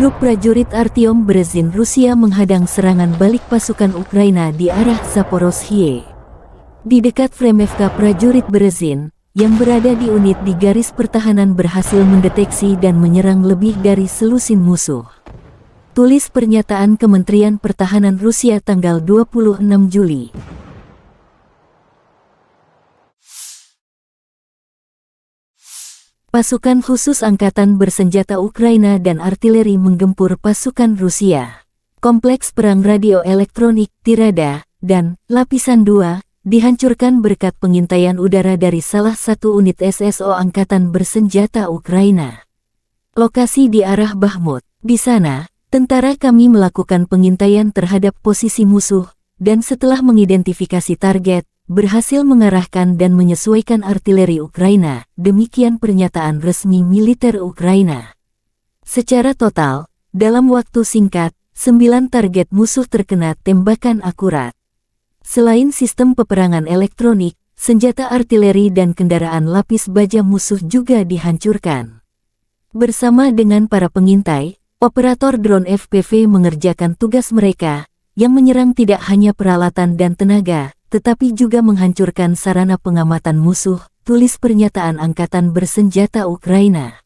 Grup prajurit Artyom Berezin Rusia menghadang serangan balik pasukan Ukraina di arah Zaporozhye. Di dekat Fremevka, prajurit Berezin yang berada di unit di garis pertahanan berhasil mendeteksi dan menyerang lebih dari selusin musuh. Tulis pernyataan Kementerian Pertahanan Rusia tanggal 26 Juli. Pasukan khusus Angkatan Bersenjata Ukraina dan artileri menggempur pasukan Rusia. Kompleks perang radio elektronik, Tirada, dan Lapisan 2 dihancurkan berkat pengintaian udara dari salah satu unit SSO Angkatan Bersenjata Ukraina. Lokasi di arah Bakhmut. Di sana, tentara kami melakukan pengintaian terhadap posisi musuh, dan setelah mengidentifikasi target, berhasil mengarahkan dan menyesuaikan artileri Ukraina, demikian pernyataan resmi militer Ukraina. Secara total, dalam waktu singkat, 9 target musuh terkena tembakan akurat. Selain sistem peperangan elektronik, senjata artileri dan kendaraan lapis baja musuh juga dihancurkan. Bersama dengan para pengintai, operator drone FPV mengerjakan tugas mereka, yang menyerang tidak hanya peralatan dan tenaga, tetapi juga menghancurkan sarana pengamatan musuh, tulis pernyataan Angkatan Bersenjata Ukraina.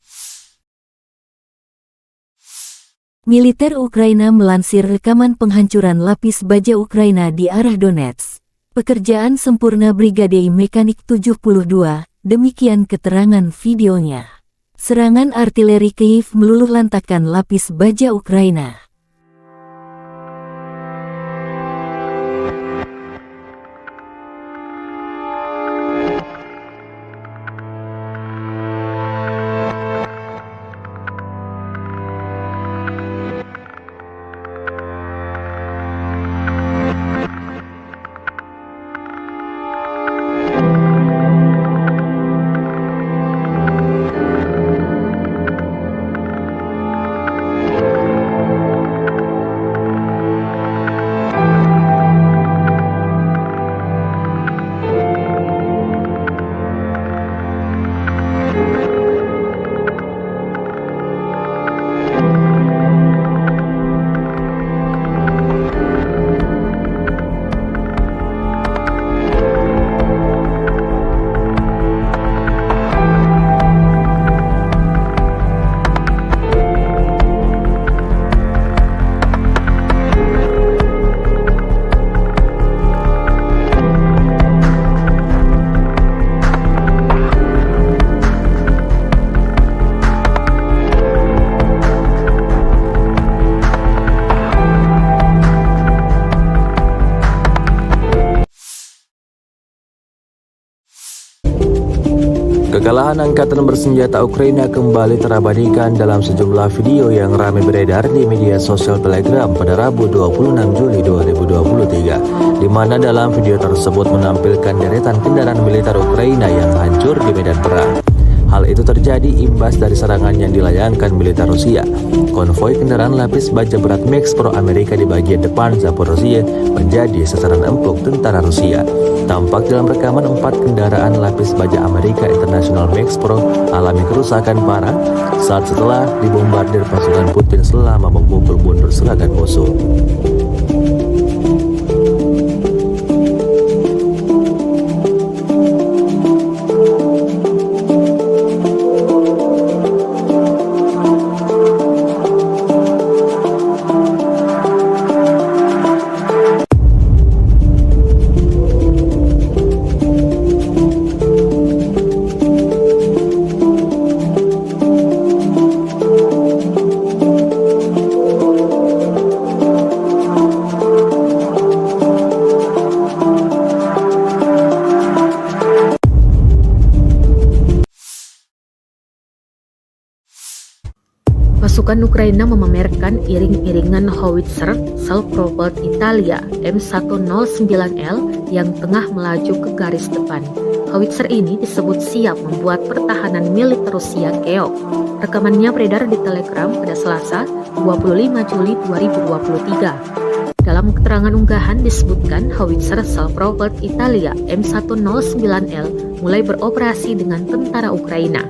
Militer Ukraina melansir rekaman penghancuran lapis baja Ukraina di arah Donetsk. Pekerjaan sempurna Brigade Mekanik 72, demikian keterangan videonya. Serangan artileri Kyiv meluluh lantakkan lapis baja Ukraina. Kekalahan Angkatan Bersenjata Ukraina kembali terabadikan dalam sejumlah video yang ramai beredar di media sosial Telegram pada Rabu 26 Juli 2023, di mana dalam video tersebut menampilkan deretan kendaraan militer Ukraina yang hancur di medan perang. Hal itu terjadi imbas dari serangan yang dilayangkan militer Rusia. Konvoi kendaraan lapis baja berat Max Pro Amerika di bagian depan Zaporozhye menjadi sasaran empuk tentara Rusia. Tampak dalam rekaman 4 kendaraan lapis baja Amerika International Max Pro alami kerusakan parah saat setelah dibombardir pasukan Putin selama memukul mundur serangan musuh. Pasukan Ukraina memamerkan iring-iringan howitzer self-propelled Italia M109L yang tengah melaju ke garis depan. Howitzer ini disebut siap membuat pertahanan militer Rusia keok. Rekamannya beredar di Telegram pada Selasa, 25 Juli 2023. Dalam keterangan unggahan disebutkan howitzer self-propelled Italia M109L mulai beroperasi dengan tentara Ukraina.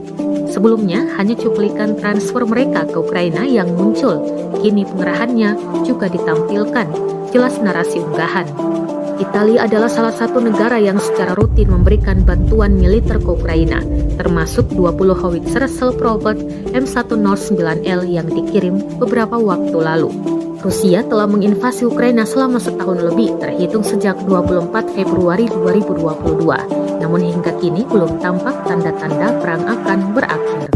Sebelumnya, hanya cuplikan transfer mereka ke Ukraina yang muncul. Kini pengerahannya juga ditampilkan. Jelas narasi unggahan. Italia adalah salah satu negara yang secara rutin memberikan bantuan militer ke Ukraina, termasuk 20 howitzer Selprovod M109L yang dikirim beberapa waktu lalu. Rusia telah menginvasi Ukraina selama setahun lebih, terhitung sejak 24 Februari 2022. Namun hingga kini belum tampak tanda-tanda perang akan berakhir.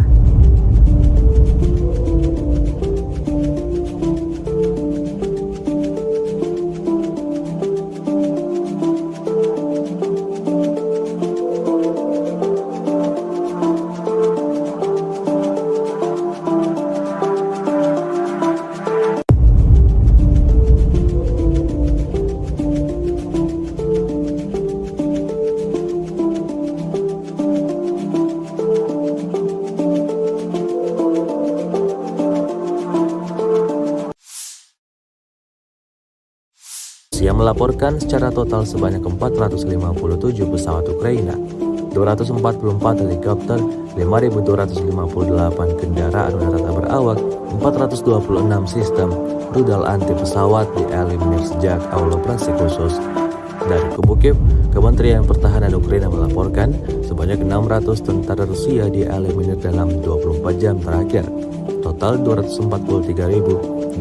Rusia melaporkan secara total sebanyak 457 pesawat Ukraina, 244 helikopter, 5.258 kendaraan udara tak berawak, 426 sistem rudal anti pesawat dieliminir sejak awal operasi khusus. Dari kubu Kiev, Kementerian Pertahanan Ukraina melaporkan sebanyak 600 tentara Rusia dieliminir dalam 24 jam terakhir. Total 243.220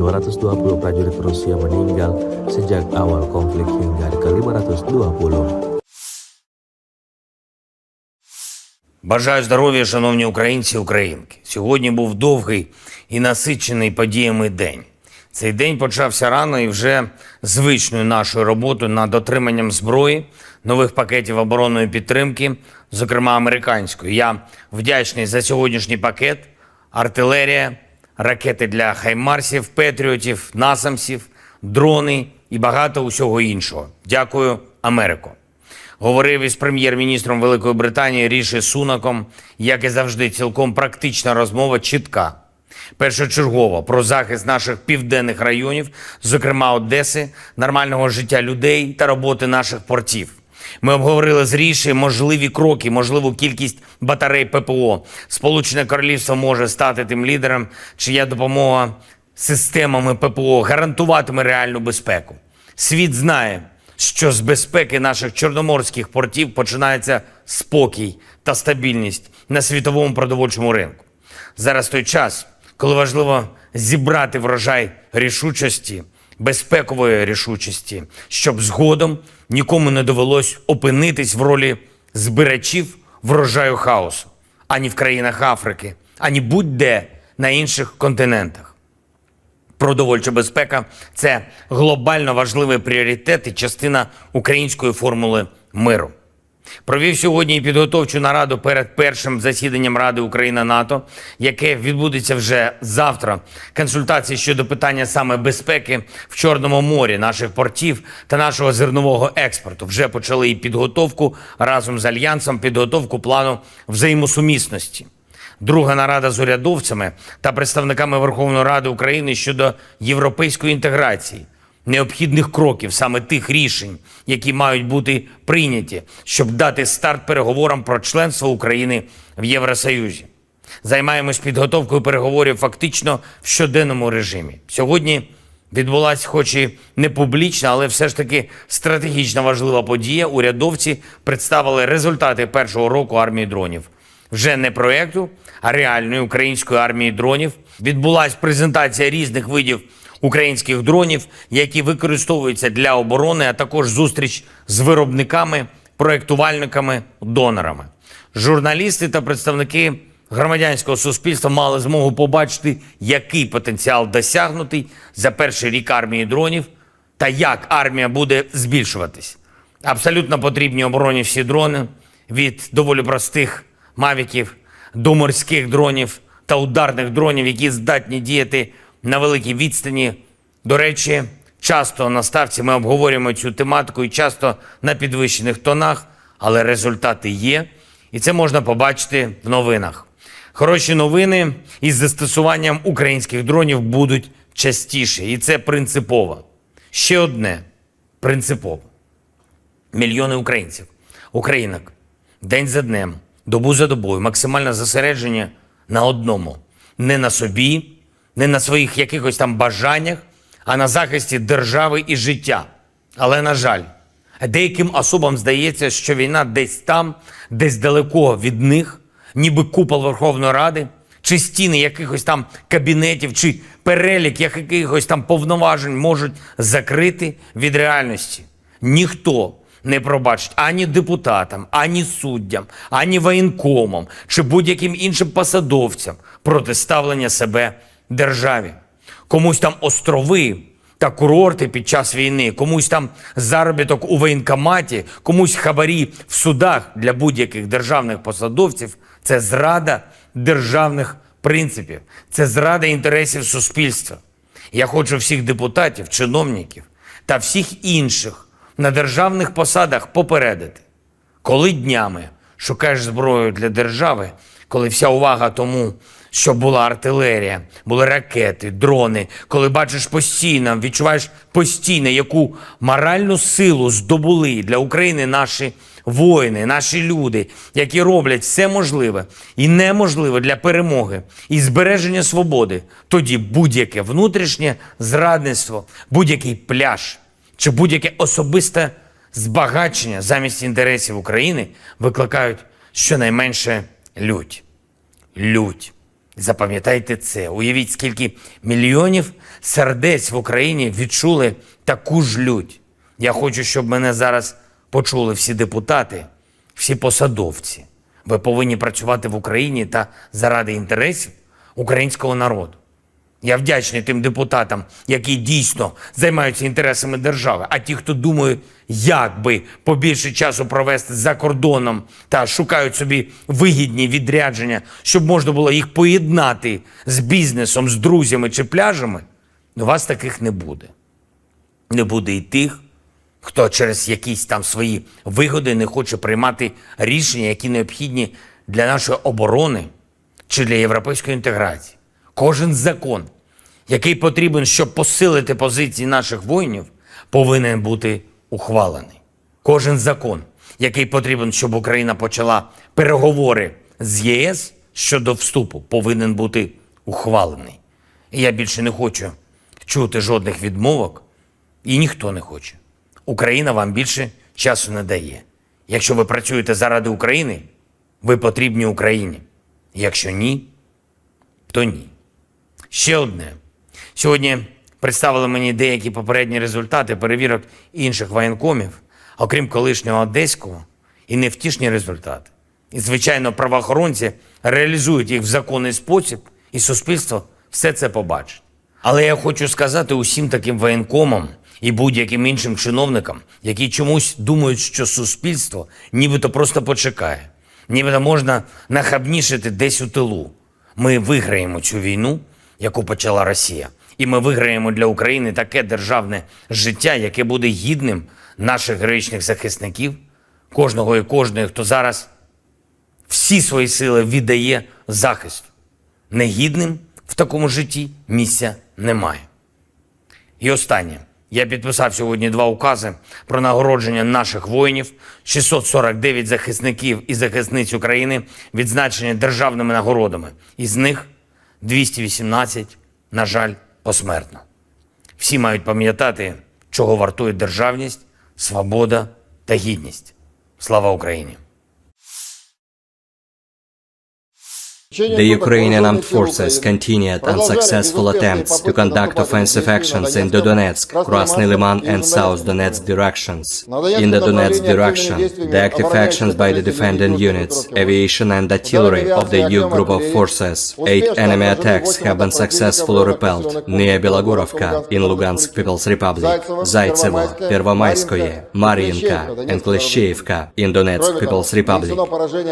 prajurit Rusia meninggal sejak awal konflik hingga ke-520. Бажаю здоров'я, шановні українці і українки. Сьогодні був довгий і насичений подіями день. Цей день почався рано і вже звичною нашою роботою над отриманням зброї, нових пакетів оборонної підтримки, зокрема американської. Я вдячний за сьогоднішній пакет, артилерія, ракети для хаймарсів, петріотів, насамсів, дрони і багато усього іншого. Дякую, Америко. Говорив із прем'єр-міністром Великої Британії Ріші Сунаком, як і завжди, цілком практична розмова, чітка. Першочергово про захист наших південних районів, зокрема Одеси, нормального життя людей та роботи наших портів. Ми обговорили з Ріші можливі кроки, можливу кількість батарей ППО. Сполучене Королівство може стати тим лідером, чия допомога системами ППО гарантуватиме реальну безпеку. Світ знає, що з безпеки наших чорноморських портів починається спокій та стабільність на світовому продовольчому ринку. Зараз той час, коли важливо зібрати врожай рішучості, безпекової рішучості, щоб згодом нікому не довелось опинитись в ролі збирачів врожаю хаосу, ані в країнах Африки, ані будь-де на інших континентах. Продовольча безпека – це глобально важливий пріоритет і частина української формули миру. Провів сьогодні і підготовчу нараду перед першим засіданням Ради Україна-НАТО, яке відбудеться вже завтра. Консультації щодо питання саме безпеки в Чорному морі, наших портів та нашого зернового експорту. Вже почали і підготовку разом з Альянсом, підготовку плану взаємосумісності. Друга нарада з урядовцями та представниками Верховної Ради України щодо європейської інтеграції, необхідних кроків, саме тих рішень, які мають бути прийняті, щоб дати старт переговорам про членство України в Євросоюзі. Займаємось підготовкою переговорів фактично в щоденному режимі. Сьогодні відбулася хоч і не публічна, але все ж таки стратегічно важлива подія. Урядовці представили результати першого року армії дронів. Вже не проєкту, а реальної української армії дронів. Відбулася презентація різних видів українських дронів, які використовуються для оборони, а також зустріч з виробниками, проєктувальниками, донорами. Журналісти та представники громадянського суспільства мали змогу побачити, який потенціал досягнутий за перший рік армії дронів та як армія буде збільшуватись. Абсолютно потрібні обороні всі дрони, від доволі простих мавіків до морських дронів та ударних дронів, які здатні діяти на великій відстані. До речі, часто на ставці ми обговорюємо цю тематику і часто на підвищених тонах, але результати є, і це можна побачити в новинах. Хороші новини із застосуванням українських дронів будуть частіше, і це принципово. Ще одне принципово. Мільйони українців, українок, день за днем, добу за добою, максимальне зосередження на одному. Не на собі, не на своїх якихось там бажаннях, а на захисті держави і життя. Але, на жаль, деяким особам здається, що війна десь там, десь далеко від них, ніби купол Верховної Ради, чи стіни якихось там кабінетів, чи перелік якихось там повноважень можуть закрити від реальності. Ніхто не пробачить ані депутатам, ані суддям, ані воєнкомам, чи будь-яким іншим посадовцям протиставлення себе державі. Комусь там острови та курорти під час війни, комусь там заробіток у воєнкоматі, комусь хабарі в судах для будь-яких державних посадовців – це зрада державних принципів, це зрада інтересів суспільства. Я хочу всіх депутатів, чиновників та всіх інших на державних посадах попередити. Коли днями шукаєш зброю для держави, коли вся увага тому, що була артилерія, були ракети, дрони, коли бачиш постійно, відчуваєш постійно, яку моральну силу здобули для України наші воїни, наші люди, які роблять все можливе і неможливе для перемоги і збереження свободи, тоді будь-яке внутрішнє зрадництво, будь-який пляж чи будь-яке особисте збагачення замість інтересів України викликають щонайменше лють. Лють. Запам'ятайте це. Уявіть, скільки мільйонів сердець в Україні відчули таку ж лють. Я хочу, щоб мене зараз почули всі депутати, всі посадовці. Ви повинні працювати в Україні та заради інтересів українського народу. Я вдячний тим депутатам, які дійсно займаються інтересами держави, а ті, хто думають, як би побільше часу провести за кордоном та шукають собі вигідні відрядження, щоб можна було їх поєднати з бізнесом, з друзями чи пляжами, у вас таких не буде. Не буде і тих, хто через якісь там свої вигоди не хоче приймати рішення, які необхідні для нашої оборони чи для європейської інтеграції. Кожен закон, який потрібен, щоб посилити позиції наших воїнів, повинен бути ухвалений. Кожен закон, який потрібен, щоб Україна почала переговори з ЄС щодо вступу, повинен бути ухвалений. І я більше не хочу чути жодних відмовок, і ніхто не хоче. Україна вам більше часу не дає. Якщо ви працюєте заради України, ви потрібні Україні. Якщо ні, то ні. Ще одне. Сьогодні представили мені деякі попередні результати перевірок інших воєнкомів, окрім колишнього одеського, і невтішні результати. І, звичайно, правоохоронці реалізують їх в законний спосіб, і суспільство все це побачить. Але я хочу сказати усім таким воєнкомам і будь-яким іншим чиновникам, які чомусь думають, що суспільство нібито просто почекає, нібито можна нахабнішити десь у тилу. Ми виграємо цю війну, яку почала Росія. І ми виграємо для України таке державне життя, яке буде гідним наших героїчних захисників, кожного і кожної, хто зараз всі свої сили віддає захисту. Негідним в такому житті місця немає. І останнє. Я підписав сьогодні 2 укази про нагородження наших воїнів, 649 захисників і захисниць України відзначені державними нагородами. Із них 218, на жаль, посмертно. Всі мають пам'ятати, чого вартує державність, свобода та гідність. Слава Україні! The Ukrainian armed forces continued unsuccessful attempts to conduct offensive actions in the Donetsk, Krasny Liman and South Donetsk directions. In the Donetsk direction, the active actions by the defending units, aviation and artillery of the EU group of forces, 8 enemy attacks have been successfully repelled near Belogorovka in Lugansk People's Republic, Zaitsevo, Pervomayskoye, Mariinka and Kleshchevka in Donetsk People's Republic.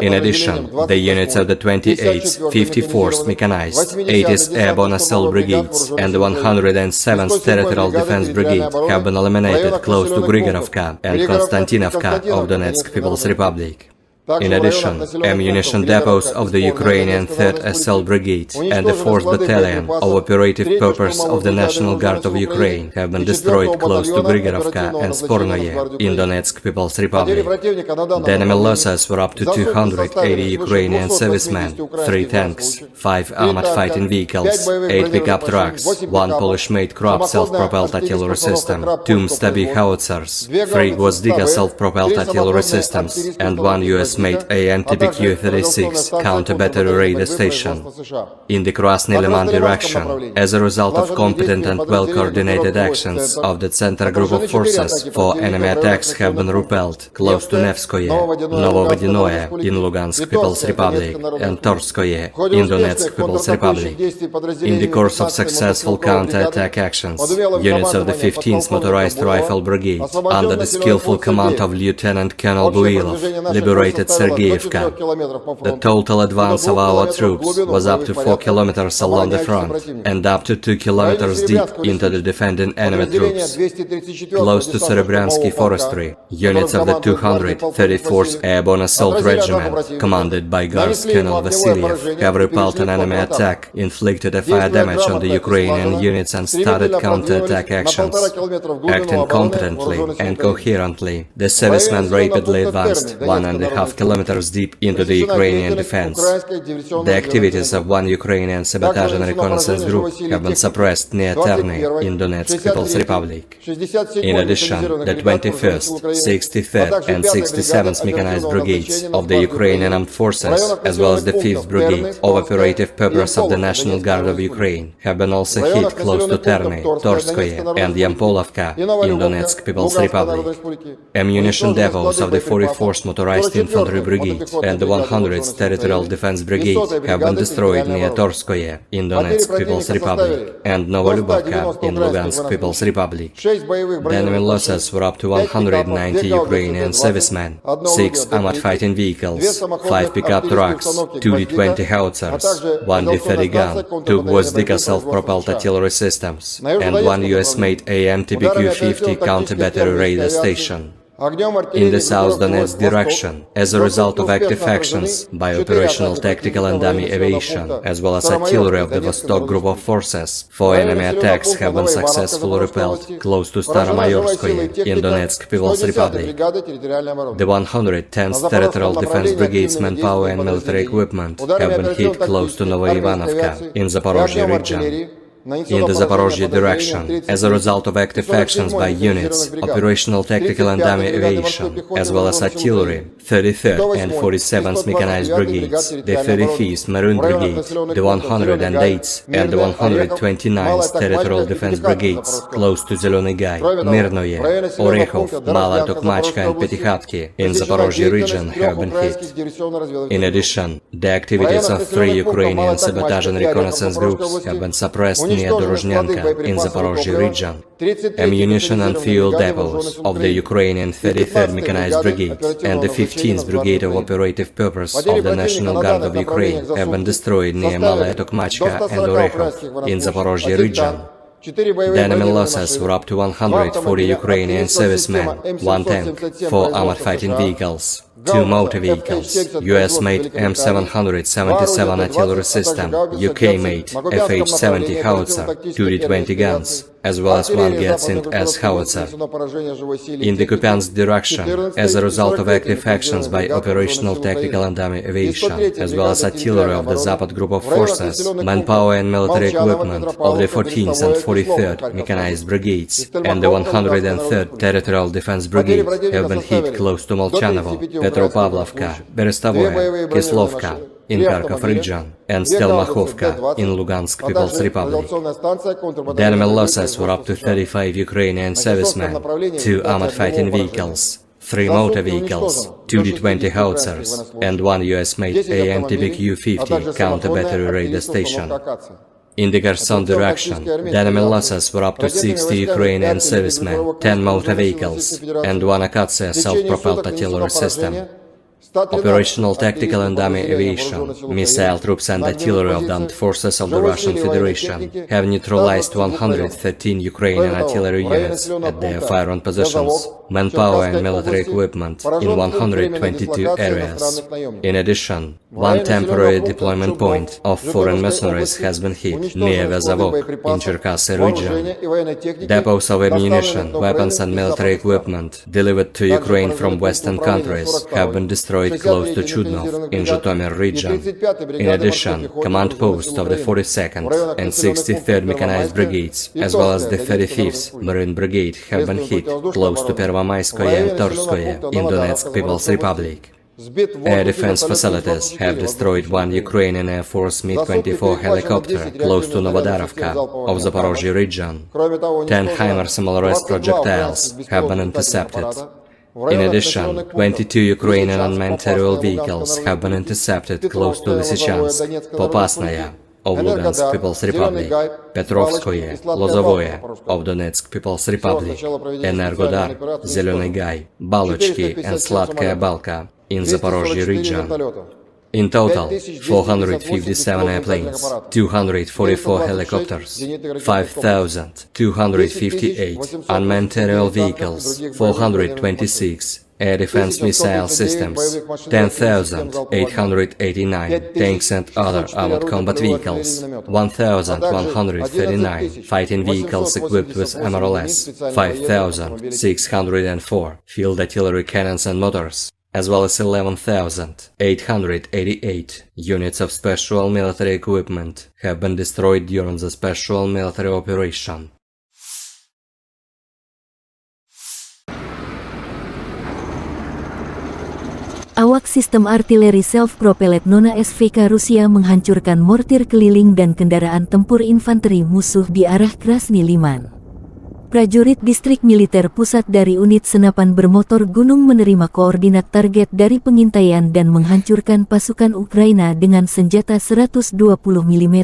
In addition, the units of the 28th 54th Mechanized, 80th Airborne Assault Brigades and the 107th Territorial Defense Brigade have been eliminated close to Grigorovka and Konstantinovka of Donetsk People's Republic. In addition, ammunition depots of the Ukrainian 3rd SL Brigade and the 4th Battalion of Operative Purpose of the National Guard of Ukraine have been destroyed close to Grigorovka and Spornoye in Donetsk People's Republic. The enemy losses were up to 280 Ukrainian servicemen, 3 tanks, 5 armored fighting vehicles, 8 pickup trucks, 1 Polish-made Krab self-propelled artillery system, 2 Stabi howitzers, 3 Gwozdika self-propelled artillery systems, and 1 US-made AN-TPQ-36 counter-battery radar station. In the Krasny Liman direction, as a result of competent and well-coordinated actions of the Center Group of Forces, 4 enemy attacks have been repelled close to Nevskoye, Novovodinoye in Lugansk People's Republic, and Torskoye in Donetsk People's Republic. In the course of successful counter-attack actions, units of the 15th Motorized Rifle Brigade, under the skillful command of Lieutenant Colonel Builov, liberated Sergeyevka. The total advance of our troops was up to 4 kilometers along the front and up to 2 kilometers deep into the defending enemy troops. Close to Serebryansky Forestry, units of the 234th Airborne Assault Regiment, commanded by Guards Colonel Vasilyev, have repelled an enemy attack, inflicted a fire damage on the Ukrainian units and started counter-attack actions. Acting competently and coherently, the servicemen rapidly advanced 1.5 kilometers deep into the Ukrainian defense. The activities of 1 Ukrainian sabotage and reconnaissance group have been suppressed near Terny in Donetsk People's Republic. In addition, the 21st, 63rd and 67th Mechanized Brigades of the Ukrainian Armed Forces, as well as the 5th Brigade of Operative Purpose of the National Guard of Ukraine, have been also hit close to Terny, Torskoye and Yampolovka in Donetsk People's Republic. Ammunition depots of the 44th Motorized Infantry Brigade and the 100th Territorial Defense Brigade have been destroyed near Torskoye in Donetsk People's Republic and Novolubovka in Lugansk People's Republic. The enemy losses were up to 190 Ukrainian servicemen, 6 armored fighting vehicles, 5 pickup trucks, 2 D-20 howitzers, 1 D-30 gun, 2 Gwozdika self-propelled artillery systems, and 1 US-made AN-TPQ-50 counter-battery radar station. In the South Donetsk direction, as a result of active actions by operational, tactical and dummy aviation, as well as artillery of the Vostok Group of Forces, 4 enemy attacks have been successfully repelled close to Staromayorskoye in Donetsk People's Republic. The 110th Territorial Defense Brigade's manpower and military equipment have been hit close to Novoivanovka in Zaporozhye region. In the Zaporozhye direction, as a result of active actions by units, operational, tactical and dummy aviation, as well as artillery, 33rd and 47th Mechanized Brigades, the 35th Maroon Brigade, the 108th and the 129th Territorial Defense Brigades, close to Zelený Gay, Mirnoye, Orekhov, Mala Tokmachka and Petykhatki in Zaporozhye region have been hit. In addition, the activities of 3 Ukrainian sabotage and reconnaissance groups have been suppressed near Dorozhnyanka in Zaporozhye region. Ammunition and fuel depots of the Ukrainian 33rd Mechanized Brigade and the 15th Brigade of Operative Purpose of the National Guard of Ukraine have been destroyed near Malaya Tokmachka and Orekhov in Zaporozhye region. The enemy losses were up to 140 Ukrainian servicemen, 1 tank, 4 armored fighting vehicles, 2 motor vehicles, US-made M777 artillery system, UK-made FH-70 howitzer, 2 D-20 guns, as well as 1 Getsind S howitzer. In the Kupiansk direction, as a result of active actions by operational, tactical and dummy aviation, as well as artillery of the Zapad Group of Forces, manpower and military equipment of the 14th and 43rd Mechanized Brigades and the 103rd Territorial Defense Brigade have been hit close to Molchanovo, Petropavlovka, Berestovoye, Kislovka in Kharkov region, and Stelmakhovka in Lugansk People's Republic. The enemy losses were up to 35 Ukrainian servicemen, 2 armored fighting vehicles, 3 motor vehicles, 2 D-20 howitzers, and 1 US-made AN-TPQ-50 counter-battery radar station. In the Kherson direction, the enemy losses were up to 60 Ukrainian servicemen, 10 motor vehicles, and 1 Akatsiya self-propelled artillery system. Operational, tactical and dummy aviation, missile troops and artillery of the armed forces of the Russian Federation have neutralized 113 Ukrainian artillery units at their firing positions, manpower and military equipment in 122 areas. In addition, one temporary deployment point of foreign mercenaries has been hit near Vezavok in Cherkasy region. Depots of ammunition, weapons and military equipment delivered to Ukraine from Western countries have been destroyed close to Chudnov in Zhytomyr region. In addition, command posts of the 42nd and 63rd Mechanized Brigades, as well as the 35th Marine Brigade, have been hit close to Pervomayskoye and Torskoye in Donetsk People's Republic. Air defense facilities have destroyed one Ukrainian Air Force Mi-24 helicopter close to Novodarovka of Zaporozhye region. 10 HIMARS Malorez projectiles have been intercepted. In addition, 22 Ukrainian unmanned aerial vehicles have been intercepted close to Lysychansk, Popasnaya of Lugansk People's Republic, Petrovskoye, Lozovoye of Donetsk People's Republic, Energodar, Zelený Gay, Balochki and Sladkaya Balka in Zaporozhye region. In total, 457 airplanes, 244 helicopters, 5,258 unmanned aerial vehicles, 426 air defense missile systems, 10,889 tanks and other armored combat vehicles, 1,139 fighting vehicles equipped with MRLS, 5,604 field artillery cannons and motors, as well as 11,888 units of special military equipment have been destroyed during the special military operation. Awak sistem artileri self-propelled Nona SVK Rusia menghancurkan mortir keliling dan kendaraan tempur infanteri musuh di arah Krasny Liman. Prajurit distrik militer pusat dari unit senapan bermotor gunung menerima koordinat target dari pengintaian dan menghancurkan pasukan Ukraina dengan senjata 120 mm,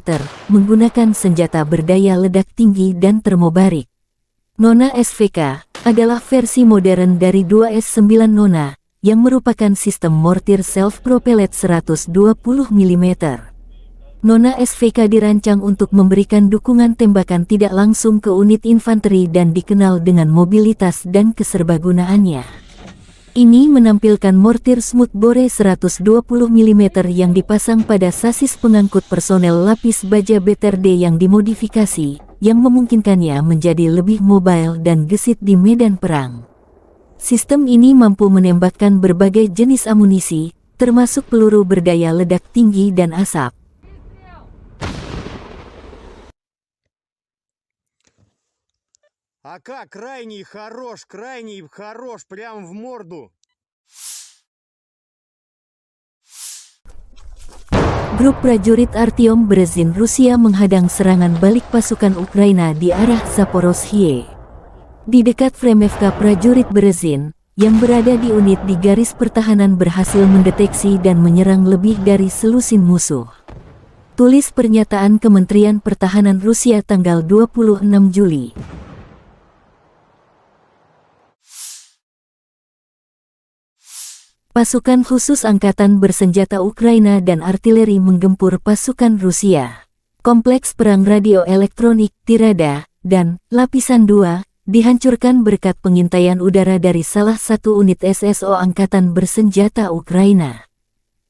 menggunakan senjata berdaya ledak tinggi dan termobarik. Nona SVK adalah versi modern dari 2S9 Nona, yang merupakan sistem mortir self-propelled 120 mm. Nona SVK dirancang untuk memberikan dukungan tembakan tidak langsung ke unit infanteri dan dikenal dengan mobilitas dan keserbagunaannya. Ini menampilkan mortir Smoothbore 120 mm yang dipasang pada sasis pengangkut personel lapis baja BTRD yang dimodifikasi, yang memungkinkannya menjadi lebih mobile dan gesit di medan perang. Sistem ini mampu menembakkan berbagai jenis amunisi, termasuk peluru berdaya ledak tinggi dan asap. АК крайний хорош, прям в морду. Grup prajurit Artyom Berezin Rusia menghadang serangan balik pasukan Ukraina di arah Zaporozhye. Di dekat Fremevka, prajurit Berezin yang berada di unit di garis pertahanan berhasil mendeteksi dan menyerang lebih dari selusin musuh. Tulis pernyataan Kementerian Pertahanan Rusia tanggal 26 Juli. Pasukan khusus angkatan bersenjata Ukraina dan artileri menggempur pasukan Rusia. Kompleks perang radio elektronik Tirada dan Lapisan 2 dihancurkan berkat pengintaian udara dari salah satu unit SSO angkatan bersenjata Ukraina.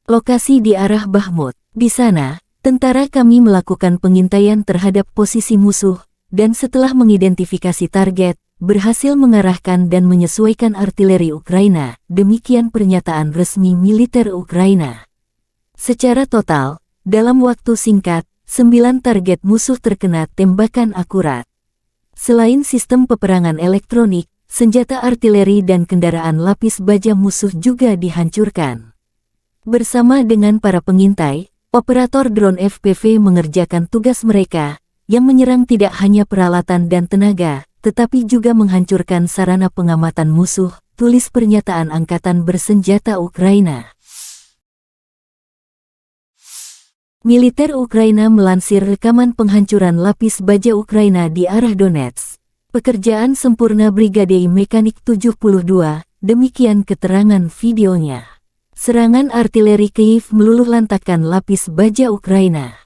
Lokasi di arah Bakhmut. Di sana, tentara kami melakukan pengintaian terhadap posisi musuh, dan setelah mengidentifikasi target, berhasil mengarahkan dan menyesuaikan artileri Ukraina, demikian pernyataan resmi militer Ukraina. Secara total, dalam waktu singkat, 9 target musuh terkena tembakan akurat. Selain sistem peperangan elektronik, senjata artileri dan kendaraan lapis baja musuh juga dihancurkan. Bersama dengan para pengintai, operator drone FPV mengerjakan tugas mereka, yang menyerang tidak hanya peralatan dan tenaga, tetapi juga menghancurkan sarana pengamatan musuh, tulis pernyataan Angkatan Bersenjata Ukraina. Militer Ukraina melansir rekaman penghancuran lapis baja Ukraina di arah Donetsk. Pekerjaan sempurna Brigade Mekanik 72, demikian keterangan videonya. Serangan artileri Kyiv meluluhlantakkan lapis baja Ukraina.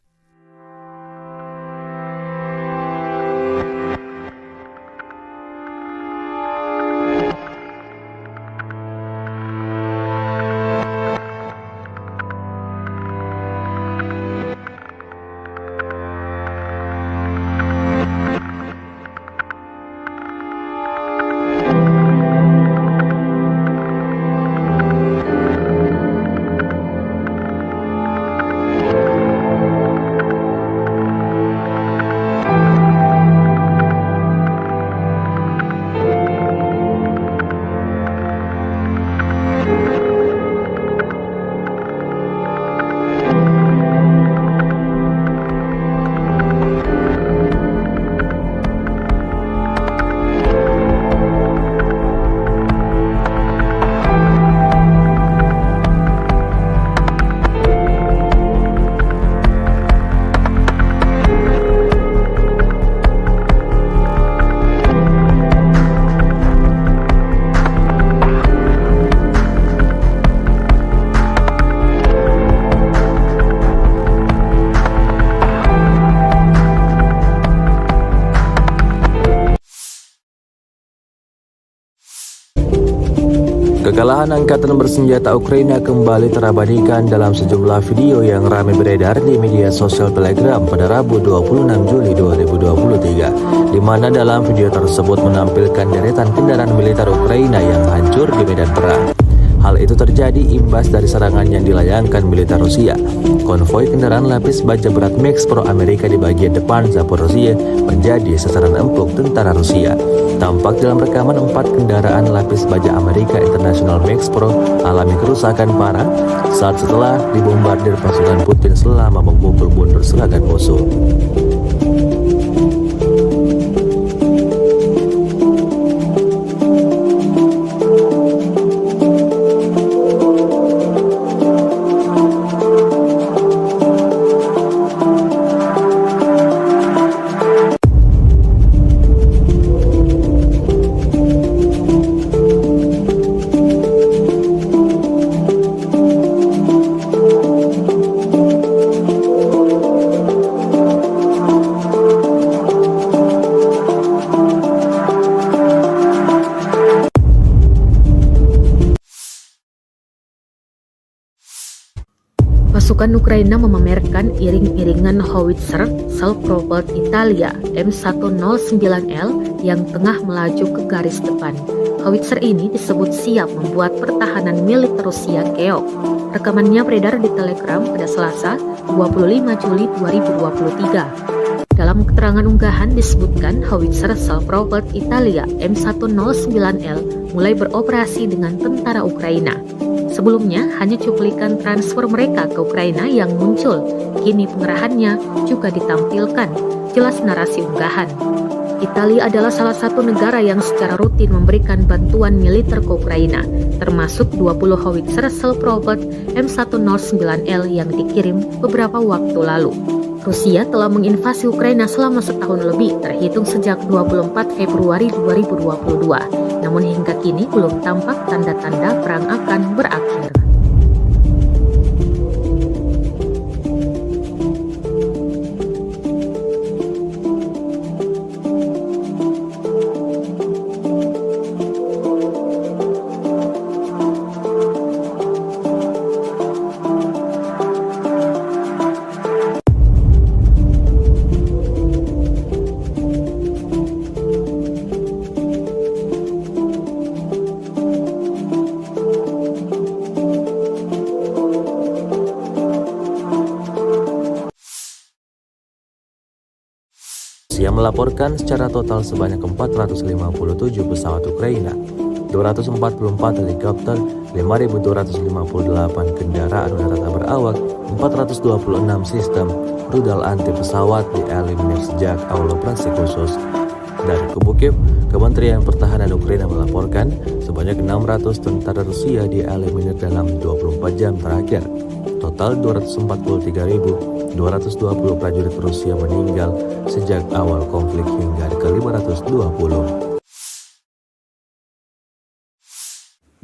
Kekalahan angkatan bersenjata Ukraina kembali terabadikan dalam sejumlah video yang ramai beredar di media sosial Telegram pada Rabu 26 Juli 2023, di mana dalam video tersebut menampilkan deretan kendaraan militer Ukraina yang hancur di medan perang. Hal itu terjadi imbas dari serangan yang dilayangkan militer Rusia. Konvoi kendaraan lapis baja berat Max Pro Amerika di bagian depan Zaporozhye menjadi sasaran empuk tentara Rusia. Tampak dalam rekaman 4 kendaraan lapis baja Amerika International Max Pro alami kerusakan parah setelah dibombardir pasukan Putin selama memukul mundur serangan musuh. Pasukan Ukraina memamerkan iring-iringan howitzer self-propelled Italia M109L yang tengah melaju ke garis depan. Howitzer ini disebut siap membuat pertahanan militer Rusia keok. Rekamannya beredar di Telegram pada Selasa, 25 Juli 2023. Dalam keterangan unggahan disebutkan howitzer self-propelled Italia M109L mulai beroperasi dengan tentara Ukraina. Sebelumnya, hanya cuplikan transfer mereka ke Ukraina yang muncul. Kini pengerahannya juga ditampilkan. Jelas narasi unggahan. Italia adalah salah satu negara yang secara rutin memberikan bantuan militer ke Ukraina, termasuk 20 howitzer self-propelled M109L yang dikirim beberapa waktu lalu. Rusia telah menginvasi Ukraina selama setahun lebih, terhitung sejak 24 Februari 2022. Namun hingga kini belum tampak tanda-tanda perang akan berakhir. Rusia melaporkan secara total sebanyak 457 pesawat Ukraina, 244 helikopter, 5.258 kendaraan udara tak berawak, 426 sistem rudal anti pesawat dieliminir sejak awal operasi khusus. Dari kubu Kiev, Kementerian Pertahanan Ukraina melaporkan sebanyak 600 tentara Rusia dieliminir dalam 24 jam terakhir. Total 243.220 prajurit Rusia meninggal sejak awal konflik hingga ke 520.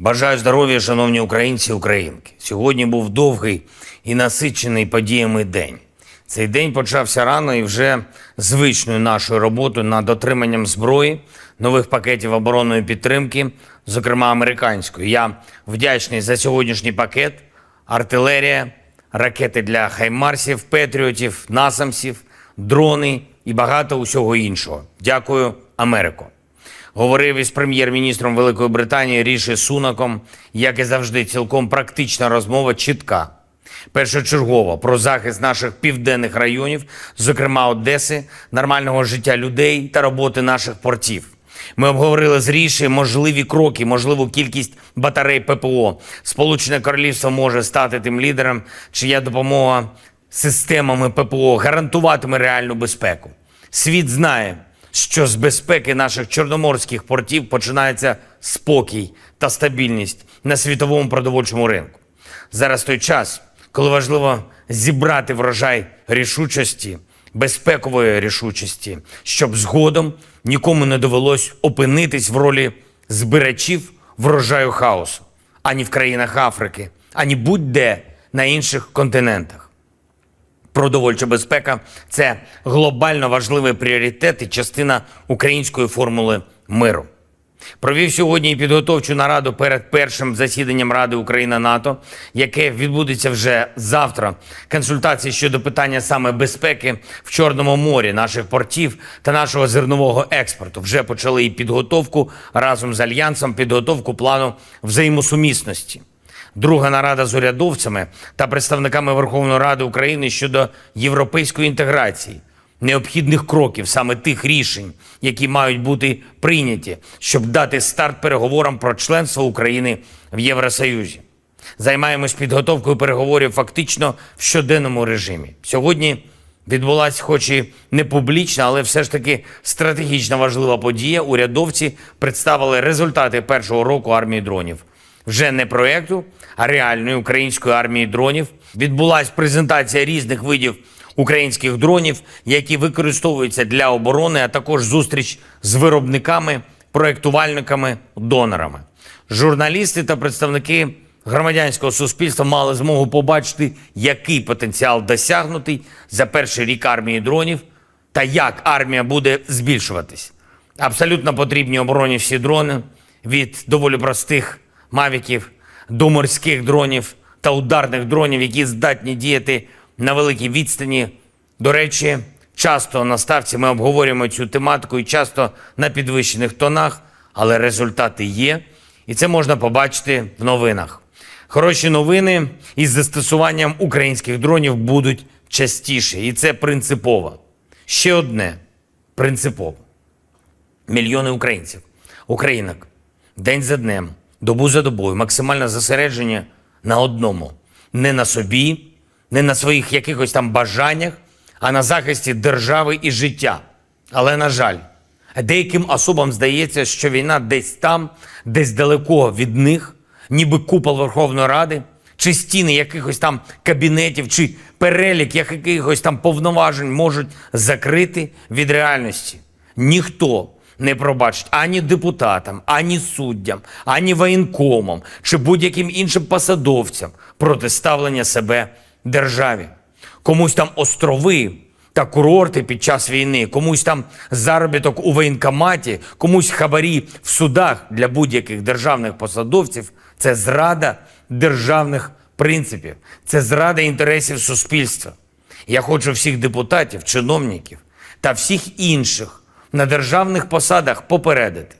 Бажаю здоров'я, шановні українці і українки. Сьогодні був довгий і насичений подіями день. Цей день почався рано і вже звичною нашою роботою над отриманням зброї, нових пакетів оборонної підтримки, зокрема американської. Я вдячний за сьогоднішній пакет, артилерія, ракети для хаймарсів, петріотів, насамсів, дрони і багато усього іншого. Дякую, Америко. Говорив із прем'єр-міністром Великої Британії Ріші Сунаком, як і завжди, цілком практична розмова, чітка. Першочергово про захист наших південних районів, зокрема Одеси, нормального життя людей та роботи наших портів. Ми обговорили з Ріші можливі кроки, можливу кількість батарей ППО. Сполучене Королівство може стати тим лідером, чия допомога системами ППО гарантуватиме реальну безпеку. Світ знає, що з безпеки наших чорноморських портів починається спокій та стабільність на світовому продовольчому ринку. Зараз той час, коли важливо зібрати врожай рішучості, безпекової рішучості, щоб згодом нікому не довелось опинитись в ролі збирачів врожаю хаосу, ані в країнах Африки, ані будь-де на інших континентах. Продовольча безпека – це глобально важливий пріоритет і частина української формули миру. Провів сьогодні і підготовчу нараду перед першим засіданням Ради Україна-НАТО, яке відбудеться вже завтра. Консультації щодо питання саме безпеки в Чорному морі, наших портів та нашого зернового експорту. Вже почали і підготовку разом з Альянсом, підготовку плану взаємосумісності. Друга нарада з урядовцями та представниками Верховної Ради України щодо європейської інтеграції, необхідних кроків, саме тих рішень, які мають бути прийняті, щоб дати старт переговорам про членство України в Євросоюзі. Займаємось підготовкою переговорів фактично в щоденному режимі. Сьогодні відбулася хоч і не публічна, але все ж таки стратегічно важлива подія. Урядовці представили результати першого року армії дронів. Вже не проєкту, а реальної української армії дронів. Відбулася презентація різних видів українських дронів, які використовуються для оборони, а також зустріч з виробниками, проєктувальниками, донорами. Журналісти та представники громадянського суспільства мали змогу побачити, який потенціал досягнутий за перший рік армії дронів та як армія буде збільшуватись. Абсолютно потрібні обороні всі дрони, від доволі простих мавіків до морських дронів та ударних дронів, які здатні діяти на великій відстані. До речі, часто на ставці ми обговорюємо цю тематику і часто на підвищених тонах, але результати є, і це можна побачити в новинах. Хороші новини із застосуванням українських дронів будуть частіше, і це принципово. Ще одне принципово. Мільйони українців, українок, день за днем, добу за добою, максимальне зосередження на одному. Не на собі, не на своїх якихось там бажаннях, а на захисті держави і життя. Але, на жаль, деяким особам здається, що війна десь там, десь далеко від них, ніби купол Верховної Ради, чи стіни якихось там кабінетів, чи перелік якихось там повноважень можуть закрити від реальності. Ніхто не пробачить ані депутатам, ані суддям, ані воєнкомам, чи будь-яким іншим посадовцям протиставлення себе державі. Комусь там острови та курорти під час війни, комусь там заробіток у воєнкоматі, комусь хабарі в судах для будь-яких державних посадовців – це зрада державних принципів, це зрада інтересів суспільства. Я хочу всіх депутатів, чиновників та всіх інших на державних посадах попередити.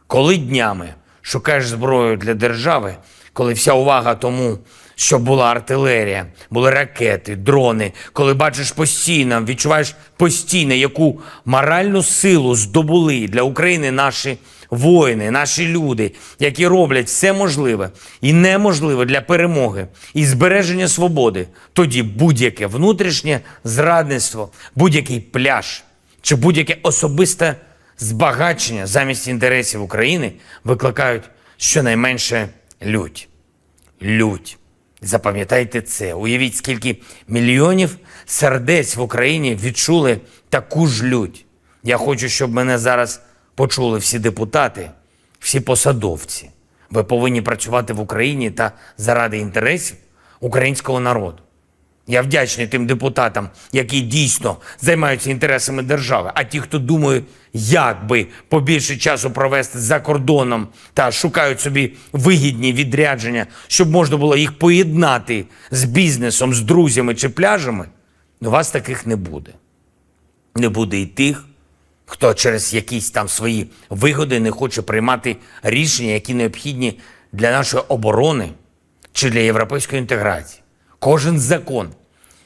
Коли днями шукаєш зброю для держави, коли вся увага тому, щоб була артилерія, були ракети, дрони, коли бачиш постійно, відчуваєш постійно, яку моральну силу здобули для України наші воїни, наші люди, які роблять все можливе і неможливе для перемоги і збереження свободи, тоді будь-яке внутрішнє зрадництво, будь-який пляж чи будь-яке особисте збагачення замість інтересів України викликають щонайменше лють. Лють. Запам'ятайте це. Уявіть, скільки мільйонів сердець в Україні відчули таку ж лють. Я хочу, щоб мене зараз почули всі депутати, всі посадовці, Ви повинні працювати в Україні та заради інтересів українського народу. Я вдячний тим депутатам, які дійсно займаються інтересами держави, а ті, хто думає, як би побільше часу провести за кордоном та шукають собі вигідні відрядження, щоб можна було їх поєднати з бізнесом, з друзями чи пляжами, у вас таких не буде. Не буде і тих, хто через якісь там свої вигоди не хоче приймати рішення, які необхідні для нашої оборони чи для європейської інтеграції. Кожен закон,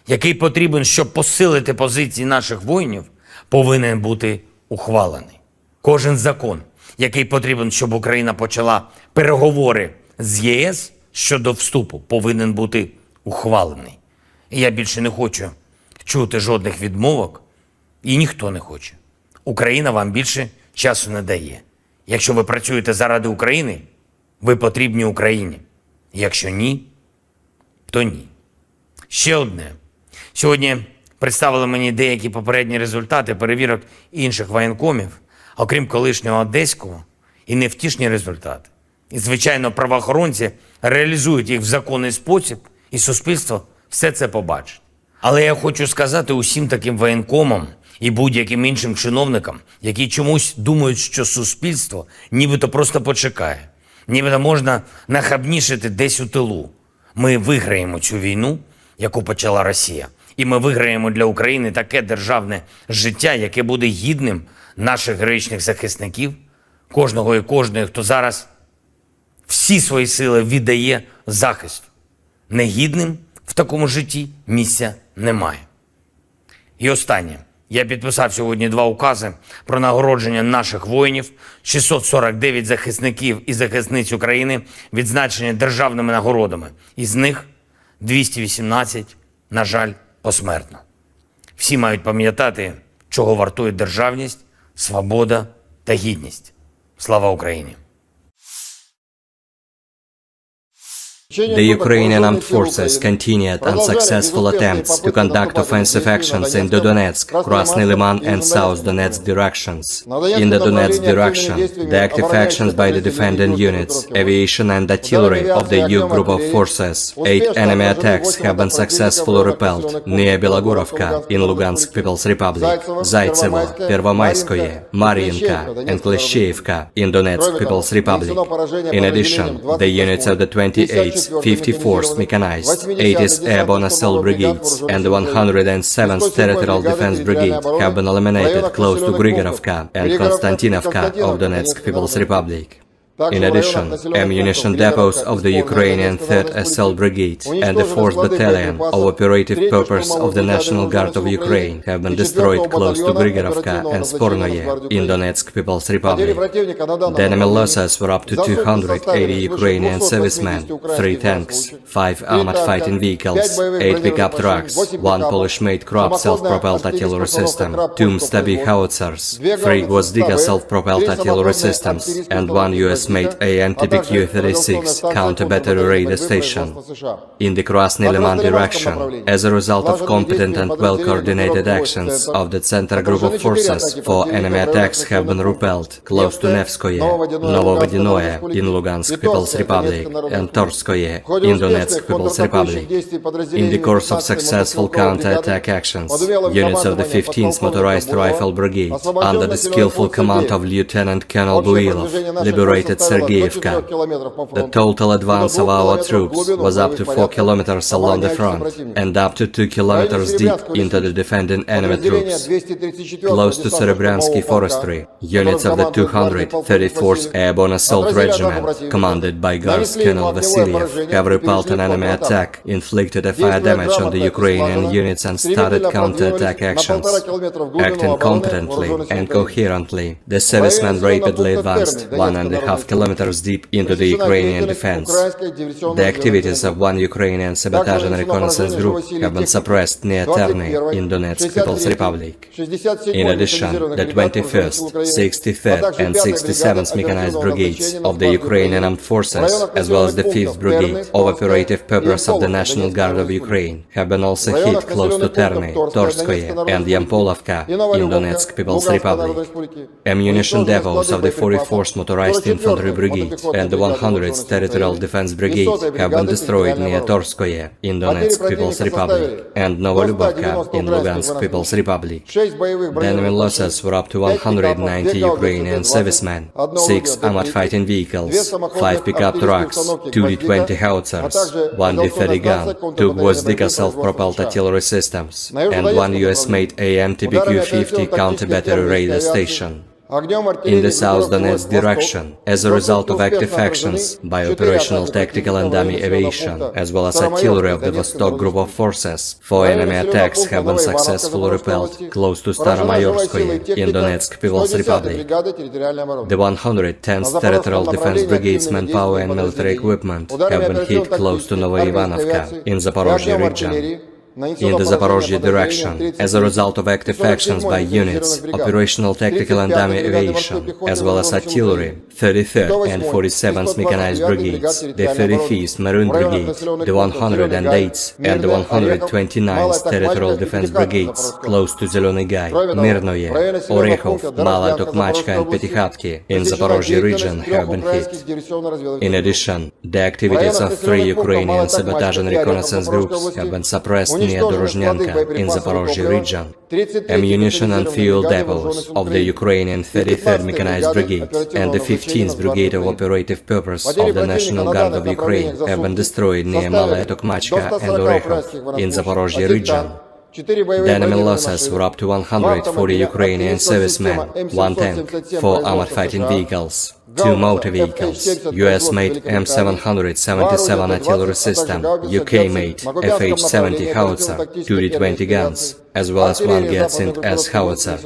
який потрібен, щоб посилити позиції наших воїнів, повинен бути ухвалений. Кожен закон, який потрібен, щоб Україна почала переговори з ЄС щодо вступу, повинен бути ухвалений. І я більше не хочу чути жодних відмовок, і ніхто не хоче. Україна вам більше часу не дає. Якщо ви працюєте заради України, ви потрібні Україні. Якщо ні, то ні. Ще одне. Сьогодні представили мені деякі попередні результати перевірок інших воєнкомів, окрім колишнього одеського, і невтішні результати. І, звичайно, правоохоронці реалізують їх в законний спосіб, і суспільство все це побачить. Але я хочу сказати усім таким воєнкомам і будь-яким іншим чиновникам, які чомусь думають, що суспільство нібито просто почекає, нібито можна нахабнішити десь у тилу. Ми виграємо цю війну, яку почала Росія. І ми виграємо для України таке державне життя, яке буде гідним наших героїчних захисників, кожного і кожної, хто зараз всі свої сили віддає захисту. Негідним в такому житті місця немає. І останнє. Я підписав сьогодні 2 укази про нагородження наших воїнів, 649 захисників і захисниць України відзначені державними нагородами. Із них 218, на жаль, посмертно. Всі мають пам'ятати, чого вартує державність, свобода та гідність. Слава Україні! The Ukrainian armed forces continued unsuccessful attempts to conduct offensive actions in the Donetsk, Krasny Liman and South Donetsk directions. In the Donetsk direction, the active actions by the defending units, aviation and artillery of the EU group of forces, 8 enemy attacks have been successfully repelled near Belogorovka in Lugansk People's Republic, Zaitsevo, Pervomayskoye, Mariinka and Kleshchevka in Donetsk People's Republic. In addition, the units of the 28th 54th Mechanized, 80th Airborne Assault Brigades, and the 107th Territorial Defense Brigade have been eliminated close to Grigorovka and Konstantinovka of Donetsk People's Republic. In addition, ammunition depots of the Ukrainian 3rd Assault Brigade and the 4th Battalion of Operative Purpose of the National Guard of Ukraine have been destroyed close to Grigorovka and Spornoye in Donetsk People's Republic. The enemy losses were up to 280 Ukrainian servicemen, 3 tanks, 5 armored fighting vehicles, 8 pickup trucks, 1 Polish-made Krab self-propelled artillery system, 2 Stabi howitzers, 3 Gvozdyka self-propelled artillery systems, and 1 US-made AN-TPQ-36 counter-battery radar station. In the Krasny Liman direction, as a result of competent and well-coordinated actions of the Center Group of Forces, 4 enemy attacks have been repelled close to Nevskoye, Novovodinoye in Lugansk People's Republic, and Torskoye in Donetsk People's Republic. In the course of successful counter-attack actions, units of the 15th Motorized Rifle Brigade, under the skillful command of Lieutenant Colonel Builov, liberated Sergeyevka. The total advance of our troops was up to 4 kilometers along the front and up to 2 kilometers deep into the defending enemy troops. Close to Serebryansky Forestry, units of the 234th Airborne Assault Regiment, commanded by Guards Colonel Vasilyev, have repelled an enemy attack, inflicted a fire damage on the Ukrainian units and started counter-attack actions. Acting competently and coherently, the servicemen rapidly advanced 1.5 kilometers deep into the Ukrainian defense. The activities of 1 Ukrainian sabotage and reconnaissance group have been suppressed near Terny in Donetsk People's Republic. In addition, the 21st, 63rd and 67th Mechanized Brigades of the Ukrainian Armed Forces, as well as the 5th Brigade of Operative Purpose of the National Guard of Ukraine, have been also hit close to Terny, Torskoye and Yampolovka in Donetsk People's Republic. Ammunition depots of the 44th Motorized Infantry Infantry Brigade and the 100th Territorial Defense Brigade have been destroyed near Torskoye in Donetsk People's Republic and Novolubovka in Lugansk People's Republic. The enemy losses were up to 190 Ukrainian servicemen, 6 armored fighting vehicles, 5 pickup trucks, 2 D-20 howitzers, 1 D-30 gun, 2 Gvozdika self-propelled artillery systems, and 1 US-made AMTBQ-50 counter-battery radar station. In the South Donetsk direction, as a result of active actions by operational tactical and dummy aviation, as well as artillery of the Vostok Group of Forces, 4 enemy attacks have been successfully repelled close to Staromayorskoye in Donetsk People's Republic. The 110th Territorial Defense Brigade's manpower and military equipment have been hit close to Novoivanovka in Zaporozhye region. In the Zaporozhye direction, as a result of active actions by units, operational tactical and dummy aviation, as well as artillery, 33rd and 47th Mechanized Brigades, the 35th Maroon Brigade, the 108th and the 129th Territorial Defense Brigades, close to Zeleny Gai, Mirnoye, Orekhov, Mala Tokmachka and Petikhatki in Zaporozhye region have been hit. In addition, the activities of 3 Ukrainian sabotage and reconnaissance groups have been suppressed near Dorozhnyanka in Zaporozhye region. Ammunition and fuel depots of the Ukrainian 33rd Mechanized Brigade and the 15th Brigade of Operative Purpose of the National Guard of Ukraine have been destroyed near Malaya Tokmachka and Orekhov in Zaporozhye region. The enemy losses were up to 140 Ukrainian servicemen, 1 tank, 4 armored fighting vehicles, 2 motor vehicles, US-made M777 artillery system, UK-made FH-70 howitzer, 2 D-20 guns, as well as 1 Gatsin S howitzer.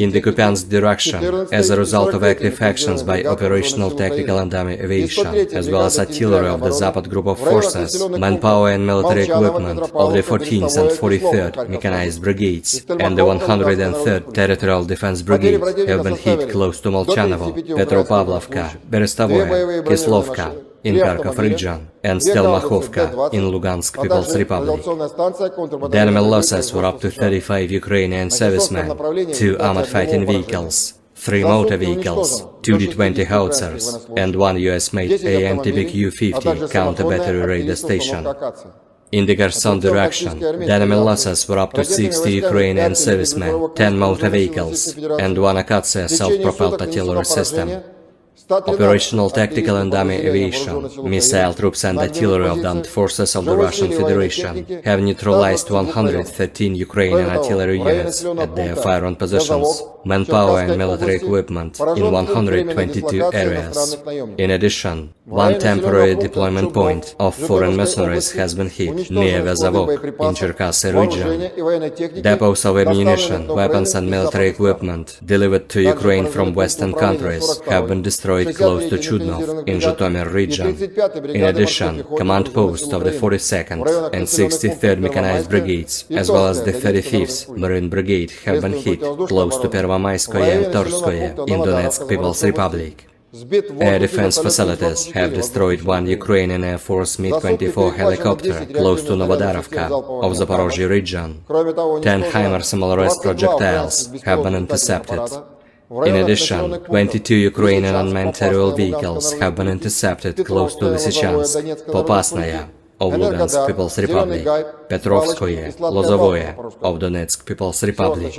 In the Kupiansk direction, as a result of active actions by operational tactical and dummy aviation, as well as artillery of the Zapad Group of Forces, manpower and military equipment of the 14th and 43rd Mechanized Brigades and the 103rd Territorial Defense Brigade have been hit close to Molchanovo, Petropavlovka, Berestovoye, Kislovka in Kharkov region, and Stelmakhovka in Lugansk People's Republic. The enemy losses were up to 35 Ukrainian servicemen, 2 armored fighting vehicles, 3 motor vehicles, 2 D-20 howitzers, and 1 US-made AMTBQ-50 counter-battery radar station. In the Kherson direction, the enemy losses were up to 60 Ukrainian servicemen, 10 motor vehicles, and 1 Akatsiya self-propelled artillery system. Operational tactical and dummy aviation, missile troops and artillery of the armed forces of the Russian Federation have neutralized 113 Ukrainian artillery units at their firing positions, manpower and military equipment in 122 areas. In addition, 1 temporary deployment point of foreign mercenaries has been hit near Vezavok in Cherkasy region. Depots of ammunition, weapons and military equipment delivered to Ukraine from Western countries have been destroyed close to Chudnov in Zhytomyr region. In addition, command posts of the 42nd and 63rd Mechanized Brigades, as well as the 35th Marine Brigade, have been hit close to Pervomaiskoye and Torskoye in Donetsk People's Republic. Air defense facilities have destroyed 1 Ukrainian Air Force Mi-24 helicopter close to Novodarovka of Zaporozhye region. 10 HIMARS Malorez projectiles have been intercepted. In addition, 22 Ukrainian unmanned aerial vehicles have been intercepted close to Lysychansk, Popasnaya of Lugansk People's Republic, Petrovskoye, Lozovoye of Donetsk People's Republic,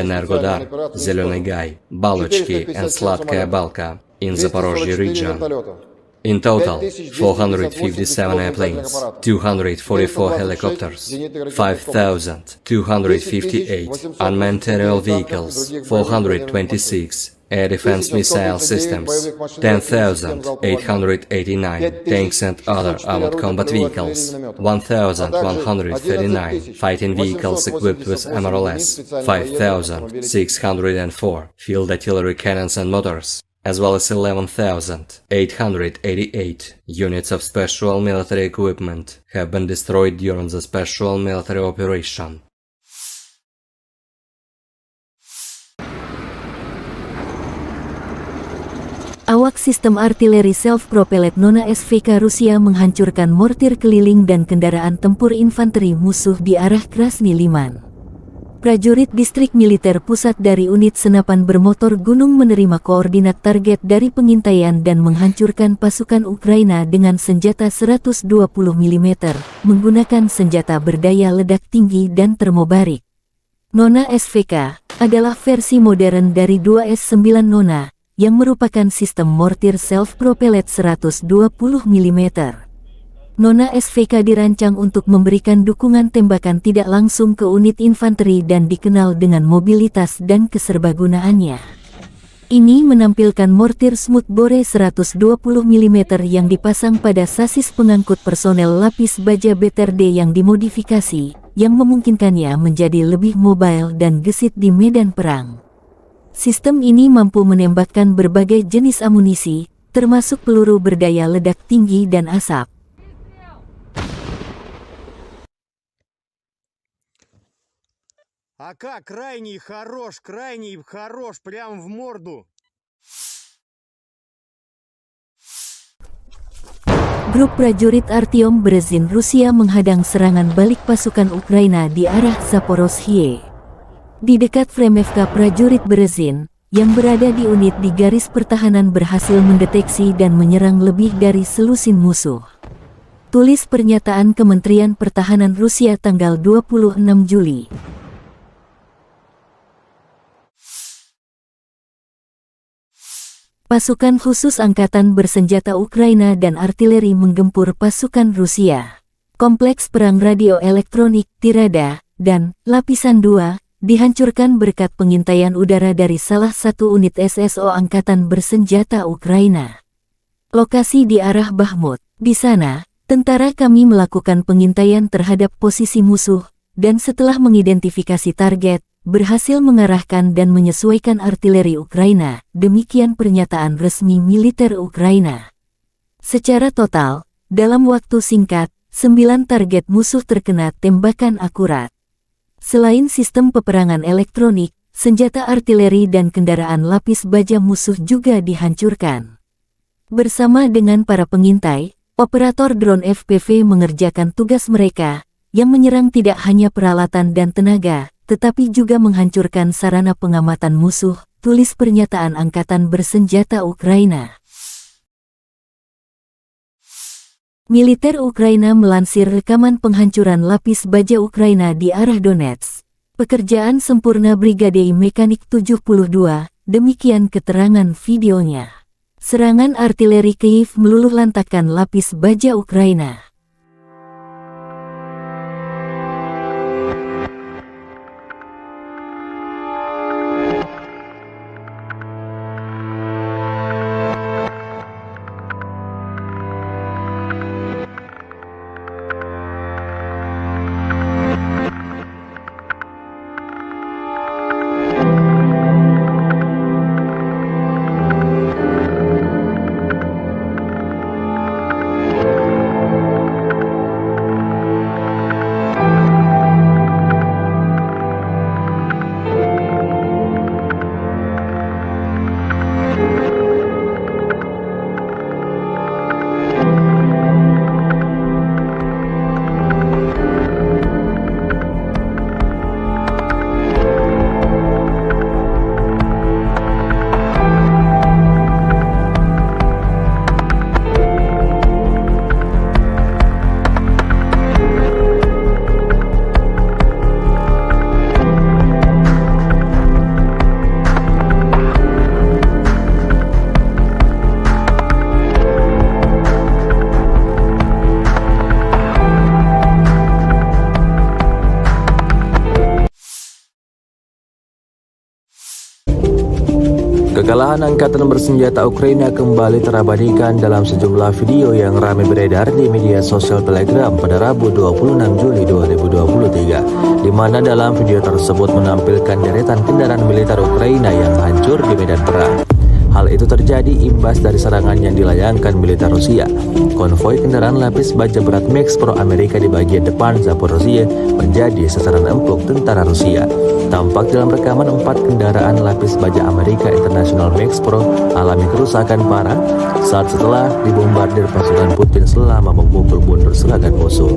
Energodar, Zeleny Gai, Balochki and Sladkaya Balka in Zaporozhye region. In total, 457 airplanes, 244 helicopters, 5,258 unmanned aerial vehicles, 426 air defense missile systems, 10,889 tanks and other armored combat vehicles, 1,139 fighting vehicles equipped with MRLS, 5,604 field artillery cannons and motors, as well as 11,888 units of special military equipment have been destroyed during the special military operation. Awak sistem artileri self-propelled Nona SVK Rusia menghancurkan mortir keliling dan kendaraan tempur infanteri musuh di arah Krasny Liman. Prajurit Distrik Militer Pusat dari Unit Senapan Bermotor Gunung menerima koordinat target dari pengintaian dan menghancurkan pasukan Ukraina dengan senjata 120 mm, menggunakan senjata berdaya ledak tinggi dan termobarik. Nona SVK adalah versi modern dari 2S9 Nona, yang merupakan sistem mortir self-propellet 120 mm. Nona SVK dirancang untuk memberikan dukungan tembakan tidak langsung ke unit infanteri dan dikenal dengan mobilitas dan keserbagunaannya. Ini menampilkan mortir smoothbore 120 mm yang dipasang pada sasis pengangkut personel lapis baja BTRD yang dimodifikasi, yang memungkinkannya menjadi lebih mobile dan gesit di medan perang. Sistem ini mampu menembakkan berbagai jenis amunisi, termasuk peluru berdaya ledak tinggi dan asap. АК крайний хорош, прям в морду. Grup prajurit Artyom Berezin Rusia menghadang serangan balik pasukan Ukraina di arah Zaporozhye. Di dekat Fremevka, prajurit Berezin yang berada di unit di garis pertahanan berhasil mendeteksi dan menyerang lebih dari selusin musuh. Tulis pernyataan Kementerian Pertahanan Rusia tanggal 26 Juli. Pasukan khusus Angkatan Bersenjata Ukraina dan artileri menggempur pasukan Rusia. Kompleks perang radio elektronik, Tirada, dan Lapisan 2 dihancurkan berkat pengintaian udara dari salah satu unit SSO Angkatan Bersenjata Ukraina. Lokasi di arah Bakhmut. Di sana, tentara kami melakukan pengintaian terhadap posisi musuh, dan setelah mengidentifikasi target, berhasil mengarahkan dan menyesuaikan artileri Ukraina, demikian pernyataan resmi militer Ukraina. Secara total, dalam waktu singkat, 9 target musuh terkena tembakan akurat. Selain sistem peperangan elektronik, senjata artileri dan kendaraan lapis baja musuh juga dihancurkan. Bersama dengan para pengintai, operator drone FPV mengerjakan tugas mereka, yang menyerang tidak hanya peralatan dan tenaga, tetapi juga menghancurkan sarana pengamatan musuh, tulis pernyataan Angkatan Bersenjata Ukraina. Militer Ukraina melansir rekaman penghancuran lapis baja Ukraina di arah Donetsk. Pekerjaan sempurna Brigade Mekanik 72, demikian keterangan videonya. Serangan artileri Kiev meluluh lantakkan lapis baja Ukraina. Kekalahan Angkatan Bersenjata Ukraina kembali terabadikan dalam sejumlah video yang ramai beredar di media sosial Telegram pada Rabu 26 Juli 2023, di mana dalam video tersebut menampilkan deretan kendaraan militer Ukraina yang hancur di medan perang. Hal itu terjadi imbas dari serangan yang dilayangkan militer Rusia. Konvoi kendaraan lapis baja berat Max Pro Amerika di bagian depan Zaporozhye menjadi sasaran empuk tentara Rusia. Tampak dalam rekaman 4 kendaraan lapis baja Amerika International Max Pro alami kerusakan parah saat setelah dibombardir pasukan Putin selama memukul mundur serangan musuh.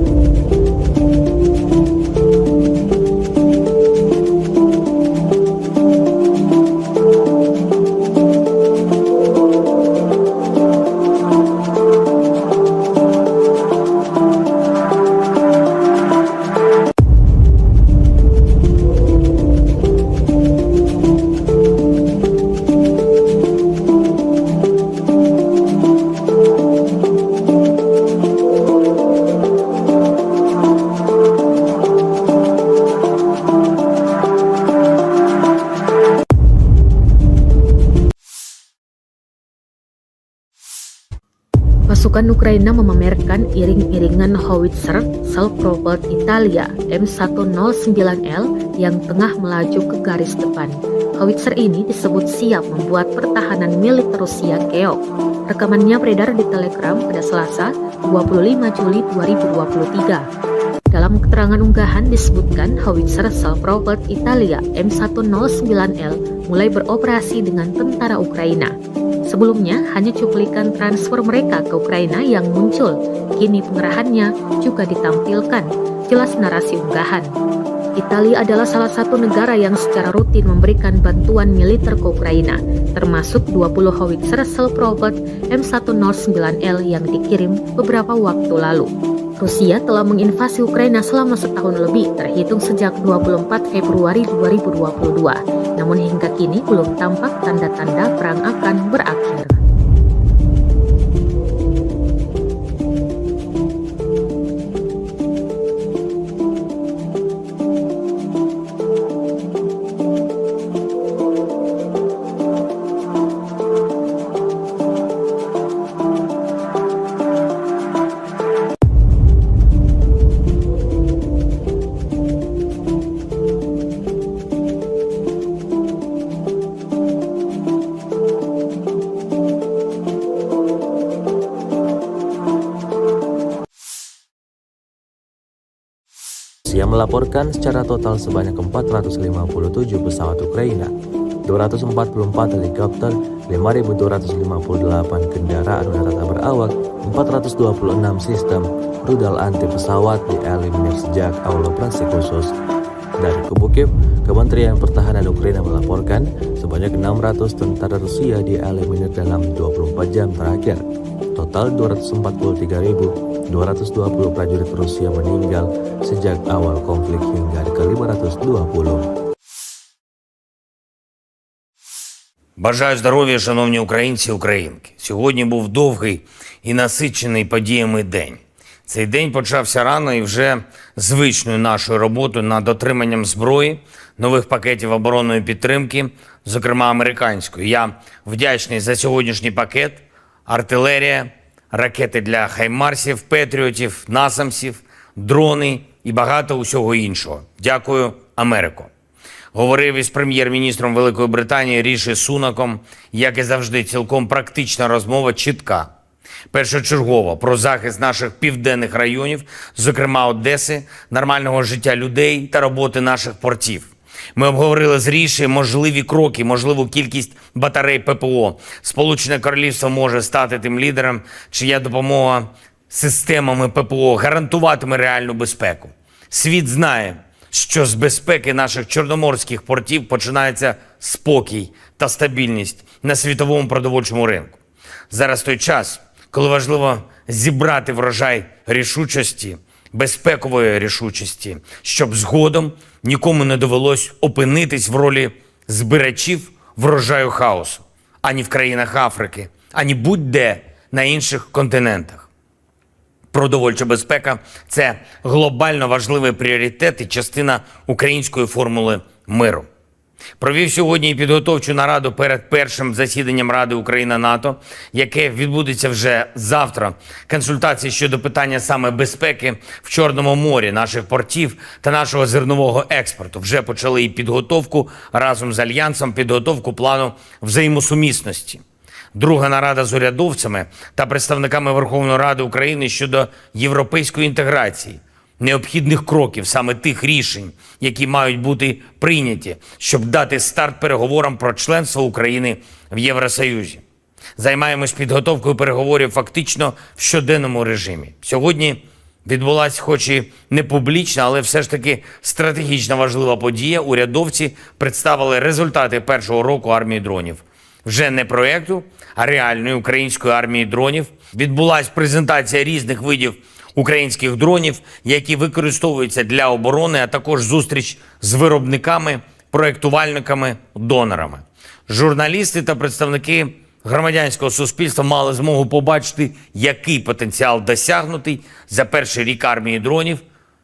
Pasukan Ukraina memamerkan iring-iringan howitzer self-propelled Italia M109L yang tengah melaju ke garis depan. Howitzer ini disebut siap membuat pertahanan militer Rusia keok. Rekamannya beredar di Telegram pada Selasa, 25 Juli 2023. Dalam keterangan unggahan disebutkan howitzer self-propelled Italia M109L mulai beroperasi dengan tentara Ukraina. Sebelumnya, hanya cuplikan transfer mereka ke Ukraina yang muncul. Kini pengerahannya juga ditampilkan. Jelas narasi unggahan. Italia adalah salah satu negara yang secara rutin memberikan bantuan militer ke Ukraina, termasuk 20 howitzer self-propelled M109L yang dikirim beberapa waktu lalu. Rusia telah menginvasi Ukraina selama setahun lebih, terhitung sejak 24 Februari 2022. Namun hingga kini belum tampak tanda-tanda perang akan berakhir. Rusia melaporkan secara total sebanyak 457 pesawat Ukraina, 244 helikopter, 5.258 kendaraan udara tak berawak, 426 sistem rudal anti pesawat dieliminir sejak awal operasi khusus. Dari kubu Kiev, Kementerian Pertahanan Ukraina melaporkan sebanyak 600 tentara Rusia dieliminir dalam 24 jam terakhir. Total 243.220 prajurit Rusia meninggal sejak awal konflik hingga ke-520. Бажаю здоров'я, шановні українці і українки. Сьогодні був довгий і насичений подіями день. Цей день почався рано і вже звичною нашою роботою над отриманням зброї, нових пакетів оборонної підтримки, зокрема американської. Я вдячний за сьогоднішній пакет, артилерія, ракети для хаймарсів, петріотів, насамсів, дрони і багато усього іншого. Дякую, Америко. Говорив із прем'єр-міністром Великої Британії Ріші Сунаком, як і завжди, цілком практична розмова, чітка. Першочергово про захист наших південних районів, зокрема Одеси, нормального життя людей та роботи наших портів. Ми обговорили з Ріші можливі кроки, можливу кількість батарей ППО. Сполучене Королівство може стати тим лідером, чия допомога системами ППО гарантуватиме реальну безпеку. Світ знає, що з безпеки наших чорноморських портів починається спокій та стабільність на світовому продовольчому ринку. Зараз той час, коли важливо зібрати врожай рішучості, безпекової рішучості, щоб згодом нікому не довелось опинитись в ролі збирачів врожаю хаосу, ані в країнах Африки, ані будь-де на інших континентах. Продовольча безпека – це глобально важливий пріоритет і частина української формули миру. Провів сьогодні підготовчу нараду перед першим засіданням Ради Україна-НАТО, яке відбудеться вже завтра. Консультації щодо питання саме безпеки в Чорному морі, наших портів та нашого зернового експорту. Вже почали і підготовку разом з Альянсом, підготовку плану взаємосумісності. Друга нарада з урядовцями та представниками Верховної Ради України щодо європейської інтеграції, необхідних кроків, саме тих рішень, які мають бути прийняті, щоб дати старт переговорам про членство України в Євросоюзі. Займаємось підготовкою переговорів фактично в щоденному режимі. Сьогодні відбулася хоч і не публічна, але все ж таки стратегічно важлива подія. Урядовці представили результати першого року армії дронів. Вже не проєкту, а реальної української армії дронів. Відбулася презентація різних видів українських дронів, які використовуються для оборони, а також зустріч з виробниками, проєктувальниками, донорами. Журналісти та представники громадянського суспільства мали змогу побачити, який потенціал досягнутий за перший рік армії дронів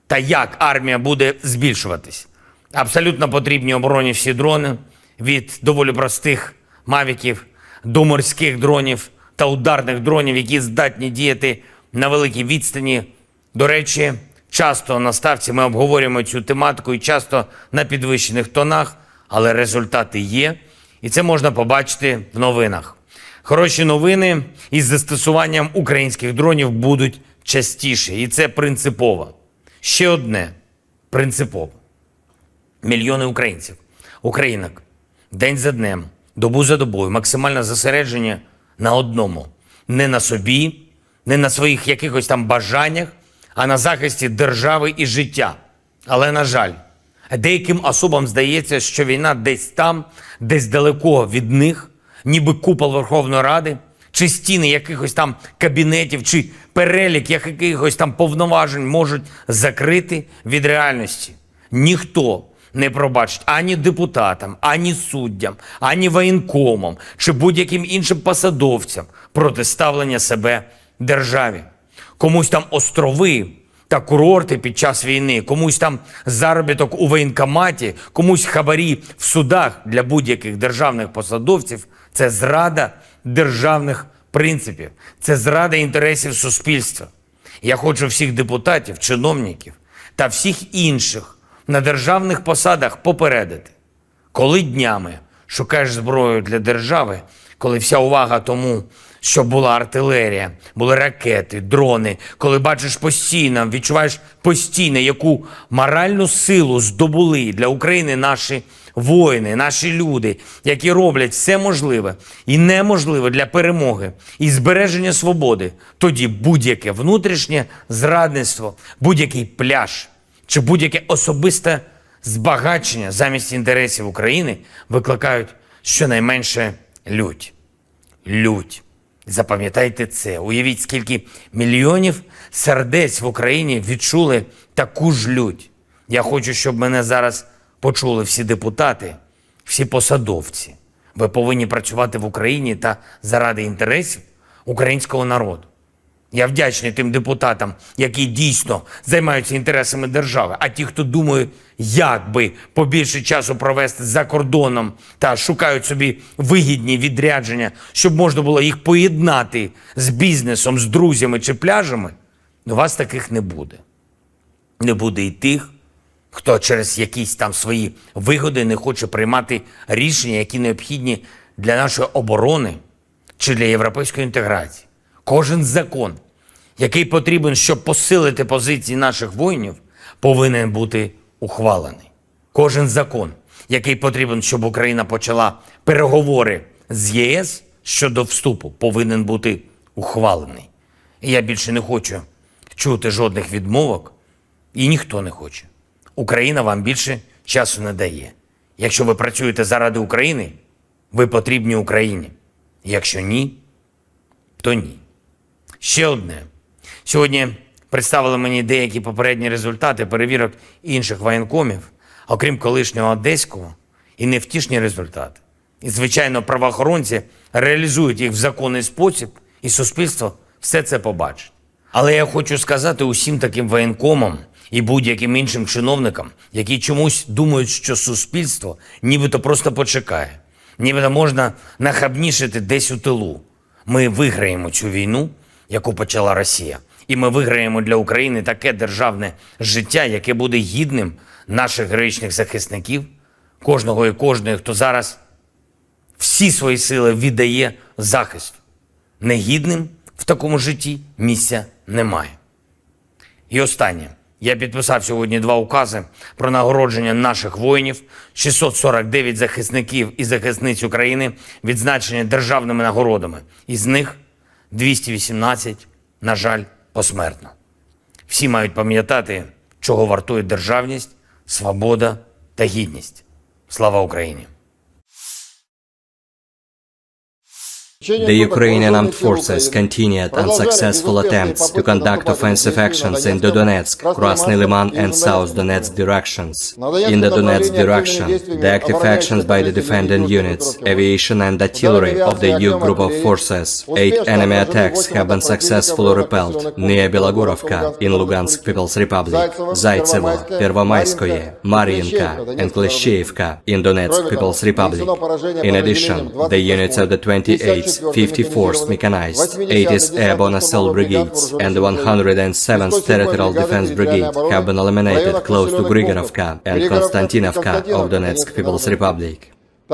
та як армія буде збільшуватись. Абсолютно потрібні обороні всі дрони, від доволі простих мавіків до морських дронів, та ударних дронів, які здатні діяти на великій відстані. До речі, часто на ставці ми обговорюємо цю тематику і часто на підвищених тонах, але результати є, і це можна побачити в новинах. Хороші новини із застосуванням українських дронів будуть частіше, і це принципово. Ще одне принципово. Мільйони українців, українок, день за днем, добу за добою, максимально зосередження на одному. Не на собі, не на своїх якихось там бажаннях, а на захисті держави і життя. Але, на жаль, деяким особам здається, що війна десь там, десь далеко від них, ніби купол Верховної Ради, чи стіни якихось там кабінетів, чи перелік якихось там повноважень можуть закрити від реальності. Ніхто не пробачить ані депутатам, ані суддям, ані воєнкомам, чи будь-яким іншим посадовцям протиставлення себе державі. Комусь там острови та курорти під час війни, комусь там заробіток у воєнкоматі, комусь хабарі в судах для будь-яких державних посадовців – це зрада державних принципів, це зрада інтересів суспільства. Я хочу всіх депутатів, чиновників та всіх інших на державних посадах попередити. Коли днями шукаєш зброю для держави, коли вся увага тому, щоб була артилерія, були ракети, дрони, коли бачиш постійно, відчуваєш постійно, яку моральну силу здобули для України наші воїни, наші люди, які роблять все можливе і неможливе для перемоги і збереження свободи, тоді будь-яке внутрішнє зрадництво, будь-який пляж чи будь-яке особисте збагачення замість інтересів України викликають щонайменше лють. Лють. Запам'ятайте це. Уявіть, скільки мільйонів сердець в Україні відчули таку ж лють. Я хочу, щоб мене зараз почули всі депутати, всі посадовці. Ви повинні працювати в Україні та заради інтересів українського народу. Я вдячний тим депутатам, які дійсно займаються інтересами держави, а ті, хто думає, як би побільше часу провести за кордоном та шукають собі вигідні відрядження, щоб можна було їх поєднати з бізнесом, з друзями чи пляжами, у вас таких не буде. Не буде і тих, хто через якісь там свої вигоди не хоче приймати рішення, які необхідні для нашої оборони чи для європейської інтеграції. Кожен закон, який потрібен, щоб посилити позиції наших воїнів, повинен бути ухвалений. Кожен закон, який потрібен, щоб Україна почала переговори з ЄС щодо вступу, повинен бути ухвалений. І я більше не хочу чути жодних відмовок, і ніхто не хоче. Україна вам більше часу не дає. Якщо ви працюєте заради України, ви потрібні Україні. Якщо ні, то ні. Ще одне. Сьогодні представили мені деякі попередні результати перевірок інших воєнкомів, окрім колишнього одеського, і невтішні результати. І, звичайно, правоохоронці реалізують їх в законний спосіб, і суспільство все це побачить. Але я хочу сказати усім таким воєнкомам і будь-яким іншим чиновникам, які чомусь думають, що суспільство нібито просто почекає, нібито можна нахабнішити десь у тилу. Ми виграємо цю війну, яку почала Росія. І ми виграємо для України таке державне життя, яке буде гідним наших героїчних захисників, кожного і кожної, хто зараз всі свої сили віддає захисту. Негідним в такому житті місця немає. І останнє. Я підписав сьогодні 2 укази про нагородження наших воїнів, 649 захисників і захисниць України відзначені державними нагородами. Із них 218, на жаль, посмертно. Всі мають пам'ятати, чого вартує державність, свобода та гідність. Слава Україні! The Ukrainian armed forces continued unsuccessful attempts to conduct offensive actions in the Donetsk, Krasny Liman and South Donetsk directions. In the Donetsk direction, the active actions by the defending units, aviation and artillery of the EU group of forces, 8 enemy attacks have been successfully repelled near Belogorovka in Lugansk People's Republic, Zaitsevo, Pervomayskoye, Mariinka and Kleshcheivka in Donetsk People's Republic. In addition, the units of the 28th 54th Mechanized, 80th Airborne Assault Brigades, and the 107th Territorial Defense Brigade have been eliminated close to Grigorovka and Konstantinovka of Donetsk People's Republic.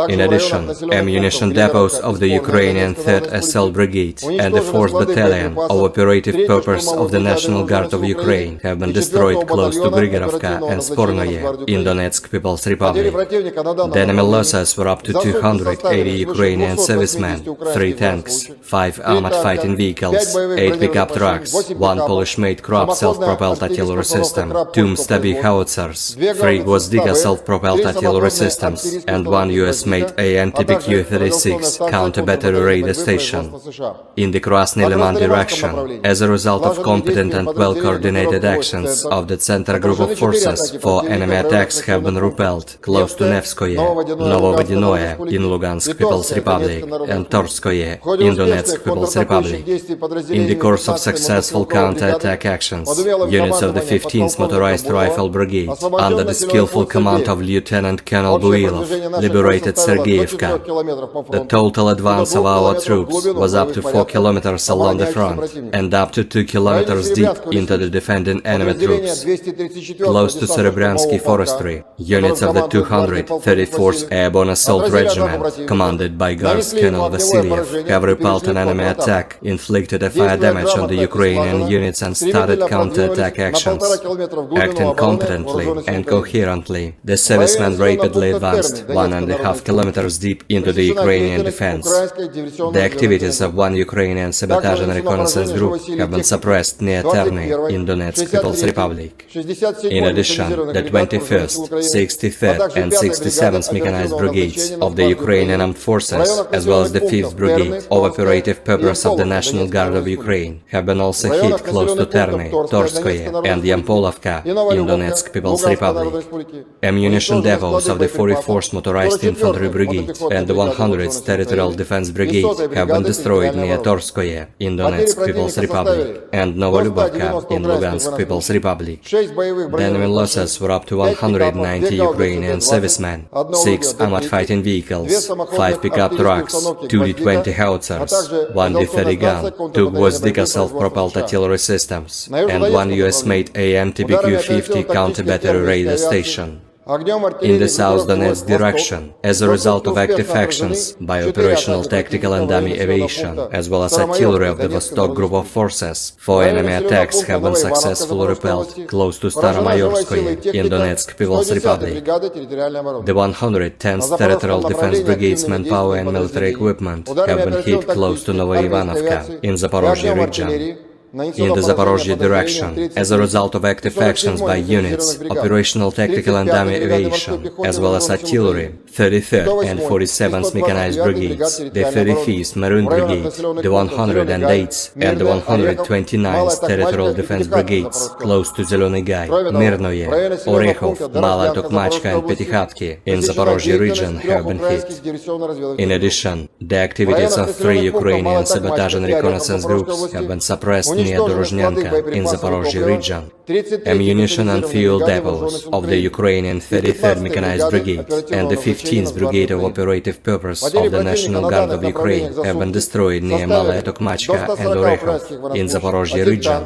In addition, ammunition depots of the Ukrainian 3rd Assault Brigade and the 4th Battalion of Operative Purpose of the National Guard of Ukraine have been destroyed close to Grigorovka and Spornoye in Donetsk People's Republic. The enemy losses were up to 280 Ukrainian servicemen, 3 tanks, 5 armored fighting vehicles, 8 pickup trucks, 1 Polish-made Krupp self-propelled artillery system, 2 Mstabby howitzers, 3 Gwozdika self-propelled artillery systems, and 1 US-made AN/TPQ-36 counter-battery radar station. In the Krasny Liman direction, as a result of competent and well-coordinated actions of the Center Group of Forces, 4 enemy attacks have been repelled close to Nevskoye, Novovodinoye in Lugansk People's Republic, and Torskoye in Donetsk People's Republic. In the course of successful counter-attack actions, units of the 15th Motorized Rifle Brigade, under the skillful command of Lieutenant Colonel Builov, liberated Sergeyevka. The total advance of our troops was up to 4 kilometers along the front and up to 2 kilometers deep into the defending enemy troops. Close to Serebryansky Forestry, units of the 234th Airborne Assault Regiment, commanded by Guards Colonel Vasilyev, have repelled an enemy attack, inflicted a fire damage on the Ukrainian units and started counter-attack actions. Acting competently and coherently, the servicemen rapidly advanced 1.5 kilometers deep into the Ukrainian defense. The activities of 1 Ukrainian sabotage and reconnaissance group have been suppressed near Terny in Donetsk People's Republic. In addition, the 21st, 63rd and 67th Mechanized Brigades of the Ukrainian Armed Forces, as well as the 5th Brigade of Operative Purpose of the National Guard of Ukraine, have been also hit close to Terny, Torskoye and Yampolovka in Donetsk People's Republic. Ammunition depots of the 44th Motorized Infantry Brigade and the 100th Territorial Defense Brigade have been destroyed near Torskoye in Donetsk People's Republic and Novolubovka in Lugansk People's Republic. The enemy losses were up to 190 Ukrainian servicemen, 6 armored fighting vehicles, 5 pickup trucks, 2 D-20 howitzers, 1 D-30 gun, 2 Gwozdika self-propelled artillery systems, and 1 US-made AN/TPQ-50 counter-battery radar station. In the South Donetsk direction, as a result of active actions by operational, tactical and dummy aviation, as well as artillery of the Vostok Group of Forces, 4 enemy attacks have been successfully repelled close to Staromayorskoye in Donetsk People's Republic. The 110th Territorial Defense Brigade's manpower and military equipment have been hit close to Novoivanovka in Zaporozhye region. In the Zaporozhye direction, as a result of active actions by units, operational, tactical and dummy aviation, as well as artillery, 33rd and 47th Mechanized Brigades, the 35th Maroon Brigade, the 108th and the 129th Territorial Defense Brigades, close to Zelený Gay, Mirnoye, Orekhov, Mala Tokmachka and Petykhatki in Zaporozhye region have been hit. In addition, the activities of 3 Ukrainian sabotage and reconnaissance groups have been suppressed near Dorozhnyanka in Zaporozhye region. Ammunition and fuel depots of the Ukrainian 33rd Mechanized Brigade and the 15th Brigade of Operative Purpose of the National Guard of Ukraine have been destroyed near Malaya Tokmachka and Orekhov in Zaporozhye region.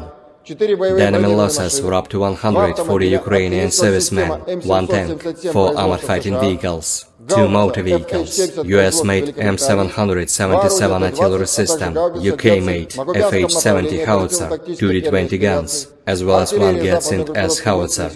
The enemy losses were up to 140 Ukrainian servicemen, 1 tank, 4 armored fighting vehicles, 2 motor vehicles, US-made M777 artillery system, UK-made FH-70 howitzer, 2 D-20 guns, as well as 1 Getsind S howitzer.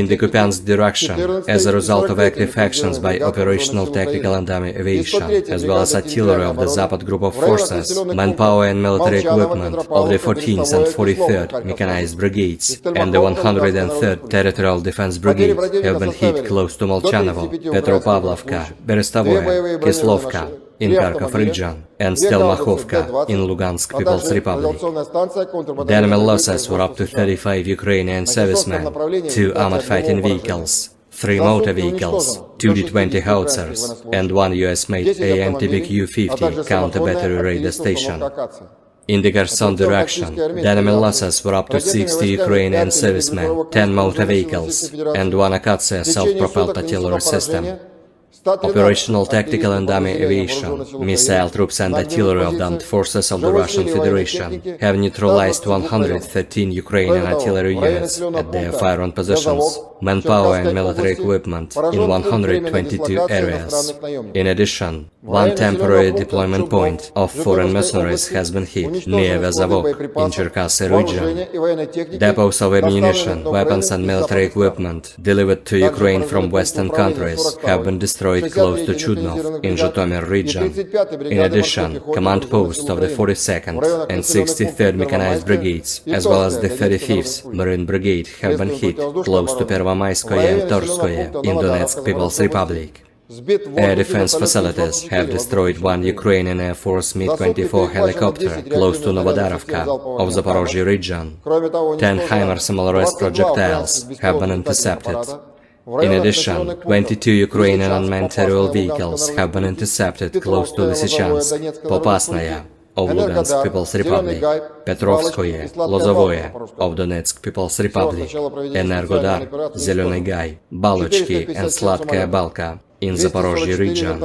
In the Kupiansk direction, as a result of active actions by operational, tactical and dummy aviation, as well as artillery of the Zapad Group of Forces, manpower and military equipment of the 14th and 43rd Mechanized Brigades and the 103rd Territorial Defense Brigade have been hit close to Molchanovo, Petropavlovka, Berestovoye, Kislovka in Kharkov region, and Stelmakhovka in Lugansk People's Republic. The enemy losses were up to 35 Ukrainian servicemen, 2 armored fighting vehicles, 3 motor vehicles, 2 D-20 howitzers, and 1 US-made AN/TPQ-50 counter-battery radar station. In the Kherson direction, the enemy losses were up to 60 Ukrainian servicemen, 10 motor vehicles, and 1 Akatsiya self-propelled artillery system. Operational, tactical and dummy aviation, missile troops and artillery of the armed forces of the Russian Federation have neutralized 113 Ukrainian artillery units at their fire-on positions, manpower and military equipment in 122 areas. In addition, one temporary deployment point of foreign mercenaries has been hit near Vezavok in Cherkasy region. Depots of ammunition, weapons and military equipment delivered to Ukraine from Western countries have been destroyed close to Chudnov in Zhytomyr region. In addition, command posts of the 42nd and 63rd Mechanized Brigades, as well as the 35th Marine Brigade, have been hit close to Pervomayskoye and Torskoye in Donetsk People's Republic. Air defense facilities have destroyed one Ukrainian Air Force Mi-24 helicopter close to Novodarovka of Zaporozhye region. 10 HIMARS Simoleros projectiles have been intercepted. In addition, 22 Ukrainian unmanned aerial vehicles have been intercepted close to Lysychansk, Popasnaya of Lugansk People's Republic, Petrovskoye, Lozovoye of Donetsk People's Republic, Energodar, Zelený Gay, Balochki and Sladkaya Balka in Zaporozhye region.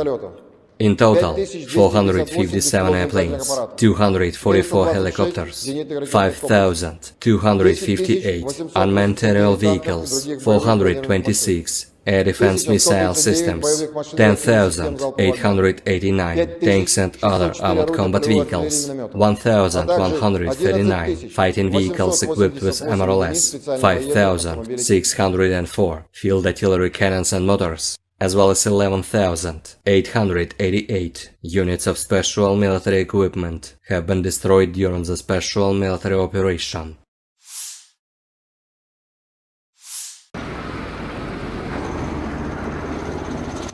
In total, 457 airplanes, 244 helicopters, 5,258 unmanned aerial vehicles, 426 air defense missile systems, 10,889 tanks and other armored combat vehicles, 1,139 fighting vehicles equipped with MRLS, 5,604 field artillery cannons and motors, as well as 11,888 units of special military equipment have been destroyed during the special military operation.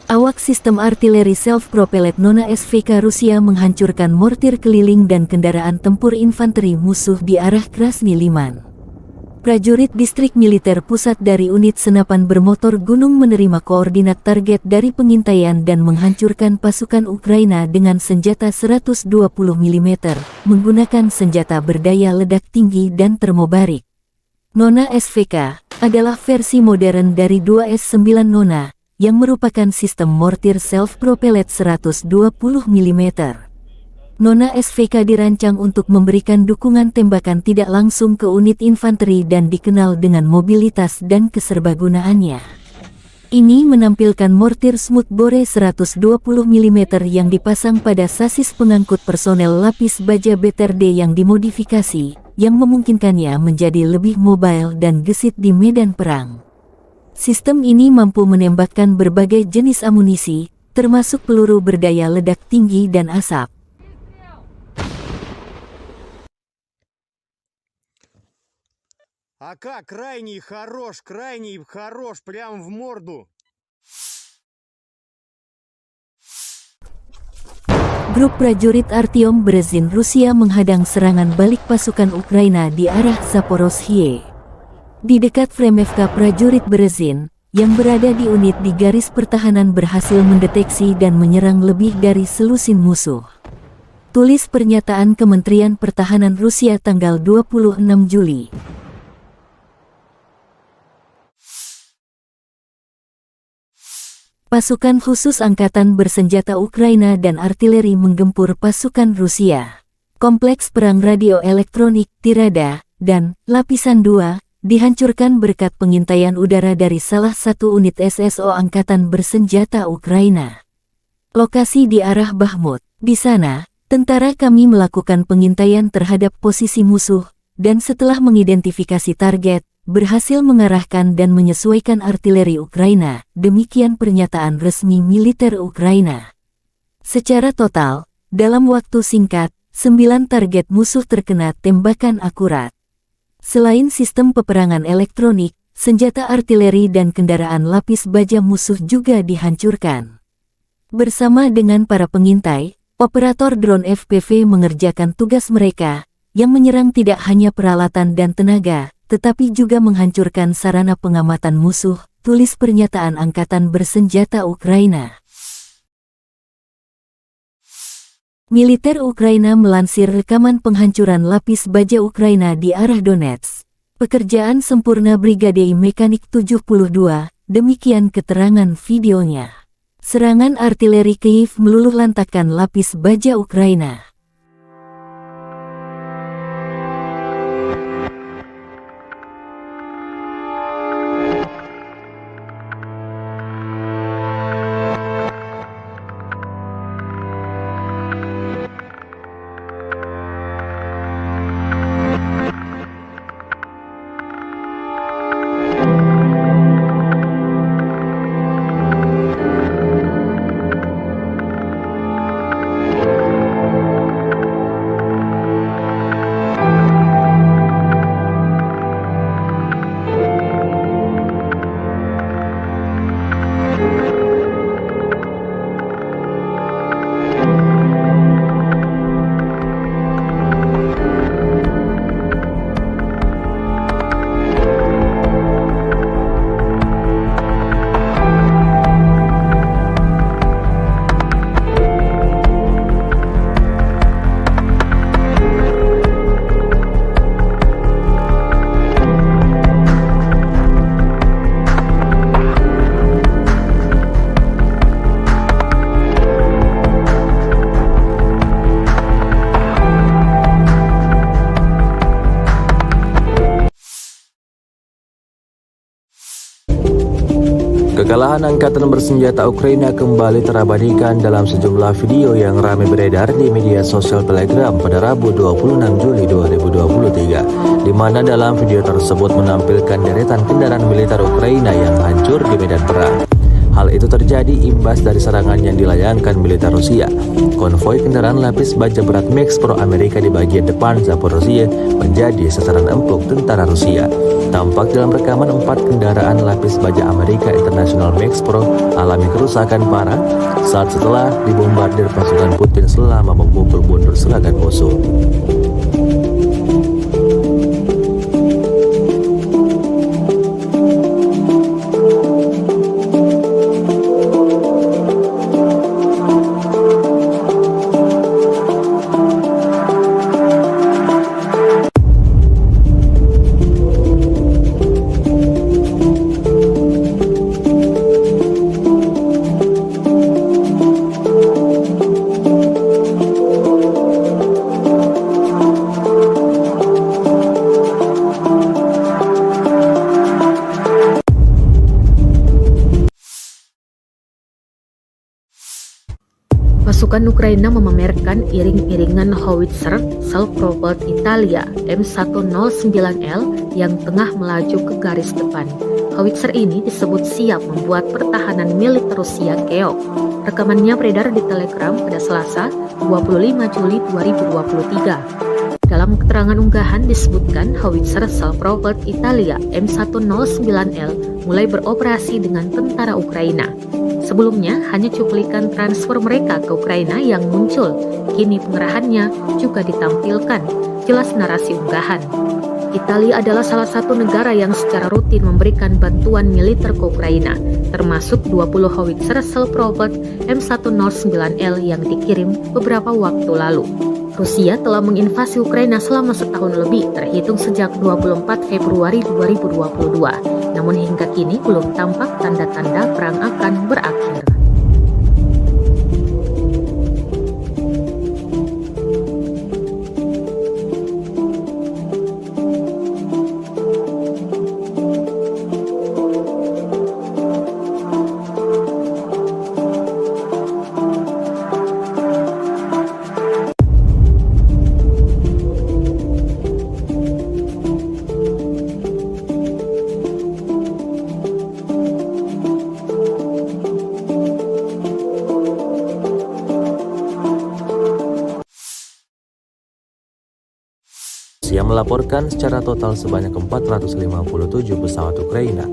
Awak sistem artileri self-propelled Nona SVK Rusia menghancurkan mortir keliling dan kendaraan tempur infanteri musuh di arah Krasny Liman. Prajurit distrik militer pusat dari unit senapan bermotor gunung menerima koordinat target dari pengintaian dan menghancurkan pasukan Ukraina dengan senjata 120 mm, menggunakan senjata berdaya ledak tinggi dan termobarik. Nona SVK adalah versi modern dari 2S9 Nona, yang merupakan sistem mortir self-propelled 120 mm. Nona SVK dirancang untuk memberikan dukungan tembakan tidak langsung ke unit infanteri dan dikenal dengan mobilitas dan keserbagunaannya. Ini menampilkan mortir Smoothbore 120 mm yang dipasang pada sasis pengangkut personel lapis baja BTRD yang dimodifikasi, yang memungkinkannya menjadi lebih mobile dan gesit di medan perang. Sistem ini mampu menembakkan berbagai jenis amunisi, termasuk peluru berdaya ledak tinggi dan asap. АК крайний хорош, прям в морду. Grup prajurit Artyom Berezin Rusia menghadang serangan balik pasukan Ukraina di arah Zaporozhye. Di dekat Fremevka, prajurit Berezin yang berada di unit di garis pertahanan berhasil mendeteksi dan menyerang lebih dari selusin musuh. Tulis pernyataan Kementerian Pertahanan Rusia tanggal 26 Juli. Pasukan khusus angkatan bersenjata Ukraina dan artileri menggempur pasukan Rusia. Kompleks perang radio elektronik, Tirada, dan Lapisan 2 dihancurkan berkat pengintaian udara dari salah satu unit SSO angkatan bersenjata Ukraina. Lokasi di arah Bakhmut. Di sana, tentara kami melakukan pengintaian terhadap posisi musuh, dan setelah mengidentifikasi target, berhasil mengarahkan dan menyesuaikan artileri Ukraina, demikian pernyataan resmi militer Ukraina. Secara total, dalam waktu singkat, 9 target musuh terkena tembakan akurat. Selain sistem peperangan elektronik, senjata artileri dan kendaraan lapis baja musuh juga dihancurkan. Bersama dengan para pengintai, operator drone FPV mengerjakan tugas mereka, yang menyerang tidak hanya peralatan dan tenaga, tetapi juga menghancurkan sarana pengamatan musuh, tulis pernyataan Angkatan Bersenjata Ukraina. Militer Ukraina melansir rekaman penghancuran lapis baja Ukraina di arah Donetsk. Pekerjaan sempurna Brigade Mekanik 72, demikian keterangan videonya. Serangan artileri Kyiv meluluhlantakkan lapis baja Ukraina. Kekalahan angkatan bersenjata Ukraina kembali terabadikan dalam sejumlah video yang ramai beredar di media sosial Telegram pada Rabu 26 Juli 2023, di mana dalam video tersebut menampilkan deretan kendaraan militer Ukraina yang hancur di medan perang. Hal itu terjadi imbas dari serangan yang dilayangkan militer Rusia. Konvoi kendaraan lapis baja berat Max Pro Amerika di bagian depan Zaporozhye menjadi sasaran empuk tentara Rusia. Tampak dalam rekaman 4 kendaraan lapis baja Amerika International Max Pro alami kerusakan parah saat setelah dibombardir pasukan Putin selama memukul mundur serangan musuh. Pasukan Ukraina memamerkan iring-iringan howitzer self-propelled Italia M109L yang tengah melaju ke garis depan. Howitzer ini disebut siap membuat pertahanan militer Rusia keok. Rekamannya beredar di Telegram pada Selasa, 25 Juli 2023. Dalam keterangan unggahan disebutkan howitzer self-propelled Italia M109L mulai beroperasi dengan tentara Ukraina. Sebelumnya, hanya cuplikan transfer mereka ke Ukraina yang muncul. Kini pengerahannya juga ditampilkan. Jelas narasi unggahan. Italia adalah salah satu negara yang secara rutin memberikan bantuan militer ke Ukraina, termasuk 20 howitzer self-propelled M109L yang dikirim beberapa waktu lalu. Rusia telah menginvasi Ukraina selama setahun lebih, terhitung sejak 24 Februari 2022. Namun hingga kini belum tampak tanda-tanda perang akan berakhir. Rusia melaporkan secara total sebanyak 457 pesawat Ukraina,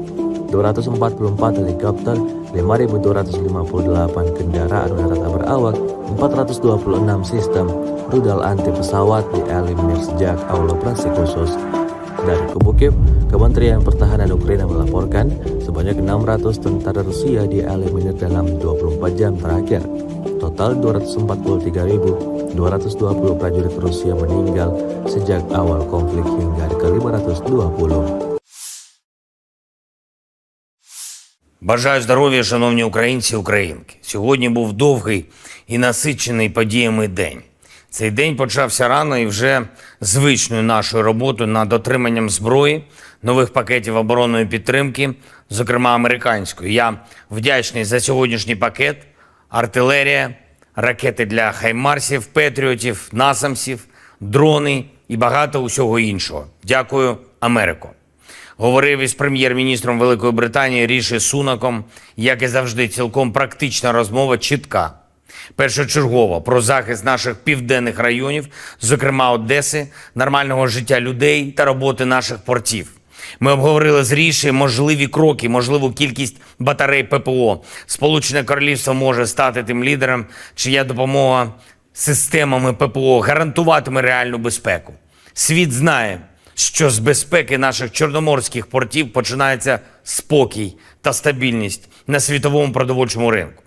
244 helikopter, 5.258 kendaraan udara tak berawak, 426 sistem rudal anti pesawat dieliminir sejak awal operasi khusus. Dari kubu Kiev, Kementerian Pertahanan Ukraina melaporkan sebanyak 600 tentara Rusia dieliminir dalam 24 jam terakhir. Total 243.220 prajurit Rusia meninggal sejak awal konflik hingga ke 520. Бажаю здоров'я, шановні українці і українки. Сьогодні був довгий і насичений подіями день. Цей день почався рано і вже звичною нашою роботою над отриманням зброї, нових пакетів оборонної підтримки, зокрема американської. Я вдячний за сьогоднішній пакет, артилерія, ракети для хаймарсів, петріотів, насамсів, дрони і багато усього іншого. Дякую, Америко. Говорив із прем'єр-міністром Великої Британії Ріші Сунаком, як і завжди, цілком практична розмова, чітка. Першочергово про захист наших південних районів, зокрема Одеси, нормального життя людей та роботи наших портів. Ми обговорили з Ріші можливі кроки, можливу кількість батарей ППО. Сполучене Королівство може стати тим лідером, чия допомога системами ППО гарантуватиме реальну безпеку. Світ знає, що з безпеки наших чорноморських портів починається спокій та стабільність на світовому продовольчому ринку.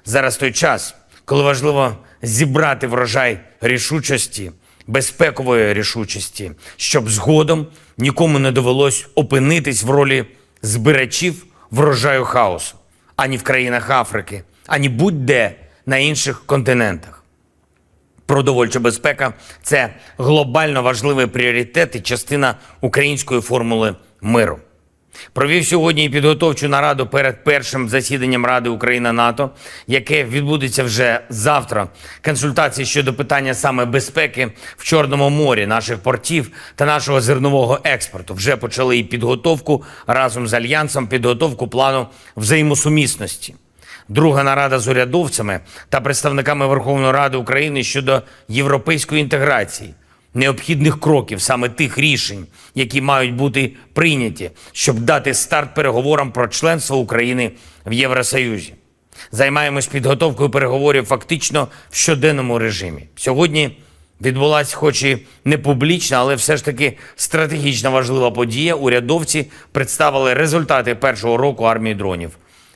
Зараз той час, коли важливо зібрати врожай рішучості, безпекової рішучості, щоб згодом нікому не довелось опинитись в ролі збирачів врожаю хаосу, ані в країнах Африки, ані будь-де на інших континентах. Продовольча безпека – це глобально важливий пріоритет і частина української формули миру. Провів сьогодні і підготовчу нараду перед першим засіданням Ради Україна-НАТО, яке відбудеться вже завтра. Консультації щодо питання саме безпеки в Чорному морі, наших портів та нашого зернового експорту. Вже почали і підготовку разом з Альянсом, підготовку плану взаємосумісності. Друга нарада з урядовцями та представниками Верховної Ради України щодо європейської інтеграції, необхідних кроків, саме тих рішень, які мають бути прийняті, щоб дати старт переговорам про членство України в Євросоюзі. Займаємось підготовкою переговорів фактично в щоденному режимі. Сьогодні відбулася, хоч і не публічна, але все ж таки стратегічно важлива подія. Урядовці представили результати першого року армії дронів.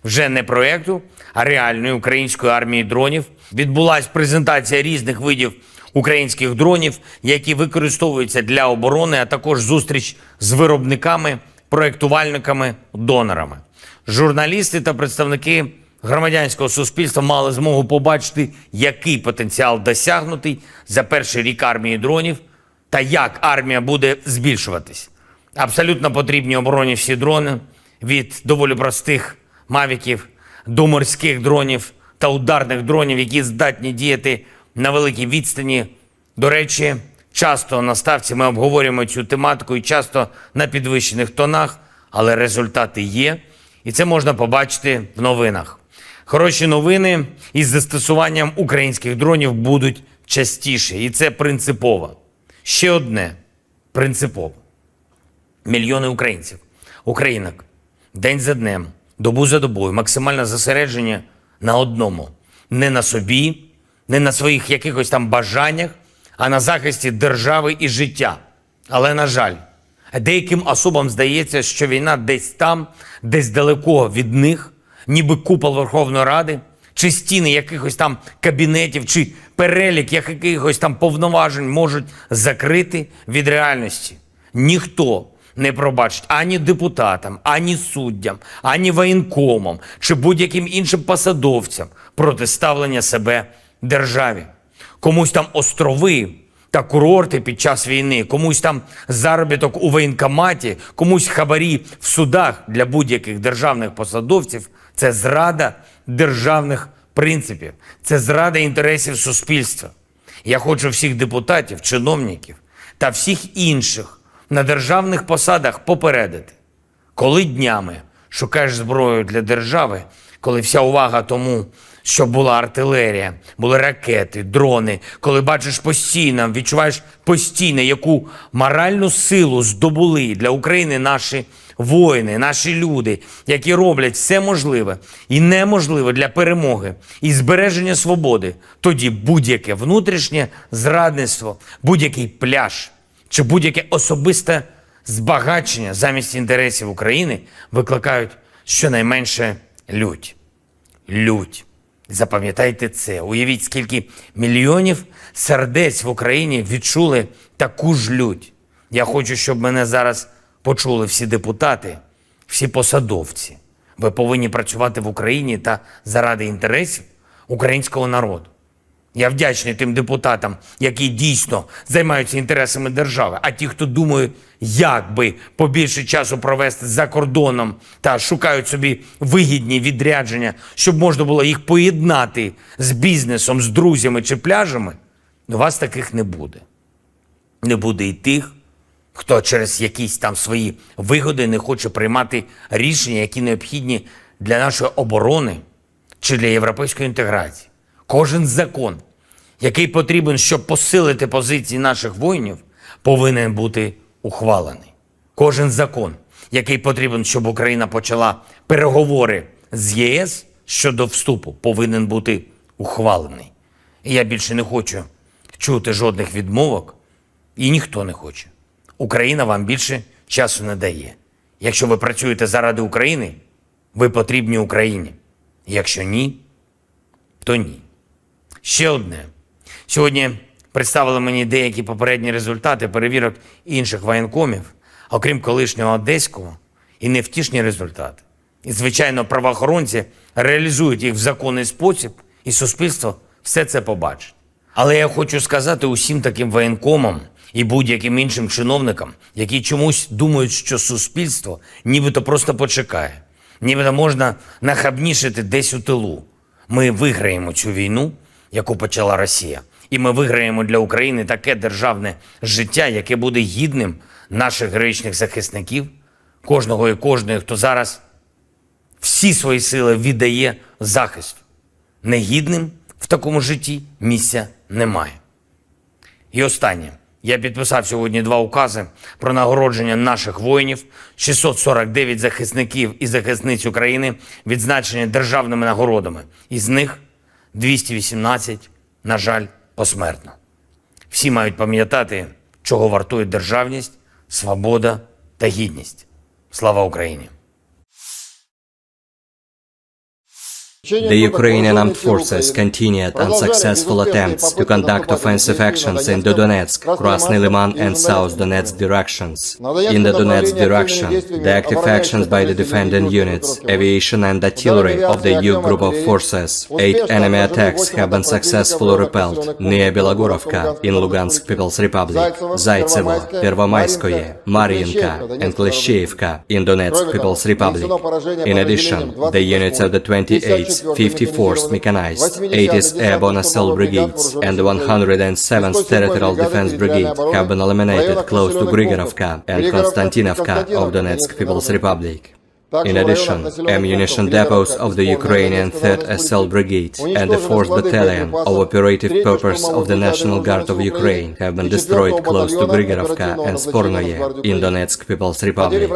Вже не проєкту, а реальної української армії дронів. Відбулася презентація різних видів українських дронів, які використовуються для оборони, а також зустріч з виробниками, проєктувальниками, донорами. Журналісти та представники громадянського суспільства мали змогу побачити, який потенціал досягнутий за перший рік армії дронів та як армія буде збільшуватись. Абсолютно потрібні обороні всі дрони, від доволі простих мавіків до морських дронів та ударних дронів, які здатні діяти на великій відстані. До речі, часто на ставці ми обговорюємо цю тематику і часто на підвищених тонах, але результати є, і це можна побачити в новинах. Хороші новини із застосуванням українських дронів будуть частіше, і це принципово. Ще одне принципово. Мільйони українців, українок, день за днем, добу за добою, максимальне зосередження на одному. Не на собі, не на своїх якихось там бажаннях, а на захисті держави і життя. Але, на жаль, деяким особам здається, що війна десь там, десь далеко від них, ніби купол Верховної Ради, чи стіни якихось там кабінетів, чи перелік якихось там повноважень можуть закрити від реальності. Ніхто не пробачить ані депутатам, ані суддям, ані воєнкомам, чи будь-яким іншим посадовцям протиставлення себе державі. Комусь там острови та курорти під час війни, комусь там заробіток у воєнкоматі, комусь хабарі в судах для будь-яких державних посадовців – це зрада державних принципів, це зрада інтересів суспільства. Я хочу всіх депутатів, чиновників та всіх інших на державних посадах попередити. Коли днями шукаєш зброю для держави, коли вся увага тому, щоб була артилерія, були ракети, дрони, коли бачиш постійно, відчуваєш постійно, яку моральну силу здобули для України наші воїни, наші люди, які роблять все можливе і неможливе для перемоги і збереження свободи, тоді будь-яке внутрішнє зрадництво, будь-який пляж чи будь-яке особисте збагачення замість інтересів України викликають щонайменше лють. Лють. Запам'ятайте це. Уявіть, скільки мільйонів сердець в Україні відчули таку ж лють. Я хочу, щоб мене зараз почули всі депутати, всі посадовці, Ви повинні працювати в Україні та заради інтересів українського народу. Я вдячний тим депутатам, які дійсно займаються інтересами держави, а ті, хто думає, як би побільше часу провести за кордоном та шукають собі вигідні відрядження, щоб можна було їх поєднати з бізнесом, з друзями чи пляжами, у вас таких не буде. Не буде і тих, хто через якісь там свої вигоди не хоче приймати рішення, які необхідні для нашої оборони чи для європейської інтеграції. Кожен закон, який потрібен, щоб посилити позиції наших воїнів, повинен бути ухвалений. Кожен закон, який потрібен, щоб Україна почала переговори з ЄС щодо вступу, повинен бути ухвалений. І я більше не хочу чути жодних відмовок, і ніхто не хоче. Україна вам більше часу не дає. Якщо ви працюєте заради України, ви потрібні Україні. Якщо ні, то ні. Ще одне. Сьогодні представили мені деякі попередні результати перевірок інших воєнкомів, окрім колишнього одеського, і невтішні результати. І, звичайно, правоохоронці реалізують їх в законний спосіб, і суспільство все це побачить. Але я хочу сказати усім таким воєнкомам і будь-яким іншим чиновникам, які чомусь думають, що суспільство нібито просто почекає, нібито можна нахабнішити десь у тилу. Ми виграємо цю війну, яку почала Росія. І ми виграємо для України таке державне життя, яке буде гідним наших героїчних захисників, кожного і кожної, хто зараз всі свої сили віддає захисту. Негідним в такому житті місця немає. І останнє. Я підписав сьогодні 2 укази про нагородження наших воїнів, 649 захисників і захисниць України відзначені державними нагородами. Із них 218, на жаль, посмертно. Всі мають пам'ятати, чого вартує державність, свобода та гідність. Слава Україні! The Ukrainian armed forces continued unsuccessful attempts to conduct offensive actions in the Donetsk, Krasny Liman and South Donetsk directions. In the Donetsk direction, the active actions by the defending units, aviation and artillery of the U group of forces, 8 enemy attacks have been successfully repelled near Belogorovka in Lugansk People's Republic, Zaitsevo, Pervomayskoye, Mariinka and Klishchevka in Donetsk People's Republic. In addition, the units of the 28th 54th Mechanized, 80th Airborne Assault Brigades, and the 107th Territorial Defense Brigade have been eliminated close to Grigorovka and Konstantinovka of Donetsk People's Republic. In addition, ammunition depots of the Ukrainian 3rd Assault Brigade and the 4th Battalion of Operative Purpose of the National Guard of Ukraine have been destroyed close to Grigorovka and Spornoye in Donetsk People's Republic.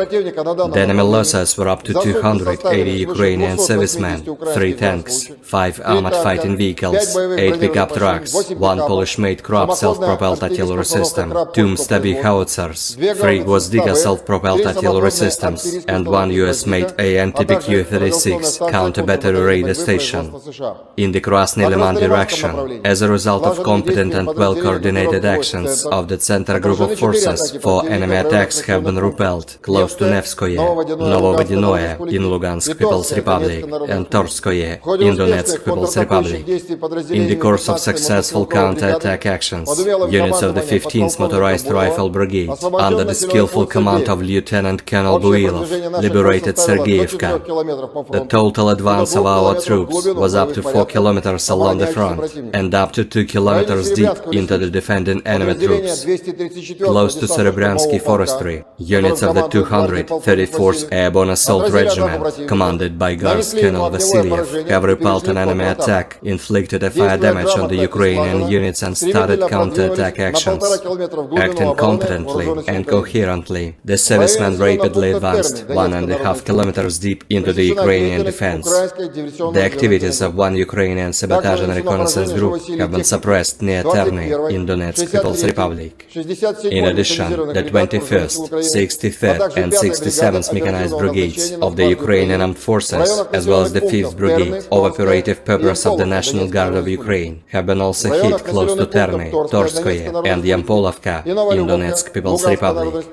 The enemy losses were up to 280 Ukrainian servicemen, 3 tanks, 5 armored fighting vehicles, 8 pickup trucks, 1 Polish-made Krupp self-propelled artillery system, 2 Stabby howitzers, 3 Gvozdyka self-propelled artillery systems, and 1 US-made AN-TPQ-36 counter-battery radar station. In the Krasny Liman direction, as a result of competent and well-coordinated actions of the Center Group of Forces, 4 enemy attacks have been repelled close to Nevskoye, Novovodinoye in Lugansk People's Republic, and Torskoye in Donetsk People's Republic. In the course of successful counter-attack actions, units of the 15th Motorized Rifle Brigade, under the skillful command of Lieutenant Colonel Builov, liberated Sergeyevka. The total advance of our troops was up to 4 kilometers along the front and up to 2 kilometers deep into the defending enemy troops. Close to Serebryansky Forestry, units of the 234th Airborne Assault Regiment, commanded by Guards Colonel Vasilyev, have repelled an enemy attack, inflicted a fire damage on the Ukrainian units and started counter-attack actions. Acting competently and coherently, the servicemen rapidly advanced 1.5 kilometers deep into the Ukrainian defense. The activities of 1 Ukrainian sabotage and reconnaissance group have been suppressed near Terny in Donetsk People's Republic. In addition, the 21st, 63rd and 67th Mechanized Brigades of the Ukrainian Armed Forces, as well as the 5th Brigade of Operative Purpose of the National Guard of Ukraine, have been also hit close to Terny, Torskoye and Yampolovka in Donetsk People's Republic.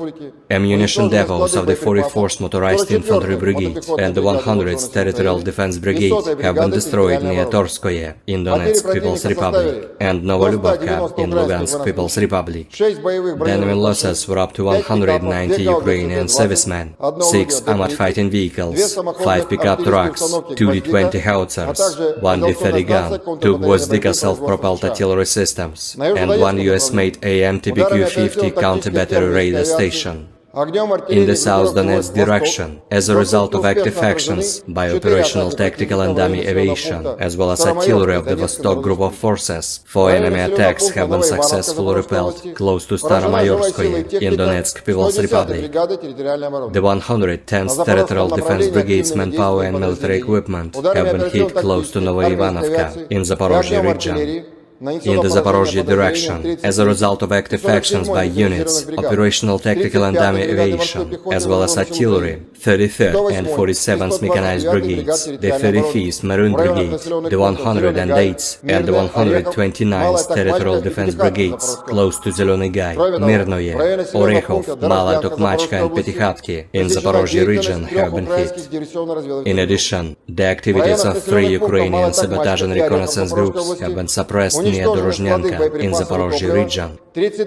Ammunition depots of the 44th Motorized Infantry Infantry Brigade and the 100th Territorial Defense Brigade have been destroyed near Torskoye in Donetsk People's Republic and Novolubavka in Lugansk People's Republic. The enemy losses were up to 190 Ukrainian servicemen, 6 armored fighting vehicles, 5 pickup trucks, 2 D-20 howitzers, 1 D-30 gun, 2 Gvozdika self-propelled artillery systems, and 1 US-made AMTBQ-50 counter-battery radar station. In the South Donetsk direction, as a result of active actions by operational tactical and dummy aviation, as well as artillery of the Vostok group of forces, 4 enemy attacks have been successfully repelled close to Staromayorskoye in Donetsk People's Republic. The 110th Territorial Defense Brigade's manpower and military equipment have been hit close to Novoivanovka in Zaporozhye region. In the Zaporozhye direction, as a result of active actions by units, operational tactical and dummy aviation, as well as artillery, 33rd and 47th Mechanized Brigades, the 35th Maroon Brigade, the 108th and the 129th Territorial Defense Brigades, close to Zeleny Gai, Mirnoye, Orekhov, Mala Tokmachka and Petykhatki in Zaporozhye region have been hit. In addition, the activities of 3 Ukrainian sabotage and reconnaissance groups have been suppressed near Dorozhnyanka in Zaporozhye region.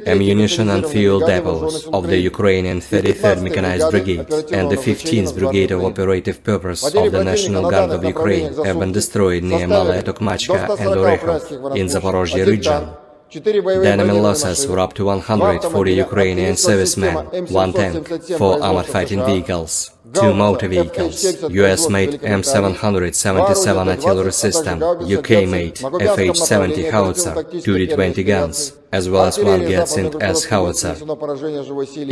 Ammunition and fuel depots of the Ukrainian 33rd Mechanized Brigade and the 15th Brigade of Operative Purpose of the National Guard of Ukraine have been destroyed near Malaya Tokmachka and Orekhov in Zaporozhye region. The enemy losses were up to 140 Ukrainian servicemen, 1 tank, 4 armored fighting vehicles, 2 motor vehicles, US-made M777 artillery system, UK-made FH-70 howitzer, 2 D-20 guns, as well as 1 Gatsin S howitzer.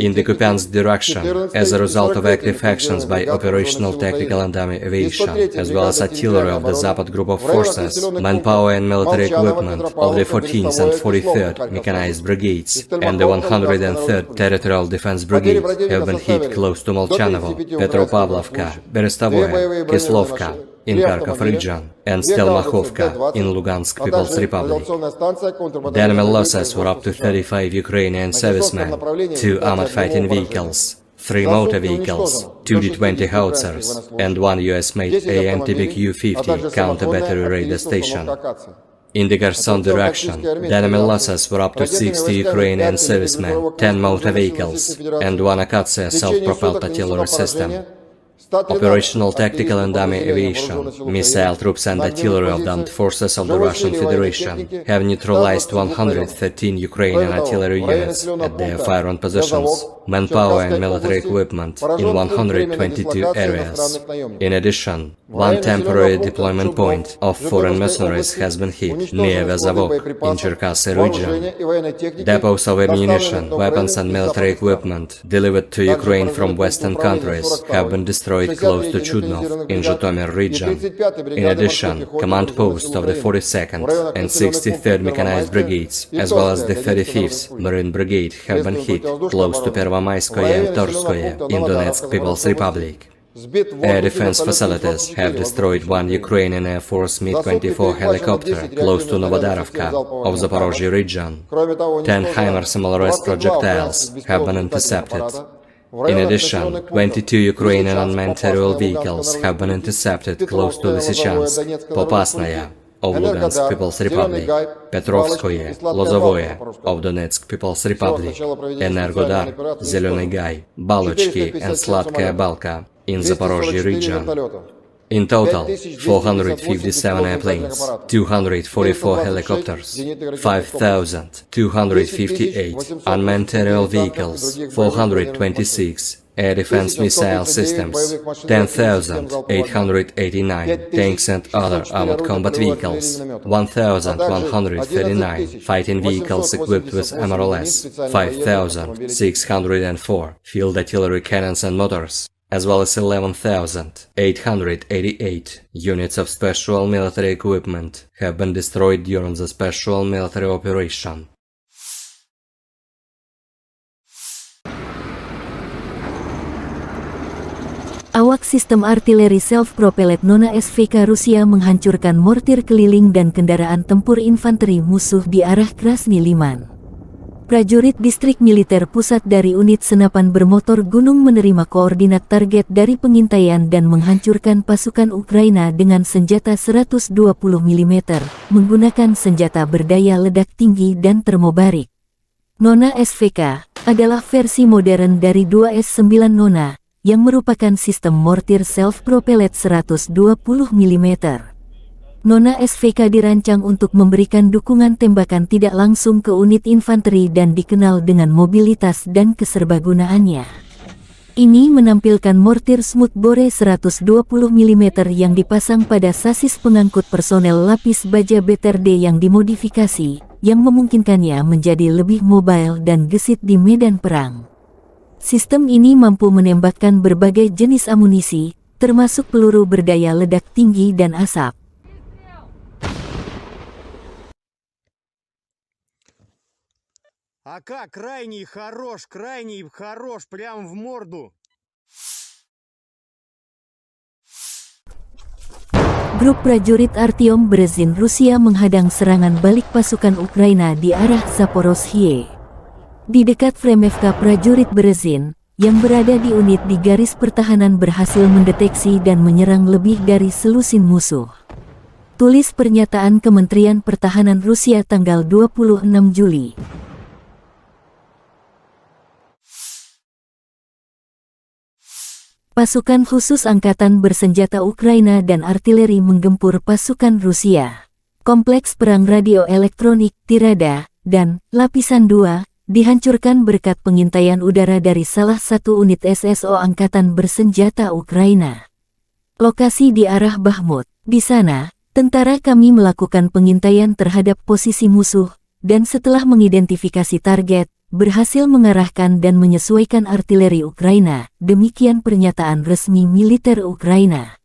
In the Kupiansk direction, as a result of active actions by operational tactical and dummy aviation, as well as artillery of the Zapad group of forces, manpower and military equipment of the 14th and 43rd Mechanized Brigades and the 103rd Territorial Defense Brigade have been hit close to Molchanovo, Petropavlovka, Berestovoye, Kislovka in Kharkov region, and Stelmachovka in Lugansk People's Republic. The enemy losses were up to 35 Ukrainian servicemen, 2 armored fighting vehicles, 3 motor vehicles, 2 D-20 howitzers, and 1 US-made AMTBQ-50 counter-battery radar station. In the Kherson direction, the enemy losses were up to 60 Ukrainian servicemen, 10 motor vehicles, and 1 Akatsiya self-propelled artillery system. Operational tactical and dummy aviation, missile troops and artillery of the armed forces of the Russian Federation have neutralized 113 Ukrainian artillery units at their fire-on positions, manpower and military equipment in 122 areas. In addition, 1 temporary deployment point of foreign mercenaries has been hit near Vezavok in Cherkasy region. Depots of ammunition, weapons and military equipment delivered to Ukraine from Western countries have been destroyed close to Chudnov in Zhytomyr region. In addition, command posts of the 42nd and 63rd Mechanized Brigades, as well as the 35th Marine Brigade, have been hit close to Pervomayskoye and Torskoye in Donetsk People's Republic. Air defense facilities have destroyed 1 Ukrainian Air Force Mi-24 helicopter close to Novodarovka of Zaporozhye region. 10 HIMARS MLRS projectiles have been intercepted. In addition, 22 Ukrainian unmanned aerial vehicles have been intercepted close to Lysychansk, Popasnaya of Lugansk People's Republic, Petrovskoye, Lozovoye of Donetsk People's Republic, Energodar, Zeleny Gai, Balochki and Sladkaya Balka in Zaporozhye region. In total, 457 airplanes, 244 helicopters, 5,258 unmanned aerial vehicles, 426 air defense missile systems, 10,889 tanks and other armored combat vehicles, 1,139 fighting vehicles equipped with MRLS, 5,604 field artillery cannons and motors, as well as 11,888 units of special military equipment have been destroyed during the special military operation. Awak sistem artileri self-propelled Nona SVK Rusia menghancurkan mortir keliling dan kendaraan tempur infanteri musuh di arah Krasny Liman. Prajurit Distrik Militer Pusat dari Unit Senapan Bermotor Gunung menerima koordinat target dari pengintaian dan menghancurkan pasukan Ukraina dengan senjata 120 mm, menggunakan senjata berdaya ledak tinggi dan termobarik. Nona SVK adalah versi modern dari 2S9 Nona, yang merupakan sistem mortir self-propellet 120 mm. Nona SVK dirancang untuk memberikan dukungan tembakan tidak langsung ke unit infanteri dan dikenal dengan mobilitas dan keserbagunaannya. Ini menampilkan mortir smoothbore 120 mm yang dipasang pada sasis pengangkut personel lapis baja BTRD yang dimodifikasi, yang memungkinkannya menjadi lebih mobile dan gesit di medan perang. Sistem ini mampu menembakkan berbagai jenis amunisi, termasuk peluru berdaya ledak tinggi dan asap. АК крайний хорош, прям в морду. Grup prajurit Artyom Berezin Rusia menghadang serangan balik pasukan Ukraina di arah Zaporozhye. Di dekat Fremevka, prajurit Berezin yang berada di unit di garis pertahanan berhasil mendeteksi dan menyerang lebih dari selusin musuh. Tulis pernyataan Kementerian Pertahanan Rusia tanggal 26 Juli. Pasukan khusus angkatan bersenjata Ukraina dan artileri menggempur pasukan Rusia. Kompleks perang radio elektronik, Tirada, dan Lapisan 2 dihancurkan berkat pengintaian udara dari salah satu unit SSO angkatan bersenjata Ukraina. Lokasi di arah Bakhmut. Di sana, tentara kami melakukan pengintaian terhadap posisi musuh, dan setelah mengidentifikasi target, berhasil mengarahkan dan menyesuaikan artileri Ukraina, demikian pernyataan resmi militer Ukraina.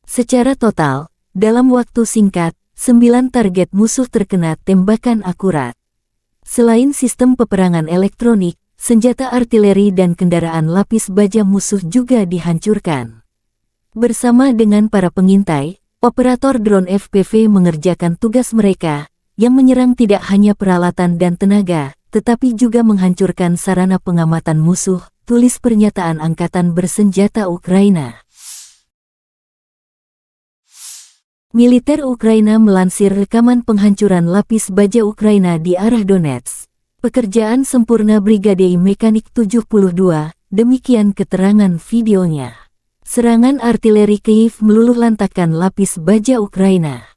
Secara total, dalam waktu singkat, 9 target musuh terkena tembakan akurat. Selain sistem peperangan elektronik, senjata artileri dan kendaraan lapis baja musuh juga dihancurkan. Bersama dengan para pengintai, operator drone FPV mengerjakan tugas mereka, yang menyerang tidak hanya peralatan dan tenaga, tetapi juga menghancurkan sarana pengamatan musuh, tulis pernyataan Angkatan Bersenjata Ukraina. Militer Ukraina melansir rekaman penghancuran lapis baja Ukraina di arah Donetsk. Pekerjaan sempurna Brigade Mekanik 72, demikian keterangan videonya. Serangan artileri Kyiv meluluhlantakkan lapis baja Ukraina.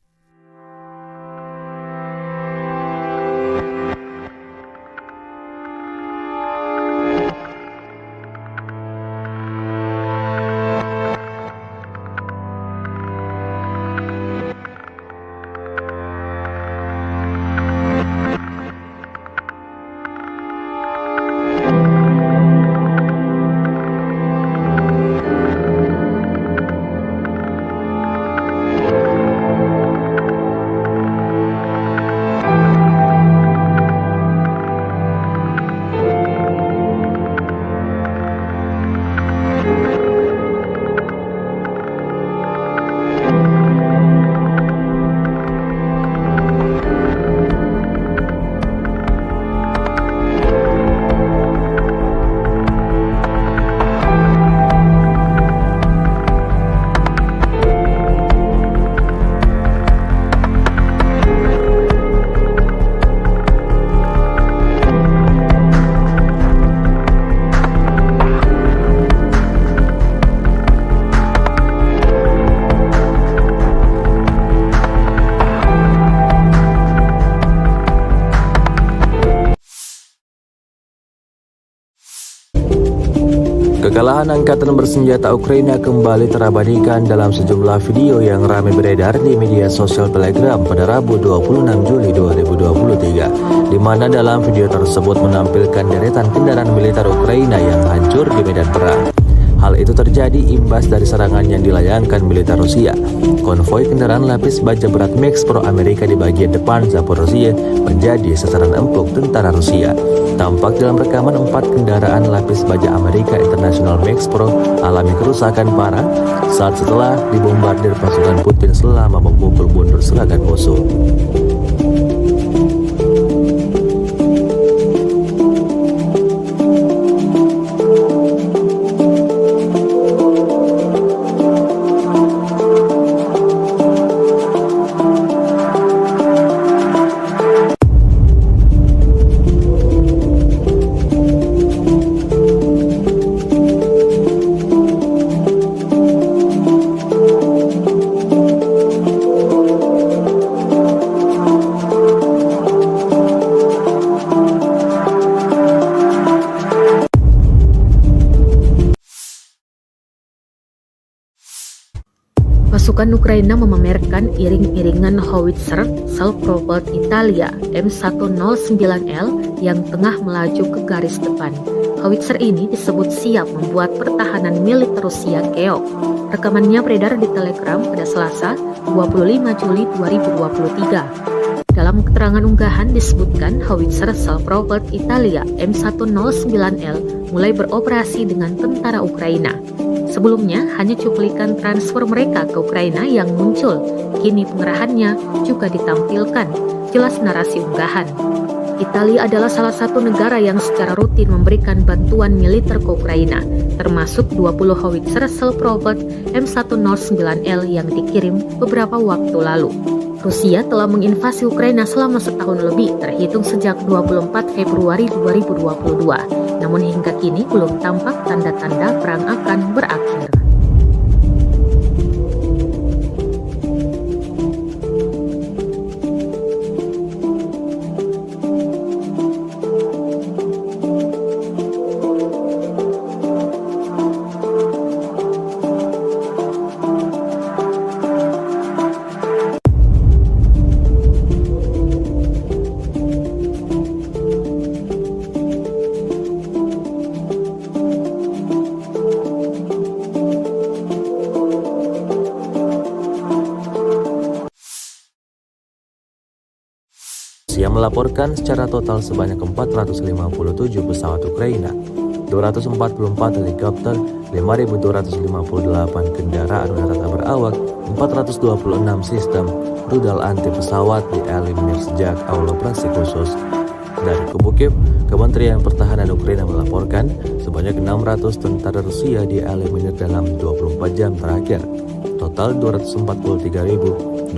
Kekalahan Angkatan Bersenjata Ukraina kembali terabadikan dalam sejumlah video yang ramai beredar di media sosial Telegram pada Rabu 26 Juli 2023, di mana dalam video tersebut menampilkan deretan kendaraan militer Ukraina yang hancur di medan perang. Hal itu terjadi imbas dari serangan yang dilayangkan militer Rusia. Konvoi kendaraan lapis baja berat Max Pro Amerika di bagian depan Zaporozhye menjadi sasaran empuk tentara Rusia. Tampak dalam rekaman 4 kendaraan lapis baja Amerika International Max Pro alami kerusakan parah saat setelah dibombardir pasukan Putin selama memukul mundur serangan musuh. Pasukan Ukraina memamerkan iring-iringan howitzer self-propelled Italia M109L yang tengah melaju ke garis depan. Howitzer ini disebut siap membuat pertahanan militer Rusia keok. Rekamannya beredar di Telegram pada Selasa, 25 Juli 2023. Dalam keterangan unggahan disebutkan howitzer self-propelled Italia M109L mulai beroperasi dengan tentara Ukraina. Sebelumnya, hanya cuplikan transfer mereka ke Ukraina yang muncul. Kini pengerahannya juga ditampilkan. Jelas narasi unggahan. Italia adalah salah satu negara yang secara rutin memberikan bantuan militer ke Ukraina, termasuk 20 howitzer self-propelled M109L yang dikirim beberapa waktu lalu. Rusia telah menginvasi Ukraina selama setahun lebih, terhitung sejak 24 Februari 2022. Namun hingga kini belum tampak tanda-tanda perang akan berakhir. Rusia melaporkan secara total sebanyak 457 pesawat Ukraina, 244 helikopter, 5.258 kendaraan udara tak berawak, 426 sistem rudal anti pesawat dieliminir sejak awal operasi khusus. Dari kubu Kiev, Kementerian Pertahanan Ukraina melaporkan sebanyak 600 tentara Rusia dieliminir dalam 24 jam terakhir. Total 243.220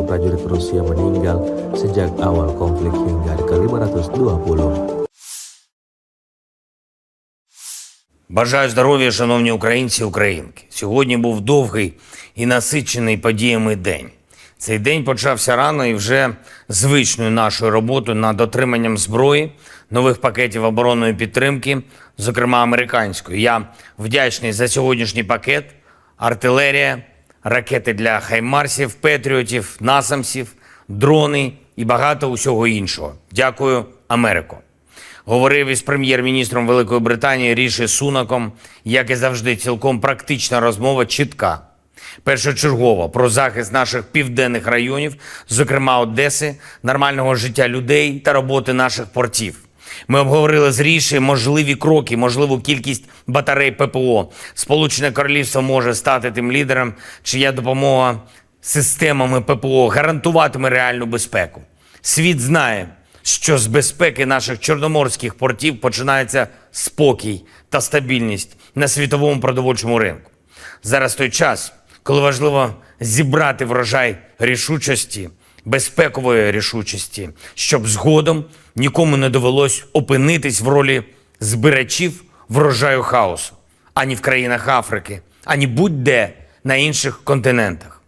prajurit Rusia meninggal sejak awal konflik hingga ke-520. Бажаю здоров'я, шановні українці і українки. Сьогодні був довгий і насичений подіями день. Цей день почався рано і вже звичною нашою роботою над отриманням зброї, нових пакетів оборонної підтримки, зокрема американської. Я вдячний за сьогоднішній пакет, артилерія, ракети для хаймарсів, петріотів, насамсів, дрони і багато усього іншого. Дякую, Америко. Говорив із прем'єр-міністром Великої Британії Ріші Сунаком, як і завжди, цілком практична розмова, чітка. Першочергова про захист наших південних районів, зокрема Одеси, нормального життя людей та роботи наших портів. Ми обговорили з Ріші можливі кроки, можливу кількість батарей ППО. Сполучене Королівство може стати тим лідером, чия допомога системами ППО гарантуватиме реальну безпеку. Світ знає, що з безпеки наших чорноморських портів починається спокій та стабільність на світовому продовольчому ринку. Зараз той час, коли важливо зібрати врожай рішучості, безпекової рішучості, щоб згодом нікому не довелось опинитись в ролі збирачів врожаю хаосу, ані в країнах Африки, ані будь-де на інших континентах.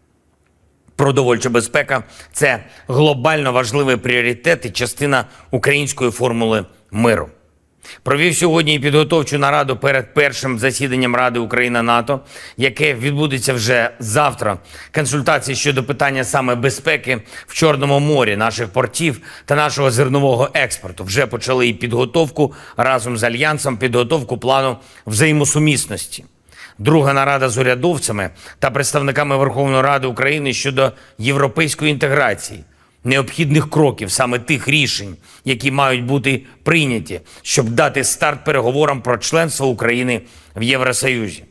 Продовольча безпека – це глобально важливий пріоритет і частина української формули миру. Провів сьогодні і підготовчу нараду перед першим засіданням Ради Україна-НАТО, яке відбудеться вже завтра. Консультації щодо питання саме безпеки в Чорному морі, наших портів та нашого зернового експорту. Вже почали і підготовку разом з Альянсом, підготовку плану взаємосумісності. Друга нарада з урядовцями та представниками Верховної Ради України щодо європейської інтеграції, необхідних кроків, саме тих рішень, які мають бути прийняті, щоб дати старт переговорам про членство України в Євросоюзі.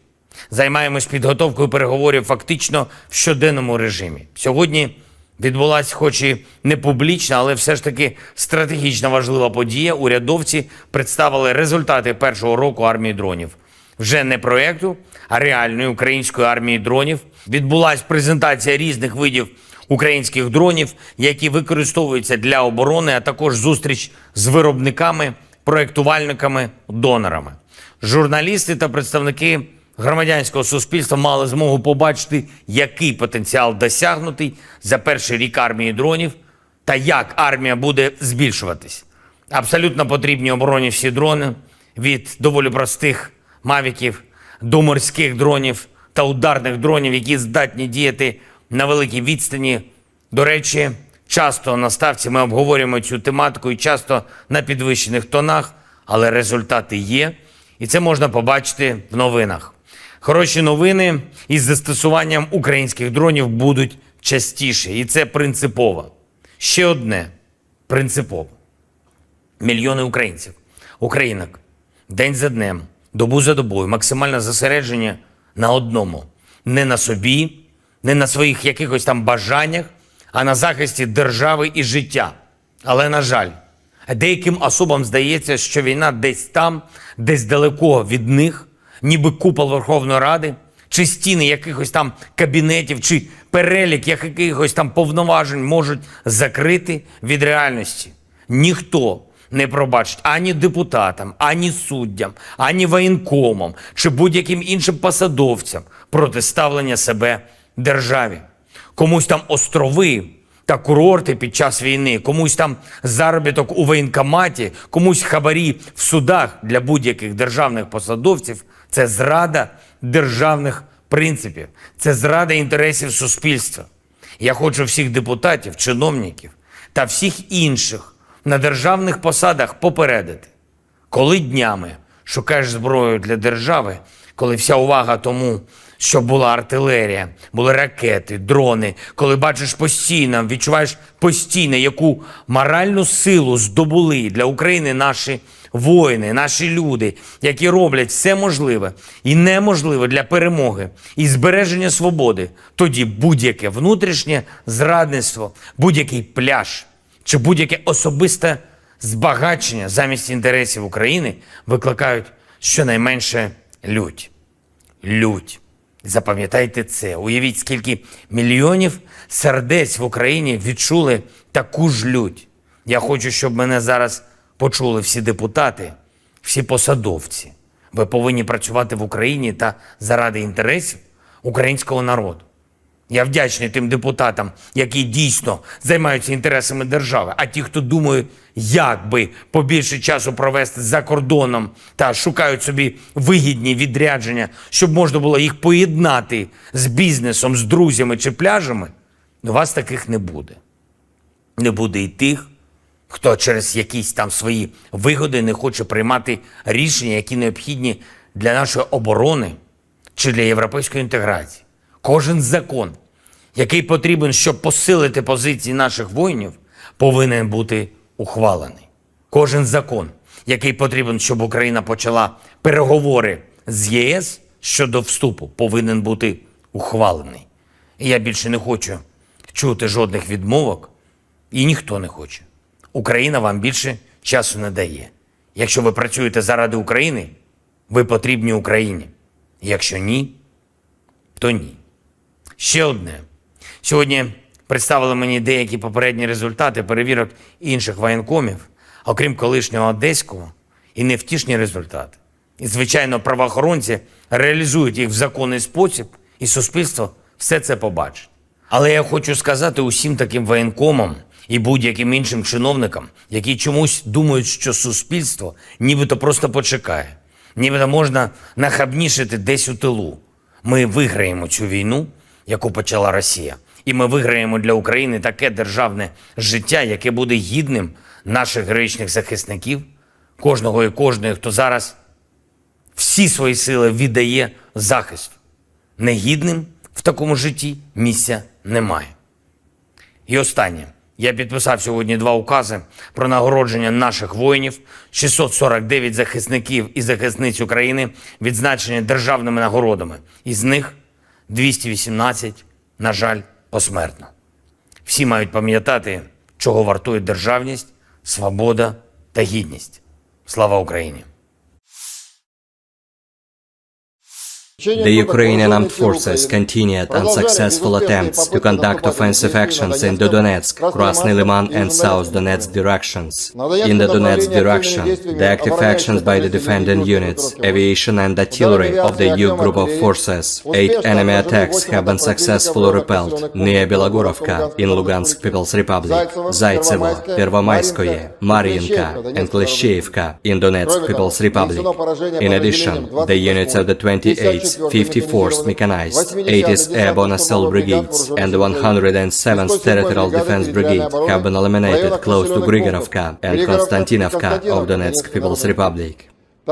Займаємось підготовкою переговорів фактично в щоденному режимі. Сьогодні відбулася, хоч і не публічна, але все ж таки стратегічно важлива подія. Урядовці представили результати першого року армії дронів. Вже не проєкту, а реальної української армії дронів. Відбулася презентація різних видів українських дронів, які використовуються для оборони, а також зустріч з виробниками, проєктувальниками, донорами. Журналісти та представники громадянського суспільства мали змогу побачити, який потенціал досягнутий за перший рік армії дронів та як армія буде збільшуватись. Абсолютно потрібні обороні всі дрони, від доволі простих мавіків до морських дронів, та ударних дронів, які здатні діяти на великій відстані. До речі, часто на ставці ми обговорюємо цю тематику і часто на підвищених тонах, але результати є, і це можна побачити в новинах. Хороші новини із застосуванням українських дронів будуть частіше, і це принципово. Ще одне принципово. Мільйони українців, українок, день за днем, добу за добою, максимальне зосередження на одному. Не на собі, не на своїх якихось там бажаннях, а на захисті держави і життя. Але, на жаль, деяким особам здається, що війна десь там, десь далеко від них, ніби купол Верховної Ради, чи стіни якихось там кабінетів, чи перелік якихось там повноважень можуть закрити від реальності. Ніхто не пробачить ані депутатам, ані суддям, ані воєнкомам, чи будь-яким іншим посадовцям протиставлення себе державі. Комусь там острови та курорти під час війни, комусь там заробіток у воєнкоматі, комусь хабарі в судах для будь-яких державних посадовців – це зрада державних принципів, це зрада інтересів суспільства. Я хочу всіх депутатів, чиновників та всіх інших на державних посадах попередити. Коли днями шукаєш зброю для держави, коли вся увага тому, щоб була артилерія, були ракети, дрони, коли бачиш постійно, відчуваєш постійно, яку моральну силу здобули для України наші воїни, наші люди, які роблять все можливе і неможливе для перемоги і збереження свободи, тоді будь-яке внутрішнє зрадництво, будь-який пляж чи будь-яке особисте збагачення замість інтересів України викликають щонайменше лють. Лють. Запам'ятайте це. Уявіть, скільки мільйонів сердець в Україні відчули таку ж лють. Я хочу, щоб мене зараз почули всі депутати, всі посадовці. Ви повинні працювати в Україні та заради інтересів українського народу. Я вдячний тим депутатам, які дійсно займаються інтересами держави, а ті, хто думає, як би побільше часу провести за кордоном та шукають собі вигідні відрядження, щоб можна було їх поєднати з бізнесом, з друзями чи пляжами, у вас таких не буде. Не буде і тих, хто через якісь там свої вигоди не хоче приймати рішення, які необхідні для нашої оборони чи для європейської інтеграції. Кожен закон, який потрібен, щоб посилити позиції наших воїнів, повинен бути ухвалений. Кожен закон, який потрібен, щоб Україна почала переговори з ЄС щодо вступу, повинен бути ухвалений. І я більше не хочу чути жодних відмовок, і ніхто не хоче. Україна вам більше часу не дає. Якщо ви працюєте заради України, ви потрібні Україні. Якщо ні, то ні. Ще одне. Сьогодні представили мені деякі попередні результати перевірок інших воєнкомів, окрім колишнього одеського, і невтішні результати. І, звичайно, правоохоронці реалізують їх в законний спосіб, і суспільство все це побачить. Але я хочу сказати усім таким воєнкомам і будь-яким іншим чиновникам, які чомусь думають, що суспільство нібито просто почекає, нібито можна нахабнішити десь у тилу. Ми виграємо цю війну, яку почала Росія. І ми виграємо для України таке державне життя, яке буде гідним наших героїчних захисників, кожного і кожної, хто зараз всі свої сили віддає захисту. Негідним в такому житті місця немає. І останнє. Я підписав сьогодні 2 укази про нагородження наших воїнів, 649 захисників і захисниць України відзначені державними нагородами. Із них 218, на жаль, посмертно. Всі мають пам'ятати, чого вартує державність, свобода та гідність. Слава Україні! The Ukrainian armed forces continued unsuccessful attempts to conduct offensive actions in the Donetsk, Krasny Liman and South Donetsk directions. In the Donetsk direction, the active actions by the defending units, aviation and artillery of the EU group of forces, 8 enemy attacks have been successfully repelled near Belogorovka in Lugansk People's Republic, Zaitsevo, Pervomayskoye, Mariinka and Klishchevka in Donetsk People's Republic. In addition, the units of the 28th 54th Mechanized, 80th Airborne Assault Brigades, and the 107th Territorial Defense Brigade have been eliminated close to Grigorovka and Konstantinovka of Donetsk People's Republic.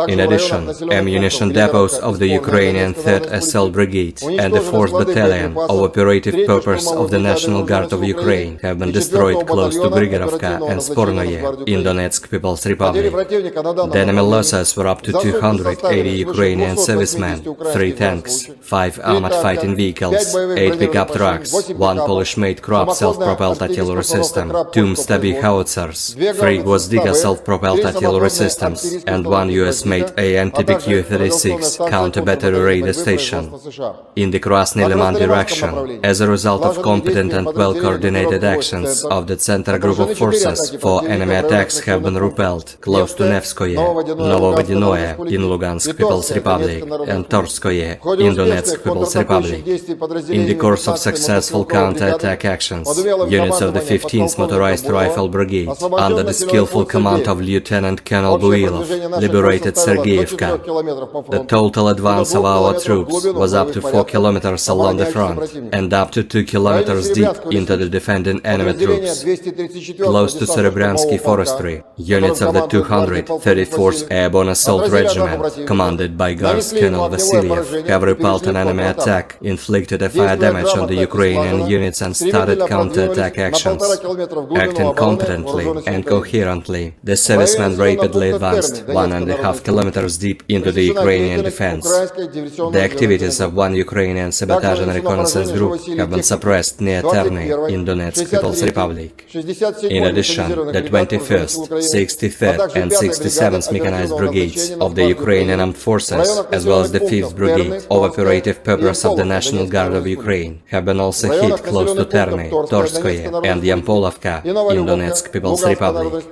In addition, ammunition depots of the Ukrainian 3rd Assault Brigade and the 4th Battalion of Operative Purpose of the National Guard of Ukraine have been destroyed close to Grigorovka and Spornoye in Donetsk People's Republic. The enemy losses were up to 280 Ukrainian servicemen, 3 tanks, 5 armored fighting vehicles, 8 pickup trucks, 1 Polish-made Krupp self-propelled artillery system, 2 Mstabi howitzers, 3 Gwozdika self-propelled artillery systems, and 1 US-made AN/TPQ-36 counter-battery radar station. In the Krasny Liman direction, as a result of competent and well-coordinated actions of the Center Group of Forces, 4 enemy attacks have been repelled close to Nevskoye, Novovodinoye in Lugansk People's Republic, and Torskoye in Donetsk People's Republic. In the course of successful counter-attack actions, units of the 15th Motorized Rifle Brigade, under the skillful command of Lieutenant Colonel Builov, liberated Sergeyevka. The total advance of our troops was up to 4 kilometers along the front and up to 2 kilometers deep into the defending enemy troops. Close to Serebryansky Forestry, units of the 234th Airborne Assault Regiment, commanded by Guards Colonel Vasilyev, have repelled an enemy attack, inflicted a fire damage on the Ukrainian units and started counter-attack actions. Acting competently and coherently, the servicemen rapidly advanced 1.5 kilometers deep into the Ukrainian defense. The activities of 1 Ukrainian sabotage and reconnaissance group have been suppressed near Terny in Donetsk People's Republic. In addition, the 21st, 63rd and 67th Mechanized Brigades of the Ukrainian Armed Forces, as well as the 5th Brigade of Operative Purpose of the National Guard of Ukraine, have been also hit close to Terny, Torskoye and Yampolovka in Donetsk People's Republic.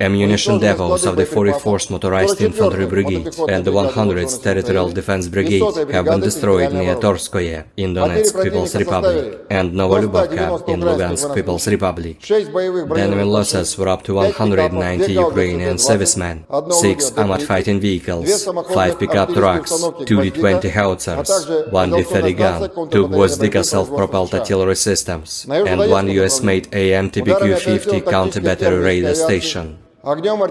Ammunition depots of the 44th Motorized Infantry Brigade and the 100th Territorial Defense Brigade have been destroyed near Torskoye in Donetsk People's Republic and Novolubovka in Lugansk People's Republic. The enemy losses were up to 190 Ukrainian servicemen, 6 armored fighting vehicles, 5 pickup trucks, 2 D-20 howitzers, 1 D-30 gun, 2 Gwozdika self-propelled artillery systems, and 1 US-made AN/TPQ-50 counter-battery radar station.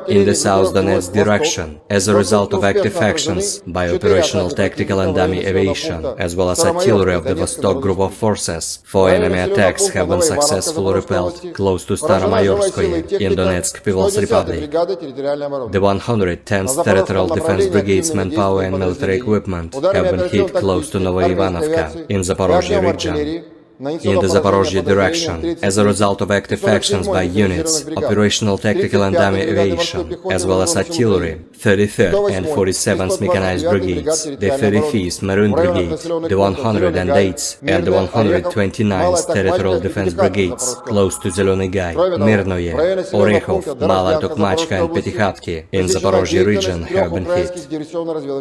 In the South Donetsk direction, as a result of active actions by operational tactical and dummy aviation, as well as artillery of the Vostok Group of Forces, 4 enemy attacks have been successfully repelled close to Staromayorskoye in Donetsk People's Republic. The 110th Territorial Defense Brigade's manpower and military equipment have been hit close to Novoivanovka in Zaporozhye region. In the Zaporozhye direction, as a result of active actions by units, operational tactical and dummy aviation, as well as artillery, 33rd and 47th Mechanized Brigades, the 35th Maroon Brigade, the 108th and the 129th Territorial Defense Brigades, close to Zelený Gay, Mirnoye, Orekhov, Mala Tokmachka and Petykhatki in Zaporozhye region have been hit.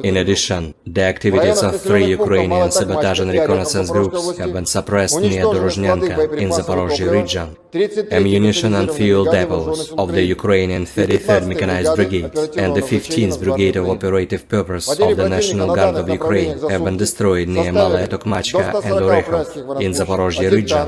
In addition, the activities of 3 Ukrainian sabotage and reconnaissance groups have been suppressed near Dorozhnyanka in Zaporozhye region. Ammunition and fuel depots of the Ukrainian 33rd Mechanized Brigade and the 15th Brigade of Operative Purpose of the National Guard of Ukraine have been destroyed near Malaya Tokmachka and Orekhov in Zaporozhye region.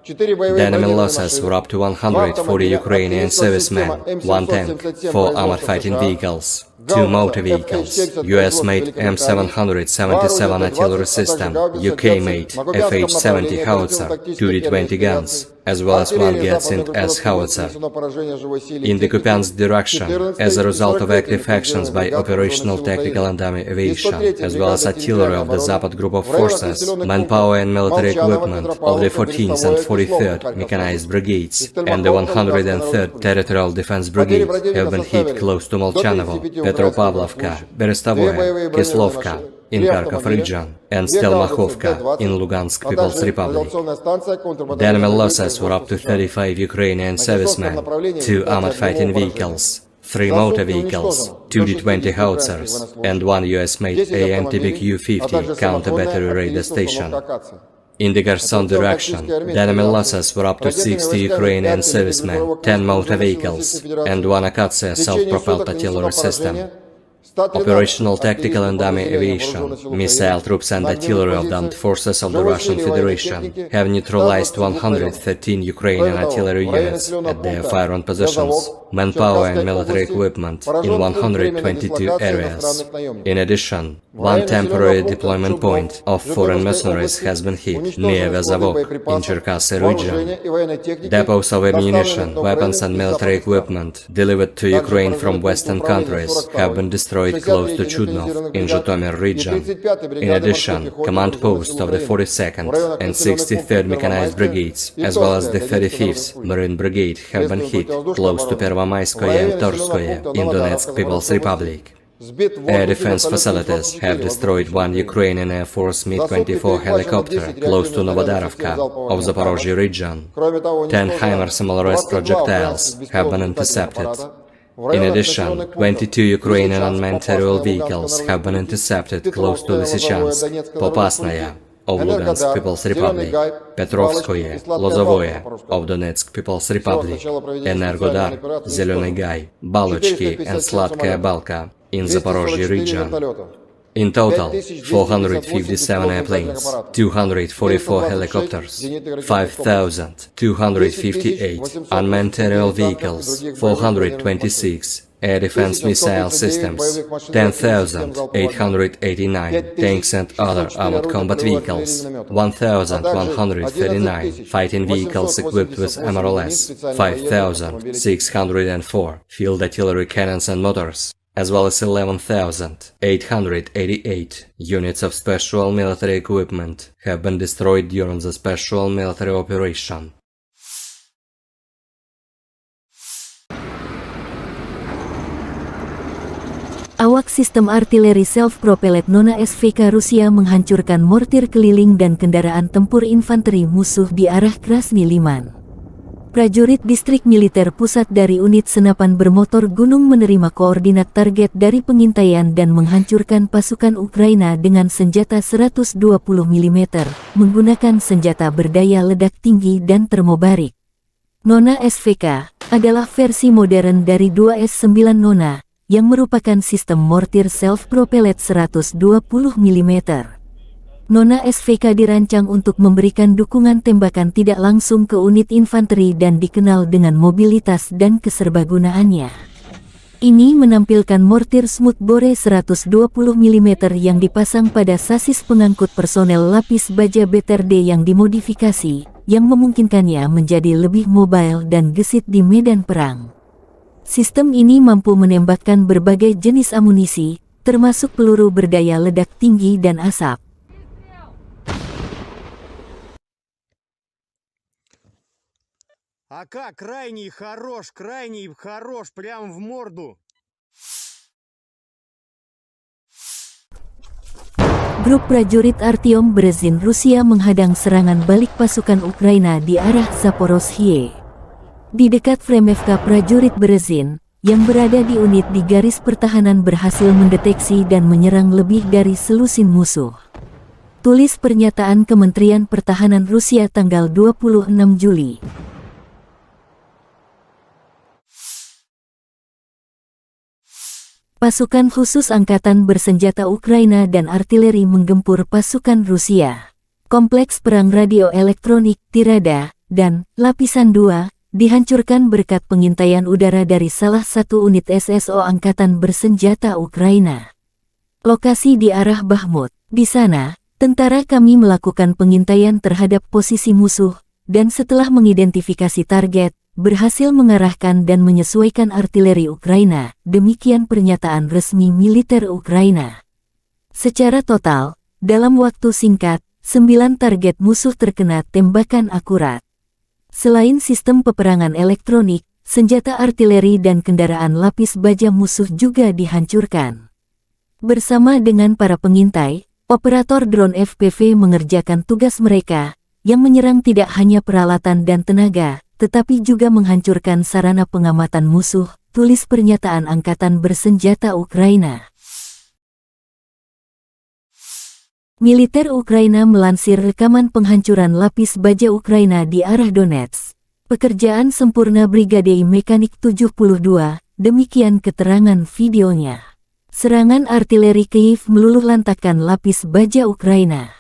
The enemy losses were up to 140 Ukrainian servicemen, 1 tank, 4 armored fighting vehicles, 2 motor vehicles, US-made M777 artillery system, UK-made FH-70 howitzer, 2 D-20 guns, as well as 1 Gatsin S howitzer. In the Kupiansk direction, as a result of active actions by operational tactical and dummy aviation, as well as artillery of the Zapad Group of Forces, manpower and military equipment of the 14th and 43rd Mechanized Brigades and the 103rd Territorial Defense Brigade have been hit close to Molchanovo, Petropavlovka, Berestovoye, Kislovka in Kharkov region, and Stelmakhovka in Lugansk People's Republic. The enemy losses were up to 35 Ukrainian servicemen, 2 armored fighting vehicles, 3 motor vehicles, 2 D-20 howitzers, and 1 US-made AN/TPQ-50 counter-battery radar station. In the Kherson direction, the enemy losses were up to 60 Ukrainian servicemen, 10 motor vehicles, and 1 Akatsiya self-propelled artillery system. Operational, tactical and dummy aviation, missile troops and artillery of the armed forces of the Russian Federation have neutralized 113 Ukrainian artillery units at their firing positions, manpower and military equipment in 122 areas. In addition, one temporary deployment point of foreign mercenaries has been hit near Vezavok in Cherkasy region. Depots of ammunition, weapons and military equipment delivered to Ukraine from Western countries have been destroyed close to Chudnov in Zhytomyr region. In addition, command posts of the 42nd and 63rd Mechanized Brigades, as well as the 35th Marine Brigade, have been hit close to Pervomayskoye and Torskoye in Donetsk People's Republic. Air defense facilities have destroyed one Ukrainian Air Force Mi-24 helicopter close to Novodarovka of Zaporozhye region. 10 HIMARS projectiles have been intercepted. In addition, 22 Ukrainian unmanned aerial vehicles have been intercepted close to Lysychansk, Popasnaya of Lugansk People's Republic, Petrovskoye, Lozovoye of Donetsk People's Republic, Energodar, Zelený Gay, Balochki and Sladkaya Balka in Zaporozhye region. In total, 457 airplanes, 244 helicopters, 5,258 unmanned aerial vehicles, 426 air defense missile systems, 10,889 tanks and other armored combat vehicles, 1,139 fighting vehicles equipped with MRLS, 5,604 field artillery cannons and motors, as well as 11,888 units of special military equipment have been destroyed during the special military operation. Awak sistem artileri self-propelled Nona SVK Rusia menghancurkan mortir keliling dan kendaraan tempur infanteri musuh di arah Krasny Liman. Prajurit distrik militer pusat dari unit senapan bermotor gunung menerima koordinat target dari pengintaian dan menghancurkan pasukan Ukraina dengan senjata 120 mm, menggunakan senjata berdaya ledak tinggi dan termobarik. Nona SVK adalah versi modern dari 2S9 Nona, yang merupakan sistem mortir self-propelled 120 mm. Nona SVK dirancang untuk memberikan dukungan tembakan tidak langsung ke unit infanteri dan dikenal dengan mobilitas dan keserbagunaannya. Ini menampilkan mortir smoothbore 120 mm yang dipasang pada sasis pengangkut personel lapis baja BTRD yang dimodifikasi, yang memungkinkannya menjadi lebih mobile dan gesit di medan perang. Sistem ini mampu menembakkan berbagai jenis amunisi, termasuk peluru berdaya ledak tinggi dan asap. А как? Крайний хорош, прям в морду. Grup prajurit Artyom Berezin Rusia menghadang serangan balik pasukan Ukraina di arah Zaporozhye. Di dekat Fremevka prajurit Berezin, yang berada di unit di garis pertahanan berhasil mendeteksi dan menyerang lebih dari selusin musuh. Tulis pernyataan Kementerian Pertahanan Rusia tanggal 26 Juli. Pasukan khusus angkatan bersenjata Ukraina dan artileri menggempur pasukan Rusia. Kompleks perang radio elektronik Tirada dan Lapisan 2 dihancurkan berkat pengintaian udara dari salah satu unit SSO angkatan bersenjata Ukraina. Lokasi di arah Bakhmut. Di sana, tentara kami melakukan pengintaian terhadap posisi musuh, dan setelah mengidentifikasi target, berhasil mengarahkan dan menyesuaikan artileri Ukraina, demikian pernyataan resmi militer Ukraina. Secara total, dalam waktu singkat, 9 target musuh terkena tembakan akurat. Selain sistem peperangan elektronik, senjata artileri dan kendaraan lapis baja musuh juga dihancurkan. Bersama dengan para pengintai, operator drone FPV mengerjakan tugas mereka, yang menyerang tidak hanya peralatan dan tenaga, tetapi juga menghancurkan sarana pengamatan musuh, tulis pernyataan Angkatan Bersenjata Ukraina. Militer Ukraina melansir rekaman penghancuran lapis baja Ukraina di arah Donetsk. Pekerjaan sempurna Brigade Mekanik 72, demikian keterangan videonya. Serangan artileri Kyiv meluluhlantakkan lapis baja Ukraina.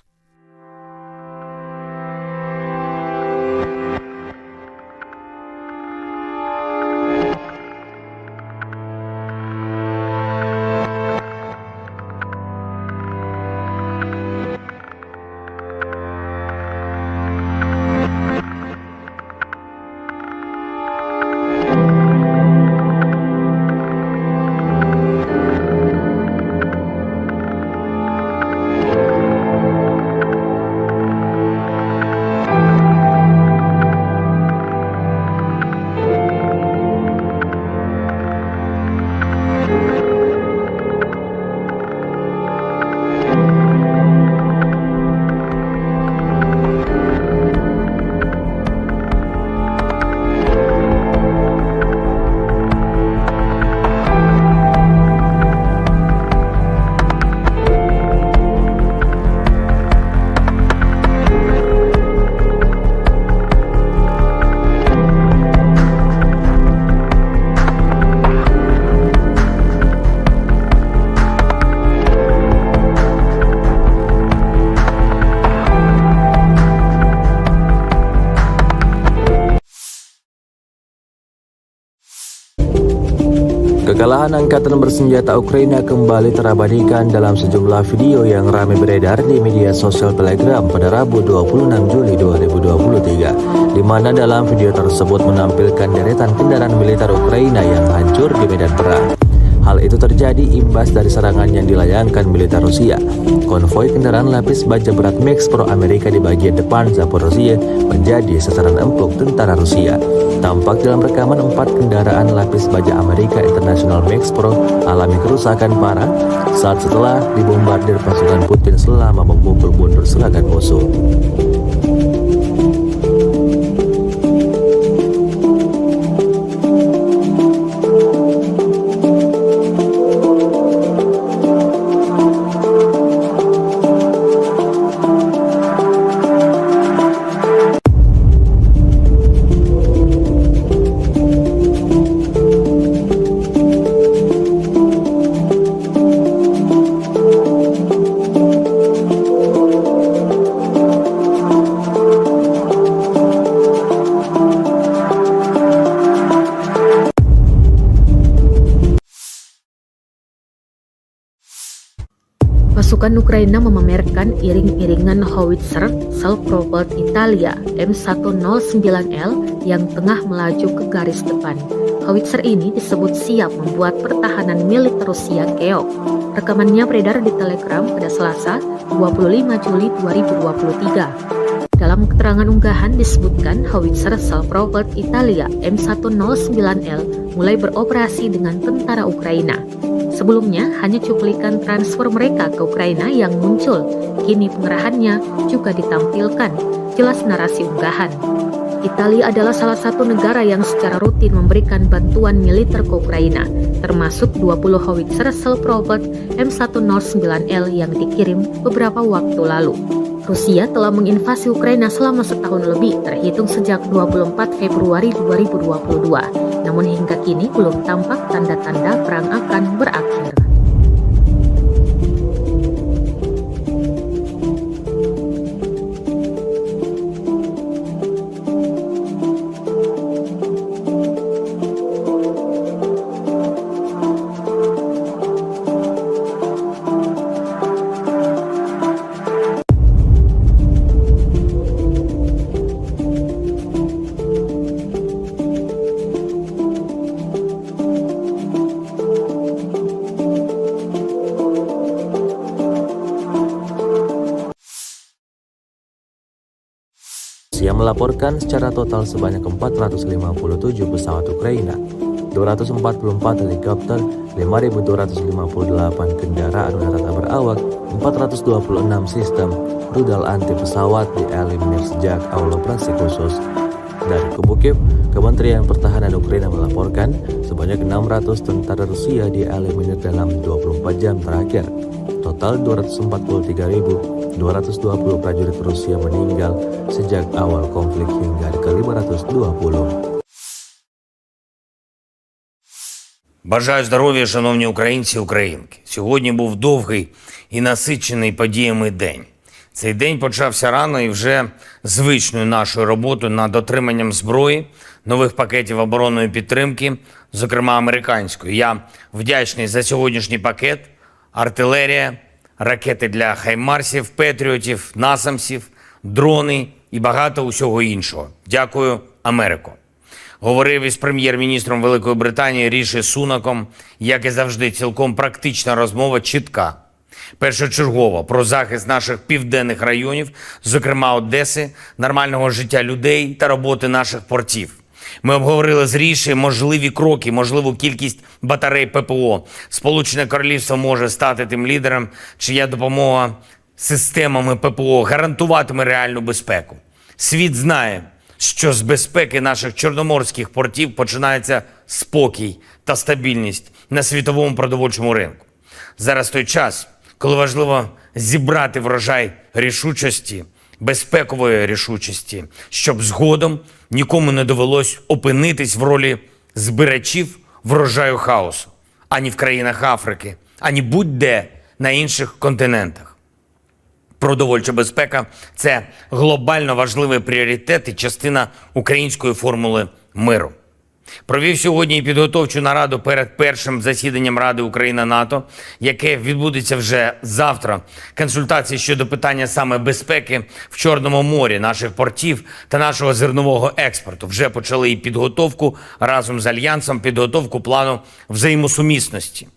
Kekalahan angkatan bersenjata Ukraina kembali terabadikan dalam sejumlah video yang ramai beredar di media sosial Telegram pada Rabu 26 Juli 2023, di mana dalam video tersebut menampilkan deretan kendaraan militer Ukraina yang hancur di medan perang. Hal itu terjadi imbas dari serangan yang dilayangkan militer Rusia. Konvoi kendaraan lapis baja berat Max Pro Amerika di bagian depan Zaporozhye menjadi sasaran empuk tentara Rusia. Tampak dalam rekaman 4 kendaraan lapis baja Amerika International Max Pro alami kerusakan parah saat setelah dibombardir pasukan Putin selama memukul mundur serangan musuh. Pasukan Ukraina memamerkan iring-iringan howitzer self-propelled Italia M109L yang tengah melaju ke garis depan. Howitzer ini disebut siap membuat pertahanan militer Rusia keok. Rekamannya beredar di Telegram pada Selasa, 25 Juli 2023. Dalam keterangan unggahan disebutkan howitzer self-propelled Italia M109L mulai beroperasi dengan tentara Ukraina. Sebelumnya, hanya cuplikan transfer mereka ke Ukraina yang muncul. Kini pengerahannya juga ditampilkan, jelas narasi unggahan. Italia adalah salah satu negara yang secara rutin memberikan bantuan militer ke Ukraina, termasuk 20 howitzer self-propelled M109L yang dikirim beberapa waktu lalu. Rusia telah menginvasi Ukraina selama setahun lebih, terhitung sejak 24 Februari 2022. Namun hingga kini belum tampak tanda-tanda perang akan berakhir. Rusia melaporkan secara total sebanyak 457 pesawat Ukraina, 244 helikopter, 5.258 kendaraan udara tak berawak, 426 sistem rudal anti pesawat dieliminir sejak awal operasi khusus. Dari kubu Kiev, Kementerian Pertahanan Ukraina melaporkan sebanyak 600 tentara Rusia dieliminir dalam 24 jam terakhir. Total 243.220 prajurit Rusia meninggal sejak awal konflik hingga ke 520. Бажаю здоров'я, шановні українці і українки. Сьогодні був довгий і насичений подіями день. Цей день почався рано і вже звичною нашою роботою над отриманням зброї, нових пакетів оборонної підтримки, зокрема американської. Я вдячний за сьогоднішній пакет, артилерія, ракети для хаймарсів, петріотів, насамсів, дрони і багато усього іншого. Дякую, Америко. Говорив із прем'єр-міністром Великої Британії Ріші Сунаком, як і завжди, цілком практична розмова, чітка. Першочергово про захист наших південних районів, зокрема Одеси, нормального життя людей та роботи наших портів. Ми обговорили з Ріші можливі кроки, можливу кількість батарей ППО. Сполучене Королівство може стати тим лідером, чия допомога системами ППО гарантуватиме реальну безпеку. Світ знає, що з безпеки наших чорноморських портів починається спокій та стабільність на світовому продовольчому ринку. Зараз той час, коли важливо зібрати врожай рішучості, безпекової рішучості, щоб згодом нікому не довелось опинитись в ролі збирачів врожаю хаосу, ані в країнах Африки, ані будь-де на інших континентах. Продовольча безпека – це глобально важливий пріоритет і частина української формули миру. Провів сьогодні і підготовчу нараду перед першим засіданням Ради Україна-НАТО, яке відбудеться вже завтра. Консультації щодо питання саме безпеки в Чорному морі, наших портів та нашого зернового експорту. Вже почали і підготовку разом з Альянсом, підготовку плану взаємосумісності.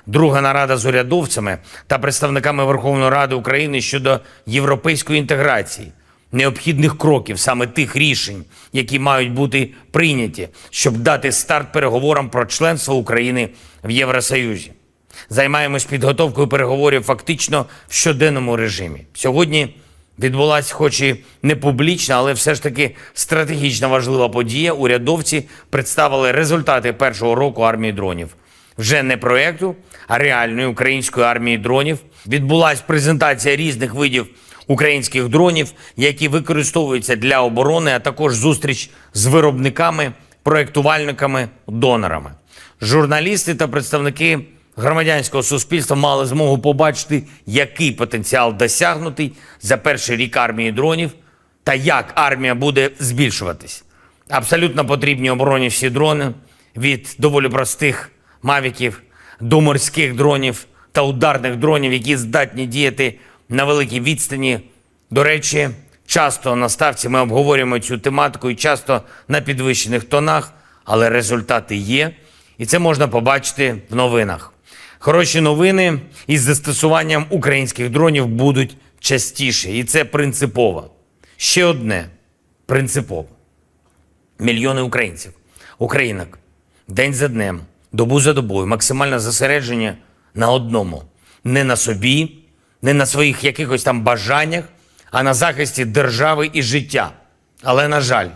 Друга нарада з урядовцями та представниками Верховної Ради України щодо європейської інтеграції, необхідних кроків, саме тих рішень, які мають бути прийняті, щоб дати старт переговорам про членство України в Євросоюзі. Займаємось підготовкою переговорів фактично в щоденному режимі. Сьогодні відбулася, хоч і не публічна, але все ж таки стратегічно важлива подія. Урядовці представили результати першого року армії дронів. Вже не проєкту, а реальної української армії дронів. Відбулася презентація різних видів українських дронів, які використовуються для оборони, а також зустріч з виробниками, проєктувальниками, донорами. Журналісти та представники громадянського суспільства мали змогу побачити, який потенціал досягнутий за перший рік армії дронів та як армія буде збільшуватись. Абсолютно потрібні обороні всі дрони, від доволі простих мавіків до морських дронів та ударних дронів, які здатні діяти на великій відстані. До речі, часто на ставці ми обговорюємо цю тематику і часто на підвищених тонах, але результати є, і це можна побачити в новинах. Хороші новини із застосуванням українських дронів будуть частіше, і це принципово. Ще одне принципово. Мільйони українців, українок, день за днем, добу за добою, максимальне зосередження на одному. Не на собі, не на своїх якихось там бажаннях, а на захисті держави і життя. Але, на жаль,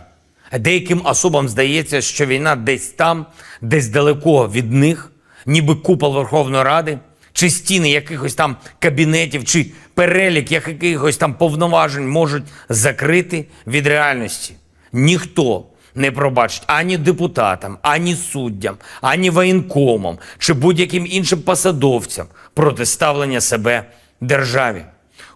деяким особам здається, що війна десь там, десь далеко від них, ніби купол Верховної Ради, чи стіни якихось там кабінетів, чи перелік якихось там повноважень можуть закрити від реальності. Ніхто не пробачить ані депутатам, ані суддям, ані воєнкомам, чи будь-яким іншим посадовцям протиставлення себе державі.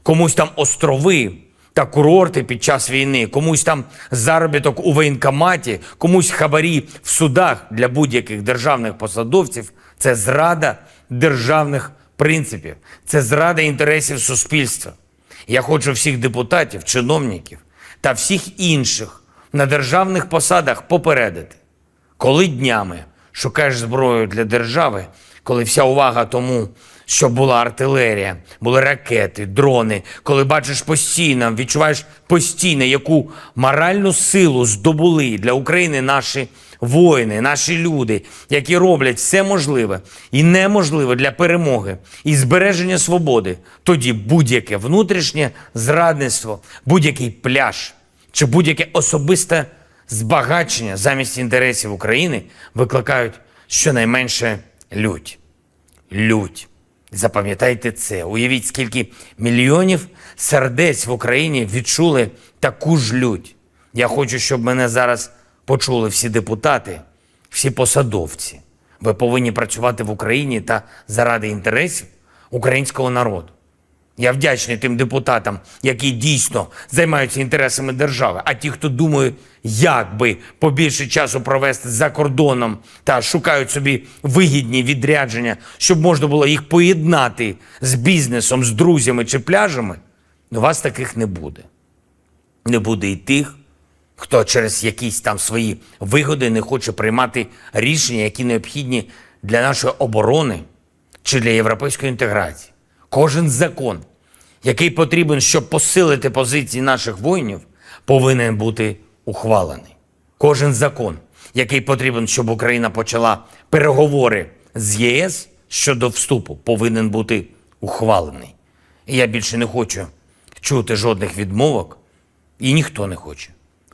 Комусь там острови та курорти під час війни, комусь там заробіток у воєнкоматі, комусь хабарі в судах для будь-яких державних посадовців – це зрада державних принципів, це зрада інтересів суспільства. Я хочу всіх депутатів, чиновників та всіх інших на державних посадах попередити. Коли днями шукаєш зброю для держави, коли вся увага тому, щоб була артилерія, були ракети, дрони, коли бачиш постійно, відчуваєш постійно, яку моральну силу здобули для України наші воїни, наші люди, які роблять все можливе і неможливе для перемоги і збереження свободи, тоді будь-яке внутрішнє зрадництво, будь-який пляж чи будь-яке особисте збагачення замість інтересів України викликають щонайменше лють. Лють. Запам'ятайте це. Уявіть, скільки мільйонів сердець в Україні відчули таку ж лють. Я хочу, щоб мене зараз почули всі депутати, всі посадовці, Ви повинні працювати в Україні та заради інтересів українського народу. Я вдячний тим депутатам, які дійсно займаються інтересами держави, а ті, хто думають, як би побільше часу провести за кордоном та шукають собі вигідні відрядження, щоб можна було їх поєднати з бізнесом, з друзями чи пляжами, у вас таких не буде. Не буде і тих, хто через якісь там свої вигоди не хоче приймати рішення, які необхідні для нашої оборони чи для європейської інтеграції. Кожен закон, який потрібен, щоб посилити позиції наших воїнів, повинен бути ухвалений. Кожен закон, який потрібен, щоб Україна почала переговори з ЄС щодо вступу, повинен бути ухвалений. І я більше не хочу чути жодних відмовок, і ніхто не хоче.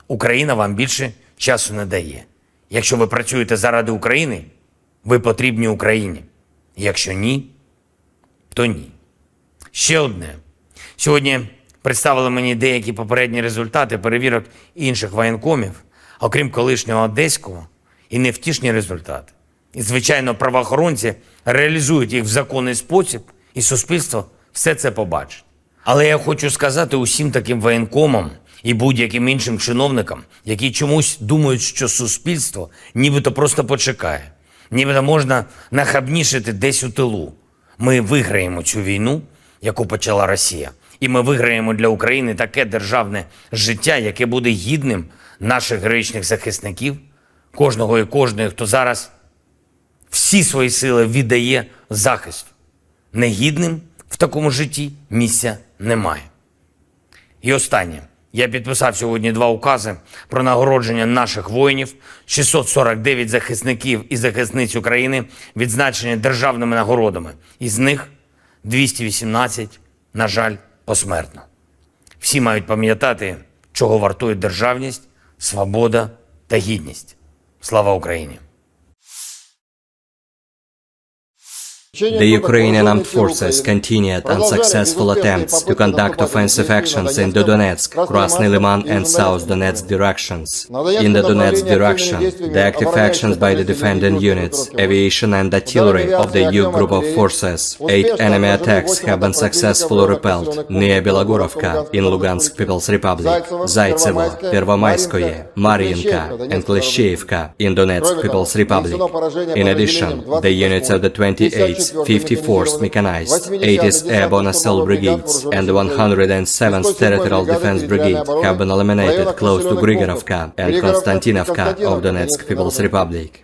Україна вам більше часу не дає. Якщо ви працюєте заради України, ви потрібні Україні. Якщо ні, то ні. Ще одне. Сьогодні представили мені деякі попередні результати перевірок інших воєнкомів, окрім колишнього одеського, і невтішні результати. І, звичайно, правоохоронці реалізують їх в законний спосіб, і суспільство все це побачить. Але я хочу сказати усім таким воєнкомам і будь-яким іншим чиновникам, які чомусь думають, що суспільство нібито просто почекає, нібито можна нахабнішити десь у тилу. Ми виграємо цю війну, яку почала Росія. І ми виграємо для України таке державне життя, яке буде гідним наших героїчних захисників, кожного і кожної, хто зараз всі свої сили віддає захисту. Негідним в такому житті місця немає. І останнє. Я підписав сьогодні 2 укази про нагородження наших воїнів, 649 захисників і захисниць України відзначені державними нагородами. Із них 218, на жаль, посмертно. Всі мають пам'ятати, чого вартує державність, свобода та гідність. Слава Україні! The Ukrainian armed forces continued unsuccessful attempts to conduct offensive actions in the Donetsk, Krasny Liman and South Donetsk directions. In the Donetsk direction, the active actions by the defending units, aviation and artillery of the EU group of forces, 8 enemy attacks have been successfully repelled near Belogorovka in Lugansk People's Republic, Zaitsevo, Pervomayskoye, Mariinka and Kleshchevka in Donetsk People's Republic. In addition, the units of the 28th 54th Mechanized, 80th Airborne Assault Brigades, and the 107th Territorial Defense Brigade have been eliminated close to Grigorovka and Konstantinovka of Donetsk People's Republic.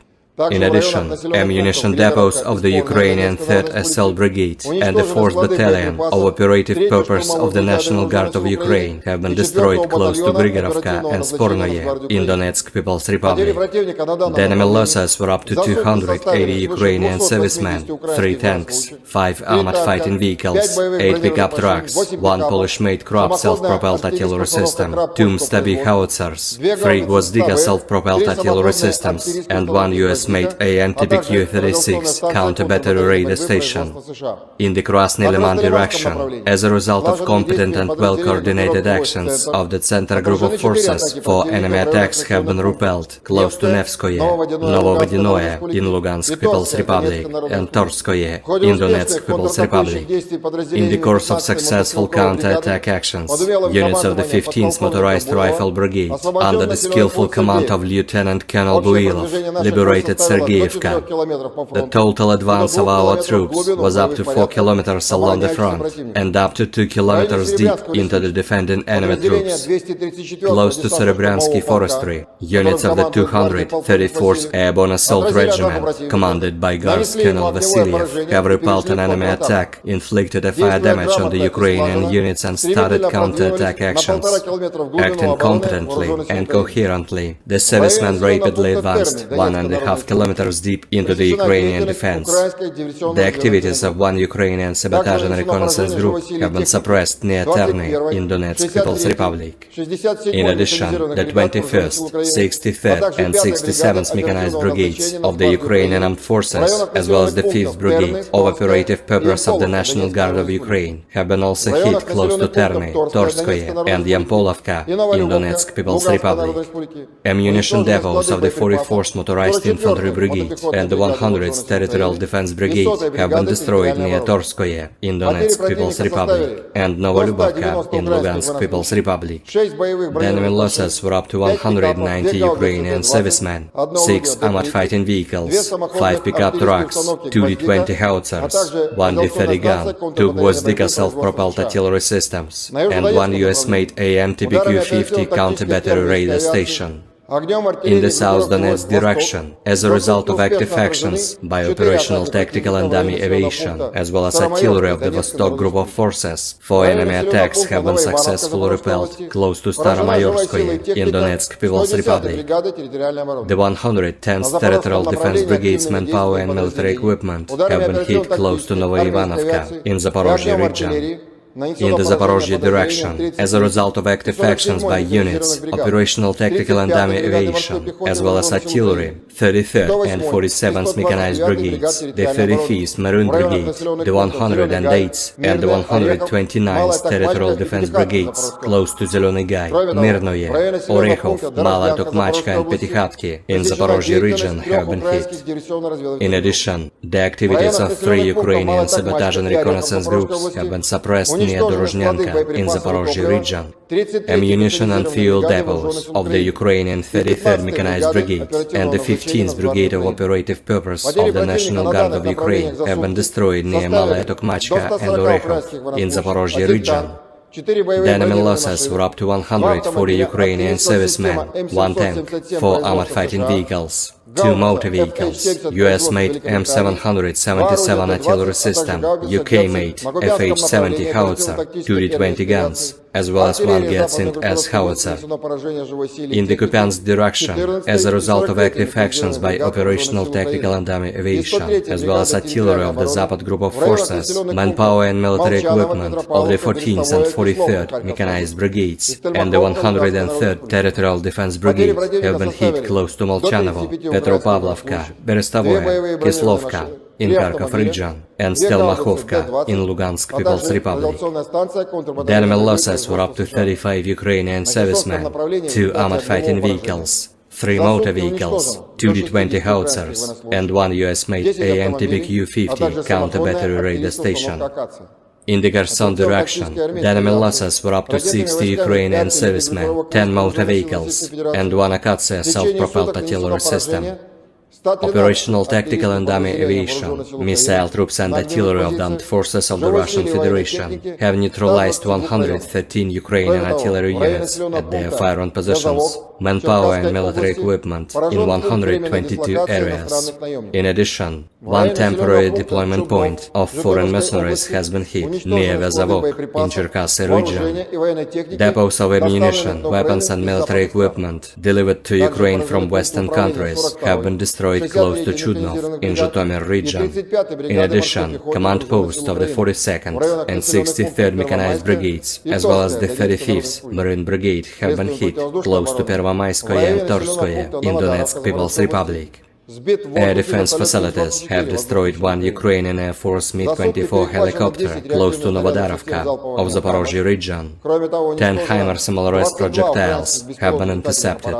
In addition, ammunition depots of the Ukrainian 3rd Assault Brigade and the 4th Battalion of Operative Purpose of the National Guard of Ukraine have been destroyed close to Grigorovka and Spornoye in Donetsk People's Republic. The enemy losses were up to 280 Ukrainian servicemen, 3 tanks, 5 armored fighting vehicles, 8 pickup trucks, 1 Polish-made Krupp self-propelled artillery system, 2 Mstabi howitzers, 3 Gvozdyka self-propelled artillery systems, and 1 US-made AN-TPQ-36 counter-battery radar station. In the Krasny Liman direction, as a result of competent and well-coordinated actions of the Center Group of Forces, 4 enemy attacks have been repelled close to Nevskoye, Novovodinoye in Lugansk People's Republic, and Torskoye in Donetsk People's Republic. In the course of successful counter-attack actions, units of the 15th Motorized Rifle Brigade, under the skillful command of Lieutenant Colonel Builov, liberated Sergeyevka. The total advance of our troops was up to 4 kilometers along the front and up to 2 kilometers deep into the defending enemy troops. Close to Serebransky Forestry, units of the 234th Airborne Assault Regiment, commanded by Guards Colonel Vasilyev, have repelled an enemy attack, inflicted a fire damage on the Ukrainian units and started counter-attack actions. Acting competently and coherently, the servicemen rapidly advanced 1.5 kilometers deep into the Ukrainian defense. The activities of 1 Ukrainian sabotage and reconnaissance group have been suppressed near Terny in Donetsk People's Republic. In addition, the 21st, 63rd and 67th Mechanized Brigades of the Ukrainian Armed Forces, as well as the 5th Brigade of Operative Purpose of the National Guard of Ukraine, have been also hit close to Terny, Torskoye and Yampolovka in Donetsk People's Republic. Ammunition depots of the 44th Motorized Infantry Infantry Brigade and the 100th Territorial Defense Brigade have been destroyed near Torskoye in Donetsk People's Republic and Novolubavka in Lugansk People's Republic. The enemy losses were up to 190 Ukrainian servicemen, 6 armored fighting vehicles, 5 pickup trucks, 2 D-20 howitzers, 1 D-30 gun, 2 Gvozdika self-propelled artillery systems, and 1 US-made AMTBQ-50 counter-battery radar station. In the South Donetsk direction, as a result of active actions by operational tactical and dummy aviation, as well as artillery of the Vostok group of forces, 4 enemy attacks have been successfully repelled close to Staromayorskoye in Donetsk People's Republic. The 110th Territorial Defense Brigade's manpower and military equipment have been hit close to Novoivanovka in Zaporozhye region. In the Zaporozhye direction, as a result of active actions by units, operational tactical and dummy aviation, as well as artillery, 33rd and 47th Mechanized Brigades, the 35th Maroon Brigade, the 108th and the 129th Territorial Defense Brigades, close to Zelený Gай, Mirnoye, Orekhov, Mala Tokmachka and Petykhatki in Zaporozhye region have been hit. In addition, the activities of 3 Ukrainian sabotage and reconnaissance groups have been suppressed near Dorozhnyanka in Zaporozhye region. Ammunition and fuel depots of the Ukrainian 33rd Mechanized Brigade and the 15th Brigade of Operative Purpose of the National Guard of Ukraine have been destroyed near Malaya Tokmachka and Orekhov in Zaporozhye region. The enemy losses were up to 140 Ukrainian servicemen, 1 tank, 4 armored fighting vehicles, 2 motor vehicles, US-made M777 artillery system, UK-made FH-70 howitzer, 2 D-20 guns, as well as 1 Giatsint-S howitzer. In the Kupiansk direction, as a result of active actions by operational tactical and dummy aviation, as well as artillery of the Zapad group of forces, manpower and military equipment of the 14th and 43rd Mechanized Brigades and the 103rd Territorial Defense Brigade have been hit close to Molchanovo, Petropavlovka, Berestavoye, Kislovka in Kharkov region, and Stelmakhovka in Lugansk People's Republic. The enemy losses were up to 35 Ukrainian servicemen, 2 armored fighting vehicles, 3 motor vehicles, 2 D-20 howitzers, and 1 US-made AMTBQ-50 counter-battery radar station. In the Kherson direction, the enemy losses were up to 60 Ukrainian servicemen, 10 motor vehicles, and 1 Akatsiya self-propelled artillery system. Operational tactical and dummy aviation, missile troops and artillery of the armed forces of the Russian Federation have neutralized 113 Ukrainian artillery units at their firing positions, manpower and military equipment in 122 areas. In addition, 1 temporary deployment point of foreign mercenaries has been hit near Vezavok in Cherkasy region. Depots of ammunition, weapons and military equipment delivered to Ukraine from Western countries have been destroyed close to Chudnov in Zhytomyr region. In addition, command posts of the 42nd and 63rd Mechanized Brigades, as well as the 35th Marine Brigade, have been hit close to Pervomayskoye and Torskoye in Donetsk People's Republic. Air defense facilities have destroyed 1 Ukrainian Air Force Mi-24 helicopter close to Novodarovka of Zaporozhye region. 10 HIMARS MLRS projectiles have been intercepted.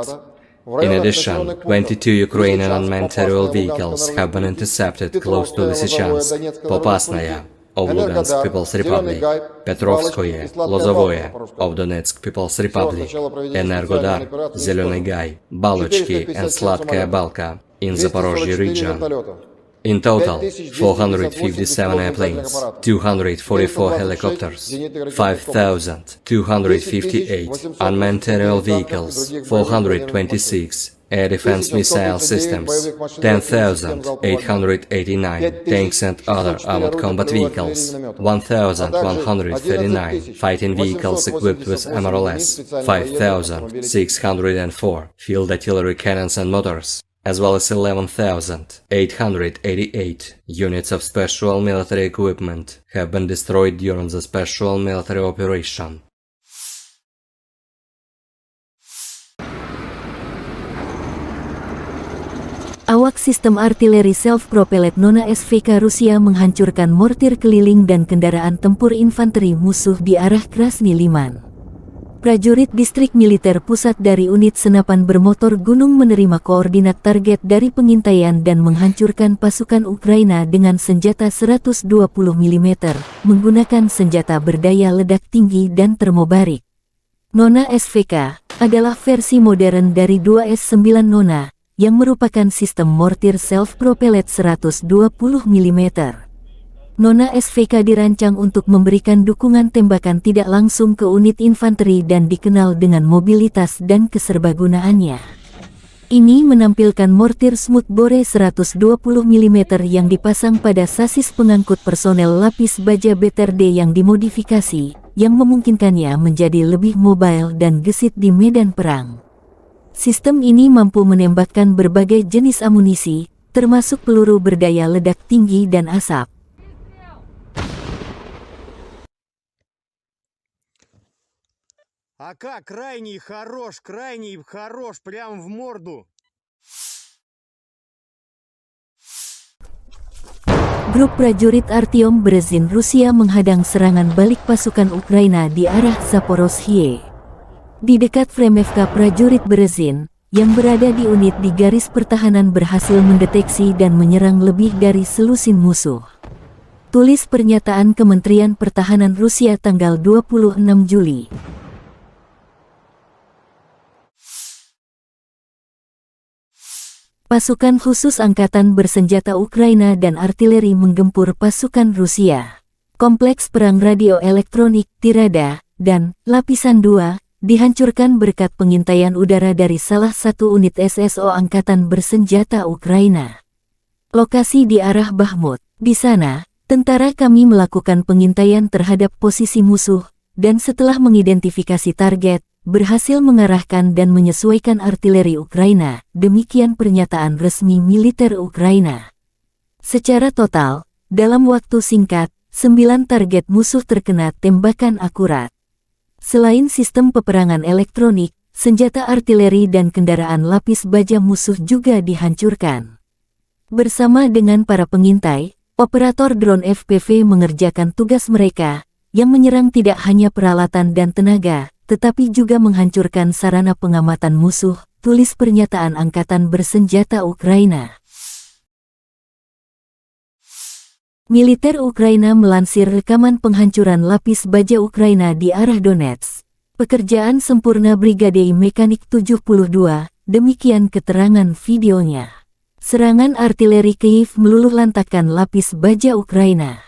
In addition, 22 Ukrainian unmanned aerial vehicles have been intercepted close to Lysychansk, Popasnaya of Lugansk People's Republic, Petrovskoye, Lozovoye of Donetsk People's Republic, Energodar, Zelený Gay, Balochki and Sladkaya Balka in Zaporozhye region. In total, 457 airplanes, 244 helicopters, 5,258 unmanned aerial vehicles, 426 air defense missile systems, 10,889 tanks and other armored combat vehicles, 1,139 fighting vehicles equipped with MRLS, 5,604 field artillery cannons and motors, as well as 11,888 units of special military equipment have been destroyed during the special military operation. Awak sistem artileri self-propelled Nona SVK Rusia menghancurkan mortir keliling dan kendaraan tempur infanteri musuh di arah Krasny Liman. Prajurit Distrik Militer Pusat dari unit senapan bermotor gunung menerima koordinat target dari pengintaian dan menghancurkan pasukan Ukraina dengan senjata 120 mm, menggunakan senjata berdaya ledak tinggi dan termobarik. Nona SVK adalah versi modern dari 2S9 Nona, yang merupakan sistem mortir self-propelled 120 mm. Nona SVK dirancang untuk memberikan dukungan tembakan tidak langsung ke unit infanteri dan dikenal dengan mobilitas dan keserbagunaannya. Ini menampilkan mortir smoothbore 120 mm yang dipasang pada sasis pengangkut personel lapis baja BTRD yang dimodifikasi, yang memungkinkannya menjadi lebih mobile dan gesit di medan perang. Sistem ini mampu menembakkan berbagai jenis amunisi, termasuk peluru berdaya ledak tinggi dan asap. АК крайний хорош, прям в морду. Grup prajurit Artyom Berezin Rusia menghadang serangan balik pasukan Ukraina di arah Zaporozhye. Di dekat Fremevka, prajurit Berezin, yang berada di unit di garis pertahanan berhasil mendeteksi dan menyerang lebih dari selusin musuh. Tulis pernyataan Kementerian Pertahanan Rusia tanggal 26 Juli. Pasukan khusus angkatan bersenjata Ukraina dan artileri menggempur pasukan Rusia. Kompleks perang radio elektronik, Tirada, dan Lapisan 2 dihancurkan berkat pengintaian udara dari salah satu unit SSO angkatan bersenjata Ukraina. Lokasi di arah Bakhmut. Di sana, tentara kami melakukan pengintaian terhadap posisi musuh, dan setelah mengidentifikasi target, berhasil mengarahkan dan menyesuaikan artileri Ukraina, demikian pernyataan resmi militer Ukraina. Secara total, dalam waktu singkat, 9 target musuh terkena tembakan akurat. Selain sistem peperangan elektronik, senjata artileri dan kendaraan lapis baja musuh juga dihancurkan. Bersama dengan para pengintai, operator drone FPV mengerjakan tugas mereka, yang menyerang tidak hanya peralatan dan tenaga, tetapi juga menghancurkan sarana pengamatan musuh, tulis pernyataan Angkatan Bersenjata Ukraina. Militer Ukraina melansir rekaman penghancuran lapis baja Ukraina di arah Donetsk. Pekerjaan sempurna Brigade Mekanik 72, demikian keterangan videonya. Serangan artileri Kyiv meluluhlantakkan lapis baja Ukraina.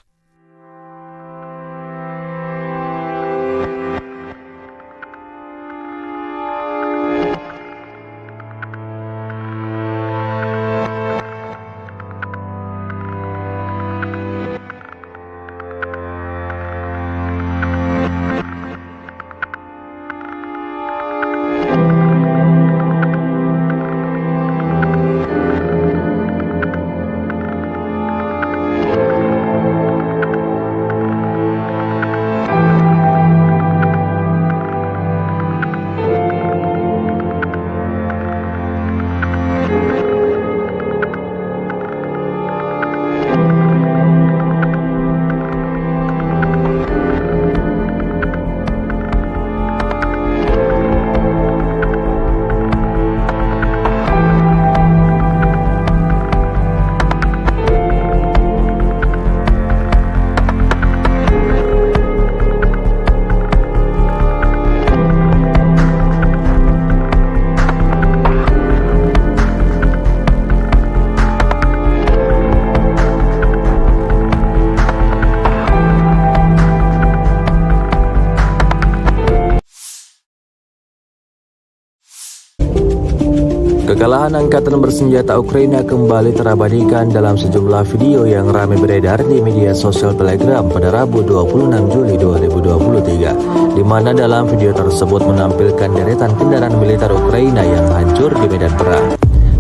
Kekalahan Angkatan Bersenjata Ukraina kembali terabadikan dalam sejumlah video yang ramai beredar di media sosial Telegram pada Rabu 26 Juli 2023, di mana dalam video tersebut menampilkan deretan kendaraan militer Ukraina yang hancur di medan perang.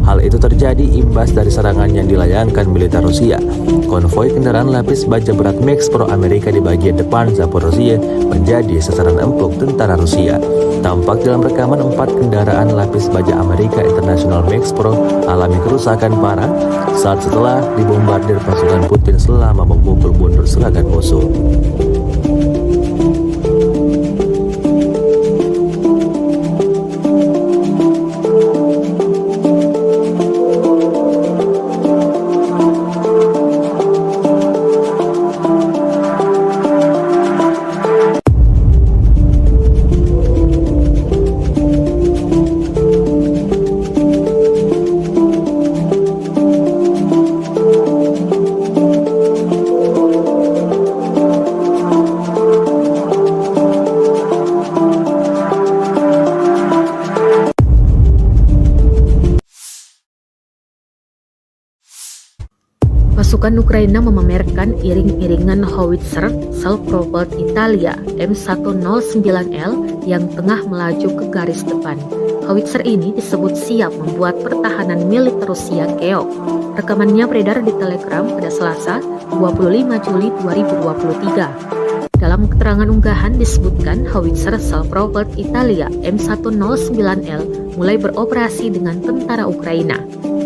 Hal itu terjadi imbas dari serangan yang dilayangkan militer Rusia. Konvoi kendaraan lapis baja berat Max Pro Amerika di bagian depan Zaporozhye menjadi sasaran empuk tentara Rusia. Tampak dalam rekaman 4 kendaraan lapis baja Amerika International Max Pro alami kerusakan parah saat setelah dibombardir pasukan Putin selama memukul mundur serangan musuh. Depan Ukraina memamerkan iring-iringan howitzer self-propelled Italia M109L yang tengah melaju ke garis depan. Howitzer ini disebut siap membuat pertahanan militer Rusia keok. Rekamannya beredar di Telegram pada Selasa, 25 Juli 2023. Dalam keterangan unggahan disebutkan howitzer self-propelled Italia M109L mulai beroperasi dengan tentara Ukraina.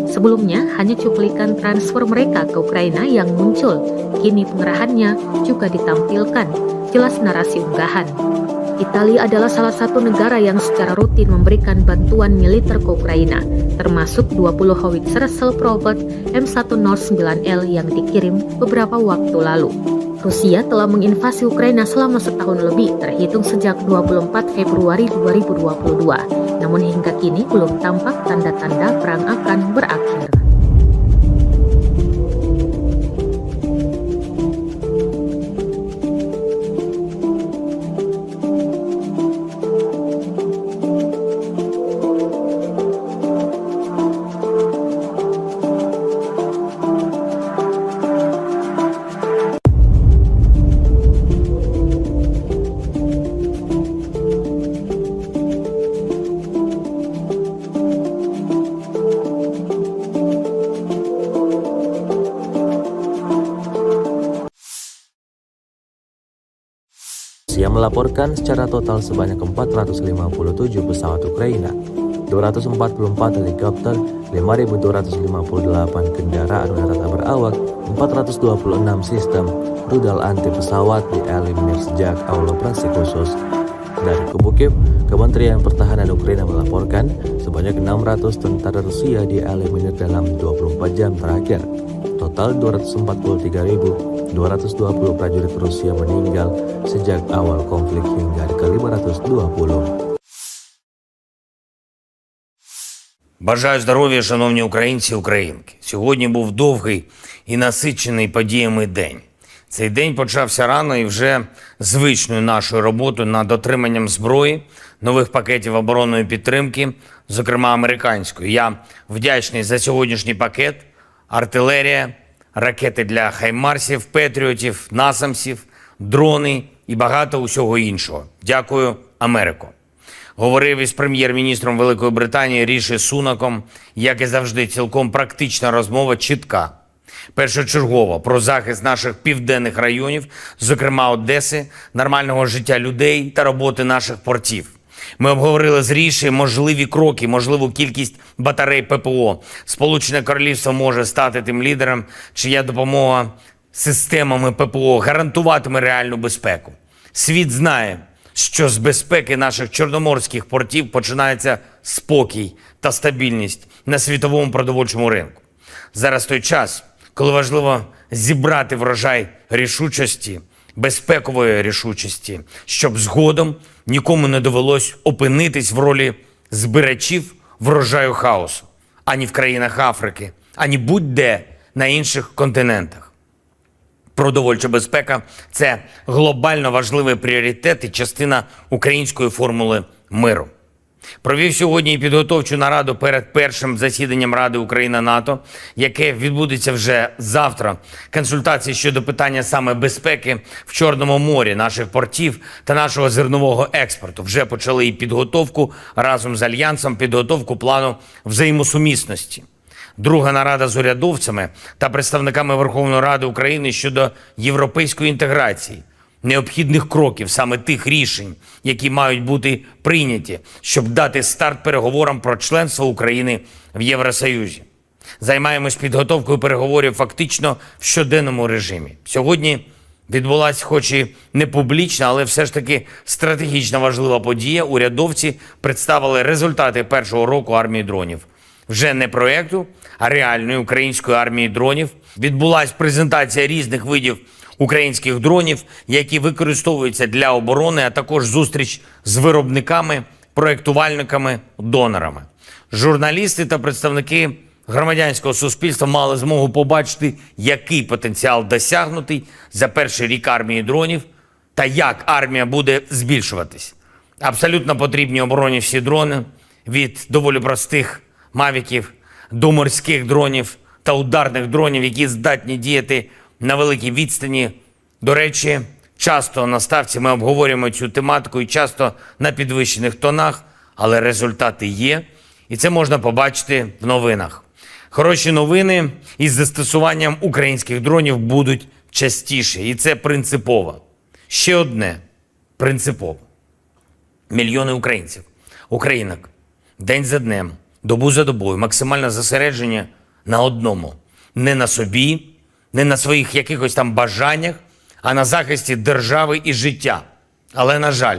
Sebelumnya hanya cuplikan transfer mereka ke Ukraina yang muncul. Kini pengerahannya juga ditampilkan. Jelas narasi unggahan. Italia adalah salah satu negara yang secara rutin memberikan bantuan militer ke Ukraina, termasuk 20 howitzer self-propelled M109L yang dikirim beberapa waktu lalu. Rusia telah menginvasi Ukraina selama setahun lebih, terhitung sejak 24 Februari 2022. Namun hingga kini belum tampak tanda-tanda perang akan berakhir. Rusia melaporkan secara total sebanyak 457 pesawat Ukraina, 244 helikopter, 5.258 kendaraan udara tak berawak, 426 sistem rudal anti pesawat dieliminir sejak awal operasi khusus. Dari kubu Kiev, Kementerian Pertahanan Ukraina melaporkan sebanyak 600 tentara Rusia dieliminir dalam 24 jam terakhir. Total 243.220 prajurit Rusia meninggal sejak awal konflik hingga ke-520. Бажаю здоров'я, шановні українці і українки. Сьогодні був довгий і насичений подіями день. Цей день почався рано і вже звичною нашою роботою над отриманням зброї, нових пакетів оборонної підтримки, зокрема американської. Я вдячний за сьогоднішній пакет, артилерія, ракети для хаймарсів, петріотів, насамсів, дрони і багато усього іншого. Дякую, Америко. Говорив із прем'єр-міністром Великої Британії Ріші Сунаком, як і завжди, цілком практична розмова, чітка. Першочергово про захист наших південних районів, зокрема Одеси, нормального життя людей та роботи наших портів. Ми обговорили з Ріші можливі кроки, можливу кількість батарей ППО. Сполучене Королівство може стати тим лідером, чия допомога системами ППО гарантуватиме реальну безпеку. Світ знає, що з безпеки наших чорноморських портів починається спокій та стабільність на світовому продовольчому ринку. Зараз той час, коли важливо зібрати врожай рішучості, безпекової рішучості, щоб згодом нікому не довелось опинитись в ролі збирачів врожаю хаосу, ані в країнах Африки, ані будь-де на інших континентах. Продовольча безпека – це глобально важливий пріоритет і частина української формули миру. Провів сьогодні і підготовчу нараду перед першим засіданням Ради Україна-НАТО, яке відбудеться вже завтра. Консультації щодо питання саме безпеки в Чорному морі, наших портів та нашого зернового експорту. Вже почали і підготовку разом з Альянсом, підготовку плану взаємосумісності. Друга нарада з урядовцями та представниками Верховної Ради України щодо європейської інтеграції, необхідних кроків, саме тих рішень, які мають бути прийняті, щоб дати старт переговорам про членство України в Євросоюзі. Займаємось підготовкою переговорів фактично в щоденному режимі. Сьогодні відбулася, хоч і не публічна, але все ж таки стратегічно важлива подія. Урядовці представили результати першого року армії дронів. Вже не проєкту, а реальної української армії дронів. Відбулася презентація різних видів українських дронів, які використовуються для оборони, а також зустріч з виробниками, проєктувальниками, донорами. Журналісти та представники громадянського суспільства мали змогу побачити, який потенціал досягнутий за перший рік армії дронів та як армія буде збільшуватись. Абсолютно потрібні обороні всі дрони, від доволі простих мавіків до морських дронів та ударних дронів, які здатні діяти на великій відстані. До речі, часто на ставці ми обговорюємо цю тематику і часто на підвищених тонах, але результати є, і це можна побачити в новинах. Хороші новини із застосуванням українських дронів будуть частіше, і це принципово. Ще одне принципово. Мільйони українців, українок, день за днем, добу за добою, максимальне зосередження на одному. Не на собі, не на своїх якихось там бажаннях, а на захисті держави і життя. Але, на жаль,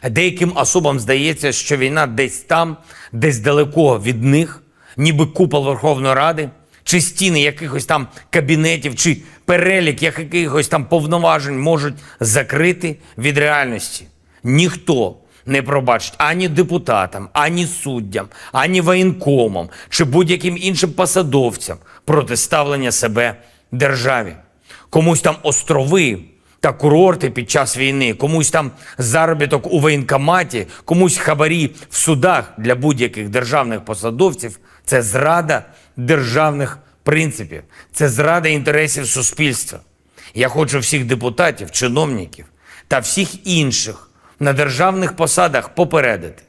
деяким особам здається, що війна десь там, десь далеко від них, ніби купол Верховної Ради, чи стіни якихось там кабінетів, чи перелік якихось там повноважень можуть закрити від реальності. Ніхто не пробачить ані депутатам, ані суддям, ані воєнкомам, чи будь-яким іншим посадовцям протиставлення себе державі. Комусь там острови та курорти під час війни, комусь там заробіток у воєнкоматі, комусь хабарі в судах для будь-яких державних посадовців – це зрада державних принципів, це зрада інтересів суспільства. Я хочу всіх депутатів, чиновників та всіх інших на державних посадах попередити.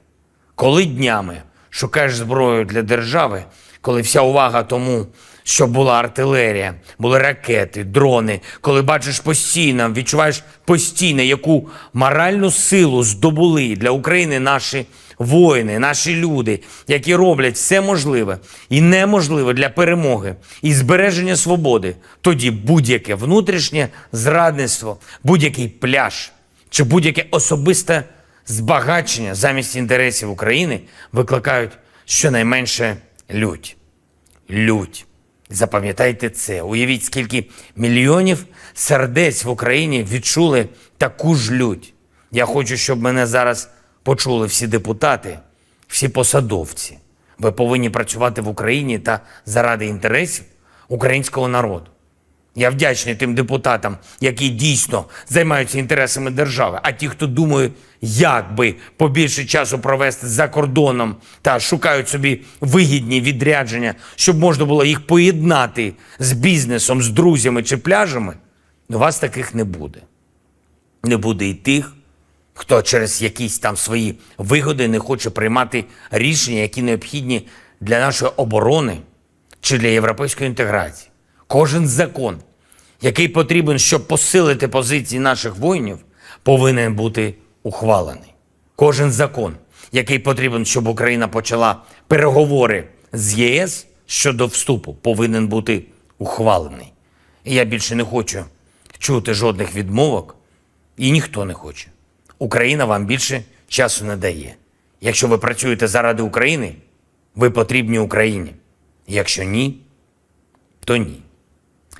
Коли днями шукаєш зброю для держави, коли вся увага тому, щоб була артилерія, були ракети, дрони, коли бачиш постійно, відчуваєш постійно, яку моральну силу здобули для України наші воїни, наші люди, які роблять все можливе і неможливе для перемоги і збереження свободи, тоді будь-яке внутрішнє зрадництво, будь-який пляж чи будь-яке особисте збагачення замість інтересів України викликають щонайменше лють. Лють. Запам'ятайте це. Уявіть, скільки мільйонів сердець в Україні відчули таку ж лють. Я хочу, щоб мене зараз почули всі депутати, всі посадовці. Ви повинні працювати в Україні та заради інтересів українського народу. Я вдячний тим депутатам, які дійсно займаються інтересами держави, а ті, хто думає, як би побільше часу провести за кордоном та шукають собі вигідні відрядження, щоб можна було їх поєднати з бізнесом, з друзями чи пляжами, у вас таких не буде. Не буде і тих, хто через якісь там свої вигоди не хоче приймати рішення, які необхідні для нашої оборони чи для європейської інтеграції. Кожен закон, який потрібен, щоб посилити позиції наших воїнів, повинен бути ухвалений. Кожен закон, який потрібен, щоб Україна почала переговори з ЄС щодо вступу, повинен бути ухвалений. І я більше не хочу чути жодних відмовок, і ніхто не хоче. Україна вам більше часу не дає. Якщо ви працюєте заради України, ви потрібні Україні. Якщо ні, то ні.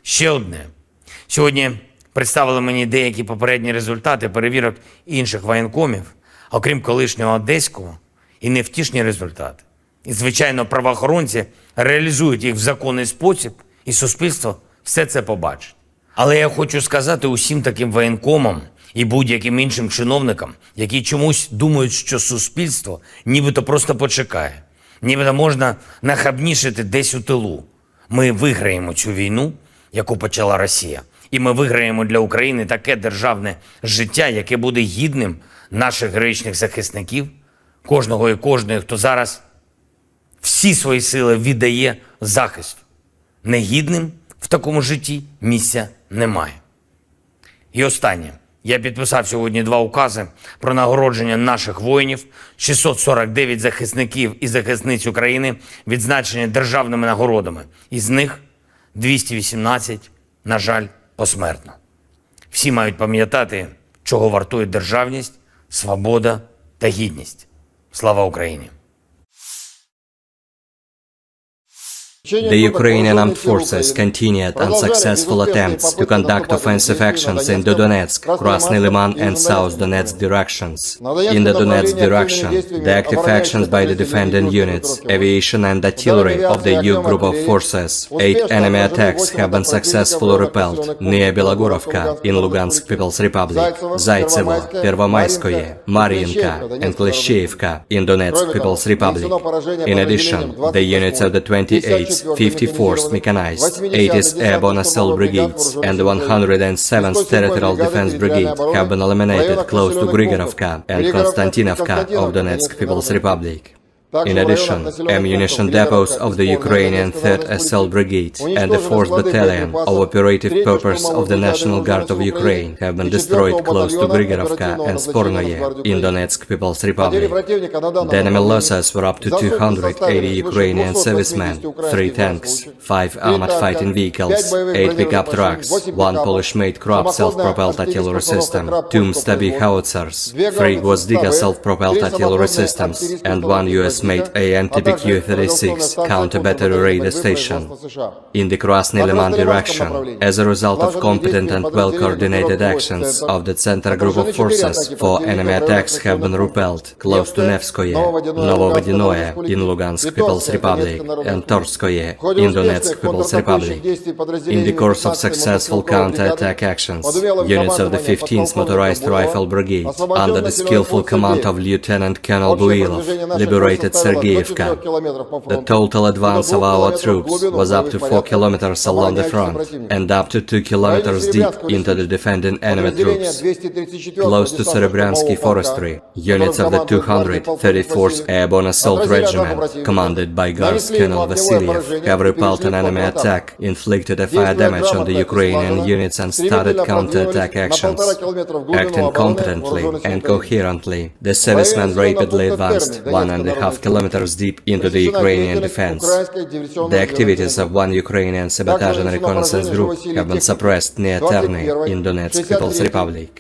Ще одне. Сьогодні представили мені деякі попередні результати перевірок інших воєнкомів, окрім колишнього одеського, і невтішні результати. І, звичайно, правоохоронці реалізують їх в законний спосіб, і суспільство все це побачить. Але я хочу сказати усім таким воєнкомам і будь-яким іншим чиновникам, які чомусь думають, що суспільство нібито просто почекає, нібито можна нахабнішити десь у тилу. Ми виграємо цю війну, яку почала Росія. І ми виграємо для України таке державне життя, яке буде гідним наших героїчних захисників, кожного і кожної, хто зараз всі свої сили віддає захисту. Негідним в такому житті місця немає. І останнє. Я підписав сьогодні 2 укази про нагородження наших воїнів, 649 захисників і захисниць України відзначені державними нагородами. Із них 218, на жаль, посмертно. Всі мають пам'ятати, чого вартує державність, свобода та гідність. Слава Україні! The Ukrainian armed forces continued unsuccessful attempts to conduct offensive actions in the Donetsk, Krasny Liman and South Donetsk directions. In the Donetsk direction, the active actions by the defending units, aviation and artillery of the EU group of forces, 8 enemy attacks have been successfully repelled near Belogorovka in Lugansk People's Republic, Zaitsevo, Pervomayskoye, Mariinka and Kleshcheivka in Donetsk People's Republic. In addition, the units of the 28th 54th Mechanized, 80th Airborne Assault Brigades, and the 107th Territorial Defense Brigade have been eliminated close to Grigorovka and Konstantinovka of Donetsk People's Republic. In addition, ammunition depots of the Ukrainian 3rd Assault Brigade and the 4th Battalion of Operative Purpose of the National Guard of Ukraine have been destroyed close to Grigorovka and Spornoye in Donetsk People's Republic. The enemy losses were up to 280 Ukrainian servicemen, 3 tanks, 5 armored fighting vehicles, 8 pickup trucks, 1 Polish-made Krupp self-propelled artillery system, 2 Stabi howitzers, 3 Gwozdika self-propelled artillery systems, and 1 US-made AN/TPQ-36 counter-battery radar station. In the Krasny Liman direction, as a result of competent and well-coordinated actions of the Center Group of Forces, 4 enemy attacks have been repelled close to Nevskoye, Novovodinoye in Lugansk People's Republic, and Torskoye in Donetsk People's Republic. In the course of successful counter-attack actions, units of the 15th Motorized Rifle Brigade, under the skillful command of Lieutenant Colonel Builov, liberated Sergeyevka. The total advance of our troops was up to 4 kilometers along the front and up to 2 kilometers deep into the defending enemy troops. Close to Serebryansky Forestry, units of the 234th Airborne Assault Regiment, commanded by Guards Colonel Vasilyev, have repelled an enemy attack, inflicted a fire damage on the Ukrainian units and started counter-attack actions. Acting competently and coherently, the servicemen rapidly advanced 1.5 kilometers deep into the Ukrainian defense. The activities of 1 Ukrainian sabotage and reconnaissance group have been suppressed near Terny in Donetsk People's Republic.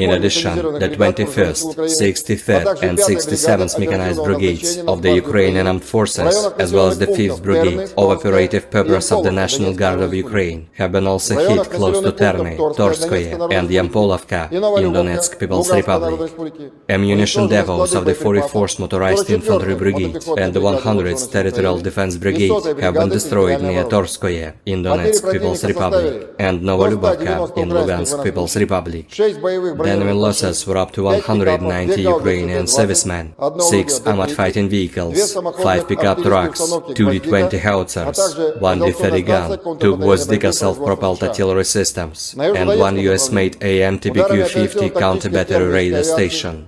In addition, the 21st, 63rd and 67th Mechanized Brigades of the Ukrainian Armed Forces, as well as the 5th Brigade of Operative Purpose of the National Guard of Ukraine, have been also hit close to Terny, Torskoye and Yampolovka in Donetsk People's Republic. Ammunition depots of the 44th Motorized Infantry Brigade and the 100th Territorial Defense Brigade have been destroyed near Torskoye in Donetsk People's Republic and Novolubovka in Lugansk People's Republic. The enemy losses were up to 190 Ukrainian servicemen, 6 armored fighting vehicles, 5 pickup trucks, 2 D-20 howitzers, 1 D-30 gun, 2 Gwozdika self-propelled artillery systems, and 1 US-made AN/TPQ-50 counter-battery radar station.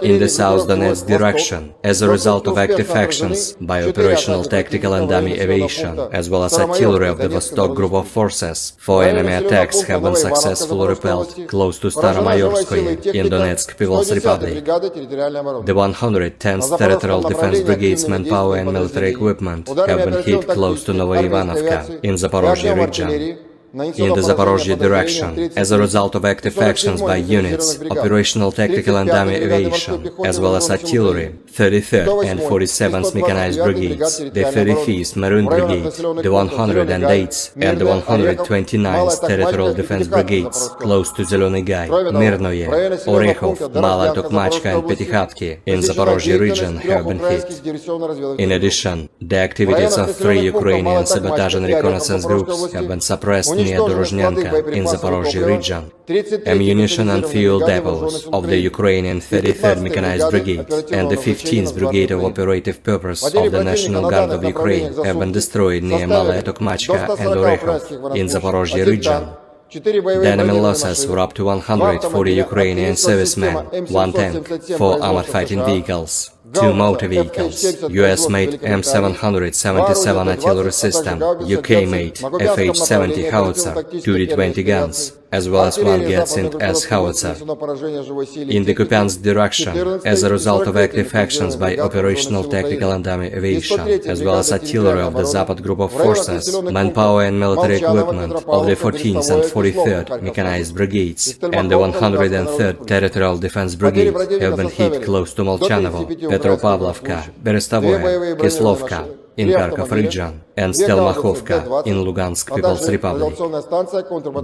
In the South Donetsk direction, as a result of active actions by operational tactical and dummy aviation, as well as artillery of the Vostok Group of Forces, 4 enemy attacks have been successfully repelled close to Staromayorskoye in Donetsk People's Republic. The 110th Territorial Defense Brigade's manpower and military equipment have been hit close to Novoivanovka in Zaporozhye region. In the Zaporozhye direction, as a result of active actions by units, operational tactical and dummy aviation, as well as artillery, 33rd and 47th Mechanized Brigades, the 35th Maroon Brigade, the 108th and the 129th Territorial Defense Brigades, close to Zelený Gай, Mirnoye, Orekhov, Mala Tokmachka and Petykhatki in Zaporozhye region have been hit. In addition, the activities of 3 Ukrainian sabotage and reconnaissance groups have been suppressed near Dorozhnyanka in Zaporozhye region. Ammunition and fuel depots of the Ukrainian 33rd Mechanized Brigade and the 15th Brigade of Operative Purpose of the National Guard of Ukraine have been destroyed near Malaya Tokmachka and Orekhov in Zaporozhye region. The enemy losses were up to 140 Ukrainian servicemen, 1 tank, 4 armored fighting vehicles, 2 motor vehicles, US-made M777 artillery system, UK-made FH-70 howitzer, 2 D-20 guns, as well as 1 Getsint-S howitzer. In the Kupiansk direction, as a result of active actions by operational tactical and dummy aviation, as well as artillery of the Zapad Group of Forces, manpower and military equipment of the 14th and 43rd Mechanized Brigades and the 103rd Territorial Defense Brigade have been hit close to Molchanovo, Petropavlovka, Berestavoye, Kislovka in Kharkov region, and Stelmakhovka in Lugansk People's Republic.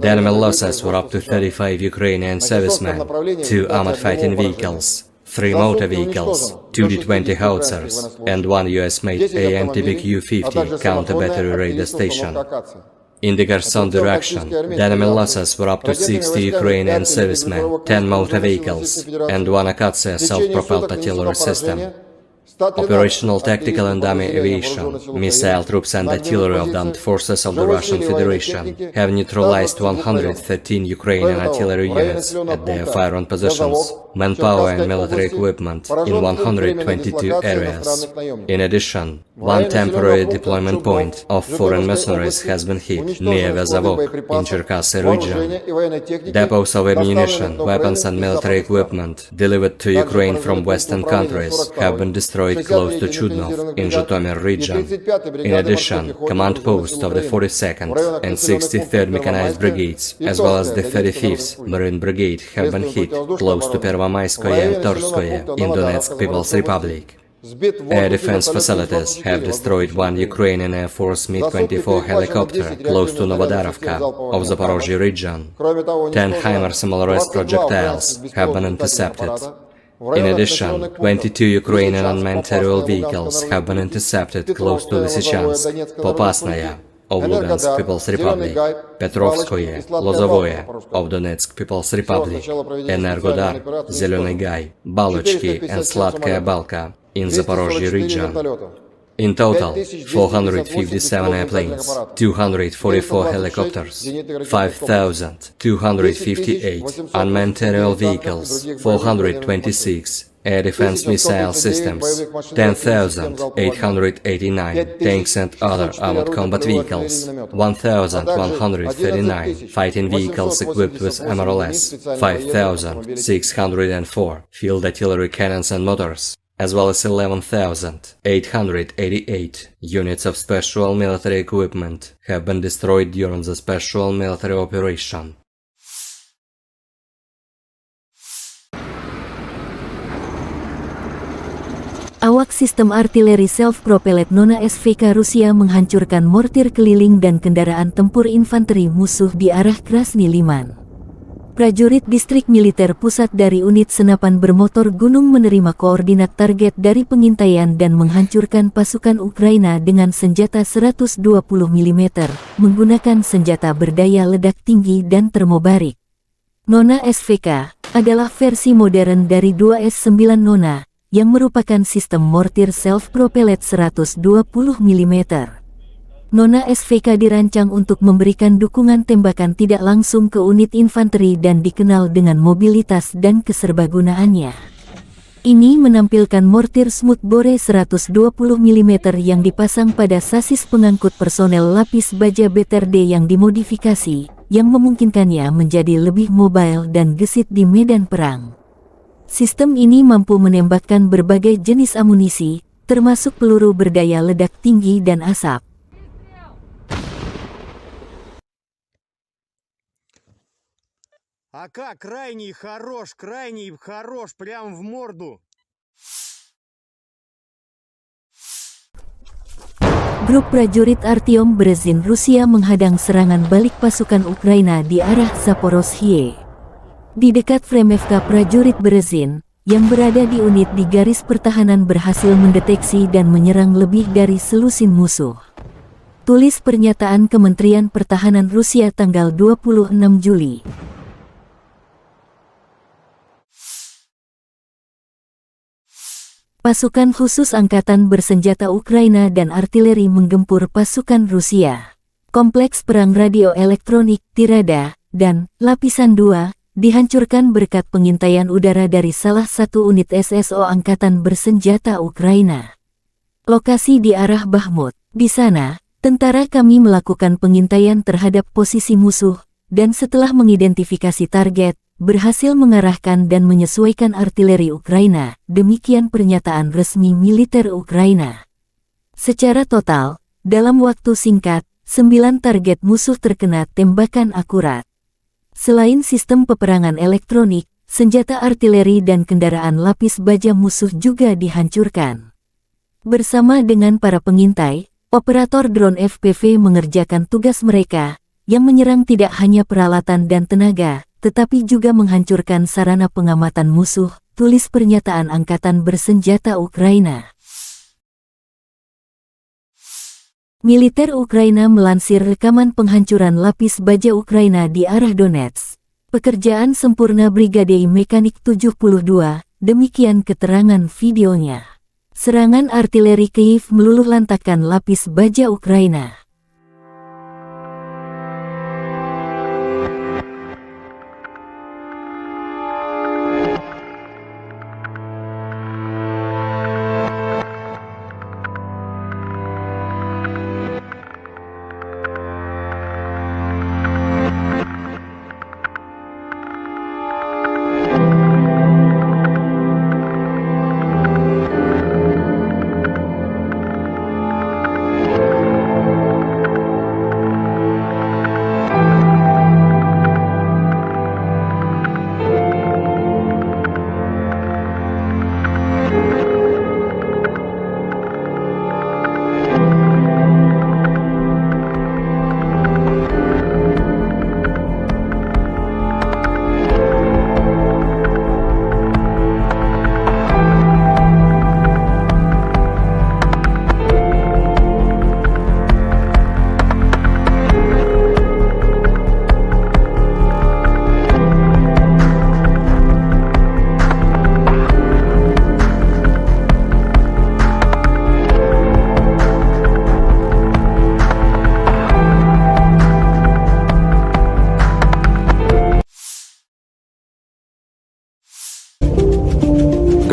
The enemy losses were up to 35 Ukrainian servicemen, 2 armored fighting vehicles, 3 motor vehicles, 2 D-20 howitzers, and 1 US-made AN/TPQ-50 counter-battery radar station. In the Kherson direction, the enemy losses were up to 60 Ukrainian servicemen, 10 motor vehicles, and 1 Akatsiya self-propelled artillery system. Operational, tactical and dummy aviation, missile troops and artillery of the armed forces of the Russian Federation have neutralized 113 Ukrainian artillery units at their firing positions, manpower and military equipment in 122 areas. In addition, one temporary deployment point of foreign mercenaries has been hit near Vezavok in Cherkasy region. Depots of ammunition, weapons and military equipment delivered to Ukraine from Western countries have been destroyed close to Chudnov in Zhytomyr region. In addition, command posts of the 42nd and 63rd Mechanized Brigades, as well as the 35th Marine Brigade, have been hit close to Pervomayskoye and Torskoye in Donetsk People's Republic. Air defense facilities have destroyed one Ukrainian Air Force Mi-24 helicopter close to Novodarovka of Zaporozhye region. 10 HIMARS MLRS projectiles have been intercepted. In addition, 22 Ukrainian unmanned aerial vehicles have been intercepted close to Lysychansk, Popasnaya of Lugansk People's Republic, Petrovskoye, Lozovoye of Donetsk People's Republic, Energodar, Zelený Gay, Balochki and Sladkaya Balka in Zaporozhye region. In total, 457 airplanes, 244 helicopters, 5,258 unmanned aerial vehicles, 426 air defense missile systems, 10,889 tanks and other armored combat vehicles, 1,139 fighting vehicles equipped with MRLS, 5,604 field artillery cannons and motors, as well as 11,888 units of special military equipment have been destroyed during the special military operation. Awak sistem artileri self-propelled Nona SVK Rusia menghancurkan mortir keliling dan kendaraan tempur infanteri musuh di arah Krasny Liman. Prajurit distrik militer pusat dari unit senapan bermotor gunung menerima koordinat target dari pengintaian dan menghancurkan pasukan Ukraina dengan senjata 120 mm, menggunakan senjata berdaya ledak tinggi dan termobarik. Nona SVK adalah versi modern dari 2S9 Nona, yang merupakan sistem mortir self-propelled 120 mm. Nona SVK dirancang untuk memberikan dukungan tembakan tidak langsung ke unit infanteri dan dikenal dengan mobilitas dan keserbagunaannya. Ini menampilkan mortir Smoothbore 120 mm yang dipasang pada sasis pengangkut personel lapis baja BTRD yang dimodifikasi, yang memungkinkannya menjadi lebih mobile dan gesit di medan perang. Sistem ini mampu menembakkan berbagai jenis amunisi, termasuk peluru berdaya ledak tinggi dan asap. АК крайний хорош, прям в морду. Grup prajurit Artyom Berezin Rusia menghadang serangan balik pasukan Ukraina di arah Zaporozhye. Di dekat Fremevka prajurit Berezin, yang berada di unit di garis pertahanan berhasil mendeteksi dan menyerang lebih dari selusin musuh. Tulis pernyataan Kementerian Pertahanan Rusia tanggal 26 Juli. Pasukan khusus angkatan bersenjata Ukraina dan artileri menggempur pasukan Rusia. Kompleks perang radio elektronik, Tirada, dan Lapisan 2 dihancurkan berkat pengintaian udara dari salah satu unit SSO angkatan bersenjata Ukraina. Lokasi di arah Bakhmut. Di sana, tentara kami melakukan pengintaian terhadap posisi musuh, dan setelah mengidentifikasi target, berhasil mengarahkan dan menyesuaikan artileri Ukraina, demikian pernyataan resmi militer Ukraina. Secara total, dalam waktu singkat, 9 target musuh terkena tembakan akurat. Selain sistem peperangan elektronik, senjata artileri dan kendaraan lapis baja musuh juga dihancurkan. Bersama dengan para pengintai, operator drone FPV mengerjakan tugas mereka, yang menyerang tidak hanya peralatan dan tenaga, tetapi juga menghancurkan sarana pengamatan musuh, tulis pernyataan Angkatan Bersenjata Ukraina. Militer Ukraina melansir rekaman penghancuran lapis baja Ukraina di arah Donetsk. Pekerjaan sempurna Brigade Mekanik 72, demikian keterangan videonya. Serangan artileri Kyiv meluluhlantakkan lapis baja Ukraina.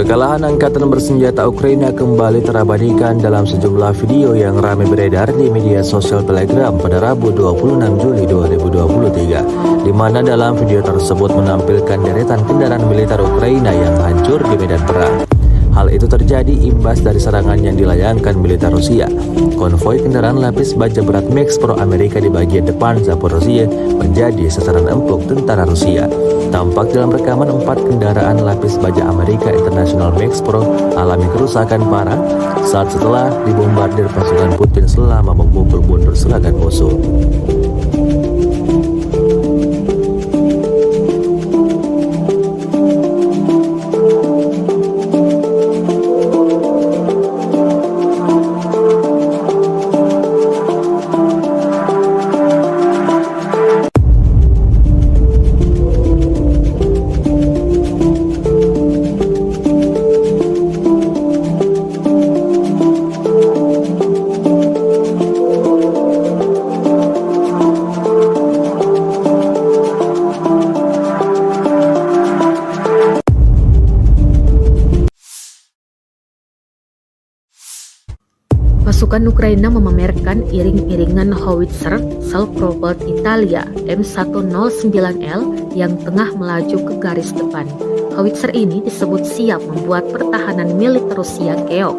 Kekalahan angkatan bersenjata Ukraina kembali terabadikan dalam sejumlah video yang ramai beredar di media sosial Telegram pada Rabu 26 Juli 2023, di mana dalam video tersebut menampilkan deretan kendaraan militer Ukraina yang hancur di medan perang. Hal itu terjadi imbas dari serangan yang dilayangkan militer Rusia. Konvoi kendaraan lapis baja berat Max Pro Amerika di bagian depan Zaporozhye menjadi sasaran empuk tentara Rusia. Tampak dalam rekaman 4 kendaraan lapis baja Amerika International Max Pro alami kerusakan parah saat setelah dibombardir pasukan Putin selama memukul mundur serangan musuh. Pasukan Ukraina memamerkan iring-iringan howitzer self-propelled Italia M109L yang tengah melaju ke garis depan. Howitzer ini disebut siap membuat pertahanan militer Rusia keok.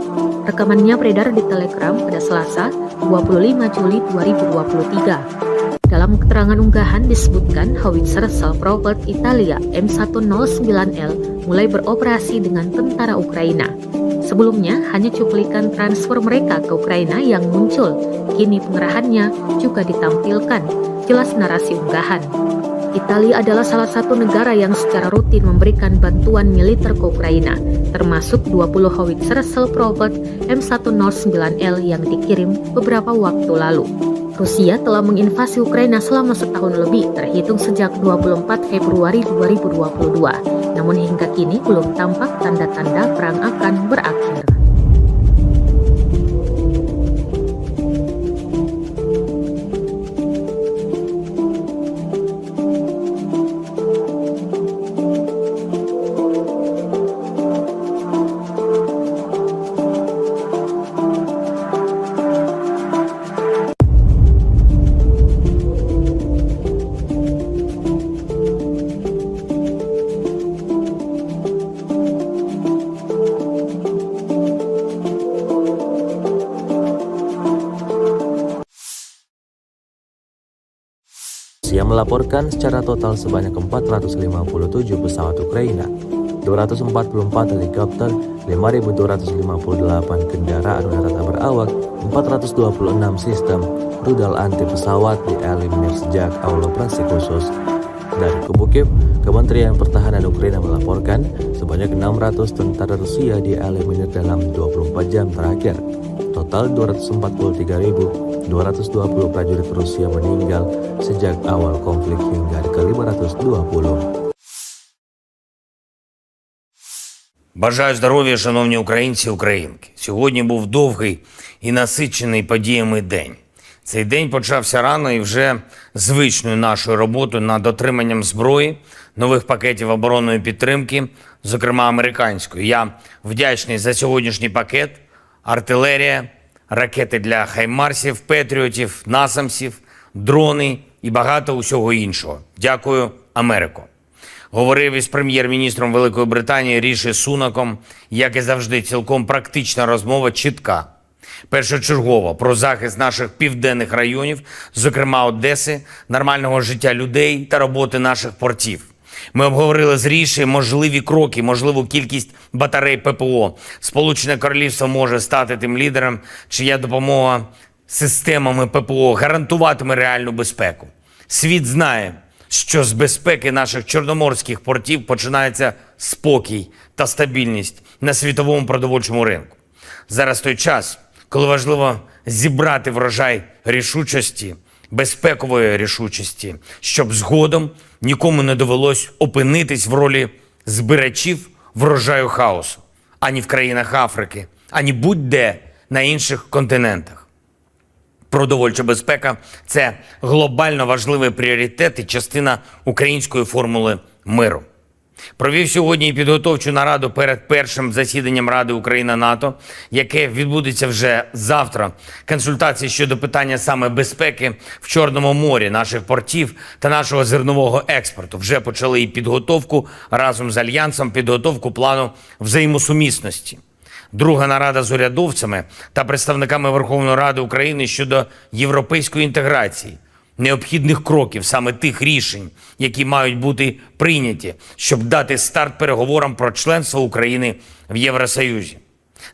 Rekamannya beredar di Telegram pada Selasa, 25 Juli 2023. Dalam keterangan unggahan disebutkan howitzer self-propelled Italia M109L mulai beroperasi dengan tentara Ukraina. Sebelumnya, hanya cuplikan transfer mereka ke Ukraina yang muncul. Kini pengerahannya juga ditampilkan, jelas narasi unggahan. Italia adalah salah satu negara yang secara rutin memberikan bantuan militer ke Ukraina, termasuk 20 howitzer self-propelled M109L yang dikirim beberapa waktu lalu. Rusia telah menginvasi Ukraina selama setahun lebih, terhitung sejak 24 Februari 2022. Namun hingga kini belum tampak tanda-tanda perang akan berakhir. Rusia melaporkan secara total sebanyak 457 pesawat Ukraina, 244 helikopter, 5.258 kendaraan udara tak berawak, 426 sistem rudal anti pesawat dieliminir sejak awal operasi khusus. Dari kubu Kiev, Kementerian Pertahanan Ukraina melaporkan sebanyak 600 tentara Rusia dieliminir dalam 24 jam terakhir. Total 243.220 prajurit Rusia meninggal sejak awal konflik hingga ke 520. Бажаю здоров'я, шановні українці і українки. Сьогодні був довгий і насичений подіями день. Цей день почався рано і вже звичною нашою роботою над отриманням зброї, нових пакетів оборонної підтримки, зокрема американської. Я вдячний за сьогоднішній пакет, артилерія, ракети для хаймарсів, петріотів, насамсів, дрони і багато усього іншого. Дякую, Америко. Говорив із прем'єр-міністром Великої Британії Ріші Сунаком, як і завжди, цілком практична розмова, чітка. Першочергово про захист наших південних районів, зокрема Одеси, нормального життя людей та роботи наших портів. Ми обговорили з Ріші можливі кроки, можливу кількість батарей ППО. Сполучене Королівство може стати тим лідером, чия допомога системами ППО гарантуватиме реальну безпеку. Світ знає, що з безпеки наших чорноморських портів починається спокій та стабільність на світовому продовольчому ринку. Зараз той час, коли важливо зібрати врожай рішучості, безпекової рішучості, щоб згодом нікому не довелось опинитись в ролі збирачів врожаю хаосу, ані в країнах Африки, ані будь-де на інших континентах. Продовольча безпека – це глобально важливий пріоритет і частина української формули миру. Провів сьогодні і підготовчу нараду перед першим засіданням Ради Україна-НАТО, яке відбудеться вже завтра. Консультації щодо питання саме безпеки в Чорному морі, наших портів та нашого зернового експорту. Вже почали і підготовку разом з Альянсом, підготовку плану взаємосумісності. Друга нарада з урядовцями та представниками Верховної Ради України щодо європейської інтеграції, необхідних кроків, саме тих рішень, які мають бути прийняті, щоб дати старт переговорам про членство України в Євросоюзі.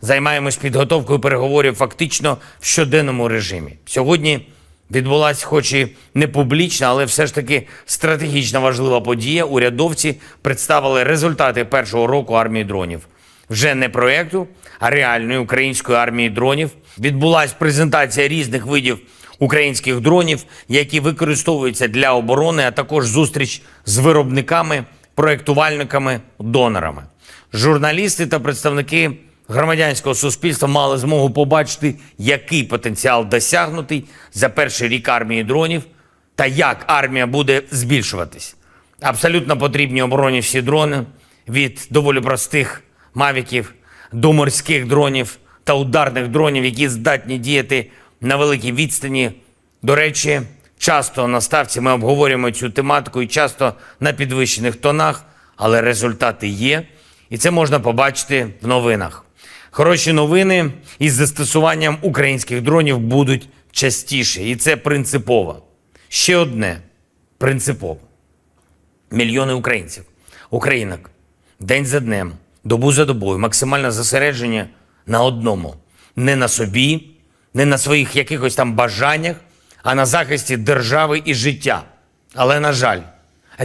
Займаємось підготовкою переговорів фактично в щоденному режимі. Сьогодні відбулася, хоч і не публічна, але все ж таки стратегічно важлива подія. Урядовці представили результати першого року армії дронів. Вже не проєкту, а реальної української армії дронів. Відбулася презентація різних видів українських дронів, які використовуються для оборони, а також зустріч з виробниками, проєктувальниками, донорами. Журналісти та представники громадянського суспільства мали змогу побачити, який потенціал досягнутий за перший рік армії дронів та як армія буде збільшуватись. Абсолютно потрібні обороні всі дрони, від доволі простих мавіків до морських дронів та ударних дронів, які здатні діяти на великій відстані. До речі, часто на ставці ми обговорюємо цю тематику і часто на підвищених тонах, але результати є, і це можна побачити в новинах. Хороші новини із застосуванням українських дронів будуть частіше, і це принципово. Ще одне принципово. Мільйони українців, українок, день за днем, добу за добою, максимальне зосередження на одному. Не на собі, не на своїх якихось там бажаннях, а на захисті держави і життя. Але, на жаль,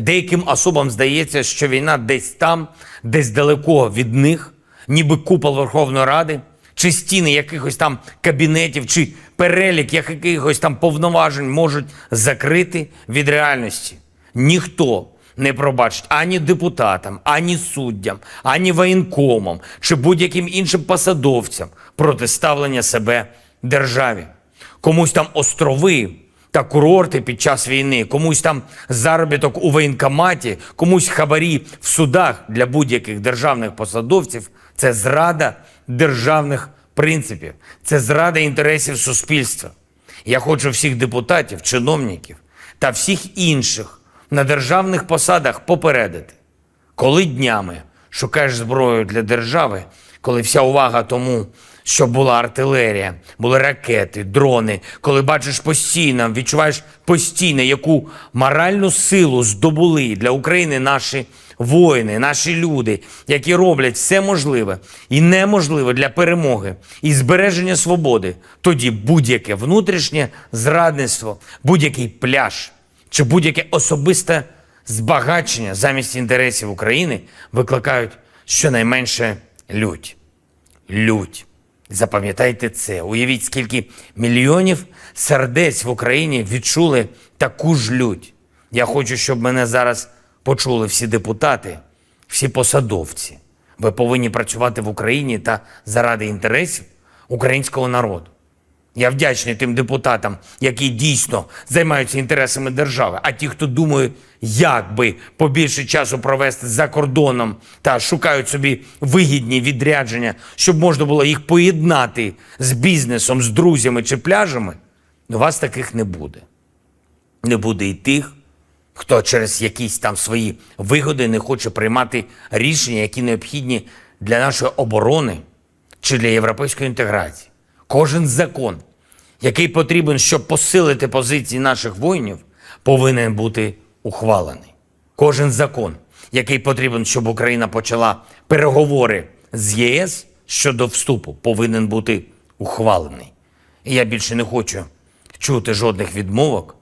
деяким особам здається, що війна десь там, десь далеко від них, ніби купол Верховної Ради, чи стіни якихось там кабінетів, чи перелік якихось там повноважень можуть закрити від реальності. Ніхто не пробачить ані депутатам, ані суддям, ані воєнкомам, чи будь-яким іншим посадовцям протиставлення себе державі. Комусь там острови та курорти під час війни, комусь там заробіток у воєнкоматі, комусь хабарі в судах для будь-яких державних посадовців – це зрада державних принципів, це зрада інтересів суспільства. Я хочу всіх депутатів, чиновників та всіх інших на державних посадах попередити. Коли днями шукаєш зброю для держави, коли вся увага тому, щоб була артилерія, були ракети, дрони, коли бачиш постійно, відчуваєш постійно, яку моральну силу здобули для України наші воїни, наші люди, які роблять все можливе і неможливе для перемоги і збереження свободи, тоді будь-яке внутрішнє зрадництво, будь-який пляж чи будь-яке особисте збагачення замість інтересів України викликають щонайменше лють. Лють. Запам'ятайте це. Уявіть, скільки мільйонів сердець в Україні відчули таку ж лють. Я хочу, щоб мене зараз почули всі депутати, всі посадовці. Ви повинні працювати в Україні та заради інтересів українського народу. Я вдячний тим депутатам, які дійсно займаються інтересами держави, а ті, хто думає, як би побільше часу провести за кордоном та шукають собі вигідні відрядження, щоб можна було їх поєднати з бізнесом, з друзями чи пляжами, у вас таких не буде. Не буде і тих, хто через якісь там свої вигоди не хоче приймати рішення, які необхідні для нашої оборони чи для європейської інтеграції. Кожен закон, який потрібен, щоб посилити позиції наших воїнів, повинен бути ухвалений. Кожен закон, який потрібен, щоб Україна почала переговори з ЄС щодо вступу, повинен бути ухвалений. І я більше не хочу чути жодних відмовок,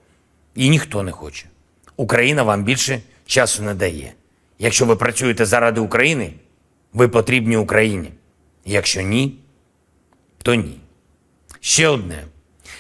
і ніхто не хоче. Україна вам більше часу не дає. Якщо ви працюєте заради України, ви потрібні Україні. Якщо ні, то ні. Ще одне.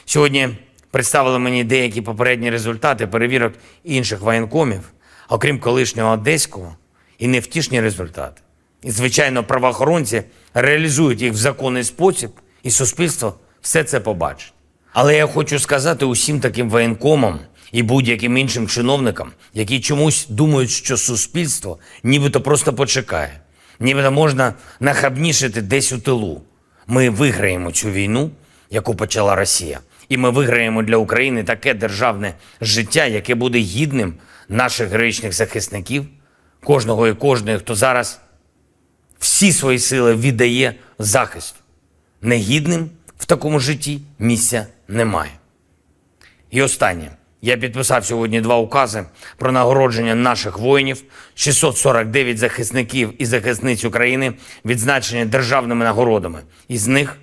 Сьогодні представили мені деякі попередні результати перевірок інших воєнкомів, окрім колишнього одеського, і невтішні результати. І, звичайно, правоохоронці реалізують їх в законний спосіб, і суспільство все це побачить. Але я хочу сказати усім таким воєнкомам і будь-яким іншим чиновникам, які чомусь думають, що суспільство нібито просто почекає, нібито можна нахабнішити десь у тилу. Ми виграємо цю війну, яку почала Росія. І ми виграємо для України таке державне життя, яке буде гідним наших героїчних захисників, кожного і кожної, хто зараз всі свої сили віддає захисту. Негідним в такому житті місця немає. І останнє. Я підписав сьогодні 2 укази про нагородження наших воїнів, 649 захисників і захисниць України відзначені державними нагородами. Із них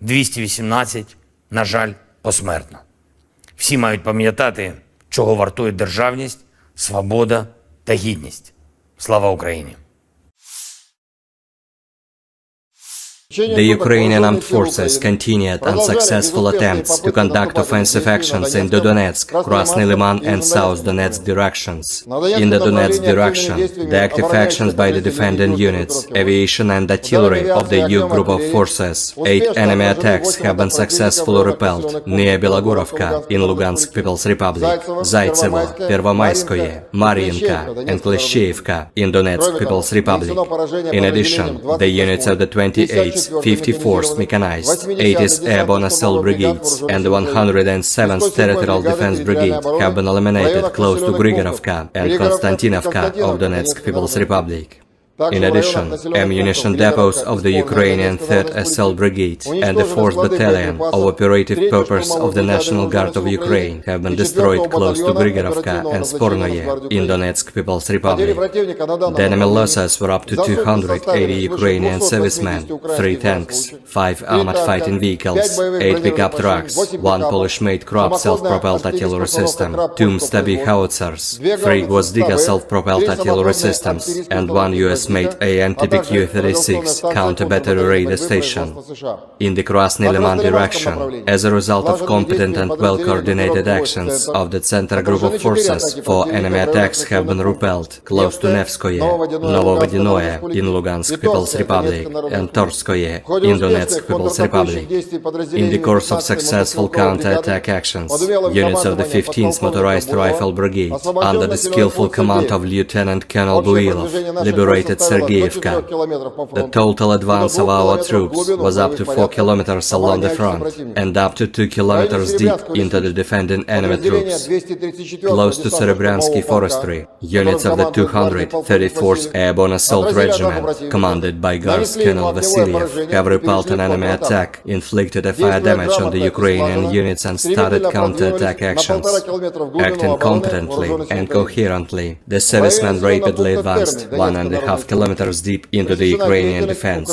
218, на жаль, посмертно. Всі мають пам'ятати, чого вартує державність, свобода та гідність. Слава Україні! The Ukrainian armed forces continued unsuccessful attempts to conduct offensive actions in Donetsk, Krasny Liman and South Donetsk directions. In the Donetsk direction, the active actions by the defending units, aviation and artillery of the EU group of forces, 8 enemy attacks have been successfully repelled near Belogorovka in Lugansk People's Republic, Zaitsevo, Pervomayskoye, Mariinka and Kleshchevka in Donetsk People's Republic. In addition, the units of the 28th 54th Mechanized, 80th Airborne Assault Brigades, and the 107th Territorial Defense Brigade have been eliminated close to Grigorovka and Konstantinovka of Donetsk People's Republic. In addition, ammunition depots of the Ukrainian 3rd Assault Brigade and the 4th Battalion of Operative Purpose of the National Guard of Ukraine have been destroyed close to Grigorovka and Spornoye in Donetsk People's Republic. The enemy losses were up to 280 Ukrainian servicemen, 3 tanks, 5 armored fighting vehicles, 8 pickup trucks, 1 Polish-made Krupp self-propelled artillery system, 2 Stabi howitzers, 3 Gvozdyka self-propelled artillery systems, and 1 US-made AN-TPQ-36 counter-battery radar station. In the Krasny Liman direction, as a result of competent and well-coordinated actions of the Center Group of Forces, 4 enemy attacks have been repelled close to Nevskoye, Novovodinoye in Lugansk People's Republic, and Torskoye in Donetsk People's Republic. In the course of successful counter-attack actions, units of the 15th Motorized Rifle Brigade, under the skillful command of Lieutenant Colonel Builov, liberated Sergeyevka. The total advance of our troops was up to 4 kilometers along the front and up to 2 kilometers deep into the defending enemy troops. Close to Serebryansky Forestry, units of the 234th Airborne Assault Regiment, commanded by Guards Colonel Vasilyev, have repelled an enemy attack, inflicted a fire damage on the Ukrainian units and started counter-attack actions. Acting competently and coherently, the servicemen rapidly advanced 1.5 kilometers deep into the Ukrainian defense.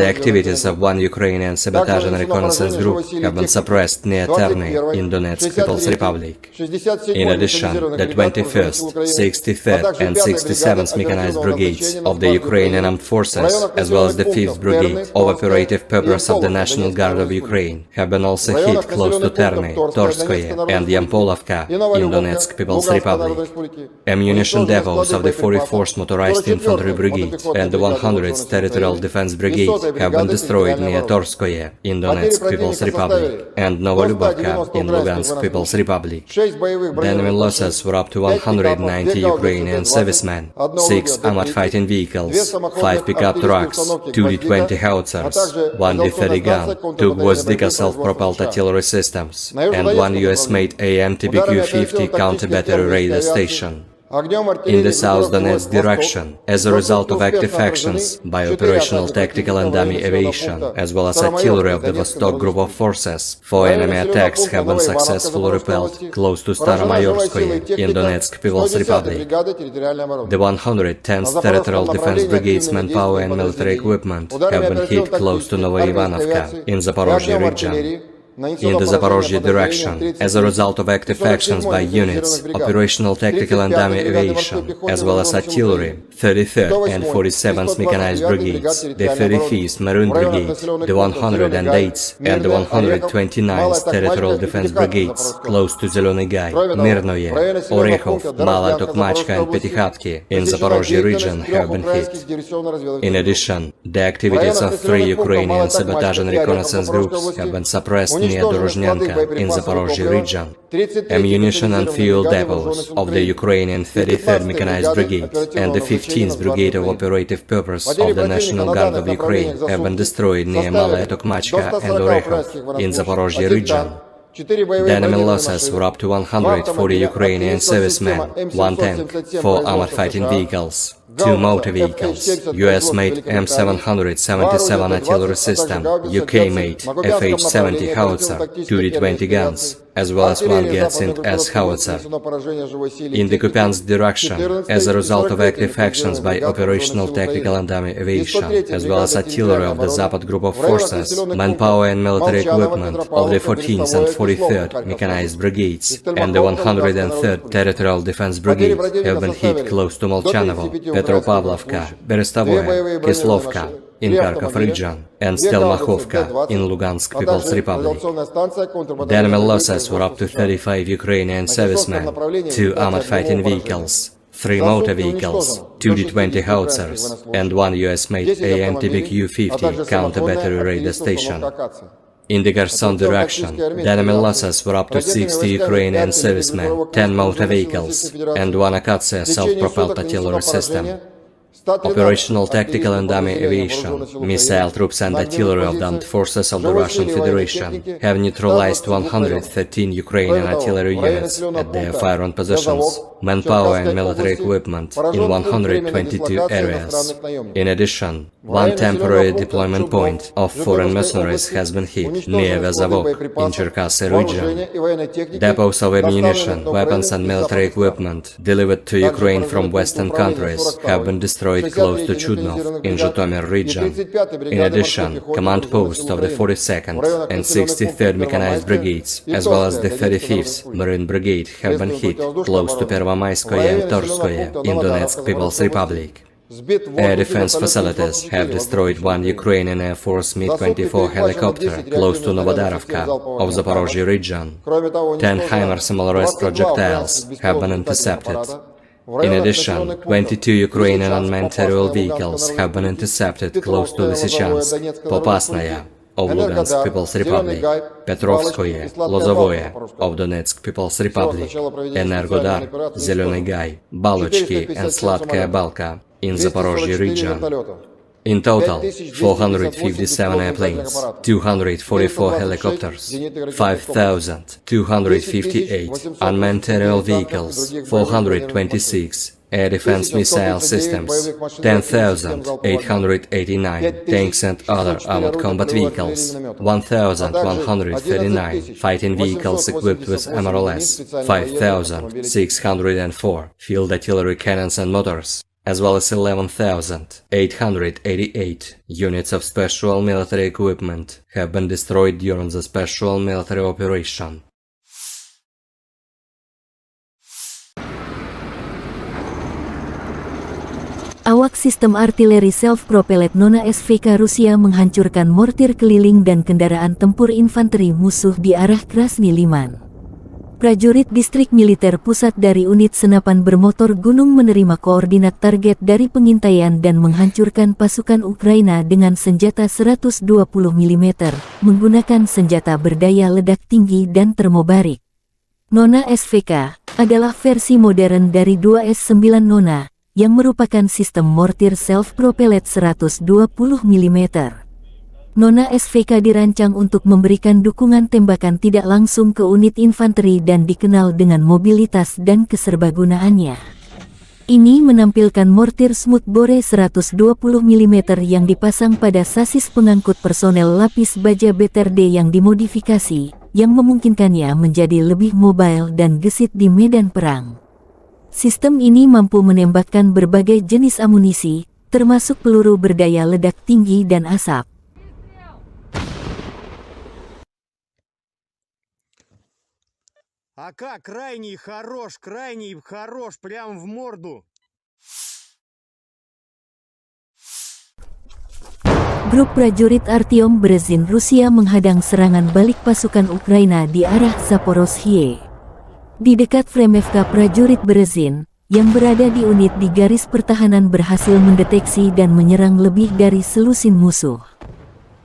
The activities of 1 Ukrainian sabotage and reconnaissance group have been suppressed near Terny in Donetsk People's Republic. In addition, the 21st, 63rd and 67th Mechanized Brigades of the Ukrainian Armed Forces, as well as the 5th Brigade of Operative Purpose of the National Guard of Ukraine, have been also hit close to Terny, Torskoye and Yampolovka in Donetsk People's Republic. Ammunition depots of the 44th Motorized Infantry Infantry Brigade and the 100th Territorial Defense Brigade have been destroyed near Torskoye in Donetsk People's Republic and Novolubavka in Lugansk People's Republic. The enemy losses were up to 190 Ukrainian servicemen, 6 armored fighting vehicles, 5 pickup trucks, 2 D-20 howitzers, 1 D-30 gun, 2 Gvozdika self-propelled artillery systems, and 1 US-made AMTBQ-50 counter-battery radar station. In the South Donetsk direction, as a result of active actions by operational tactical and dummy aviation, as well as artillery of the Vostok Group of Forces, 4 enemy attacks have been successfully repelled close to Staromayorskoye in Donetsk People's Republic. The 110th Territorial Defense Brigade's manpower and military equipment have been hit close to Novoivanovka in Zaporozhye region. In the Zaporozhye direction, as a result of active actions by units, operational tactical and dummy aviation, as well as artillery, 33rd and 47th Mechanized Brigades, the 35th Maroon Brigade, the 108th and the 129th Territorial Defense Brigades, close to Zelený Gай, Mirnoye, Orekhov, Mala Tokmachka and Petykhatki in Zaporozhye region have been hit. In addition, the activities of 3 Ukrainian sabotage and reconnaissance groups have been suppressed near Dorozhnyanka in Zaporozhye region. Ammunition and fuel depots of the Ukrainian 33rd Mechanized Brigade and the 15th Brigade of Operative Purpose of the National Guard of Ukraine have been destroyed near Malaya Tokmachka and Orekhov in Zaporozhye region. The enemy losses were up to 140 Ukrainian servicemen, 1 tank, 4 armored fighting vehicles, 2 motor vehicles, US-made M777 artillery system, UK-made FH-70 howitzer, 2 D-20 guns, as well as 1 Getsint S howitzer. In the Kupiansk direction, as a result of active actions by operational tactical and dummy aviation, as well as artillery of the Zapad Group of Forces, manpower and military equipment of the 14th and 43rd Mechanized Brigades and the 103rd Territorial Defense Brigade have been hit close to Molchanovo, Petropavlovka, Berestovoye, Kislovka in Kharkov region, and Stelmachovka in Lugansk People's Republic. The enemy losses were up to 35 Ukrainian servicemen, 2 armored fighting vehicles, 3 motor vehicles, 2 D-20 howitzers, and 1 US-made AMTBQ-50 counter-battery radar station. In the Kherson direction, the enemy losses were up to 60 Ukrainian servicemen, 10 motor vehicles, and 1 Akatsiya self-propelled artillery system. Operational tactical and dummy aviation, missile troops and artillery of the armed forces of the Russian Federation have neutralized 113 Ukrainian artillery units at their firing positions, manpower and military equipment in 122 areas. In addition, 1 temporary deployment point of foreign mercenaries has been hit near Vezavok in Cherkasy region. Depots of ammunition, weapons and military equipment delivered to Ukraine from Western countries have been destroyed close to Chudnov in Zhytomyr region. In addition, command posts of the 42nd and 63rd Mechanized Brigades, as well as the 35th Marine Brigade, have been hit close to Pervomayskoye and Torskoye in Donetsk People's Republic. Air defense facilities have destroyed 1 Ukrainian Air Force Mi-24 helicopter close to Novodarovka of Zaporozhye region. 10 HIMARS MLRS projectiles have been intercepted. In addition, 22 Ukrainian unmanned aerial vehicles have been intercepted close to Lysychansk, Popasnaya of Lugansk People's Republic, Petrovskoye, Lozovoye of Donetsk People's Republic, Energodar, Zelený Gay, Balochki and Sladkaya Balka in Zaporozhye region. In total, 457 airplanes, 244 helicopters, 5,258 unmanned aerial vehicles, 426 air defense missile systems, 10,889 tanks and other armored combat vehicles, 1,139 fighting vehicles equipped with MRLS, 5,604 field artillery cannons and motors, as well as 11,888 units of special military equipment have been destroyed during the special military operation. Awak sistem artileri self-propelled Nona SVK Rusia menghancurkan mortir keliling dan kendaraan tempur infanteri musuh di arah Krasny Liman. Prajurit Distrik Militer Pusat dari Unit Senapan Bermotor Gunung menerima koordinat target dari pengintaian dan menghancurkan pasukan Ukraina dengan senjata 120 mm, menggunakan senjata berdaya ledak tinggi dan termobarik. Nona SVK adalah versi modern dari 2S9 Nona, yang merupakan sistem mortir self-propellet 120 mm. Nona SVK dirancang untuk memberikan dukungan tembakan tidak langsung ke unit infanteri dan dikenal dengan mobilitas dan keserbagunaannya. Ini menampilkan mortir smoothbore 120 mm yang dipasang pada sasis pengangkut personel lapis baja BTRD yang dimodifikasi, yang memungkinkannya menjadi lebih mobile dan gesit di medan perang. Sistem ini mampu menembakkan berbagai jenis amunisi, termasuk peluru berdaya ledak tinggi dan asap. АК крайний хорош, прям в морду. Grup prajurit Artyom Berezin Rusia menghadang serangan balik pasukan Ukraina di arah Zaporozhye. Di dekat Fremevka, prajurit Berezin, yang berada di unit di garis pertahanan berhasil mendeteksi dan menyerang lebih dari selusin musuh.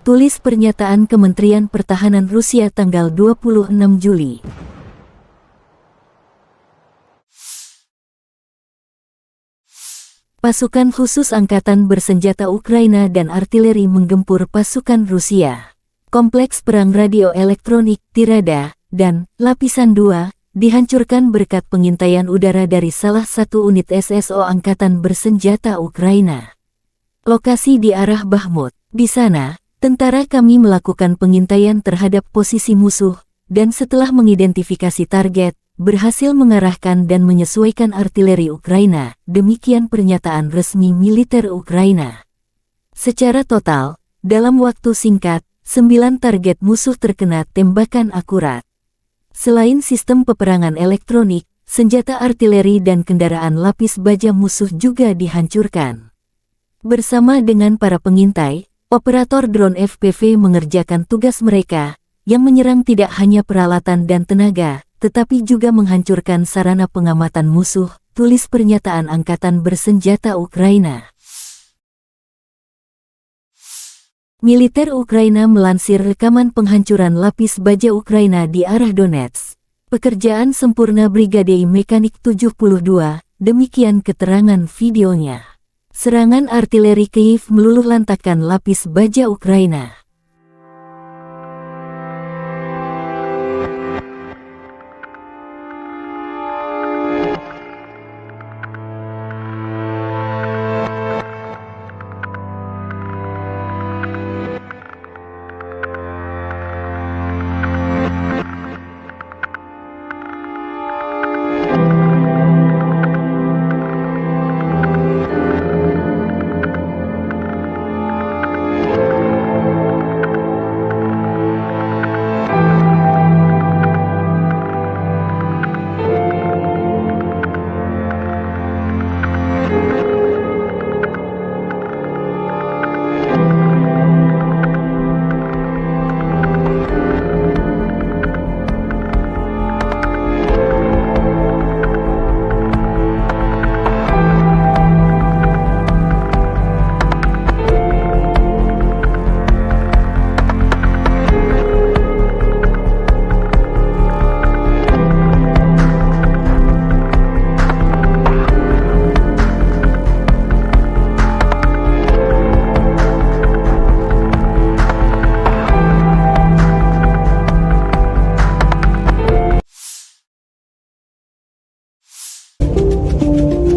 Tulis pernyataan Kementerian Pertahanan Rusia tanggal 26 Juli. Pasukan khusus angkatan bersenjata Ukraina dan artileri menggempur pasukan Rusia. Kompleks perang radio elektronik, Tirada, dan Lapisan 2, dihancurkan berkat pengintaian udara dari salah satu unit SSO angkatan bersenjata Ukraina. Lokasi di arah Bakhmut. Di sana, tentara kami melakukan pengintaian terhadap posisi musuh, dan setelah mengidentifikasi target, berhasil mengarahkan dan menyesuaikan artileri Ukraina, demikian pernyataan resmi militer Ukraina. Secara total, dalam waktu singkat, 9 target musuh terkena tembakan akurat. Selain sistem peperangan elektronik, senjata artileri dan kendaraan lapis baja musuh juga dihancurkan. Bersama dengan para pengintai, operator drone FPV mengerjakan tugas mereka, yang menyerang tidak hanya peralatan dan tenaga, tetapi juga menghancurkan sarana pengamatan musuh, tulis pernyataan Angkatan Bersenjata Ukraina. Militer Ukraina melansir rekaman penghancuran lapis baja Ukraina di arah Donetsk. Pekerjaan sempurna Brigade Mekanik 72, demikian keterangan videonya. Serangan artileri Kyiv meluluhlantakkan lapis baja Ukraina.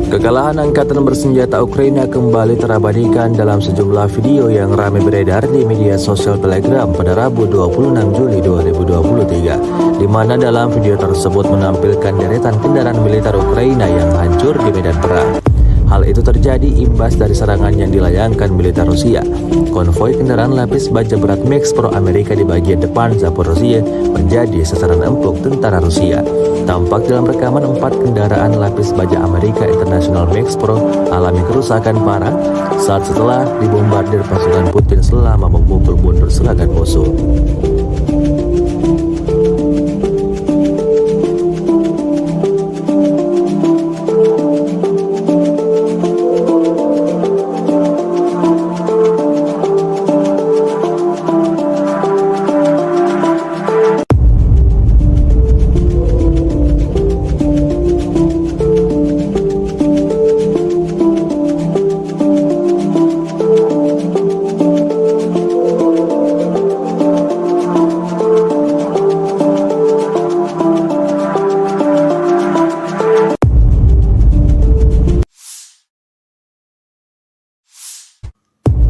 Kekalahan Angkatan Bersenjata Ukraina kembali terabadikan dalam sejumlah video yang ramai beredar di media sosial Telegram pada Rabu 26 Juli 2023, di mana dalam video tersebut menampilkan deretan kendaraan militer Ukraina yang hancur di medan perang. Hal itu terjadi imbas dari serangan yang dilayangkan militer Rusia. Konvoi kendaraan lapis baja berat Max Pro Amerika di bagian depan Zaporozhye menjadi sasaran empuk tentara Rusia. Tampak dalam rekaman 4 kendaraan lapis baja Amerika International Max Pro alami kerusakan parah saat setelah dibombardir pasukan Putin selama memukul mundur serangan musuh.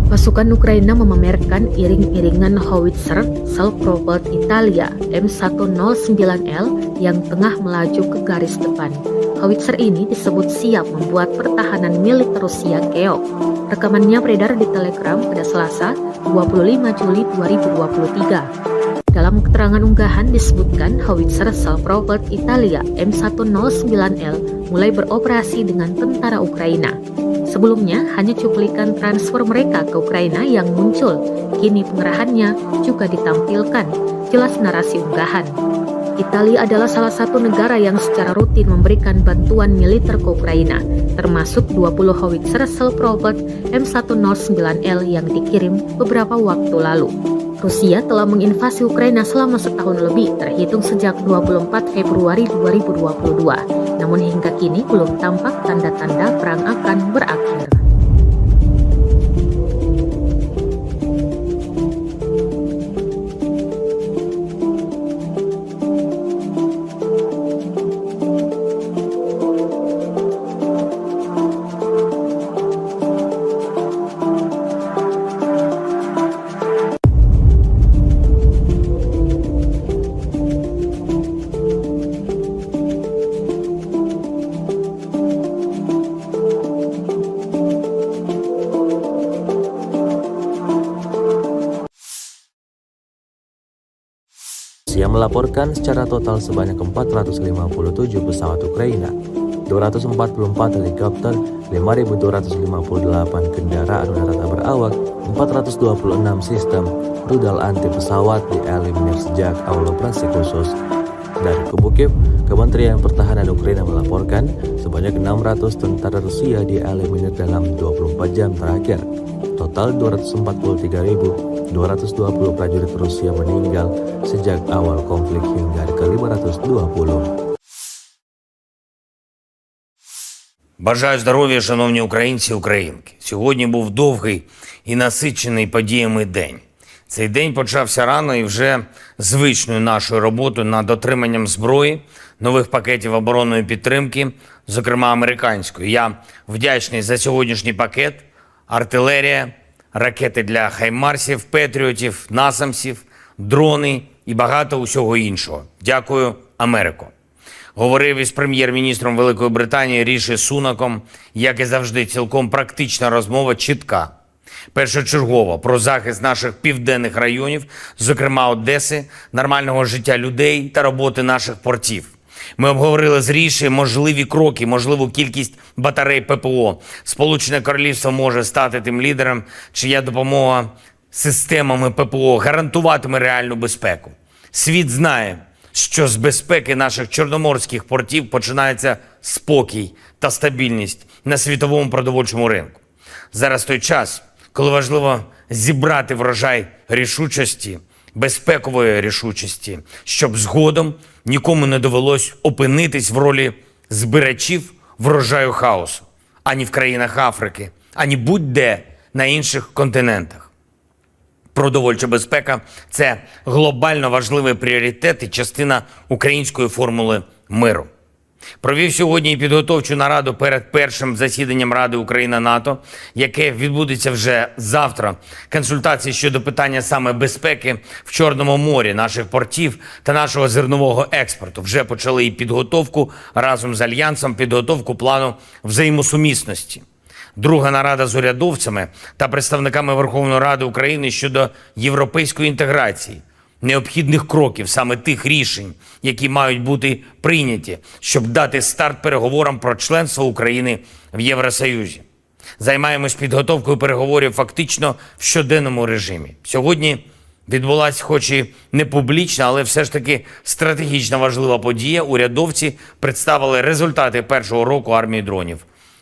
Pasukan Ukraina memamerkan iring-iringan howitzer self-propelled Italia M109L yang tengah melaju ke garis depan. Howitzer ini disebut siap membuat pertahanan militer Rusia keok. Rekamannya beredar di Telegram pada Selasa, 25 Juli 2023. Dalam keterangan unggahan disebutkan howitzer self-propelled Italia M109L mulai beroperasi dengan tentara Ukraina. Sebelumnya, hanya cuplikan transfer mereka ke Ukraina yang muncul. Kini pengerahannya juga ditampilkan. Jelas narasi unggahan. Italia adalah salah satu negara yang secara rutin memberikan bantuan militer ke Ukraina, termasuk 20 howitzer self-propelled M109L yang dikirim beberapa waktu lalu. Rusia telah menginvasi Ukraina selama setahun lebih, terhitung sejak 24 Februari 2022. Namun hingga kini belum tampak tanda-tanda perang akan berakhir. Rusia melaporkan secara total sebanyak 457 pesawat Ukraina, 244 helikopter, 5.258 kendaraan udara tak berawak, 426 sistem rudal anti pesawat dieliminir sejak awal operasi khusus. Dari kubu Kiev, Kementerian Pertahanan Ukraina melaporkan sebanyak 600 tentara Rusia dieliminir dalam 24 jam terakhir. Total 243.220 prajurit Rusia meninggal sejak awal konflik hingga ke-520. Бажаю здоров'я, шановні українці і українки. Сьогодні був довгий і насичений подіями день. Цей день почався рано і вже звичною нашою роботою над отриманням зброї, нових пакетів оборонної підтримки, зокрема американської. Я вдячний за сьогоднішній пакет, артилерія, ракети для хаймарсів, петріотів, насамсів, дрони і багато усього іншого. Дякую, Америко. Говорив із прем'єр-міністром Великої Британії Ріші Сунаком, як і завжди, цілком практична розмова, чітка. Першочергово про захист наших південних районів, зокрема Одеси, нормального життя людей та роботи наших портів. Ми обговорили з Ріші можливі кроки, можливу кількість батарей ППО. Сполучене Королівство може стати тим лідером, чия допомога системами ППО гарантуватиме реальну безпеку. Світ знає, що з безпеки наших чорноморських портів починається спокій та стабільність на світовому продовольчому ринку. Зараз той час, коли важливо зібрати врожай рішучості, безпекової рішучості, щоб згодом нікому не довелось опинитись в ролі збирачів врожаю хаосу, ані в країнах Африки, ані будь-де на інших континентах. Продовольча безпека – це глобально важливий пріоритет і частина української формули миру. Провів сьогодні і підготовчу нараду перед першим засіданням Ради Україна-НАТО, яке відбудеться вже завтра. Консультації щодо питання саме безпеки в Чорному морі, наших портів та нашого зернового експорту. Вже почали і підготовку разом з Альянсом, підготовку плану взаємосумісності. Друга нарада з урядовцями та представниками Верховної Ради України щодо європейської інтеграції, необхідних кроків, саме тих рішень, які мають бути прийняті, щоб дати старт переговорам про членство України в Євросоюзі. Займаємось підготовкою переговорів фактично в щоденному режимі. Сьогодні відбулася, хоч і не публічна, але все ж таки стратегічно важлива подія. Урядовці представили результати першого року армії дронів.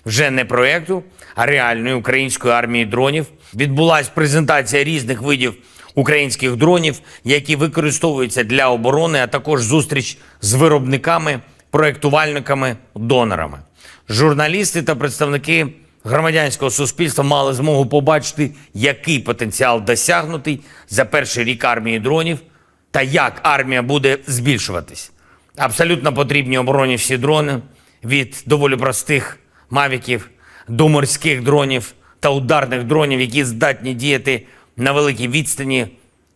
Вже не проєкту, а реальної української армії дронів. Відбулася презентація різних видів українських дронів, які використовуються для оборони, а також зустріч з виробниками, проєктувальниками, донорами. Журналісти та представники громадянського суспільства мали змогу побачити, який потенціал досягнутий за перший рік армії дронів та як армія буде збільшуватись. Абсолютно потрібні обороні всі дрони, від доволі простих мавіків до морських дронів, та ударних дронів, які здатні діяти на великій відстані.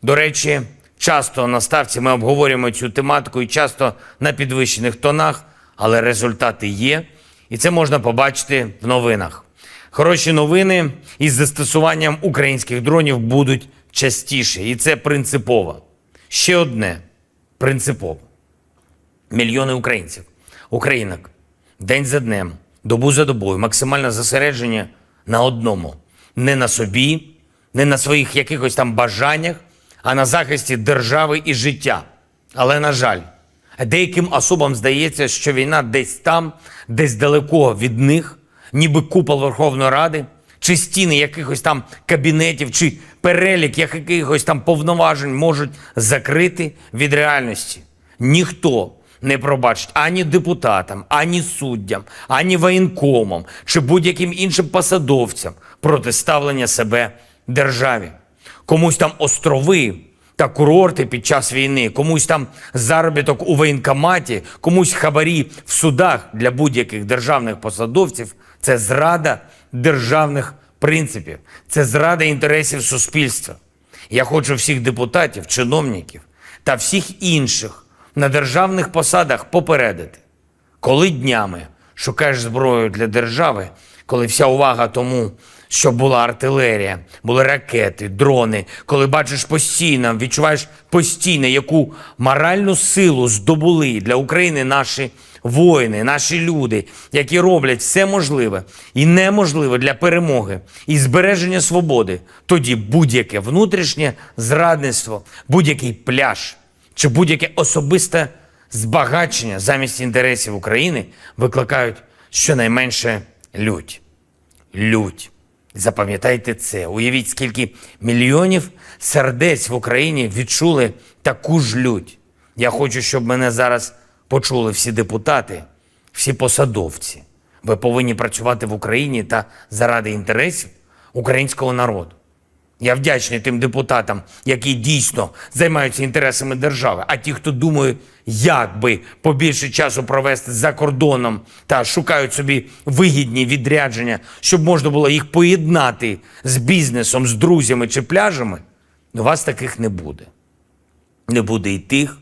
До речі, часто на ставці ми обговорюємо цю тематику і часто на підвищених тонах, але результати є, і це можна побачити в новинах. Хороші новини із застосуванням українських дронів будуть частіше, і це принципово. Ще одне принципово. Мільйони українців, українок, день за днем, добу за добою, максимальне зосередження на одному. Не на собі, не на своїх якихось там бажаннях, а на захисті держави і життя. Але, на жаль, деяким особам здається, що війна десь там, десь далеко від них, ніби купол Верховної Ради, чи стіни якихось там кабінетів, чи перелік якихось там повноважень можуть закрити від реальності. Ніхто не пробачить ані депутатам, ані суддям, ані воєнкомам, чи будь-яким іншим посадовцям протиставлення себе державі. Комусь там острови та курорти під час війни, комусь там заробіток у воєнкоматі, комусь хабарі в судах для будь-яких державних посадовців – це зрада державних принципів, це зрада інтересів суспільства. Я хочу всіх депутатів, чиновників та всіх інших на державних посадах попередити. Коли днями шукаєш зброю для держави, коли вся увага тому, щоб була артилерія, були ракети, дрони, коли бачиш постійно, відчуваєш постійно, яку моральну силу здобули для України наші воїни, наші люди, які роблять все можливе і неможливе для перемоги і збереження свободи, тоді будь-яке внутрішнє зрадництво, будь-який пляж чи будь-яке особисте збагачення замість інтересів України викликають щонайменше лють. Лють. Запам'ятайте це. Уявіть, скільки мільйонів сердець в Україні відчули таку ж лють. Я хочу, щоб мене зараз почули всі депутати, всі посадовці. Ви повинні працювати в Україні та заради інтересів українського народу. Я вдячний тим депутатам, які дійсно займаються інтересами держави, а ті, хто думає, як би побільше часу провести за кордоном та шукають собі вигідні відрядження, щоб можна було їх поєднати з бізнесом, з друзями чи пляжами, у вас таких не буде. Не буде і тих,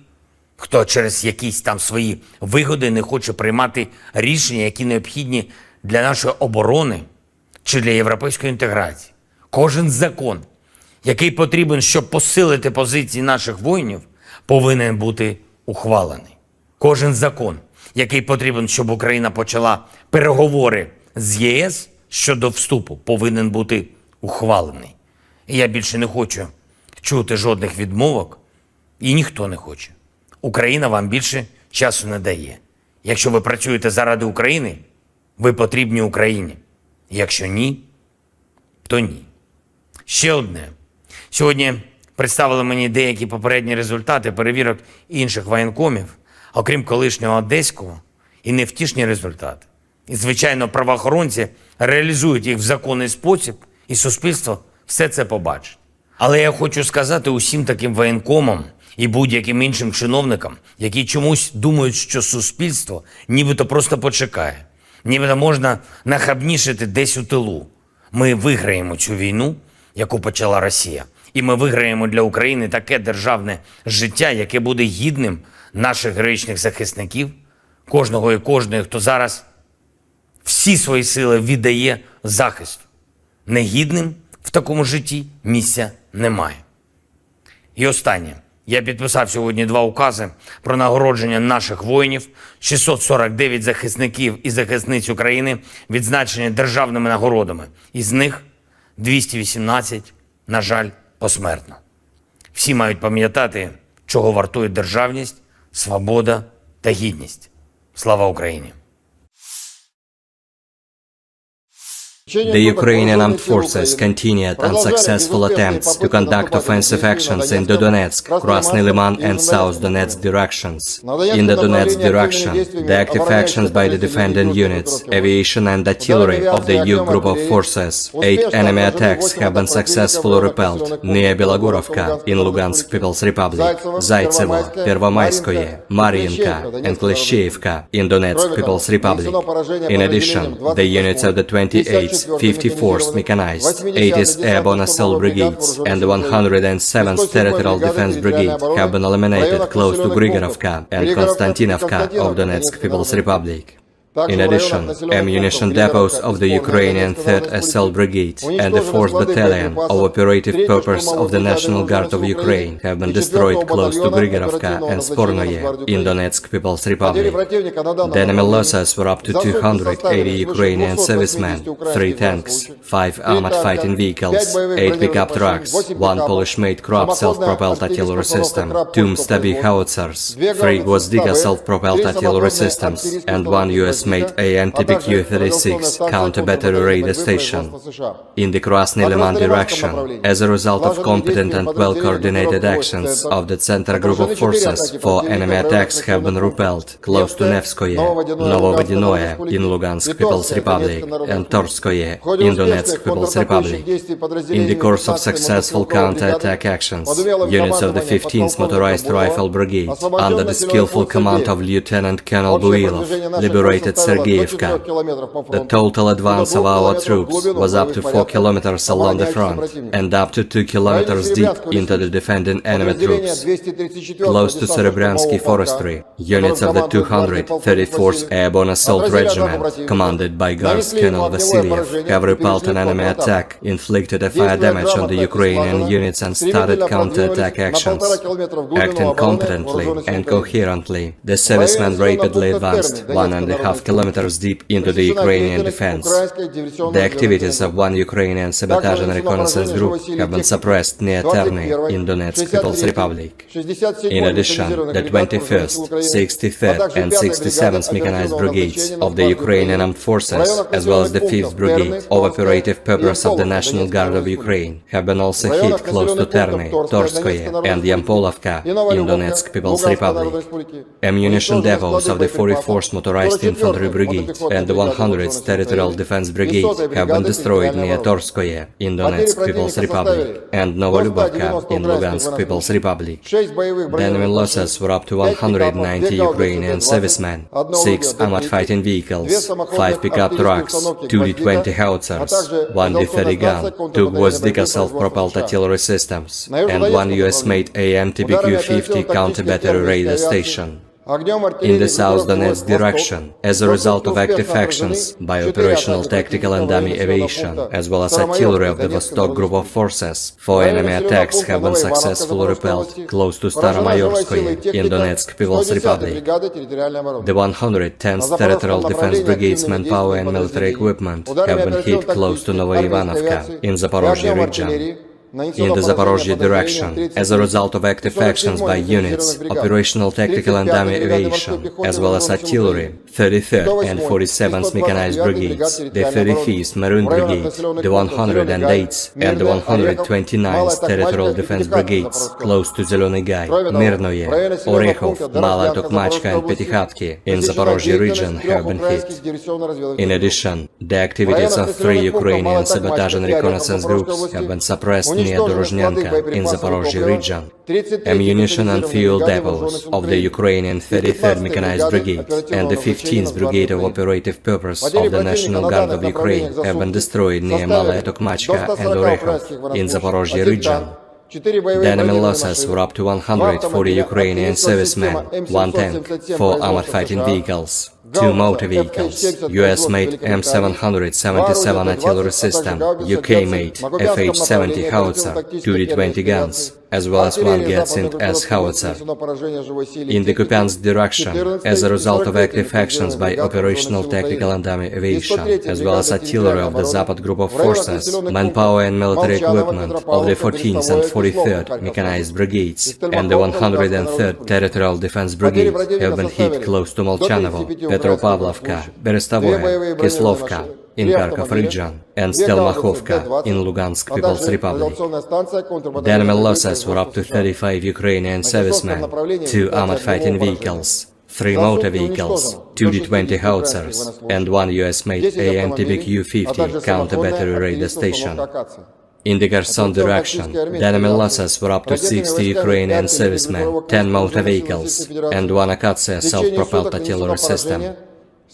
хто через якісь там свої вигоди не хоче приймати рішення, які необхідні для нашої оборони чи для європейської інтеграції. Кожен закон, який потрібен, щоб посилити позиції наших воїнів, повинен бути ухвалений. Кожен закон, який потрібен, щоб Україна почала переговори з ЄС щодо вступу, повинен бути ухвалений. І я більше не хочу чути жодних відмовок, і ніхто не хоче. Україна вам більше часу не дає. Якщо ви працюєте заради України, ви потрібні Україні. Якщо ні, то ні. Ще одне. Сьогодні представили мені деякі попередні результати перевірок інших воєнкомів, окрім колишнього одеського, і невтішні результати. І, звичайно, правоохоронці реалізують їх в законний спосіб, і суспільство все це побачить. Але я хочу сказати усім таким воєнкомам і будь-яким іншим чиновникам, які чомусь думають, що суспільство нібито просто почекає, нібито можна нахабнішити десь у тилу. Ми виграємо цю війну, яку почала Росія. І ми виграємо для України таке державне життя, яке буде гідним наших героїчних захисників, кожного і кожної, хто зараз всі свої сили віддає захисту. Негідним в такому житті місця немає. І останнє. Я підписав сьогодні 2 укази про нагородження наших воїнів, 649 захисників і захисниць України відзначені державними нагородами. Із них 218, на жаль, посмертно. Всі мають пам'ятати, чого вартує державність, свобода та гідність. Слава Україні! The Ukrainian armed forces continued unsuccessful attempts to conduct offensive actions in the Donetsk, Krasny Liman and South Donetsk directions. In the Donetsk direction, the active actions by the defending units, aviation and artillery of the EU group of forces, 8 enemy attacks have been successfully repelled near Belogorovka in Lugansk People's Republic, Zaitsevo, Pervomayskoye, Mariinka and Kleshcheivka in Donetsk People's Republic. In addition, the units of the 28th 54th Mechanized, 80th Airborne Assault Brigades, and the 107th Territorial Defense Brigade have been eliminated close to Grigorovka and Konstantinovka of Donetsk People's Republic. In addition, ammunition depots of the Ukrainian 3rd Assault Brigade and the 4th Battalion of Operative Purpose of the National Guard of Ukraine have been destroyed close to Grigorovka and Spornoye in Donetsk People's Republic. The enemy losses were up to 280 Ukrainian servicemen, 3 tanks, 5 armored fighting vehicles, 8 pickup trucks, 1 Polish-made Krupp self-propelled artillery system, 2 Mstabi howitzers, 3 Gvozdika self-propelled artillery systems, and 1 US-made AN/TPQ-36 counter-battery radar station. In the Krasny Liman direction, as a result of competent and well-coordinated actions of the Center Group of Forces, 4 enemy attacks have been repelled close to Nevskoye, Novovodinoye in Lugansk People's Republic, and Torskoye in Donetsk People's Republic. In the course of successful counter-attack actions, units of the 15th Motorized Rifle Brigade, under the skillful command of Lieutenant Colonel Builov, liberated Sergeyevka. The total advance of our troops was up to 4 kilometers along the front and up to 2 kilometers deep into the defending enemy troops. Close to Serebransky Forestry, units of the 234th Airborne Assault Regiment, commanded by Guards Colonel Vasilyev, have repelled an enemy attack, inflicted a fire damage on the Ukrainian units and started counter-attack actions. Acting competently and coherently, the servicemen rapidly advanced 1.5 kilometers deep into the Ukrainian defense. The activities of 1 Ukrainian sabotage and reconnaissance group have been suppressed near Terny in Donetsk People's Republic. In addition, the 21st, 63rd and 67th Mechanized Brigades of the Ukrainian Armed Forces, as well as the 5th Brigade of Operative Purpose of the National Guard of Ukraine, have been also hit close to Terny, Torskoye and Yampolovka in Donetsk People's Republic. Ammunition depots of the 44th Motorized Infantry Brigade and the 100th Territorial Defense Brigade have been destroyed near Torskoye in Donetsk People's Republic and Novolubovka in Lugansk People's Republic. The enemy losses were up to 190 Ukrainian servicemen, 6 armored fighting vehicles, 5 pickup trucks, 2 D-20 howitzers, 1 D-30 gun, 2 Gvozdika self-propelled artillery systems, and 1 US-made AN/TPQ-50 counter-battery radar station. In the South Donetsk direction, as a result of active actions by operational tactical and dummy aviation, as well as artillery of the Vostok Group of Forces, 4 enemy attacks have been successfully repelled close to Staromayorskoye in Donetsk People's Republic. The 110th Territorial Defense Brigade's manpower and military equipment have been hit close to Novoivanovka in Zaporozhye region. In the Zaporozhye direction, as a result of active actions by units, operational tactical and dummy aviation, as well as artillery, 33rd and 47th Mechanized Brigades, the 35th Maroon Brigade, the 108th and the 129th Territorial Defense Brigades, close to Zelený Gай, Mirnoye, Orekhov, Mala Tokmachka and Petykhatki in Zaporozhye region have been hit. In addition, the activities of 3 Ukrainian sabotage and reconnaissance groups have been suppressed near Dorozhnyanka in Zaporozhye region. Ammunition and fuel depots of the Ukrainian 33rd Mechanized Brigade and the 15th Brigade of Operative Purpose of the National Guard of Ukraine have been destroyed near Malaya Tokmachka and Orekhov in Zaporozhye region. The enemy losses were up to 140 Ukrainian servicemen, 1 tank, 4 armored fighting vehicles, 2 motor vehicles, US-made M777 artillery system, UK-made FH-70 howitzer, 2 D-20 guns, as well as 1 Getsint S howitzer. In the Kupiansk direction, as a result of active actions by operational tactical and dummy aviation, as well as artillery of the Zapad Group of Forces, manpower and military equipment of the 14th and 43rd Mechanized Brigades and the 103rd Territorial Defense Brigade have been hit close to Molchanovo, Petropavlovka, Berestovoye, Kislovka in Kharkov region, and Stelmakhovka in Lugansk People's Republic. The enemy losses were up to 35 Ukrainian servicemen, 2 armored fighting vehicles, 3 motor vehicles, 2 D-20 howitzers, and 1 US-made AN/TPQ-50 counter-battery radar station. In the Kherson direction, the enemy losses were up to 60 Ukrainian servicemen, 10 motor vehicles, and 1 Akatsiya self-propelled artillery system.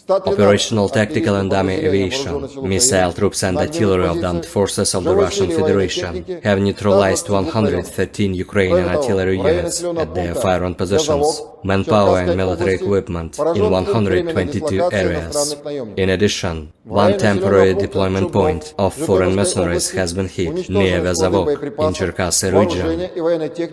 Operational, tactical and dummy aviation, missile troops and artillery of the armed forces of the Russian Federation have neutralized 113 Ukrainian artillery units at their firing positions, manpower and military equipment in 122 areas. In addition, one temporary deployment point of foreign mercenaries has been hit near Vezavok in Cherkasy region.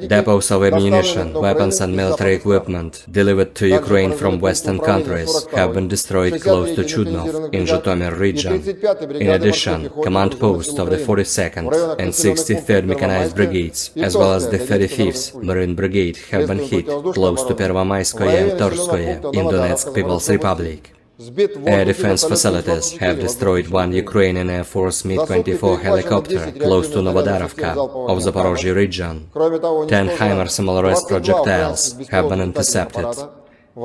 Depots of ammunition, weapons and military equipment delivered to Ukraine from Western countries have been destroyed close to Chudnov in Zhytomyr region. In addition, command posts of the 42nd and 63rd Mechanized Brigades, as well as the 35th Marine Brigade, have been hit close to Pervomayskoye and Torskoye in Donetsk People's Republic. Air defense facilities have destroyed one Ukrainian Air Force Mi-24 helicopter close to Novodarovka of Zaporozhye region. 10 HIMARS MLRS projectiles have been intercepted.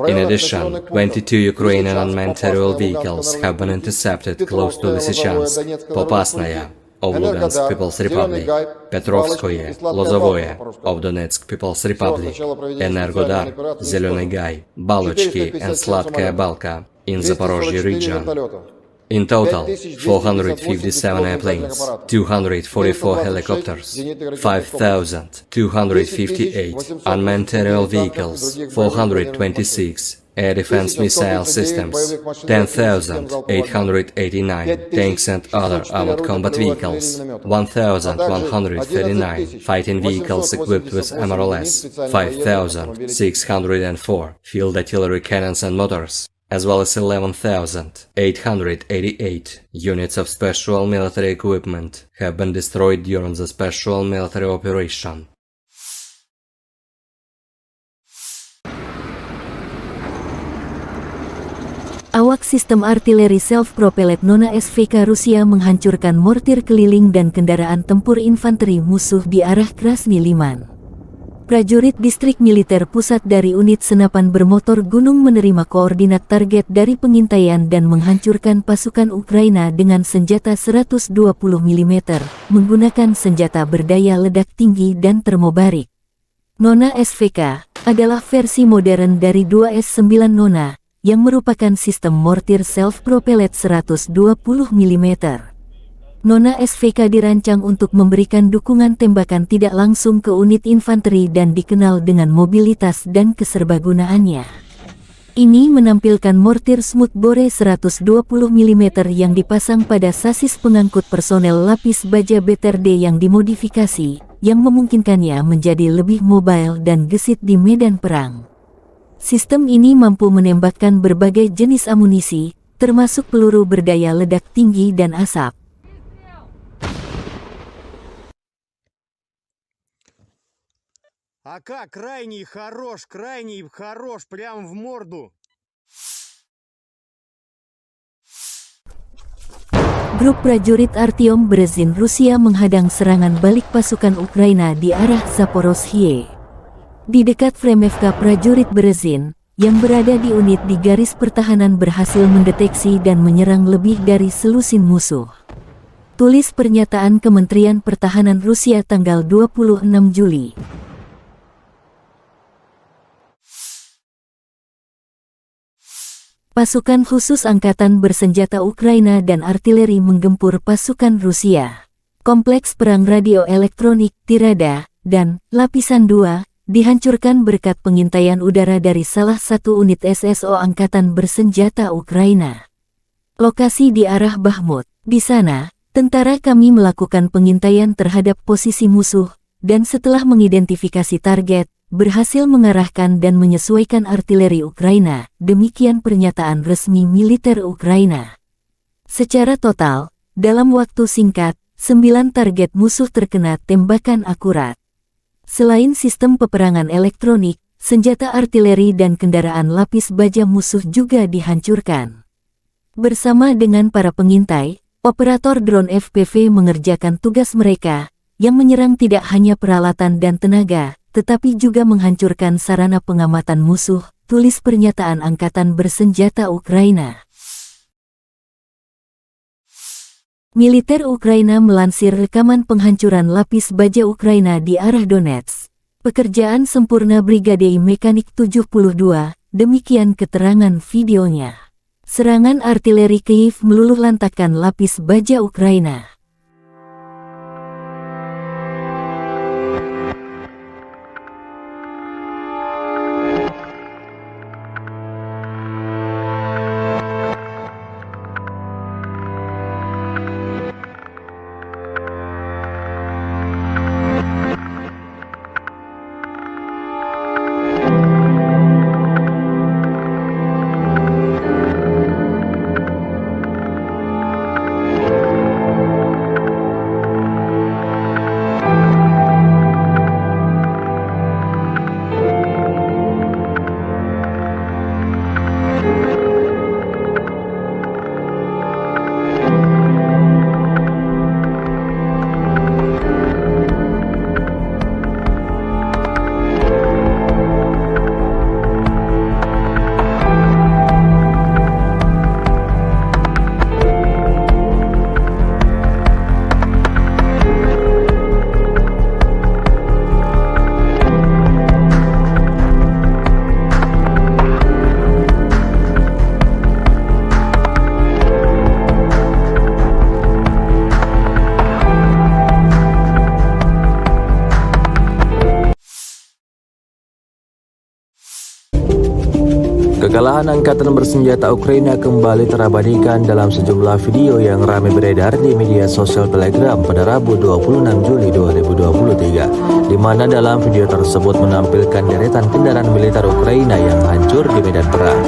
In addition, 22 Ukrainian unmanned aerial vehicles have been intercepted close to Lysychansk, Popasnaya of Lugansk People's Republic, Petrovskoye, Lozovoye of Donetsk People's Republic, Energodar, Zelený Gay, Balochki and Sladkaya Balka in Zaporozhye region. In total, 457 airplanes, 244 helicopters, 5,258 unmanned aerial vehicles, 426 air defense missile systems, 10,889 tanks and other armored combat vehicles, 1,139 fighting vehicles equipped with MRLS, 5,604 field artillery cannons and motors, as well as 11,888 units of special military equipment have been destroyed during the special military operation. Awak sistem artileri self-propelled Nona SVK Rusia menghancurkan mortir keliling dan kendaraan tempur infanteri musuh di arah Krasny Liman. Prajurit distrik militer pusat dari unit senapan bermotor gunung menerima koordinat target dari pengintaian dan menghancurkan pasukan Ukraina dengan senjata 120 mm, menggunakan senjata berdaya ledak tinggi dan termobarik. Nona SVK adalah versi modern dari 2S9 Nona, yang merupakan sistem mortir self-propelled 120 mm. Nona SVK dirancang untuk memberikan dukungan tembakan tidak langsung ke unit infanteri dan dikenal dengan mobilitas dan keserbagunaannya. Ini menampilkan mortir Smoothbore 120 mm yang dipasang pada sasis pengangkut personel lapis baja BTRD yang dimodifikasi, yang memungkinkannya menjadi lebih mobile dan gesit di medan perang. Sistem ini mampu menembakkan berbagai jenis amunisi, termasuk peluru berdaya ledak tinggi dan asap. А как? Крайний хорош, прям в морду. Grup prajurit Artyom Berezin Rusia menghadang serangan balik pasukan Ukraina di arah Zaporozhye. Di dekat Fremevka, prajurit Berezin, yang berada di unit di garis pertahanan berhasil mendeteksi dan menyerang lebih dari selusin musuh. Tulis pernyataan Kementerian Pertahanan Rusia tanggal 26 Juli. Pasukan khusus angkatan bersenjata Ukraina dan artileri menggempur pasukan Rusia. Kompleks perang radio elektronik Tirada dan Lapisan 2 dihancurkan berkat pengintaian udara dari salah satu unit SSO angkatan bersenjata Ukraina. Lokasi di arah Bakhmut. Di sana, tentara kami melakukan pengintaian terhadap posisi musuh, dan setelah mengidentifikasi target, berhasil mengarahkan dan menyesuaikan artileri Ukraina, demikian pernyataan resmi militer Ukraina. Secara total, dalam waktu singkat, 9 target musuh terkena tembakan akurat. Selain sistem peperangan elektronik, senjata artileri dan kendaraan lapis baja musuh juga dihancurkan. Bersama dengan para pengintai, operator drone FPV mengerjakan tugas mereka, yang menyerang tidak hanya peralatan dan tenaga, tetapi juga menghancurkan sarana pengamatan musuh, tulis pernyataan Angkatan Bersenjata Ukraina. Militer Ukraina melansir rekaman penghancuran lapis baja Ukraina di arah Donetsk. Pekerjaan sempurna Brigade Mekanik 72, demikian keterangan videonya. Serangan artileri Kyiv meluluhlantakkan lapis baja Ukraina. Kekalahan angkatan bersenjata Ukraina kembali terabadikan dalam sejumlah video yang ramai beredar di media sosial Telegram pada Rabu 26 Juli 2023, di mana dalam video tersebut menampilkan deretan kendaraan militer Ukraina yang hancur di medan perang.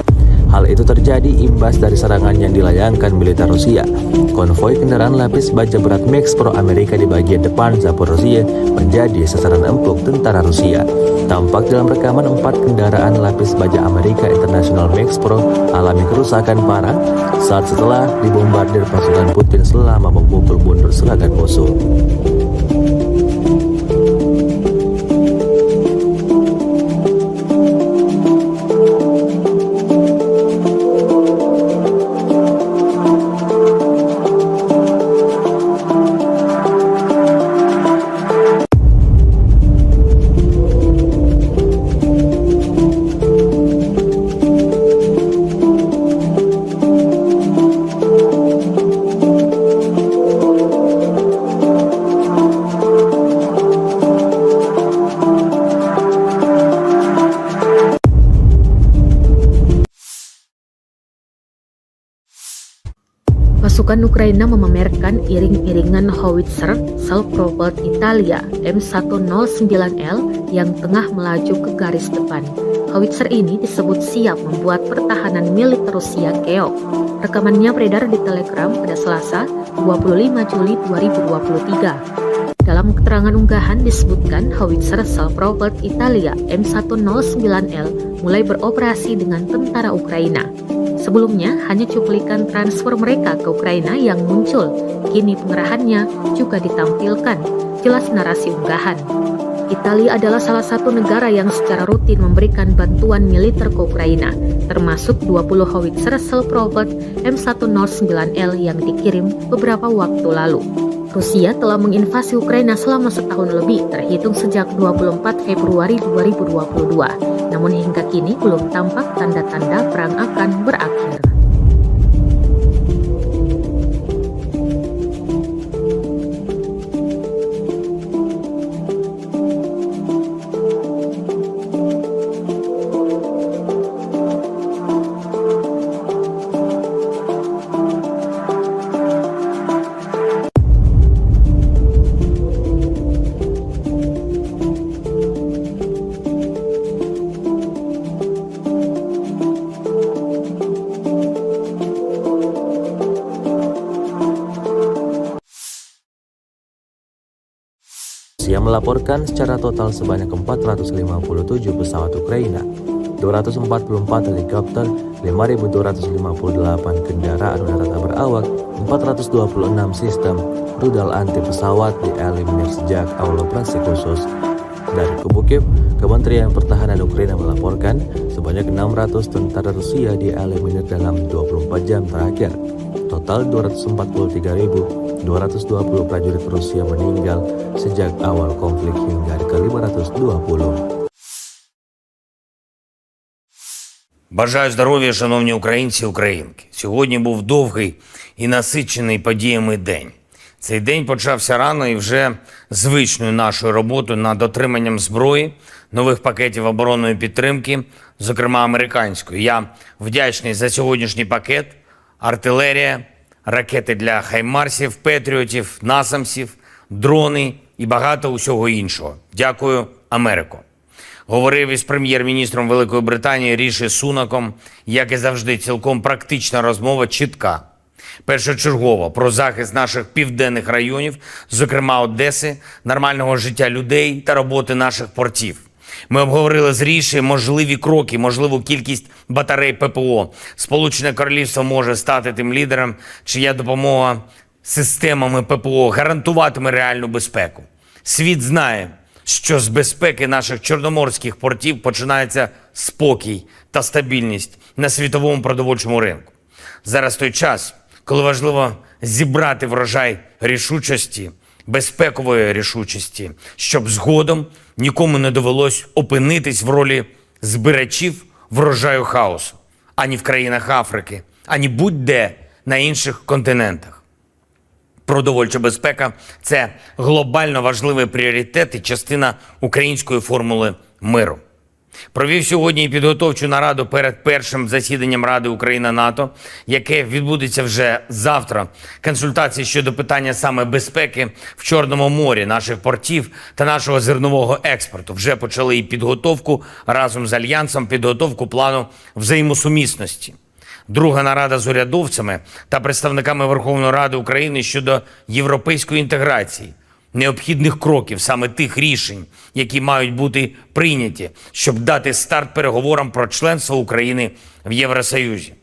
Hal itu terjadi imbas dari serangan yang dilayangkan militer Rusia. Konvoi kendaraan lapis baja berat Max Pro Amerika di bagian depan Zaporozhye menjadi sasaran empuk tentara Rusia. Tampak dalam rekaman 4 kendaraan lapis baja Amerika International Max Pro alami kerusakan parah saat setelah dibombardir pasukan Putin selama memukul mundur serangan musuh. Pasukan Ukraina memamerkan iring-iringan howitzer self-propelled Italia M109L yang tengah melaju ke garis depan. Howitzer ini disebut siap membuat pertahanan militer Rusia keok. Rekamannya beredar di Telegram pada Selasa, 25 Juli 2023. Dalam keterangan unggahan disebutkan howitzer self-propelled Italia M109L mulai beroperasi dengan tentara Ukraina. Sebelumnya, hanya cuplikan transfer mereka ke Ukraina yang muncul. Kini pengerahannya juga ditampilkan, jelas narasi unggahan. Italia adalah salah satu negara yang secara rutin memberikan bantuan militer ke Ukraina, termasuk 20 howitzer self-propelled M109L yang dikirim beberapa waktu lalu. Rusia telah menginvasi Ukraina selama setahun lebih, terhitung sejak 24 Februari 2022. Namun hingga kini belum tampak tanda-tanda perang akan berakhir. Rusia melaporkan secara total sebanyak 457 pesawat Ukraina, 244 helikopter, 5.258 kendaraan udara tak berawak, 426 sistem rudal anti pesawat dieliminir sejak awal operasi khusus. Dari kubu Kiev, Kementerian Pertahanan Ukraina melaporkan sebanyak 600 tentara Rusia dieliminir dalam 24 jam terakhir. Total 243.220 prajurit Rusia meninggal sejak awal konflik hingga ke 520. Бажаю здоров'я, шановні українці і українки. Сьогодні був довгий і насичений подіями день. Цей день почався рано і вже звичною нашою роботою над отриманням зброї, нових пакетів оборонної підтримки, зокрема американської. Я вдячний за сьогоднішній пакет, артилерія, ракети для хаймарсів, петріотів, насамсів, дрони і багато усього іншого. Дякую, Америко. Говорив із прем'єр-міністром Великої Британії Ріші Сунаком, як і завжди, цілком практична розмова, чітка. Першочергово про захист наших південних районів, зокрема Одеси, нормального життя людей та роботи наших портів. Ми обговорили з Ріші можливі кроки, можливу кількість батарей ППО. Сполучене Королівство може стати тим лідером, чия допомога системами ППО гарантуватиме реальну безпеку. Світ знає, що з безпеки наших чорноморських портів починається спокій та стабільність на світовому продовольчому ринку. Зараз той час, коли важливо зібрати врожай рішучості, безпекової рішучості, щоб згодом нікому не довелось опинитись в ролі збирачів врожаю хаосу, ані в країнах Африки, ані будь-де на інших континентах. Продовольча безпека – це глобально важливий пріоритет і частина української формули миру. Провів сьогодні і підготовчу нараду перед першим засіданням Ради Україна-НАТО, яке відбудеться вже завтра. Консультації щодо питання саме безпеки в Чорному морі, наших портів та нашого зернового експорту. Вже почали і підготовку разом з Альянсом, підготовку плану взаємосумісності. Друга нарада з урядовцями та представниками Верховної Ради України щодо європейської інтеграції, необхідних кроків, саме тих рішень, які мають бути прийняті, щоб дати старт переговорам про членство України в Євросоюзі.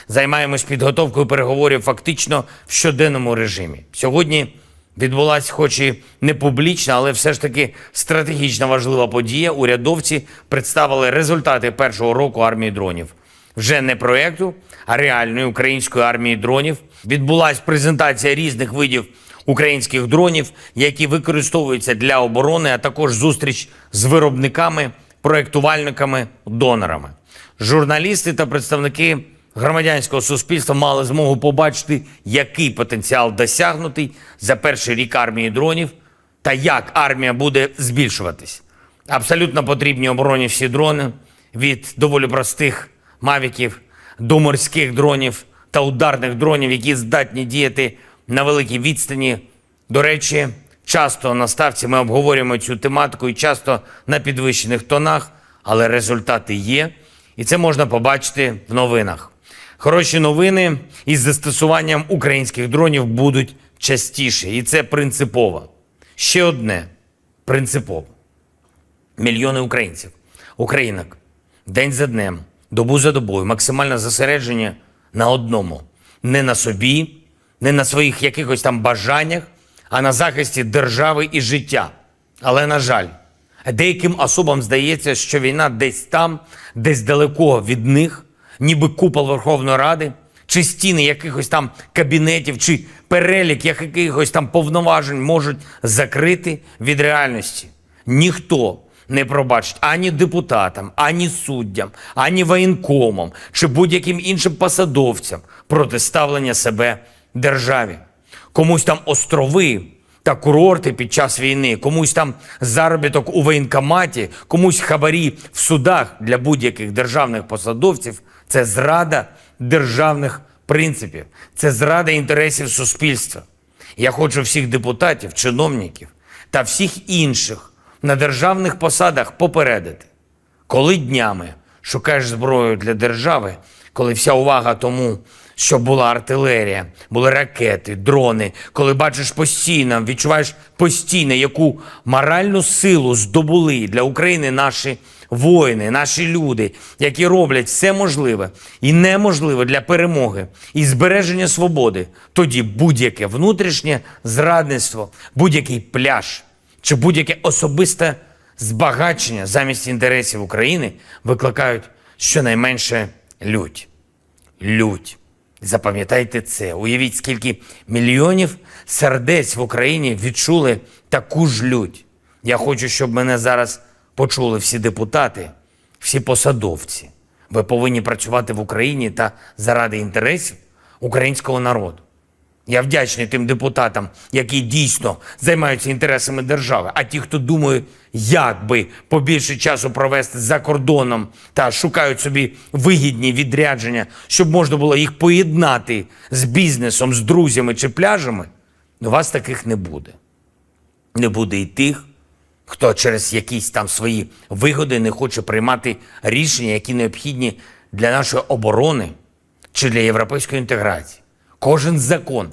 Займаємось підготовкою переговорів фактично в щоденному режимі. Сьогодні відбулася, хоч і не публічна, але все ж таки стратегічно важлива подія. Урядовці представили результати першого року армії дронів. Вже не проєкту, а реальної української армії дронів. Відбулася презентація різних видів українських дронів, які використовуються для оборони, а також зустріч з виробниками, проєктувальниками, донорами. Журналісти та представники громадянського суспільства мали змогу побачити, який потенціал досягнутий за перший рік армії дронів та як армія буде збільшуватись. Абсолютно потрібні обороні всі дрони, від доволі простих мавіків до морських дронів та ударних дронів, які здатні діяти на великій відстані. До речі, часто на ставці ми обговорюємо цю тематику і часто на підвищених тонах, але результати є, і це можна побачити в новинах. Хороші новини із застосуванням українських дронів будуть частіше, і це принципово. Ще одне принципово. Мільйони українців, українок, день за днем, добу за добою, максимальне зосередження на одному. Не на собі, не на своїх якихось там бажаннях, а на захисті держави і життя. Але, на жаль, деяким особам здається, що війна десь там, десь далеко від них, ніби купол Верховної Ради, чи стіни якихось там кабінетів, чи перелік якихось там повноважень можуть закрити від реальності. Ніхто не пробачить ані депутатам, ані суддям, ані воєнкомам, чи будь-яким іншим посадовцям протиставлення себе державі. Комусь там острови та курорти під час війни, комусь там заробіток у воєнкоматі, комусь хабарі в судах для будь-яких державних посадовців – це зрада державних принципів, це зрада інтересів суспільства. Я хочу всіх депутатів, чиновників та всіх інших на державних посадах попередити. Коли днями шукаєш зброю для держави, коли вся увага тому, щоб була артилерія, були ракети, дрони, коли бачиш постійно, відчуваєш постійно, яку моральну силу здобули для України наші воїни, наші люди, які роблять все можливе і неможливе для перемоги і збереження свободи, тоді будь-яке внутрішнє зрадництво, будь-який пляж чи будь-яке особисте збагачення замість інтересів України викликають щонайменше лють. Лють. Запам'ятайте це. Уявіть, скільки мільйонів сердець в Україні відчули таку ж лють. Я хочу, щоб мене зараз почули всі депутати, всі посадовці, Ви повинні працювати в Україні та заради інтересів українського народу. Я вдячний тим депутатам, які дійсно займаються інтересами держави, а ті, хто думає, як би побільше часу провести за кордоном та шукають собі вигідні відрядження, щоб можна було їх поєднати з бізнесом, з друзями чи пляжами, у вас таких не буде. Не буде і тих, хто через якісь там свої вигоди не хоче приймати рішення, які необхідні для нашої оборони чи для європейської інтеграції. Кожен закон,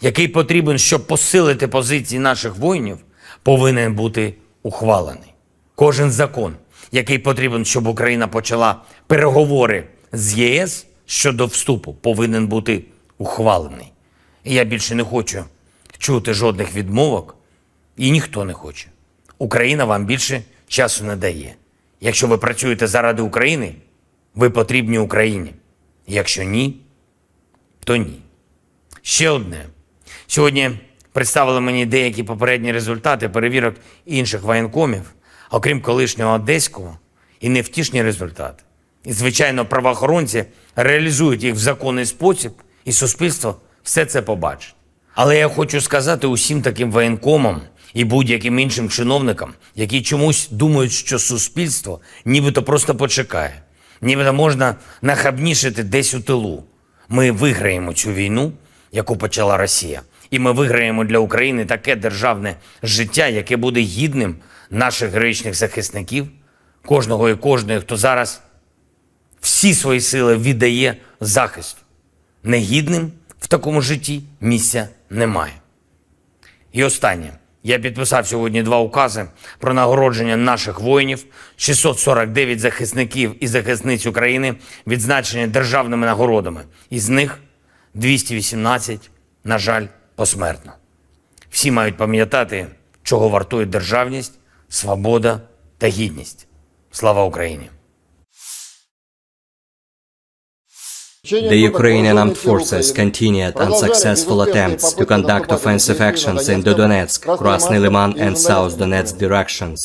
який потрібен, щоб посилити позиції наших воїнів, повинен бути ухвалений. Кожен закон, який потрібен, щоб Україна почала переговори з ЄС щодо вступу, повинен бути ухвалений. І я більше не хочу чути жодних відмовок, і ніхто не хоче. Україна вам більше часу не дає. Якщо ви працюєте заради України, ви потрібні Україні. Якщо ні, то ні. Ще одне. Сьогодні представили мені деякі попередні результати перевірок інших воєнкомів, окрім колишнього одеського, і невтішні результати. І, звичайно, правоохоронці реалізують їх в законний спосіб, і суспільство все це побачить. Але я хочу сказати усім таким воєнкомам і будь-яким іншим чиновникам, які чомусь думають, що суспільство нібито просто почекає, нібито можна нахабнішити десь у тилу. Ми виграємо цю війну, яку почала Росія. І ми виграємо для України таке державне життя, яке буде гідним наших героїчних захисників, кожного і кожної, хто зараз всі свої сили віддає захисту. Негідним в такому житті місця немає. І останнє. Я підписав сьогодні 2 укази про нагородження наших воїнів, 649 захисників і захисниць України відзначені державними нагородами. Із них 218, на жаль, посмертно. Всі мають пам'ятати, чого вартує державність, свобода та гідність. Слава Україні! The Ukrainian armed forces continued unsuccessful attempts to conduct offensive actions in the Donetsk, Krasny Liman and South Donetsk directions.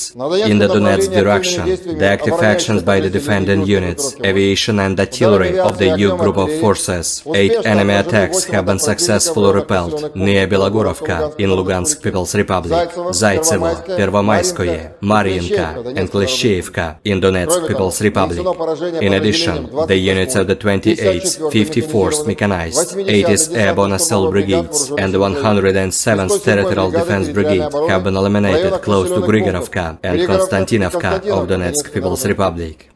In the Donetsk direction, the active actions by the defending units, aviation and artillery of the EU group of forces, 8 enemy attacks have been successfully repelled near Belogorovka in Lugansk People's Republic, Zaitsevo, Pervomayskoye, Mariinka and Kleshchevka in Donetsk People's Republic. In addition, the units of the 28th 54th Mechanized, 80th Airborne Assault Brigades, and the 107th Territorial Defense Brigade have been eliminated close to Grigorovka and Konstantinovka of Donetsk People's Republic.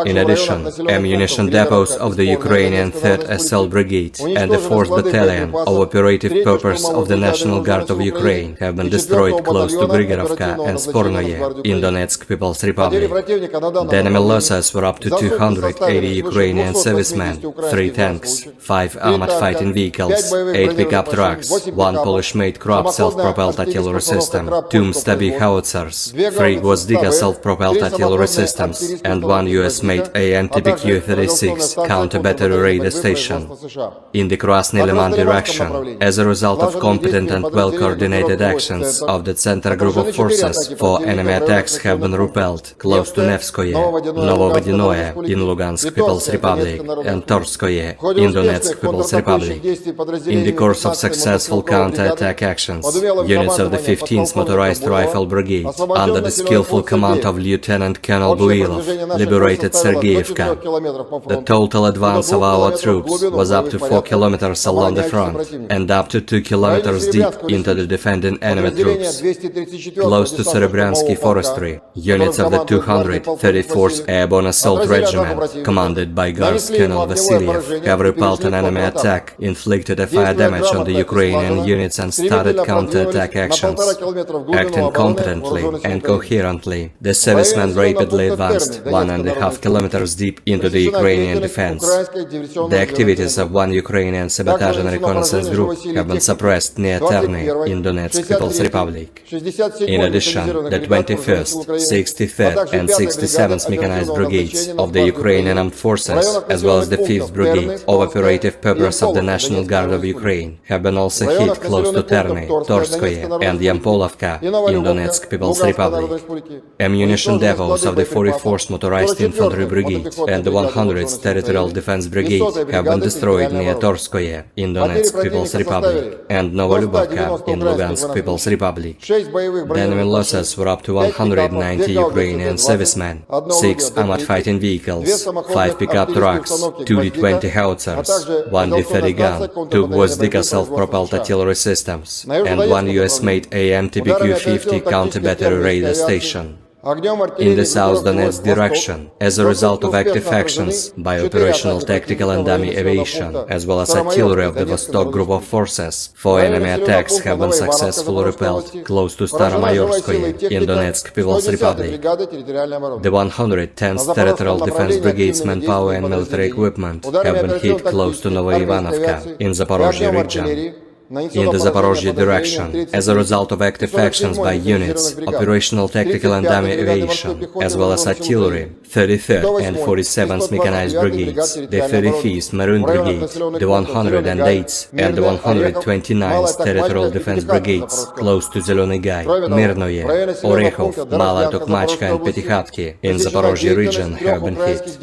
In addition, ammunition depots of the Ukrainian 3rd Assault Brigade and the 4th Battalion of Operative Purpose of the National Guard of Ukraine have been destroyed close to Grigorovka and Spornoye in Donetsk People's Republic. The enemy losses were up to 280 Ukrainian servicemen, 3 tanks, 5 armored fighting vehicles, 8 pickup trucks, 1 Polish-made Krupp self-propelled artillery system, 2 Stabi howitzers, 3 Gvozdyka self-propelled artillery systems, and 1 US-made AN-TPQ-36 counter-battery radar station. In the Krasny Liman direction, as a result of competent and well-coordinated actions of the Center Group of Forces, 4 enemy attacks have been repelled close to Nevskoye, Novovodinoye in Lugansk People's Republic, and Torskoye in Donetsk People's Republic. In the course of successful counter-attack actions, units of the 15th Motorized Rifle Brigade, under the skillful command of Lieutenant Colonel Builov, liberated Sergeyevka. The total advance of our troops was up to 4 kilometers along the front and up to 2 kilometers deep into the defending enemy troops. Close to Serebryansky Forestry, units of the 234th Airborne Assault Regiment, commanded by Guards Colonel Vasilyev, have repelled an enemy attack, inflicted a fire damage on the Ukrainian units and started counter-attack actions. Acting competently and coherently, the servicemen rapidly advanced 1.5 kilometers deep into the Ukrainian defense. The activities of 1 Ukrainian sabotage and reconnaissance group have been suppressed near Terny in Donetsk People's Republic. In addition, the 21st, 63rd and 67th Mechanized Brigades of the Ukrainian Armed Forces, as well as the 5th Brigade of Operative Purpose of the National Guard of Ukraine, have been also hit close to Terny, Torskoye and Yampolovka in Donetsk People's Republic. Ammunition depots of the 44th Motorized Infantry Infantry Brigade and the 100th Territorial Defense Brigade have been destroyed near Torskoye in Donetsk People's Republic and Novolubovka in Lugansk People's Republic. The enemy losses were up to 190 Ukrainian servicemen, 6 armored fighting vehicles, 5 pickup trucks, 2 D-20 howitzers, 1 D-30 gun, 2 Gvozdika self-propelled artillery systems, and 1 US-made AMTBQ-50 counter-battery radar station. In the South Donetsk direction, as a result of active actions by operational tactical and dummy aviation, as well as artillery of the Vostok Group of Forces, 4 enemy attacks have been successfully repelled close to Staromayorskoye in Donetsk People's Republic. The 110th Territorial Defense Brigade's manpower and military equipment have been hit close to Novoivanovka in Zaporozhye region. In the Zaporozhye direction, as a result of active actions by units, operational tactical and dummy aviation, as well as artillery, 33rd and 47th Mechanized Brigades, the 35th Maroon Brigade, the 108th and the 129th Territorial Defense Brigades, close to Zelený Gай, Mirnoye, Orekhov, Malaya Tokmachka and Petykhatki in Zaporozhye region have been hit.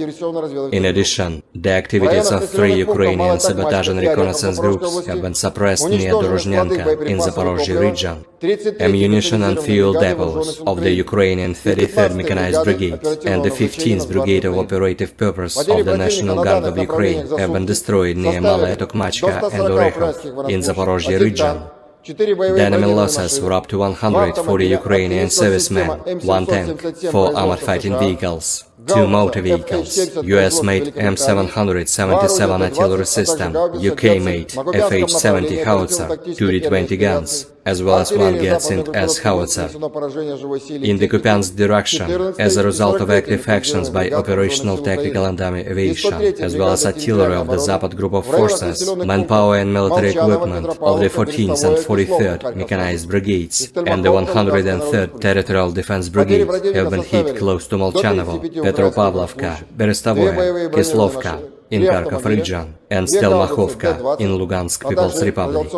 In addition, the activities of 3 Ukrainian sabotage and reconnaissance groups have been suppressed near Dorozhnyanka in Zaporozhye region. Ammunition and fuel depots of the Ukrainian 33rd Mechanized Brigade and the 15th Brigade of Operative Purpose of the National Guard of Ukraine have been destroyed near Malaya Tokmachka and Orekhov in Zaporozhye region. The enemy losses were up to 140 Ukrainian servicemen, 1 tank, 4 armored fighting vehicles, 2 motor vehicles, US-made M777 artillery system, UK-made FH-70 howitzer, 2 D-20 guns, as well as 1 Gatsin-S howitzer. In the Kupiansk direction, as a result of active actions by operational tactical and dummy aviation, as well as artillery of the Zapad Group of Forces, manpower and military equipment of the 14th and 43rd Mechanized Brigades and the 103rd Territorial Defense Brigade have been hit close to Molchanovo, Petropavlovka, Berestovoye, Kislovka in Kharkov region, and Stelmachovka in Lugansk People's Republic.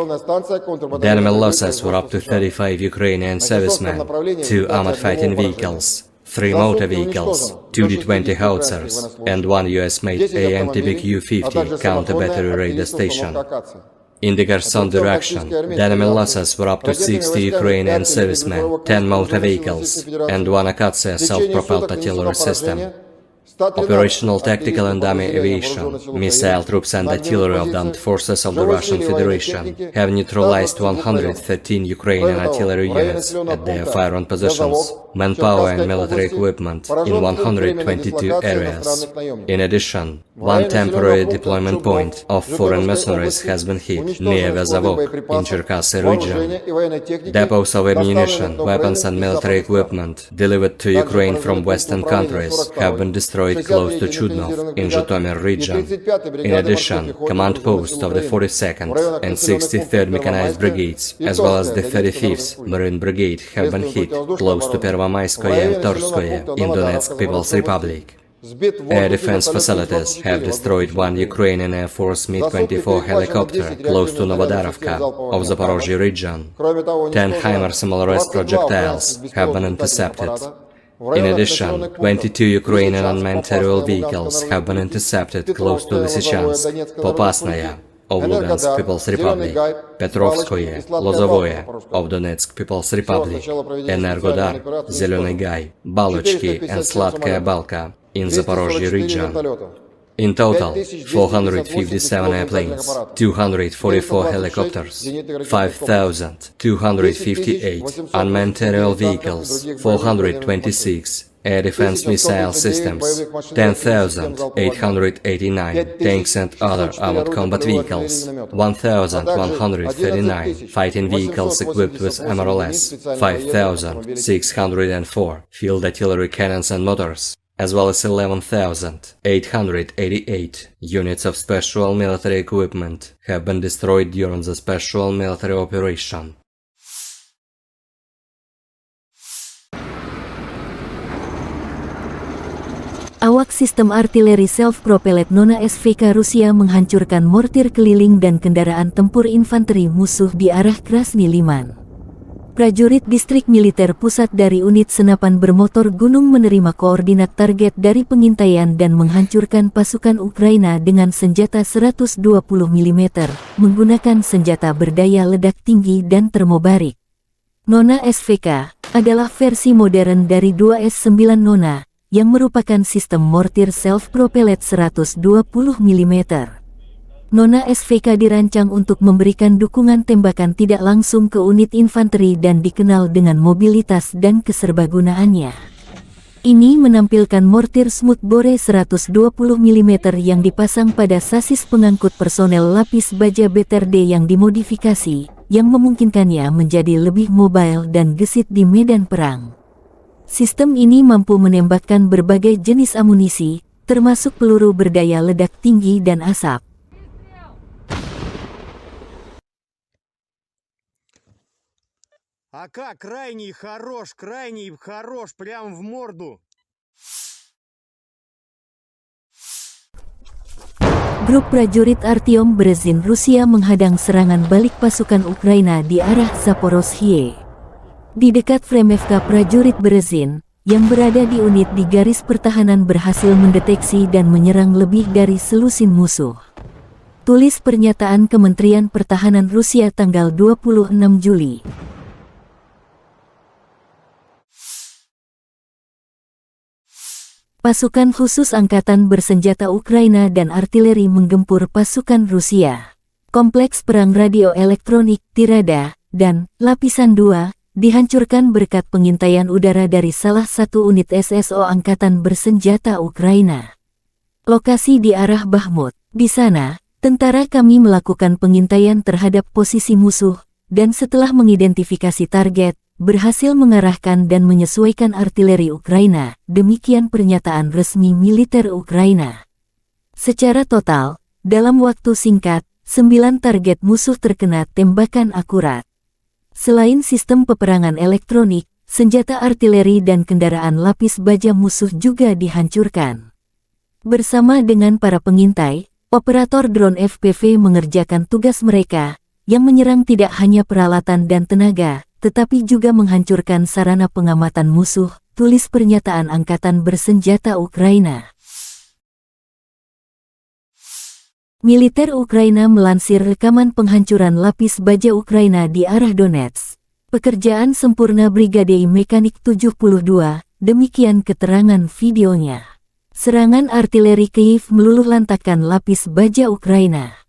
The enemy losses were up to 35 Ukrainian servicemen, 2 armored fighting vehicles, 3 motor vehicles, 2 D-20 howitzers, and 1 US-made AMTBQ-50 counter-battery radar station. In the Kherson direction, the enemy losses were up to 60 Ukrainian servicemen, 10 motor vehicles, and 1 Akatsiya self-propelled artillery system. Operational tactical and dummy aviation, missile troops and artillery of the armed forces of the Russian Federation have neutralized 113 Ukrainian artillery units at their firing positions, manpower and military equipment in 122 areas. In addition, 1 temporary deployment point of foreign mercenaries has been hit near Vezavok in Cherkasy region. Depots of ammunition, weapons and military equipment delivered to Ukraine from Western countries have been destroyed close to Chudnov in Zhytomyr region. In addition, command posts of the 42nd and 63rd Mechanized Brigades, as well as the 35th Marine Brigade, have been hit close to Pervomayskoye and Torskoye in Donetsk People's Republic. Air defense facilities have destroyed 1 Ukrainian Air Force Mi-24 helicopter close to Novodarovka of Zaporozhye region. 10 HIMARS MLRS projectiles have been intercepted. In addition, 22 Ukrainian unmanned aerial vehicles have been intercepted close to Lysychansk, Popasnaya of Lugansk People's Republic, Petrovskoye, Lozovoye of Donetsk People's Republic, Energodar, Zelený Gay, Balochki and Sladkaya Balka in Zaporozhye region. In total, 457 airplanes, 244 helicopters, 5,258 unmanned aerial vehicles, 426 air defense missile systems, 10,889 tanks and other armored combat vehicles, 1,139 fighting vehicles equipped with MRLS, 5,604 field artillery cannons and motors, as well as 11,888 units of special military equipment have been destroyed during the special military operation. Awak sistem artileri self-propelled Nona SVK Rusia menghancurkan mortir keliling dan kendaraan tempur infanteri musuh di arah Krasny Liman. Prajurit Distrik Militer Pusat dari unit senapan bermotor gunung menerima koordinat target dari pengintaian dan menghancurkan pasukan Ukraina dengan senjata 120 mm, menggunakan senjata berdaya ledak tinggi dan termobarik. Nona SVK adalah versi modern dari 2S9 Nona, yang merupakan sistem mortir self-propelled 120 mm. Nona SVK dirancang untuk memberikan dukungan tembakan tidak langsung ke unit infanteri dan dikenal dengan mobilitas dan keserbagunaannya. Ini menampilkan mortir smoothbore 120 mm yang dipasang pada sasis pengangkut personel lapis baja BTRD yang dimodifikasi, yang memungkinkannya menjadi lebih mobile dan gesit di medan perang. Sistem ini mampu menembakkan berbagai jenis amunisi, termasuk peluru berdaya ledak tinggi dan asap. АК крайний хорош, прям в морду. Grup prajurit Artyom Berezin Rusia menghadang serangan balik pasukan Ukraina di arah Zaporozhye. Di dekat Fremevka, prajurit Berezin, yang berada di unit di garis pertahanan berhasil mendeteksi dan menyerang lebih dari selusin musuh. Tulis pernyataan Kementerian Pertahanan Rusia tanggal 26 Juli. Pasukan khusus angkatan bersenjata Ukraina dan artileri menggempur pasukan Rusia. Kompleks perang radio elektronik, Tirada, dan Lapisan 2 dihancurkan berkat pengintaian udara dari salah satu unit SSO angkatan bersenjata Ukraina. Lokasi di arah Bakhmut. Di sana, tentara kami melakukan pengintaian terhadap posisi musuh, dan setelah mengidentifikasi target, berhasil mengarahkan dan menyesuaikan artileri Ukraina, demikian pernyataan resmi militer Ukraina. Secara total, dalam waktu singkat, 9 target musuh terkena tembakan akurat. Selain sistem peperangan elektronik, senjata artileri dan kendaraan lapis baja musuh juga dihancurkan. Bersama dengan para pengintai, operator drone FPV mengerjakan tugas mereka, yang menyerang tidak hanya peralatan dan tenaga, tetapi juga menghancurkan sarana pengamatan musuh, tulis pernyataan Angkatan Bersenjata Ukraina. Militer Ukraina melansir rekaman penghancuran lapis baja Ukraina di arah Donetsk. Pekerjaan sempurna Brigade Mekanik 72, demikian keterangan videonya. Serangan artileri Kyiv meluluhlantakkan lapis baja Ukraina.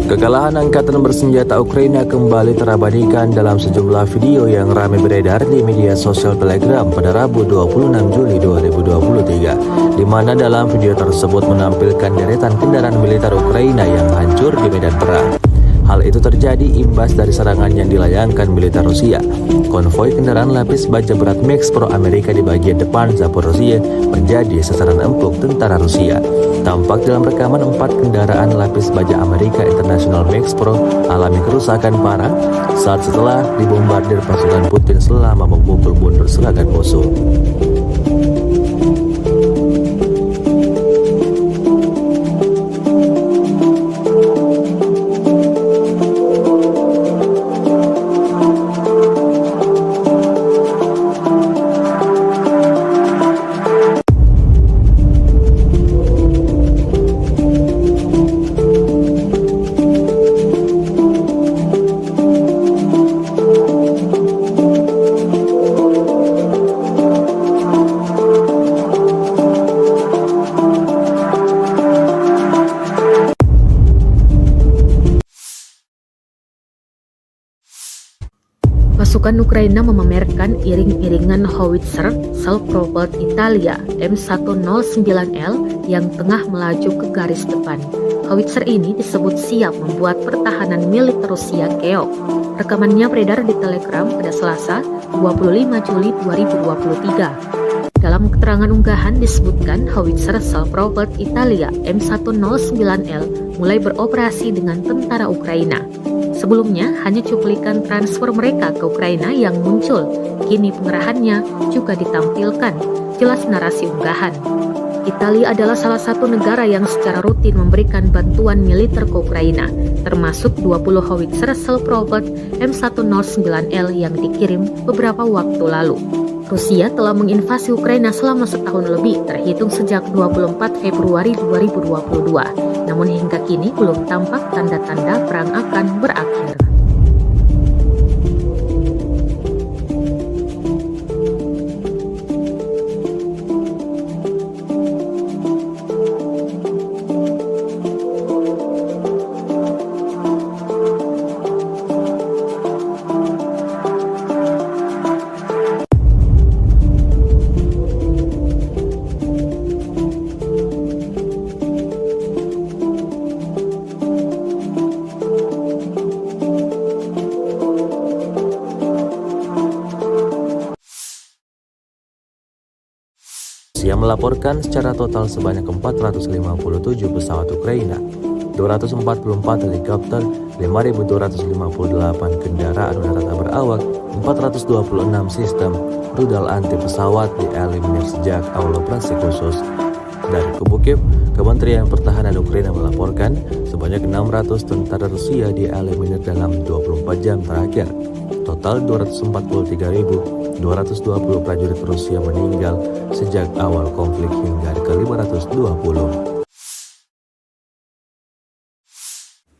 Kekalahan Angkatan Bersenjata Ukraina kembali terabadikan dalam sejumlah video yang ramai beredar di media sosial Telegram pada Rabu 26 Juli 2023, di mana dalam video tersebut menampilkan deretan kendaraan militer Ukraina yang hancur di medan perang. Hal itu terjadi imbas dari serangan yang dilayangkan militer Rusia. Konvoi kendaraan lapis baja berat Max Pro Amerika di bagian depan Zaporozhye menjadi sasaran empuk tentara Rusia. Tampak dalam rekaman 4 kendaraan lapis baja Amerika International Max Pro alami kerusakan parah saat setelah dibombardir pasukan Putin selama memukul mundur serangan musuh. Pasukan Ukraina memamerkan iring-iringan howitzer self-propelled Italia M109L yang tengah melaju ke garis depan. Howitzer ini disebut siap membuat pertahanan militer Rusia keok. Rekamannya beredar di Telegram pada Selasa, 25 Juli 2023. Dalam keterangan unggahan disebutkan howitzer self-propelled Italia M109L mulai beroperasi dengan tentara Ukraina. Sebelumnya, hanya cuplikan transfer mereka ke Ukraina yang muncul. Kini pengerahannya juga ditampilkan. Jelas narasi unggahan. Italia adalah salah satu negara yang secara rutin memberikan bantuan militer ke Ukraina, termasuk 20 howitzer self-propelled M109L yang dikirim beberapa waktu lalu. Rusia telah menginvasi Ukraina selama setahun lebih, terhitung sejak 24 Februari 2022. Namun hingga kini belum tampak tanda-tanda perang akan berakhir. Rusia melaporkan secara total sebanyak 457 pesawat Ukraina, 244 helikopter, 5.258 kendaraan udara tak berawak, 426 sistem rudal anti pesawat dieliminir sejak awal operasi khusus. Dari Kubu Kiev, Kementerian Pertahanan Ukraina melaporkan sebanyak 600 tentara Rusia dieliminir dalam 24 jam terakhir. Total 243.220 prajurit Rusia meninggal sejak awal konflik hingga ke-520.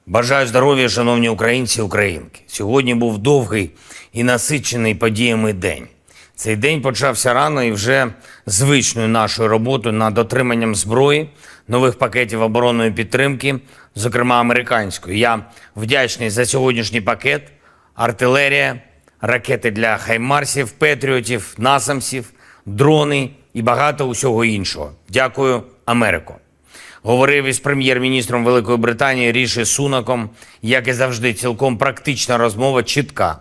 Бажаю здоров'я, шановні українці і українки. Сьогодні був довгий і насичений подіями день. Цей день почався рано і вже звичною нашою роботою над отриманням зброї, нових пакетів оборонної підтримки, зокрема американської. Я вдячний за сьогоднішній пакет, артилерія, ракети для хаймарсів, петріотів, насамсів, дрони і багато усього іншого. Дякую, Америко. Говорив із прем'єр-міністром Великої Британії Ріші Сунаком, як і завжди, цілком практична розмова, чітка.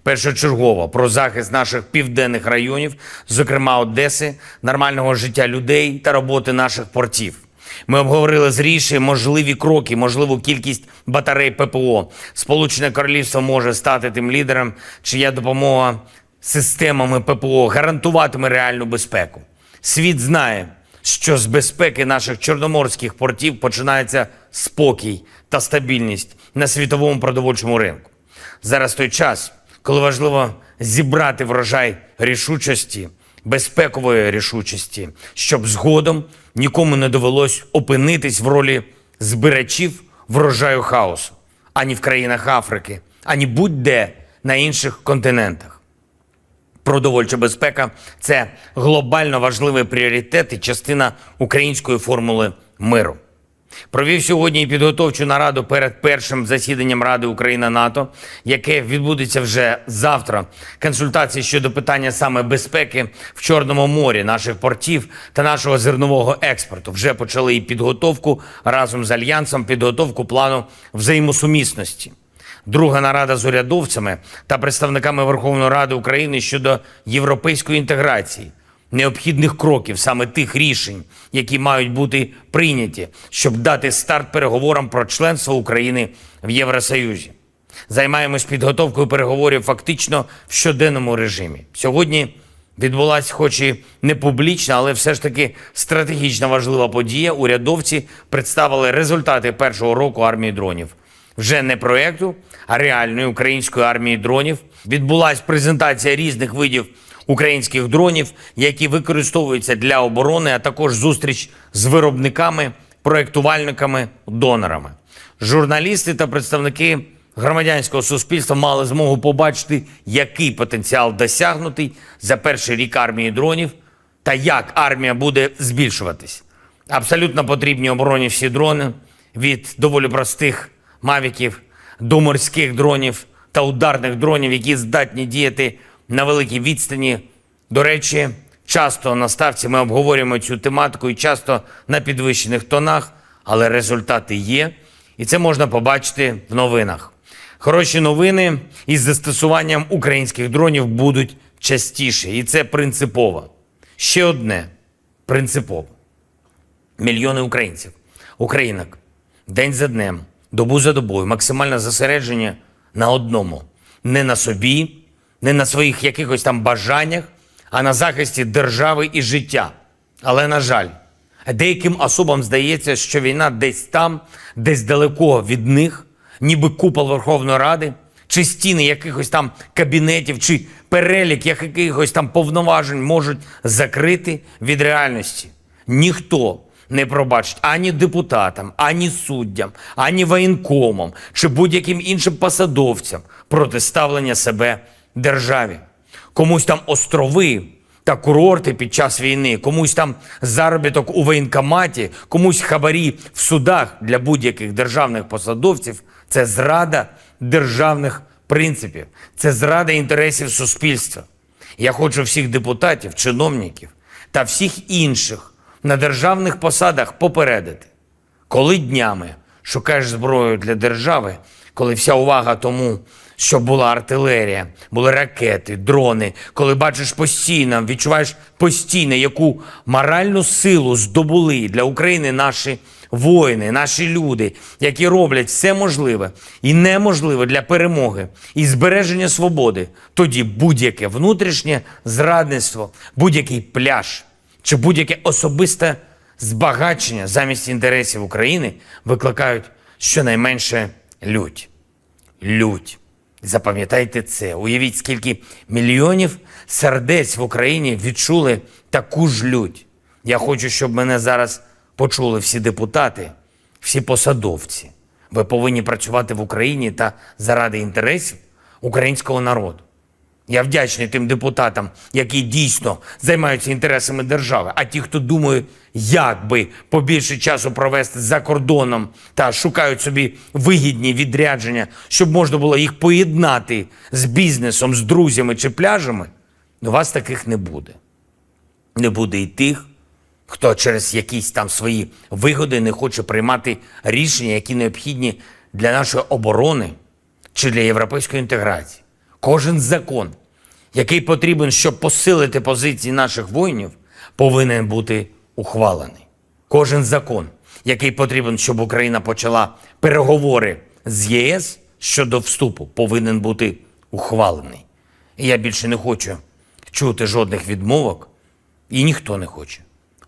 Першочергово про захист наших південних районів, зокрема Одеси, нормального життя людей та роботи наших портів. Ми обговорили з Ріші можливі кроки, можливу кількість батарей ППО. Сполучене Королівство може стати тим лідером, чия допомога системами ППО гарантуватиме реальну безпеку. Світ знає, що з безпеки наших чорноморських портів починається спокій та стабільність на світовому продовольчому ринку. Зараз той час, коли важливо зібрати врожай рішучості, безпекової рішучості, щоб згодом нікому не довелось опинитись в ролі збирачів врожаю хаосу, ані в країнах Африки, ані будь-де на інших континентах. Продовольча безпека – це глобально важливий пріоритет і частина української формули миру. Провів сьогодні і підготовчу нараду перед першим засіданням Ради Україна-НАТО, яке відбудеться вже завтра. Консультації щодо питання саме безпеки в Чорному морі, наших портів та нашого зернового експорту. Вже почали і підготовку разом з Альянсом, підготовку плану взаємосумісності. Друга нарада з урядовцями та представниками Верховної Ради України щодо європейської інтеграції, необхідних кроків, саме тих рішень, які мають бути прийняті, щоб дати старт переговорам про членство України в Євросоюзі. Займаємось підготовкою переговорів фактично в щоденному режимі. Сьогодні відбулася, хоч і не публічна, але все ж таки стратегічно важлива подія. Урядовці представили результати першого року армії дронів. Вже не проєкту, а реальної української армії дронів. Відбулася презентація різних видів українських дронів, які використовуються для оборони, а також зустріч з виробниками, проєктувальниками, донорами. Журналісти та представники громадянського суспільства мали змогу побачити, який потенціал досягнутий за перший рік армії дронів та як армія буде збільшуватись. Абсолютно потрібні обороні всі дрони, від доволі простих мавіків до морських дронів, та ударних дронів, які здатні діяти на великій відстані. До речі, часто на ставці ми обговорюємо цю тематику і часто на підвищених тонах, але результати є, і це можна побачити в новинах. Хороші новини із застосуванням українських дронів будуть частіше, і це принципово. Ще одне принципово. Мільйони українців, українок, день за днем, добу за добою, максимальне зосередження на одному. Не на собі, не на своїх якихось там бажаннях, а на захисті держави і життя. Але, на жаль, деяким особам здається, що війна десь там, десь далеко від них, ніби купол Верховної Ради, чи стіни якихось там кабінетів, чи перелік якихось там повноважень можуть закрити від реальності. Ніхто не пробачить ані депутатам, ані суддям, ані воєнкомам, чи будь-яким іншим посадовцям протиставлення себе державі. Комусь там острови та курорти під час війни, комусь там заробіток у воєнкоматі, комусь хабарі в судах для будь-яких державних посадовців – це зрада державних принципів, це зрада інтересів суспільства. Я хочу всіх депутатів, чиновників та всіх інших на державних посадах попередити. Коли днями шукаєш зброю для держави, коли вся увага тому, щоб була артилерія, були ракети, дрони, коли бачиш постійно, відчуваєш постійно, яку моральну силу здобули для України наші воїни, наші люди, які роблять все можливе і неможливе для перемоги і збереження свободи, тоді будь-яке внутрішнє зрадництво, будь-який пляж чи будь-яке особисте збагачення замість інтересів України викликають щонайменше лють. Лють. Запам'ятайте це. Уявіть, скільки мільйонів сердець в Україні відчули таку ж лють. Я хочу, щоб мене зараз почули всі депутати, всі посадовці. Ви повинні працювати в Україні та заради інтересів українського народу. Я вдячний тим депутатам, які дійсно займаються інтересами держави, а ті, хто думає, як би побільше часу провести за кордоном та шукають собі вигідні відрядження, щоб можна було їх поєднати з бізнесом, з друзями чи пляжами, у вас таких не буде. Не буде і тих, хто через якісь там свої вигоди не хоче приймати рішення, які необхідні для нашої оборони чи для європейської інтеграції. Кожен закон, який потрібен, щоб посилити позиції наших воїнів, повинен бути ухвалений. Кожен закон, який потрібен, щоб Україна почала переговори з ЄС щодо вступу, повинен бути ухвалений. І я більше не хочу чути жодних відмовок, і ніхто не хоче.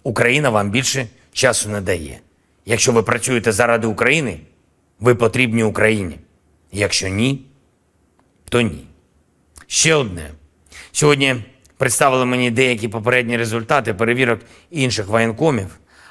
Україна вам більше часу не дає. Якщо ви працюєте заради України, ви потрібні Україні. Якщо ні, то ні. Ще одне. Сьогодні представили мені деякі попередні результати перевірок інших воєнкомів,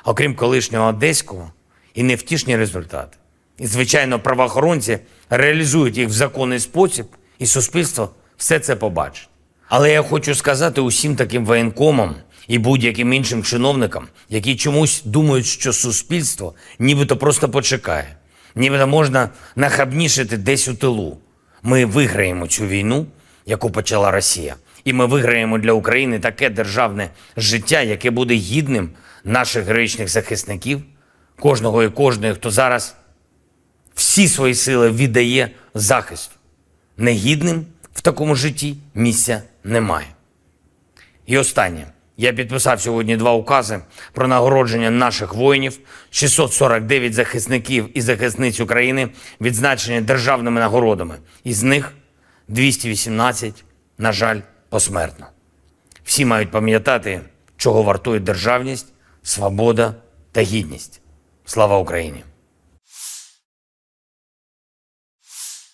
окрім колишнього одеського, і невтішні результати. І, звичайно, правоохоронці реалізують їх в законний спосіб, і суспільство все це побачить. Але я хочу сказати усім таким воєнкомам і будь-яким іншим чиновникам, які чомусь думають, що суспільство нібито просто почекає, нібито можна нахабнішити десь у тилу. Ми виграємо цю війну, яку почала Росія. І ми виграємо для України таке державне життя, яке буде гідним наших героїчних захисників, кожного і кожної, хто зараз всі свої сили віддає захисту. Негідним в такому житті місця немає. І останнє. Я підписав сьогодні 2 укази про нагородження наших воїнів, 649 захисників і захисниць України відзначені державними нагородами. Із них 218, на жаль, посмертно. Всі мають пам'ятати, чого вартує державність, свобода та гідність. Слава Україні!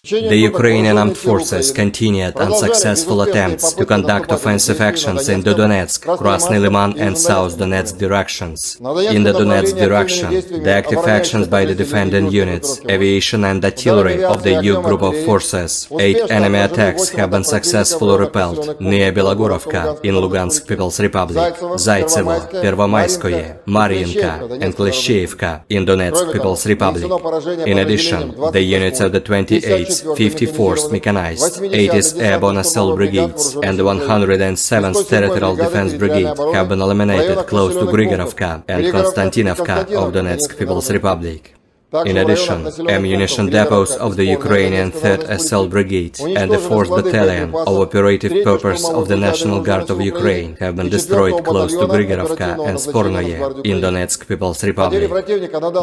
The Ukrainian armed forces continued unsuccessful attempts to conduct offensive actions in the Donetsk, Krasny Liman and South Donetsk directions. In the Donetsk direction, the active actions by the defending units, aviation and artillery of the EU group of forces, 8 enemy attacks have been successfully repelled near Belogorovka in Lugansk People's Republic, Zaitsevo, Pervomayskoye, Mariinka and Klishchiivka in Donetsk People's Republic. In addition, the units of the 28th Brigades, 54th Mechanized, 80th Airborne Assault Brigades, and the 107th Territorial Defense Brigade have been eliminated close to Grigorovka and Konstantinovka of Donetsk People's Republic. In addition, ammunition depots of the Ukrainian 3rd Assault Brigade and the 4th Battalion of Operative Purpose of the National Guard of Ukraine have been destroyed close to Grigorovka and Spornoye in Donetsk People's Republic.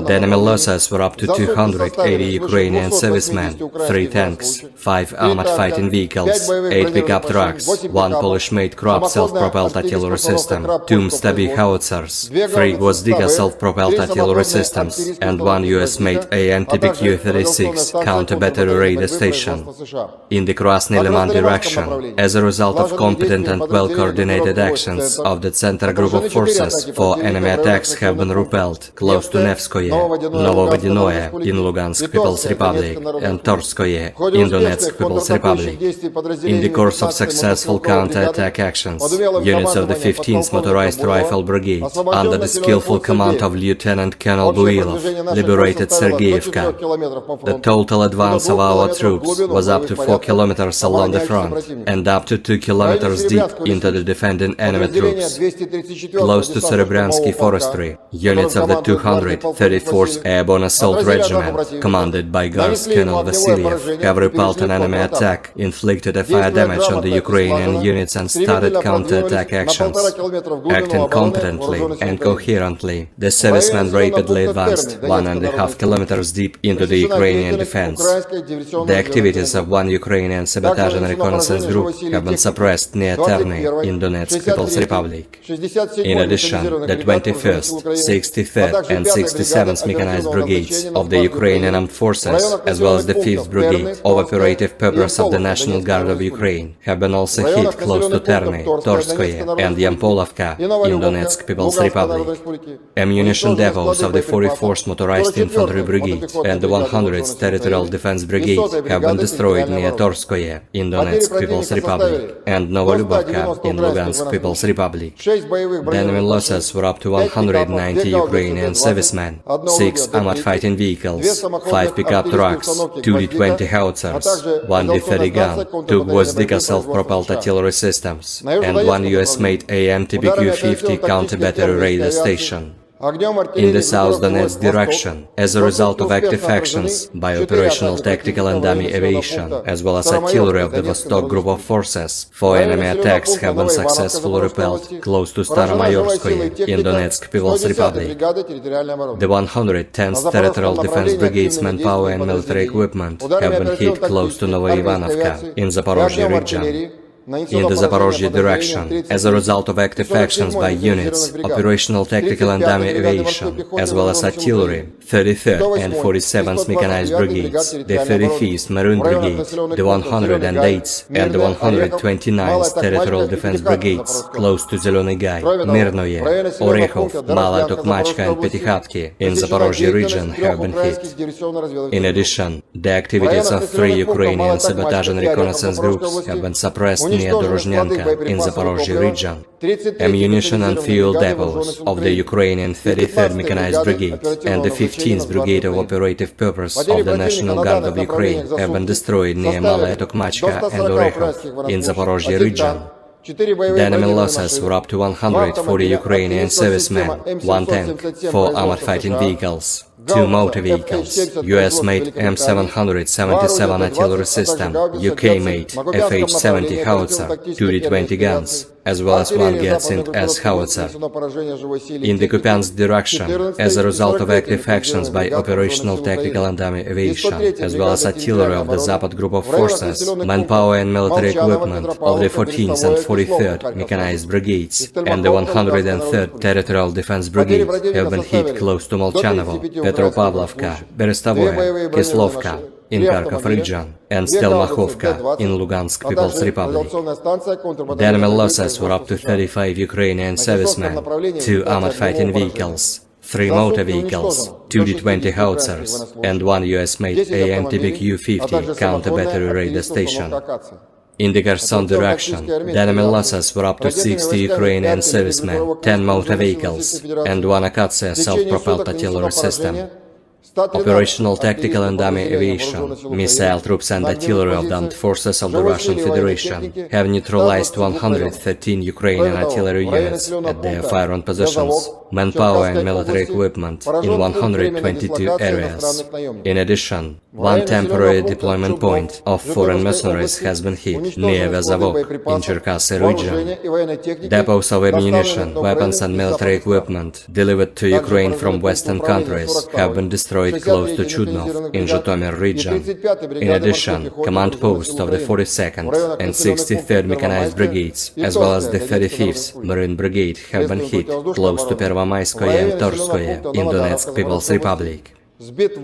The enemy losses were up to 280 Ukrainian servicemen, 3 tanks, 5 armored fighting vehicles, 8 pickup trucks, 1 Polish-made Krupp self-propelled artillery system, 2 Stabi howitzers, 3 Gvozdika self-propelled artillery systems, and 1 US-made AN/TPQ-36 counter-battery radar station. In the Krasny Liman direction, as a result of competent and well-coordinated actions of the Center Group of Forces, 4 enemy attacks have been repelled close to Nevskoye, Novovodinoye in Lugansk People's Republic, and Torskoye in Donetsk People's Republic. In the course of successful counter-attack actions, units of the 15th Motorized Rifle Brigade, under the skillful command of Lieutenant Colonel Builov, liberated Sergeyevka. The total advance of our troops was up to 4 kilometers along the front and up to 2 kilometers deep into the defending enemy troops. Close to Serebryansky Forestry, units of the 234th Airborne Assault Regiment, commanded by Guards Colonel Vasilyev, have repelled an enemy attack, inflicted a fire damage on the Ukrainian units and started counter-attack actions. Acting competently and coherently, the servicemen rapidly advanced 1.5 kilometers deep into the Ukrainian defense. The activities of 1 Ukrainian sabotage and reconnaissance group have been suppressed near Terny in Donetsk People's Republic. In addition, the 21st, 63rd and 67th Mechanized Brigades of the Ukrainian Armed Forces, as well as the 5th Brigade of Operative Purpose of the National Guard of Ukraine, have been also hit close to Terny, Torskoye and Yampolovka in Donetsk People's Republic. Ammunition depots of the 44th Motorized Infantry Brigade and the 100th Territorial Defense Brigade have been destroyed near Torskoye in Donetsk People's Republic and Novolubovka in Lugansk People's Republic. The enemy losses were up to 190 Ukrainian servicemen, 6 armored fighting vehicles, 5 pickup trucks, 2 D-20 howitzers, 1 D-30 gun, 2 Gvozdika self-propelled artillery systems, and 1 US-made AN/TPQ-50 counter-battery radar station. In the South Donetsk direction, as a result of active actions by operational tactical and dummy aviation, as well as artillery of the Vostok Group of Forces, 4 enemy attacks have been successfully repelled close to Staromayorskoye in Donetsk People's Republic. The 110th Territorial Defense Brigade's manpower and military equipment have been hit close to Novoivanovka in Zaporozhye region. In the Zaporozhye direction, as a result of active actions by units, operational tactical and dummy aviation, as well as artillery, 33rd and 47th Mechanized Brigades, the 35th Maroon Brigade, the 108th and the 129th Territorial Defense Brigades, close to Zelený Gай, Mirnoye, Orekhov, Mala Tokmachka and Petykhatki in Zaporozhye region have been hit. In addition, the activities of 3 Ukrainian sabotage and reconnaissance groups have been suppressed near Dorozhnyanka in Zaporozhye region. Ammunition and fuel depots of the Ukrainian 33rd Mechanized Brigade and the 15th Brigade of Operative Purpose of the National Guard of Ukraine have been destroyed near Malaya Tokmachka and Orekhov in Zaporozhye region. The enemy losses were up to 140 Ukrainian servicemen, 1 tank, 4 armored fighting vehicles, 2 motor vehicles, US-made M777 artillery system, UK-made FH-70 howitzer, 2 D-20 guns, as well as 1 Gatsin S howitzer. In the Kupiansk direction, as a result of active actions by operational tactical and dummy aviation, as well as artillery of the Zapad Group of Forces, manpower and military equipment of the 14th and 43rd Mechanized Brigades and the 103rd Territorial Defense Brigade have been hit close to Molchanovo, Petropavlovka, Berestovoye, Kislovka in Kharkov region, and Stelmachovka in Lugansk People's Republic. The enemy losses were up to 35 Ukrainian servicemen, 2 armored fighting vehicles, 3 motor vehicles, 2 D-20 howitzers, and 1 US-made AN/TPQ-50 counter-battery radar station. In the Kherson direction, the enemy losses were up to 60 Ukrainian servicemen, 10 motor vehicles, and 1 Akatsiya self-propelled artillery system. Operational, tactical and dummy aviation, missile troops and artillery of the armed forces of the Russian Federation have neutralized 113 Ukrainian artillery units at their firing positions, manpower and military equipment in 122 areas. In addition, one temporary deployment point of foreign mercenaries has been hit near Vezavok in Cherkasy region. Depots of ammunition, weapons and military equipment delivered to Ukraine from Western countries have been destroyed close to Chudnov in Zhytomyr region. In addition, command posts of the 42nd and 63rd Mechanized Brigades, as well as the 35th Marine Brigade, have been hit close to Pervomayskoye and Torskoye in Donetsk People's Republic.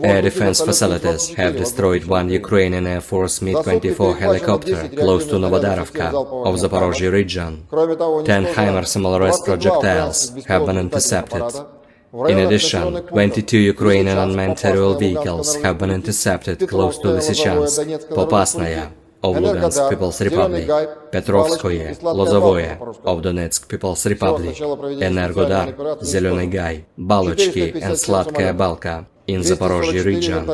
Air defense facilities have destroyed one Ukrainian Air Force Mi-24 helicopter close to Novodarovka of Zaporozhye region. 10 HIMARS MLRS projectiles have been intercepted. In addition, 22 Ukrainian unmanned aerial vehicles have been intercepted close to Lysychansk, Popasnaya of Lugansk People's Republic, Petrovskoye, Lozovoye of Donetsk People's Republic, Energodar, Zelený Gay, Balochki and Sladkaya Balka in Zaporozhye region.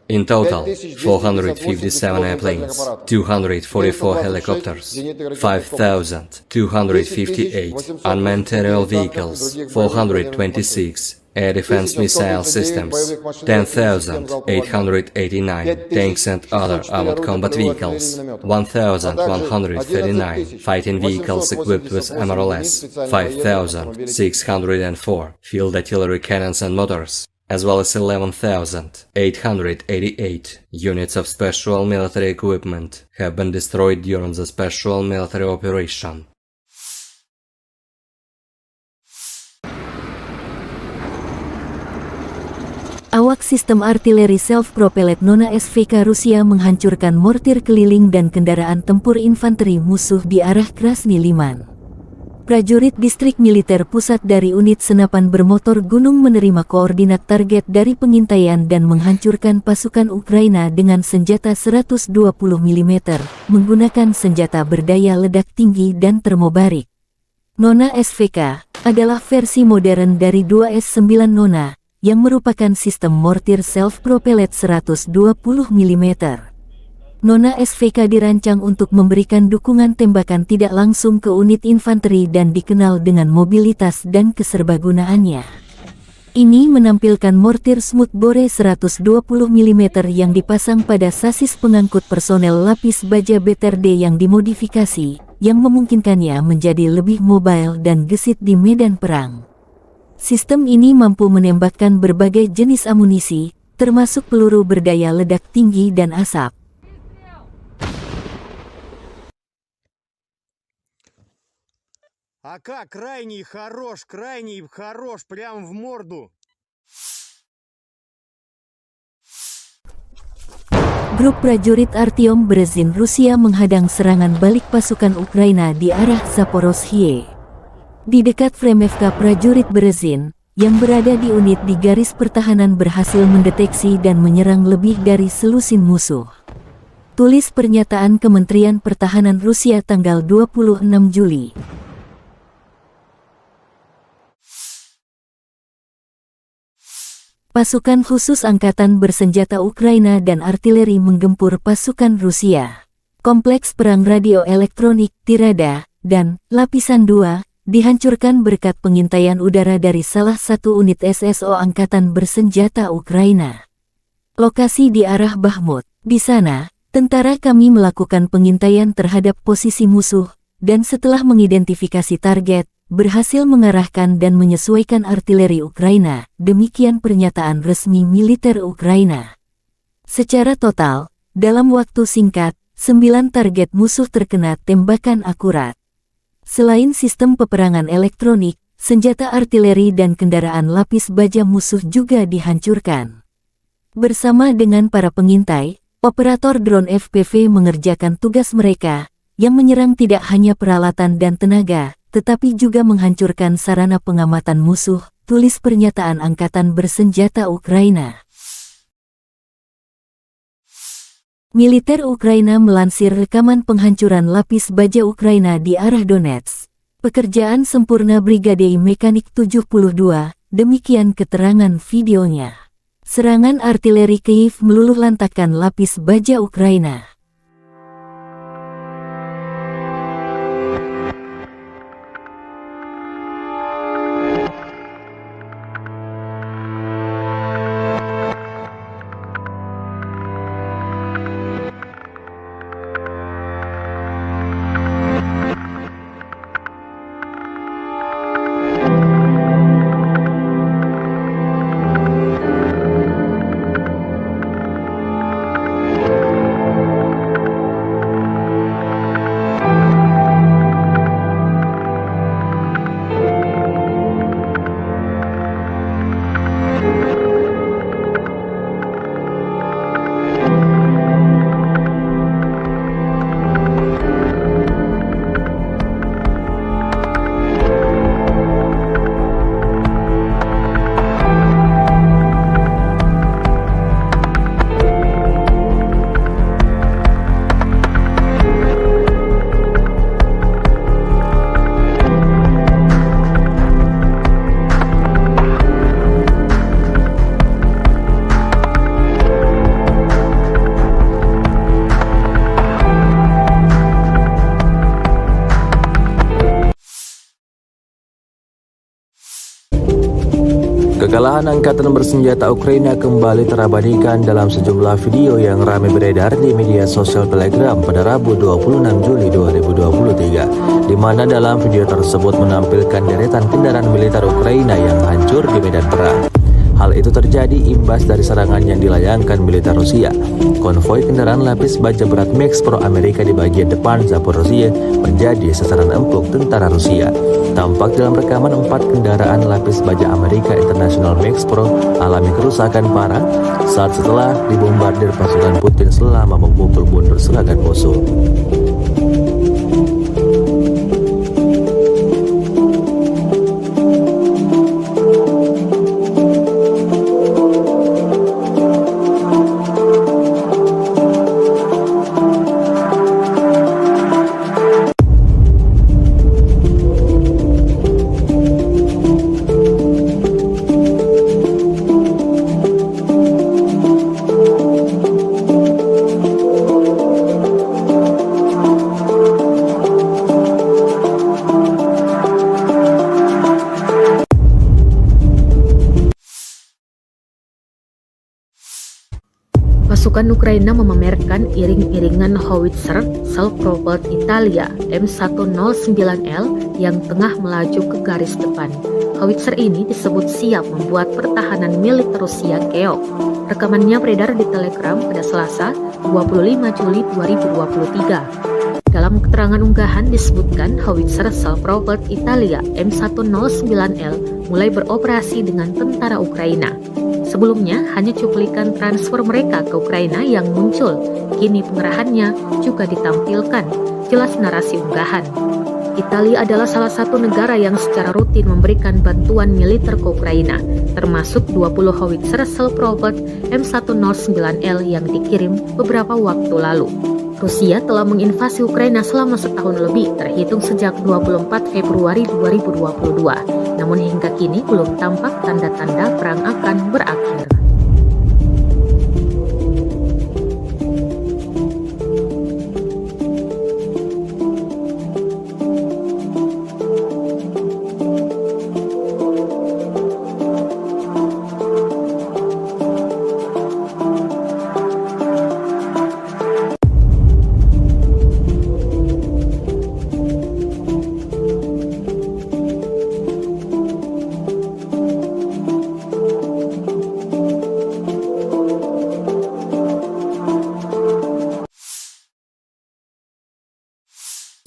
In total, 457 airplanes, 244 helicopters, 5,258 unmanned aerial vehicles, 426 air defense missile systems, 10,889 tanks and other armored combat vehicles, 1,139 fighting vehicles equipped with MRLS, 5,604 field artillery cannons and motors, as well as 11,888 units of special military equipment have been destroyed during the special military operation. Awak sistem artileri self-propelled Nona SVK Rusia menghancurkan mortir keliling dan kendaraan tempur infanteri musuh di arah Krasny Liman. Prajurit distrik militer pusat dari unit senapan bermotor gunung menerima koordinat target dari pengintaian dan menghancurkan pasukan Ukraina dengan senjata 120 mm, menggunakan senjata berdaya ledak tinggi dan termobarik. Nona SVK adalah versi modern dari 2S9 Nona, yang merupakan sistem mortir self-propelled 120 mm. Nona SVK dirancang untuk memberikan dukungan tembakan tidak langsung ke unit infanteri dan dikenal dengan mobilitas dan keserbagunaannya. Ini menampilkan mortir Smoothbore 120 mm yang dipasang pada sasis pengangkut personel lapis baja BTRD yang dimodifikasi, yang memungkinkannya menjadi lebih mobile dan gesit di medan perang. Sistem ini mampu menembakkan berbagai jenis amunisi, termasuk peluru berdaya ledak tinggi dan asap. АК крайний хорош, прям в морду. Grup prajurit Artyom Berezin Rusia menghadang serangan balik pasukan Ukraina di arah Zaporozhye. Di dekat Fremevka prajurit Berezin, yang berada di unit di garis pertahanan berhasil mendeteksi dan menyerang lebih dari selusin musuh. Tulis pernyataan Kementerian Pertahanan Rusia tanggal 26 Juli. Pasukan khusus angkatan bersenjata Ukraina dan artileri menggempur pasukan Rusia. Kompleks perang radio elektronik, Tirada, dan Lapisan 2 dihancurkan berkat pengintaian udara dari salah satu unit SSO angkatan bersenjata Ukraina. Lokasi di arah Bakhmut. Di sana, tentara kami melakukan pengintaian terhadap posisi musuh, dan setelah mengidentifikasi target, berhasil mengarahkan dan menyesuaikan artileri Ukraina, demikian pernyataan resmi militer Ukraina. Secara total, dalam waktu singkat, 9 target musuh terkena tembakan akurat. Selain sistem peperangan elektronik, senjata artileri dan kendaraan lapis baja musuh juga dihancurkan. Bersama dengan para pengintai, operator drone FPV mengerjakan tugas mereka, yang menyerang tidak hanya peralatan dan tenaga, tetapi juga menghancurkan sarana pengamatan musuh, tulis pernyataan Angkatan Bersenjata Ukraina. Militer Ukraina melansir rekaman penghancuran lapis baja Ukraina di arah Donetsk. Pekerjaan sempurna Brigade Mekanik 72, demikian keterangan videonya. Serangan artileri Kyiv meluluhlantahkan lapis baja Ukraina. Kekalahan angkatan bersenjata Ukraina kembali terabadikan dalam sejumlah video yang ramai beredar di media sosial Telegram pada Rabu 26 Juli 2023, di mana dalam video tersebut menampilkan deretan kendaraan militer Ukraina yang hancur di medan perang. Hal itu terjadi imbas dari serangan yang dilayangkan militer Rusia. Konvoi kendaraan lapis baja berat Max Pro Amerika di bagian depan Zaporozhye menjadi sasaran empuk tentara Rusia. Tampak dalam rekaman 4 kendaraan lapis baja Amerika International Max Pro alami kerusakan parah saat setelah dibombardir pasukan Putin selama memukul mundur serangan musuh. Pasukan Ukraina memamerkan iring-iringan howitzer self-propelled Italia M109L yang tengah melaju ke garis depan. Howitzer ini disebut siap membuat pertahanan militer Rusia keok. Rekamannya beredar di Telegram pada Selasa, 25 Juli 2023. Dalam keterangan unggahan disebutkan howitzer self-propelled Italia M109L mulai beroperasi dengan tentara Ukraina. Sebelumnya, hanya cuplikan transfer mereka ke Ukraina yang muncul. Kini pengerahannya juga ditampilkan, jelas narasi unggahan. Italia adalah salah satu negara yang secara rutin memberikan bantuan militer ke Ukraina, termasuk 20 howitzer self-propelled M109L yang dikirim beberapa waktu lalu. Rusia telah menginvasi Ukraina selama setahun lebih, terhitung sejak 24 Februari 2022. Namun hingga kini belum tampak tanda-tanda perang akan berakhir.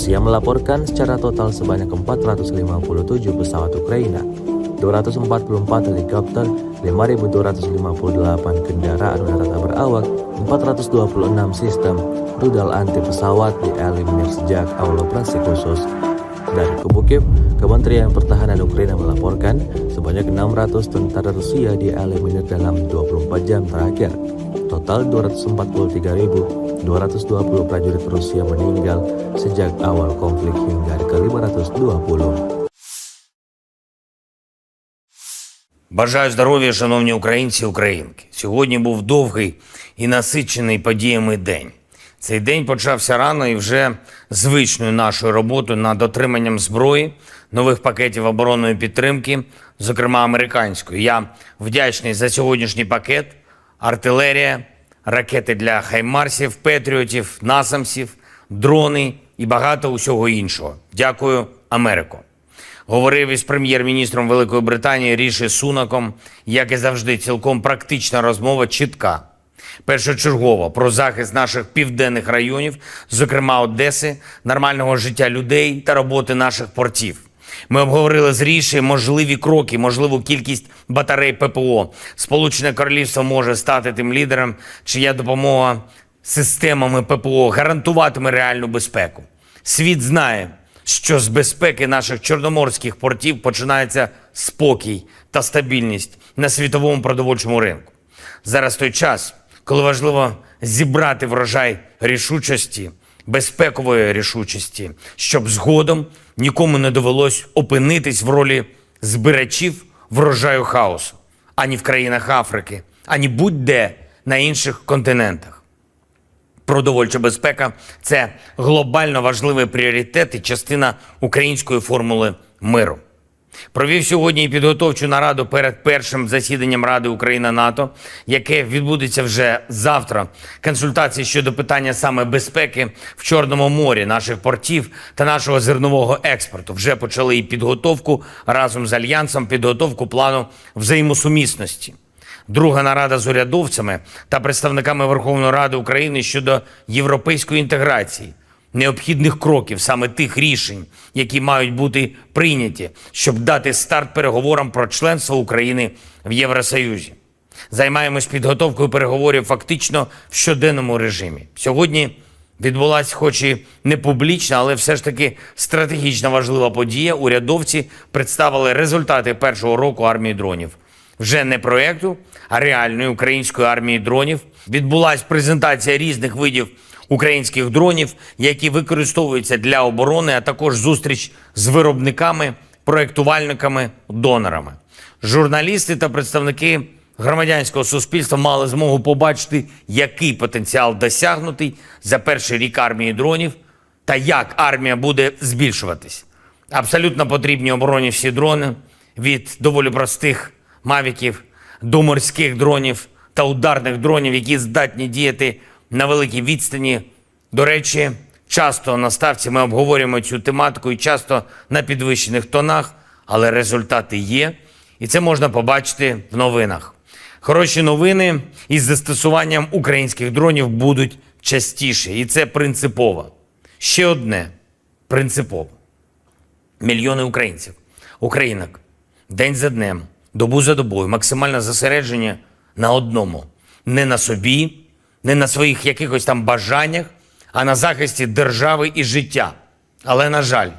Rusia melaporkan secara total sebanyak 457 pesawat Ukraina, 244 helikopter, 5.258 kendaraan udara tak berawak, 426 sistem rudal anti pesawat dieliminir sejak awal operasi khusus. Dari Kubu Kiev, Kementerian Pertahanan Ukraina melaporkan sebanyak 600 tentara Rusia dieliminir dalam 24 jam terakhir. Total 243.220 prajurit Rusia meninggal sejak awal konflik hingga ke 520. Бажаю здоров'я, шановні українці і українки. Сьогодні був довгий і насичений подіями день. Цей день почався рано і вже звичною нашою роботою над отриманням зброї, нових пакетів оборонної підтримки, зокрема американської. Я вдячний за сьогоднішній пакет, артилерія, ракети для хаймарсів, петріотів, насамсів, дрони і багато усього іншого. Дякую, Америко. Говорив із прем'єр-міністром Великої Британії Ріші Сунаком, як і завжди, цілком практична розмова, чітка. Першочергово про захист наших південних районів, зокрема Одеси, нормального життя людей та роботи наших портів. Ми обговорили з Ріші можливі кроки, можливу кількість батарей ППО. Сполучене Королівство може стати тим лідером, чия допомога системами ППО гарантуватиме реальну безпеку. Світ знає, що з безпеки наших чорноморських портів починається спокій та стабільність на світовому продовольчому ринку. Зараз той час, коли важливо зібрати врожай рішучості, безпекової рішучості, щоб згодом нікому не довелось опинитись в ролі збирачів врожаю хаосу, ані в країнах Африки, ані будь-де на інших континентах. Продовольча безпека – це глобально важливий пріоритет і частина української формули миру. Провів сьогодні і підготовчу нараду перед першим засіданням Ради Україна-НАТО, яке відбудеться вже завтра. Консультації щодо питання саме безпеки в Чорному морі, наших портів та нашого зернового експорту. Вже почали і підготовку разом з Альянсом, підготовку плану взаємосумісності. Друга нарада з урядовцями та представниками Верховної Ради України щодо європейської інтеграції, необхідних кроків, саме тих рішень, які мають бути прийняті, щоб дати старт переговорам про членство України в Євросоюзі. Займаємось підготовкою переговорів фактично в щоденному режимі. Сьогодні відбулася, хоч і не публічна, але все ж таки стратегічно важлива подія. Урядовці представили результати першого року армії дронів. Вже не проєкту, а реальної української армії дронів. Відбулася презентація різних видів українських дронів, які використовуються для оборони, а також зустріч з виробниками, проєктувальниками, донорами. Журналісти та представники громадянського суспільства мали змогу побачити, який потенціал досягнутий за перший рік армії дронів та як армія буде збільшуватись. Абсолютно потрібні обороні всі дрони, від доволі простих мавіків до морських дронів та ударних дронів, які здатні діяти на великій відстані. До речі, часто на ставці ми обговорюємо цю тематику і часто на підвищених тонах, але результати є, і це можна побачити в новинах. Хороші новини із застосуванням українських дронів будуть частіше, і це принципово. Ще одне принципово. Мільйони українців, українок, день за днем, добу за добою, максимальне зосередження на одному. Не на собі, не на своїх якихось там бажаннях, а на захисті держави і життя. Але, на жаль,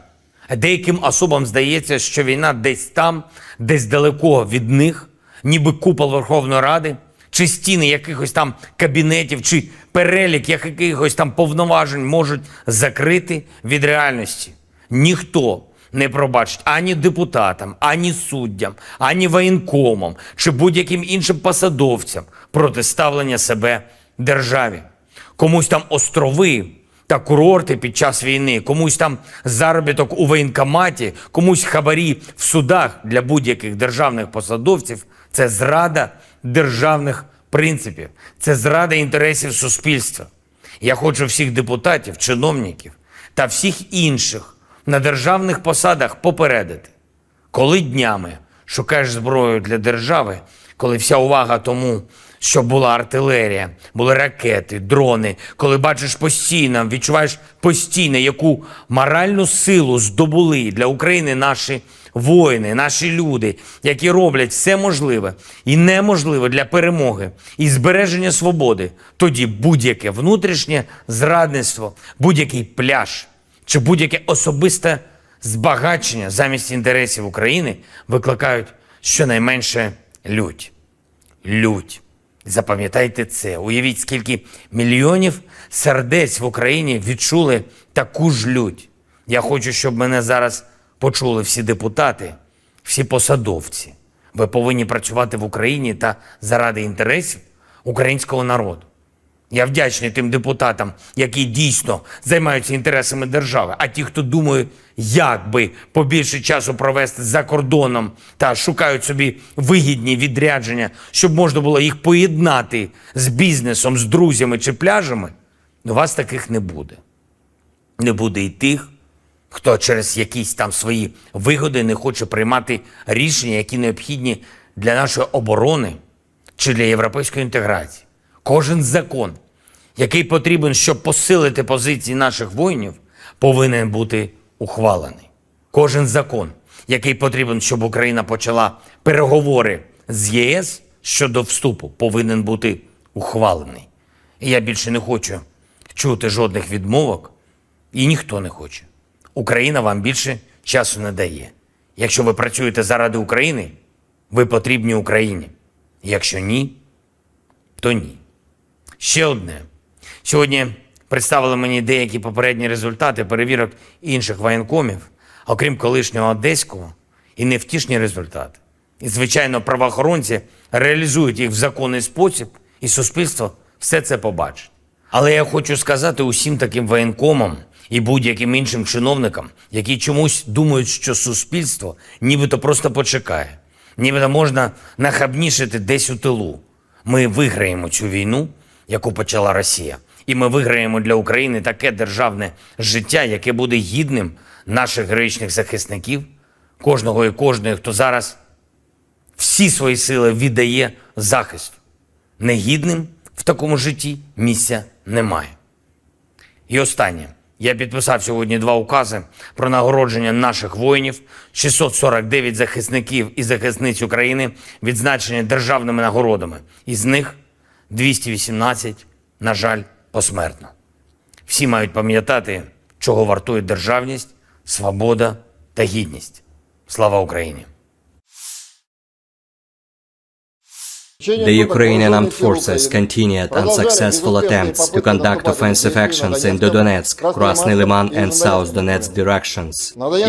деяким особам здається, що війна десь там, десь далеко від них, ніби купол Верховної Ради, чи стіни якихось там кабінетів, чи перелік якихось там повноважень можуть закрити від реальності. Ніхто не пробачить ані депутатам, ані суддям, ані воєнкомам, чи будь-яким іншим посадовцям протиставлення себе державі. Комусь там острови та курорти під час війни, комусь там заробіток у воєнкоматі, комусь хабарі в судах для будь-яких державних посадовців – це зрада державних принципів, це зрада інтересів суспільства. Я хочу всіх депутатів, чиновників та всіх інших на державних посадах попередити. Коли днями шукаєш зброю для держави, коли вся увага тому, щоб була артилерія, були ракети, дрони, коли бачиш постійно, відчуваєш постійно, яку моральну силу здобули для України наші воїни, наші люди, які роблять все можливе і неможливе для перемоги і збереження свободи, тоді будь-яке внутрішнє зрадництво, будь-який пляж чи будь-яке особисте збагачення замість інтересів України викликають щонайменше лють. Лють. Запам'ятайте це. Уявіть, скільки мільйонів сердець в Україні відчули таку ж лють. Я хочу, щоб мене зараз почули всі депутати, всі посадовці, Ви повинні працювати в Україні та заради інтересів українського народу. Я вдячний тим депутатам, які дійсно займаються інтересами держави, а ті, хто думає, як би побільше часу провести за кордоном та шукають собі вигідні відрядження, щоб можна було їх поєднати з бізнесом, з друзями чи пляжами, у вас таких не буде. Не буде і тих, хто через якісь там свої вигоди не хоче приймати рішення, які необхідні для нашої оборони чи для європейської інтеграції. Кожен закон, який потрібен, щоб посилити позиції наших воїнів, повинен бути ухвалений. Кожен закон, який потрібен, щоб Україна почала переговори з ЄС щодо вступу, повинен бути ухвалений. І я більше не хочу чути жодних відмовок, і ніхто не хоче. Україна вам більше часу не дає. Якщо ви працюєте заради України, ви потрібні Україні. Якщо ні, то ні. Ще одне. Сьогодні представили мені деякі попередні результати перевірок інших воєнкомів, окрім колишнього одеського, і невтішні результати. І, звичайно, правоохоронці реалізують їх в законний спосіб, і суспільство все це побачить. Але я хочу сказати усім таким воєнкомам і будь-яким іншим чиновникам, які чомусь думають, що суспільство нібито просто почекає, нібито можна нахабнішити десь у тилу. Ми виграємо цю війну, яку почала Росія. І ми виграємо для України таке державне життя, яке буде гідним наших героїчних захисників, кожного і кожної, хто зараз всі свої сили віддає захисту. Негідним в такому житті місця немає. І останнє. Я підписав сьогодні 2 укази про нагородження наших воїнів, 649 захисників і захисниць України відзначені державними нагородами. Із них 218, на жаль, посмертно. Всі мають пам'ятати, чого вартує державність, свобода та гідність. Слава Україні! The Ukrainian armed forces continued unsuccessful attempts to conduct offensive actions in the Donetsk, Krasny Liman and South Donetsk directions.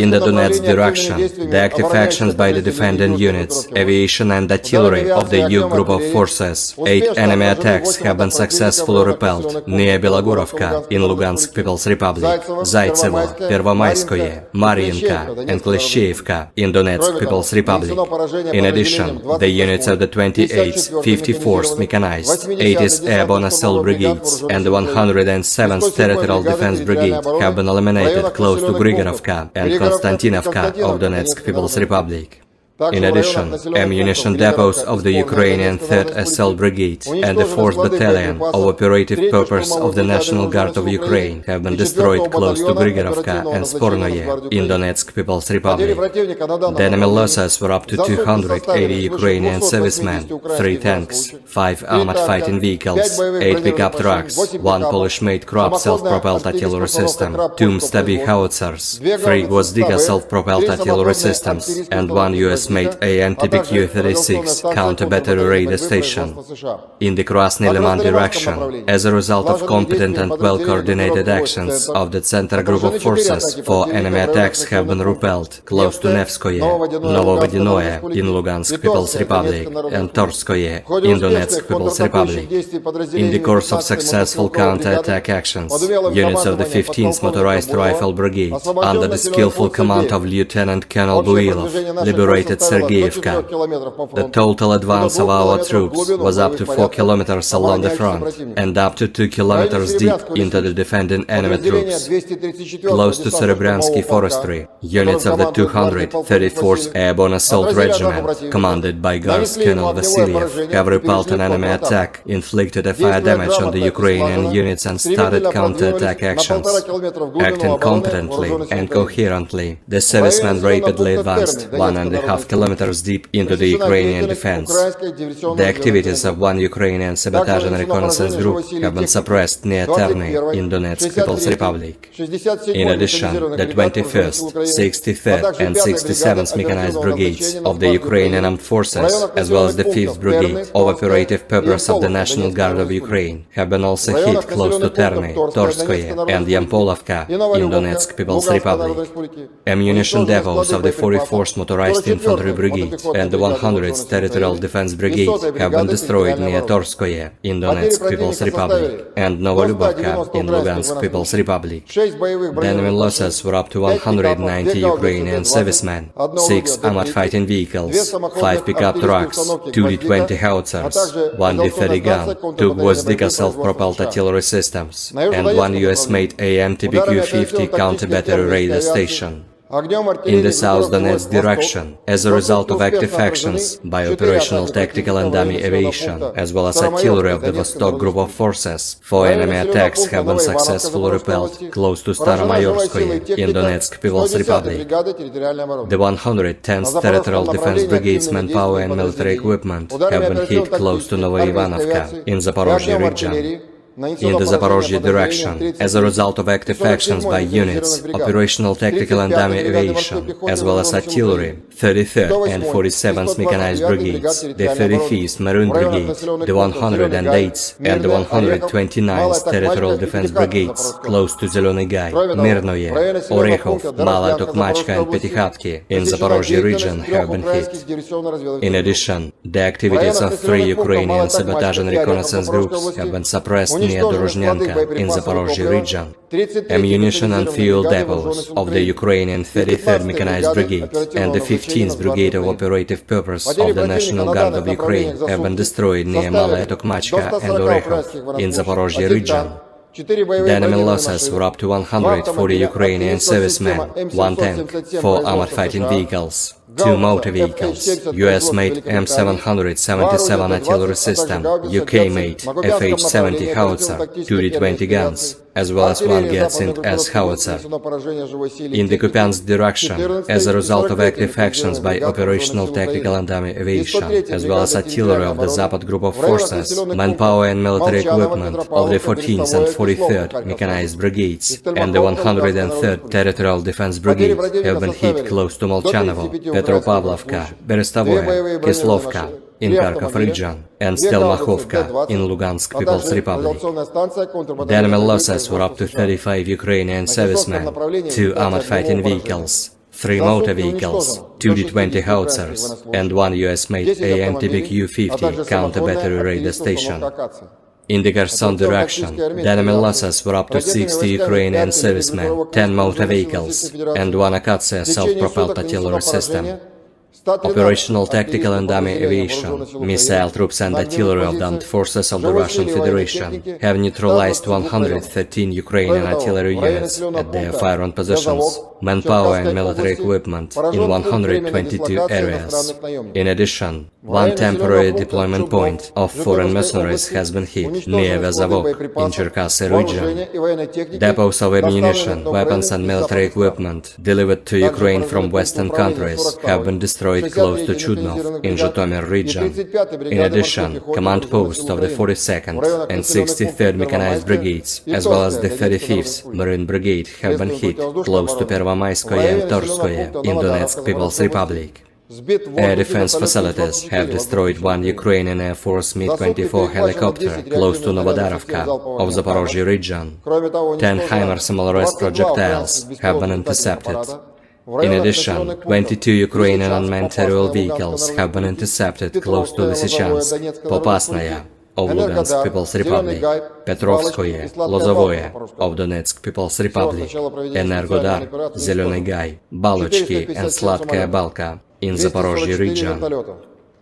In the Donetsk direction, the active actions by the defending units, aviation and artillery of the EU group of forces, 8 enemy attacks have been successfully repelled near Belogorovka in Lugansk People's Republic, Zaitsevo, Pervomayskoye, Mariinka and Klishchiivka in Donetsk People's Republic. In addition, the units of the 28th 54th Mechanized, 80th Airborne Assault Brigades, and the 107th Territorial Defense Brigade have been eliminated close to Grigorovka and Konstantinovka of Donetsk People's Republic. In addition, ammunition depots of the Ukrainian 3rd Assault Brigade and the 4th Battalion of Operative Purpose of the National Guard of Ukraine have been destroyed close to Grigorovka and Spornoye in Donetsk People's Republic. The enemy losses were up to 280 Ukrainian servicemen, 3 tanks, 5 armored fighting vehicles, 8 pickup trucks, 1 Polish-made Krupp self-propelled artillery system, 2 Stabi howitzers, 3 Gvozdyka self-propelled artillery systems, and 1 US-made AN-TPQ-36 counter-battery radar station. In the Krasny Liman direction, as a result of competent and well-coordinated actions of the Center Group of Forces, 4 enemy attacks have been repelled close to Nevskoye, Novovodinoye in Lugansk People's Republic, and Torskoye in Donetsk People's Republic. In the course of successful counter-attack actions, units of the 15th Motorized Rifle Brigade, under the skillful command of Lieutenant Colonel Builov, liberated Sergeyevka. The total advance of our troops was up to 4 kilometers along the front and up to 2 kilometers deep into the defending enemy troops. Close to Serebryansky Forestry, units of the 234th Airborne Assault Regiment, commanded by Guards Colonel Vasilyev, have repelled an enemy attack, inflicted a fire damage on the Ukrainian units and started counter-attack actions. Acting competently and coherently, the servicemen rapidly advanced 1.5 kilometers deep into the Ukrainian defense. The activities of 1 Ukrainian sabotage and reconnaissance group have been suppressed near Terny in Donetsk People's Republic. In addition, the 21st, 63rd and 67th Mechanized Brigades of the Ukrainian Armed Forces, as well as the 5th Brigade of Operative Purpose of the National Guard of Ukraine, have been also hit close to Terny, Torskoye and Yampolovka in Donetsk People's Republic. Ammunition depots of the 44th Motorized Infantry Infantry Brigade and the 100th Territorial Defense Brigade have been destroyed near Torskoye in Donetsk People's Republic and Novolubovka in Lugansk People's Republic. The enemy losses were up to 190 Ukrainian servicemen, 6 armored fighting vehicles, 5 pickup trucks, 2 D-20 howitzers, 1 D-30 gun, 2 Gvozdika self-propelled artillery systems, and 1 US-made AMTBQ-50 counter-battery radar station. In the South Donetsk direction, as a result of active actions by operational tactical and dummy aviation, as well as artillery of the Vostok Group of Forces, 4 enemy attacks have been successfully repelled close to Staromayorskoye in Donetsk People's Republic. The 110th Territorial Defense Brigade's manpower and military equipment have been hit close to Novoivanovka in Zaporozhye region. In the Zaporozhye direction, as a result of active actions by units, operational tactical and dummy aviation, as well as artillery, 33rd and 47th Mechanized Brigades, the 35th Maroon Brigade, the 108th and the 129th Territorial Defense Brigades, close to Zeleny Gai, Mirnoye, Orekhov, Malaya Tokmachka and Petykhatki in Zaporozhye region have been hit. In addition, the activities of 3 Ukrainian sabotage and reconnaissance groups have been suppressed near Dorozhnyanka in Zaporozhye region. Ammunition and fuel depots of the Ukrainian 33rd Mechanized Brigade and the 15th Brigade of Operative Purpose of the National Guard of Ukraine have been destroyed near Malaya Tokmachka and Orekhov in Zaporozhye region. The enemy losses were up to 140 Ukrainian servicemen, 1 tank, 4 armored fighting vehicles, 2 motor vehicles, US-made M777 artillery system, UK-made FH-70 howitzer, 2 D-20 guns, as well as 1 Gatsin S howitzer. In the Kupiansk direction, as a result of active actions by operational tactical and dummy aviation, as well as artillery of the Zapad Group of Forces, manpower and military equipment of the 14th and 43rd Mechanized Brigades and the 103rd Territorial Defense Brigade have been hit close to Molchanovo, Petropavlovka, Berestovoye, Kislovka in Kharkov region, and Stelmakhovka in Lugansk People's Republic. The enemy losses were up to 35 Ukrainian servicemen, 2 armored fighting vehicles, 3 motor vehicles, 2 D-20 howitzers, and 1 US-made AMTBQ-50 counter-battery radar station. In the Kherson direction, the enemy losses were up to 60 Ukrainian servicemen, 10 motor vehicles, and 1 Akatsiya self-propelled artillery system. Operational tactical and dummy aviation, missile troops and artillery of the armed forces of the Russian Federation have neutralized 113 Ukrainian artillery units at their firing positions, manpower and military equipment in 122 areas. In addition, 1 temporary deployment point of foreign mercenaries has been hit near Vezavok in Cherkasy region. Depots of ammunition, weapons and military equipment delivered to Ukraine from Western countries have been destroyed close to Chudnov in Zhytomyr region. In addition, command posts of the 42nd and 63rd Mechanized Brigades, as well as the 35th Marine Brigade, have been hit close to Pervomayskoye and Torskoye in Donetsk People's Republic. Air defense facilities have destroyed 1 Ukrainian Air Force Mi-24 helicopter close to Novodarovka of Zaporozhye region. 10 HIMARS MLRS projectiles have been intercepted. In addition, 22 Ukrainian unmanned aerial vehicles have been intercepted close to Lysychansk, Popasnaya of Lugansk People's Republic, Petrovskoye, Lozovoye of Donetsk People's Republic, Energodar, Zeleny Gai, Balochki and Sladkaya Balka in Zaporozhye region.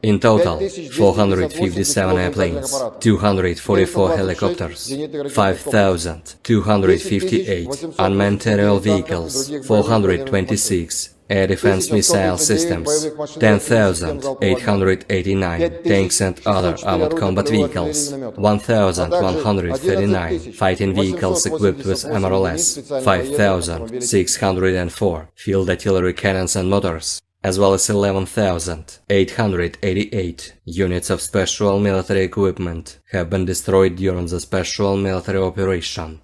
In total, 457 airplanes, 244 helicopters, 5,258 unmanned aerial vehicles, 426 air defense missile systems, 10,889 tanks and other armored combat vehicles, 1,139 fighting vehicles equipped with MRLS, 5,604 field artillery cannons and motors, as well as 11,888 units of special military equipment have been destroyed during the special military operation.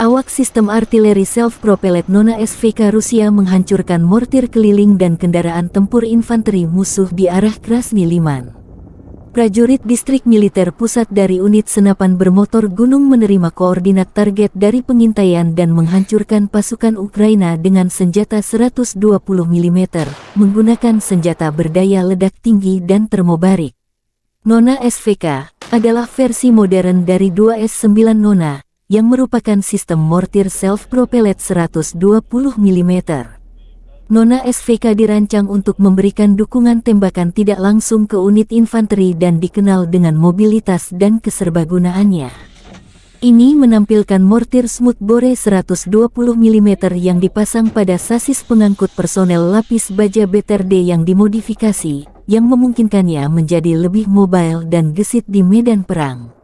Awak sistem artileri self-propelled Nona SVK Rusia menghancurkan mortir keliling dan kendaraan tempur infanteri musuh di arah Krasny Liman. Prajurit Distrik Militer Pusat dari unit senapan bermotor gunung menerima koordinat target dari pengintaian dan menghancurkan pasukan Ukraina dengan senjata 120 mm, menggunakan senjata berdaya ledak tinggi dan termobarik. Nona SVK adalah versi modern dari 2S9 Nona, yang merupakan sistem mortir self-propelled 120 mm. Nona SVK dirancang untuk memberikan dukungan tembakan tidak langsung ke unit infanteri dan dikenal dengan mobilitas dan keserbagunaannya. Ini menampilkan mortir smoothbore 120 mm yang dipasang pada sasis pengangkut personel lapis baja BTRD yang dimodifikasi, yang memungkinkannya menjadi lebih mobile dan gesit di medan perang.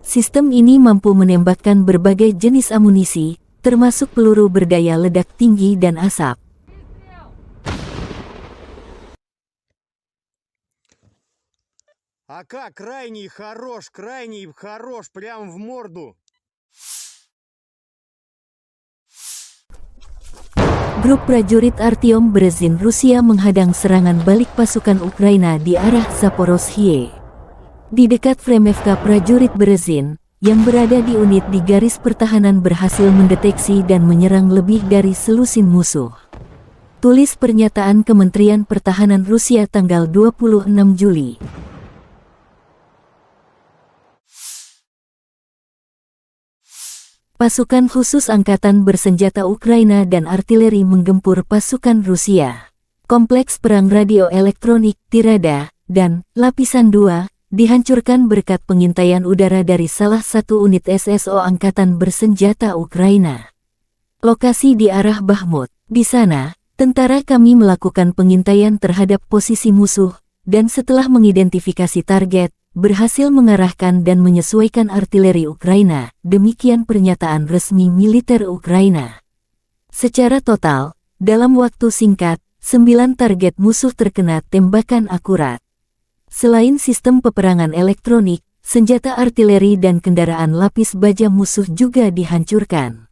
Sistem ini mampu menembakkan berbagai jenis amunisi, termasuk peluru berdaya ledak tinggi dan asap. АК крайний хорош, прям в морду. Grup prajurit Artyom Berezin Rusia menghadang serangan balik pasukan Ukraina di arah Zaporozhye. Di dekat Fremevka, prajurit Berezin yang berada di unit di garis pertahanan berhasil mendeteksi dan menyerang lebih dari selusin musuh. Tulis pernyataan Kementerian Pertahanan Rusia tanggal 26 Juli. Pasukan khusus Angkatan Bersenjata Ukraina dan artileri menggempur pasukan Rusia. Kompleks perang radio elektronik, Tirada, dan Lapisan 2 dihancurkan berkat pengintaian udara dari salah satu unit SSO Angkatan Bersenjata Ukraina. Lokasi di arah Bakhmut. Di sana, tentara kami melakukan pengintaian terhadap posisi musuh, dan setelah mengidentifikasi target, berhasil mengarahkan dan menyesuaikan artileri Ukraina, demikian pernyataan resmi militer Ukraina. Secara total, dalam waktu singkat, 9 target musuh terkena tembakan akurat. Selain sistem peperangan elektronik, senjata artileri dan kendaraan lapis baja musuh juga dihancurkan.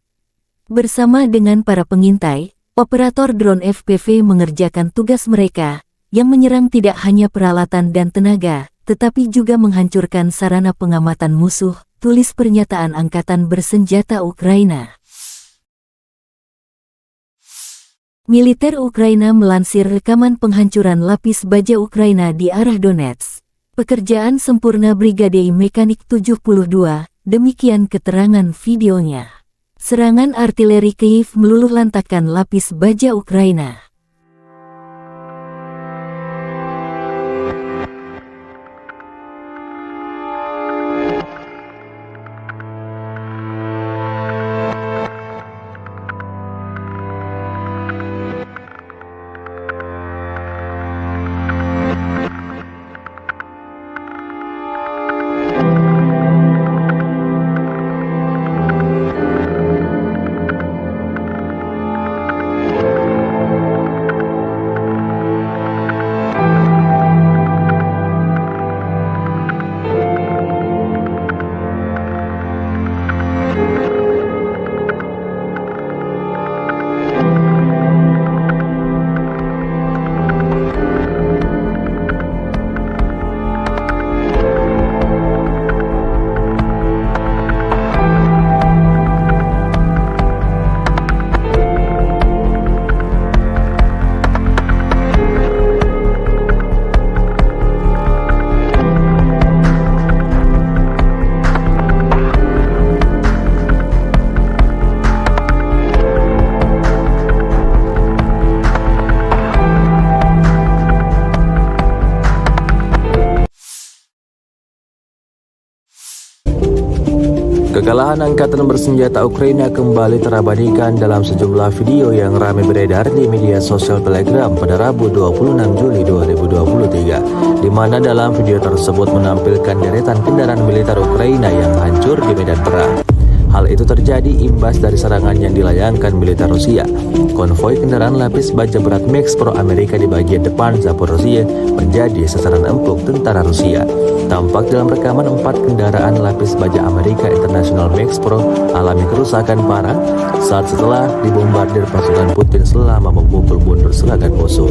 Bersama dengan para pengintai, operator drone FPV mengerjakan tugas mereka, yang menyerang tidak hanya peralatan dan tenaga, tetapi juga menghancurkan sarana pengamatan musuh, tulis pernyataan Angkatan Bersenjata Ukraina. Militer Ukraina melansir rekaman penghancuran lapis baja Ukraina di arah Donetsk. Pekerjaan sempurna Brigade Mekanik 72, demikian keterangan videonya. Serangan artileri Kyiv meluluhlantakkan lapis baja Ukraina. Kekalahan Angkatan Bersenjata Ukraina kembali terabadikan dalam sejumlah video yang ramai beredar di media sosial Telegram pada Rabu 26 Juli 2023, di mana dalam video tersebut menampilkan deretan kendaraan militer Ukraina yang hancur di medan perang. Hal itu terjadi imbas dari serangan yang dilayangkan militer Rusia. Konvoi kendaraan lapis baja berat Max Pro Amerika di bagian depan Zaporozhye menjadi sasaran empuk tentara Rusia. Tampak dalam rekaman 4 kendaraan lapis baja Amerika International Max Pro alami kerusakan parah saat setelah dibombardir pasukan Putin selama memukul mundur serangan musuh.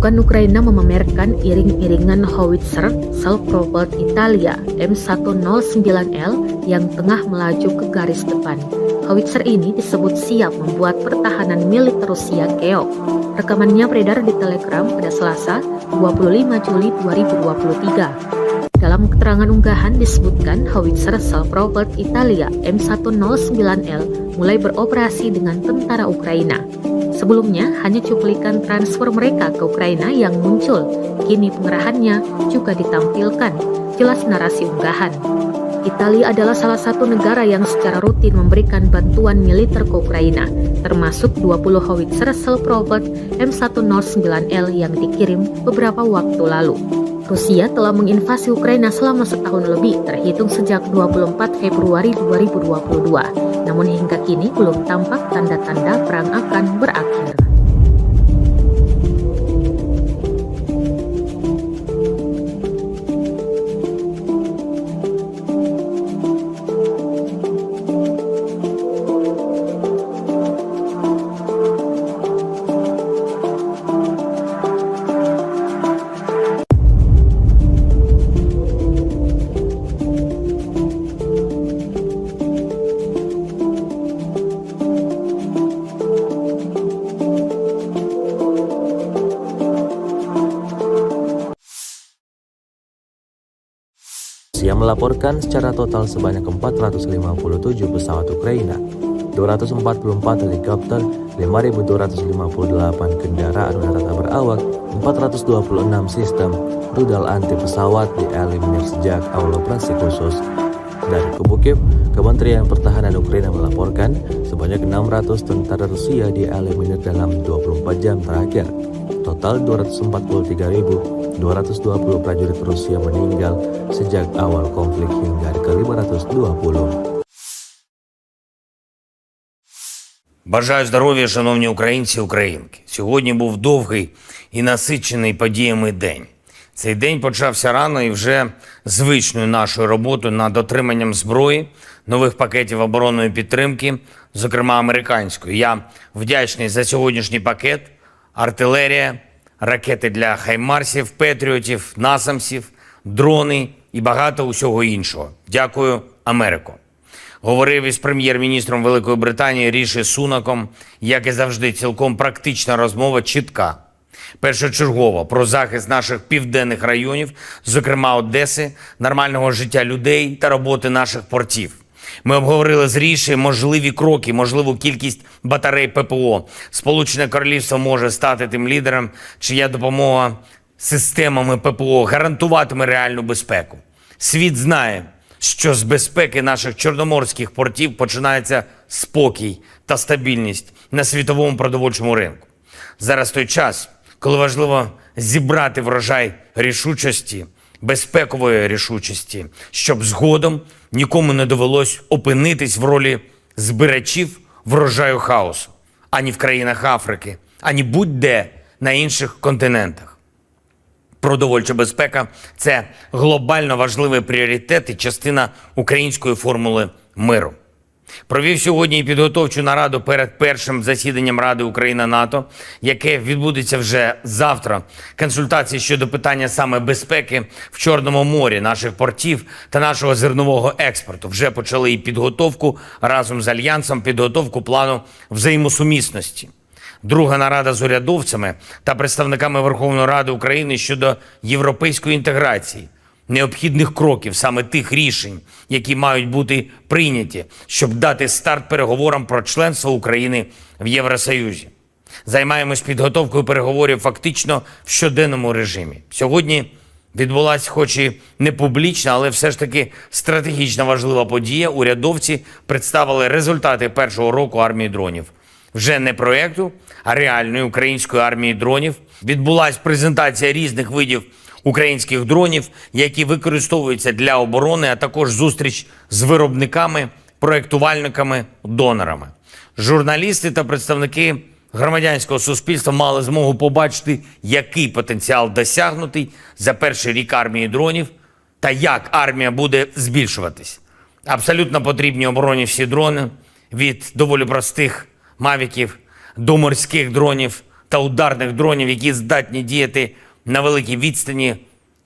Pasukan Ukraina memamerkan iring-iringan howitzer self-propelled Italia M109L yang tengah melaju ke garis depan. Howitzer ini disebut siap membuat pertahanan militer Rusia keok. Rekamannya beredar di Telegram pada Selasa, 25 Juli 2023. Dalam keterangan unggahan disebutkan howitzer self-propelled Italia M109L mulai beroperasi dengan tentara Ukraina. Sebelumnya hanya cuplikan transfer mereka ke Ukraina yang muncul. Kini pengerahannya juga ditampilkan. Jelas narasi unggahan. Italia adalah salah satu negara yang secara rutin memberikan bantuan militer ke Ukraina, termasuk 20 howitzer self-propelled M109L yang dikirim beberapa waktu lalu. Rusia telah menginvasi Ukraina selama setahun lebih, terhitung sejak 24 Februari 2022. Namun hingga kini belum tampak tanda-tanda perang akan berakhir. Rusia melaporkan secara total sebanyak 457 pesawat Ukraina, 244 helikopter, 5.258 kendaraan udara tak berawak, 426 sistem rudal anti pesawat dieliminir sejak awal operasi khusus. Dari Kubu Kiev, Kementerian Pertahanan Ukraina melaporkan sebanyak 600 tentara Rusia dieliminir dalam 24 jam terakhir. Total 243.220 prajurit Rusia meninggal sejak awal konflik hingga ke-520. Бажаю здоров'я, шановні українці і українки. Сьогодні був довгий і насичений подіями день. Цей день почався рано і вже звичною нашою роботою над отриманням зброї, нових пакетів оборонної підтримки, зокрема американської. Я вдячний за сьогоднішній пакет, артилерія, ракети для хаймарсів, петріотів, насамсів, дрони і багато усього іншого. Дякую, Америко. Говорив із прем'єр-міністром Великої Британії Ріші Сунаком, як і завжди, цілком практична розмова, чітка. Першочергово про захист наших південних районів, зокрема Одеси, нормального життя людей та роботи наших портів. Ми обговорили з Ріші можливі кроки, можливу кількість батарей ППО. Сполучене Королівство може стати тим лідером, чия допомога системами ППО гарантуватиме реальну безпеку. Світ знає, що з безпеки наших чорноморських портів починається спокій та стабільність на світовому продовольчому ринку. Зараз той час, коли важливо зібрати врожай рішучості, безпекової рішучості, щоб згодом нікому не довелось опинитись в ролі збирачів врожаю хаосу, ані в країнах Африки, ані будь-де на інших континентах. Продовольча безпека – це глобально важливий пріоритет і частина української формули миру. Провів сьогодні і підготовчу нараду перед першим засіданням Ради Україна-НАТО, яке відбудеться вже завтра. Консультації щодо питання саме безпеки в Чорному морі, наших портів та нашого зернового експорту. Вже почали і підготовку разом з Альянсом, підготовку плану взаємосумісності. Друга нарада з урядовцями та представниками Верховної Ради України щодо європейської інтеграції, необхідних кроків, саме тих рішень, які мають бути прийняті, щоб дати старт переговорам про членство України в Євросоюзі. Займаємось підготовкою переговорів фактично в щоденному режимі. Сьогодні відбулася хоч і не публічна, але все ж таки стратегічно важлива подія. Урядовці представили результати першого року армії дронів. Вже не проєкту, а реальної української армії дронів. Відбулася презентація різних видів українських дронів, які використовуються для оборони, а також зустріч з виробниками, проєктувальниками, донорами. Журналісти та представники громадянського суспільства мали змогу побачити, який потенціал досягнутий за перший рік армії дронів та як армія буде збільшуватись. Абсолютно потрібні обороні всі дрони, від доволі простих мавіків до морських дронів та ударних дронів, які здатні діяти на великій відстані.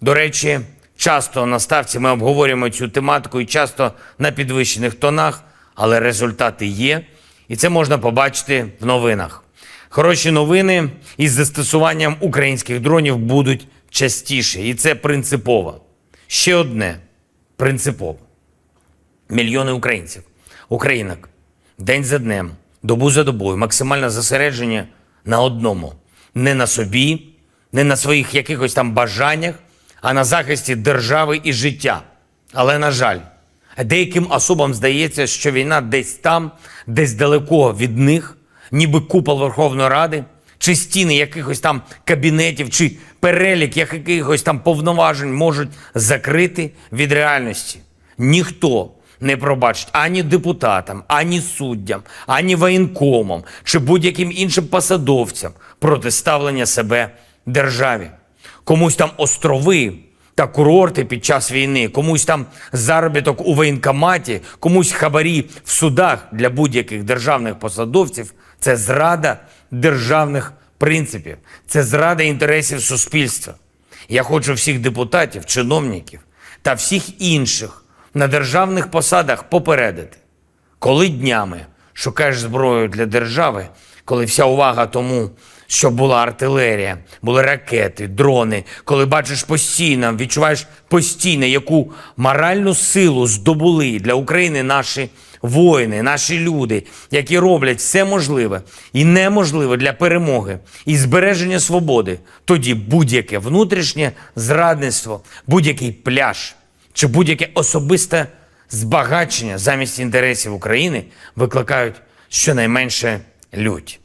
До речі, часто на ставці ми обговорюємо цю тематику і часто на підвищених тонах, але результати є, і це можна побачити в новинах. Хороші новини із застосуванням українських дронів будуть частіше, і це принципово. Ще одне принципово. Мільйони українців, українок, день за днем, добу за добою, максимальне зосередження на одному. Не на собі, не на своїх якихось там бажаннях, а на захисті держави і життя. Але, на жаль, деяким особам здається, що війна десь там, десь далеко від них, ніби купол Верховної Ради, чи стіни якихось там кабінетів, чи перелік якихось там повноважень можуть закрити від реальності. Ніхто не пробачить ані депутатам, ані суддям, ані воєнкомам, чи будь-яким іншим посадовцям протиставлення себе державі. Комусь там острови та курорти під час війни, комусь там заробіток у воєнкоматі, комусь хабарі в судах для будь-яких державних посадовців – це зрада державних принципів, це зрада інтересів суспільства. Я хочу всіх депутатів, чиновників та всіх інших на державних посадах попередити. Коли днями шукаєш зброю для держави, коли вся увага тому, щоб була артилерія, були ракети, дрони, коли бачиш постійно, відчуваєш постійно, яку моральну силу здобули для України наші воїни, наші люди, які роблять все можливе і неможливе для перемоги і збереження свободи, тоді будь-яке внутрішнє зрадництво, будь-який пляж чи будь-яке особисте збагачення замість інтересів України викликають щонайменше лють.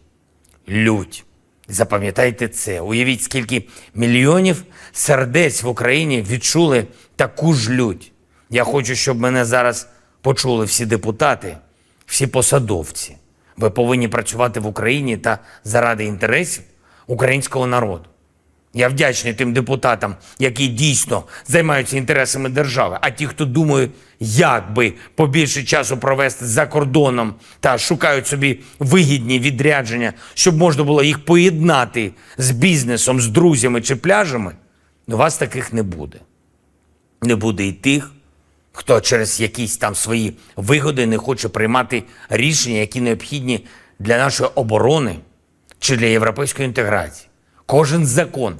Лють. Запам'ятайте це. Уявіть, скільки мільйонів сердець в Україні відчули таку ж лють. Я хочу, щоб мене зараз почули всі депутати, всі посадовці. Ви повинні працювати в Україні та заради інтересів українського народу. Я вдячний тим депутатам, які дійсно займаються інтересами держави, а ті, хто думає, як би побільше часу провести за кордоном та шукають собі вигідні відрядження, щоб можна було їх поєднати з бізнесом, з друзями чи пляжами, у вас таких не буде. Не буде і тих, хто через якісь там свої вигоди не хоче приймати рішення, які необхідні для нашої оборони чи для європейської інтеграції. Кожен закон,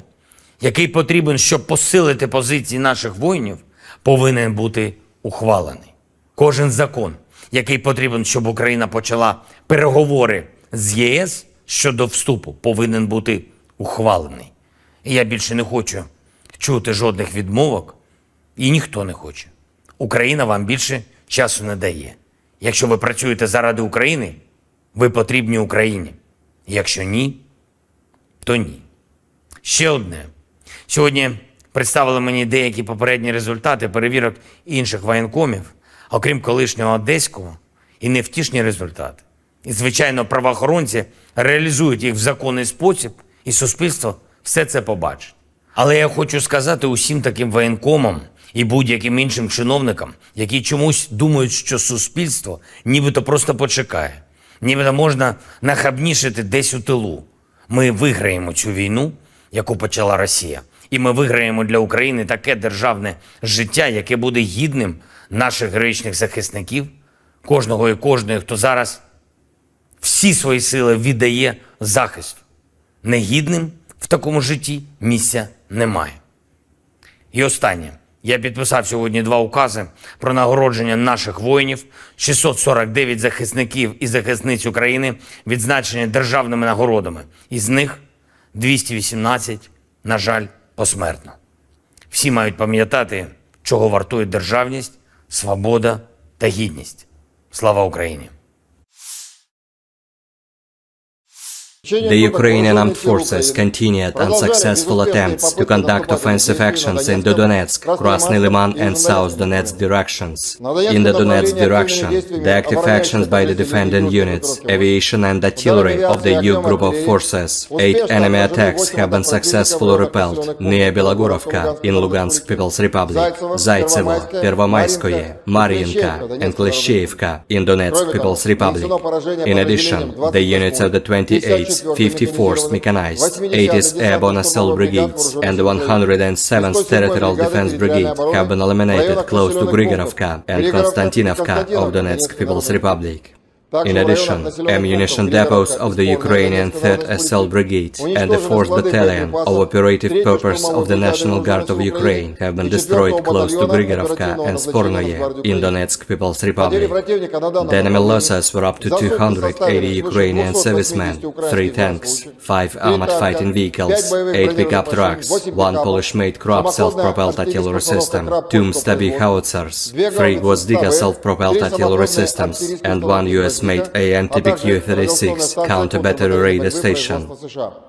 який потрібен, щоб посилити позиції наших воїнів, повинен бути ухвалений. Кожен закон, який потрібен, щоб Україна почала переговори з ЄС щодо вступу, повинен бути ухвалений. І я більше не хочу чути жодних відмовок, і ніхто не хоче. Україна вам більше часу не дає. Якщо ви працюєте заради України, ви потрібні Україні. Якщо ні, то ні. Ще одне. Сьогодні представили мені деякі попередні результати перевірок інших воєнкомів, окрім колишнього одеського, і невтішні результати. І, звичайно, правоохоронці реалізують їх в законний спосіб, і суспільство все це побачить. Але я хочу сказати усім таким воєнкомам і будь-яким іншим чиновникам, які чомусь думають, що суспільство нібито просто почекає, нібито можна нахабнішити десь у тилу. Ми виграємо цю війну, яку почала Росія. І ми виграємо для України таке державне життя, яке буде гідним наших героїчних захисників, кожного і кожної, хто зараз всі свої сили віддає захисту. Негідним в такому житті місця немає. І останнє. Я підписав сьогодні 2 укази про нагородження наших воїнів, 649 захисників і захисниць України відзначені державними нагородами. Із них 218, на жаль, посмертно. Всі мають пам'ятати, чого вартує державність, свобода та гідність. Слава Україні! The Ukrainian armed forces continued unsuccessful attempts to conduct offensive actions in the Donetsk, Krasny Liman and South Donetsk directions. In the Donetsk direction, the active actions by the defending units, aviation and artillery of the EU group of forces, 8 enemy attacks have been successfully repelled near Belogorovka in Lugansk People's Republic, Zaitsevo, Pervomaiskoye, Mariinka and Kleshcheivka in Donetsk People's Republic. In addition, the units of the 28th 54th Mechanized, 80th Airborne Assault Brigades, and the 107th Territorial Defense Brigade have been eliminated close to Grigorovka and Konstantinovka of Donetsk People's Republic. In addition, ammunition depots of the Ukrainian 3rd Assault Brigade and the 4th Battalion of Operative Purpose of the National Guard of Ukraine have been destroyed close to Grigorovka and Spornoye in Donetsk People's Republic. The enemy losses were up to 280 Ukrainian servicemen, 3 tanks, 5 armored fighting vehicles, 8 pickup trucks, 1 Polish-made Krupp self-propelled artillery system, 2 Stabi howitzers, 3 Gwozdika self-propelled artillery systems, and 1 US-made AN/TPQ-36 counter-battery radar station.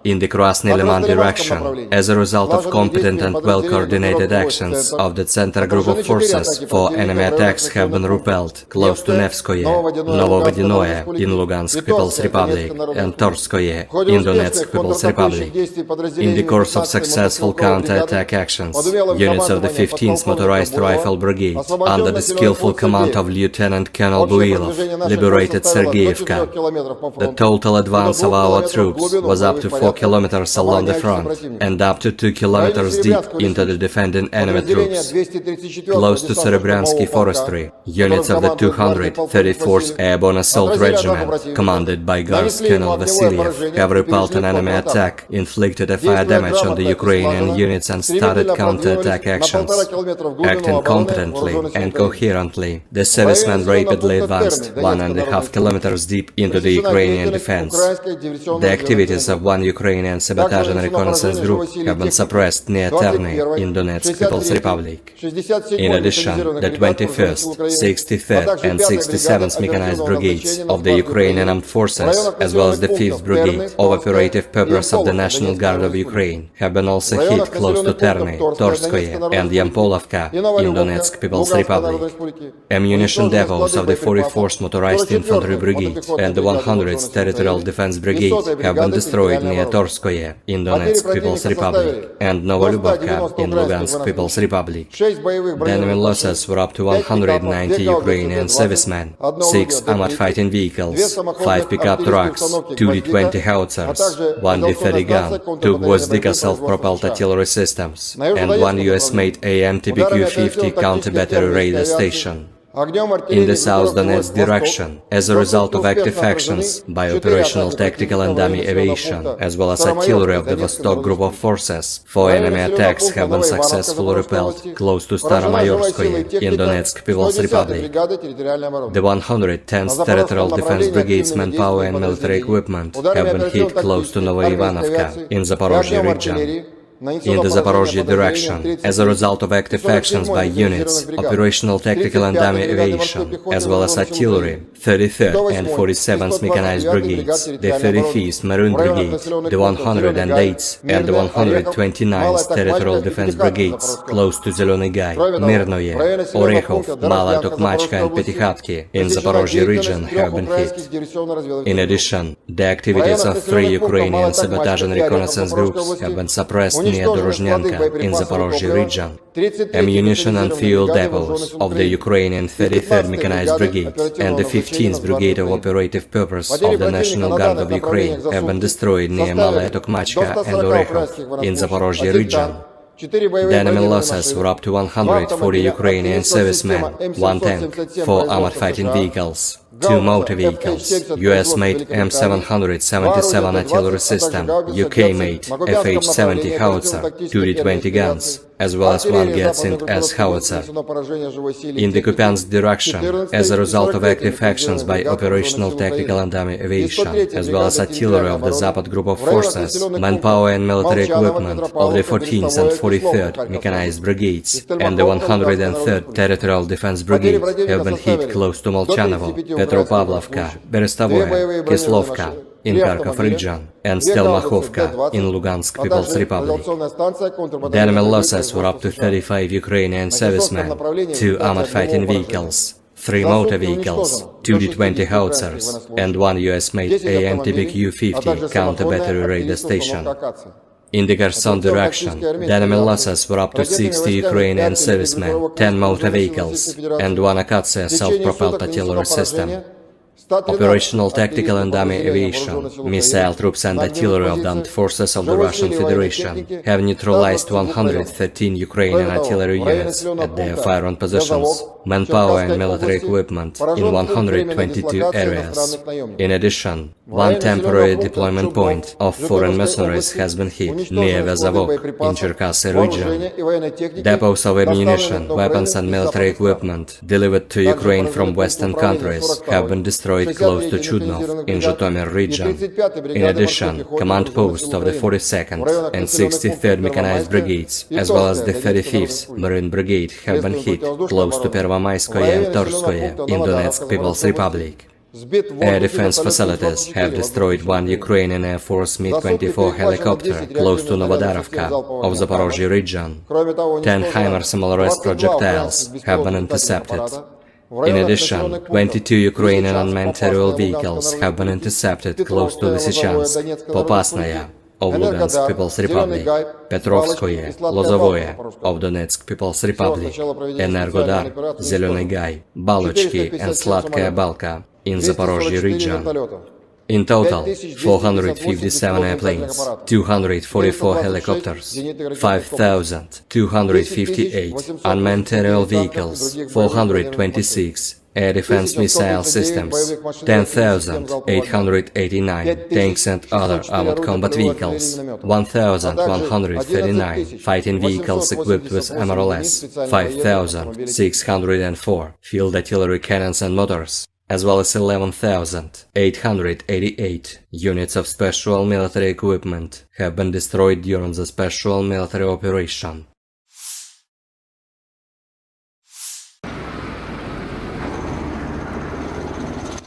In the Krasny Liman direction, as a result of competent and well-coordinated actions of the Center Group of Forces, 4 enemy attacks have been repelled close to Nevskoye, Novovodinoye in Lugansk People's Republic, and Torskoye in Donetsk People's Republic. In the course of successful counter-attack actions, units of the 15th Motorized Rifle Brigade, under the skillful command of Lieutenant Colonel Builov, liberated Sergeyevka. The total advance of our troops was up to 4 kilometers along the front and up to 2 kilometers deep into the defending enemy troops. Close to Serebransky Forestry, units of the 234th Airborne Assault Regiment, commanded by Guards Colonel Vasilyev, have repelled an enemy attack, inflicted a fire damage on the Ukrainian units and started counter-attack actions. Acting competently and coherently, the servicemen rapidly advanced 1.5 kilometers deep into the Ukrainian defense. The activities of one Ukrainian sabotage and reconnaissance group have been suppressed near Terny in Donetsk People's Republic. In addition, the 21st, 63rd and 67th Mechanized Brigades of the Ukrainian Armed Forces, as well as the 5th Brigade of Operative Purpose of the National Guard of Ukraine, have been also hit close to Terny, Torskoye and Yampolovka in Donetsk People's Republic. Ammunition depots of the 44th Motorized Infantry Brigade and the 100th Territorial Defense Brigade have been destroyed near Torskoye in Donetsk People's Republic and Novolubovka in Lugansk People's Republic. The enemy losses were up to 190 Ukrainian servicemen, 6 armored fighting vehicles, 5 pickup trucks, 2 D-20 howitzers, 1 D-30 gun, 2 Gwozdika self-propelled artillery systems, and 1 US-made AN/TPQ-50 counter-battery radar station. In the South Donetsk direction, as a result of active actions by operational tactical and dummy aviation, as well as artillery of the Vostok Group of Forces, 4 enemy attacks have been successfully repelled close to Staromayorskoye in Donetsk People's Republic. The 110th Territorial Defense Brigade's manpower and military equipment have been hit close to Novoivanovka in Zaporozhye region. In the Zaporozhye direction, as a result of active actions by units, operational tactical and dummy aviation, as well as artillery, 33rd and 47th Mechanized Brigades, the 35th Maroon Brigade, the 108th and the 129th Territorial Defense Brigades, close to Zelený Gay, Mirnoye, Orekhov, Malaya Tokmachka and Petykhatki in Zaporozhye region have been hit. In addition, the activities of 3 Ukrainian sabotage and reconnaissance groups have been suppressed near Dorozhnyanka in Zaporozhye region. Ammunition and fuel depots of the Ukrainian 33rd Mechanized Brigade and the 15th Brigade of Operative Purpose of the National Guard of Ukraine have been destroyed near Malaya Tokmachka and Orekhov in Zaporozhye region. The enemy losses were up to 140 Ukrainian servicemen, 1 tank, 4 armored fighting vehicles, 2 motor vehicles, US-made M777 artillery system, UK-made FH-70 howitzer, 2 D-20 guns, as well as 1 Getsind S howitzer. In the Kupiansk direction, as a result of active actions by operational tactical and dummy aviation, as well as artillery of the Zapad Group of Forces, manpower and military equipment of the 14th and 43rd Mechanized Brigades and the 103rd Territorial Defense Brigade have been hit close to Molchanovo, Petropavlovka, Berestovoye, Kislovka in Kharkov region, and Stelmakhovka in Lugansk People's Republic. The enemy losses were up to 35 Ukrainian servicemen, 2 armored fighting vehicles, 3 motor vehicles, 2 D-20 howitzers, and 1 US-made AN/TPQ-50 counter-battery radar station. In the Kherson direction, the enemy losses were up to 60 Ukrainian servicemen, 10 motor vehicles, and 1 Akatsiya self-propelled artillery system. Operational, tactical and dummy aviation, missile troops and artillery of the armed forces of the Russian Federation have neutralized 113 Ukrainian artillery units at their firing positions, manpower and military equipment in 122 areas. In addition, one temporary deployment point of foreign mercenaries has been hit near Vezavok in Cherkasy region. Depots of ammunition, weapons and military equipment delivered to Ukraine from Western countries have been destroyed close to Chudnov in Zhytomyr region. In addition, command posts of the 42nd and 63rd Mechanized Brigades, as well as the 35th Marine Brigade, have been hit close to Pervomayskoye and Torskoye in Donetsk People's Republic. Air defense facilities have destroyed one Ukrainian Air Force Mi-24 helicopter close to Novodarovka of Zaporozhye region. 10 HIMARS MLRS projectiles have been intercepted. In addition, 22 Ukrainian unmanned aerial vehicles have been intercepted close to Lysychansk, Popasnaya of Lugansk People's Republic, Petrovskoye, Lozovoye of Donetsk People's Republic, Energodar, Zelený Gay, Balochki and Sladkaya Balka in Zaporozhye region. In total, 457 airplanes, 244 helicopters, 5,258 unmanned aerial vehicles, 426 air defense missile systems, 10,889 tanks and other armored combat vehicles, 1,139 fighting vehicles equipped with MRLS, 5,604 field artillery cannons and motors, as well as 11,888 units of special military equipment have been destroyed during the special military operation.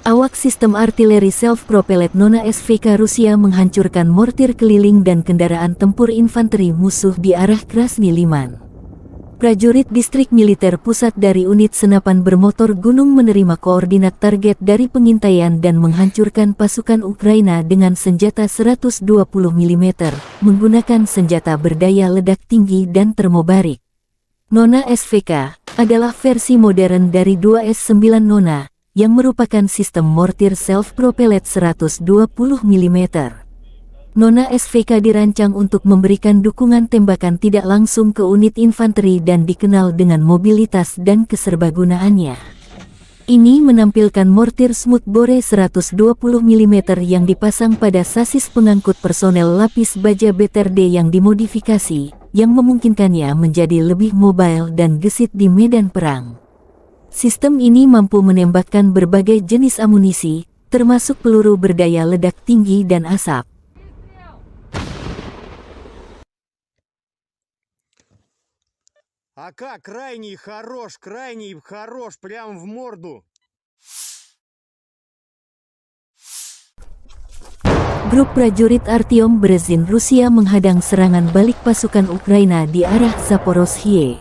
Awak sistem artileri self-propelled Nona SVK Rusia menghancurkan mortir keliling dan kendaraan tempur infanteri musuh di arah Krasny Liman. Prajurit distrik militer pusat dari unit senapan bermotor gunung menerima koordinat target dari pengintaian dan menghancurkan pasukan Ukraina dengan senjata 120 mm, menggunakan senjata berdaya ledak tinggi dan termobarik. Nona SVK adalah versi modern dari 2S9 Nona, yang merupakan sistem mortir self-propelled 120 mm. Nona SVK dirancang untuk memberikan dukungan tembakan tidak langsung ke unit infanteri dan dikenal dengan mobilitas dan keserbagunaannya. Ini menampilkan mortir Smoothbore 120 mm yang dipasang pada sasis pengangkut personel lapis baja BTRD yang dimodifikasi, yang memungkinkannya menjadi lebih mobile dan gesit di medan perang. Sistem ini mampu menembakkan berbagai jenis amunisi, termasuk peluru berdaya ledak tinggi dan asap. АК крайний хорош, прям в морду. Grup prajurit Artyom Berezin Rusia menghadang serangan balik pasukan Ukraina di arah Zaporozhye.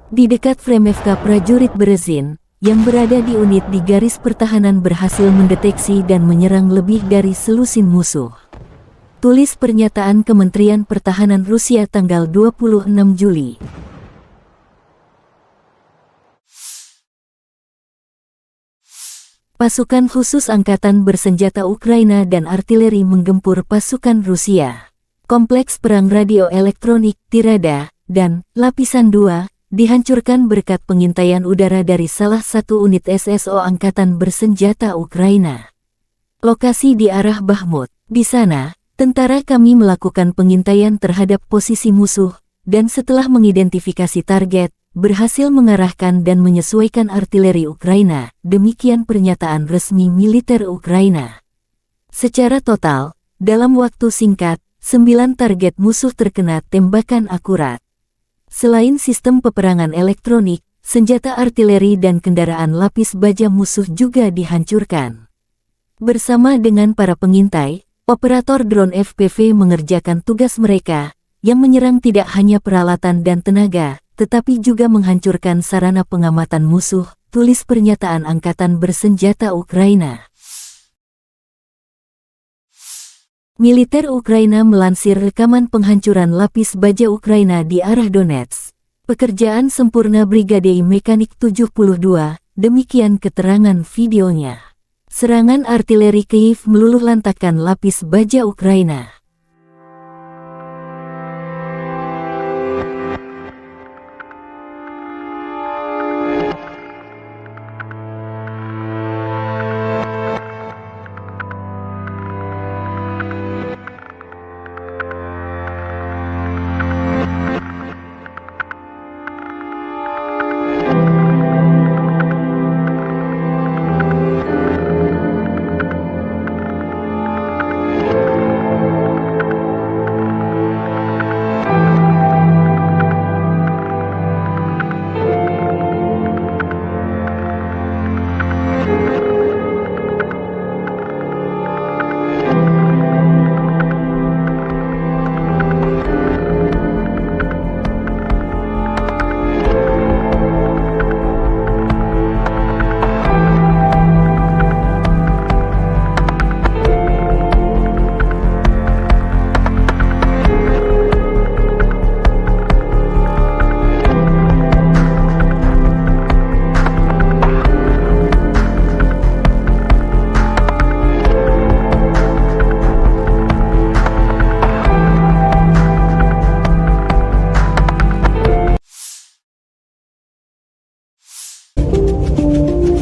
Di dekat Fremevka, prajurit Berezin yang berada di unit di garis pertahanan berhasil mendeteksi dan menyerang lebih dari selusin musuh. Tulis pernyataan Kementerian Pertahanan Rusia tanggal 26 Juli. Pasukan khusus angkatan bersenjata Ukraina dan artileri menggempur pasukan Rusia. Kompleks perang radio elektronik, Tirada, dan Lapisan 2 dihancurkan berkat pengintaian udara dari salah satu unit SSO angkatan bersenjata Ukraina. Lokasi di arah Bakhmut. Di sana, tentara kami melakukan pengintaian terhadap posisi musuh, dan setelah mengidentifikasi target, berhasil mengarahkan dan menyesuaikan artileri Ukraina, demikian pernyataan resmi militer Ukraina. Secara total, dalam waktu singkat, 9 target musuh terkena tembakan akurat. Selain sistem peperangan elektronik, senjata artileri dan kendaraan lapis baja musuh juga dihancurkan. Bersama dengan para pengintai, operator drone FPV mengerjakan tugas mereka, yang menyerang tidak hanya peralatan dan tenaga, tetapi juga menghancurkan sarana pengamatan musuh, tulis pernyataan Angkatan Bersenjata Ukraina. Militer Ukraina melansir rekaman penghancuran lapis baja Ukraina di arah Donetsk. Pekerjaan sempurna Brigade Mekanik 72, demikian keterangan videonya. Serangan artileri Kyiv meluluhlantakkan lapis baja Ukraina.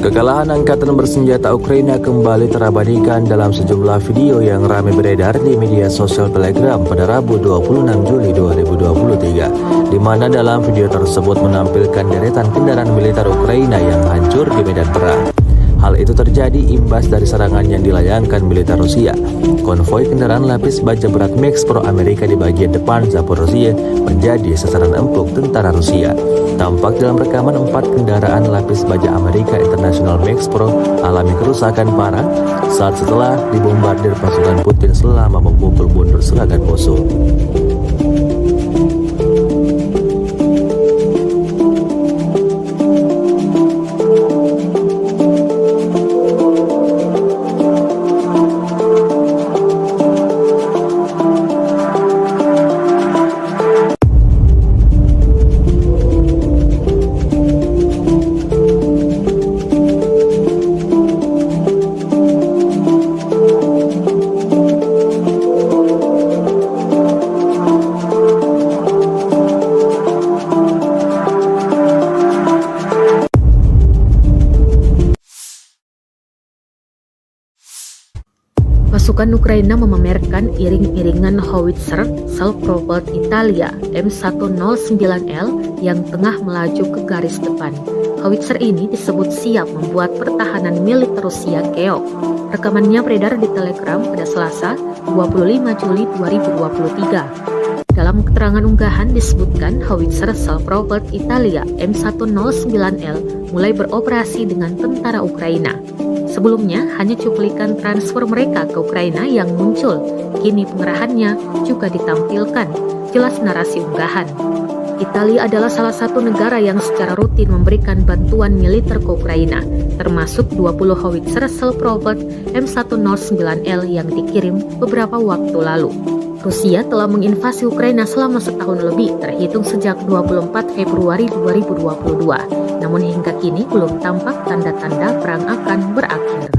Kekalahan Angkatan Bersenjata Ukraina kembali terabadikan dalam sejumlah video yang ramai beredar di media sosial Telegram pada Rabu 26 Juli 2023, di mana dalam video tersebut menampilkan deretan kendaraan militer Ukraina yang hancur di medan perang. Hal itu terjadi imbas dari serangan yang dilayangkan militer Rusia. Konvoi kendaraan lapis baja berat Max Pro Amerika di bagian depan Zaporozhye menjadi sasaran empuk tentara Rusia. Tampak dalam rekaman 4 kendaraan lapis baja Amerika International Max Pro alami kerusakan parah setelah dibombardir pasukan Putin selama memukul mundur serangan musuh. Pasukan Ukraina memamerkan iring-iringan howitzer self-propelled Italia M109L yang tengah melaju ke garis depan. Howitzer ini disebut siap membuat pertahanan militer Rusia keok. Rekamannya beredar di Telegram pada Selasa, 25 Juli 2023. Dalam keterangan unggahan disebutkan howitzer self-propelled Italia M109L mulai beroperasi dengan tentara Ukraina. Sebelumnya, hanya cuplikan transfer mereka ke Ukraina yang muncul. Kini pengerahannya juga ditampilkan, jelas narasi unggahan. Italia adalah salah satu negara yang secara rutin memberikan bantuan militer ke Ukraina, termasuk 20 howitzer self-propelled M109L yang dikirim beberapa waktu lalu. Rusia telah menginvasi Ukraina selama setahun lebih, terhitung sejak 24 Februari 2022. Namun hingga kini belum tampak tanda-tanda perang akan berakhir.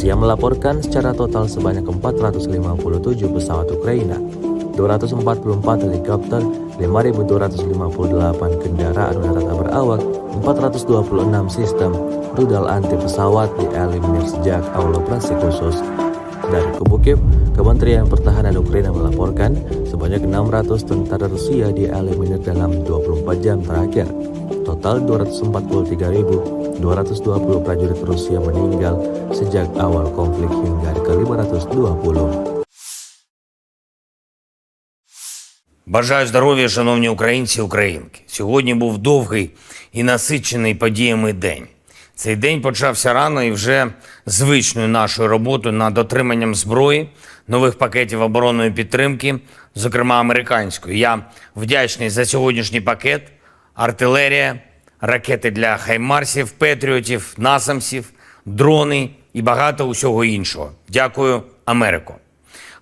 Rusia melaporkan secara total sebanyak 457 pesawat Ukraina, 244 helikopter, 5.258 kendaraan udara tak berawak, 426 sistem rudal anti pesawat dieliminir sejak awal operasi khusus. Dari kubu Kiev, Kementerian Pertahanan Ukraina melaporkan sebanyak 600 tentara Rusia dieliminir dalam 24 jam terakhir. Total 243.220 prajurit Rusia meninggal sejak awal konflik hingga ke 520. Бажаю здоров'я, шановні українці і українки. Сьогодні був довгий і насичений подіями день. Цей день почався рано і вже звичною нашою роботою над отриманням зброї, нових пакетів оборонної підтримки, зокрема американської. Я вдячний за сьогоднішній пакет, артилерія, ракети для хаймарсів, петріотів, насамсів, дрони і багато усього іншого. Дякую, Америко.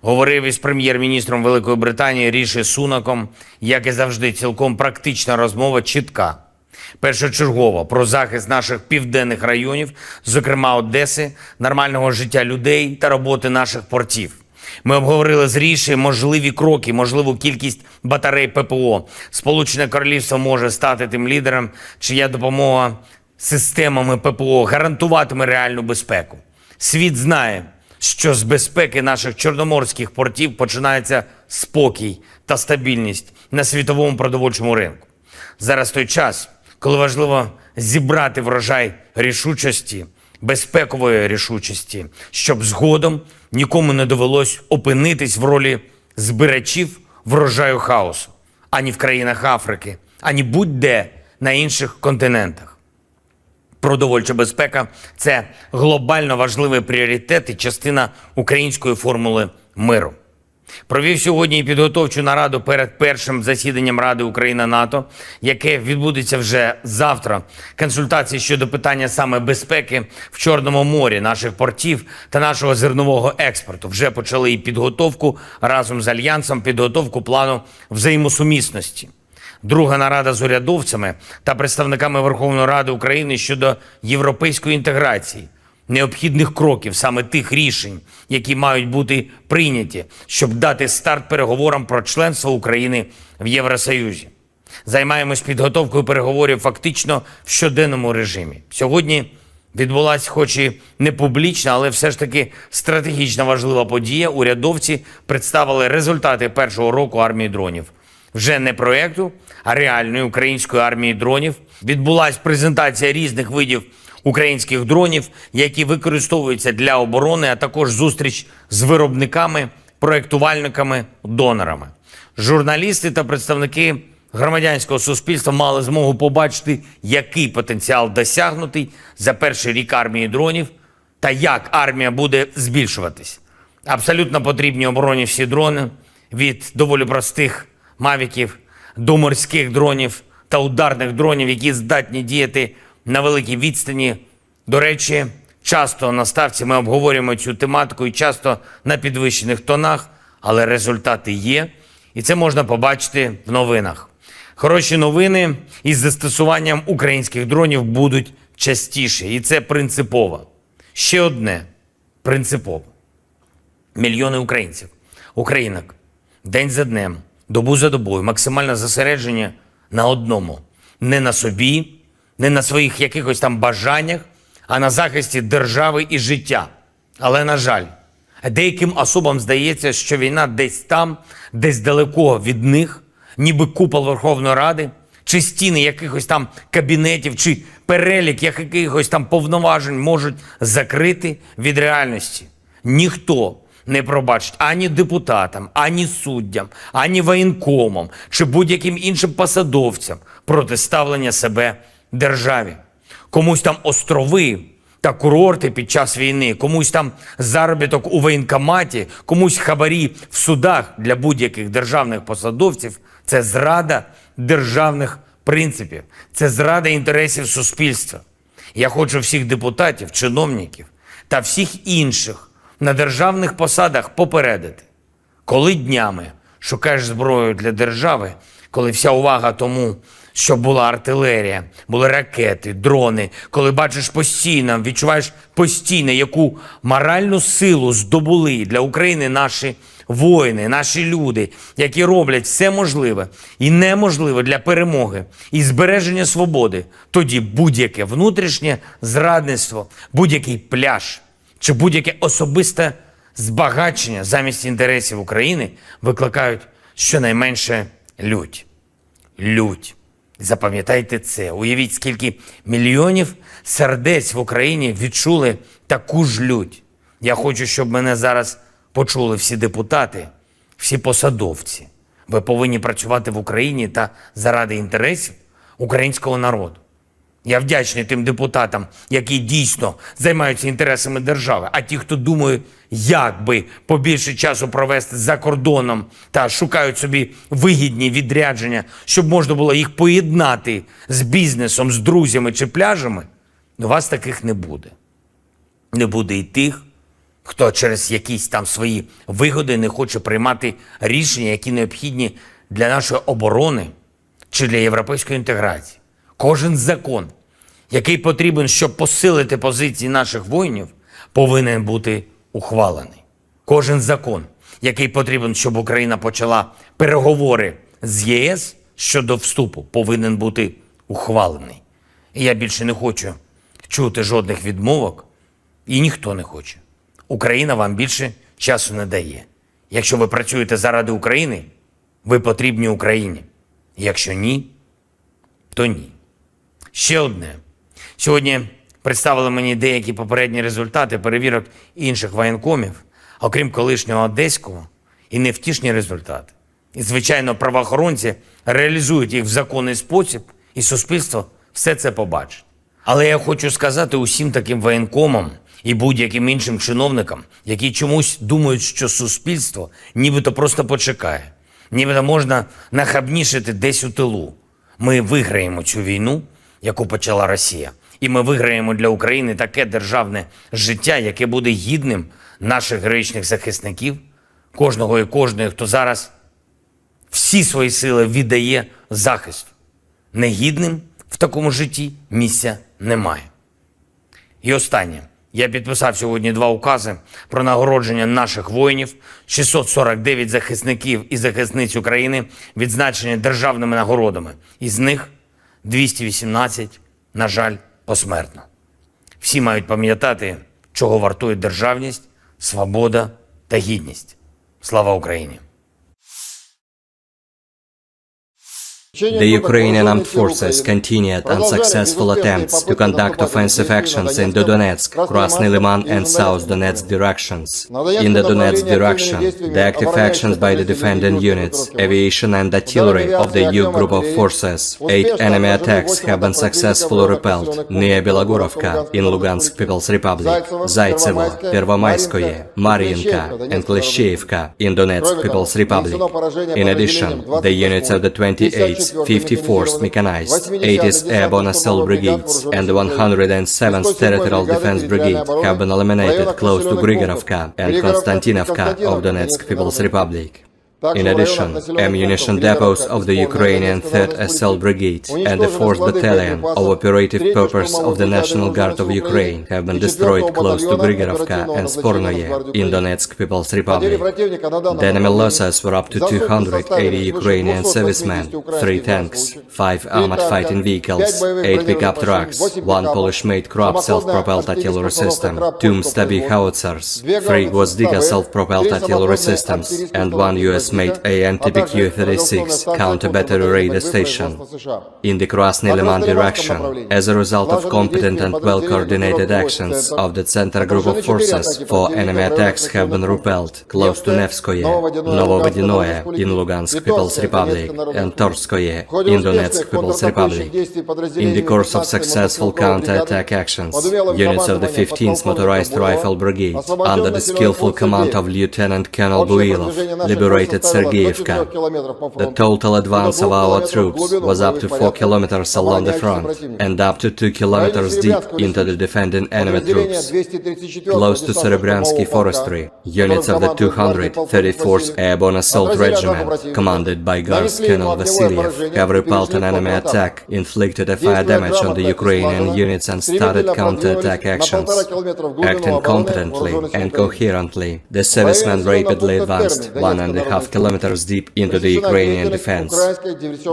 Говорив із прем'єр-міністром Великої Британії Ріші Сунаком, як і завжди, цілком практична розмова, чітка. Першочергово про захист наших південних районів, зокрема Одеси, нормального життя людей та роботи наших портів. Ми обговорили з Ріші можливі кроки, можливу кількість батарей ППО. Сполучене Королівство може стати тим лідером, чия допомога системами ППО гарантуватиме реальну безпеку. Світ знає, що з безпеки наших чорноморських портів починається спокій та стабільність на світовому продовольчому ринку. Зараз той час, коли важливо зібрати врожай рішучості, безпекової рішучості, щоб згодом нікому не довелось опинитись в ролі збирачів врожаю хаосу, ані в країнах Африки, ані будь-де на інших континентах. Продовольча безпека – це глобально важливий пріоритет і частина української формули миру. Провів сьогодні і підготовчу нараду перед першим засіданням Ради Україна-НАТО, яке відбудеться вже завтра. Консультації щодо питання саме безпеки в Чорному морі, наших портів та нашого зернового експорту. Вже почали і підготовку разом з Альянсом, підготовку плану взаємосумісності. Друга нарада з урядовцями та представниками Верховної Ради України щодо європейської інтеграції, необхідних кроків, саме тих рішень, які мають бути прийняті, щоб дати старт переговорам про членство України в Євросоюзі. Займаємось підготовкою переговорів фактично в щоденному режимі. Сьогодні відбулася, хоч і не публічна, але все ж таки стратегічно важлива подія. Урядовці представили результати першого року армії дронів. Вже не проєкту, а реальної української армії дронів. Відбулася презентація різних видів українських дронів, які використовуються для оборони, а також зустріч з виробниками, проєктувальниками, донорами. Журналісти та представники громадянського суспільства мали змогу побачити, який потенціал досягнутий за перший рік армії дронів та як армія буде збільшуватись. Абсолютно потрібні обороні всі дрони, від доволі простих мавіків до морських дронів та ударних дронів, які здатні діяти на великій відстані. До речі, часто на ставці ми обговорюємо цю тематику і часто на підвищених тонах, але результати є, і це можна побачити в новинах. Хороші новини із застосуванням українських дронів будуть частіше, і це принципово. Ще одне принципово. Мільйони українців, українок, день за днем, добу за добою, максимальне зосередження на одному. Не на собі, не на своїх якихось там бажаннях, а на захисті держави і життя. Але, на жаль, деяким особам здається, що війна десь там, десь далеко від них, ніби купол Верховної Ради, чи стіни якихось там кабінетів, чи перелік якихось там повноважень можуть закрити від реальності. Ніхто не пробачить ані депутатам, ані суддям, ані воєнкомам, чи будь-яким іншим посадовцям протиставлення себе державі. Комусь там острови та курорти під час війни, комусь там заробіток у воєнкоматі, комусь хабарі в судах для будь-яких державних посадовців – це зрада державних принципів, це зрада інтересів суспільства. Я хочу всіх депутатів, чиновників та всіх інших на державних посадах попередити. Коли днями шукаєш зброю для держави, коли вся увага тому, щоб була артилерія, були ракети, дрони, коли бачиш постійно, відчуваєш постійно, яку моральну силу здобули для України наші воїни, наші люди, які роблять все можливе і неможливе для перемоги і збереження свободи, тоді будь-яке внутрішнє зрадництво, будь-який пляж чи будь-яке особисте збагачення замість інтересів України викликають щонайменше лють. Лють. Запам'ятайте це. Уявіть, скільки мільйонів сердець в Україні відчули таку ж лють. Я хочу, щоб мене зараз почули всі депутати, всі посадовці. Ви повинні працювати в Україні та заради інтересів українського народу. Я вдячний тим депутатам, які дійсно займаються інтересами держави, а ті, хто думає, як би побільше часу провести за кордоном та шукають собі вигідні відрядження, щоб можна було їх поєднати з бізнесом, з друзями чи пляжами, у вас таких не буде. Не буде і тих, хто через якісь там свої вигоди не хоче приймати рішення, які необхідні для нашої оборони чи для європейської інтеграції. Кожен закон, який потрібен, щоб посилити позиції наших воїнів, повинен бути ухвалений. Кожен закон, який потрібен, щоб Україна почала переговори з ЄС щодо вступу, повинен бути ухвалений. І я більше не хочу чути жодних відмовок, і ніхто не хоче. Україна вам більше часу не дає. Якщо ви працюєте заради України, ви потрібні Україні. Якщо ні, то ні. Ще одне. Сьогодні представили мені деякі попередні результати перевірок інших воєнкомів, окрім колишнього одеського, і невтішні результати. І, звичайно, правоохоронці реалізують їх в законний спосіб, і суспільство все це побачить. Але я хочу сказати усім таким воєнкомам і будь-яким іншим чиновникам, які чомусь думають, що суспільство нібито просто почекає, нібито можна нахабнішити десь у тилу. Ми виграємо цю війну, яку почала Росія. І ми виграємо для України таке державне життя, яке буде гідним наших героїчних захисників, кожного і кожної, хто зараз всі свої сили віддає захисту. Негідним в такому житті місця немає. І останнє. Я підписав сьогодні 2 укази про нагородження наших воїнів, 649 захисників і захисниць України відзначені державними нагородами. Із них 218, на жаль, посмертно. Всі мають пам'ятати, чого вартує державність, свобода та гідність. Слава Україні! The Ukrainian armed forces continued unsuccessful attempts to conduct offensive actions in the Donetsk, Krasny Liman and South Donetsk directions. In the Donetsk direction, the active actions by the defending units, aviation and artillery of the EU group of forces, 8 enemy attacks have been successfully repelled near Belogorovka in Lugansk People's Republic, Zaitsevo, Pervomayskoye, Mariinka and Kleshchevka in Donetsk People's Republic. In addition, the units of the 28th 54th Mechanized, 80th Airborne Assault Brigades, and the 107th Territorial Defense Brigade have been eliminated close to Grigorovka and Konstantinovka of Donetsk People's Republic. In addition, ammunition depots of the Ukrainian 3rd Assault Brigade and the 4th Battalion of Operative Purpose of the National Guard of Ukraine have been destroyed close to Grigorovka and Spornoye in Donetsk People's Republic. The enemy losses were up to 280 Ukrainian servicemen, 3 tanks, 5 armored fighting vehicles, 8 pickup trucks, 1 Polish-made Krupp self-propelled artillery system, 2 Stabi howitzers, 3 Gvozdyka self-propelled artillery systems, and 1 US-made AN-TPQ-36 counter-battery radar station. In the Krasny Liman direction, as a result of competent and well-coordinated actions of the Center Group of Forces, 4 enemy attacks have been repelled close to Nevskoye, Novovodinoye in Lugansk People's Republic, and Torskoye in Donetsk People's Republic. In the course of successful counter-attack actions, units of the 15th Motorized Rifle Brigade, under the skillful command of Lieutenant Colonel Builov, liberated Sergeyevka. The total advance of our troops was up to 4 kilometers along the front and up to 2 kilometers deep into the defending enemy troops. Close to Serebryansky Forestry, units of the 234th Airborne Assault Regiment, commanded by Guards Colonel Vasilyev, have repelled an enemy attack, inflicted a fire damage on the Ukrainian units and started counter-attack actions. Acting competently and coherently, the servicemen rapidly advanced 1.5 kilometers deep into the Ukrainian defense.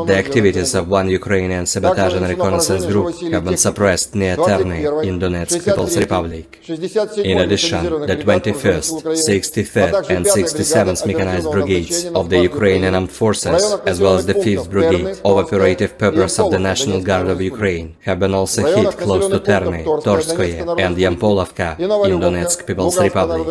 The activities of 1 Ukrainian sabotage and reconnaissance group have been suppressed near Terny in Donetsk People's Republic. In addition, the 21st, 63rd and 67th Mechanized Brigades of the Ukrainian Armed Forces, as well as the 5th Brigade of Operative Purpose of the National Guard of Ukraine, have been also hit close to Terny, Torskoye and Yampolovka in Donetsk People's Republic.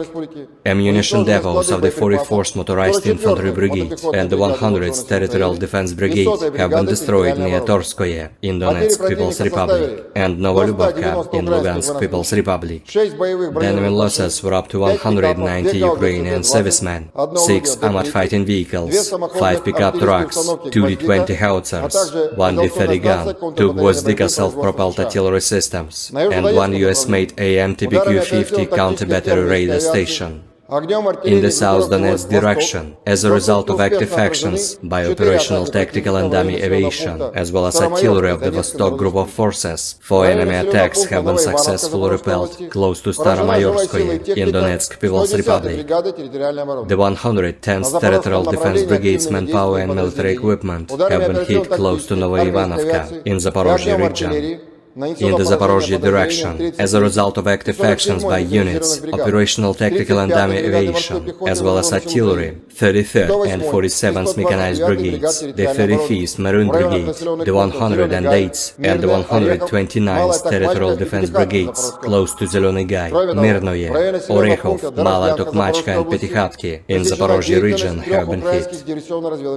Ammunition depots of the 44th Motorized Infantry Infantry Brigade and the 100th Territorial Defense Brigade have been destroyed near Torskoye in Donetsk People's Republic and Novolubovka in Lugansk People's Republic. The enemy losses were up to 190 Ukrainian servicemen, 6 armored fighting vehicles, 5 pickup trucks, 2 D-20 howitzers, 1 D-30 gun, 2 Gvozdika self-propelled artillery systems, and 1 US-made AMTBQ-50 counter-battery radar station. In the South Donetsk direction, as a result of active actions by operational tactical and dummy aviation, as well as artillery of the Vostok Group of Forces, 4 enemy attacks have been successfully repelled close to Staromayorskoye in Donetsk People's Republic. The 110th Territorial Defense Brigade's manpower and military equipment have been hit close to Novoivanovka in Zaporozhye region. In the Zaporozhye direction, as a result of active actions by units, operational tactical and dummy aviation, as well as artillery, 33rd and 47th Mechanized Brigades, the 35th Maroon Brigade, the 108th and the 129th Territorial Defense Brigades, close to Zeleny Gai, Mirnoye, Orekhov, Mala Tokmachka and Petykhatki in Zaporozhye region have been hit.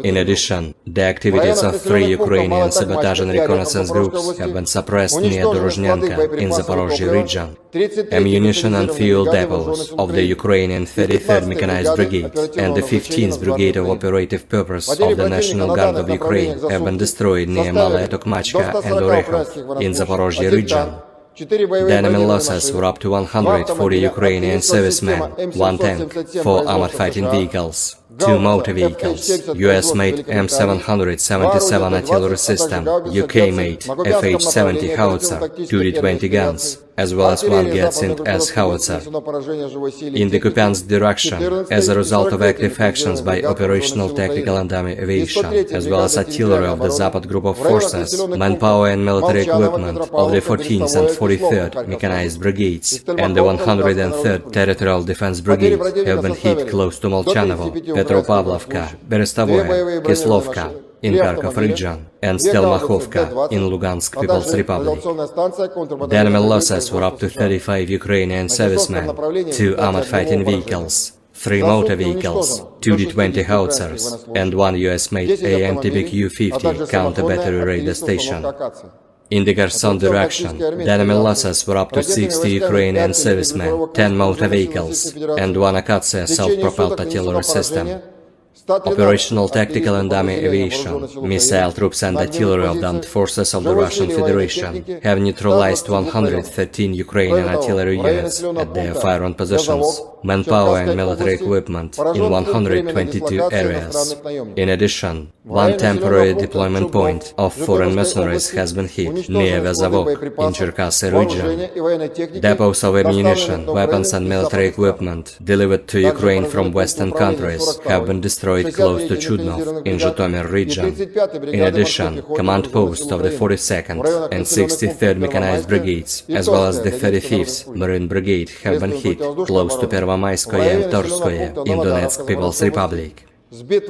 In addition, the activities of 3 Ukrainian sabotage and reconnaissance groups have been suppressed near Dorozhnyanka in Zaporozhye region. Ammunition and fuel depots of the Ukrainian 33rd Mechanized Brigade and the 15th Brigade of Operative Purpose of the National Guard of Ukraine have been destroyed near Malaya Tokmachka and Orekhov in Zaporozhye region. The enemy losses were up to 140 Ukrainian servicemen, 1 tank, 4 armored fighting vehicles, 2 motor vehicles, US-made M777 artillery system, UK-made FH-70 howitzer, 2 D-20 guns, as well as 1 Gatsin S howitzer. In the Kupiansk direction, as a result of active actions by operational tactical and dummy aviation, as well as artillery of the Zapad Group of Forces, manpower and military equipment of the 14th and 43rd Mechanized Brigades and the 103rd Territorial Defense Brigade have been hit close to Molchanovo, Petropavlovka, Berestovoye, Kislovka in Kharkov region, and Stelmakhovka in Lugansk People's Republic. The enemy losses were up to 35 Ukrainian servicemen, 2 armored fighting vehicles, 3 motor vehicles, 2 D-20 howitzers, and 1 US-made AMTBQ-50 counter-battery radar station. In the Kherson direction, the enemy losses were up to 60 Ukrainian servicemen, 10 motor vehicles, and 1 Akatsiya self-propelled artillery system. Operational tactical and dummy aviation, missile troops and artillery of the armed forces of the Russian Federation have neutralized 113 Ukrainian artillery units at their firing positions, manpower and military equipment in 122 areas. In addition, 1 temporary deployment point of foreign mercenaries has been hit near Vezavok in Cherkasy region. Depots of ammunition, weapons and military equipment delivered to Ukraine from Western countries have been destroyed close to Chudnov in Zhytomyr region. In addition, command posts of the 42nd and 63rd Mechanized Brigades, as well as the 35th Marine Brigade, have been hit close to Pervomayskoye and Torskoye in Donetsk People's Republic.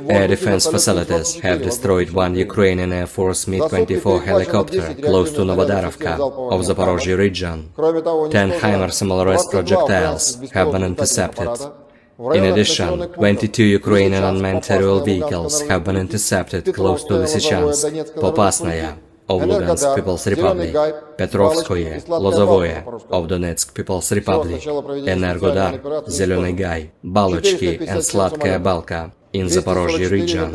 Air defense facilities have destroyed 1 Ukrainian Air Force Mi-24 helicopter close to Novodarovka of Zaporozhye region. 10 HIMARS MLRS projectiles have been intercepted. In addition, 22 Ukrainian unmanned aerial vehicles have been intercepted close to Lysychansk, Popasnaya of Lugansk People's Republic, Petrovskoye, Lozovoye of Donetsk People's Republic, Energodar, Zeleny Gai, Balochki and Sladkaya Balka in Zaporozhye region.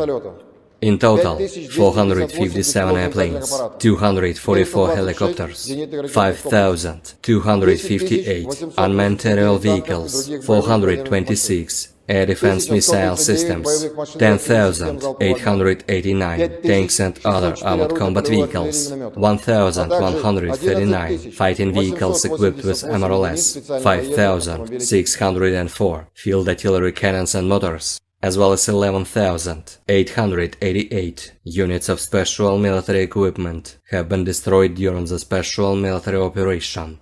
In total, 457 airplanes, 244 helicopters, 5,258 unmanned aerial vehicles, 426 air defense missile systems, 10,889 tanks and other armored combat vehicles, 1,139 fighting vehicles equipped with MRLS, 5,604 field artillery cannons and motors, as well as 11,888 units of special military equipment have been destroyed during the special military operation.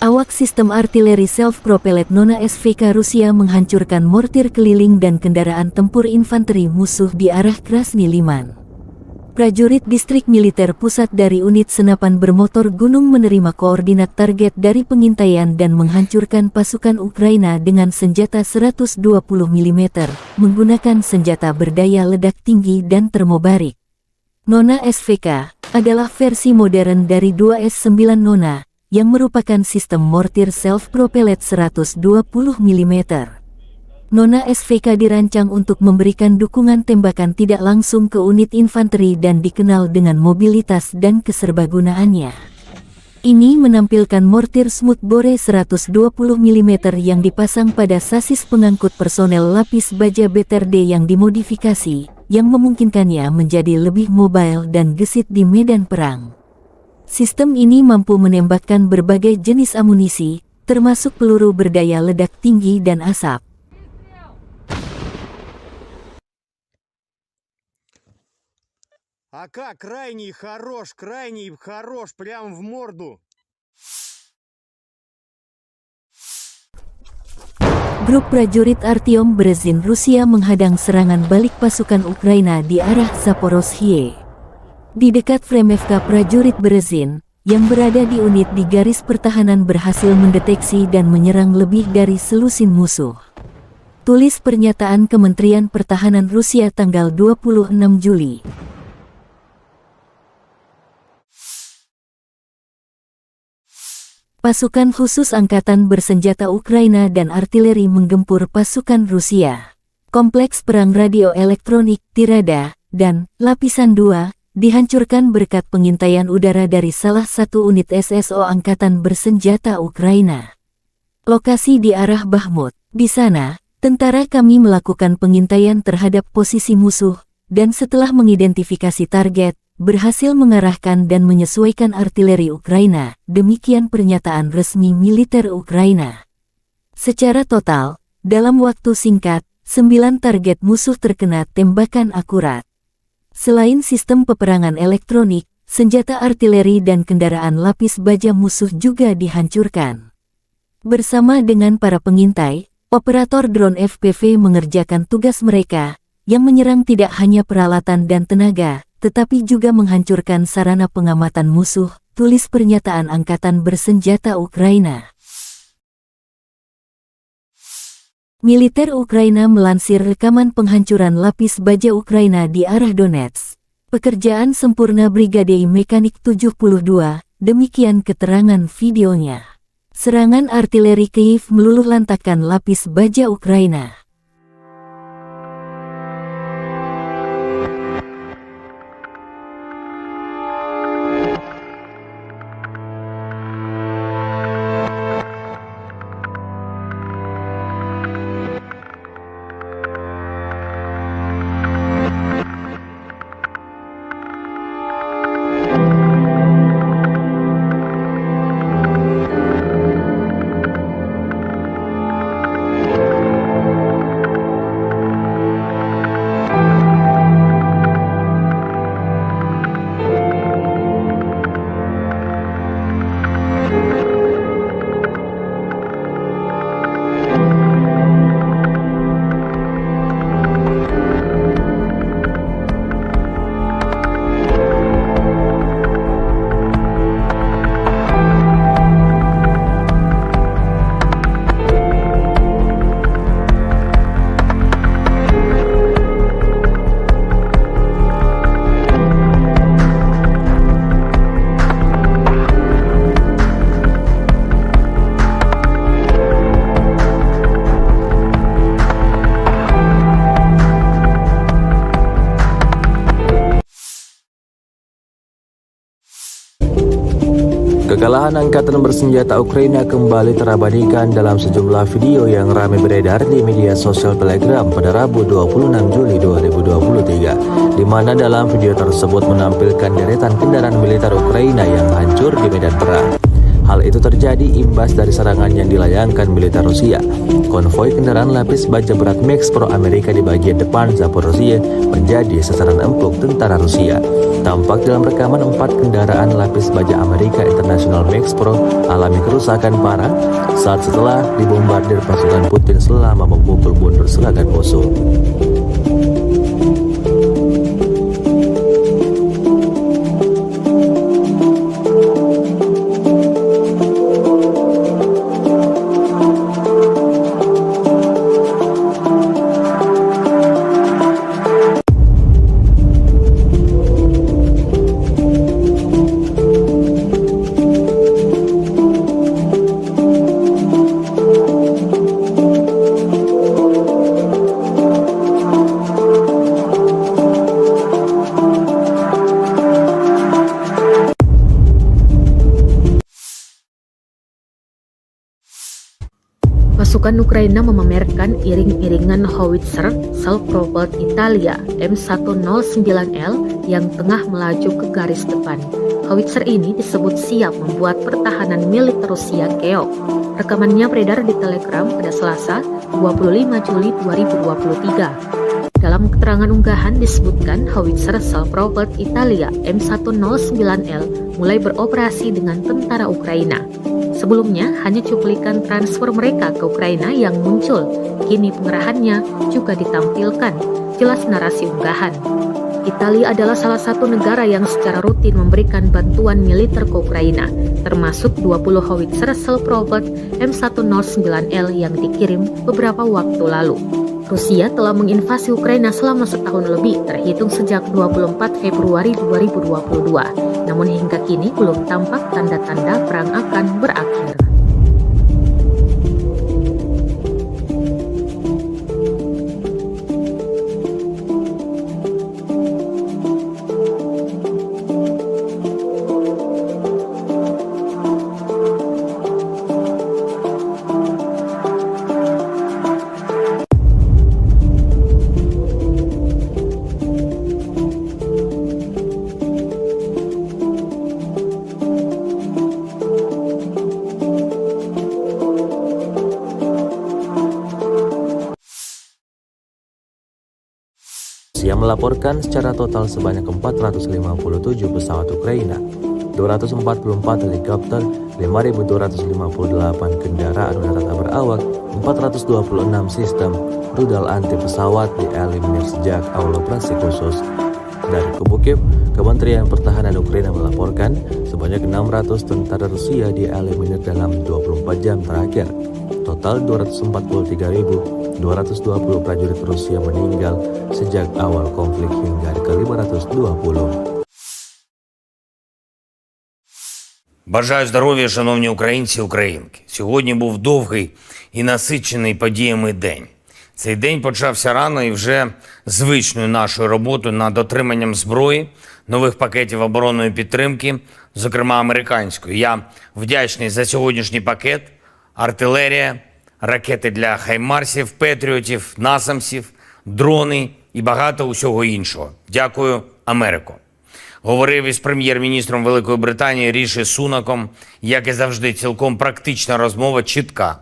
Awak sistem artileri self-propelled Nona SVK Rusia menghancurkan mortir keliling dan kendaraan tempur infanteri musuh di arah Krasny Liman. Prajurit Distrik Militer Pusat dari unit senapan bermotor gunung menerima koordinat target dari pengintaian dan menghancurkan pasukan Ukraina dengan senjata 120 mm, menggunakan senjata berdaya ledak tinggi dan termobarik. Nona SVK adalah versi modern dari 2S9 Nona, yang merupakan sistem mortir self-propelled 120 mm. Nona SVK dirancang untuk memberikan dukungan tembakan tidak langsung ke unit infanteri dan dikenal dengan mobilitas dan keserbagunaannya. Ini menampilkan mortir smoothbore 120 mm yang dipasang pada sasis pengangkut personel lapis baja BTRD yang dimodifikasi, yang memungkinkannya menjadi lebih mobile dan gesit di medan perang. Sistem ini mampu menembakkan berbagai jenis amunisi, termasuk peluru berdaya ledak tinggi dan asap. А как? Крайний хорош, прям в морду. Grup prajurit Artyom Berezin Rusia menghadang serangan balik pasukan Ukraina di arah Zaporozhye. Di dekat Fremevka, prajurit Berezin, yang berada di unit di garis pertahanan berhasil mendeteksi dan menyerang lebih dari selusin musuh. Tulis pernyataan Kementerian Pertahanan Rusia tanggal 26 Juli. Pasukan khusus angkatan bersenjata Ukraina dan artileri menggempur pasukan Rusia. Kompleks perang radio elektronik, Tirada, dan Lapisan 2, dihancurkan berkat pengintaian udara dari salah satu unit SSO angkatan bersenjata Ukraina. Lokasi di arah Bakhmut. Di sana, tentara kami melakukan pengintaian terhadap posisi musuh, dan setelah mengidentifikasi target, berhasil mengarahkan dan menyesuaikan artileri Ukraina, demikian pernyataan resmi militer Ukraina. Secara total, dalam waktu singkat, 9 target musuh terkena tembakan akurat. Selain sistem peperangan elektronik, senjata artileri dan kendaraan lapis baja musuh juga dihancurkan. Bersama dengan para pengintai, operator drone FPV mengerjakan tugas mereka, yang menyerang tidak hanya peralatan dan tenaga, tetapi juga menghancurkan sarana pengamatan musuh, tulis pernyataan Angkatan Bersenjata Ukraina. Militer Ukraina melansir rekaman penghancuran lapis baja Ukraina di arah Donetsk. Pekerjaan sempurna Brigade Mekanik 72, demikian keterangan videonya. Serangan artileri Kyiv meluluh lantakkan lapis baja Ukraina. Kekalahan Angkatan Bersenjata Ukraina kembali terabadikan dalam sejumlah video yang ramai beredar di media sosial Telegram pada Rabu 26 Juli 2023, di mana dalam video tersebut menampilkan deretan kendaraan militer Ukraina yang hancur di medan perang. Hal itu terjadi imbas dari serangan yang dilayangkan militer Rusia. Konvoi kendaraan lapis baja berat Max Pro Amerika di bagian depan Zaporozhye menjadi sasaran empuk tentara Rusia. Tampak dalam rekaman 4 kendaraan lapis baja Amerika International Max Pro alami kerusakan parah saat setelah dibombardir pasukan Putin selama memukul mundur serangan musuh. Pasukan Ukraina memamerkan iring-iringan howitzer self-propelled Italia M109L yang tengah melaju ke garis depan. Howitzer ini disebut siap membuat pertahanan militer Rusia keok. Rekamannya beredar di Telegram pada Selasa, 25 Juli 2023. Dalam keterangan unggahan disebutkan howitzer self-propelled Italia M109L mulai beroperasi dengan tentara Ukraina. Sebelumnya hanya cuplikan transfer mereka ke Ukraina yang muncul. Kini pengerahannya juga ditampilkan. Jelas narasi unggahan. Italia adalah salah satu negara yang secara rutin memberikan bantuan militer ke Ukraina, termasuk 20 howitzer self-propelled M109L yang dikirim beberapa waktu lalu. Rusia telah menginvasi Ukraina selama setahun lebih, terhitung sejak 24 Februari 2022. Namun hingga kini belum tampak tanda-tanda perang akan berakhir. Rusia melaporkan secara total sebanyak 457 pesawat Ukraina, 244 helikopter, 5.258 kendaraan udara tak berawak, 426 sistem rudal anti pesawat dieliminir sejak awal operasi khusus. Dari kubu Kiev, Kementerian Pertahanan Ukraina melaporkan sebanyak 600 tentara Rusia dieliminir dalam 24 jam terakhir. Total 243.220 prajurit Rusia meninggal sejak awal konflik hingga ke-520. Бажаю здоров'я, шановні українці і українки. Сьогодні був довгий і насичений подіями день. Цей день почався рано і вже звичною нашою роботою над отриманням зброї, нових пакетів оборонної підтримки, зокрема американської. Я вдячний за сьогоднішній пакет, артилерія, ракети для хаймарсів, петріотів, насамсів, дрони і багато усього іншого. Дякую, Америко. Говорив із прем'єр-міністром Великої Британії Ріші Сунаком, як і завжди, цілком практична розмова, чітка.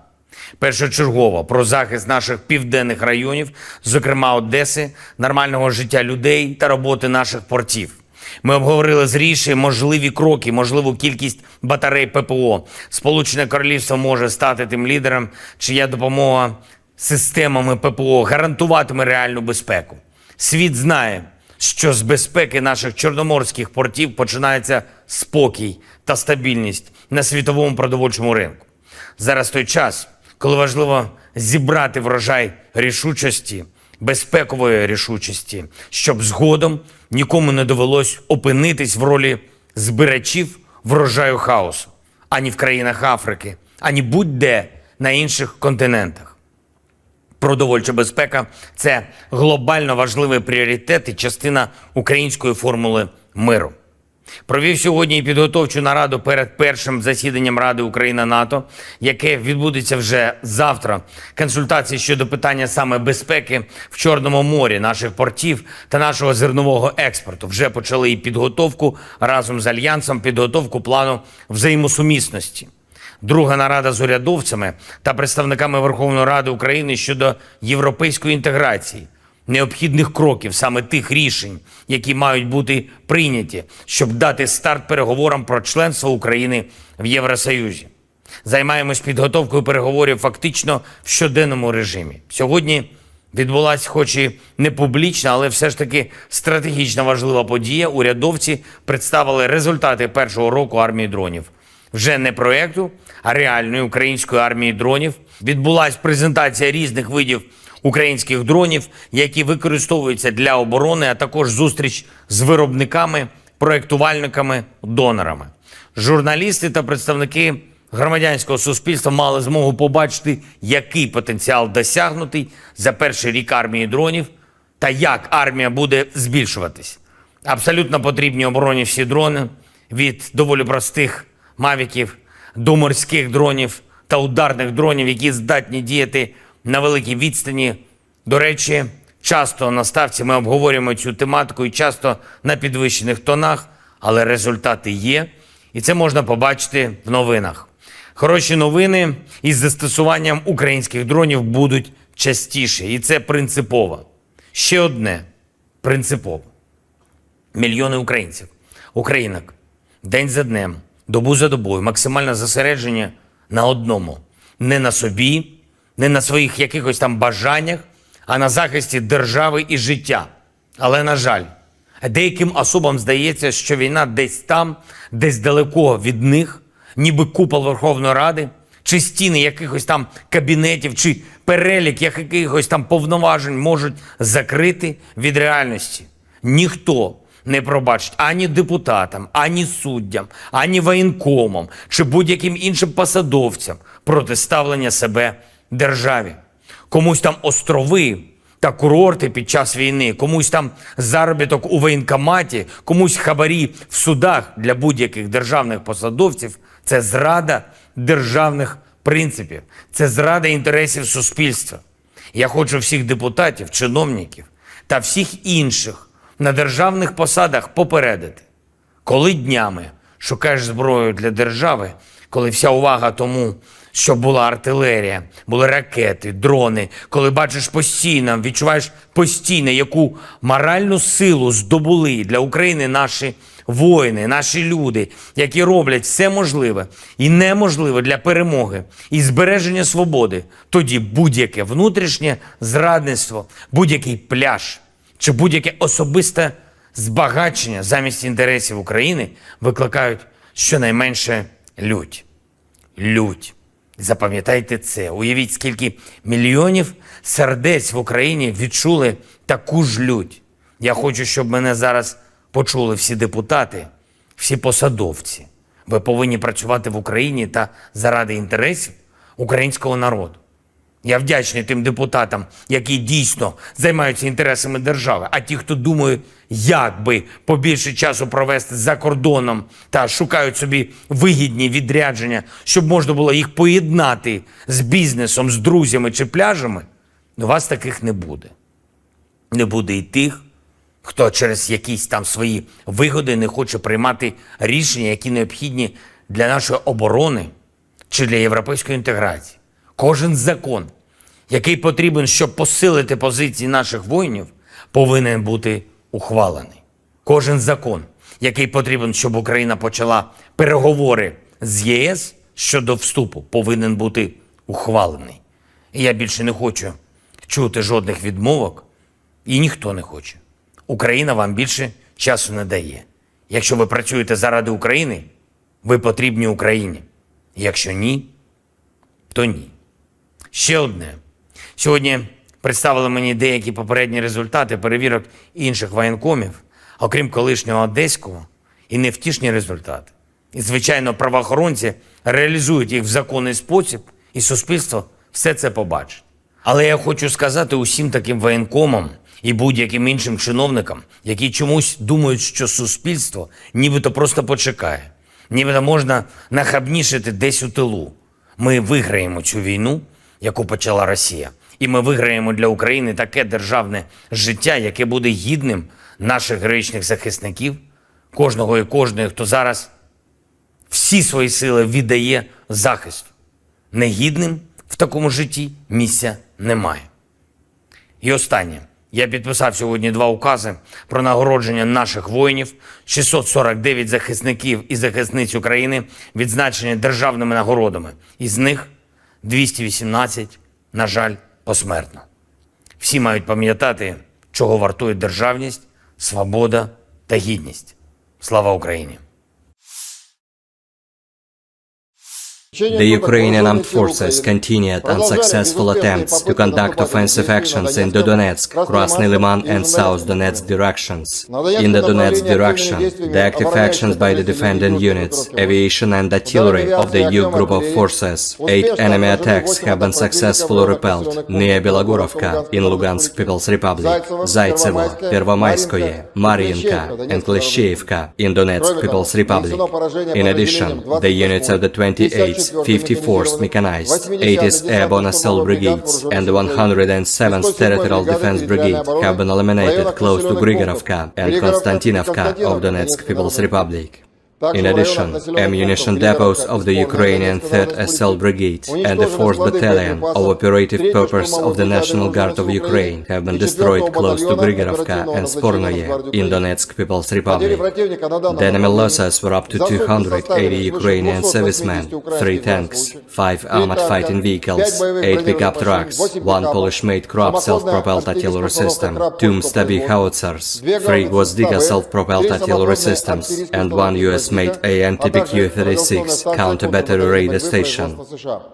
Першочергово про захист наших південних районів, зокрема Одеси, нормального життя людей та роботи наших портів. Ми обговорили з Ріші можливі кроки, можливу кількість батарей ППО. Сполучене Королівство може стати тим лідером, чия допомога системами ППО гарантуватиме реальну безпеку. Світ знає, що з безпеки наших чорноморських портів починається спокій та стабільність на світовому продовольчому ринку. Зараз той час, коли важливо зібрати врожай рішучості, безпекової рішучості, щоб згодом нікому не довелось опинитись в ролі збирачів врожаю хаосу, ані в країнах Африки, ані будь-де на інших континентах. Продовольча безпека – це глобально важливий пріоритет і частина української формули миру. Провів сьогодні і підготовчу нараду перед першим засіданням Ради Україна-НАТО, яке відбудеться вже завтра. Консультації щодо питання саме безпеки в Чорному морі, наших портів та нашого зернового експорту. Вже почали і підготовку разом з Альянсом, підготовку плану взаємосумісності. Друга нарада з урядовцями та представниками Верховної Ради України щодо європейської інтеграції, необхідних кроків, саме тих рішень, які мають бути прийняті, щоб дати старт переговорам про членство України в Євросоюзі. Займаємось підготовкою переговорів фактично в щоденному режимі. Сьогодні відбулася хоч і не публічна, але все ж таки стратегічно важлива подія. Урядовці представили результати першого року армії дронів. Вже не проєкту, а реальної української армії дронів. Відбулася презентація різних видів українських дронів, які використовуються для оборони, а також зустріч з виробниками, проєктувальниками, донорами. Журналісти та представники громадянського суспільства мали змогу побачити, який потенціал досягнутий за перший рік армії дронів та як армія буде збільшуватись. Абсолютно потрібні обороні всі дрони, від доволі простих мавіків до морських дронів та ударних дронів, які здатні діяти на великій відстані. До речі, часто на ставці ми обговорюємо цю тематику і часто на підвищених тонах, але результати є, і це можна побачити в новинах. Хороші новини із застосуванням українських дронів будуть частіше, і це принципово. Ще одне принципово. Мільйони українців, українок, день за днем, добу за добою, максимальне зосередження на одному. Не на собі, не на своїх якихось там бажаннях, а на захисті держави і життя. Але, на жаль, деяким особам здається, що війна десь там, десь далеко від них, ніби купол Верховної Ради, чи стіни якихось там кабінетів, чи перелік якихось там повноважень можуть закрити від реальності. Ніхто не пробачить ані депутатам, ані суддям, ані воєнкомам, чи будь-яким іншим посадовцям протиставлення себе державі. Комусь там острови та курорти під час війни, комусь там заробіток у воєнкоматі, комусь хабарі в судах для будь-яких державних посадовців – це зрада державних принципів, це зрада інтересів суспільства. Я хочу всіх депутатів, чиновників та всіх інших на державних посадах попередити. Коли днями шукаєш зброю для держави, коли вся увага тому, щоб була артилерія, були ракети, дрони, коли бачиш постійно, відчуваєш постійно, яку моральну силу здобули для України наші воїни, наші люди, які роблять все можливе і неможливе для перемоги і збереження свободи, тоді будь-яке внутрішнє зрадництво, будь-який пляж чи будь-яке особисте збагачення замість інтересів України викликають щонайменше лють. Лють. Запам'ятайте це. Уявіть, скільки мільйонів сердець в Україні відчули таку ж лють. Я хочу, щоб мене зараз почули всі депутати, всі посадовці. Ви повинні працювати в Україні та заради інтересів українського народу. Я вдячний тим депутатам, які дійсно займаються інтересами держави, а ті, хто думає, як би побільше часу провести за кордоном та шукають собі вигідні відрядження, щоб можна було їх поєднати з бізнесом, з друзями чи пляжами, у вас таких не буде. Не буде і тих, хто через якісь там свої вигоди не хоче приймати рішення, які необхідні для нашої оборони чи для європейської інтеграції. Кожен закон, який потрібен, щоб посилити позиції наших воїнів, повинен бути ухвалений. Кожен закон, який потрібен, щоб Україна почала переговори з ЄС щодо вступу, повинен бути ухвалений. І я більше не хочу чути жодних відмовок, і ніхто не хоче. Україна вам більше часу не дає. Якщо ви працюєте заради України, ви потрібні Україні. Якщо ні, то ні. Ще одне. Сьогодні представили мені деякі попередні результати перевірок інших воєнкомів, окрім колишнього одеського, і невтішні результати. І, звичайно, правоохоронці реалізують їх в законний спосіб, і суспільство все це побачить. Але я хочу сказати усім таким воєнкомам і будь-яким іншим чиновникам, які чомусь думають, що суспільство нібито просто почекає, нібито можна нахабнішити десь у тилу. Ми виграємо цю війну, яку почала Росія. І ми виграємо для України таке державне життя, яке буде гідним наших героїчних захисників, кожного і кожної, хто зараз всі свої сили віддає захисту. Негідним в такому житті місця немає. І останнє. Я підписав сьогодні 2 укази про нагородження наших воїнів, 649 захисників і захисниць України відзначені державними нагородами. Із них 218, на жаль, посмертно. Всі мають пам'ятати, чого вартує державність, свобода та гідність. Слава Україні! The Ukrainian armed forces continued unsuccessful attempts to conduct offensive actions in the Donetsk, Krasny Liman and South Donetsk directions. In the Donetsk direction, the active actions by the defending units, aviation and artillery of the EU group of forces, 8 enemy attacks have been successfully repelled near Belogorovka in Lugansk People's Republic, Zaitsevo, Pervomaiskoye, Mariinka and Klishchiivka in Donetsk People's Republic. In addition, the units of the 28th Brigades, 54th Mechanized, 80th Airborne Assault Brigades, and the 107th Territorial Defense Brigade have been eliminated close to Grigorovka and Konstantinovka of Donetsk People's Republic. In addition, ammunition depots of the Ukrainian 3rd Assault Brigade and the 4th Battalion of Operative Purpose of the National Guard of Ukraine have been destroyed close to Grigorovka and Spornoye in Donetsk People's Republic. The enemy losses were up to 280 Ukrainian servicemen, 3 tanks, 5 armored fighting vehicles, 8 pickup trucks, 1 Polish-made Krupp self-propelled artillery system, 2 Stabi howitzers, 3 Gwozdika self-propelled artillery systems, and 1 US-made AN/TPQ-36 counter-battery radar station.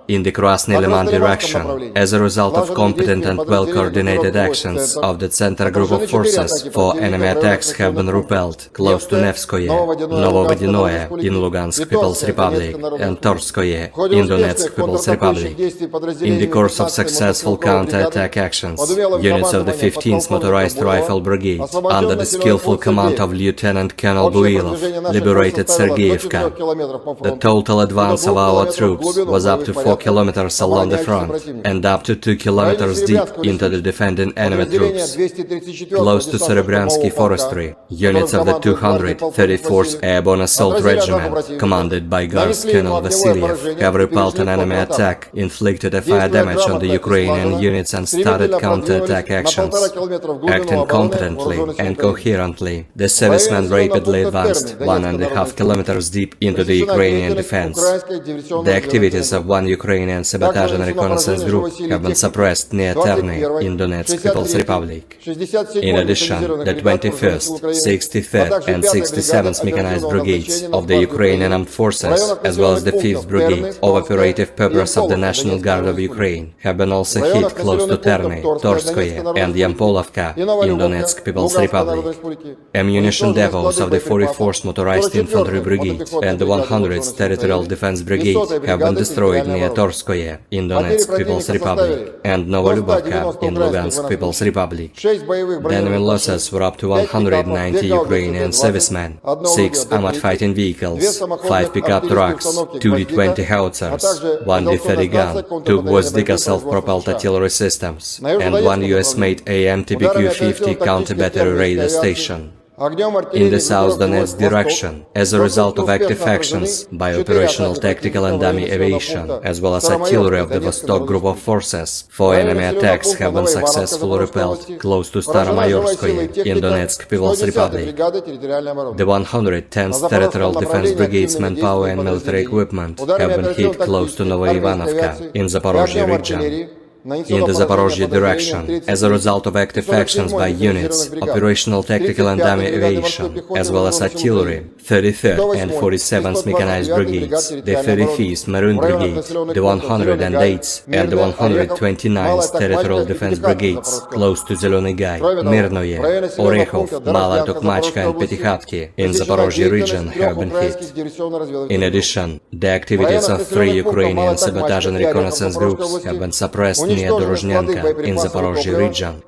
In the Krasny Liman direction, as a result of competent and well-coordinated actions of the Center Group of Forces, 4 enemy attacks have been repelled close to Nevskoye, Novovodinoye in Lugansk People's Republic, and Torskoye in Donetsk People's Republic. In the course of successful counter-attack actions, units of the 15th Motorized Rifle Brigade, under the skillful command of Lieutenant Colonel Builov, liberated Sergeyevka. The total advance of our troops was up to 4 kilometers along the front and up to 2 kilometers deep into the defending enemy troops. Close to Serebransky Forestry, units of the 234th Airborne Assault Regiment, commanded by Guards Colonel Vasiliev, have repelled an enemy attack, inflicted a fire damage on the Ukrainian units and started counter-attack actions. Acting competently and coherently, the servicemen rapidly advanced 1.5 kilometers deep into the Ukrainian defense. The activities of 1 Ukrainian sabotage and reconnaissance group have been suppressed near Terny in Donetsk People's Republic. In addition, the 21st, 63rd and 67th Mechanized Brigades of the Ukrainian Armed Forces, as well as the 5th Brigade of Operative Purpose of the National Guard of Ukraine, have been also hit close to Terny, Torskoye and Yampolovka in Donetsk People's Republic. Ammunition depots of the 44th Motorized Infantry Brigade and the 100th Territorial Defense Brigade have been destroyed near Torskoye in Donetsk People's Republic and Novolubovka in Lugansk People's Republic. The enemy losses were up to 190 Ukrainian servicemen, 6 armored fighting vehicles, 5 pickup trucks, 2 D-20 howitzers, 1 D-30 gun, 2 Gwozdika self-propelled artillery systems, and 1 US-made AN/TPQ-50 counter-battery radar station. In the South Donetsk direction, as a result of active actions by operational tactical and dummy aviation, as well as artillery of the Vostok Group of Forces, 4 enemy attacks have been successfully repelled close to Staromayorskoye in Donetsk People's Republic. The 110th Territorial Defense Brigade's manpower and military equipment have been hit close to Novoivanovka in Zaporozhye region. In the Zaporozhye direction, as a result of active actions by units, operational tactical and dummy aviation, as well as artillery, 33rd and 47th Mechanized Brigades, the 35th Maroon Brigade, the 108th and the 129th Territorial Defense Brigades, close to Zeleny Gai, Mirnoye, Orekhov, Mala Tokmachka and Petikhatki in Zaporozhye region have been hit. In addition, the activities of 3 Ukrainian sabotage and reconnaissance groups have been suppressed near Dorozhnyanka in Zaporozhye region.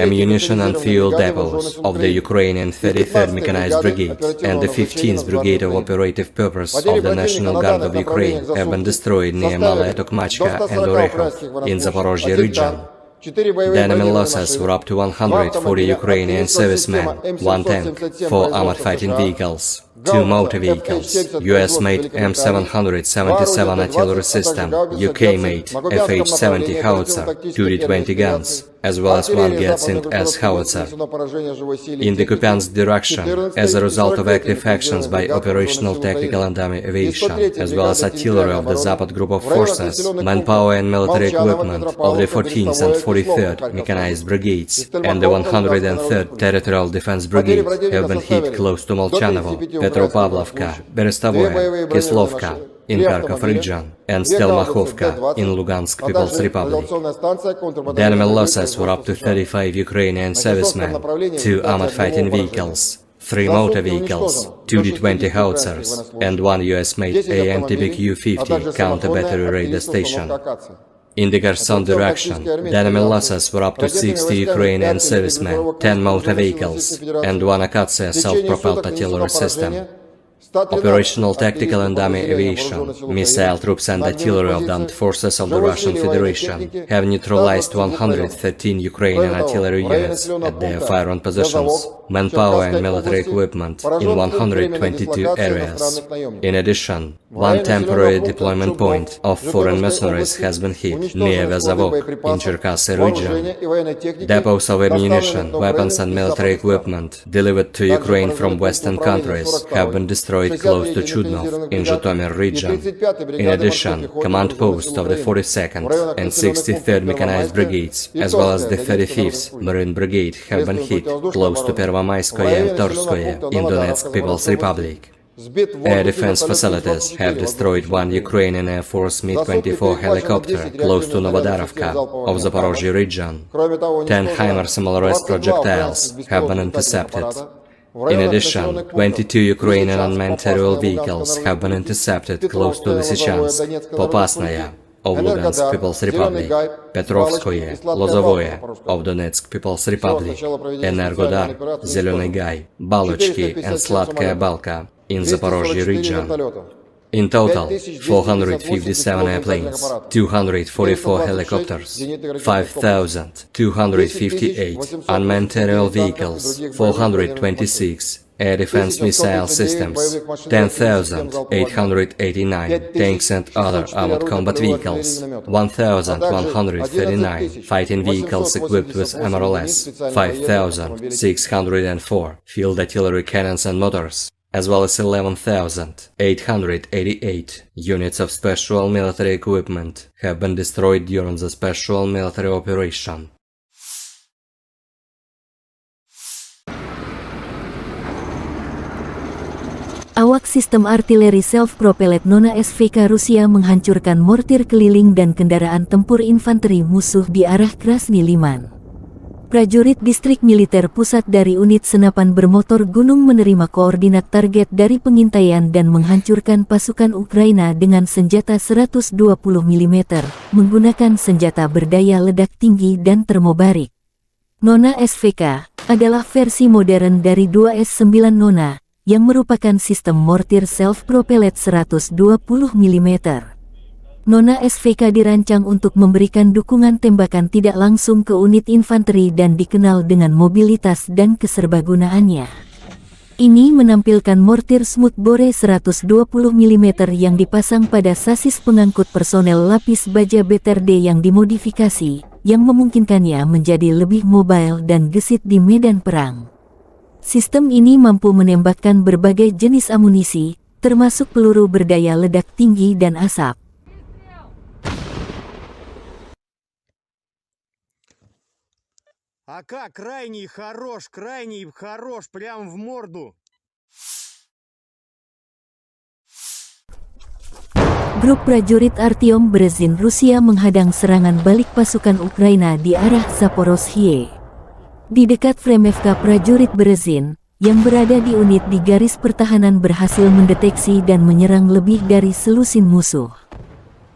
Ammunition and fuel depots of the Ukrainian 33rd Mechanized Brigade and the 15th Brigade of Operative Purpose of the National Guard of Ukraine have been destroyed near Malaya Tokmachka and Orekhov in Zaporozhye region. The enemy losses were up to 140 Ukrainian servicemen, 1 tank, 4 armored fighting vehicles, 2 motor vehicles, US-made M777 artillery system, UK-made FH-70 howitzer, 2 D-20 guns, as well as 1 Getsind S howitzer. In the Kupiansk direction, as a result of active actions by operational tactical and dummy aviation, as well as artillery of the Zapad Group of Forces, manpower and military equipment of the 14th and 43rd Mechanized Brigades and the 103rd Territorial Defense Brigade have been hit close to Molchanovo, Petropavlovka, Berestovoye, Kislovka in Kharkov region, and Stelmakhovka in Lugansk People's Republic. The enemy losses were up to 35 Ukrainian servicemen, 2 armored fighting vehicles, 3 motor vehicles, 2 D-20 howitzers, and 1 US-made AN/TPQ-50 counter-battery radar station. In the Kherson direction, the enemy losses were up to 60 Ukrainian servicemen, 10 motor vehicles, and 1 Akatsiya self-propelled artillery system. Operational, tactical and dummy aviation, missile troops and artillery of the armed forces of the Russian Federation have neutralized 113 Ukrainian artillery units at their firing positions, manpower and military equipment in 122 areas. In addition, one temporary deployment point of foreign mercenaries has been hit near Vezavok in Cherkasy region. Depots of ammunition, weapons and military equipment delivered to Ukraine from Western countries have been destroyed close to Chudnov in Zhytomyr region. In addition, command posts of the 42nd and 63rd Mechanized Brigades, as well as the 35th Marine Brigade, have been hit close to Pervomayskoye and Torskoye in Donetsk People's Republic. Air defense facilities have destroyed one Ukrainian Air Force Mi-24 helicopter close to Novodarovka of Zaporozhye region. 10 HIMARS Malorez projectiles have been intercepted. In addition, 22 Ukrainian unmanned aerial vehicles have been intercepted close to Lysychansk, Popasnaya of Lugansk People's Republic, Petrovskoye, Lozovoye of Donetsk People's Republic, Energodar, Zelený Gay, Balochki and Sladkaya Balka in Zaporozhye region. In total, 457 airplanes, 244 helicopters, 5,258 unmanned aerial vehicles, 426 air defense missile systems, 10,889 tanks and other armored combat vehicles, 1,139 fighting vehicles equipped with MRLS, 5,604 field artillery cannons and motors, as well as 11,888 units of special military equipment have been destroyed during the special military operation. Awak sistem artileri self-propelled Nona SVK Rusia menghancurkan mortir keliling dan kendaraan tempur infanteri musuh di arah Krasny Liman. Prajurit distrik militer pusat dari unit senapan bermotor gunung menerima koordinat target dari pengintaian dan menghancurkan pasukan Ukraina dengan senjata 120 mm, menggunakan senjata berdaya ledak tinggi dan termobarik. Nona SVK adalah versi modern dari 2S9 Nona, yang merupakan sistem mortir self-propelled 120 mm. Nona SVK dirancang untuk memberikan dukungan tembakan tidak langsung ke unit infanteri dan dikenal dengan mobilitas dan keserbagunaannya. Ini menampilkan mortir Smoothbore 120 mm yang dipasang pada sasis pengangkut personel lapis baja BTRD yang dimodifikasi, yang memungkinkannya menjadi lebih mobile dan gesit di medan perang. Sistem ini mampu menembakkan berbagai jenis amunisi, termasuk peluru berdaya ledak tinggi dan asap. АК крайний хорош, прям в морду. Grup prajurit Artyom Berezin Rusia menghadang serangan balik pasukan Ukraina di arah Zaporozhye. Di dekat Fremevka, prajurit Berezin, yang berada di unit di garis pertahanan berhasil mendeteksi dan menyerang lebih dari selusin musuh.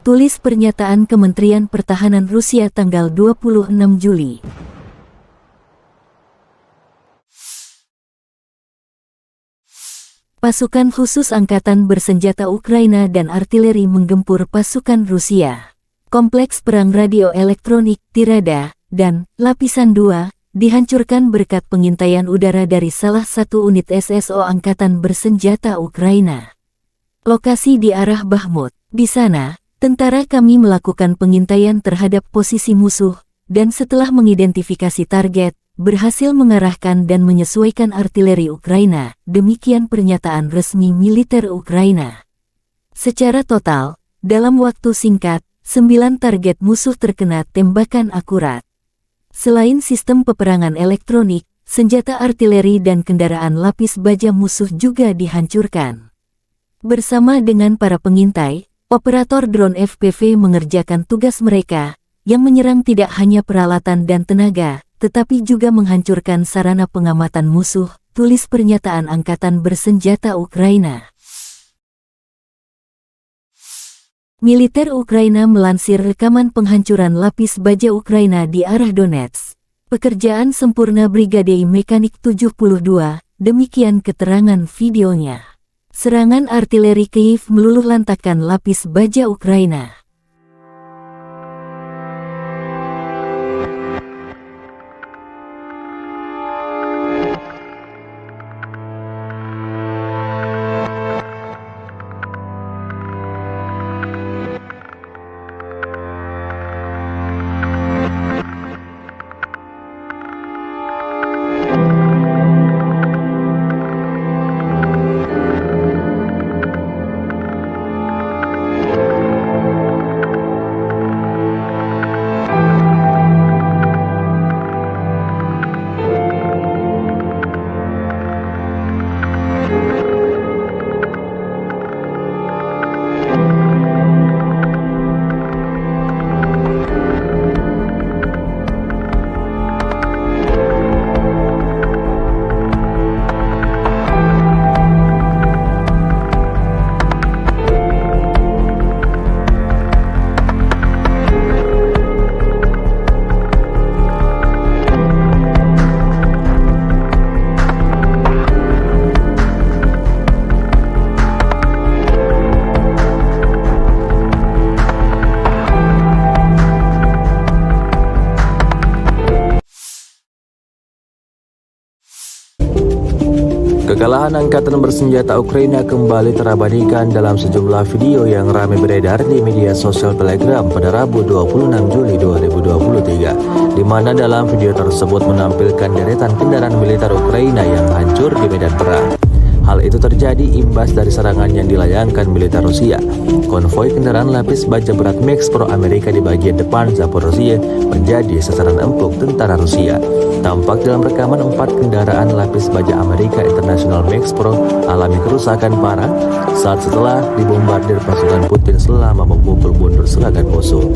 Tulis pernyataan Kementerian Pertahanan Rusia tanggal 26 Juli. Pasukan khusus angkatan bersenjata Ukraina dan artileri menggempur pasukan Rusia. Kompleks perang radio elektronik, Tirada, dan Lapisan 2, dihancurkan berkat pengintaian udara dari salah satu unit SSO Angkatan Bersenjata Ukraina. Lokasi di arah Bakhmut. Di sana, tentara kami melakukan pengintaian terhadap posisi musuh, dan setelah mengidentifikasi target, berhasil mengarahkan dan menyesuaikan artileri Ukraina, demikian pernyataan resmi militer Ukraina. Secara total, dalam waktu singkat, 9 target musuh terkena tembakan akurat. Selain sistem peperangan elektronik, senjata artileri dan kendaraan lapis baja musuh juga dihancurkan. Bersama dengan para pengintai, operator drone FPV mengerjakan tugas mereka, yang menyerang tidak hanya peralatan dan tenaga, tetapi juga menghancurkan sarana pengamatan musuh, tulis pernyataan Angkatan Bersenjata Ukraina. Militer Ukraina melansir rekaman penghancuran lapis baja Ukraina di arah Donetsk. Pekerjaan sempurna Brigade Mekanik 72, demikian keterangan videonya. Serangan artileri Kyiv meluluhlantakkan lapis baja Ukraina. Kekalahan angkatan bersenjata Ukraina kembali terabadikan dalam sejumlah video yang ramai beredar di media sosial Telegram pada Rabu 26 Juli 2023, di mana dalam video tersebut menampilkan deretan kendaraan militer Ukraina yang hancur di medan perang. Hal itu terjadi imbas dari serangan yang dilayangkan militer Rusia. Konvoi kendaraan lapis baja berat Max Pro Amerika di bagian depan Zaporozhye menjadi sasaran empuk tentara Rusia. Tampak dalam rekaman 4 kendaraan lapis baja Amerika International Max Pro alami kerusakan parah saat setelah dibombardir pasukan Putin selama memukul mundur serangan musuh.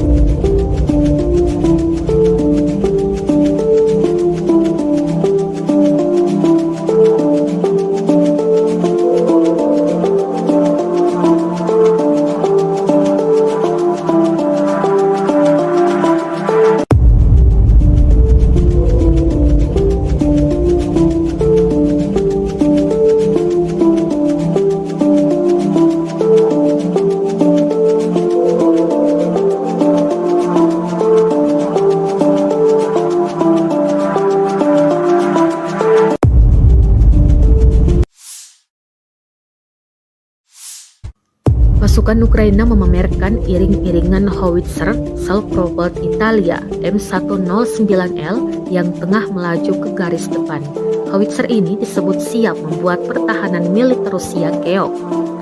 Pasukan Ukraina memamerkan iring-iringan howitzer self-propelled Italia M109L yang tengah melaju ke garis depan. Howitzer ini disebut siap membuat pertahanan militer Rusia keok.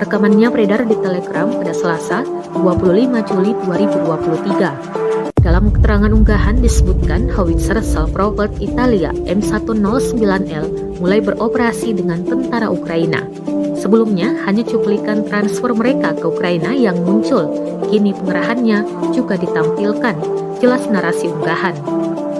Rekamannya beredar di Telegram pada Selasa, 25 Juli 2023. Dalam keterangan unggahan disebutkan howitzer self-propelled Italia M109L mulai beroperasi dengan tentara Ukraina. Sebelumnya hanya cuplikan transfer mereka ke Ukraina yang muncul, kini pengerahannya juga ditampilkan, jelas narasi unggahan.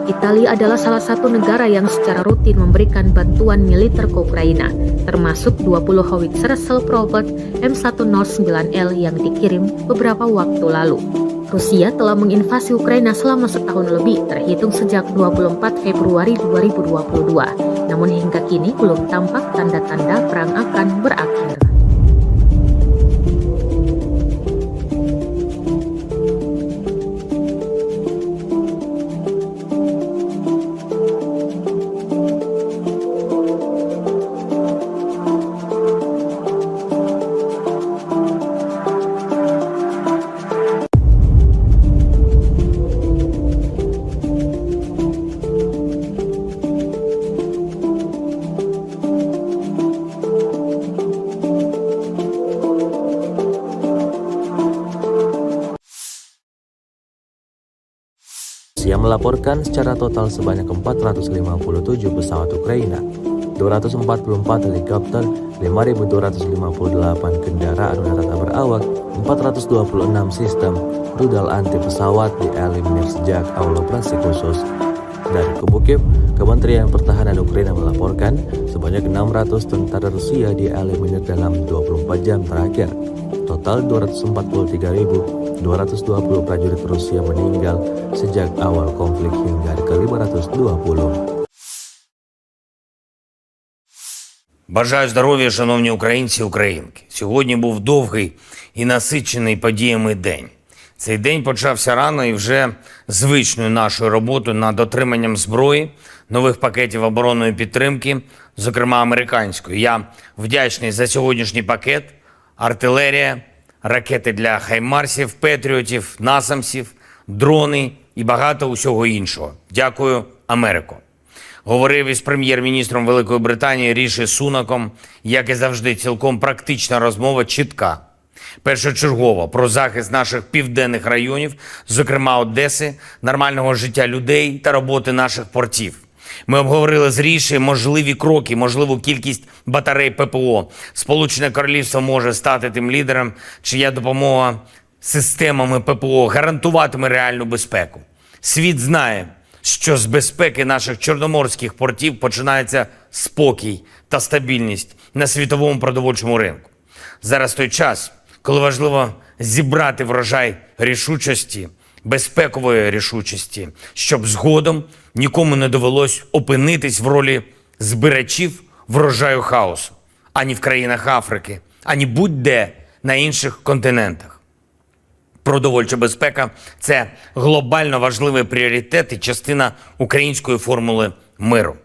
Italia adalah salah satu negara yang secara rutin memberikan bantuan militer ke Ukraina, termasuk 20 howitzer self-propelled M109L yang dikirim beberapa waktu lalu. Rusia telah menginvasi Ukraina selama setahun lebih, terhitung sejak 24 Februari 2022. Namun hingga kini belum tampak tanda-tanda perang akan berakhir. Yang melaporkan secara total sebanyak 457 pesawat Ukraina, 244 helikopter, 5.258 kendaraan udara tak berawak, 426 sistem rudal anti pesawat dieliminir sejak awal operasi khusus. Dari kubu Kiev, Kementerian Pertahanan Ukraina melaporkan sebanyak 600 tentara Rusia dieliminir dalam 24 jam terakhir. Total 243.220 prajurit Rusia meninggal sejak awal konflik hingga ke 520. Бажаю здоров'я, шановні українці і українки. Сьогодні був довгий і насичений подіями день. Цей день почався рано і вже звичною нашою роботою над отриманням зброї, нових пакетів оборонної підтримки, зокрема американської. Я вдячний за сьогоднішній пакет, артилерія, ракети для хаймарсів, петріотів, насамсів, дрони і багато усього іншого. Дякую, Америко. Говорив із прем'єр-міністром Великої Британії Ріші Сунаком, як і завжди, цілком практична розмова, чітка. Першочергово про захист наших південних районів, зокрема Одеси, нормального життя людей та роботи наших портів. Ми обговорили з Ріші можливі кроки, можливу кількість батарей ППО. Сполучене Королівство може стати тим лідером, чия допомога системами ППО гарантуватиме реальну безпеку. Світ знає, що з безпеки наших чорноморських портів починається спокій та стабільність на світовому продовольчому ринку. Зараз той час, коли важливо зібрати врожай рішучості, безпекової рішучості, щоб згодом нікому не довелось опинитись в ролі збирачів врожаю хаосу, ані в країнах Африки, ані будь-де на інших континентах. Продовольча безпека – це глобально важливий пріоритет і частина української формули миру.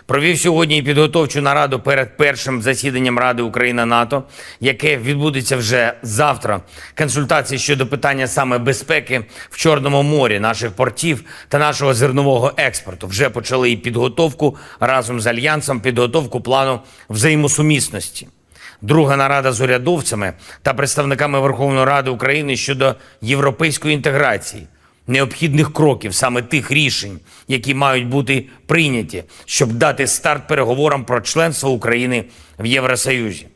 Провів сьогодні і підготовчу нараду перед першим засіданням Ради Україна-НАТО, яке відбудеться вже завтра. Консультації щодо питання саме безпеки в Чорному морі, наших портів та нашого зернового експорту. Вже почали і підготовку разом з Альянсом, підготовку плану взаємосумісності. Друга нарада з урядовцями та представниками Верховної Ради України щодо європейської інтеграції, необхідних кроків, саме тих рішень, які мають бути прийняті, щоб дати старт переговорам про членство України в Євросоюзі.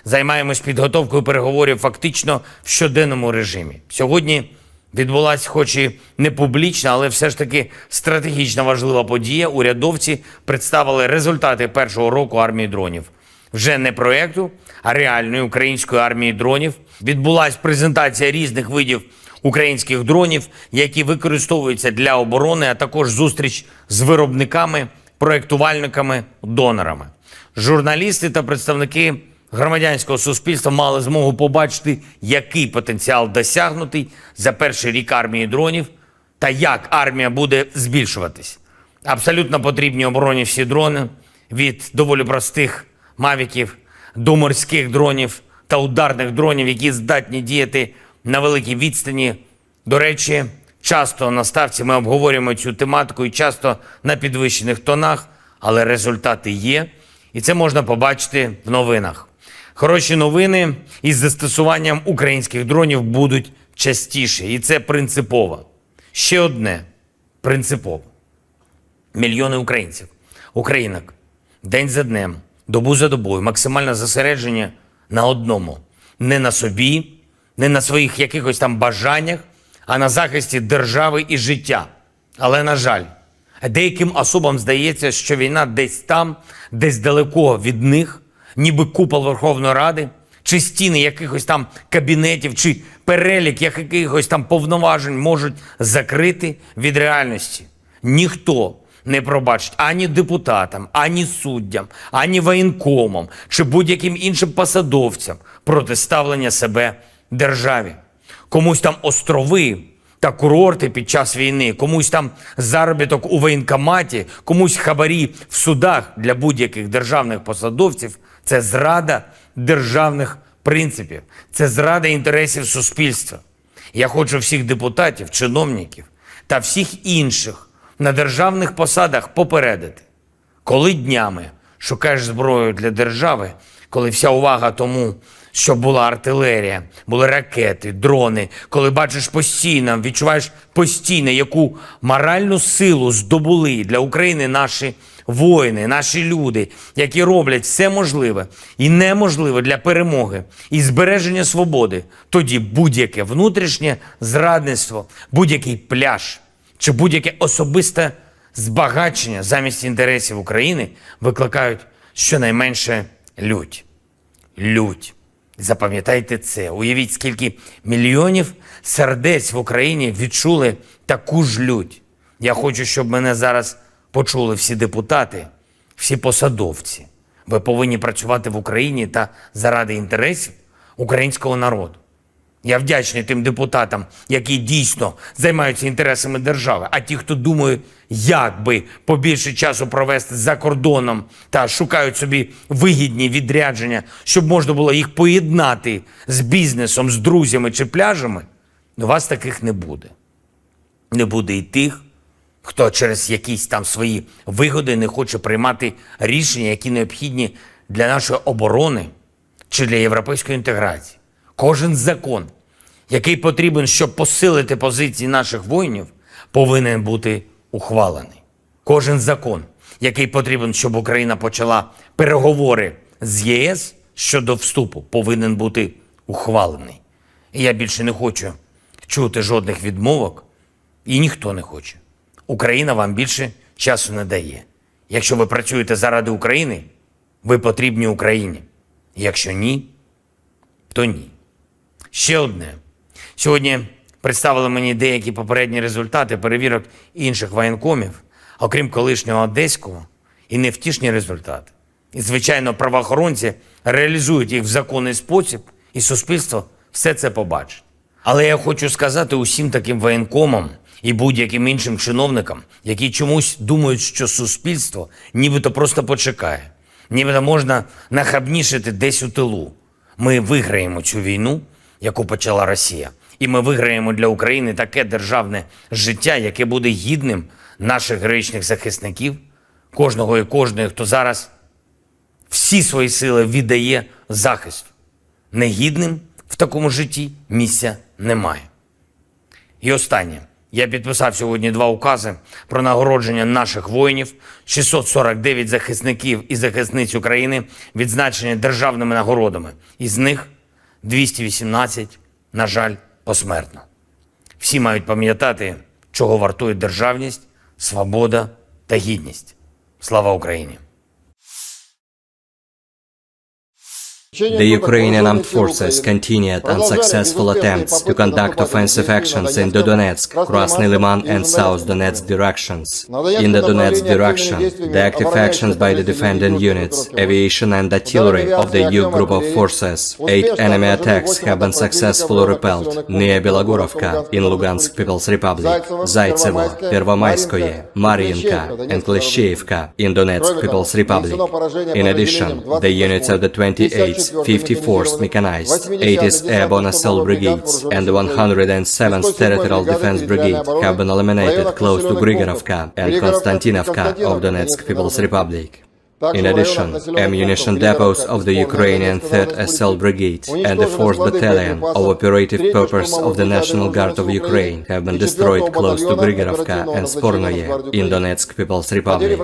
Займаємось підготовкою переговорів фактично в щоденному режимі. Сьогодні відбулася хоч і не публічна, але все ж таки стратегічно важлива подія. Урядовці представили результати першого року армії дронів. Вже не проєкту, а реальної української армії дронів. Відбулася презентація різних видів українських дронів, які використовуються для оборони, а також зустріч з виробниками, проєктувальниками, донорами. Журналісти та представники громадянського суспільства мали змогу побачити, який потенціал досягнутий за перший рік армії дронів та як армія буде збільшуватись. Абсолютно потрібні обороні всі дрони, від доволі простих мавіків до морських дронів та ударних дронів, які здатні діяти на великій відстані. До речі, часто на ставці ми обговорюємо цю тематику і часто на підвищених тонах, але результати є, і це можна побачити в новинах. Хороші новини із застосуванням українських дронів будуть частіше, і це принципово. Ще одне принципово. Мільйони українців, українок, день за днем, добу за добою, максимально зосередження на одному. Не на собі, не на своїх якихось там бажаннях, а на захисті держави і життя. Але, на жаль, деяким особам здається, що війна десь там, десь далеко від них, ніби купол Верховної Ради, чи стіни якихось там кабінетів, чи перелік якихось там повноважень можуть закрити від реальності. Ніхто не пробачить ані депутатам, ані суддям, ані воєнкомам, чи будь-яким іншим посадовцям протиставлення себе державі. Комусь там острови та курорти під час війни, комусь там заробіток у воєнкоматі, комусь хабарі в судах для будь-яких державних посадовців – це зрада державних принципів, це зрада інтересів суспільства. Я хочу всіх депутатів, чиновників та всіх інших на державних посадах попередити. Коли днями шукаєш зброю для держави, коли вся увага тому, щоб була артилерія, були ракети, дрони, коли бачиш постійно, відчуваєш постійно, яку моральну силу здобули для України наші воїни, наші люди, які роблять все можливе і неможливе для перемоги і збереження свободи, тоді будь-яке внутрішнє зрадництво, будь-який пляж чи будь-яке особисте збагачення замість інтересів України викликають щонайменше лють. Лють. Запам'ятайте це. Уявіть, скільки мільйонів сердець в Україні відчули таку ж лють. Я хочу, щоб мене зараз почули всі депутати, всі посадовці, Ви повинні працювати в Україні та заради інтересів українського народу. Я вдячний тим депутатам, які дійсно займаються інтересами держави, а ті, хто думає, як би побільше часу провести за кордоном та шукають собі вигідні відрядження, щоб можна було їх поєднати з бізнесом, з друзями чи пляжами, у вас таких не буде. Не буде і тих, хто через якісь там свої вигоди не хоче приймати рішення, які необхідні для нашої оборони чи для європейської інтеграції. Кожен закон, який потрібен, щоб посилити позиції наших воїнів, повинен бути ухвалений. Кожен закон, який потрібен, щоб Україна почала переговори з ЄС щодо вступу, повинен бути ухвалений. І я більше не хочу чути жодних відмовок, і ніхто не хоче. Україна вам більше часу не дає. Якщо ви працюєте заради України, ви потрібні Україні. Якщо ні, то ні. Ще одне. Сьогодні представили мені деякі попередні результати перевірок інших воєнкомів, окрім колишнього одеського, і невтішні результати. І, звичайно, правоохоронці реалізують їх в законний спосіб, і суспільство все це побачить. Але я хочу сказати усім таким воєнкомам і будь-яким іншим чиновникам, які чомусь думають, що суспільство нібито просто почекає, нібито можна нахабнішити десь у тилу. Ми виграємо цю війну, яку почала Росія. І ми виграємо для України таке державне життя, яке буде гідним наших героїчних захисників, кожного і кожної, хто зараз всі свої сили віддає захисту. Негідним в такому житті місця немає. І останнє. Я підписав сьогодні 2 укази про нагородження наших воїнів, 649 захисників і захисниць України відзначені державними нагородами. Із них 218, на жаль, посмертно. Всі мають пам'ятати, чого вартує державність, свобода та гідність. Слава Україні! The Ukrainian armed forces continued unsuccessful attempts to conduct offensive actions in the Donetsk, Krasny Liman and South Donetsk directions. In the Donetsk direction, the active actions by the defending units, aviation and artillery of the EU group of forces, 8 enemy attacks have been successfully repelled near Belogorovka in Lugansk People's Republic, Zaitsevo, Pervomayskoye, Mariinka and Klishchevka in Donetsk People's Republic. In addition, the units of the 28th 54th Mechanized, 80th Airborne Assault Brigades, and the 107th Territorial Defense Brigade have been eliminated close to Grigorovka and Konstantinovka of Donetsk People's Republic. In addition, ammunition depots of the Ukrainian 3rd Assault Brigade and the 4th Battalion of Operative Purpose of the National Guard of Ukraine have been destroyed close to Grigorovka and Spornoye in Donetsk People's Republic.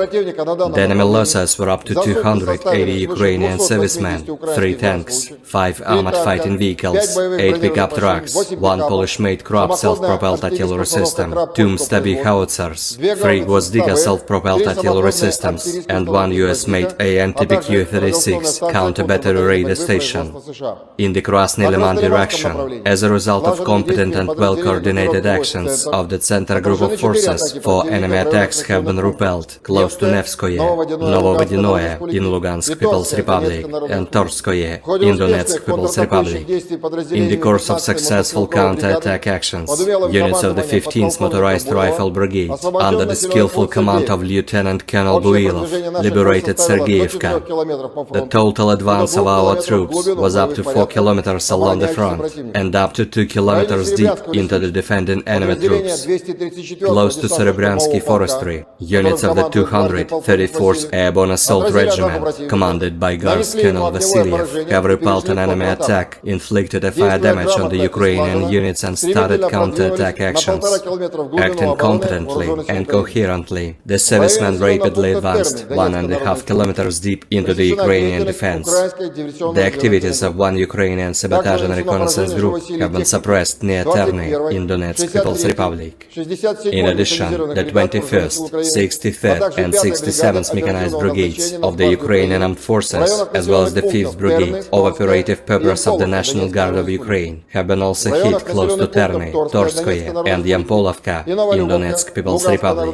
The enemy losses were up to 280 Ukrainian servicemen, 3 tanks, 5 armored fighting vehicles, 8 pickup trucks, 1 Polish-made Krab self-propelled artillery system, 2 Stabi howitzers, 3 Gvozdyka self-propelled artillery systems, and 1 US made AN-TPQ-36 counter-battery radar station. In the Krasny Liman direction, as a result of competent and well-coordinated actions of the Center Group of Forces, 4 enemy attacks have been repelled close to Nevskoye, Novovodinoye in Lugansk People's Republic, and Torskoye in Donetsk People's Republic. In the course of successful counter-attack actions, units of the 15th Motorized Rifle Brigade, under the skillful command of Lieutenant Colonel Builov, liberated Sergeyevka. The total advance of our troops was up to 4 kilometers along the front and up to 2 kilometers deep into the defending enemy troops. Close to Serebryansky Forestry, units of the 234th Airborne Assault Regiment, commanded by Guards Colonel Vasilyev, have repelled an enemy attack, inflicted a fire damage on the Ukrainian units and started counter-attack actions. Acting competently and coherently, the servicemen rapidly advanced 1.5 kilometers deep into the Ukrainian defense. The activities of 1 Ukrainian sabotage and reconnaissance group have been suppressed near Terny in Donetsk People's Republic. In addition, the 21st, 63rd and 67th Mechanized Brigades of the Ukrainian Armed Forces, as well as the 5th Brigade of Operative Purpose of the National Guard of Ukraine, have been also hit close to Terny, Torskoye and Yampolovka in Donetsk People's Republic.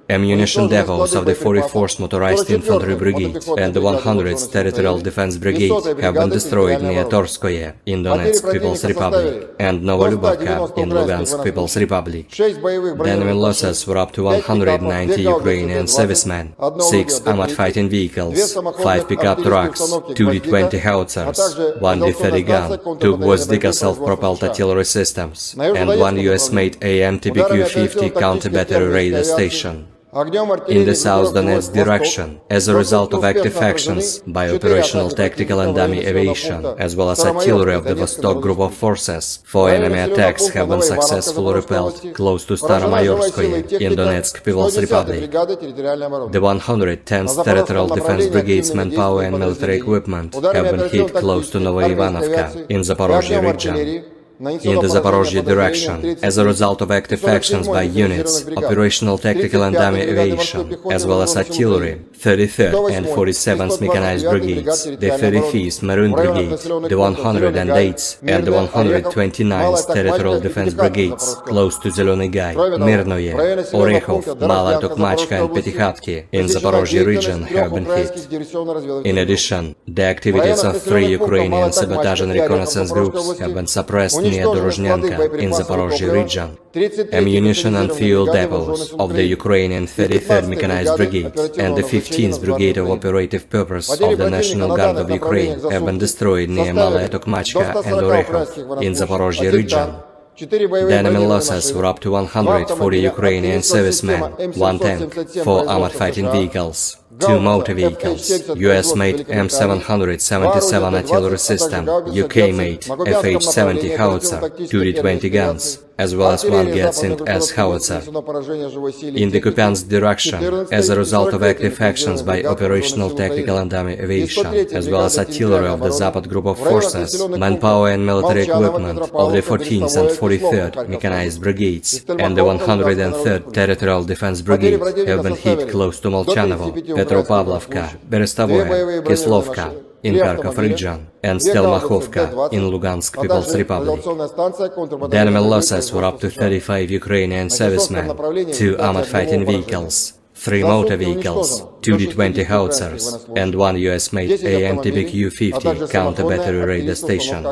Ammunition depots of the 44th Motorized Infantry Infantry Brigade and the 100th Territorial Defense Brigade have been destroyed near Torskoye in Donetsk People's Republic and Novolubavka in Lugansk People's Republic. The enemy losses were up to 190 Ukrainian servicemen, 6 armored fighting vehicles, 5 pickup trucks, 2 D-20 howitzers, 1 D-30 gun, 2 Gvozdika self-propelled artillery systems, and 1 US-made AMTBQ-50 counter-battery radar station. In the South Donetsk direction, as a result of active actions by operational tactical and dummy aviation, as well as artillery of the Vostok group of forces, 4 enemy attacks have been successfully repelled close to Staromayorskoye in Donetsk People's Republic. The 110th Territorial Defense Brigade's manpower and military equipment have been hit close to Novoivanovka in Zaporozhye region. In the Zaporozhye direction, as a result of active actions by units, operational tactical and dummy aviation, as well as artillery, 33rd and 47th Mechanized Brigades, the 35th Maroon Brigade, the 108th and the 129th Territorial Defense Brigades, close to Zeleny Gai, Mirnoye, Orekhov, Mala Tokmachka and Petykhatki in Zaporozhye region have been hit. In addition, the activities of 3 Ukrainian sabotage and reconnaissance groups have been suppressed near Dorozhnyanka in Zaporozhye region. Ammunition and fuel depots of the Ukrainian 33rd Mechanized Brigade and the 15th Brigade of Operative Purpose of the National Guard of Ukraine have been destroyed near Malaya Tokmachka and Orekhov in Zaporozhye region. The enemy losses were up to 140 Ukrainian servicemen, 1 tank, 4 armored fighting vehicles, 2 motor vehicles, US-made M777 artillery system, UK-made FH-70 howitzer, 2 D-20 guns, as well as 1 Gatsin S howitzer. In the Kupiansk direction, as a result of active actions by operational tactical and dummy aviation, as well as artillery of the Zapad group of forces, manpower and military equipment of the 14th and 43rd Mechanized Brigades and the 103rd Territorial Defense Brigade have been hit close to Molchanovo, Petropavlovka, Berestovoye, Kislovka in Kharkov region, and Stelmakhovka in Lugansk People's Republic. The enemy losses were up to 35 Ukrainian servicemen, 2 armored fighting vehicles, 3 motor vehicles, 2 D-20 howitzers, and 1 US-made AMTBQ-50 counter-battery radar station.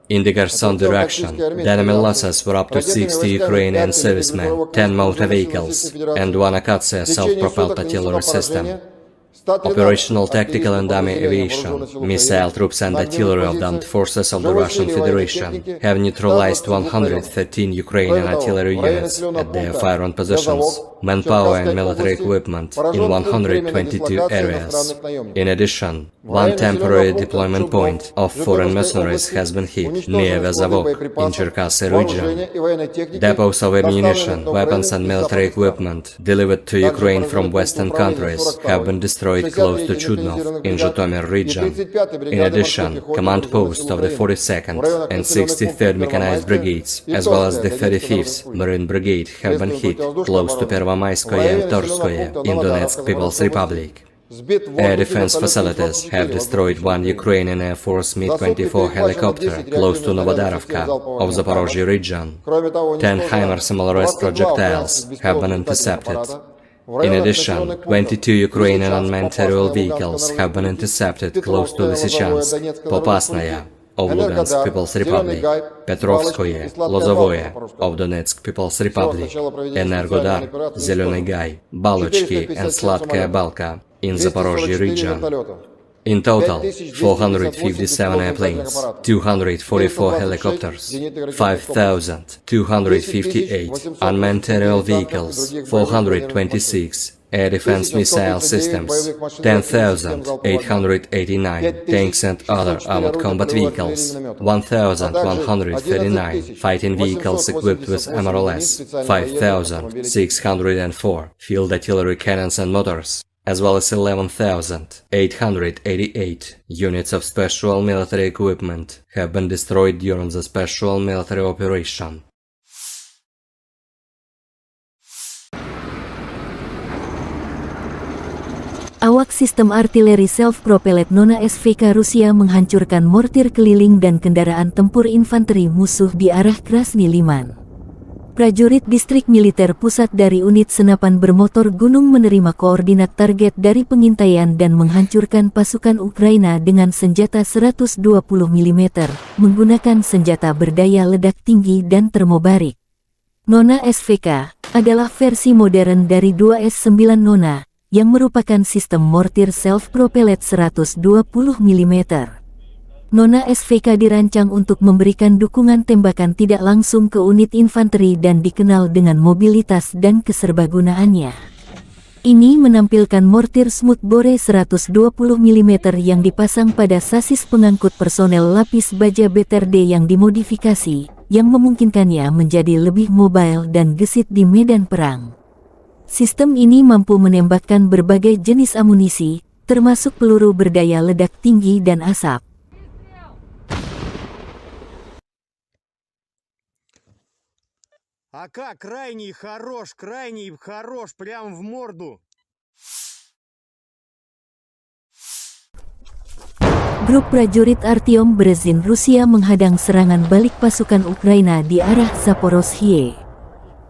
In the Kherson direction, the enemy losses were up to 60 Ukrainian servicemen, 10 motor vehicles, and 1 Akatsiya self-propelled artillery system. Operational tactical and dummy aviation, missile troops and artillery of the armed forces of the Russian Federation have neutralized 113 Ukrainian artillery units at their firing positions, manpower and military equipment in 122 areas. In addition, 1 temporary deployment point of foreign mercenaries has been hit near Vezavok in Cherkasy region. Depots of ammunition, weapons and military equipment delivered to Ukraine from Western countries have been destroyed close to Chudnov in Zhytomyr region. In addition, command posts of the 42nd and 63rd Mechanized Brigades, as well as the 35th Marine Brigade, have been hit close to Pervomaiskoye and Torskoye in Donetsk People's Republic. Air defense facilities have destroyed 1 Ukrainian Air Force Mi-24 helicopter close to Novodarovka of Zaporozhye region. 10 HIMARS MLRS projectiles have been intercepted. In addition, 22 Ukrainian unmanned aerial vehicles have been intercepted close to Lysychansk, Popasnaya of Lugansk People's Republic, Petrovskoye, Lozovoye of Donetsk People's Republic, Energodar, Zeleny Gai, Balochki and Sladkaya Balka in Zaporozhye region. In total, 457 airplanes, 244 helicopters, 5,258 unmanned aerial vehicles, 426 air defense missile systems, 10,889 tanks and other armored combat vehicles, 1,139 fighting vehicles equipped with MRLS, 5,604 field artillery cannons and motors, as well as 11,888 units of special military equipment have been destroyed during the special military operation. Awak sistem artileri self-propelled Nona SVK Rusia menghancurkan mortir keliling dan kendaraan tempur infanteri musuh di arah Krasny Liman. Prajurit Distrik Militer Pusat dari unit senapan bermotor gunung menerima koordinat target dari pengintaian dan menghancurkan pasukan Ukraina dengan senjata 120 mm, menggunakan senjata berdaya ledak tinggi dan termobarik. Nona SVK adalah versi modern dari 2S9 Nona, yang merupakan sistem mortir self-propelled 120 mm. Nona SVK dirancang untuk memberikan dukungan tembakan tidak langsung ke unit infanteri dan dikenal dengan mobilitas dan keserbagunaannya. Ini menampilkan mortir smoothbore 120 mm yang dipasang pada sasis pengangkut personel lapis baja BTRD yang dimodifikasi, yang memungkinkannya menjadi lebih mobile dan gesit di medan perang. Sistem ini mampu menembakkan berbagai jenis amunisi, termasuk peluru berdaya ledak tinggi dan asap. АК крайний хорош, прям в морду. Grup prajurit Artyom Berezin Rusia menghadang serangan balik pasukan Ukraina di arah Zaporozhye.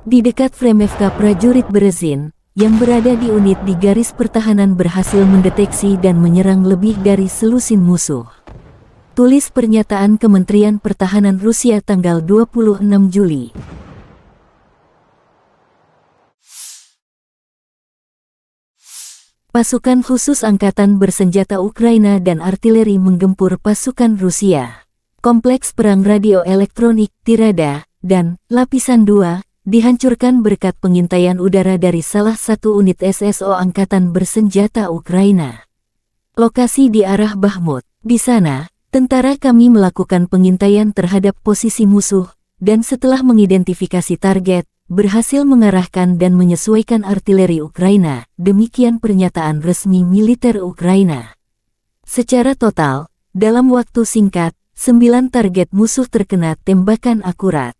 Di dekat Fremevka, prajurit Berezin, yang berada di unit di garis pertahanan berhasil mendeteksi dan menyerang lebih dari selusin musuh. Tulis pernyataan Kementerian Pertahanan Rusia tanggal 26 Juli. Pasukan khusus angkatan bersenjata Ukraina dan artileri menggempur pasukan Rusia. Kompleks perang radio elektronik Tirada dan Lapisan 2 dihancurkan berkat pengintaian udara dari salah satu unit SSO angkatan bersenjata Ukraina. Lokasi di arah Bakhmut. Di sana, tentara kami melakukan pengintaian terhadap posisi musuh, dan setelah mengidentifikasi target, berhasil mengarahkan dan menyesuaikan artileri Ukraina, demikian pernyataan resmi militer Ukraina. Secara total, dalam waktu singkat, 9 target musuh terkena tembakan akurat.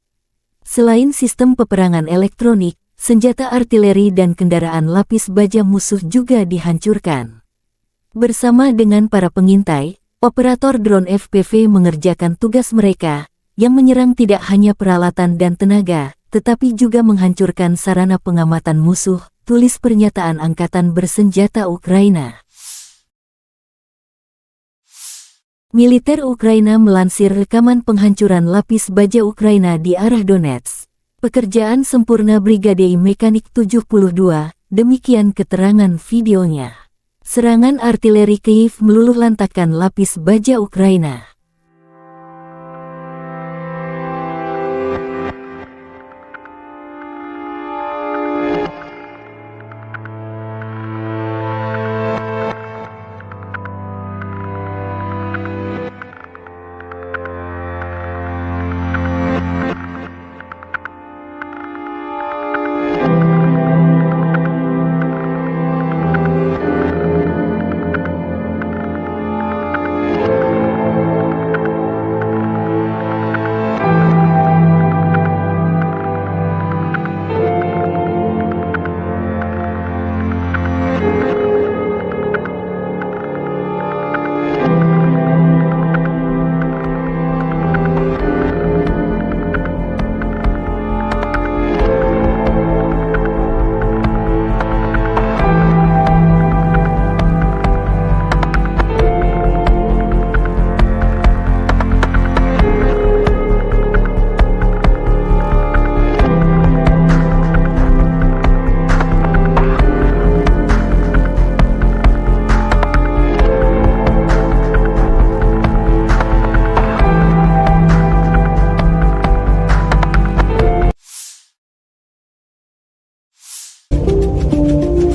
Selain sistem peperangan elektronik, senjata artileri dan kendaraan lapis baja musuh juga dihancurkan. Bersama dengan para pengintai, operator drone FPV mengerjakan tugas mereka, yang menyerang tidak hanya peralatan dan tenaga, tetapi juga menghancurkan sarana pengamatan musuh, tulis pernyataan Angkatan Bersenjata Ukraina. Militer Ukraina melansir rekaman penghancuran lapis baja Ukraina di arah Donetsk. Pekerjaan sempurna Brigade Mekanik 72, demikian keterangan videonya. Serangan artileri Kyiv meluluhlantakkan lapis baja Ukraina.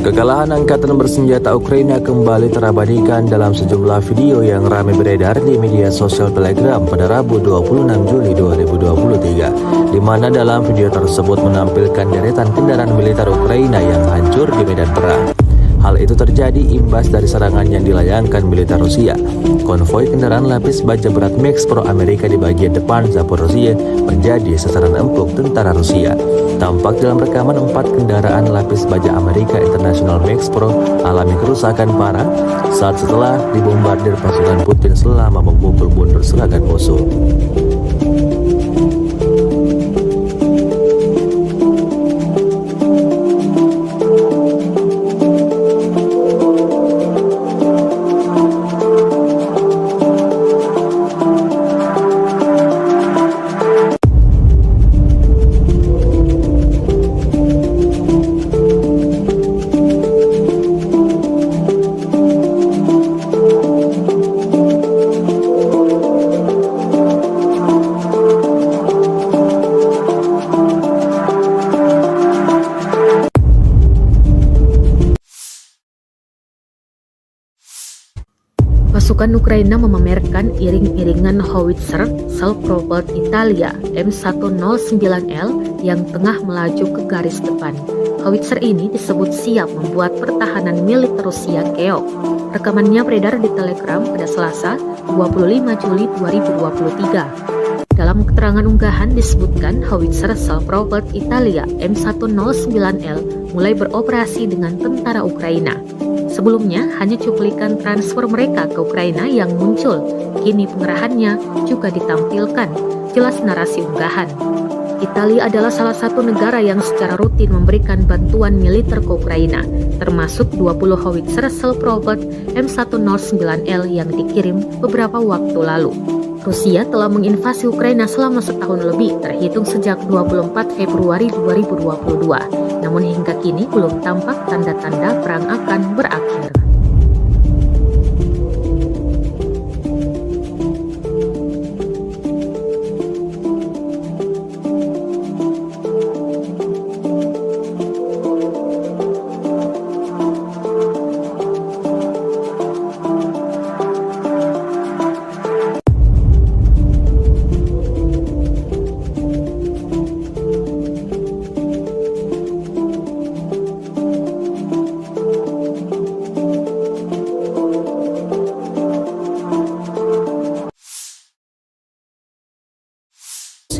Kekalahan Angkatan Bersenjata Ukraina kembali terabadikan dalam sejumlah video yang ramai beredar di media sosial Telegram pada Rabu 26 Juli 2023, di mana dalam video tersebut menampilkan deretan kendaraan militer Ukraina yang hancur di medan perang. Hal itu terjadi imbas dari serangan yang dilayangkan militer Rusia. Konvoi kendaraan lapis baja berat Max Pro Amerika di bagian depan Zaporozhye menjadi sasaran empuk tentara Rusia. Tampak dalam rekaman 4 kendaraan lapis baja Amerika International Max Pro alami kerusakan parah saat setelah dibombardir pasukan Putin selama memukul mundur serangan musuh. Pasukan Ukraina memamerkan iring-iringan howitzer self-propelled Italia M109L yang tengah melaju ke garis depan. Howitzer ini disebut siap membuat pertahanan militer Rusia keok. Rekamannya beredar di Telegram pada Selasa, 25 Juli 2023. Dalam keterangan unggahan disebutkan howitzer self-propelled Italia M109L mulai beroperasi dengan tentara Ukraina. Sebelumnya, hanya cuplikan transfer mereka ke Ukraina yang muncul. Kini pengerahannya juga ditampilkan. Jelas narasi unggahan. Italia adalah salah satu negara yang secara rutin memberikan bantuan militer ke Ukraina, termasuk 20 howitzer self-propelled M109L yang dikirim beberapa waktu lalu. Rusia telah menginvasi Ukraina selama setahun lebih, terhitung sejak 24 Februari 2022. Namun hingga kini belum tampak tanda-tanda perang akan berakhir.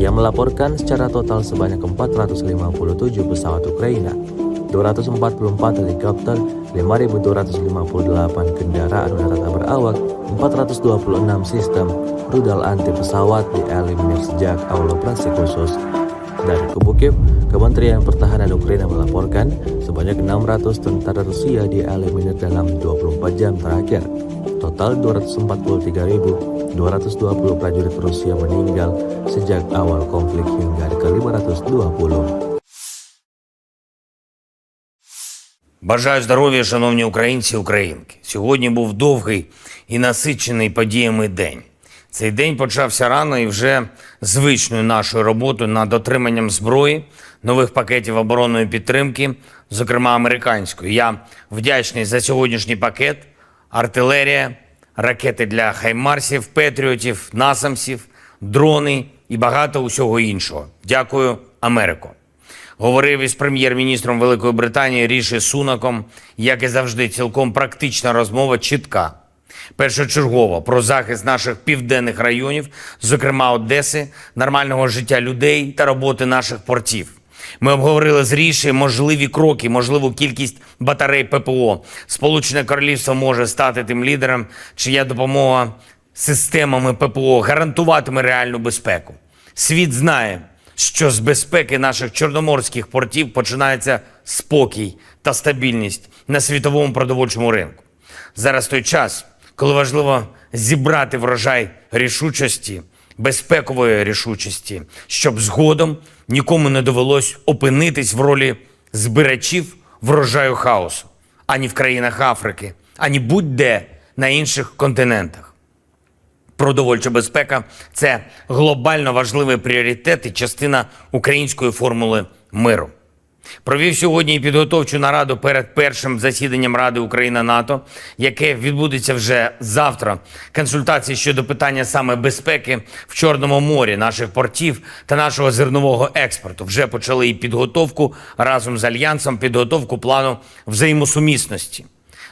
Rusia melaporkan secara total sebanyak 457 pesawat Ukraina, 244 helikopter, 5.258 kendaraan udara tak berawak, 426 sistem rudal anti pesawat dieliminir sejak awal operasi khusus. Dari kubu Kiev, Kementerian Pertahanan Ukraina melaporkan sebanyak 600 tentara Rusia dieliminir dalam 24 jam terakhir. Total 243.220 prajurit Rusia meninggal sejak awal konflik hingga ke-520. Бажаю здоров'я, шановні українці і українки. Сьогодні був довгий і насичений подіями день. Цей день почався рано і вже звичною нашою роботою над отриманням зброї, нових пакетів оборонної підтримки, зокрема американської. Я вдячний за сьогоднішній пакет, артилерія, ракети для хаймарсів, петріотів, насамсів, дрони і багато усього іншого. Дякую, Америко. Говорив із прем'єр-міністром Великої Британії Ріші Сунаком, як і завжди, цілком практична розмова, чітка. Першочергово про захист наших південних районів, зокрема Одеси, нормального життя людей та роботи наших портів. Ми обговорили з Ріші можливі кроки, можливу кількість батарей ППО. Сполучене Королівство може стати тим лідером, чия допомога системами ППО гарантуватиме реальну безпеку. Світ знає, що з безпеки наших чорноморських портів починається спокій та стабільність на світовому продовольчому ринку. Зараз той час, коли важливо зібрати врожай рішучості, безпекової рішучості, щоб згодом нікому не довелось опинитись в ролі збирачів врожаю хаосу, ані в країнах Африки, ані будь-де на інших континентах. Продовольча безпека – це глобально важливий пріоритет і частина української формули миру. Провів сьогодні і підготовчу нараду перед першим засіданням Ради Україна-НАТО, яке відбудеться вже завтра. Консультації щодо питання саме безпеки в Чорному морі, наших портів та нашого зернового експорту. Вже почали і підготовку разом з Альянсом, підготовку плану взаємосумісності.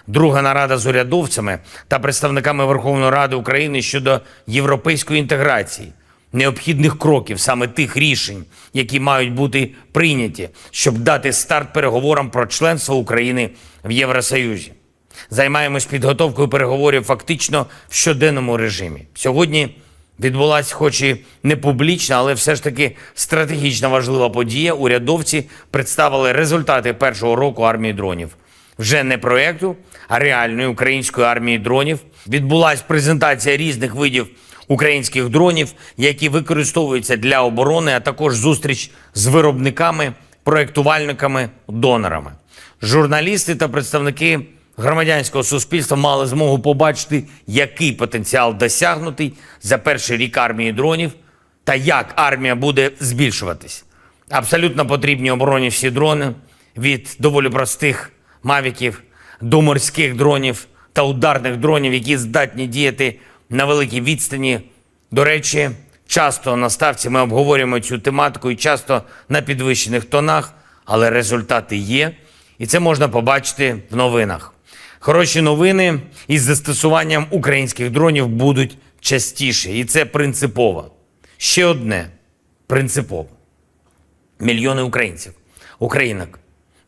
Друга нарада з урядовцями та представниками Верховної Ради України щодо європейської інтеграції, необхідних кроків, саме тих рішень, які мають бути прийняті, щоб дати старт переговорам про членство України в Євросоюзі. Займаємось підготовкою переговорів фактично в щоденному режимі. Сьогодні відбулася, хоч і не публічна, але все ж таки стратегічна важлива подія. Урядовці представили результати першого року армії дронів. Вже не проєкту, а реальної української армії дронів. Відбулася презентація різних видів українських дронів, які використовуються для оборони, а також зустріч з виробниками, проєктувальниками, донорами. Журналісти та представники громадянського суспільства мали змогу побачити, який потенціал досягнутий за перший рік армії дронів та як армія буде збільшуватись. Абсолютно потрібні обороні всі дрони, від доволі простих мавіків до морських дронів, та ударних дронів, які здатні діяти на великій відстані. До речі, часто на ставці ми обговорюємо цю тематику і часто на підвищених тонах, але результати є, і це можна побачити в новинах. Хороші новини із застосуванням українських дронів будуть частіше, і це принципово. Ще одне принципово. Мільйони українців, українок,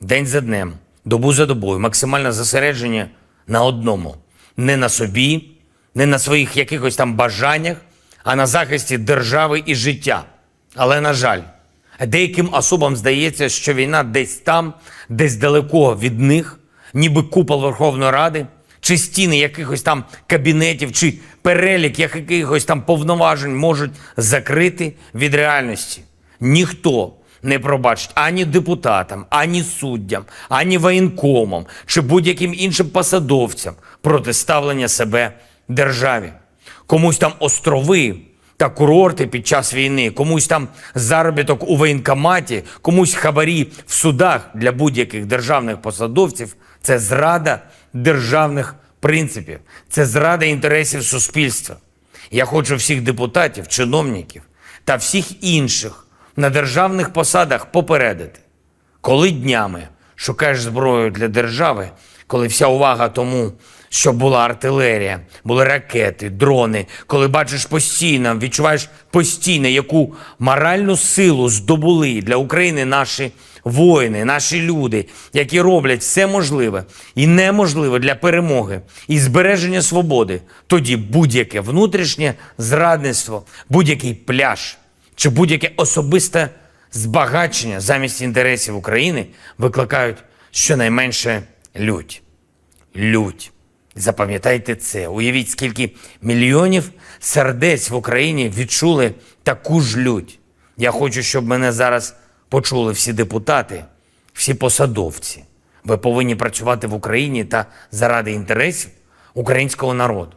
день за днем, добу за добою, максимальне зосередження на одному. Не на собі, не на своїх якихось там бажаннях, а на захисті держави і життя. Але, на жаль, деяким особам здається, що війна десь там, десь далеко від них, ніби купол Верховної Ради, чи стіни якихось там кабінетів, чи перелік якихось там повноважень можуть закрити від реальності. Ніхто не пробачить ані депутатам, ані суддям, ані воєнкомам, чи будь-яким іншим посадовцям протиставлення себе державі. Комусь там острови та курорти під час війни, комусь там заробіток у воєнкоматі, комусь хабарі в судах для будь-яких державних посадовців – це зрада державних принципів, це зрада інтересів суспільства. Я хочу всіх депутатів, чиновників та всіх інших на державних посадах попередити. Коли днями шукаєш зброю для держави, коли вся увага тому, щоб була артилерія, були ракети, дрони, коли бачиш постійно, відчуваєш постійно, яку моральну силу здобули для України наші воїни, наші люди, які роблять все можливе і неможливе для перемоги і збереження свободи, тоді будь-яке внутрішнє зрадництво, будь-який пляж чи будь-яке особисте збагачення замість інтересів України викликають щонайменше лють. Лють. Запам'ятайте це. Уявіть, скільки мільйонів сердець в Україні відчули таку ж лють. Я хочу, щоб мене зараз почули всі депутати, всі посадовці. Ви повинні працювати в Україні та заради інтересів українського народу.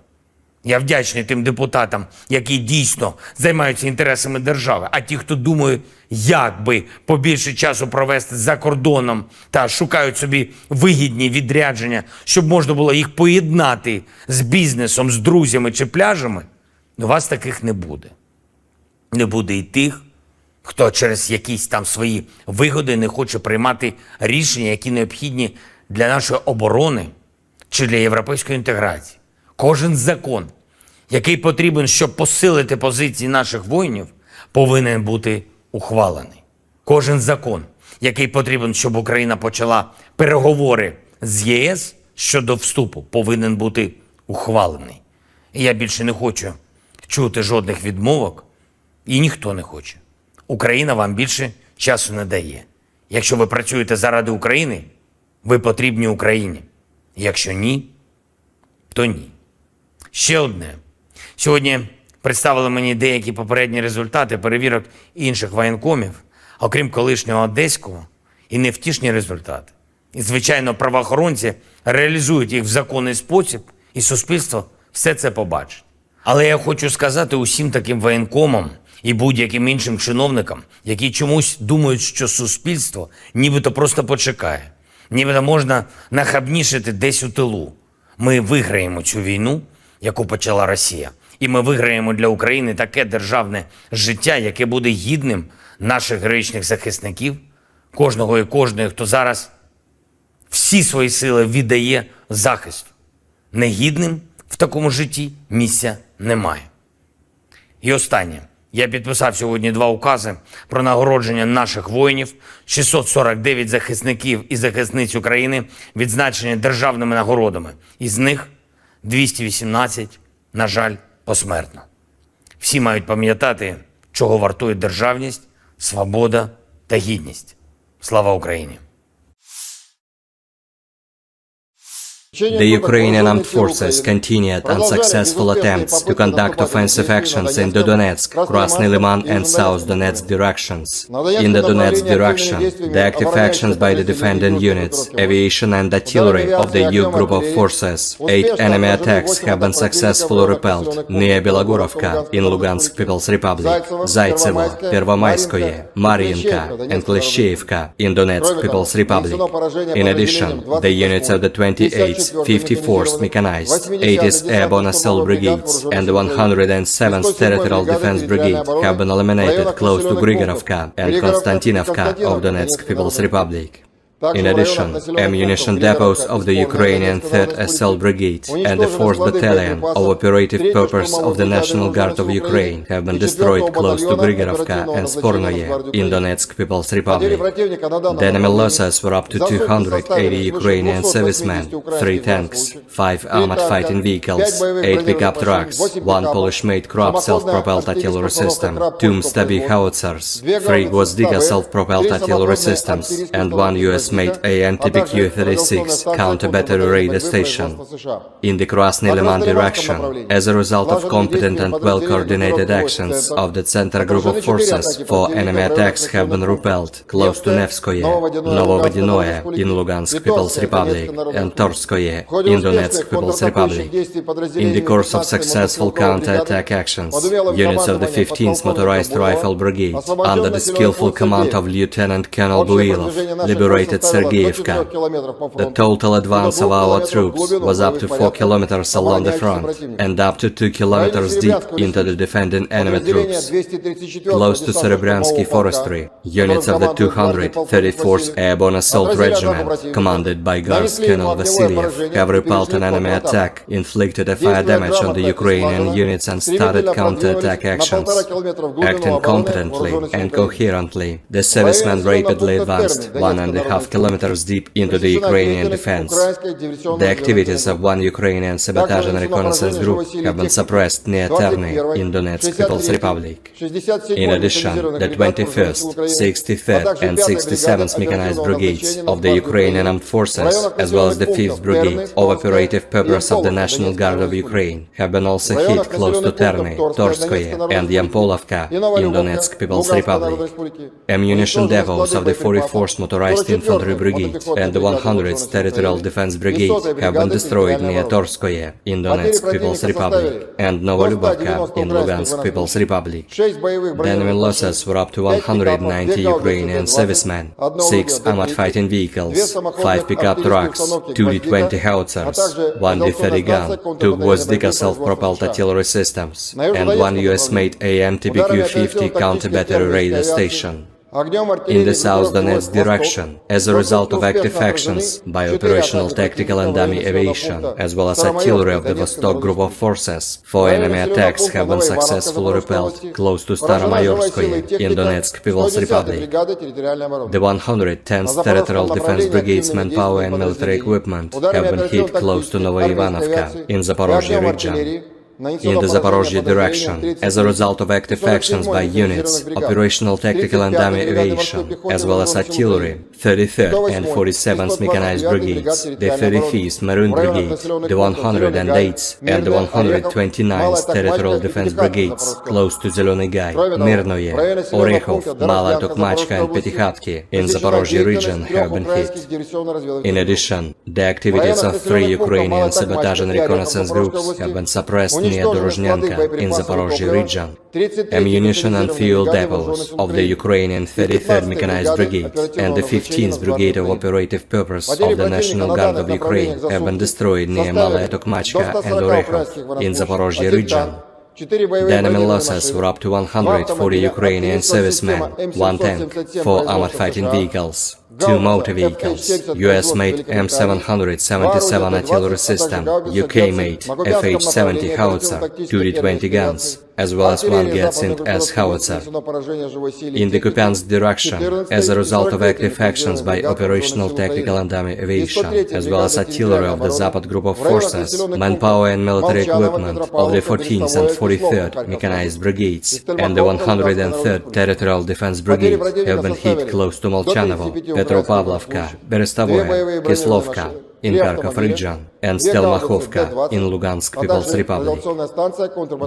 Я вдячний тим депутатам, які дійсно займаються інтересами держави, а ті, хто думають, як би побільше часу провести за кордоном та шукають собі вигідні відрядження, щоб можна було їх поєднати з бізнесом, з друзями чи пляжами, у вас таких не буде. Не буде і тих, хто через якісь там свої вигоди не хоче приймати рішення, які необхідні для нашої оборони чи для європейської інтеграції. Кожен закон, який потрібен, щоб посилити позиції наших воїнів, повинен бути ухвалений. Кожен закон, який потрібен, щоб Україна почала переговори з ЄС щодо вступу, повинен бути ухвалений. І я більше не хочу чути жодних відмовок, і ніхто не хоче. Україна вам більше часу не дає. Якщо ви працюєте заради України, ви потрібні Україні. Якщо ні, то ні. Ще одне. Сьогодні представили мені деякі попередні результати перевірок інших воєнкомів, окрім колишнього одеського, і невтішні результати. І, звичайно, правоохоронці реалізують їх в законний спосіб, і суспільство все це побачить. Але я хочу сказати усім таким воєнкомам і будь-яким іншим чиновникам, які чомусь думають, що суспільство нібито просто почекає, нібито можна нахабнішити десь у тилу. Ми виграємо цю війну, яку почала Росія. І ми виграємо для України таке державне життя, яке буде гідним наших героїчних захисників, кожного і кожної, хто зараз всі свої сили віддає захисту. Негідним в такому житті місця немає. І останнє. Я підписав сьогодні 2 укази про нагородження наших воїнів, 649 захисників і захисниць України відзначені державними нагородами. Із них 218, на жаль, посмертно. Всі мають пам'ятати, чого вартує державність, свобода та гідність. Слава Україні! The Ukrainian armed forces continued unsuccessful attempts to conduct offensive actions in the Donetsk, Krasny Liman and South Donetsk directions. In the Donetsk direction, the active actions by the defending units, aviation and artillery of the EU group of forces, 8 enemy attacks have been successfully repelled near Belogorovka in Lugansk People's Republic, Zaitsevo, Pervomayskoye, Mariinka and Klishchiivka in Donetsk People's Republic. In addition, the units of the 28th 54th Mechanized, 80th Airborne Assault Brigades, and the 107th Territorial Defense Brigade have been eliminated close to Grigorovka and Konstantinovka of Donetsk People's Republic. In addition, ammunition depots of the Ukrainian 3rd Assault Brigade and the 4th Battalion of Operative Purpose of the National Guard of Ukraine have been destroyed close to Grigorovka and Spornoye in Donetsk People's Republic. The enemy losses were up to 280 Ukrainian servicemen, 3 tanks, 5 armored fighting vehicles, 8 pickup trucks, 1 Polish-made Krupp self-propelled artillery system, 2 Mstabi howitzers, 3 Gvozdika self-propelled artillery systems, and 1 US-made AN/TPQ-36 counter-battery radar station. In the Krasny Liman direction, as a result of competent and well-coordinated actions of the Center Group of Forces, 4 enemy attacks have been repelled close to Nevskoye, Novovodinoye in Lugansk People's Republic, and Torskoye in Donetsk People's Republic. In the course of successful counter-attack actions, units of the 15th Motorized Rifle Brigade, under the skillful command of Lieutenant Colonel Builov, liberated Sergeyevka. The total advance of our troops was up to 4 kilometers along the front and up to 2 kilometers deep into the defending enemy troops. Close to Serebryansky Forestry, units of the 234th Airborne Assault Regiment, commanded by Guards Colonel Vasilyev, have repelled an enemy attack, inflicted a fire damage on the Ukrainian units and started counter-attack actions. Acting competently and coherently, the servicemen rapidly advanced 1.5 kilometers deep into the Ukrainian defense. The activities of 1 Ukrainian sabotage and reconnaissance group have been suppressed near Terny in Donetsk People's Republic. In addition, the 21st, 63rd and 67th Mechanized Brigades of the Ukrainian Armed Forces, as well as the 5th Brigade of Operative Purpose of the National Guard of Ukraine, have been also hit close to Terny, Torskoye and Yampolovka in Donetsk People's Republic. Ammunition depots of the 44th Motorized Infantry Brigade and the 100th Territorial Defense Brigade have been destroyed near Torskoye in Donetsk People's Republic and Novolubovka in Lugansk People's Republic. The enemy losses were up to 190 Ukrainian servicemen, 6 armored fighting vehicles, 5 pickup trucks, 2 D-20 howitzers, 1 D-30 gun, 2 Gvozdika self-propelled artillery systems, and 1 US-made AN/TPQ-50 counter-battery radar station. In the South Donetsk direction, as a result of active actions by operational tactical and dummy aviation, as well as artillery of the Vostok Group of Forces, 4 enemy attacks have been successfully repelled close to Staromayorskoye in Donetsk People's Republic. The 110th Territorial Defense Brigade's manpower and military equipment have been hit close to Novoivanovka in Zaporozhye region. In the Zaporozhye direction, as a result of active actions by units, operational tactical and dummy aviation, as well as artillery, 33rd and 47th Mechanized Brigades, the 35th Maroon Brigade, the 108th and the 129th Territorial Defense Brigades, close to Zelený Gай, Mirnoye, Orekhov, Mala Tokmachka and Petykhatki in Zaporozhye region have been hit. In addition, the activities of 3 Ukrainian sabotage and reconnaissance groups have been suppressed near Dorozhnyanka in Zaporozhye region. Ammunition and fuel depots of the Ukrainian 33rd Mechanized Brigade and the 15th Brigade of Operative Purpose of the National Guard of Ukraine have been destroyed near Malaya Tokmachka and Orekhov in Zaporozhye region. The enemy losses were up to 140 Ukrainian servicemen, 1 tank, 4 armored fighting vehicles, 2 motor vehicles, US-made M777 artillery system, UK-made FH-70 howitzer, 2 D-20 guns, as well as 1 Gyatsint S howitzer. In the Kupiansk direction, as a result of active actions by operational tactical and dummy aviation, as well as artillery of the Zapad Group of Forces, manpower and military equipment of the 14th and 43rd Mechanized Brigades and the 103rd Territorial Defense Brigade have been hit close to Molchanovo, Petropavlovka, Berestovoye, Kislovka in Kharkov region, and Stelmakhovka in Lugansk People's Republic.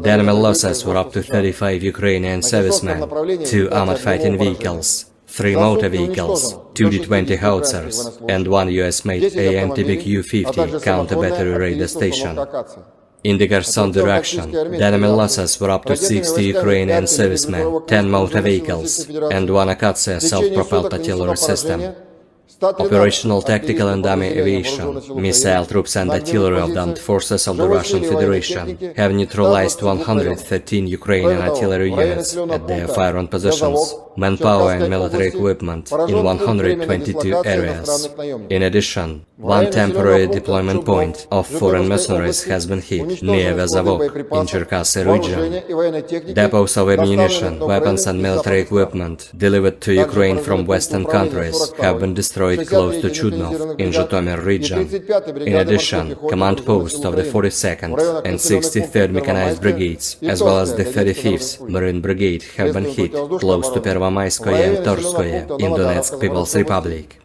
The enemy losses were up to 35 Ukrainian servicemen, 2 armored fighting vehicles, 3 motor vehicles, 2 D-20 howitzers, and 1 US-made AN/TPQ-50 counter-battery radar station. In the Kherson direction, the enemy losses were up to 60 Ukrainian servicemen, 10 motor vehicles, and 1 Akatsiya self-propelled artillery system. Operational, tactical and dummy aviation, missile troops and artillery of the armed forces of the Russian Federation have neutralized 113 Ukrainian artillery units at their firing positions, manpower and military equipment in 122 areas. In addition, one temporary deployment point of foreign mercenaries has been hit near Vezavok in Cherkasy region. Depots of ammunition, weapons and military equipment delivered to Ukraine from Western countries have been destroyed close to Chudnov in Zhytomyr region. In addition, command posts of the 42nd and 63rd Mechanized Brigades, as well as the 35th Marine Brigade, have been hit close to Pervomayskoye and Torskoye in Donetsk People's Republic.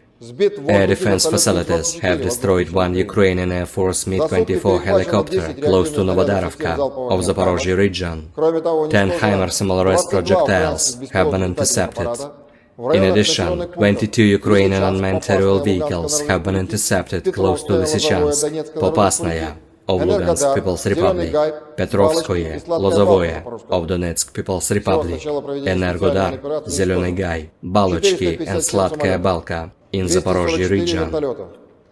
Air defense facilities have destroyed one Ukrainian Air Force Mi-24 helicopter close to Novodarovka of Zaporozhye region. 10 HIMARS projectiles have been intercepted. In addition, 22 Ukrainian unmanned aerial vehicles have been intercepted close to Lysychansk, Popasnaya of Lugansk People's Republic, Petrovskoye, Lozovoye of Donetsk People's Republic, Energodar, Zelený Gay, Balochki and Sladkaya Balka in Zaporozhye region.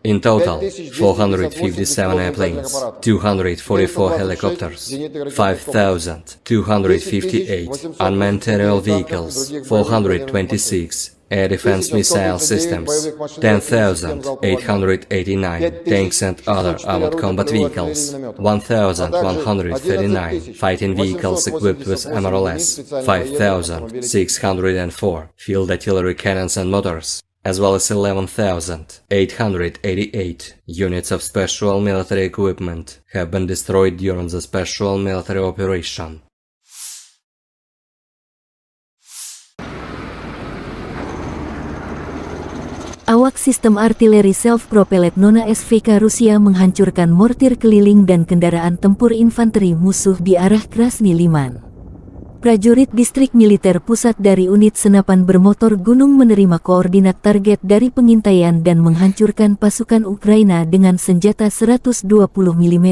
In total, 457 airplanes, 244 helicopters, 5,258 unmanned aerial vehicles, 426 air defense missile systems, 10,889 tanks and other armored combat vehicles, 1,139 fighting vehicles equipped with MRLS, 5,604 field artillery cannons and motors, as well as 11,888 units of special military equipment have been destroyed during the special military operation. Awak sistem artileri self-propelled Nona SVK Rusia menghancurkan mortir keliling dan kendaraan tempur infanteri musuh di arah Krasny Liman. Prajurit distrik militer pusat dari unit senapan bermotor gunung menerima koordinat target dari pengintaian dan menghancurkan pasukan Ukraina dengan senjata 120 mm,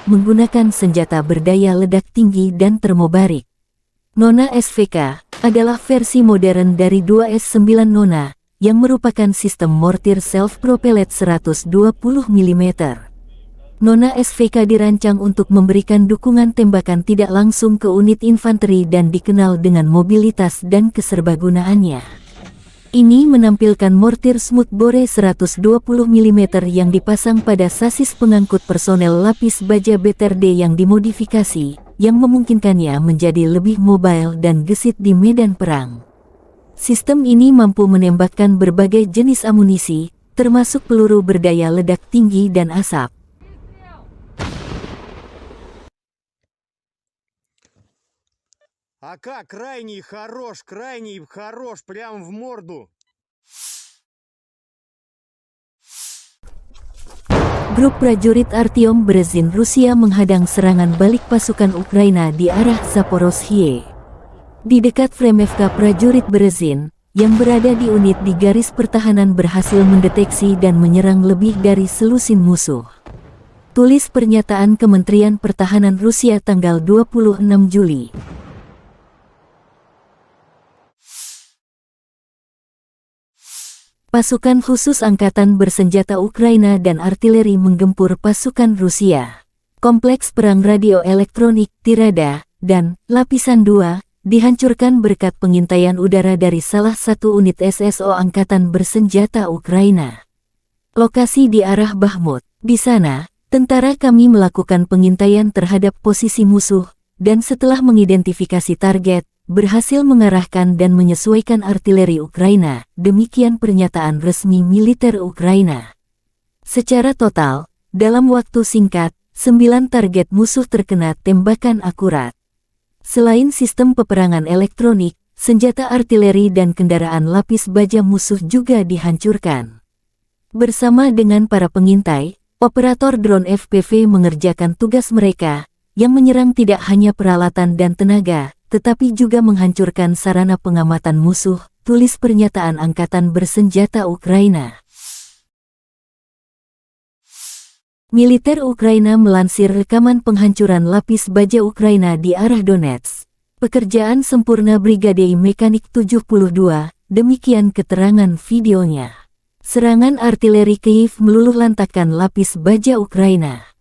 menggunakan senjata berdaya ledak tinggi dan termobarik. Nona SVK adalah versi modern dari 2S9 Nona, yang merupakan sistem mortir self-propelled 120 mm. Nona SVK dirancang untuk memberikan dukungan tembakan tidak langsung ke unit infanteri dan dikenal dengan mobilitas dan keserbagunaannya. Ini menampilkan mortir Smoothbore 120 mm yang dipasang pada sasis pengangkut personel lapis baja BTRD yang dimodifikasi, yang memungkinkannya menjadi lebih mobile dan gesit di medan perang. Sistem ini mampu menembakkan berbagai jenis amunisi, termasuk peluru berdaya ledak tinggi dan asap. А как? Крайний хорош, прям в морду. Grup prajurit Artyom Berezin Rusia menghadang serangan balik pasukan Ukraina di arah Zaporozhye. Di dekat Fremevka, prajurit Berezin, yang berada di unit di garis pertahanan berhasil mendeteksi dan menyerang lebih dari selusin musuh. Tulis pernyataan Kementerian Pertahanan Rusia tanggal 26 Juli. Pasukan khusus angkatan bersenjata Ukraina dan artileri menggempur pasukan Rusia. Kompleks perang radio elektronik Tirada dan Lapisan 2 dihancurkan berkat pengintaian udara dari salah satu unit SSO angkatan bersenjata Ukraina. Lokasi di arah Bakhmut. Di sana, tentara kami melakukan pengintaian terhadap posisi musuh, dan setelah mengidentifikasi target, berhasil mengarahkan dan menyesuaikan artileri Ukraina, demikian pernyataan resmi militer Ukraina. Secara total, dalam waktu singkat, 9 target musuh terkena tembakan akurat. Selain sistem peperangan elektronik, senjata artileri dan kendaraan lapis baja musuh juga dihancurkan. Bersama dengan para pengintai, operator drone FPV mengerjakan tugas mereka, yang menyerang tidak hanya peralatan dan tenaga, tetapi juga menghancurkan sarana pengamatan musuh, tulis pernyataan Angkatan Bersenjata Ukraina. Militer Ukraina melansir rekaman penghancuran lapis baja Ukraina di arah Donetsk. Pekerjaan sempurna Brigade Mekanik 72, demikian keterangan videonya. Serangan artileri Kyiv meluluhlantakkan lapis baja Ukraina.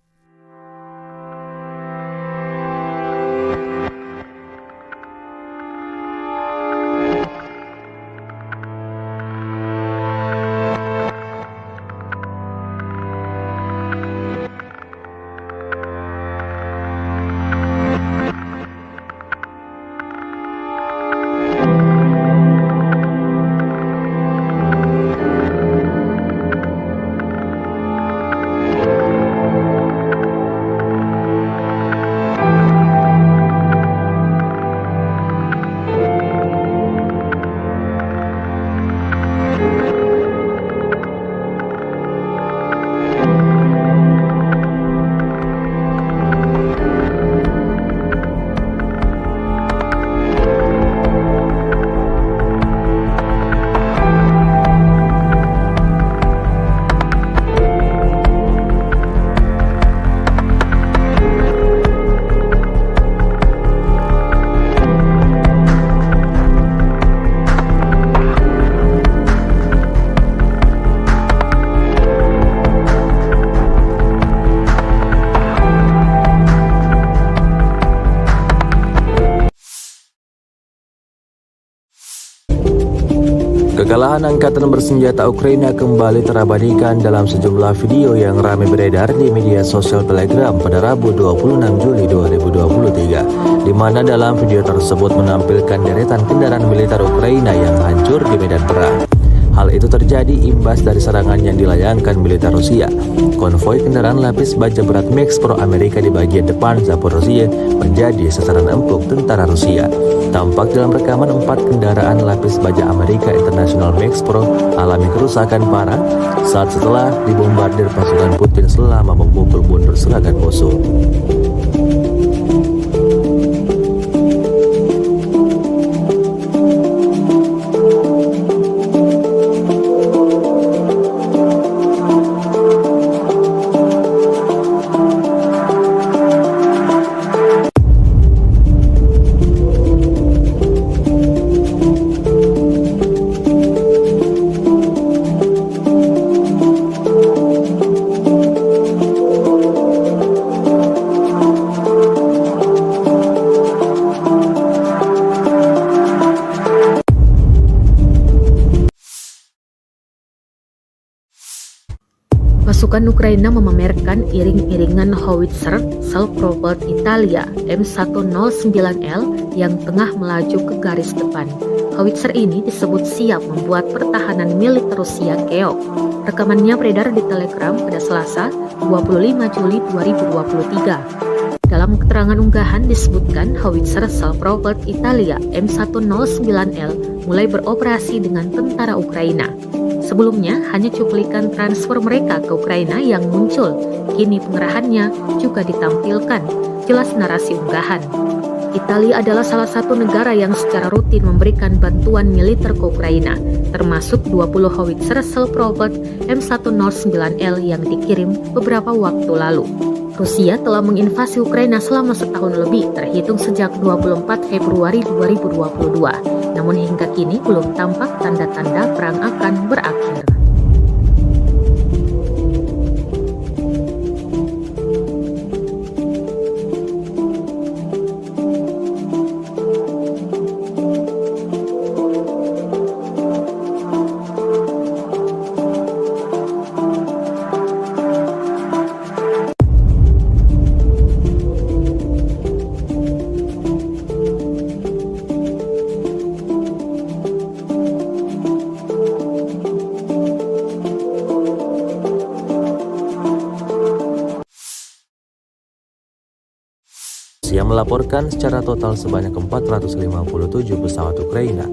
Kekalahan angkatan bersenjata Ukraina kembali terabadikan dalam sejumlah video yang ramai beredar di media sosial Telegram pada Rabu 26 Juli 2023, di mana dalam video tersebut menampilkan deretan kendaraan militer Ukraina yang hancur di medan perang. Hal itu terjadi imbas dari serangan yang dilayangkan militer Rusia. Konvoi kendaraan lapis baja berat Max Pro Amerika di bagian depan Zaporozhye menjadi sasaran empuk tentara Rusia. Tampak dalam rekaman 4 kendaraan lapis baja Amerika International Max Pro alami kerusakan parah saat setelah dibombardir pasukan Putin selama memukul mundur serangan musuh. Pasukan Ukraina memamerkan iring-iringan howitzer self-propelled Italia M109L yang tengah melaju ke garis depan. Howitzer ini disebut siap membuat pertahanan militer Rusia keok. Rekamannya beredar di Telegram pada Selasa, 25 Juli 2023. Dalam keterangan unggahan disebutkan howitzer self-propelled Italia M109L mulai beroperasi dengan tentara Ukraina. Sebelumnya, hanya cuplikan transfer mereka ke Ukraina yang muncul. Kini pengerahannya juga ditampilkan, jelas narasi unggahan. Italia adalah salah satu negara yang secara rutin memberikan bantuan militer ke Ukraina, termasuk 20 howitzer self-propelled M109L yang dikirim beberapa waktu lalu. Rusia telah menginvasi Ukraina selama setahun lebih, terhitung sejak 24 Februari 2022. Namun hingga kini belum tampak tanda-tanda perang akan berakhir. Rusia melaporkan secara total sebanyak 457 pesawat Ukraina,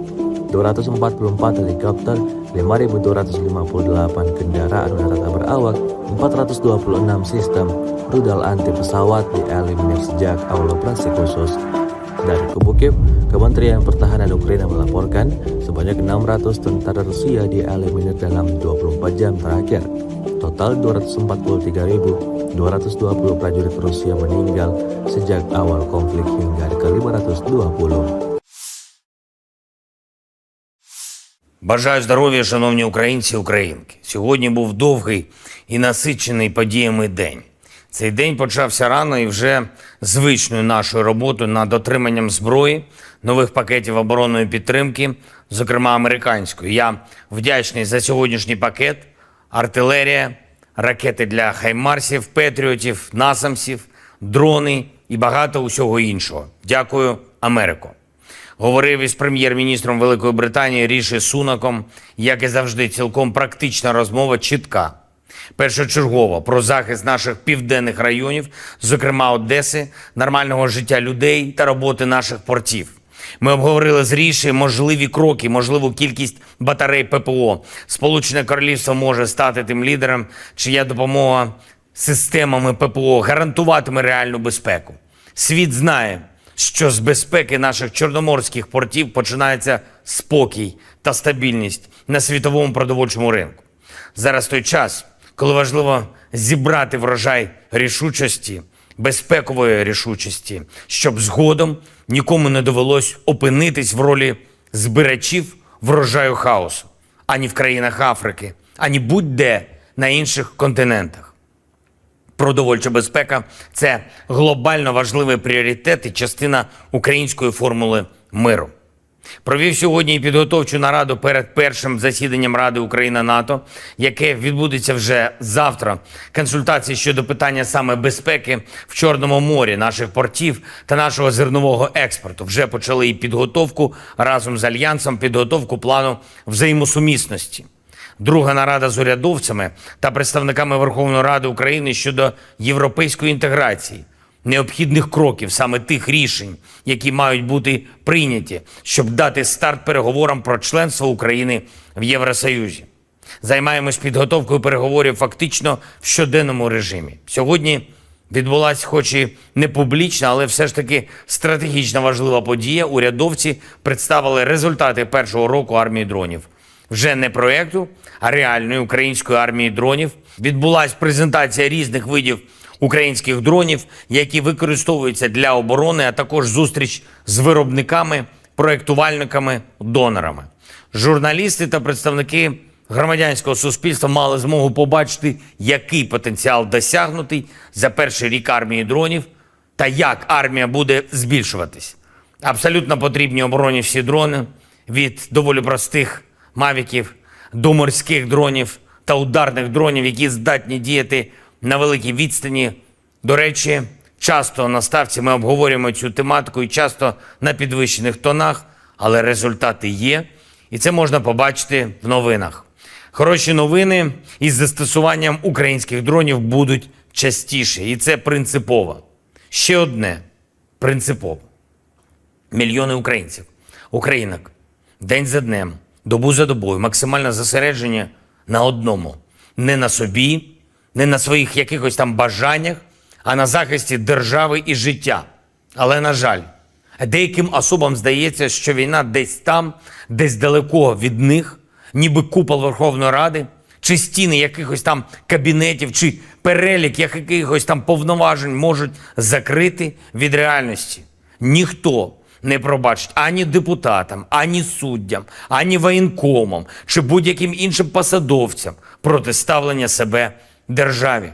244 helikopter, 5.258 kendaraan udara tak berawak, 426 sistem rudal anti pesawat dieliminir sejak awal operasi khusus. Dari kubu Kiev, Kementerian Pertahanan Ukraina melaporkan sebanyak 600 tentara Rusia dieliminir dalam 24 jam terakhir. Total 243.220 prajurit Rusia meninggal sejak awal konflik hingga ke 520. Бажаю здоров'я, шановні українці і українки. Сьогодні був довгий і насичений подіями день. Цей день почався рано і вже звичною нашою роботою над отриманням зброї, нових пакетів оборонної підтримки, зокрема американської. Я вдячний за сьогоднішній пакет, артилерія, ракети для хаймарсів, петріотів, насамсів, дрони і багато усього іншого. Дякую, Америко. Говорив із прем'єр-міністром Великої Британії Ріші Сунаком, як і завжди, цілком практична розмова, чітка. Першочергово про захист наших південних районів, зокрема Одеси, нормального життя людей та роботи наших портів. Ми обговорили з Ріші можливі кроки, можливу кількість батарей ППО. Сполучене Королівство може стати тим лідером, чия допомога системами ППО гарантуватиме реальну безпеку. Світ знає, що з безпеки наших чорноморських портів починається спокій та стабільність на світовому продовольчому ринку. Зараз той час, коли важливо зібрати врожай рішучості, безпекової рішучості, щоб згодом нікому не довелось опинитись в ролі збирачів врожаю хаосу, ані в країнах Африки, ані будь-де на інших континентах. Продовольча безпека – це глобально важливий пріоритет і частина української формули миру. Провів сьогодні і підготовчу нараду перед першим засіданням Ради Україна-НАТО, яке відбудеться вже завтра. Консультації щодо питання саме безпеки в Чорному морі, наших портів та нашого зернового експорту. Вже почали і підготовку разом з Альянсом, підготовку плану взаємосумісності. Друга нарада з урядовцями та представниками Верховної Ради України щодо європейської інтеграції, необхідних кроків, саме тих рішень, які мають бути прийняті, щоб дати старт переговорам про членство України в Євросоюзі. Займаємось підготовкою переговорів фактично в щоденному режимі. Сьогодні відбулася, хоч і не публічна, але все ж таки стратегічно важлива подія. Урядовці представили результати першого року армії дронів. Вже не проєкту, а реальної української армії дронів. Відбулася презентація різних видів українських дронів, які використовуються для оборони, а також зустріч з виробниками, проєктувальниками, донорами. Журналісти та представники громадянського суспільства мали змогу побачити, який потенціал досягнутий за перший рік армії дронів та як армія буде збільшуватись. Абсолютно потрібні обороні всі дрони, від доволі простих мавіків до морських дронів та ударних дронів, які здатні діяти на великій відстані. До речі, часто на ставці ми обговорюємо цю тематику і часто на підвищених тонах, але результати є, і це можна побачити в новинах. Хороші новини із застосуванням українських дронів будуть частіше, і це принципово. Ще одне принципово. Мільйони українців, українок, день за днем, добу за добою, максимальне зосередження на одному. Не на собі, не на своїх якихось там бажаннях, а на захисті держави і життя. Але, на жаль, деяким особам здається, що війна десь там, десь далеко від них, ніби купол Верховної Ради, чи стіни якихось там кабінетів, чи перелік якихось там повноважень можуть закрити від реальності. Ніхто не пробачить ані депутатам, ані суддям, ані воєнкомам, чи будь-яким іншим посадовцям протиставлення себе державі.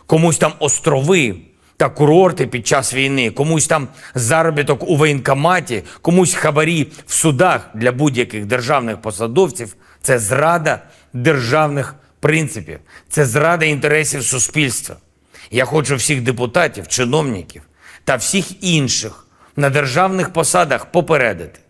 Комусь там острови та курорти під час війни, комусь там заробіток у воєнкоматі, комусь хабарі в судах для будь-яких державних посадовців – це зрада державних принципів, це зрада інтересів суспільства. Я хочу всіх депутатів, чиновників та всіх інших на державних посадах попередити.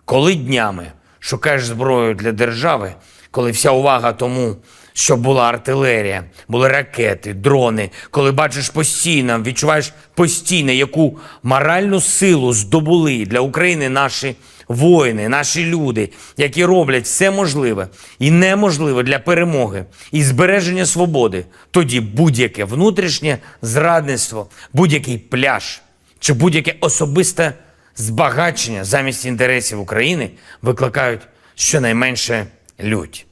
Коли днями шукаєш зброю для держави, коли вся увага тому, щоб була артилерія, були ракети, дрони, коли бачиш постійно, відчуваєш постійно, яку моральну силу здобули для України наші воїни, наші люди, які роблять все можливе і неможливе для перемоги і збереження свободи, тоді будь-яке внутрішнє зрадництво, будь-який пляж чи будь-яке особисте збагачення замість інтересів України викликають щонайменше лють.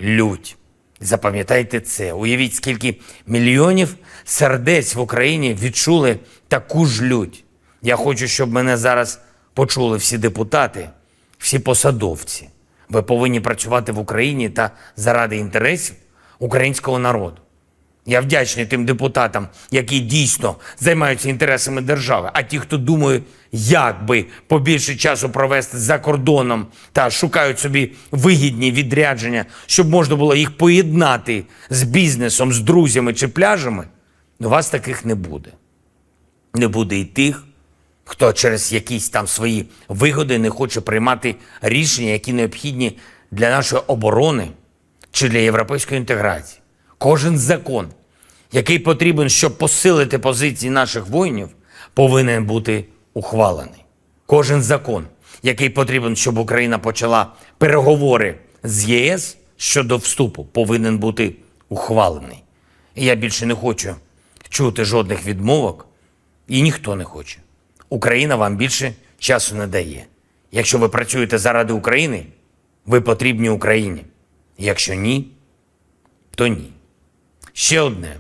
Лють. Запам'ятайте це. Уявіть, скільки мільйонів сердець в Україні відчули таку ж лють. Я хочу, щоб мене зараз почули всі депутати, всі посадовці, Ви повинні працювати в Україні та заради інтересів українського народу. Я вдячний тим депутатам, які дійсно займаються інтересами держави, а ті, хто думає, як би побільше часу провести за кордоном та шукають собі вигідні відрядження, щоб можна було їх поєднати з бізнесом, з друзями чи пляжами, у вас таких не буде. Не буде і тих, хто через якісь там свої вигоди не хоче приймати рішення, які необхідні для нашої оборони чи для європейської інтеграції. Кожен закон, який потрібен, щоб посилити позиції наших воїнів, повинен бути ухвалений. Кожен закон, який потрібен, щоб Україна почала переговори з ЄС щодо вступу, повинен бути ухвалений. І я більше не хочу чути жодних відмовок, і ніхто не хоче. Україна вам більше часу не дає. Якщо ви працюєте заради України, ви потрібні Україні. Якщо ні, то ні. Ще одне.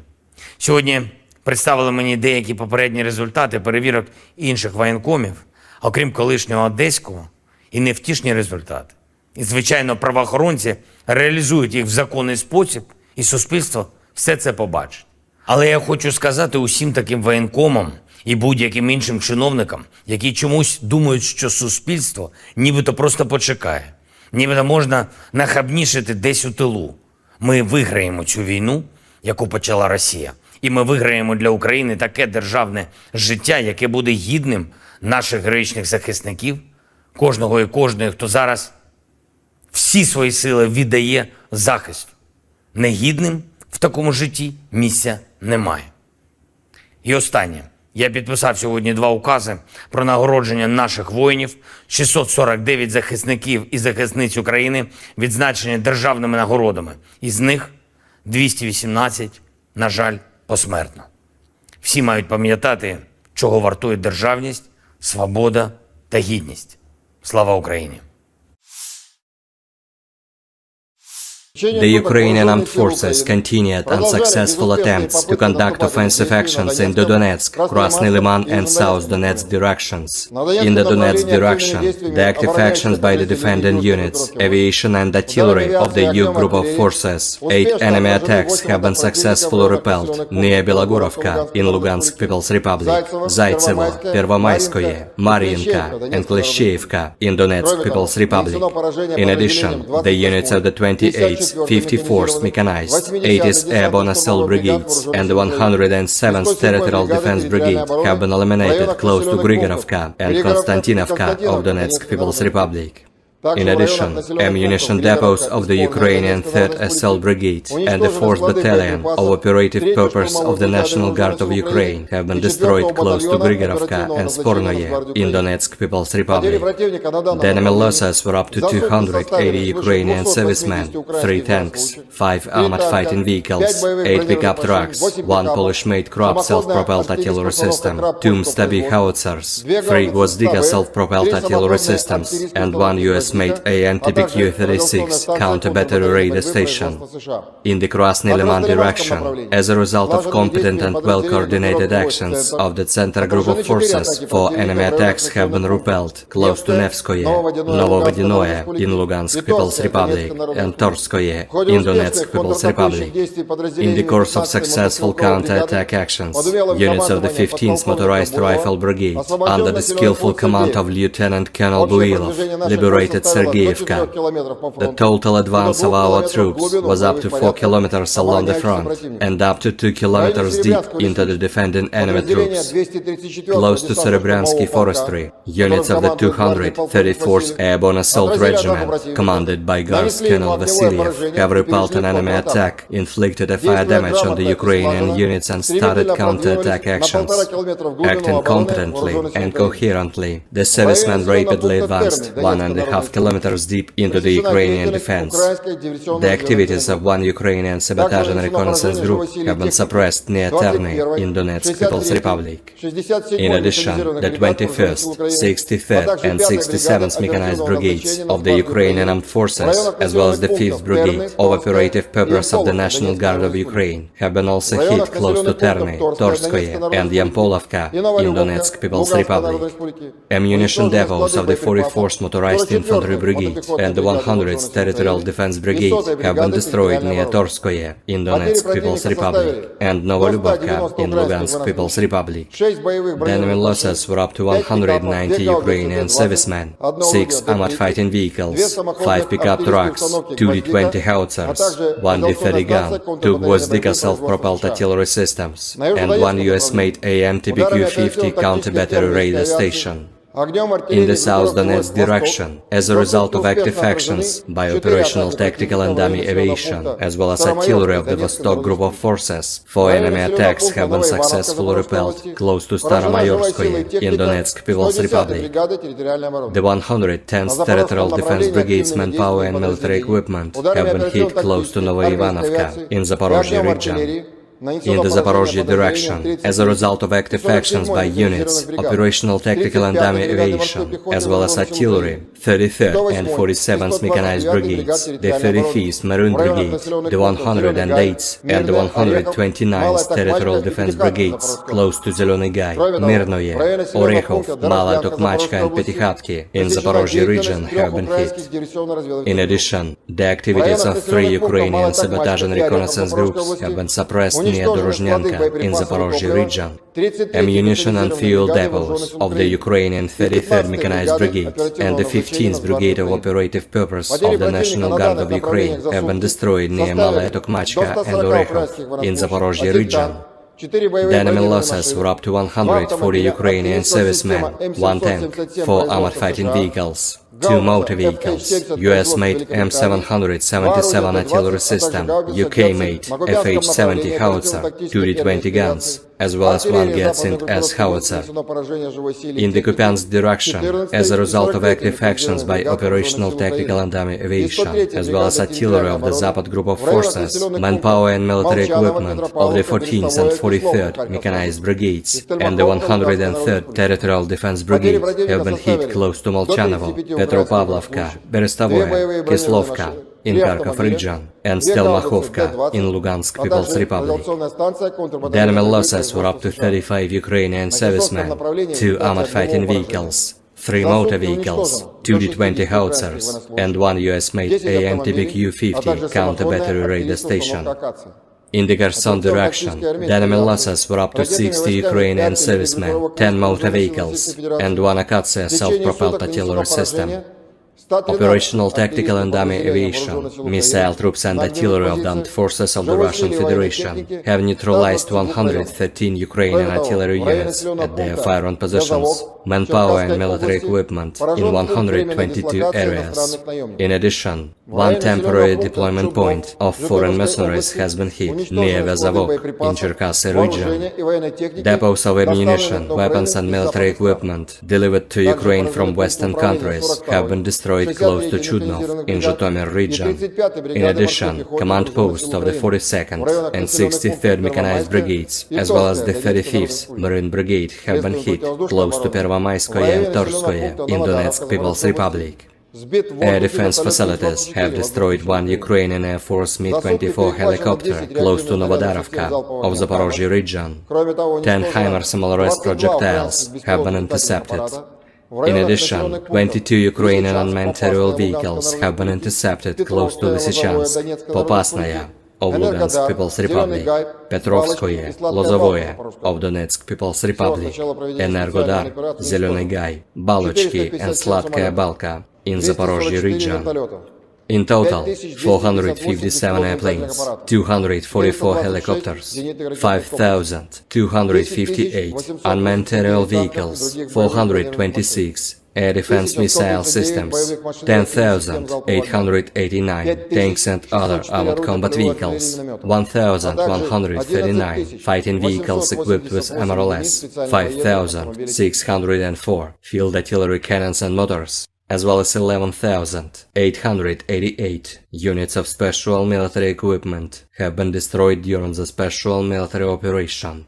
Сьогодні представили мені деякі попередні результати перевірок інших воєнкомів, окрім колишнього одеського, і невтішні результати. І, звичайно, правоохоронці реалізують їх в законний спосіб, і суспільство все це побачить. Але я хочу сказати усім таким воєнкомам і будь-яким іншим чиновникам, які чомусь думають, що суспільство нібито просто почекає, нібито можна нахабнішити десь у тилу. Ми виграємо цю війну, яку почала Росія. І ми виграємо для України таке державне життя, яке буде гідним наших героїчних захисників, кожного і кожної, хто зараз всі свої сили віддає захисту. Негідним в такому житті місця немає. І останнє. Я підписав сьогодні 2 укази про нагородження наших воїнів, 649 захисників і захисниць України відзначені державними нагородами. Із них 218, на жаль, посмертно. Всі мають пам'ятати, чого вартує державність, свобода та гідність. Слава Україні! The Ukrainian armed forces continued unsuccessful attempts to conduct offensive actions in the Donetsk, Krasny Liman and South Donetsk directions. In the Donetsk direction, the active actions by the defending units, aviation and artillery of the EU group of forces, 8 enemy attacks have been successfully repelled near Belogorovka in Lugansk People's Republic, Zaitsevo, Pervomayskoye, Mariinka and Kleshchevka in Donetsk People's Republic. In addition, the units of the 28th 54th Mechanized, 80th Airborne Assault Brigades, and the 107th Territorial Defense Brigade have been eliminated close to Grigorovka and Konstantinovka of Donetsk People's Republic. In addition, ammunition depots of the Ukrainian 3rd Assault Brigade and the 4th Battalion of Operative Purpose of the National Guard of Ukraine have been destroyed close to Grigorovka and Spornoye in Donetsk People's Republic. The enemy losses were up to 280 Ukrainian servicemen, 3 tanks, 5 armored fighting vehicles, 8 pickup trucks, 1 Polish-made Krupp self-propelled artillery system, 2 Stabi howitzers, 3 Gvozdyka self-propelled artillery systems, and 1 US-made AN-TPQ-36 counter-battery radar station. In the Krasny Liman direction, as a result of competent and well-coordinated actions of the Center Group of Forces, 4 enemy attacks have been repelled close to Nevskoye, Novovodinoye in Lugansk People's Republic, and Torskoye in Donetsk People's Republic. In the course of successful counter-attack actions, units of the 15th Motorized Rifle Brigade, under the skillful command of Lieutenant Colonel Builov, liberated Sergeyevka. The total advance of our troops was up to 4 kilometers along the front and up to 2 kilometers deep into the defending enemy troops. Close to Serebryansky Forestry, units of the 234th Airborne Assault Regiment, commanded by Guards Colonel Vasilyev, have repelled an enemy attack, inflicted a fire damage on the Ukrainian units and started counter-attack actions. Acting competently and coherently, the servicemen rapidly advanced 1.5 kilometers deep into the Ukrainian defense. The activities of 1 Ukrainian sabotage and reconnaissance group have been suppressed near Terny in Donetsk People's Republic. In addition, the 21st, 63rd and 67th Mechanized Brigades of the Ukrainian Armed Forces, as well as the 5th Brigade of Operative Purpose of the National Guard of Ukraine, have been also hit close to Terny, Torskoye and Yampolovka in Donetsk People's Republic. Ammunition depots of the 44th Motorized Infantry Infantry Brigade and the 100th Territorial Defense Brigade have been destroyed near Torskoye in Donetsk People's Republic and Novolubovka in Lugansk People's Republic. The enemy losses were up to 190 Ukrainian servicemen, 6 armored fighting vehicles, 5 pickup trucks, 2 D-20 howitzers, 1 D-30 gun, 2 Gvozdika self-propelled artillery systems, and 1 US-made AMTBQ-50 counter-battery radar station. In the South Donetsk direction, as a result of active actions by operational tactical and dummy aviation, as well as artillery of the Vostok group of forces, 4 enemy attacks have been successfully repelled close to Staromayorskoye in Donetsk People's Republic. The 110th Territorial Defense Brigade's manpower and military equipment have been hit close to Novoivanovka in Zaporozhye region. In the Zaporozhye direction, as a result of active actions by units, operational tactical and dummy aviation, as well as artillery, 33rd and 47th Mechanized Brigades, the 35th Maroon Brigade, the 108th and the 129th Territorial Defense Brigades, close to Zelený Gай, Mirnoye, Orekhov, Mala Tokmachka and Petykhatki in Zaporozhye region have been hit. In addition, the activities of 3 Ukrainian sabotage and reconnaissance groups have been suppressed near Dorozhnyanka in Zaporozhye region. Ammunition and fuel depots of the Ukrainian 33rd Mechanized Brigade and the 15th Brigade of Operative Purpose of the National Guard of Ukraine have been destroyed near Malaya Tokmachka and Orekhov in Zaporozhye region. The enemy losses were up to 140 Ukrainian servicemen, 1 tank, 4 armored fighting vehicles, 2 motor vehicles, US-made M777 artillery system, UK-made FH-70 howitzer, 2 D-20 guns, as well as 1 Gatsint-S howitzer. In the Kupiansk direction, as a result of active actions by operational tactical and dummy aviation, as well as artillery of the Zapad group of forces, manpower and military equipment of the 14th and 43rd Mechanized Brigades and the 103rd Territorial Defense Brigade have been hit close to Molchanovo, Petropavlovka, Berestavoye, Kislovka in Kharkov region, and Stelmachovka in Lugansk People's Republic. The enemy losses were up to 35 Ukrainian servicemen, 2 armored fighting vehicles, 3 motor vehicles, 2 D-20 howitzers, and 1 US-made AMTBQ-50 counter-battery radar station. In the Kherson direction, the enemy losses were up to 60 Ukrainian servicemen, 10 motor vehicles, and 1 Akatsiya self-propelled artillery system. Operational tactical and dummy aviation, missile troops and artillery of the armed forces of the Russian Federation have neutralized 113 Ukrainian artillery units at their firing positions, manpower and military equipment in 122 areas. In addition, 1 temporary deployment point of foreign mercenaries has been hit near Vezavok in Cherkasy region. Depots of ammunition, weapons and military equipment delivered to Ukraine from Western countries have been destroyed close to Chudnov in Zhytomyr region. In addition, command posts of the 42nd and 63rd Mechanized Brigades, as well as the 35th Marine Brigade, have been hit close to Pervomayskoye and Torskoye in Donetsk People's Republic. Air defense facilities have destroyed 1 Ukrainian Air Force Mi-24 helicopter close to Novodarovka of Zaporozhye region. 10 HIMARS MLRS projectiles have been intercepted. In addition, 22 Ukrainian unmanned aerial vehicles have been intercepted close to Lysychansk, Popasnaya of Lugansk People's Republic, Petrovskoye, Lozovoye of Donetsk People's Republic, Energodar, Zelený Gay, Balochki and Sladkaya Balka in Zaporozhye region. In total, 457 airplanes, 244 helicopters, 5,258 unmanned aerial vehicles, 426 air defense missile systems, 10,889 tanks and other armored combat vehicles, 1,139 fighting vehicles equipped with MRLS, 5,604 field artillery cannons and motors, as well as 11,888 units of special military equipment have been destroyed during the special military operation.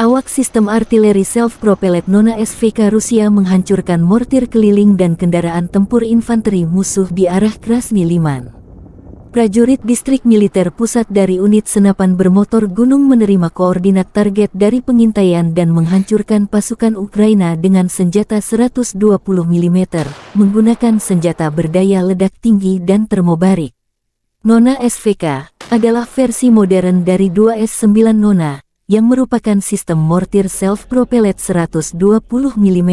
Awak sistem artileri self-propelled Nona SVK Rusia menghancurkan mortir keliling dan kendaraan tempur infanteri musuh di arah Krasny Liman. Prajurit Distrik Militer Pusat dari unit senapan bermotor gunung menerima koordinat target dari pengintaian dan menghancurkan pasukan Ukraina dengan senjata 120 mm, menggunakan senjata berdaya ledak tinggi dan termobarik. Nona SVK adalah versi modern dari 2S9 Nona, yang merupakan sistem mortir self-propelled 120 mm.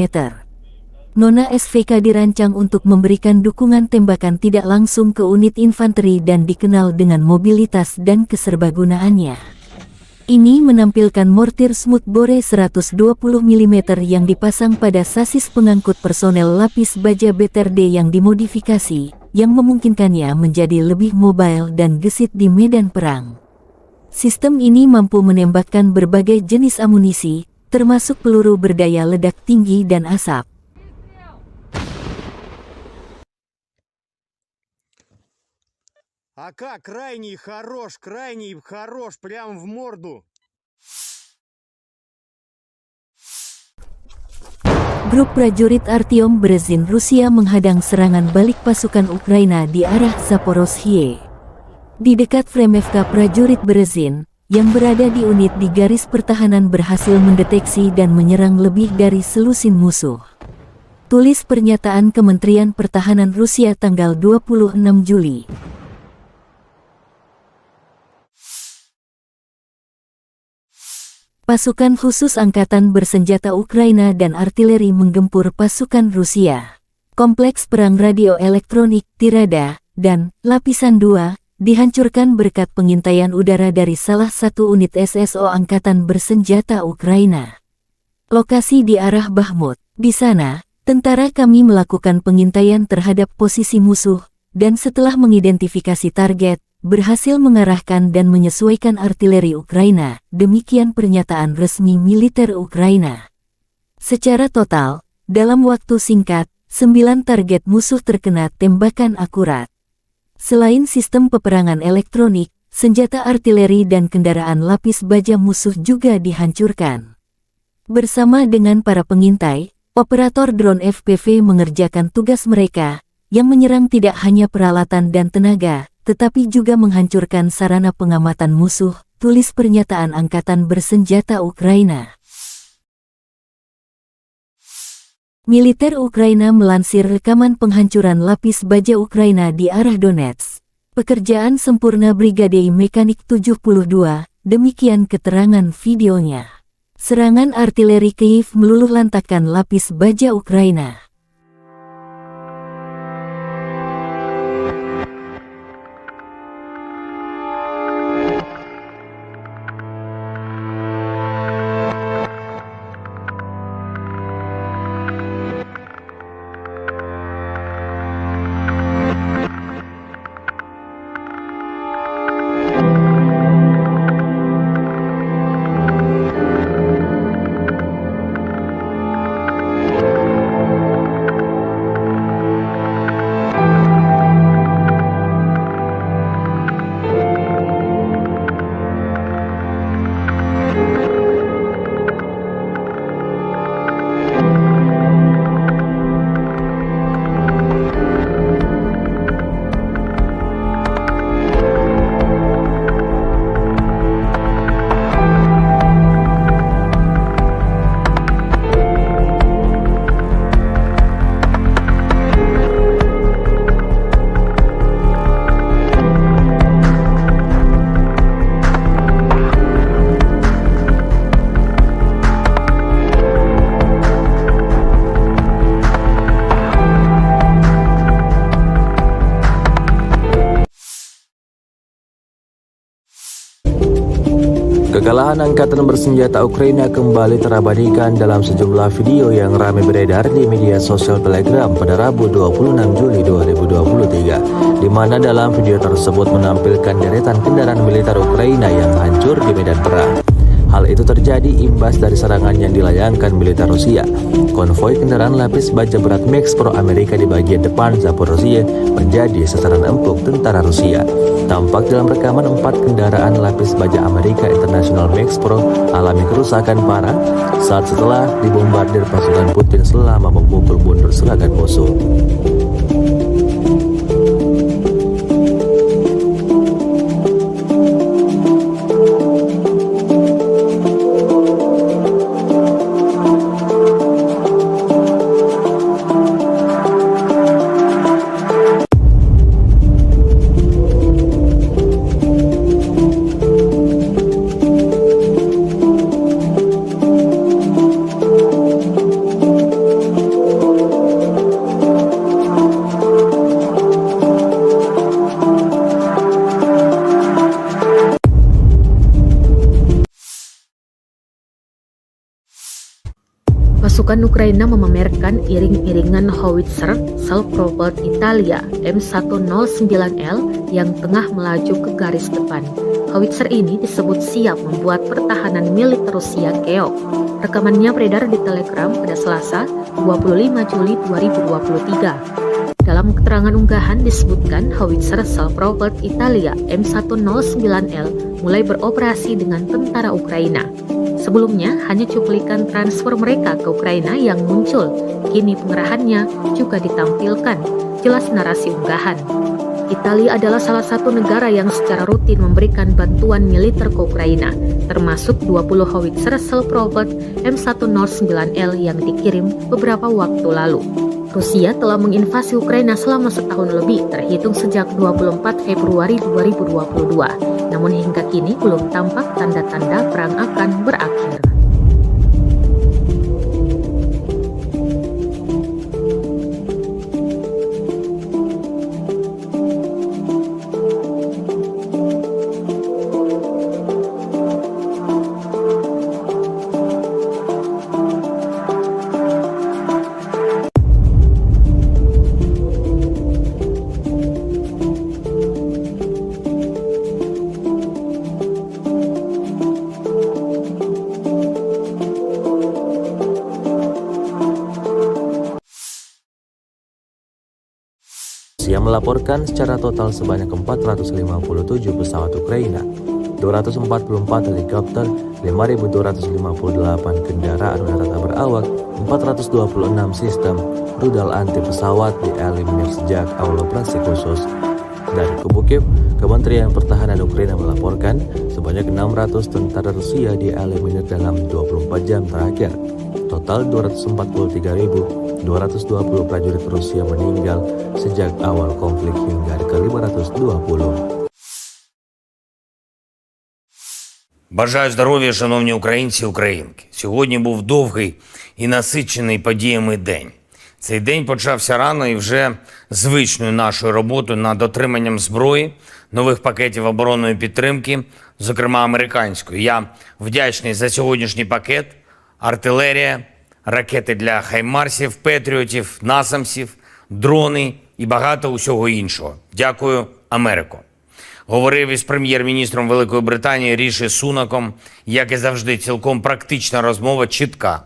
Nona SVK dirancang untuk memberikan dukungan tembakan tidak langsung ke unit infanteri dan dikenal dengan mobilitas dan keserbagunaannya. Ini menampilkan mortir smoothbore 120 mm yang dipasang pada sasis pengangkut personel lapis baja BTRD yang dimodifikasi, yang memungkinkannya menjadi lebih mobile dan gesit di medan perang. Sistem ini mampu menembakkan berbagai jenis amunisi, termasuk peluru berdaya ledak tinggi dan asap. АК крайний хорош, прям в морду. Grup prajurit Artyom Berezin Rusia menghadang serangan balik pasukan Ukraina di arah Zaporozhye. Di dekat Fremevka, prajurit Berezin, yang berada di unit di garis pertahanan berhasil mendeteksi dan menyerang lebih dari selusin musuh. Tulis pernyataan Kementerian Pertahanan Rusia tanggal 26 Juli. Pasukan khusus angkatan bersenjata Ukraina dan artileri menggempur pasukan Rusia. Kompleks perang radio elektronik, Tirada, dan Lapisan 2 dihancurkan berkat pengintaian udara dari salah satu unit SSO angkatan bersenjata Ukraina. Lokasi di arah Bakhmut. Di sana, tentara kami melakukan pengintaian terhadap posisi musuh, dan setelah mengidentifikasi target, berhasil mengarahkan dan menyesuaikan artileri Ukraina, demikian pernyataan resmi militer Ukraina. Secara total, dalam waktu singkat, 9 target musuh terkena tembakan akurat. Selain sistem peperangan elektronik, senjata artileri dan kendaraan lapis baja musuh juga dihancurkan. Bersama dengan para pengintai, operator drone FPV mengerjakan tugas mereka, yang menyerang tidak hanya peralatan dan tenaga, tetapi juga menghancurkan sarana pengamatan musuh, tulis pernyataan Angkatan Bersenjata Ukraina. Militer Ukraina melansir rekaman penghancuran lapis baja Ukraina di arah Donetsk. Pekerjaan sempurna Brigade Mekanik 72, demikian keterangan videonya. Serangan artileri Kyiv meluluhlantakkan lapis baja Ukraina. Kekalahan Angkatan Bersenjata Ukraina kembali terabadikan dalam sejumlah video yang ramai beredar di media sosial Telegram pada Rabu 26 Juli 2023, di mana dalam video tersebut menampilkan deretan kendaraan militer Ukraina yang hancur di medan perang. Hal itu terjadi imbas dari serangan yang dilayangkan militer Rusia. Konvoi kendaraan lapis baja berat Max Pro Amerika di bagian depan Zaporozhye menjadi sasaran empuk tentara Rusia. Tampak dalam rekaman 4 kendaraan lapis baja Amerika International Max Pro alami kerusakan parah saat setelah dibombardir pasukan Putin selama memukul mundur serangan musuh. Pasukan Ukraina memamerkan iring-iringan howitzer self-propelled Italia M109L yang tengah melaju ke garis depan. Howitzer ini disebut siap membuat pertahanan militer Rusia keok. Rekamannya beredar di Telegram pada Selasa, 25 Juli 2023. Dalam keterangan unggahan disebutkan howitzer self-propelled Italia M109L mulai beroperasi dengan tentara Ukraina. Sebelumnya, hanya cuplikan transfer mereka ke Ukraina yang muncul. Kini pengerahannya juga ditampilkan. Jelas narasi unggahan. Italia adalah salah satu negara yang secara rutin memberikan bantuan militer ke Ukraina, termasuk 20 howitzer self-propelled M109L yang dikirim beberapa waktu lalu. Rusia telah menginvasi Ukraina selama setahun lebih, terhitung sejak 24 Februari 2022. Namun hingga kini belum tampak tanda-tanda perang akan berakhir. Rusia melaporkan secara total sebanyak 457 pesawat Ukraina, 244 helikopter, 5.258 kendaraan udara tak berawak, 426 sistem rudal anti pesawat dieliminir sejak awal operasi khusus. Dari Kubu Kiev, Kementerian Pertahanan Ukraina melaporkan sebanyak 600 tentara Rusia dieliminir dalam 24 jam terakhir. Total 243.220 prajurit Rusia meninggal sejak awal konflik hingga ke-520. Бажаю здоров'я, шановні українці і українки. Сьогодні був довгий і насичений подіями день. Цей день почався рано і вже звичною нашою роботою над отриманням зброї, нових пакетів оборонної підтримки, зокрема американської. Я вдячний за сьогоднішній пакет, артилерія, ракети для хаймарсів, петріотів, насамсів, дрони і багато усього іншого. Дякую, Америко. Говорив із прем'єр-міністром Великої Британії Ріші Сунаком, як і завжди, цілком практична розмова, чітка.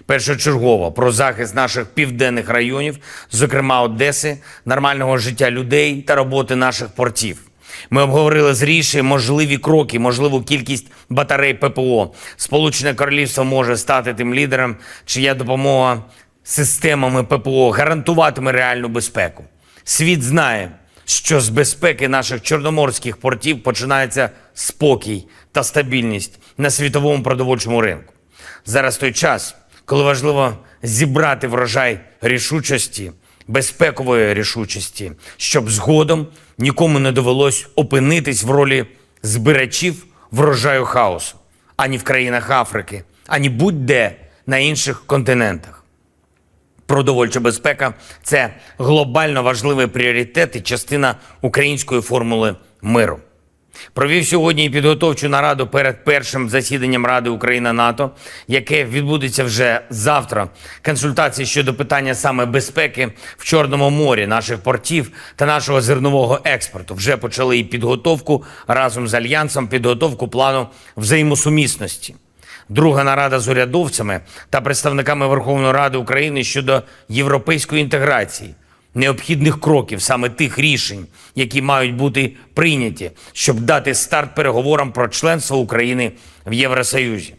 Першочергово про захист наших південних районів, зокрема Одеси, нормального життя людей та роботи наших портів. Ми обговорили з Ріші можливі кроки, можливу кількість батарей ППО. Сполучене Королівство може стати тим лідером, чия допомога системами ППО гарантуватиме реальну безпеку. Світ знає, що з безпеки наших чорноморських портів починається спокій та стабільність на світовому продовольчому ринку. Зараз той час, коли важливо зібрати врожай рішучості, безпекової рішучості, щоб згодом нікому не довелось опинитись в ролі збирачів врожаю хаосу, ані в країнах Африки, ані будь-де на інших континентах. Продовольча безпека – це глобально важливий пріоритет і частина української формули миру. Провів сьогодні і підготовчу нараду перед першим засіданням Ради Україна-НАТО, яке відбудеться вже завтра. Консультації щодо питання саме безпеки в Чорному морі, наших портів та нашого зернового експорту. Вже почали і підготовку разом з Альянсом, підготовку плану взаємосумісності. Друга нарада з урядовцями та представниками Верховної Ради України щодо європейської інтеграції, необхідних кроків, саме тих рішень, які мають бути прийняті, щоб дати старт переговорам про членство України в Євросоюзі.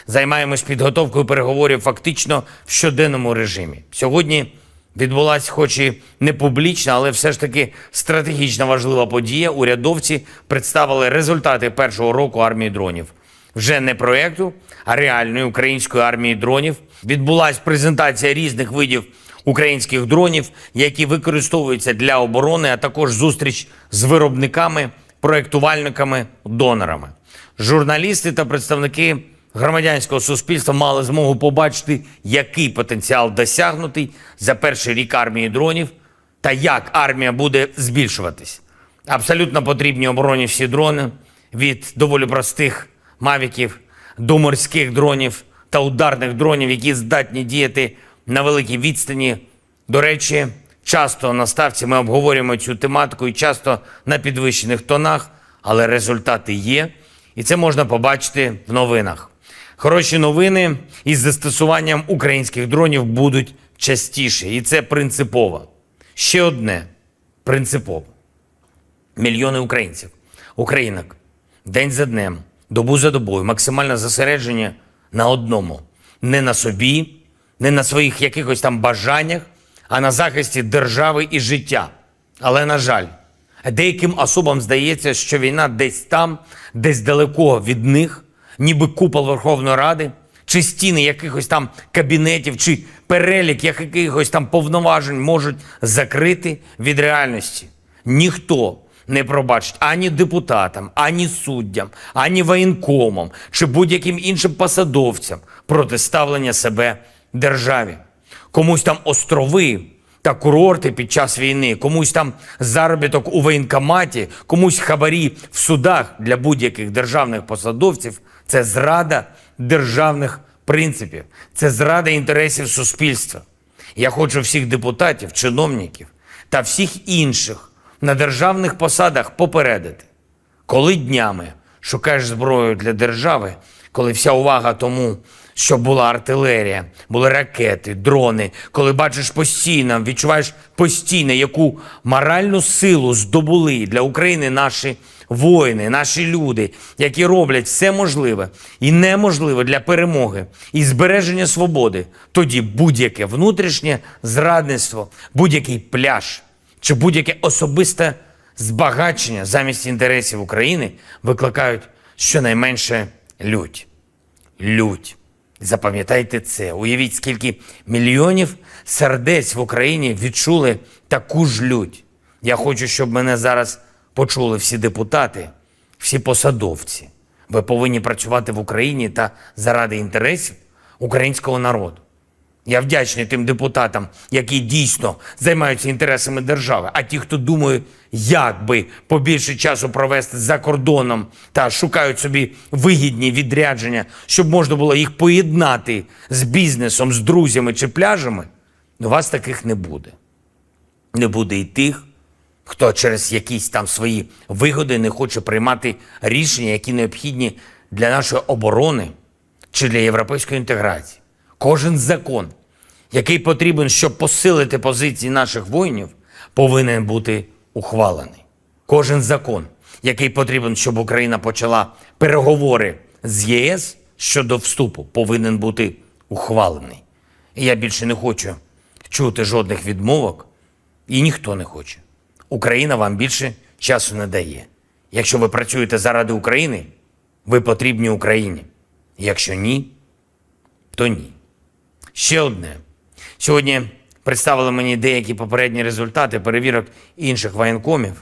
Займаємось підготовкою переговорів фактично в щоденному режимі. Сьогодні відбулася, хоч і не публічна, але все ж таки стратегічно важлива подія. Урядовці представили результати першого року армії дронів. Вже не проєкту, а реальної української армії дронів. Відбулася презентація різних видів українських дронів, які використовуються для оборони, а також зустріч з виробниками, проєктувальниками, донорами. Журналісти та представники громадянського суспільства мали змогу побачити, який потенціал досягнутий за перший рік армії дронів та як армія буде збільшуватись. Абсолютно потрібні обороні всі дрони, від доволі простих мавіків до морських дронів та ударних дронів, які здатні діяти на великій відстані. До речі, часто на ставці ми обговорюємо цю тематику і часто на підвищених тонах, але результати є, і це можна побачити в новинах. Хороші новини із застосуванням українських дронів будуть частіше, і це принципово. Ще одне принципово. Мільйони українців, українок, день за днем, добу за добою, максимальне зосередження на одному. Не на собі, не на своїх якихось там бажаннях, а на захисті держави і життя. Але, на жаль, деяким особам здається, що війна десь там, десь далеко від них, ніби купол Верховної Ради, чи стіни якихось там кабінетів, чи перелік якихось там повноважень можуть закрити від реальності. Ніхто не пробачить ані депутатам, ані суддям, ані воєнкомам, чи будь-яким іншим посадовцям протиставлення себе державі. Комусь там острови та курорти під час війни, комусь там заробіток у воєнкоматі, комусь хабарі в судах для будь-яких державних посадовців – це зрада державних принципів, це зрада інтересів суспільства. Я хочу всіх депутатів, чиновників та всіх інших на державних посадах попередити. Коли днями шукаєш зброю для держави, коли вся увага тому, щоб була артилерія, були ракети, дрони, коли бачиш постійно, відчуваєш постійно, яку моральну силу здобули для України наші воїни, наші люди, які роблять все можливе і неможливе для перемоги і збереження свободи, тоді будь-яке внутрішнє зрадництво, будь-який пляж чи будь-яке особисте збагачення замість інтересів України викликають щонайменше лють. Лють. Запам'ятайте це. Уявіть, скільки мільйонів сердець в Україні відчули таку ж лють. Я хочу, щоб мене зараз почули всі депутати, всі посадовці. Ви повинні працювати в Україні та заради інтересів українського народу. Я вдячний тим депутатам, які дійсно займаються інтересами держави, а ті, хто думає, як би побільше часу провести за кордоном та шукають собі вигідні відрядження, щоб можна було їх поєднати з бізнесом, з друзями чи пляжами, у вас таких не буде. Не буде і тих, хто через якісь там свої вигоди не хоче приймати рішення, які необхідні для нашої оборони чи для європейської інтеграції. Кожен закон, який потрібен, щоб посилити позиції наших воїнів, повинен бути ухвалений. Кожен закон, який потрібен, щоб Україна почала переговори з ЄС щодо вступу, повинен бути ухвалений. І я більше не хочу чути жодних відмовок, і ніхто не хоче. Україна вам більше часу не дає. Якщо ви працюєте заради України, ви потрібні Україні. Якщо ні, то ні. Ще одне. Сьогодні представили мені деякі попередні результати перевірок інших воєнкомів,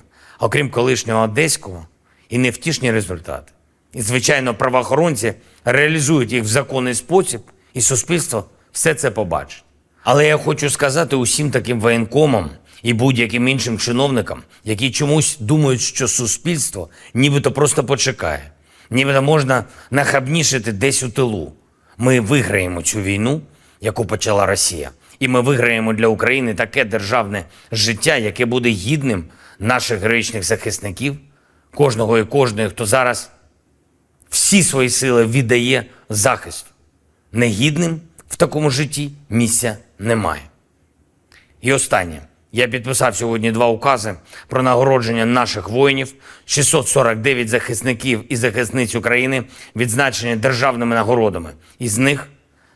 окрім колишнього одеського, і невтішні результати. І, звичайно, правоохоронці реалізують їх в законний спосіб, і суспільство все це побачить. Але я хочу сказати усім таким воєнкомам і будь-яким іншим чиновникам, які чомусь думають, що суспільство нібито просто почекає, нібито можна нахабнішити десь у тилу. Ми виграємо цю війну, яку почала Росія. І ми виграємо для України таке державне життя, яке буде гідним наших героїчних захисників, кожного і кожної, хто зараз всі свої сили віддає захисту. Негідним в такому житті місця немає. І останнє. Я підписав сьогодні 2 укази про нагородження наших воїнів, 649 захисників і захисниць України відзначені державними нагородами. Із них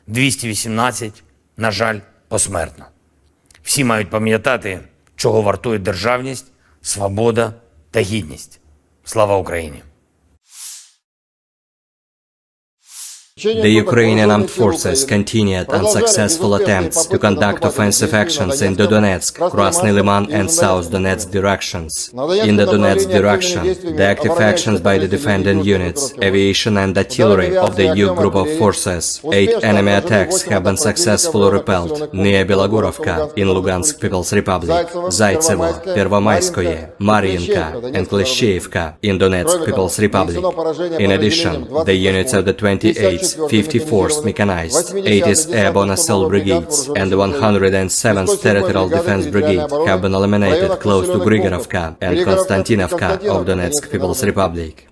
218, на жаль, посмертно. Всі мають пам'ятати, чого вартує державність, свобода та гідність. Слава Україні! The Ukrainian armed forces continued unsuccessful attempts to conduct offensive actions in the Donetsk, Krasny Liman and South Donetsk directions. In the Donetsk direction, the active actions by the defending units, aviation and artillery of the EU group of forces, 8 enemy attacks have been successfully repelled near Belogorovka in Lugansk People's Republic, Zaitsevo, Pervomayskoye, Mariinka and Klishchevka in Donetsk People's Republic. In addition, the units of the 28th Brigades, 54th Mechanized, 80th Airborne Assault Brigades, and the 107th Territorial Defense Brigade have been eliminated close to Grigorovka and Konstantinovka of Donetsk People's Republic.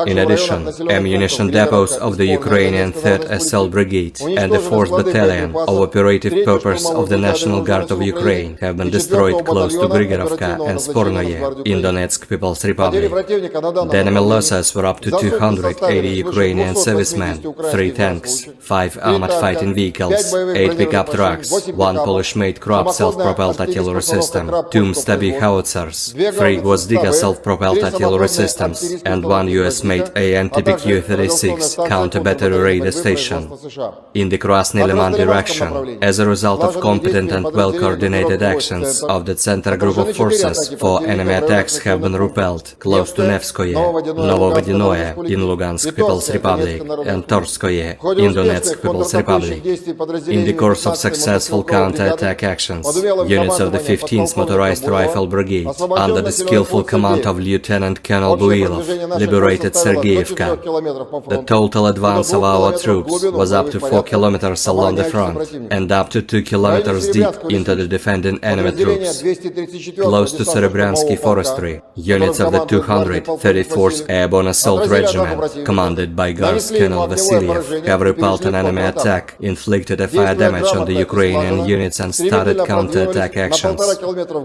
In addition, ammunition depots of the Ukrainian 3rd Assault Brigade and the 4th Battalion of Operative Purpose of the National Guard of Ukraine have been destroyed close to Grigorovka and Spornoye in Donetsk People's Republic. The enemy losses were up to 280 Ukrainian servicemen, 3 tanks, 5 armored fighting vehicles, 8 pickup trucks, 1 Polish-made Krupp self-propelled artillery system, 2 Stabby howitzers, 3 Gvozdika self-propelled artillery systems, and 1 US-made AN/TPQ-36 counter-battery radar station. In the Krasny Liman direction, as a result of competent and well-coordinated actions of the Center Group of Forces, 4 enemy attacks have been repelled close to Nevskoye, Novovodinoye in Lugansk People's Republic, and Torskoye in Donetsk People's Republic. In the course of successful counter-attack actions, units of the 15th Motorized Rifle Brigade, under the skillful command of Lieutenant Colonel Builov, liberated Sergeyevka. The total advance of our troops was up to 4 kilometers along the front and up to 2 kilometers deep into the defending enemy troops. Close to Serebryansky Forestry, units of the 234th Airborne Assault Regiment, commanded by Guards Colonel Vasilyev, have repelled an enemy attack, inflicted a fire damage on the Ukrainian units and started counter-attack actions.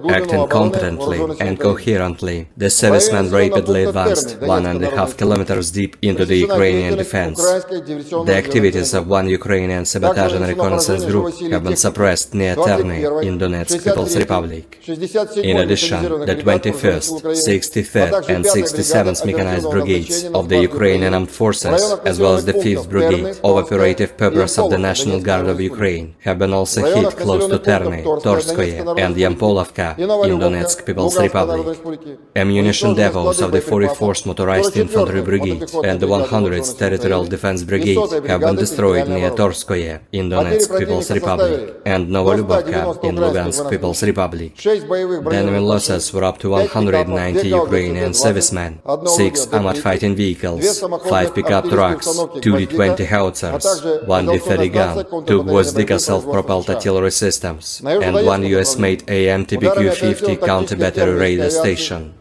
Acting competently and coherently, the servicemen rapidly advanced 1.5 kilometers deep into the Ukrainian defense. The activities of 1 Ukrainian sabotage and reconnaissance group have been suppressed near Terny in Donetsk People's Republic. In addition, the 21st, 63rd and 67th Mechanized Brigades of the Ukrainian Armed Forces, as well as the 5th Brigade of Operative Purpose of the National Guard of Ukraine, have been also hit close to Terny, Torskoye and Yampolovka in Donetsk People's Republic. Ammunition depots of the 44th Motorized Infantry Brigade and the 100th Territorial Defense Brigade have been destroyed near Torskoye in Donetsk People's Republic and Novolubovka in Lugansk People's Republic. The enemy losses were up to 190 Ukrainian servicemen, 6 armored fighting vehicles, 5 pickup trucks, 2 D-20 howitzers, 1 D-30 gun, 2 Gvozdika self-propelled artillery systems, and 1 US-made AN/TPQ-50 counter-battery radar station.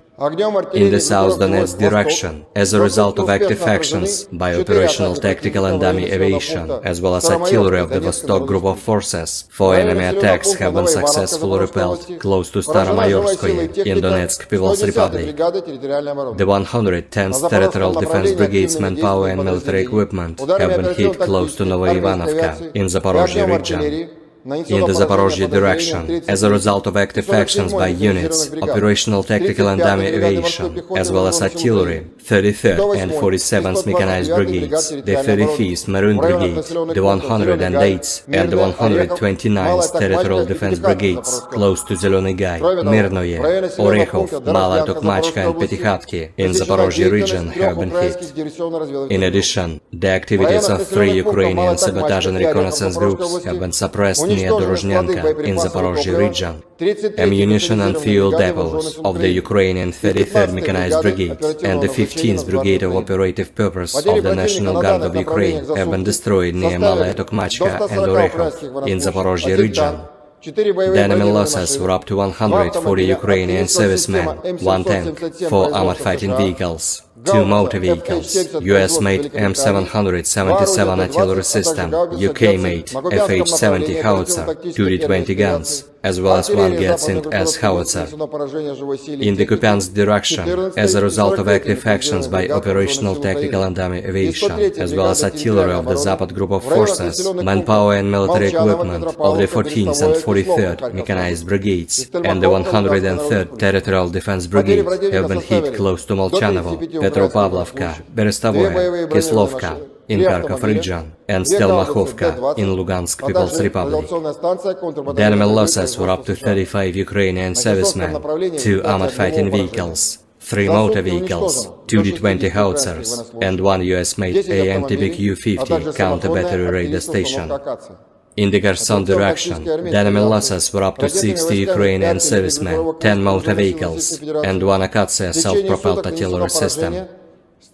In the South Donetsk direction, as a result of active actions by operational tactical and dummy aviation, as well as artillery of the Vostok Group of Forces, 4 enemy attacks have been successfully repelled close to Staromayorskoye in Donetsk People's Republic. The 110th Territorial Defense Brigade's manpower and military equipment have been hit close to Novoivanovka in Zaporozhye region. In the Zaporozhye direction, as a result of active actions by units, operational tactical and dummy aviation, as well as artillery, 33rd and 47th Mechanized Brigades, the 35th Maroon Brigade, the 108th and the 129th Territorial Defense Brigades, close to Zelený Gай, Mirnoye, Orekhov, Mala Tokmachka and Petykhatki in Zaporozhye region have been hit. In addition, the activities of 3 Ukrainian sabotage and reconnaissance groups have been suppressed near Dorozhnyanka in Zaporozhye region. Ammunition and fuel depots of the Ukrainian 33rd Mechanized Brigade and the 15th Brigade of Operative Purpose of the National Guard of Ukraine have been destroyed near Malaya Tokmachka and Orekhov in Zaporozhye region. The enemy losses were up to 140 Ukrainian servicemen, 1 tank, 4 armored fighting vehicles, 2 motor vehicles, US-made M777 artillery system, UK-made FH-70 howitzer, 2 D-20 guns, as well as 1 Gatsin S howitzer. In the Kupiansk direction, as a result of active actions by operational tactical and dummy aviation, as well as artillery of the Zapad Group of Forces, manpower and military equipment of the 14th and 43rd Mechanized Brigades and the 103rd Territorial Defense Brigade have been hit close to Molchanovo, Petropavlovka, Berestovoye, Kislovka in Kharkov region, and Stelmachovka in Lugansk People's Republic. The enemy losses were up to 35 Ukrainian servicemen, 2 armored fighting vehicles, 3 motor vehicles, 2 D-20 howitzers, and 1 US-made AN/TPQ-50 counter-battery radar station. In the Kherson direction, the enemy losses were up to 60 Ukrainian servicemen, 10 motor vehicles, and 1 Akatsiya self-propelled artillery system.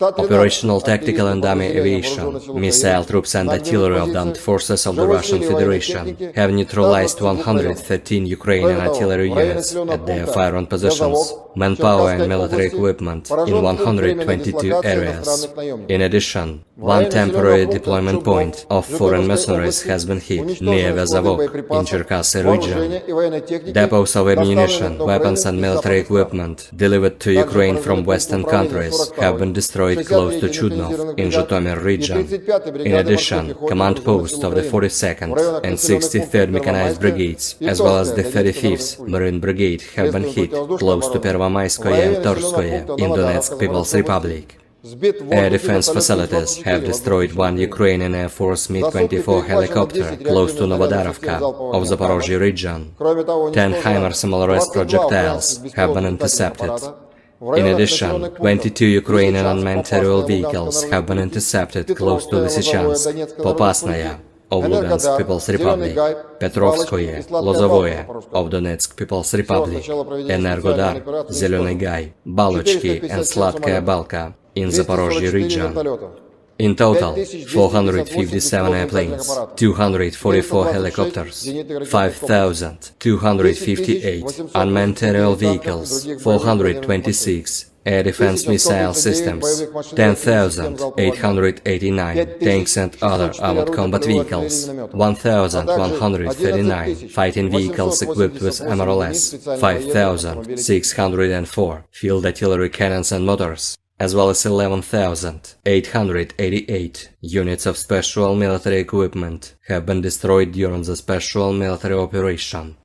Operational, tactical and dummy aviation, missile troops and artillery of the armed forces of the Russian Federation have neutralized 113 Ukrainian artillery units at their firing positions, manpower and military equipment in 122 areas. In addition, one temporary deployment point of foreign mercenaries has been hit near Vezavok in Cherkasy region. Depots of ammunition, weapons and military equipment delivered to Ukraine from Western countries have been destroyed close to Chudnov in Zhytomyr region. In addition, command posts of the 42nd and 63rd Mechanized Brigades, as well as the 35th Marine Brigade, have been hit close to Pervomayskoye and Torskoye in Donetsk People's Republic. Air defense facilities have destroyed one Ukrainian Air Force Mi-24 helicopter close to Novodarovka of Zaporozhye region. 10 HIMARS MLRS projectiles have been intercepted. In addition, 22 Ukrainian unmanned aerial vehicles have been intercepted close to Lysychansk, Popasnaya of Lugansk People's Republic, Petrovskoye, Lozovoye of Donetsk People's Republic, Energodar, Zelený Gay, Balochki and Sladkaya Balka in Zaporozhye region. In total, 457 airplanes, 244 helicopters, 5,258 unmanned aerial vehicles, 426 air defense missile systems, 10,889 tanks and other armored combat vehicles, 1,139 fighting vehicles equipped with MRLS, 5,604 field artillery cannons and motors, as well as 11,888 units of special military equipment have been destroyed during the special military operation.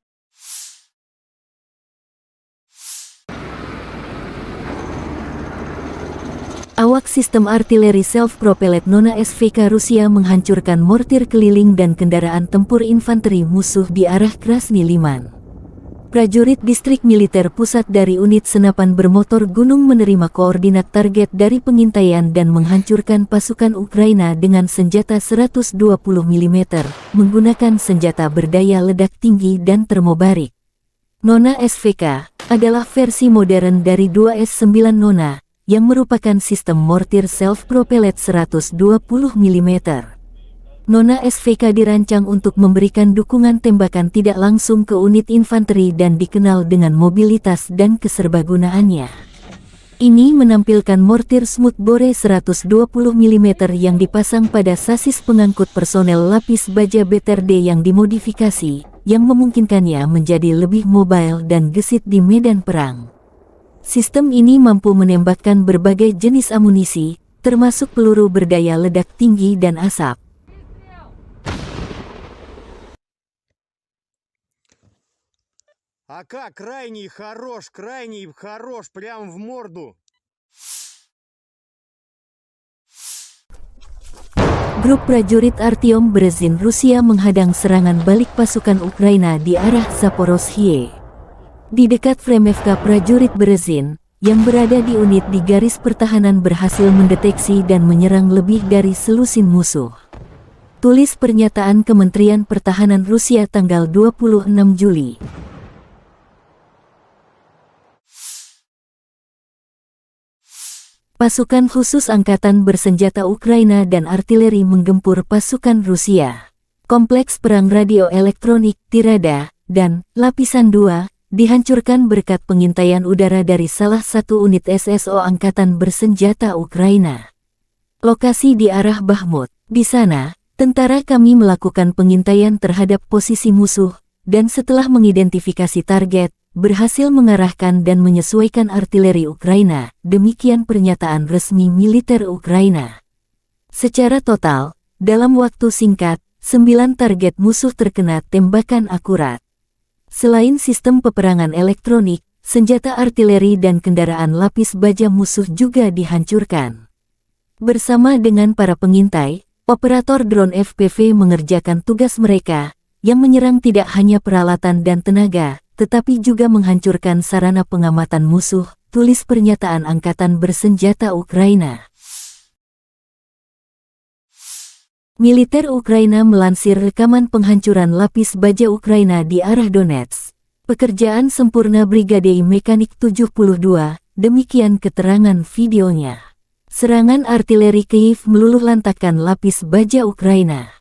Awak sistem artileri self-propelled Nona SVK Rusia menghancurkan mortir keliling dan kendaraan tempur infanteri musuh di arah Krasny Liman. Prajurit distrik militer pusat dari unit senapan bermotor gunung menerima koordinat target dari pengintaian dan menghancurkan pasukan Ukraina dengan senjata 120 mm, menggunakan senjata berdaya ledak tinggi dan termobarik. Nona SVK adalah versi modern dari 2S9 Nona, yang merupakan sistem mortir self-propelled 120 mm. Nona SVK dirancang untuk memberikan dukungan tembakan tidak langsung ke unit infanteri dan dikenal dengan mobilitas dan keserbagunaannya. Ini menampilkan mortir smoothbore 120 mm yang dipasang pada sasis pengangkut personel lapis baja BTRD yang dimodifikasi, yang memungkinkannya menjadi lebih mobile dan gesit di medan perang. Sistem ini mampu menembakkan berbagai jenis amunisi, termasuk peluru berdaya ledak tinggi dan asap. АК крайний хорош, прям в морду. Grup prajurit Artyom Berezin Rusia menghadang serangan balik pasukan Ukraina di arah Zaporozhye. Di dekat Fremevka prajurit Berezin, yang berada di unit di garis pertahanan berhasil mendeteksi dan menyerang lebih dari selusin musuh. Tulis pernyataan Kementerian Pertahanan Rusia tanggal 26 Juli. Pasukan khusus angkatan bersenjata Ukraina dan artileri menggempur pasukan Rusia. Kompleks perang radio elektronik, Tirada, dan Lapisan 2 dihancurkan berkat pengintaian udara dari salah satu unit SSO angkatan bersenjata Ukraina. Lokasi di arah Bakhmut. Di sana, tentara kami melakukan pengintaian terhadap posisi musuh, dan setelah mengidentifikasi target, berhasil mengarahkan dan menyesuaikan artileri Ukraina, demikian pernyataan resmi militer Ukraina. Secara total, dalam waktu singkat, 9 target musuh terkena tembakan akurat. Selain sistem peperangan elektronik, senjata artileri dan kendaraan lapis baja musuh juga dihancurkan. Bersama dengan para pengintai, operator drone FPV mengerjakan tugas mereka, yang menyerang tidak hanya peralatan dan tenaga, tetapi juga menghancurkan sarana pengamatan musuh, tulis pernyataan Angkatan Bersenjata Ukraina. Militer Ukraina melansir rekaman penghancuran lapis baja Ukraina di arah Donetsk. Pekerjaan sempurna Brigade Mekanik 72, demikian keterangan videonya. Serangan artileri Kyiv meluluhlantakkan lapis baja Ukraina.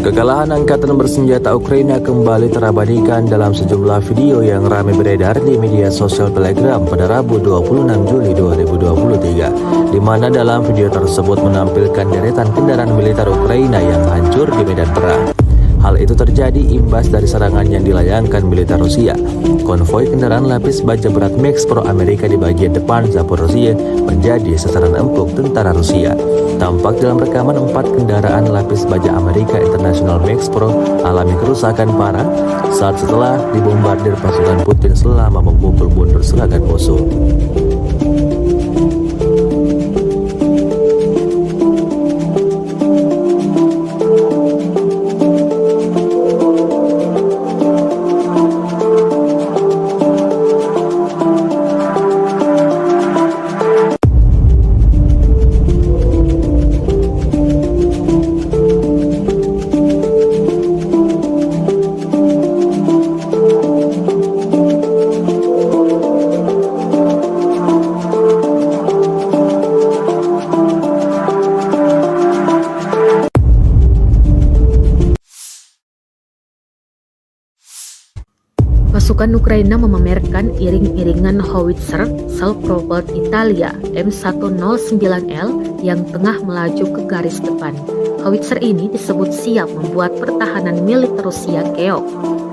Kekalahan Angkatan Bersenjata Ukraina kembali terabadikan dalam sejumlah video yang ramai beredar di media sosial Telegram pada Rabu 26 Juli 2023, di mana dalam video tersebut menampilkan deretan kendaraan militer Ukraina yang hancur di medan perang. Hal itu terjadi imbas dari serangan yang dilayangkan militer Rusia. Konvoi kendaraan lapis baja berat Max Pro Amerika di bagian depan Zaporozhye menjadi sasaran empuk tentara Rusia. Tampak dalam rekaman 4 kendaraan lapis baja Amerika International Max Pro alami kerusakan parah saat setelah dibombardir pasukan Putin selama memukul mundur serangan musuh. Pasukan Ukraina memamerkan iring-iringan howitzer self-propelled Italia M109L yang tengah melaju ke garis depan. Howitzer ini disebut siap membuat pertahanan militer Rusia keok.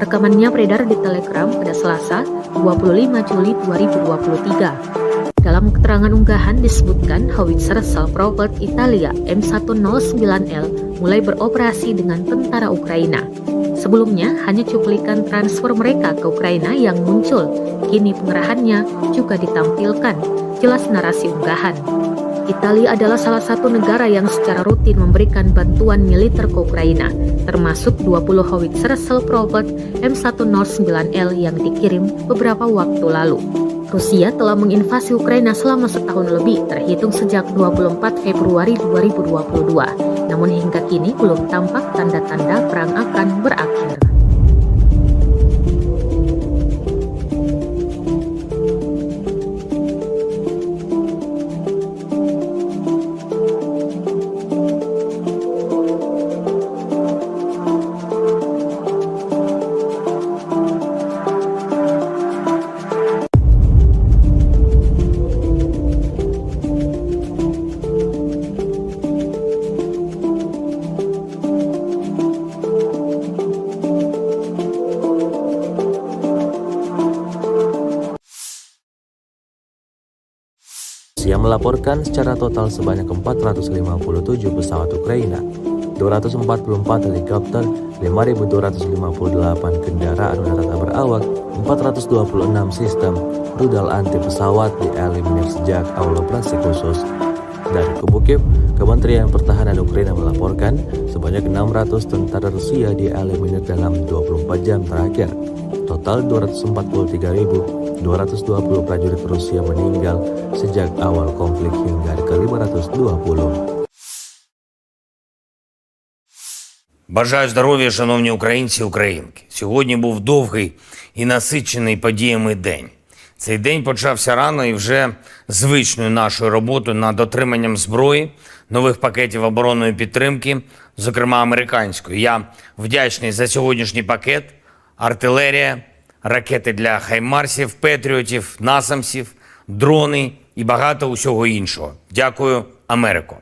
Rekamannya beredar di Telegram pada Selasa, 25 Juli 2023. Dalam keterangan unggahan disebutkan howitzer self-propelled Italia M109L mulai beroperasi dengan tentara Ukraina. Sebelumnya, hanya cuplikan transfer mereka ke Ukraina yang muncul. Kini pengerahannya juga ditampilkan, jelas narasi unggahan. Italia adalah salah satu negara yang secara rutin memberikan bantuan militer ke Ukraina, termasuk 20 howitzer self-propelled M109L yang dikirim beberapa waktu lalu. Rusia telah menginvasi Ukraina selama setahun lebih, terhitung sejak 24 Februari 2022. Namun hingga kini belum tampak tanda-tanda perang akan berakhir. Rusia melaporkan secara total sebanyak 457 pesawat Ukraina, 244 helikopter, 5.258 kendaraan udara tak berawak, 426 sistem rudal anti pesawat dieliminir sejak awal operasi khusus. Dari kubu Kiev, Kementerian Pertahanan Ukraina melaporkan sebanyak 600 tentara Rusia dieliminir dalam 24 jam terakhir. Total 243.220 prajurit Rusia meninggal sejak awal konflik hingga ke 520. Бажаю здоров'я, шановні українці і українки. Сьогодні був довгий і насичений подіями день. Цей день почався рано і вже звичною нашою роботою над отриманням зброї, нових пакетів оборонної підтримки, зокрема американської. Я вдячний за сьогоднішній пакет, артилерія, ракети для хаймарсів, петріотів, насамсів, дрони і багато усього іншого. Дякую, Америко.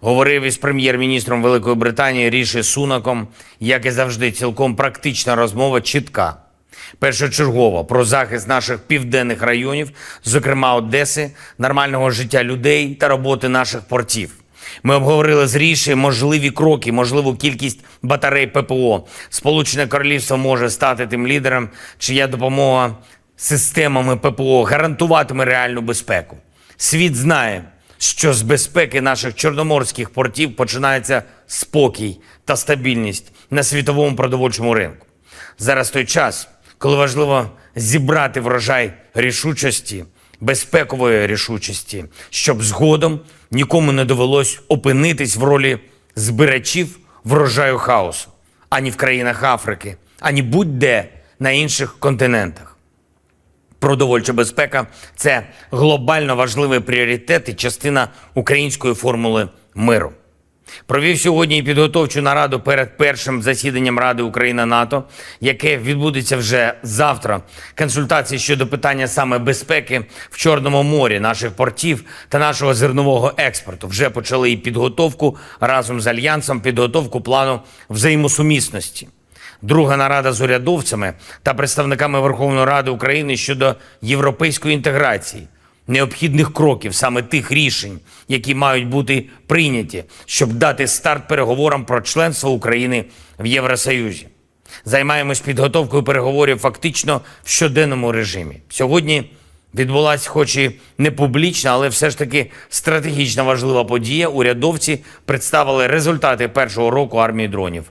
Говорив із прем'єр-міністром Великої Британії Ріші Сунаком, як і завжди, цілком практична розмова, чітка. Першочергово про захист наших південних районів, зокрема Одеси, нормального життя людей та роботи наших портів. Ми обговорили з Ріші можливі кроки, можливу кількість батарей ППО. Сполучене Королівство може стати тим лідером, чия допомога системами ППО гарантуватиме реальну безпеку. Світ знає, що з безпеки наших чорноморських портів починається спокій та стабільність на світовому продовольчому ринку. Зараз той час, коли важливо зібрати врожай рішучості, безпекової рішучості, щоб згодом нікому не довелось опинитись в ролі збирачів врожаю хаосу, ані в країнах Африки, ані будь-де на інших континентах. Продовольча безпека – це глобально важливий пріоритет і частина української формули миру. Провів сьогодні і підготовчу нараду перед першим засіданням Ради Україна-НАТО, яке відбудеться вже завтра. Консультації щодо питання саме безпеки в Чорному морі, наших портів та нашого зернового експорту. Вже почали і підготовку разом з Альянсом, підготовку плану взаємосумісності. Друга нарада з урядовцями та представниками Верховної Ради України щодо європейської інтеграції, необхідних кроків, саме тих рішень, які мають бути прийняті, щоб дати старт переговорам про членство України в Євросоюзі. Займаємось підготовкою переговорів фактично в щоденному режимі. Сьогодні відбулася, хоч і не публічна, але все ж таки стратегічно важлива подія. Урядовці представили результати першого року армії дронів.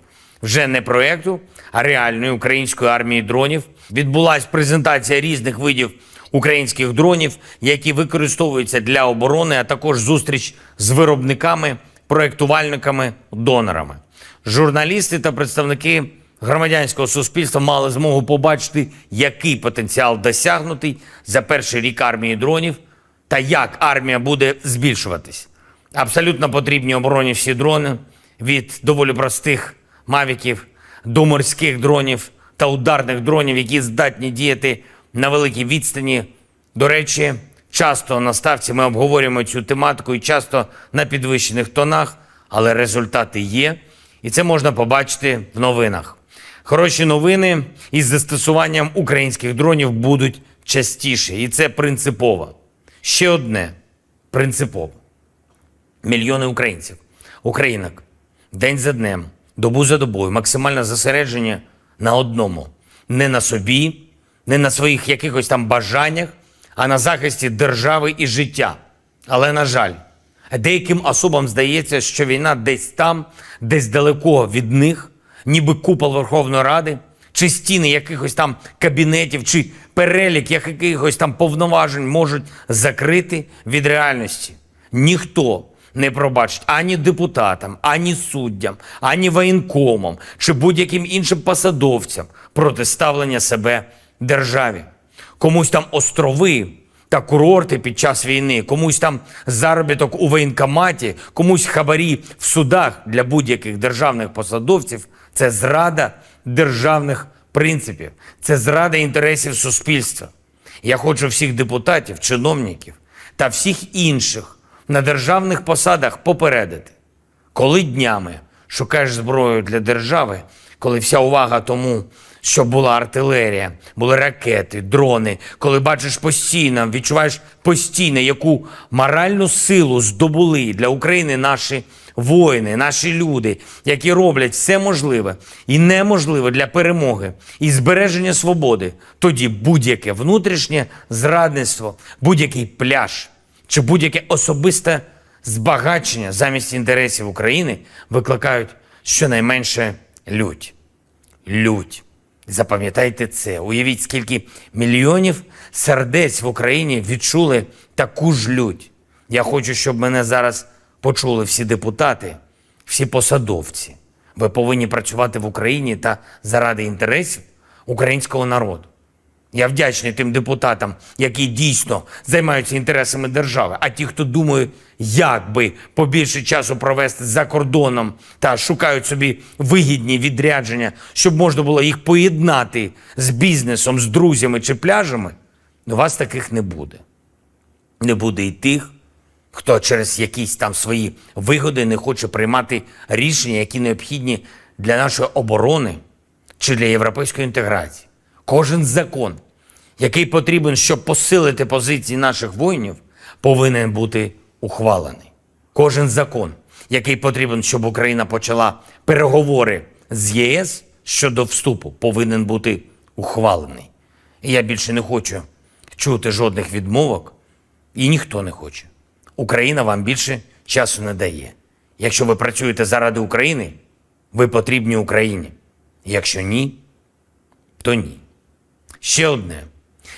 Вже не проєкту, а реальної української армії дронів. Відбулася презентація різних видів українських дронів, які використовуються для оборони, а також зустріч з виробниками, проєктувальниками, донорами. Журналісти та представники громадянського суспільства мали змогу побачити, який потенціал досягнутий за перший рік армії дронів та як армія буде збільшуватись. Абсолютно потрібні обороні всі дрони, від доволі простих мавіків до морських дронів та ударних дронів, які здатні діяти на великій відстані. До речі, часто на ставці ми обговорюємо цю тематику і часто на підвищених тонах, але результати є, і це можна побачити в новинах. Хороші новини із застосуванням українських дронів будуть частіше, і це принципово. Ще одне принципово. Мільйони українців, українок, день за днем, добу за добою, максимальне зосередження на одному. Не на собі, не на своїх якихось там бажаннях, а на захисті держави і життя. Але, на жаль, деяким особам здається, що війна десь там, десь далеко від них, ніби купол Верховної Ради, чи стіни якихось там кабінетів, чи перелік якихось там повноважень можуть закрити від реальності. Ніхто не пробачить ані депутатам, ані суддям, ані воєнкомам, чи будь-яким іншим посадовцям протиставлення себе державі. Комусь там острови та курорти під час війни, комусь там заробіток у воєнкоматі, комусь хабарі в судах для будь-яких державних посадовців – це зрада державних принципів, це зрада інтересів суспільства. Я хочу всіх депутатів, чиновників та всіх інших на державних посадах попередити. Коли днями шукаєш зброю для держави, коли вся увага тому, щоб була артилерія, були ракети, дрони, коли бачиш постійно, відчуваєш постійно, яку моральну силу здобули для України наші воїни, наші люди, які роблять все можливе і неможливе для перемоги і збереження свободи, тоді будь-яке внутрішнє зрадництво, будь-який пляж чи будь-яке особисте збагачення замість інтересів України викликають щонайменше лють. Лють. Запам'ятайте це. Уявіть, скільки мільйонів сердець в Україні відчули таку ж лють. Я хочу, щоб мене зараз почули всі депутати, всі посадовці, Ви повинні працювати в Україні та заради інтересів українського народу. Я вдячний тим депутатам, які дійсно займаються інтересами держави, а ті, хто думає, як би побільше часу провести за кордоном та шукають собі вигідні відрядження, щоб можна було їх поєднати з бізнесом, з друзями чи пляжами, у вас таких не буде. Не буде і тих, хто через якісь там свої вигоди не хоче приймати рішення, які необхідні для нашої оборони чи для європейської інтеграції. Кожен закон, який потрібен, щоб посилити позиції наших воїнів, повинен бути ухвалений. Кожен закон, який потрібен, щоб Україна почала переговори з ЄС щодо вступу, повинен бути ухвалений. І я більше не хочу чути жодних відмовок, і ніхто не хоче. Україна вам більше часу не дає. Якщо ви працюєте заради України, ви потрібні Україні. Якщо ні, то ні. Ще одне.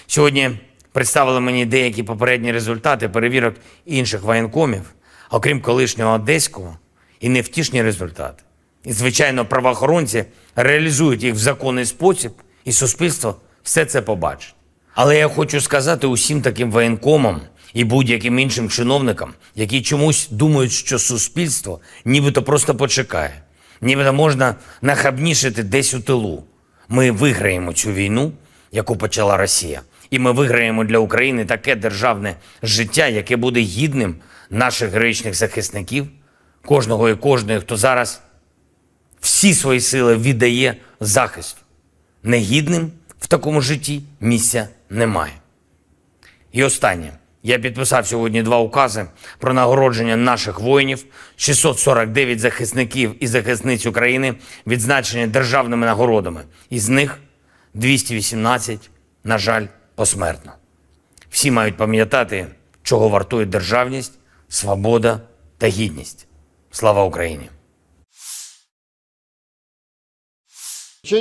Сьогодні представили мені деякі попередні результати перевірок інших воєнкомів, окрім колишнього одеського, і невтішні результати. І, звичайно, правоохоронці реалізують їх в законний спосіб, і суспільство все це побачить. Але я хочу сказати усім таким воєнкомам і будь-яким іншим чиновникам, які чомусь думають, що суспільство нібито просто почекає, нібито можна нахабнішити десь у тилу. Ми виграємо цю війну, яку почала Росія. І ми виграємо для України таке державне життя, яке буде гідним наших героїчних захисників, кожного і кожної, хто зараз всі свої сили віддає захисту. Негідним в такому житті місця немає. І останнє. Я підписав сьогодні 2 укази про нагородження наших воїнів, 649 захисників і захисниць України відзначені державними нагородами. Із них 218, на жаль, посмертно. Всі мають пам'ятати, чого вартує державність, свобода та гідність. Слава Україні!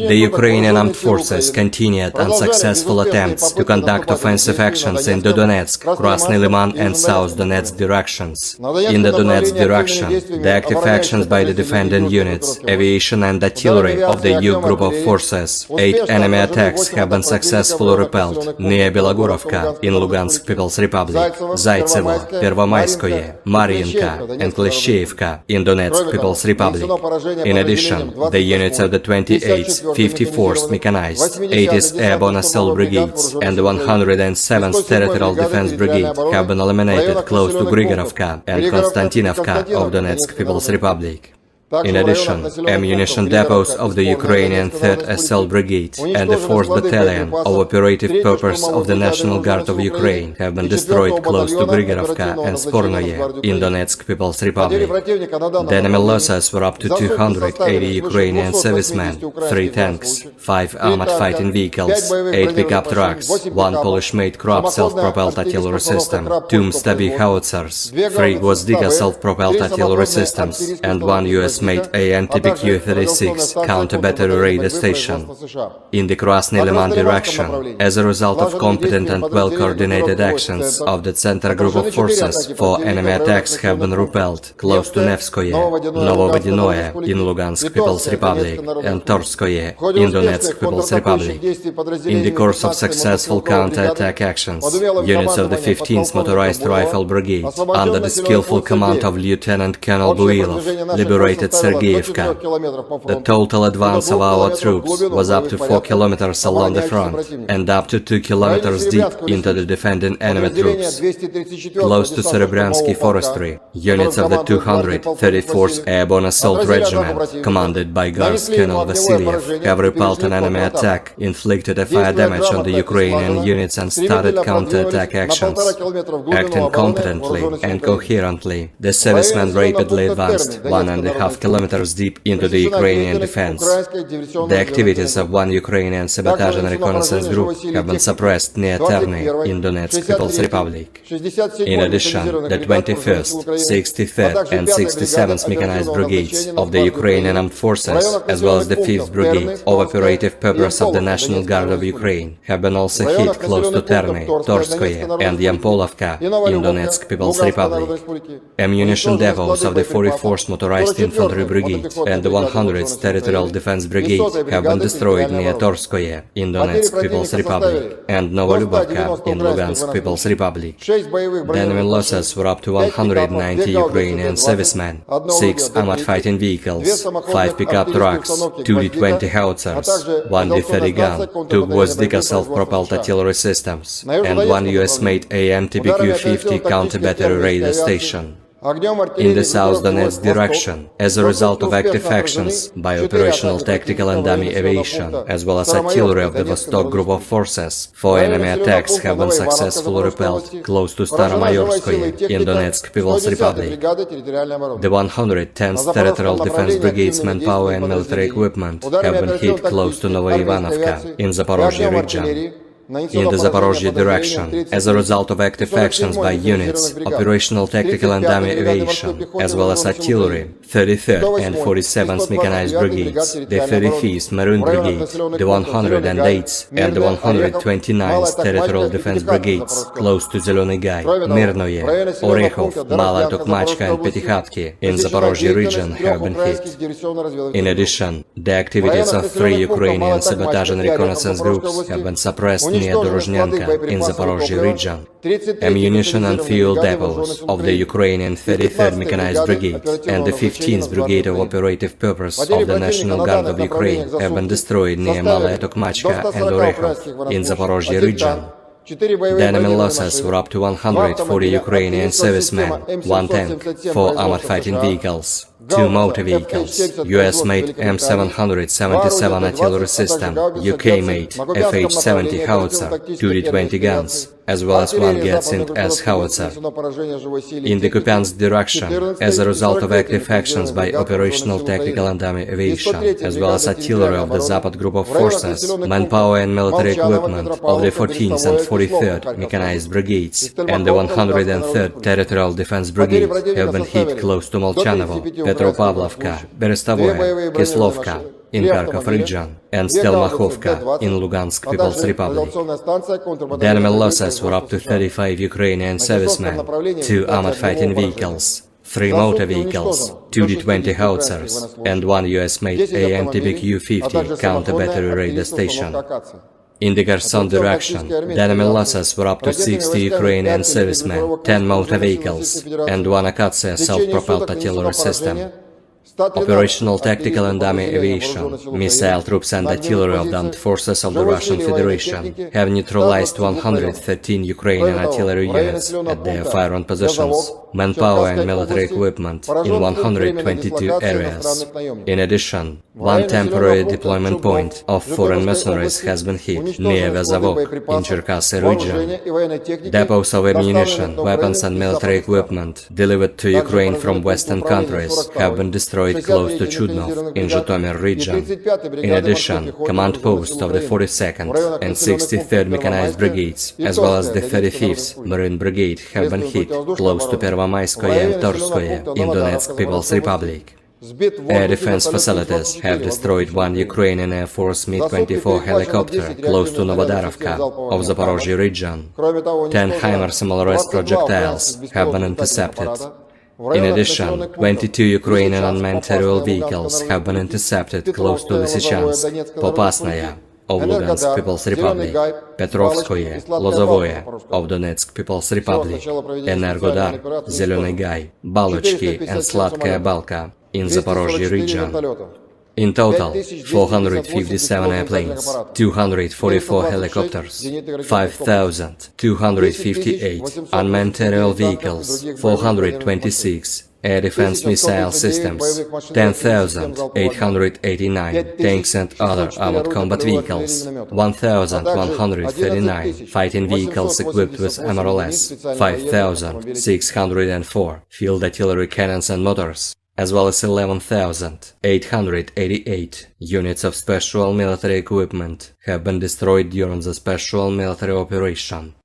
The Ukrainian armed forces continued unsuccessful attempts to conduct offensive actions in the Donetsk, Krasny Liman and South Donetsk directions. In the Donetsk direction, the active actions by the defending units, aviation and artillery of the EU group of forces, 8 enemy attacks have been successfully repelled near Belogorovka in Lugansk People's Republic, Zaitsevo, Pervomayskoye, Mariinka and Klishchiivka in Donetsk People's Republic. In addition, the units of the 28th 54th Mechanized, 80th Airborne Assault Brigades, and the 107th Territorial Defense Brigade have been eliminated close to Grigorovka and Konstantinovka of Donetsk People's Republic. In addition, ammunition depots of the Ukrainian 3rd Assault Brigade and the 4th Battalion of Operative Purpose of the National Guard of Ukraine have been destroyed close to Grigorovka and Spornoye in Donetsk People's Republic. The enemy losses were up to 280 Ukrainian servicemen, 3 tanks, 5 armored fighting vehicles, 8 pickup trucks, 1 Polish-made Krupp self-propelled artillery system, 2 Stabi howitzers, 3 Gvozdyka self-propelled artillery systems, and 1 US-made AN-TPQ-36 counter-battery radar station. In the Krasny Liman direction, as a result of competent and well-coordinated actions of the Center Group of Forces, 4 enemy attacks have been repelled close to Nevskoye, Novovodinoye in Lugansk People's Republic, and Torskoye in Donetsk People's Republic. In the course of successful counter-attack actions, units of the 15th Motorized Rifle Brigade, under the skillful command of Lieutenant Colonel Builov, liberated Sergeyevka. The total advance of our troops was up to 4 kilometers along the front and up to 2 kilometers deep into the defending enemy troops. Close to Serebransky Forestry, units of the 234th Airborne Assault Regiment, commanded by Guards Colonel Vasilyev, have repelled an enemy attack, inflicted a fire damage on the Ukrainian units and started counter-attack actions. Acting competently and coherently, the servicemen rapidly advanced 1.5 kilometers deep into the Ukrainian defense. The activities of 1 Ukrainian sabotage and reconnaissance group have been suppressed near Terny in Donetsk People's Republic. In addition, the 21st, 63rd and 67th Mechanized Brigades of the Ukrainian Armed Forces, as well as the 5th Brigade of Operative Purpose of the National Guard of Ukraine, have been also hit close to Terny, Torskoye and Yampolovka in Donetsk People's Republic. Ammunition depots of the 44th Motorized Infantry Infantry Brigade and the 100th Territorial Defense Brigade have been destroyed near Torskoye in Donetsk People's Republic and Novolubovka in Lugansk People's Republic. The enemy losses were up to 190 Ukrainian servicemen, 6 armored fighting vehicles, 5 pickup trucks, 2 D-20 howitzers, 1 D-30 gun, 2 Gvozdika self-propelled artillery systems, and 1 US-made AMTBQ-50 counter-battery radar station. In the South Donetsk direction, as a result of active actions by operational tactical and dummy aviation, as well as artillery of the Vostok Group of Forces, 4 enemy attacks have been successfully repelled close to Staromayorskoye in Donetsk People's Republic. The 110th Territorial Defense Brigade's manpower and military equipment have been hit close to Novoivanovka in Zaporozhye region. In the Zaporozhye direction, as a result of active actions by units, operational tactical and dummy aviation, as well as artillery, 33rd and 47th Mechanized Brigades, the 35th Maroon Brigade, the 108th and the 129th Territorial Defense Brigades, close to Zeleny Gai, Mirnoye, Orekhov, Malaya Tokmachka and Petykhatki in Zaporozhye region have been hit. In addition, the activities of 3 Ukrainian sabotage and reconnaissance groups have been suppressed near Dorozhnyanka in Zaporozhye region. Ammunition and fuel depots of the Ukrainian 33rd Mechanized Brigade and the 15th Brigade of Operative Purpose of the National Guard of Ukraine have been destroyed near Malaya Tokmachka and Orekhov in Zaporozhye region. The enemy losses were up to 140 Ukrainian servicemen, 1 tank, 4 armored fighting vehicles, 2 motor vehicles, US-made M777 artillery system, UK-made FH-70 howitzer, 2 D-20 guns, as well as 1 Gatsin S howitzer. In the Kupiansk direction, as a result of active actions by operational tactical and dummy aviation, as well as artillery of the Zapad Group of Forces, manpower and military equipment of the 14th and 43rd Mechanized Brigades and the 103rd Territorial Defense Brigade have been hit close to Molchanovo, Petropavlovka, Berestovoye, Kislovka in Kharkov region, and Stelmakhovka in Lugansk People's Republic. The enemy losses were up to 35 Ukrainian servicemen, 2 armored fighting vehicles, 3 motor vehicles, 2 D-20 howitzers, and 1 US-made AMTBQ-50 counter-battery radar station. In the Kherson direction, the enemy losses were up to 60 Ukrainian servicemen, 10 motor vehicles, and 1 Akatsiya self-propelled artillery system. Operational tactical and dummy aviation, missile troops and artillery of the armed forces of the Russian Federation have neutralized 113 Ukrainian artillery units at their firing positions, manpower and military equipment in 122 areas. In addition, 1 temporary deployment point of foreign mercenaries has been hit near Vezavok in Cherkasy region. Depots of ammunition, weapons and military equipment delivered to Ukraine from Western countries have been destroyed close to Chudnov in Zhytomyr region. In addition, command posts of the 42nd and 63rd Mechanized Brigades, as well as the 35th Marine Brigade, have been hit close to Pervomayskoye and Torskoye in Donetsk People's Republic. Air defense facilities have destroyed 1 Ukrainian Air Force Mi-24 helicopter close to Novodarovka of Zaporozhye region. 10 HIMARS MLRS projectiles have been intercepted. In addition, 22 Ukrainian unmanned aerial vehicles have been intercepted close to Lysychansk, Popasnaya of Lugansk People's Republic, Petrovskoye, Lozovoye of Donetsk People's Republic, Energodar, Zeleny Gai, Balochki and Sladkaya Balka in Zaporozhye region. In total, 457 airplanes, 244 helicopters, 5,258 unmanned aerial vehicles, 426 air defense missile systems, 10,889 tanks and other armored combat vehicles, 1,139 fighting vehicles equipped with MRLS, 5,604 field artillery cannons and motors, as well as 11,888 units of special military equipment have been destroyed during the special military operation.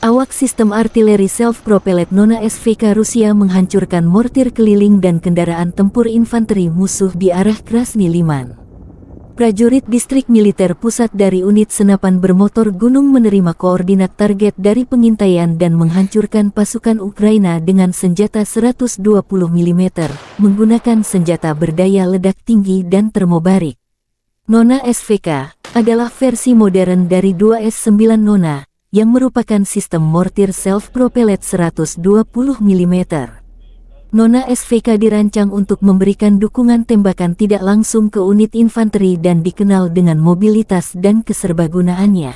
Awak sistem artileri self-propelled Nona SVK Rusia menghancurkan mortir keliling dan kendaraan tempur infanteri musuh di arah Krasny Liman. Prajurit Distrik Militer Pusat dari unit senapan bermotor gunung menerima koordinat target dari pengintaian dan menghancurkan pasukan Ukraina dengan senjata 120 mm, menggunakan senjata berdaya ledak tinggi dan termobarik. Nona SVK adalah versi modern dari 2S9 Nona, yang merupakan sistem mortir self-propelled 120 mm. Nona SVK dirancang untuk memberikan dukungan tembakan tidak langsung ke unit infanteri dan dikenal dengan mobilitas dan keserbagunaannya.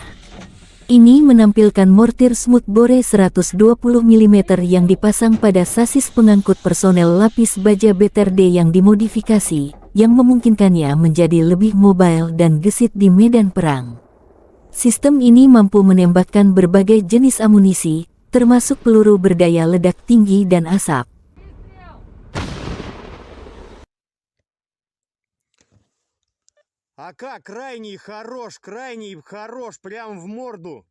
Ini menampilkan mortir smoothbore 120 mm yang dipasang pada sasis pengangkut personel lapis baja BTRD yang dimodifikasi, yang memungkinkannya menjadi lebih mobile dan gesit di medan perang. Sistem ini mampu menembakkan berbagai jenis amunisi, termasuk peluru berdaya ledak tinggi dan asap. АК крайний хорош, прям в морду.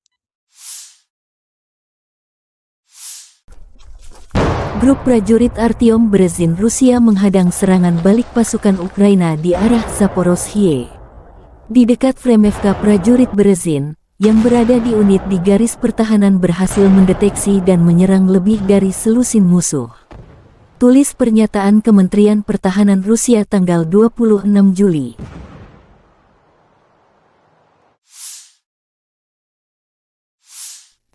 Grup prajurit Artyom Berezin Rusia menghadang serangan balik pasukan Ukraina di arah Zaporozhye. Di dekat Fremevka, prajurit Berezin yang berada di unit di garis pertahanan berhasil mendeteksi dan menyerang lebih dari selusin musuh. Tulis pernyataan Kementerian Pertahanan Rusia tanggal 26 Juli.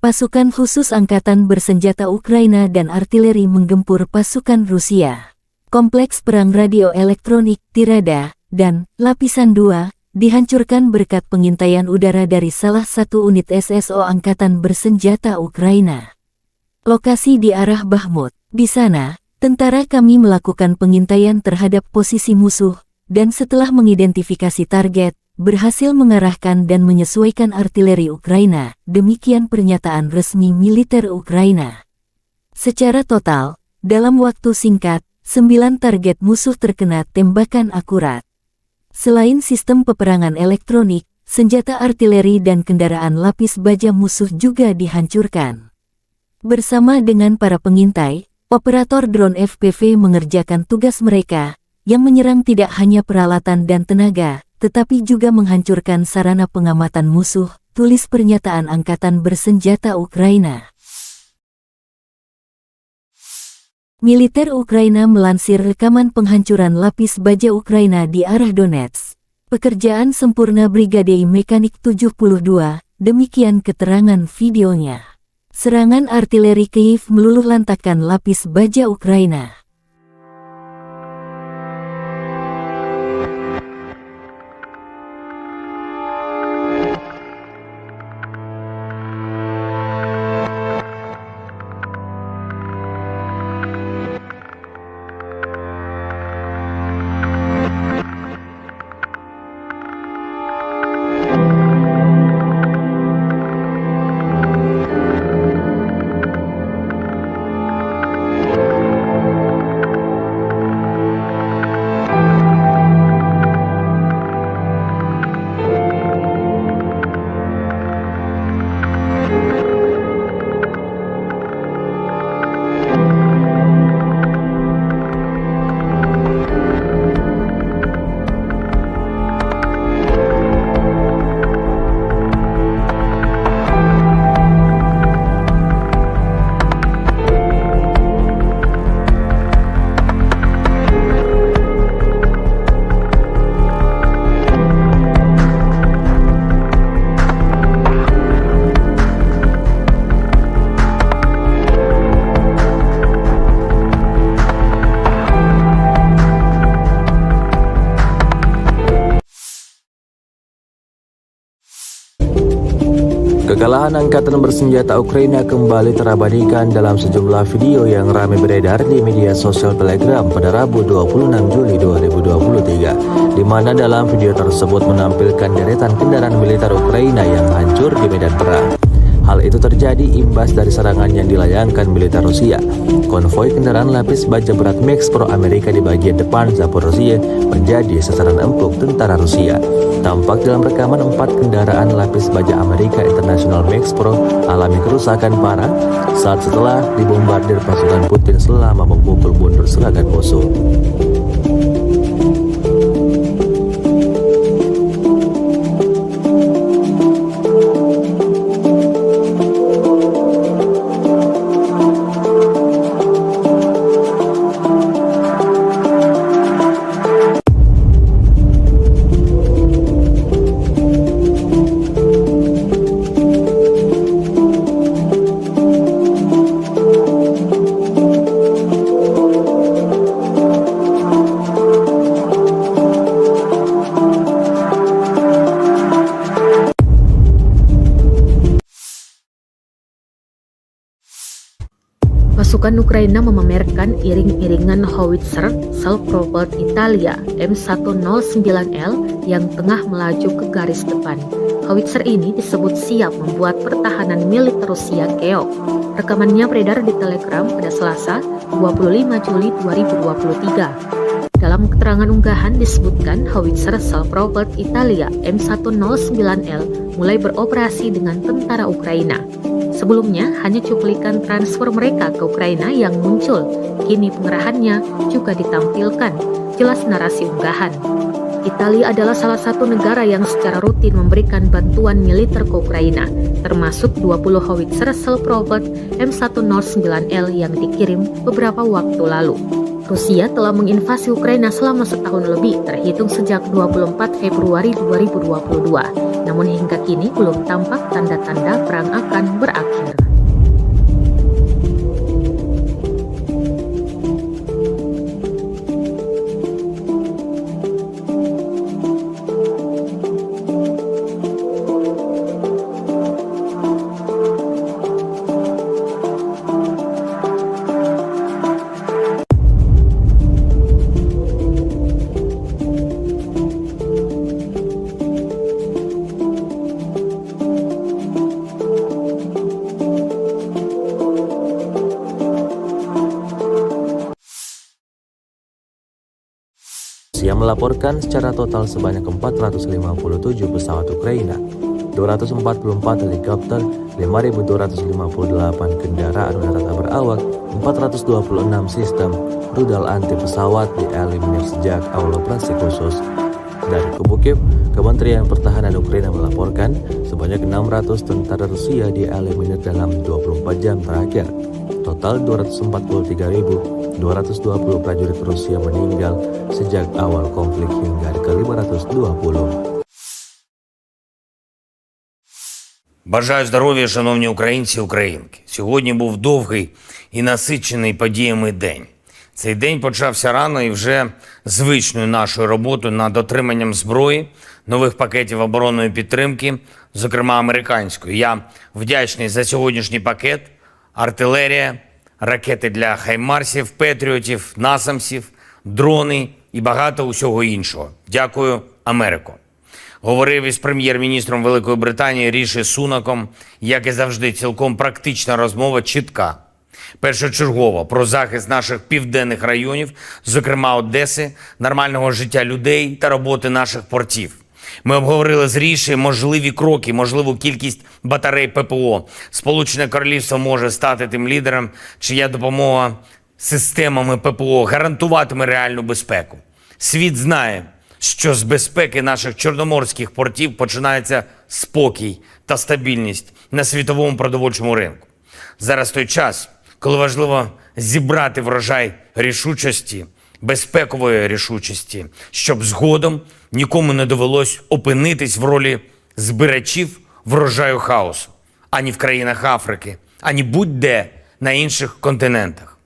Pasukan khusus Angkatan Bersenjata Ukraina dan artileri menggempur pasukan Rusia. Kompleks perang radio elektronik, Tirada, dan Lapisan 2 dihancurkan berkat pengintaian udara dari salah satu unit SSO Angkatan Bersenjata Ukraina. Lokasi di arah Bakhmut. Di sana, tentara kami melakukan pengintaian terhadap posisi musuh, dan setelah mengidentifikasi target, berhasil mengarahkan dan menyesuaikan artileri Ukraina, demikian pernyataan resmi militer Ukraina. Secara total, dalam waktu singkat, 9 target musuh terkena tembakan akurat. Selain sistem peperangan elektronik, senjata artileri dan kendaraan lapis baja musuh juga dihancurkan. Bersama dengan para pengintai, operator drone FPV mengerjakan tugas mereka, yang menyerang tidak hanya peralatan dan tenaga, tetapi juga menghancurkan sarana pengamatan musuh, tulis pernyataan Angkatan Bersenjata Ukraina. Militer Ukraina melansir rekaman penghancuran lapis baja Ukraina di arah Donetsk. Pekerjaan sempurna Brigade Mekanik 72, demikian keterangan videonya. Serangan artileri Kyiv meluluhlantakkan lapis baja Ukraina. Kekalahan Angkatan Bersenjata Ukraina kembali terabadikan dalam sejumlah video yang ramai beredar di media sosial Telegram pada Rabu 26 Juli 2023, di mana dalam video tersebut menampilkan deretan kendaraan militer Ukraina yang hancur di medan perang. Hal itu terjadi imbas dari serangan yang dilayangkan militer Rusia. Konvoi kendaraan lapis baja berat Max Pro Amerika di bagian depan Zaporozhye menjadi sasaran empuk tentara Rusia. Tampak dalam rekaman 4 kendaraan lapis baja Amerika International Max Pro alami kerusakan parah saat setelah dibombardir pasukan Putin selama memukul mundur serangan musuh. Pasukan Ukraina memamerkan iring-iringan howitzer self-propelled Italia M109L yang tengah melaju ke garis depan. Howitzer ini disebut siap membuat pertahanan militer Rusia keok. Rekamannya beredar di Telegram pada Selasa, 25 Juli 2023. Dalam keterangan unggahan disebutkan howitzer self-propelled Italia M109L mulai beroperasi dengan tentara Ukraina. Sebelumnya hanya cuplikan transfer mereka ke Ukraina yang muncul. Kini pengerahannya juga ditampilkan. Jelas narasi unggahan. Italia adalah salah satu negara yang secara rutin memberikan bantuan militer ke Ukraina, termasuk 20 howitzer self-propelled M109L yang dikirim beberapa waktu lalu. Rusia telah menginvasi Ukraina selama setahun lebih, terhitung sejak 24 Februari 2022. Namun hingga kini belum tampak tanda-tanda perang akan berakhir. Rusia melaporkan secara total sebanyak 457 pesawat Ukraina, 244 helikopter, 5.258 kendaraan udara tak berawak, 426 sistem rudal anti pesawat dieliminir sejak awal operasi khusus. Dari Kubu Kiev, Kementerian Pertahanan Ukraina melaporkan sebanyak 600 tentara Rusia dieliminir dalam 24 jam terakhir. Total 243.220 prajurit Rusia meninggal sejak awal konflik hingga ke-520. Бажаю здоров'я, шановні українці і українки. Сьогодні був довгий і насичений подіями день. Цей день почався рано і вже звичною нашою роботою над отриманням зброї, нових пакетів оборонної підтримки, зокрема американської. Я вдячний за сьогоднішній пакет, артилерія, ракети для хаймарсів, петріотів, насамсів, дрони і багато усього іншого. Дякую, Америко. Говорив із прем'єр-міністром Великої Британії Ріші Сунаком, як і завжди, цілком практична розмова, чітка. Першочергово про захист наших південних районів, зокрема Одеси, нормального життя людей та роботи наших портів. Ми обговорили з Ріші можливі кроки, можливу кількість батарей ППО. Сполучене Королівство може стати тим лідером, чия допомога системами ППО гарантуватиме реальну безпеку. Світ знає, що з безпеки наших чорноморських портів починається спокій та стабільність на світовому продовольчому ринку. Зараз той час, коли важливо зібрати врожай рішучості, безпекової рішучості, щоб згодом нікому не довелось опинитись в ролі збирачів врожаю хаосу, ані в країнах Африки, ані будь-де на інших континентах.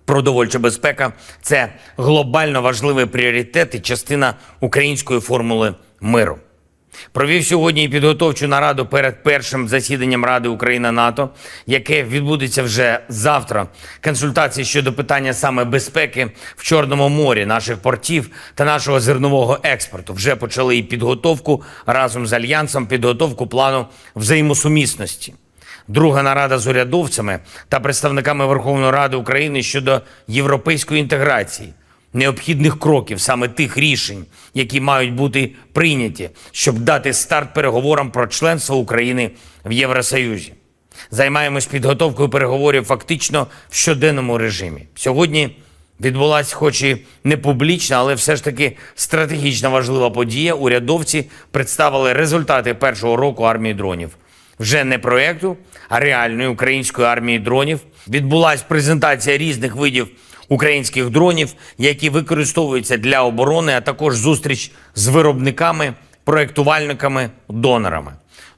Продовольча безпека – це глобально важливий пріоритет і частина української формули миру. Провів сьогодні і підготовчу нараду перед першим засіданням Ради Україна-НАТО, яке відбудеться вже завтра. Консультації щодо питання саме безпеки в Чорному морі, наших портів та нашого зернового експорту. Вже почали і підготовку разом з Альянсом, підготовку плану взаємосумісності. Друга нарада з урядовцями та представниками Верховної Ради України щодо європейської інтеграції, необхідних кроків, саме тих рішень, які мають бути прийняті, щоб дати старт переговорам про членство України в Євросоюзі. Займаємось підготовкою переговорів фактично в щоденному режимі. Сьогодні відбулася хоч і не публічна, але все ж таки стратегічно важлива подія. Урядовці представили результати першого року армії дронів. Вже не проєкту, а реальної української армії дронів. Відбулася презентація різних видів українських дронів, які використовуються для оборони, а також зустріч з виробниками, проєктувальниками, донорами.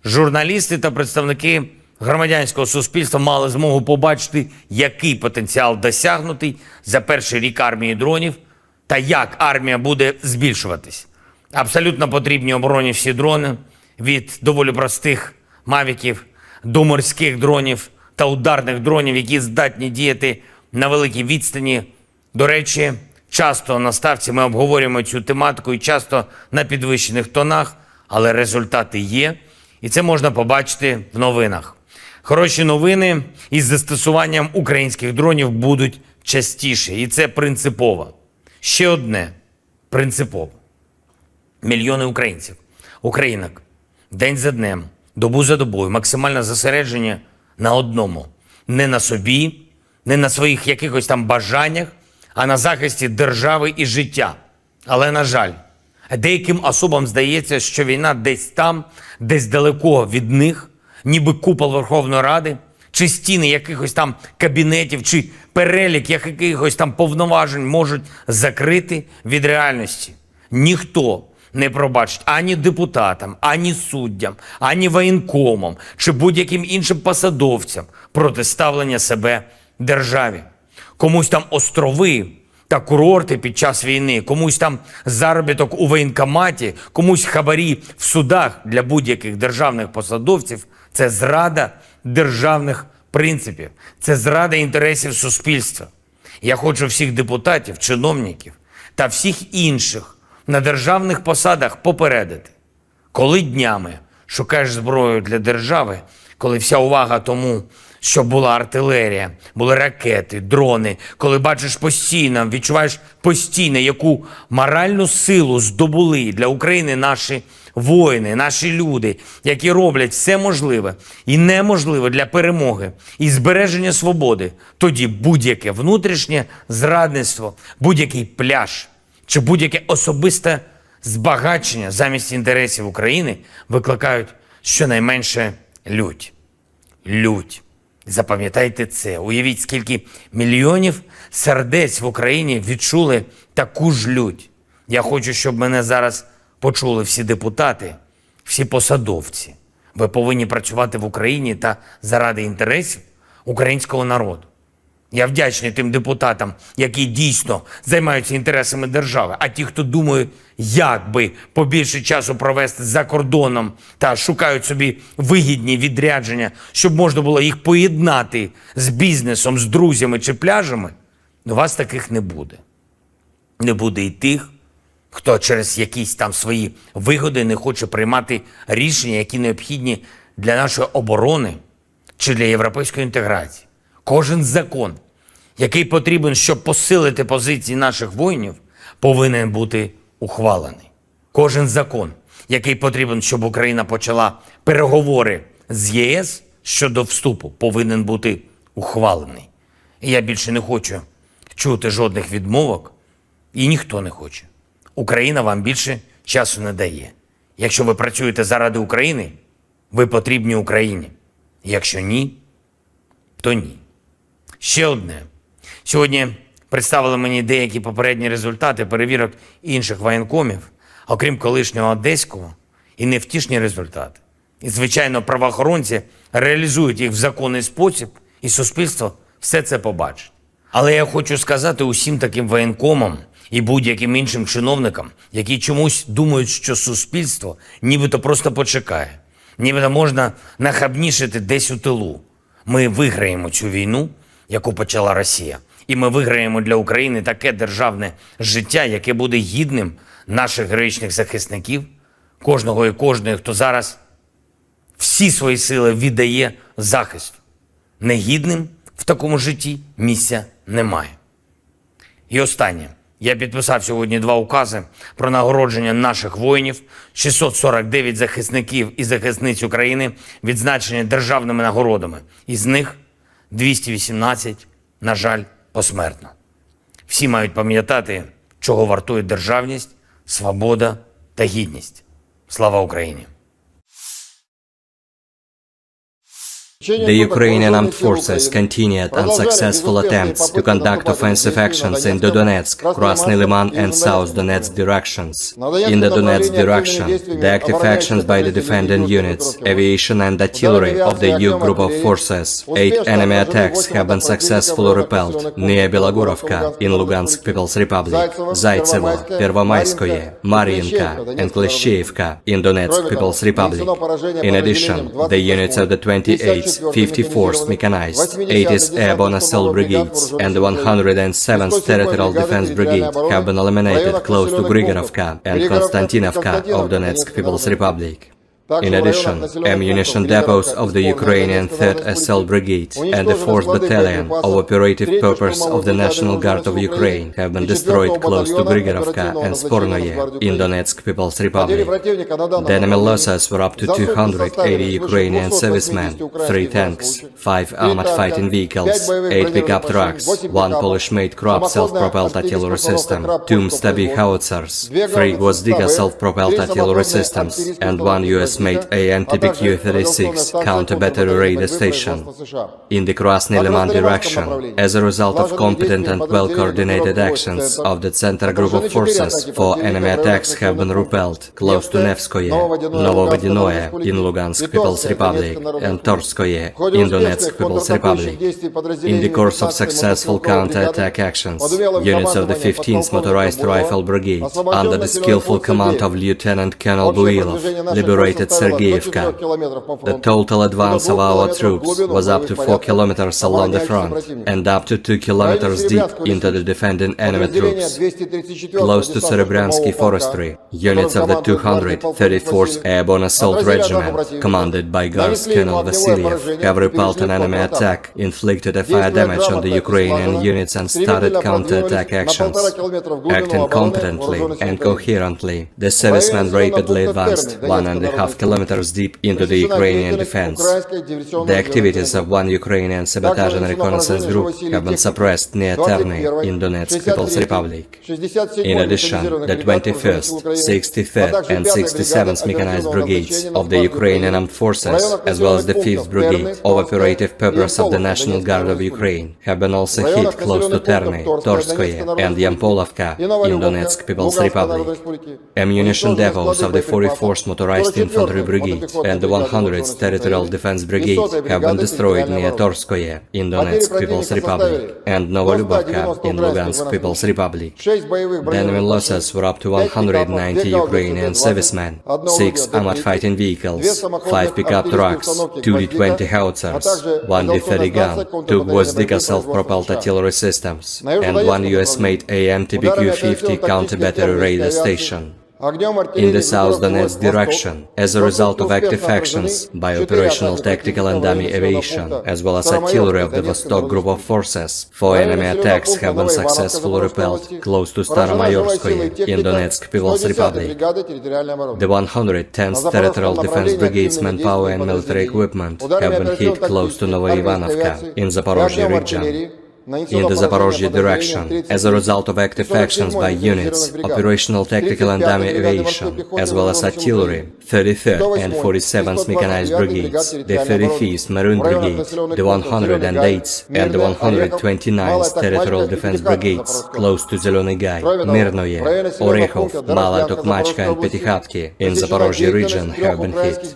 Журналісти та представники громадянського суспільства мали змогу побачити, який потенціал досягнутий за перший рік армії дронів та як армія буде збільшуватись. Абсолютно потрібні обороні всі дрони, від доволі простих мавіків до морських дронів та ударних дронів, які здатні діяти на великій відстані. До речі, часто на ставці ми обговорюємо цю тематику і часто на підвищених тонах, але результати є, і це можна побачити в новинах. Хороші новини із застосуванням українських дронів будуть частіше, і це принципово. Ще одне принципово. Мільйони українців, українок, день за днем, добу за добою, максимальне зосередження на одному. Не на собі, не на своїх якихось там бажаннях, а на захисті держави і життя. Але, на жаль, деяким особам здається, що війна десь там, десь далеко від них, ніби купол Верховної Ради, чи стіни якихось там кабінетів, чи перелік якихось там повноважень можуть закрити від реальності. Ніхто не пробачить ані депутатам, ані суддям, ані воєнкомам, чи будь-яким іншим посадовцям протиставлення себе державі. Комусь там острови та курорти під час війни, комусь там заробіток у воєнкоматі, комусь хабарі в судах для будь-яких державних посадовців – це зрада державних принципів, це зрада інтересів суспільства. Я хочу всіх депутатів, чиновників та всіх інших на державних посадах попередити. Коли днями шукаєш зброю для держави, коли вся увага тому, щоб була артилерія, були ракети, дрони, коли бачиш постійно, відчуваєш постійно, яку моральну силу здобули для України наші воїни, наші люди, які роблять все можливе і неможливе для перемоги і збереження свободи, тоді будь-яке внутрішнє зрадництво, будь-який пляж чи будь-яке особисте збагачення замість інтересів України викликають щонайменше лють. Лють. Запам'ятайте це. Уявіть, скільки мільйонів сердець в Україні відчули таку ж лють. Я хочу, щоб мене зараз почули всі депутати, всі посадовці. Ви повинні працювати в Україні та заради інтересів українського народу. Я вдячний тим депутатам, які дійсно займаються інтересами держави, а ті, хто думає, як би побільше часу провести за кордоном та шукають собі вигідні відрядження, щоб можна було їх поєднати з бізнесом, з друзями чи пляжами, у вас таких не буде. Не буде і тих, хто через якісь там свої вигоди не хоче приймати рішення, які необхідні для нашої оборони чи для європейської інтеграції. Кожен закон, який потрібен, щоб посилити позиції наших воїнів, повинен бути ухвалений. Кожен закон, який потрібен, щоб Україна почала переговори з ЄС щодо вступу, повинен бути ухвалений. І я більше не хочу чути жодних відмовок, і ніхто не хоче. Україна вам більше часу не дає. Якщо ви працюєте заради України, ви потрібні Україні. Якщо ні, то ні. Ще одне. Сьогодні представили мені деякі попередні результати перевірок інших воєнкомів, окрім колишнього одеського, і невтішні результати. І, звичайно, правоохоронці реалізують їх в законний спосіб, і суспільство все це побачить. Але я хочу сказати усім таким воєнкомам і будь-яким іншим чиновникам, які чомусь думають, що суспільство нібито просто почекає, нібито можна нахабнішити десь у тилу. Ми виграємо цю війну, яку почала Росія. І ми виграємо для України таке державне життя, яке буде гідним наших героїчних захисників, кожного і кожної, хто зараз всі свої сили віддає захисту. Негідним в такому житті місця немає. І останнє. Я підписав сьогодні 2 укази про нагородження наших воїнів, 649 захисників і захисниць України відзначені державними нагородами. Із них 218, на жаль, посмертно. Всі мають пам'ятати, чого вартує державність, свобода та гідність. Слава Україні! The Ukrainian armed forces continued unsuccessful attempts to conduct offensive actions in the Donetsk, Krasny Liman and South Donetsk directions. In the Donetsk direction, the active actions by the defending units, aviation and artillery of the EU group of forces, 8 enemy attacks have been successfully repelled near Belogorovka in Lugansk People's Republic, Zaitsevo, Pervomaiskoye, Mariinka and Kleshcheivka in Donetsk People's Republic. In addition, the units of the 28th 54th Mechanized, 80th Airborne Assault Brigades, and the 107th Territorial Defense Brigade have been eliminated close to Grigorovka and Konstantinovka of Donetsk People's Republic. In addition, ammunition depots of the Ukrainian 3rd Assault Brigade and the 4th Battalion of Operative Purpose of the National Guard of Ukraine have been destroyed close to Grigorovka and Spornoye in Donetsk People's Republic. The enemy losses were up to 280 Ukrainian servicemen, 3 tanks, 5 armored fighting vehicles, 8 pickup trucks, 1 Polish-made Krupp self-propelled artillery system, 2 Stabi howitzers, 3 Gwozdika self-propelled artillery systems, and 1 US-made AN-TPQ-36 counter-battery radar station. In the Krasny Liman direction, as a result of competent and well-coordinated actions of the Center Group of Forces, 4 enemy attacks have been repelled close to Nevskoye, Novovodinoye in Lugansk People's Republic, and Torskoye in Donetsk People's Republic. In the course of successful counter-attack actions, units of the 15th Motorized Rifle Brigade, under the skillful command of Lieutenant Colonel Builov, liberated Sergeyevka. The total advance of our troops was up to 4 kilometers along the front and up to 2 kilometers deep into the defending enemy troops. Close to Serebransky Forestry, units of the 234th Airborne Assault Regiment, commanded by Guards Colonel Vasilyev, have repelled an enemy attack, inflicted a fire damage on the Ukrainian units and started counter-attack actions. Acting competently and coherently, the servicemen rapidly advanced 1.5 kilometers deep into the Ukrainian defense. The activities of one Ukrainian sabotage and reconnaissance group have been suppressed near Terny in Donetsk People's Republic. In addition, the 21st, 63rd and 67th Mechanized Brigades of the Ukrainian Armed Forces, as well as the 5th Brigade of Operative Purpose of the National Guard of Ukraine, have been also hit close to Terny, Torskoye and Yampolovka in Donetsk People's Republic. Ammunition depots of the 44th Motorized Infantry Brigade and the 100th Territorial Defense Brigade have been destroyed near Torskoye in Donetsk People's Republic and Novolubovka in Lugansk People's Republic. The enemy losses were up to 190 Ukrainian servicemen, 6 armored fighting vehicles, 5 pickup trucks, 2 D-20 howitzers, 1 D-30 gun, 2 Gwozdika self-propelled artillery systems, and 1 US-made AN-TPQ-50 counter-battery radar station. In the South Donetsk direction, as a result of active actions by operational tactical and dummy aviation, as well as artillery of the Vostok Group of Forces, 4 enemy attacks have been successfully repelled close to Staromayorskoye in Donetsk People's Republic. The 110th Territorial Defense Brigade's manpower and military equipment have been hit close to Novoivanovka in Zaporozhye region. In the Zaporozhye direction, as a result of active actions by units, operational tactical and dummy aviation, as well as artillery, 33rd and 47th Mechanized Brigades, the 35th Maroon Brigade, the 108th and the 129th Territorial Defense Brigades, close to Zelený Gay, Mirnoye, Orekhov, Mala Tokmachka and Petykhatki in Zaporozhye region have been hit.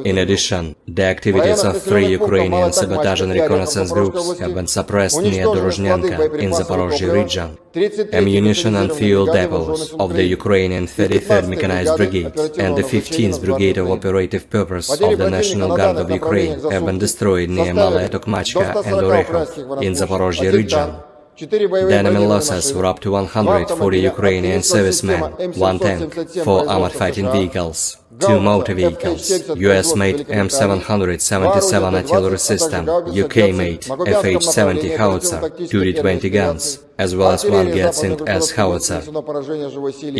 In addition, the activities of 3 Ukrainian sabotage and reconnaissance groups have been suppressed near Dorozhnyanka in Zaporozhye region. Ammunition and fuel depots of the Ukrainian 33rd Mechanized Brigade and the 15th Brigade of Operative Purpose of the National Guard of Ukraine have been destroyed near Malaya Tokmachka and Orekhov in Zaporozhye region. The enemy losses were up to 140 Ukrainian servicemen, 1 tank, 4 armored fighting vehicles, 2 motor vehicles, US-made M777 artillery system, UK-made FH-70 howitzer, 2 D-20 guns, as well as 1 Getsind S howitzer.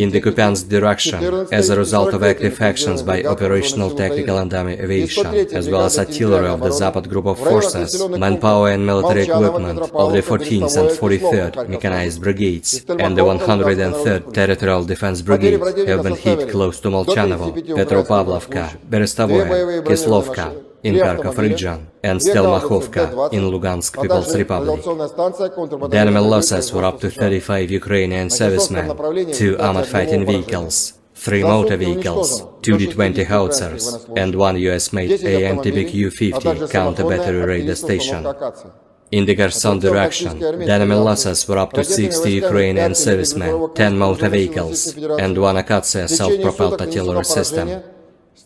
In the Kupiansk direction, as a result of active actions by operational tactical and dummy aviation, as well as artillery of the Zapad Group of Forces, manpower and military equipment of the 14th and 43rd Mechanized Brigades and the 103rd Territorial Defense Brigade have been hit close to Molchanovo, Petropavlovka, Berestovoye, Kislovka in Kharkov region, and Stelmakhovka in Lugansk People's Republic. The enemy losses were up to 35 Ukrainian servicemen, 2 armored fighting vehicles, 3 motor vehicles, 2 D-20 howitzers, and 1 US-made AN-TPQ-50 counter-battery radar station. In the Kherson direction, the enemy losses were up to 60 Ukrainian servicemen, 10 motor vehicles, and 1 Akatsiya self-propelled artillery system.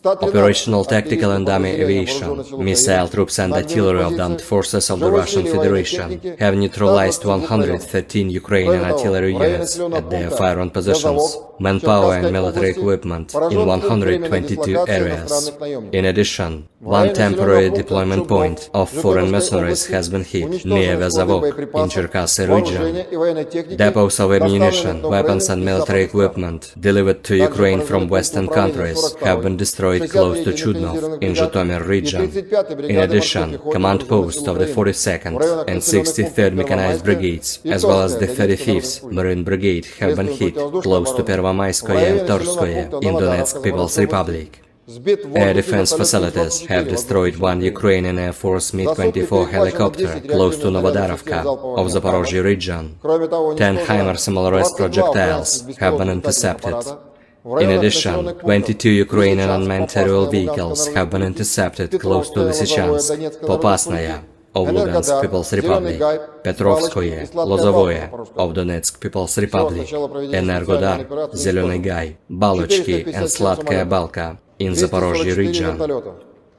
Operational, tactical and dummy aviation, missile troops and artillery of the armed forces of the Russian Federation have neutralized 113 Ukrainian artillery units at their firing positions, manpower and military equipment in 122 areas. In addition, one temporary deployment point of foreign mercenaries has been hit near Vezavok in Cherkasy region. Depots of ammunition, weapons and military equipment delivered to Ukraine from Western countries have been destroyed close to Chudnov in Zhytomyr region. In addition, command posts of the 42nd and 63rd Mechanized Brigades, as well as the 35th Marine Brigade, have been hit close to Pervomayskoye and Torskoye in Donetsk People's Republic. Air defense facilities have destroyed one Ukrainian Air Force Mi-24 helicopter close to Novodarovka of Zaporozhye region. 10 HIMARS MLRS projectiles have been intercepted. In addition, 22 Ukrainian unmanned aerial vehicles have been intercepted close to Lysychansk, Popasnaya of Lugansk People's Republic, Petrovskoye, Lozovoye of Donetsk People's Republic, Energodar, Zelený Gay, Balochki and Sladkaya Balka in Zaporozhye region.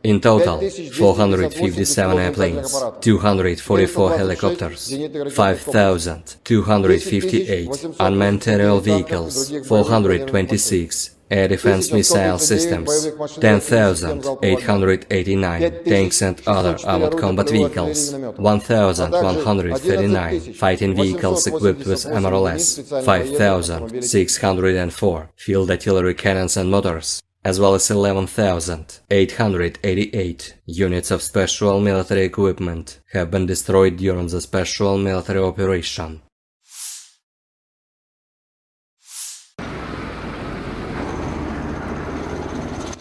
In total, 457 airplanes, 244 helicopters, 5,258 unmanned aerial vehicles, 426 air defense missile systems, 10,889 tanks and other armored combat vehicles, 1,139 fighting vehicles equipped with MRLS, 5,604 field artillery cannons and motors, as well as 11,888 units of special military equipment have been destroyed during the special military operation.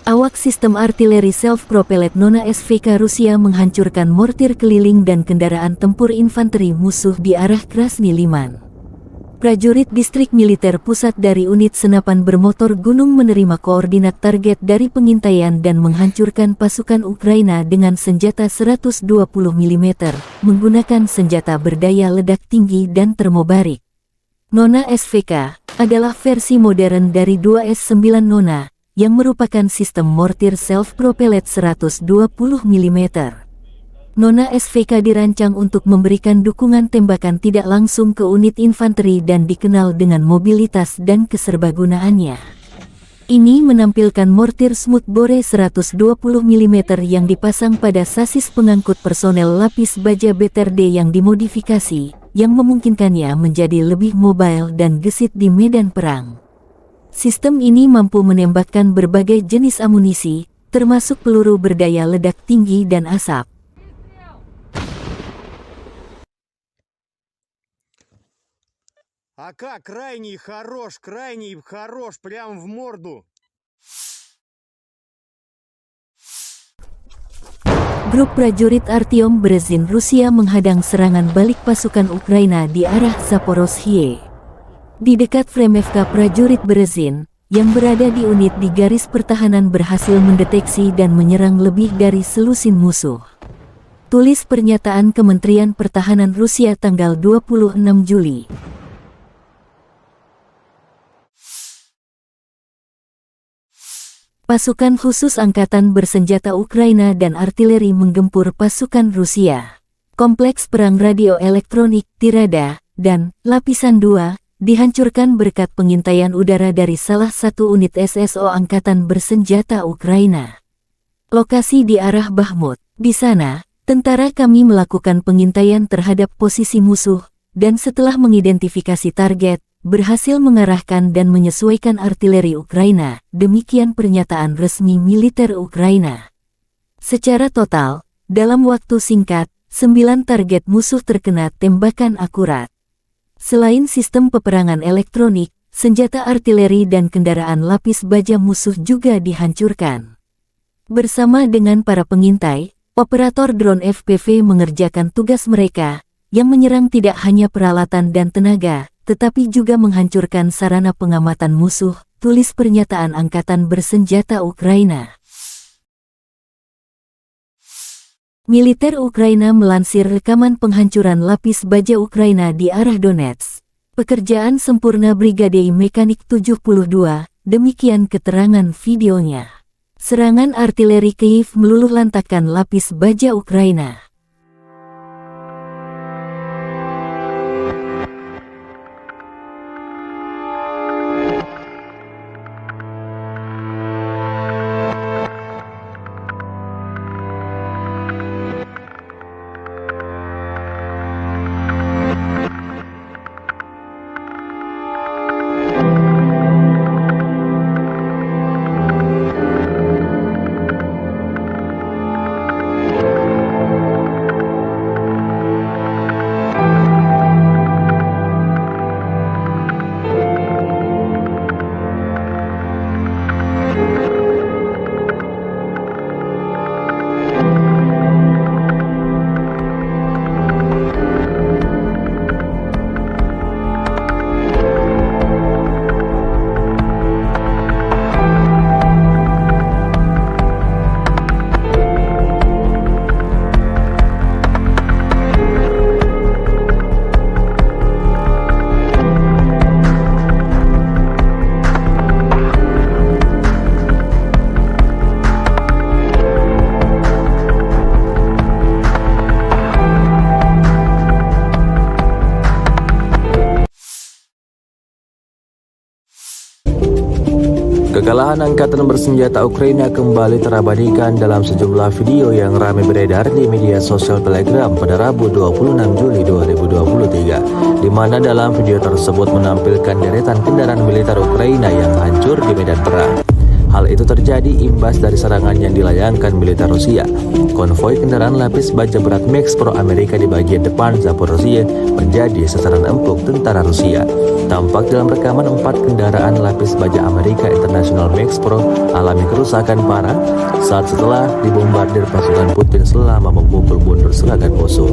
Awak sistem artileri self-propelled Nona SVK Rusia menghancurkan mortir keliling dan kendaraan tempur infanteri musuh di arah Krasny Liman. Prajurit distrik militer pusat dari unit senapan bermotor gunung menerima koordinat target dari pengintaian dan menghancurkan pasukan Ukraina dengan senjata 120 mm, menggunakan senjata berdaya ledak tinggi dan termobarik. Nona SVK adalah versi modern dari 2S9 Nona, yang merupakan sistem mortir self-propelled 120 mm. Nona SVK dirancang untuk memberikan dukungan tembakan tidak langsung ke unit infanteri dan dikenal dengan mobilitas dan keserbagunaannya. Ini menampilkan mortir Smoothbore 120 mm yang dipasang pada sasis pengangkut personel lapis baja BTRD yang dimodifikasi, yang memungkinkannya menjadi lebih mobile dan gesit di medan perang. Sistem ini mampu menembakkan berbagai jenis amunisi, termasuk peluru berdaya ledak tinggi dan asap. АК крайний хорош, прям в морду. Grup prajurit Artyom Berezin Rusia menghadang serangan balik pasukan Ukraina di arah Zaporozhye. Di dekat Fremevka, prajurit Berezin yang berada di unit di garis pertahanan berhasil mendeteksi dan menyerang lebih dari selusin musuh. Tulis pernyataan Kementerian Pertahanan Rusia tanggal 26 Juli. Pasukan khusus angkatan bersenjata Ukraina dan artileri menggempur pasukan Rusia. Kompleks perang radio elektronik Tirada dan Lapisan 2 dihancurkan berkat pengintaian udara dari salah satu unit SSO angkatan bersenjata Ukraina. Lokasi di arah Bakhmut. Di sana, tentara kami melakukan pengintaian terhadap posisi musuh, dan setelah mengidentifikasi target, berhasil mengarahkan dan menyesuaikan artileri Ukraina, demikian pernyataan resmi militer Ukraina. Secara total, dalam waktu singkat, 9 target musuh terkena tembakan akurat. Selain sistem peperangan elektronik, senjata artileri dan kendaraan lapis baja musuh juga dihancurkan. Bersama dengan para pengintai, operator drone FPV mengerjakan tugas mereka, yang menyerang tidak hanya peralatan dan tenaga, tetapi juga menghancurkan sarana pengamatan musuh, tulis pernyataan Angkatan Bersenjata Ukraina. Militer Ukraina melansir rekaman penghancuran lapis baja Ukraina di arah Donetsk. Pekerjaan sempurna Brigade Mekanik 72, demikian keterangan videonya. Serangan artileri Kyiv meluluhlantakkan lapis baja Ukraina. Kekalahan angkatan bersenjata Ukraina kembali terabadikan dalam sejumlah video yang ramai beredar di media sosial Telegram pada Rabu 26 Juli 2023, di mana dalam video tersebut menampilkan deretan kendaraan militer Ukraina yang hancur di medan perang. Hal itu terjadi imbas dari serangan yang dilayangkan militer Rusia. Konvoi kendaraan lapis baja berat Max Pro Amerika di bagian depan Zaporozhye menjadi sasaran empuk tentara Rusia. Tampak dalam rekaman 4 kendaraan lapis baja Amerika International Max Pro alami kerusakan parah setelah dibombardir pasukan Putin selama memukul mundur serangan musuh.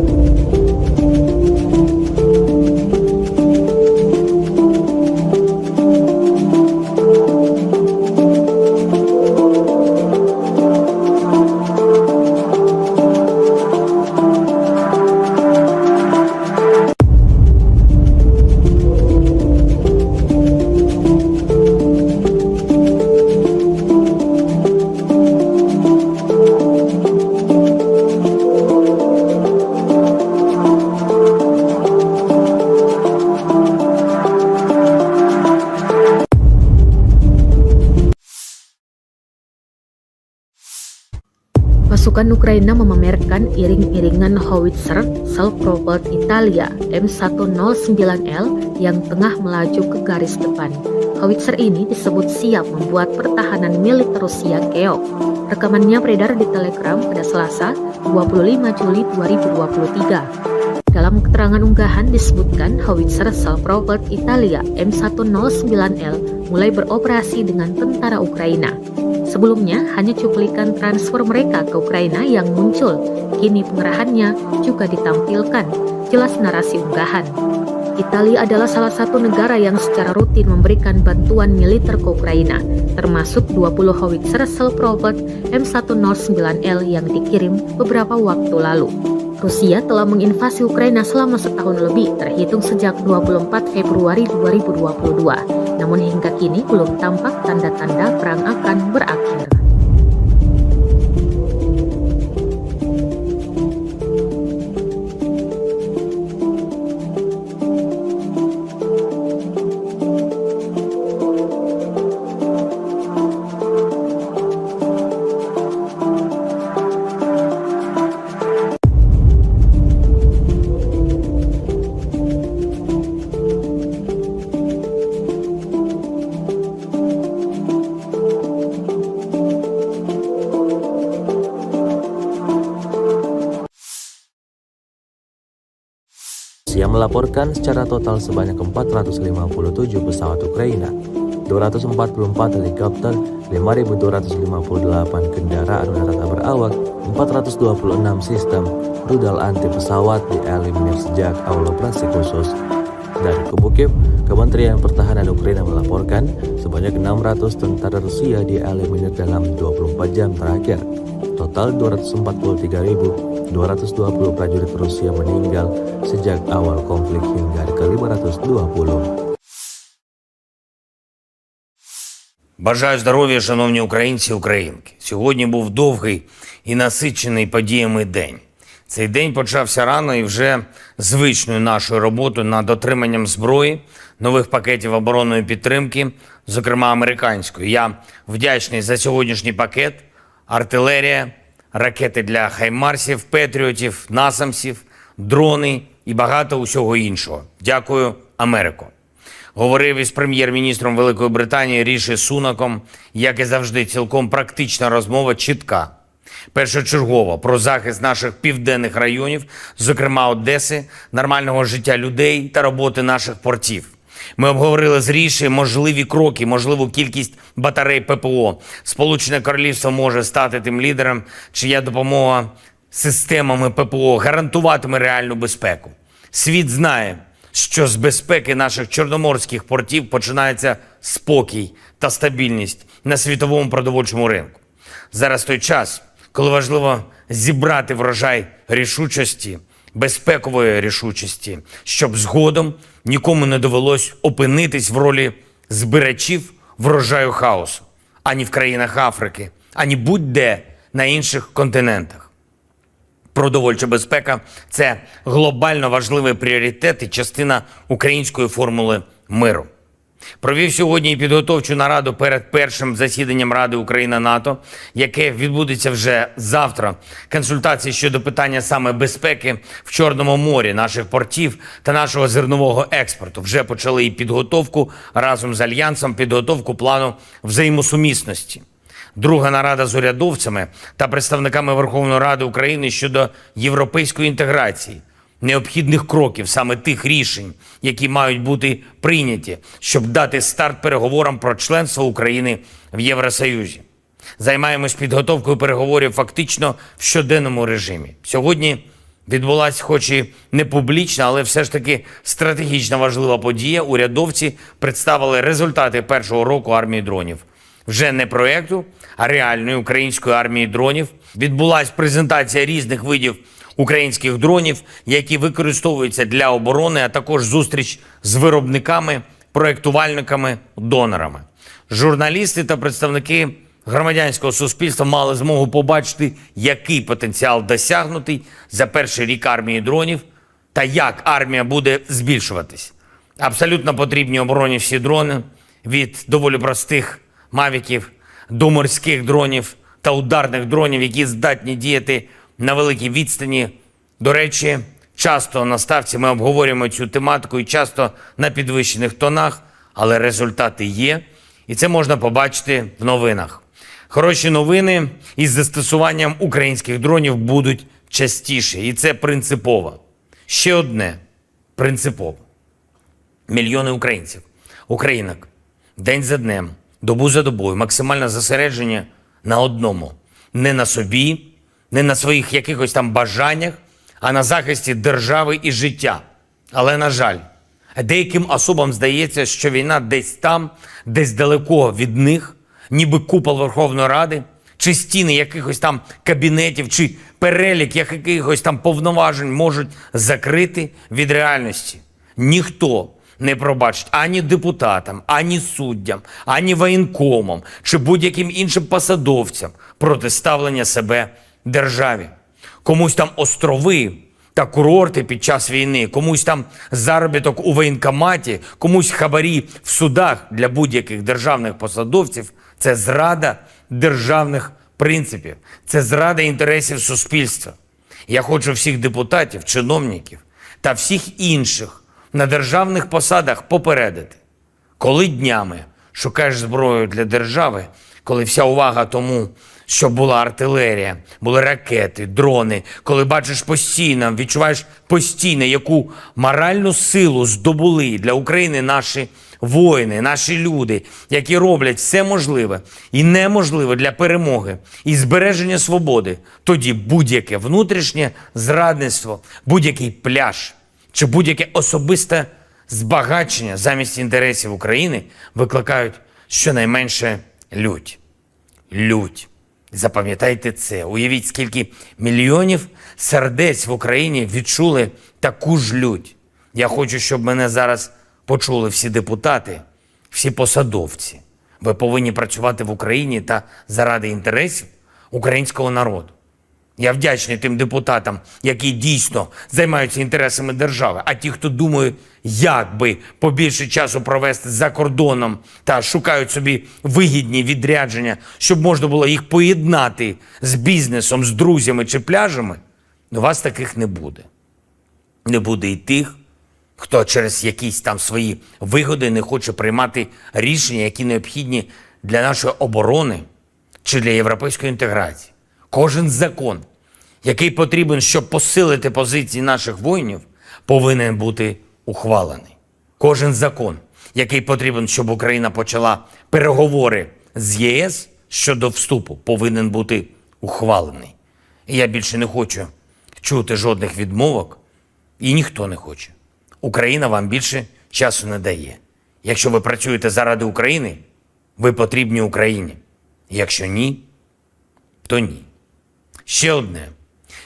Pasukan Ukraina memamerkan iring-iringan howitzer self-propelled Italia M109L yang tengah melaju ke garis depan. Howitzer ini disebut siap membuat pertahanan militer Rusia keok. Rekamannya beredar di Telegram pada Selasa, 25 Juli 2023. Dalam keterangan unggahan disebutkan howitzer self-propelled Italia M109L mulai beroperasi dengan tentara Ukraina. Sebelumnya, hanya cuplikan transfer mereka ke Ukraina yang muncul. Kini pengerahannya juga ditampilkan, jelas narasi unggahan. Italia adalah salah satu negara yang secara rutin memberikan bantuan militer ke Ukraina, termasuk 20 howitzer self-propelled M109L yang dikirim beberapa waktu lalu. Rusia telah menginvasi Ukraina selama setahun lebih, terhitung sejak 24 Februari 2022. Namun hingga kini belum tampak tanda-tanda perang akan berakhir. Rusia melaporkan secara total sebanyak 457 pesawat Ukraina, 244 helikopter, 5.258 kendaraan udara tak berawak, 426 sistem rudal anti pesawat dieliminir sejak awal operasi khusus. Dari kubu Kiev, Kementerian Pertahanan Ukraina melaporkan sebanyak 600 tentara Rusia dieliminir dalam 24 jam terakhir. Total 243.220 prajurit Rusia meninggal sejak awal konflik hingga ke 520. Бажаю здоров'я, шановні українці і українки. Сьогодні був довгий і насичений подіями день. Цей день почався рано і вже звичною нашою роботою над отриманням зброї, нових пакетів оборонної підтримки, зокрема американської. Я вдячний за сьогоднішній пакет, артилерія, ракети для хаймарсів, петріотів, насамсів, дрони і багато усього іншого. Дякую, Америко. Говорив із прем'єр-міністром Великої Британії Ріші Сунаком, як і завжди, цілком практична розмова, чітка. Першочергово про захист наших південних районів, зокрема Одеси, нормального життя людей та роботи наших портів. Ми обговорили з Ріші можливі кроки, можливу кількість батарей ППО. Сполучене Королівство може стати тим лідером, чия допомога системами ППО гарантуватиме реальну безпеку. Світ знає, що з безпеки наших чорноморських портів починається спокій та стабільність на світовому продовольчому ринку. Зараз той час, коли важливо зібрати врожай рішучості, безпекової рішучості, щоб згодом нікому не довелось опинитись в ролі збирачів врожаю хаосу, ані в країнах Африки, ані будь-де на інших континентах. Продовольча безпека – це глобально важливий пріоритет і частина української формули миру. Провів сьогодні і підготовчу нараду перед першим засіданням Ради Україна-НАТО, яке відбудеться вже завтра. Консультації щодо питання саме безпеки в Чорному морі, наших портів та нашого зернового експорту. Вже почали і підготовку разом з Альянсом, підготовку плану взаємосумісності. Друга нарада з урядовцями та представниками Верховної Ради України щодо європейської інтеграції, необхідних кроків, саме тих рішень, які мають бути прийняті, щоб дати старт переговорам про членство України в Євросоюзі. Займаємось підготовкою переговорів фактично в щоденному режимі. Сьогодні відбулася хоч і не публічна, але все ж таки стратегічно важлива подія. Урядовці представили результати першого року армії дронів. Вже не проєкту, а реальної української армії дронів. Відбулася презентація різних видів українських дронів, які використовуються для оборони, а також зустріч з виробниками, проєктувальниками, донорами. Журналісти та представники громадянського суспільства мали змогу побачити, який потенціал досягнутий за перший рік армії дронів та як армія буде збільшуватись. Абсолютно потрібні обороні всі дрони, від доволі простих мавіків до морських дронів та ударних дронів, які здатні діяти на великій відстані. До речі, часто на ставці ми обговорюємо цю тематику і часто на підвищених тонах, але результати є, і це можна побачити в новинах. Хороші новини із застосуванням українських дронів будуть частіше, і це принципово. Ще одне принципово. Мільйони українців, українок, день за днем, добу за добою, максимальне зосередження на одному. Не на собі, не на своїх якихось там бажаннях, а на захисті держави і життя. Але, на жаль, деяким особам здається, що війна десь там, десь далеко від них, ніби купол Верховної Ради, чи стіни якихось там кабінетів, чи перелік якихось там повноважень можуть закрити від реальності. Ніхто не пробачить ані депутатам, ані суддям, ані воєнкомам, чи будь-яким іншим посадовцям протиставлення себе державі. Комусь там острови та курорти під час війни, комусь там заробіток у воєнкоматі, комусь хабарі в судах для будь-яких державних посадовців – це зрада державних принципів, це зрада інтересів суспільства. Я хочу всіх депутатів, чиновників та всіх інших на державних посадах попередити. Коли днями шукаєш зброю для держави, коли вся увага тому, щоб була артилерія, були ракети, дрони, коли бачиш постійно, відчуваєш постійно, яку моральну силу здобули для України наші воїни, наші люди, які роблять все можливе і неможливе для перемоги і збереження свободи, тоді будь-яке внутрішнє зрадництво, будь-який пляж чи будь-яке особисте збагачення замість інтересів України викликають щонайменше лють. Лють. Запам'ятайте це. Уявіть, скільки мільйонів сердець в Україні відчули таку ж лють. Я хочу, щоб мене зараз почули всі депутати, всі посадовці. Ви повинні працювати в Україні та заради інтересів українського народу. Я вдячний тим депутатам, які дійсно займаються інтересами держави, а ті, хто думає, як би побільше часу провести за кордоном та шукають собі вигідні відрядження, щоб можна було їх поєднати з бізнесом, з друзями чи пляжами, у вас таких не буде. Не буде і тих, хто через якісь там свої вигоди не хоче приймати рішення, які необхідні для нашої оборони чи для європейської інтеграції. Кожен закон, який потрібен, щоб посилити позиції наших воїнів, повинен бути ухвалений. Кожен закон, який потрібен, щоб Україна почала переговори з ЄС щодо вступу, повинен бути ухвалений. І я більше не хочу чути жодних відмовок, і ніхто не хоче. Україна вам більше часу не дає. Якщо ви працюєте заради України, ви потрібні Україні. Якщо ні, то ні. Ще одне.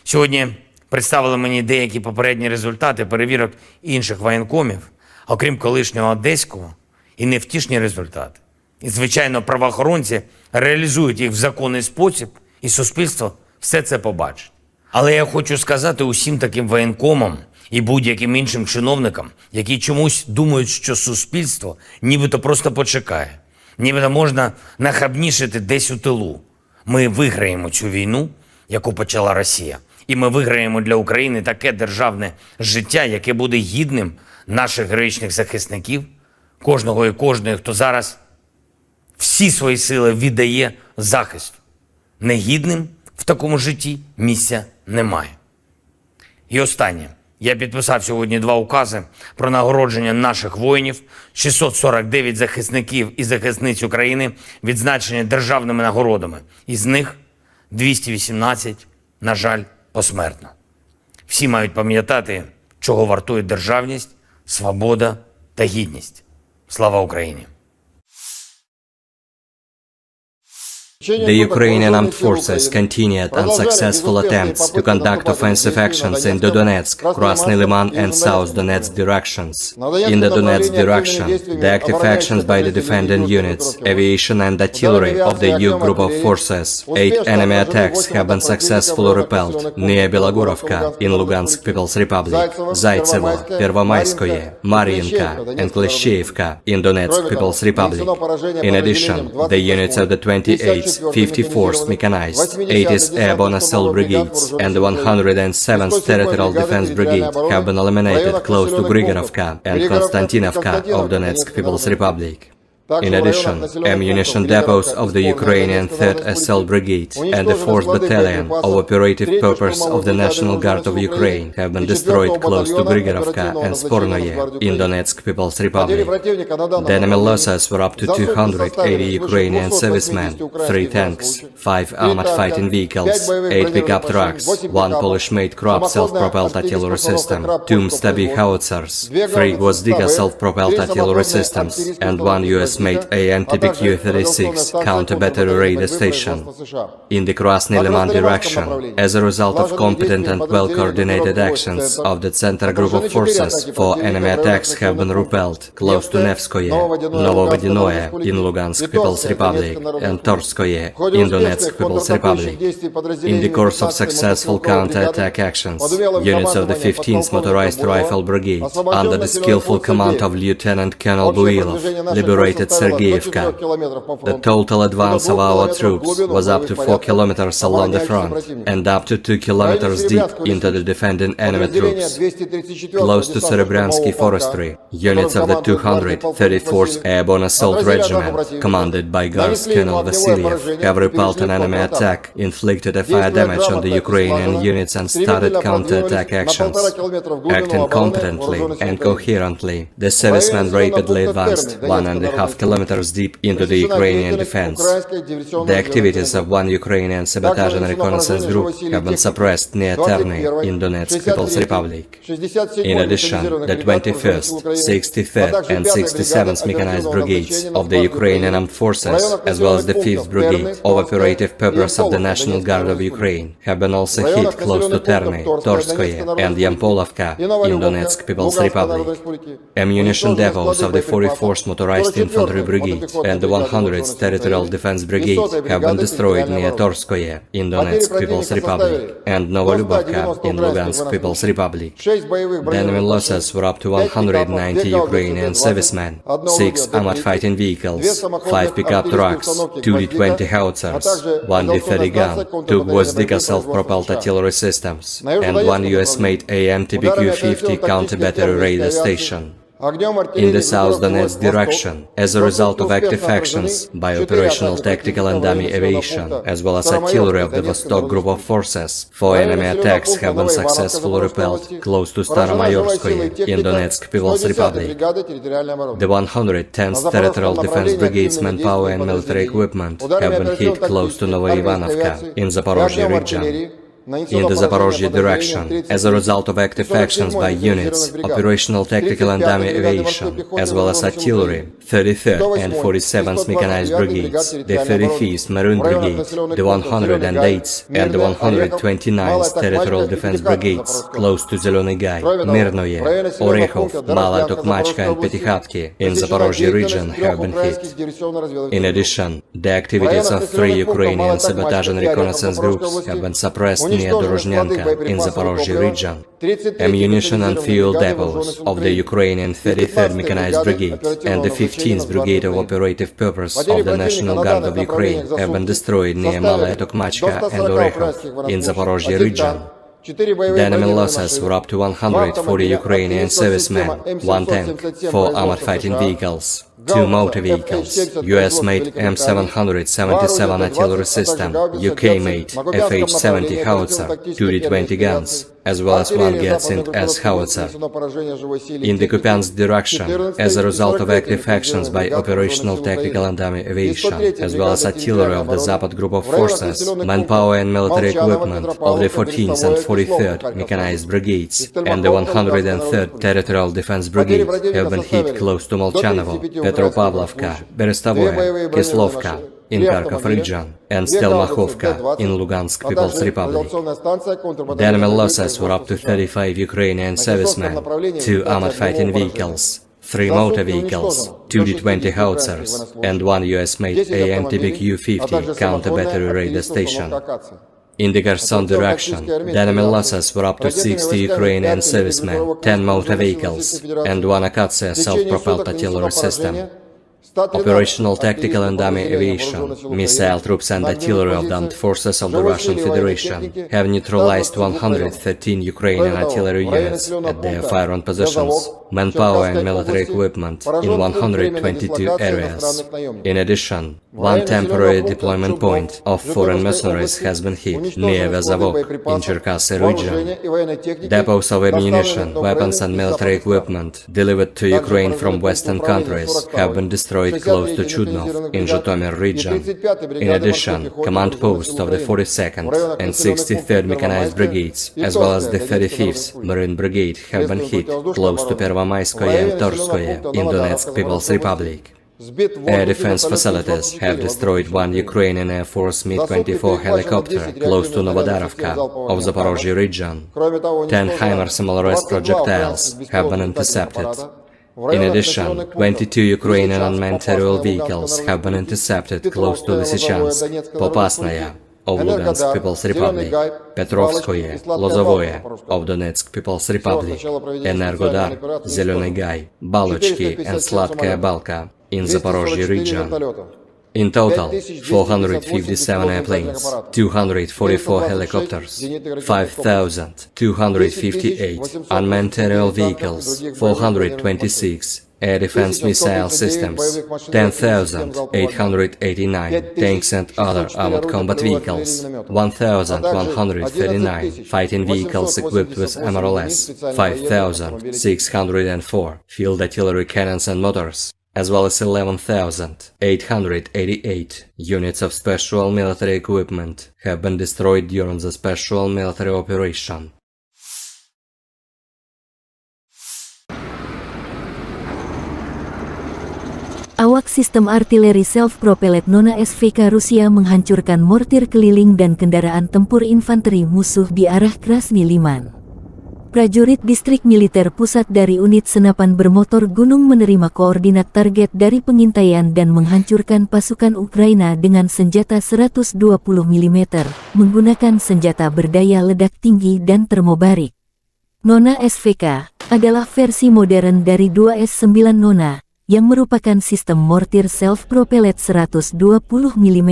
Сьогодні представили мені деякі попередні результати перевірок інших воєнкомів, окрім колишнього одеського, і невтішні результати. І, звичайно, правоохоронці реалізують їх в законний спосіб, і суспільство все це побачить. Але я хочу сказати усім таким воєнкомам і будь-яким іншим чиновникам, які чомусь думають, що суспільство нібито просто почекає, нібито можна нахабнішити десь у тилу. Ми виграємо цю війну, яку почала Росія. І ми виграємо для України таке державне життя, яке буде гідним наших героїчних захисників, кожного і кожної, хто зараз всі свої сили віддає захисту. Негідним в такому житті місця немає. І останнє. Я підписав сьогодні 2 укази про нагородження наших воїнів, 649 захисників і захисниць України відзначені державними нагородами. Із них 218, на жаль, посмертно. Всі мають пам'ятати, чого вартує державність, свобода та гідність. Слава Україні! The Ukrainian armed forces continued unsuccessful attempts to conduct offensive actions in the Donetsk, Krasny Liman and South Donetsk directions. In the Donetsk direction, the active actions by the defending units, aviation and artillery of the EU group of forces, 8 enemy attacks have been successfully repelled near Belogorovka in Lugansk People's Republic, Zaitsevo, Pervomayskoye, Mariinka and Kleshchevka in Donetsk People's Republic. In addition, the units of the 28th 54th Mechanized, 80th Airborne Assault Brigades, and the 107th Territorial Defense Brigade have been eliminated close to Grigorovka and Konstantinovka of Donetsk People's Republic. In addition, ammunition depots of the Ukrainian 3rd Assault Brigade and the 4th Battalion of Operative Purpose of the National Guard of Ukraine have been destroyed close to Grigorovka and Spornoye in Donetsk People's Republic. The enemy losses were up to 280 Ukrainian servicemen, 3 tanks, 5 armored fighting vehicles, 8 pickup trucks, 1 Polish-made Krupp self-propelled artillery system, 2 Stabi howitzers, 3 Gvozdyka self-propelled artillery systems, and 1 US-made AN-TPQ-36 counter-battery radar station. In the Krasny Liman direction, as a result of competent and well-coordinated actions of the Center Group of Forces, 4 enemy attacks have been repelled close to Nevskoye, Novovodinoye in Lugansk People's Republic, and Torskoye in Donetsk People's Republic. In the course of successful counter-attack actions, units of the 15th Motorized Rifle Brigade, under the skillful command of Lieutenant Colonel Builov, liberated Sergeyevka. The total advance of our troops was up to 4 kilometers along the front and up to 2 kilometers deep into the defending enemy troops. Close to Serebryansky Forestry, units of the 234th Airborne Assault Regiment, commanded by Guards Colonel Vasilyev, have repelled an enemy attack, inflicted a fire damage on the Ukrainian units and started counter-attack actions. Acting competently and coherently, the servicemen rapidly advanced 1.5 kilometers deep into the Ukrainian defense. The activities of 1 Ukrainian sabotage and reconnaissance group have been suppressed near Terny in Donetsk People's Republic. In addition, the 21st, 63rd and 67th Mechanized Brigades of the Ukrainian Armed Forces, as well as the 5th Brigade of Operative Purpose of the National Guard of Ukraine, have been also hit close to Terny, Torskoye and Yampolovka in Donetsk People's Republic. Ammunition depots of the 44th Motorized Infantry Infantry Brigade and the 100th Territorial Defense Brigade have been destroyed near Torskoye in Donetsk People's Republic and Novolubovka in Lugansk People's Republic. The enemy losses were up to 190 Ukrainian servicemen, 6 armored fighting vehicles, 5 pickup trucks, 2 D-20 howitzers, 1 D-30 gun, 2 Gvozdika self-propelled artillery systems, and 1 US-made AMTBQ-50 counter-battery radar station. In the South Donetsk direction, as a result of active actions by operational tactical and dummy aviation, as well as artillery of the Vostok group of forces, 4 enemy attacks have been successfully repelled close to Staromayorskoye in Donetsk People's Republic. The 110th Territorial Defense Brigade's manpower and military equipment have been hit close to Novoivanovka in Zaporozhye region. In the Zaporozhye direction, as a result of active actions by units, operational tactical and dummy aviation, as well as artillery, 33rd and 47th Mechanized Brigades, the 35th Maroon Brigade, the 108th and the 129th Territorial Defense Brigades, close to Zeleny Gai, Mirnoye, Orekhov, Mala Tokmachka and Petykhatki in Zaporozhye region have been hit. In addition, the activities of 3 Ukrainian sabotage and reconnaissance groups have been suppressed near Dorozhnyanka in Zaporozhye region. Ammunition and fuel depots of the Ukrainian 33rd Mechanized Brigade and the 15th Brigade of Operative Purpose of the National Guard of Ukraine have been destroyed near Malaya Tokmachka and Orekhov in Zaporozhye region. The enemy losses were up to 140 Ukrainian servicemen, 1 tank, 4 armored fighting vehicles, 2 motor vehicles, US-made M777 artillery system, UK-made FH-70 howitzer, 2 D-20 guns, as well as 1 Gatsin S howitzer. In the Kupiansk direction, as a result of active actions by operational tactical and dummy aviation, as well as artillery of the Zapad group of forces, manpower and military equipment of the 14th and 43rd Mechanized Brigades and the 103rd Territorial Defense Brigade have been hit close to Molchanovo, Petropavlovka, Berestovoye, Kislovka in Kharkov region, and Stelmakhovka in Lugansk People's Republic. The enemy losses were up to 35 Ukrainian servicemen, 2 armored fighting vehicles, 3 motor vehicles, 2 D-20 howitzers, and 1 US-made AMTBQ-50 counter-battery radar station. In the Kherson direction, the enemy losses were up to 60 Ukrainian servicemen, 10 motor vehicles, and 1 Akatsiya self-propelled artillery system. Operational tactical and dummy aviation, missile troops and artillery of the armed forces of the Russian Federation have neutralized 113 Ukrainian artillery units at their firing positions, manpower and military equipment in 122 areas. In addition, 1 temporary deployment point of foreign mercenaries has been hit near Vezavok in Cherkasy region. Depots of ammunition, weapons and military equipment delivered to Ukraine from Western countries have been destroyed close to Chudnov in Zhytomyr region. In addition, command posts of the 42nd and 63rd Mechanized Brigades, as well as the 35th Marine Brigade, have been hit close to Pervomaiskoye and Torskoye in Donetsk People's Republic. Air defense facilities have destroyed 1 Ukrainian Air Force Mi-24 helicopter close to Novodarovka of Zaporozhye region. 10 HIMARS MLRS projectiles have been intercepted. In addition, 22 Ukrainian unmanned aerial vehicles have been intercepted close to Lysychansk, Popasnaya of Lugansk People's Republic, Petrovskoye, Lozovoye of Donetsk People's Republic, Energodar, Zeleny Gai, Balochki and Sladkaya Balka in Zaporozhye region. In total, 457 airplanes, 244 helicopters, 5,258 unmanned aerial vehicles, 426 air defense missile systems, 10,889 tanks and other armored combat vehicles, 1,139 fighting vehicles equipped with MRLS, 5,604 field artillery cannons and motors, as well as 11,888 units of special military equipment have been destroyed during the special military operation. Awak sistem artileri self-propelled Nona SVK Rusia menghancurkan mortir keliling dan kendaraan tempur infanteri musuh di arah Krasny Liman. Prajurit Distrik Militer Pusat dari Unit Senapan Bermotor Gunung menerima koordinat target dari pengintaian dan menghancurkan pasukan Ukraina dengan senjata 120 mm, menggunakan senjata berdaya ledak tinggi dan termobarik. Nona SVK adalah versi modern dari 2S9 Nona, yang merupakan sistem mortir self-propelled 120 mm.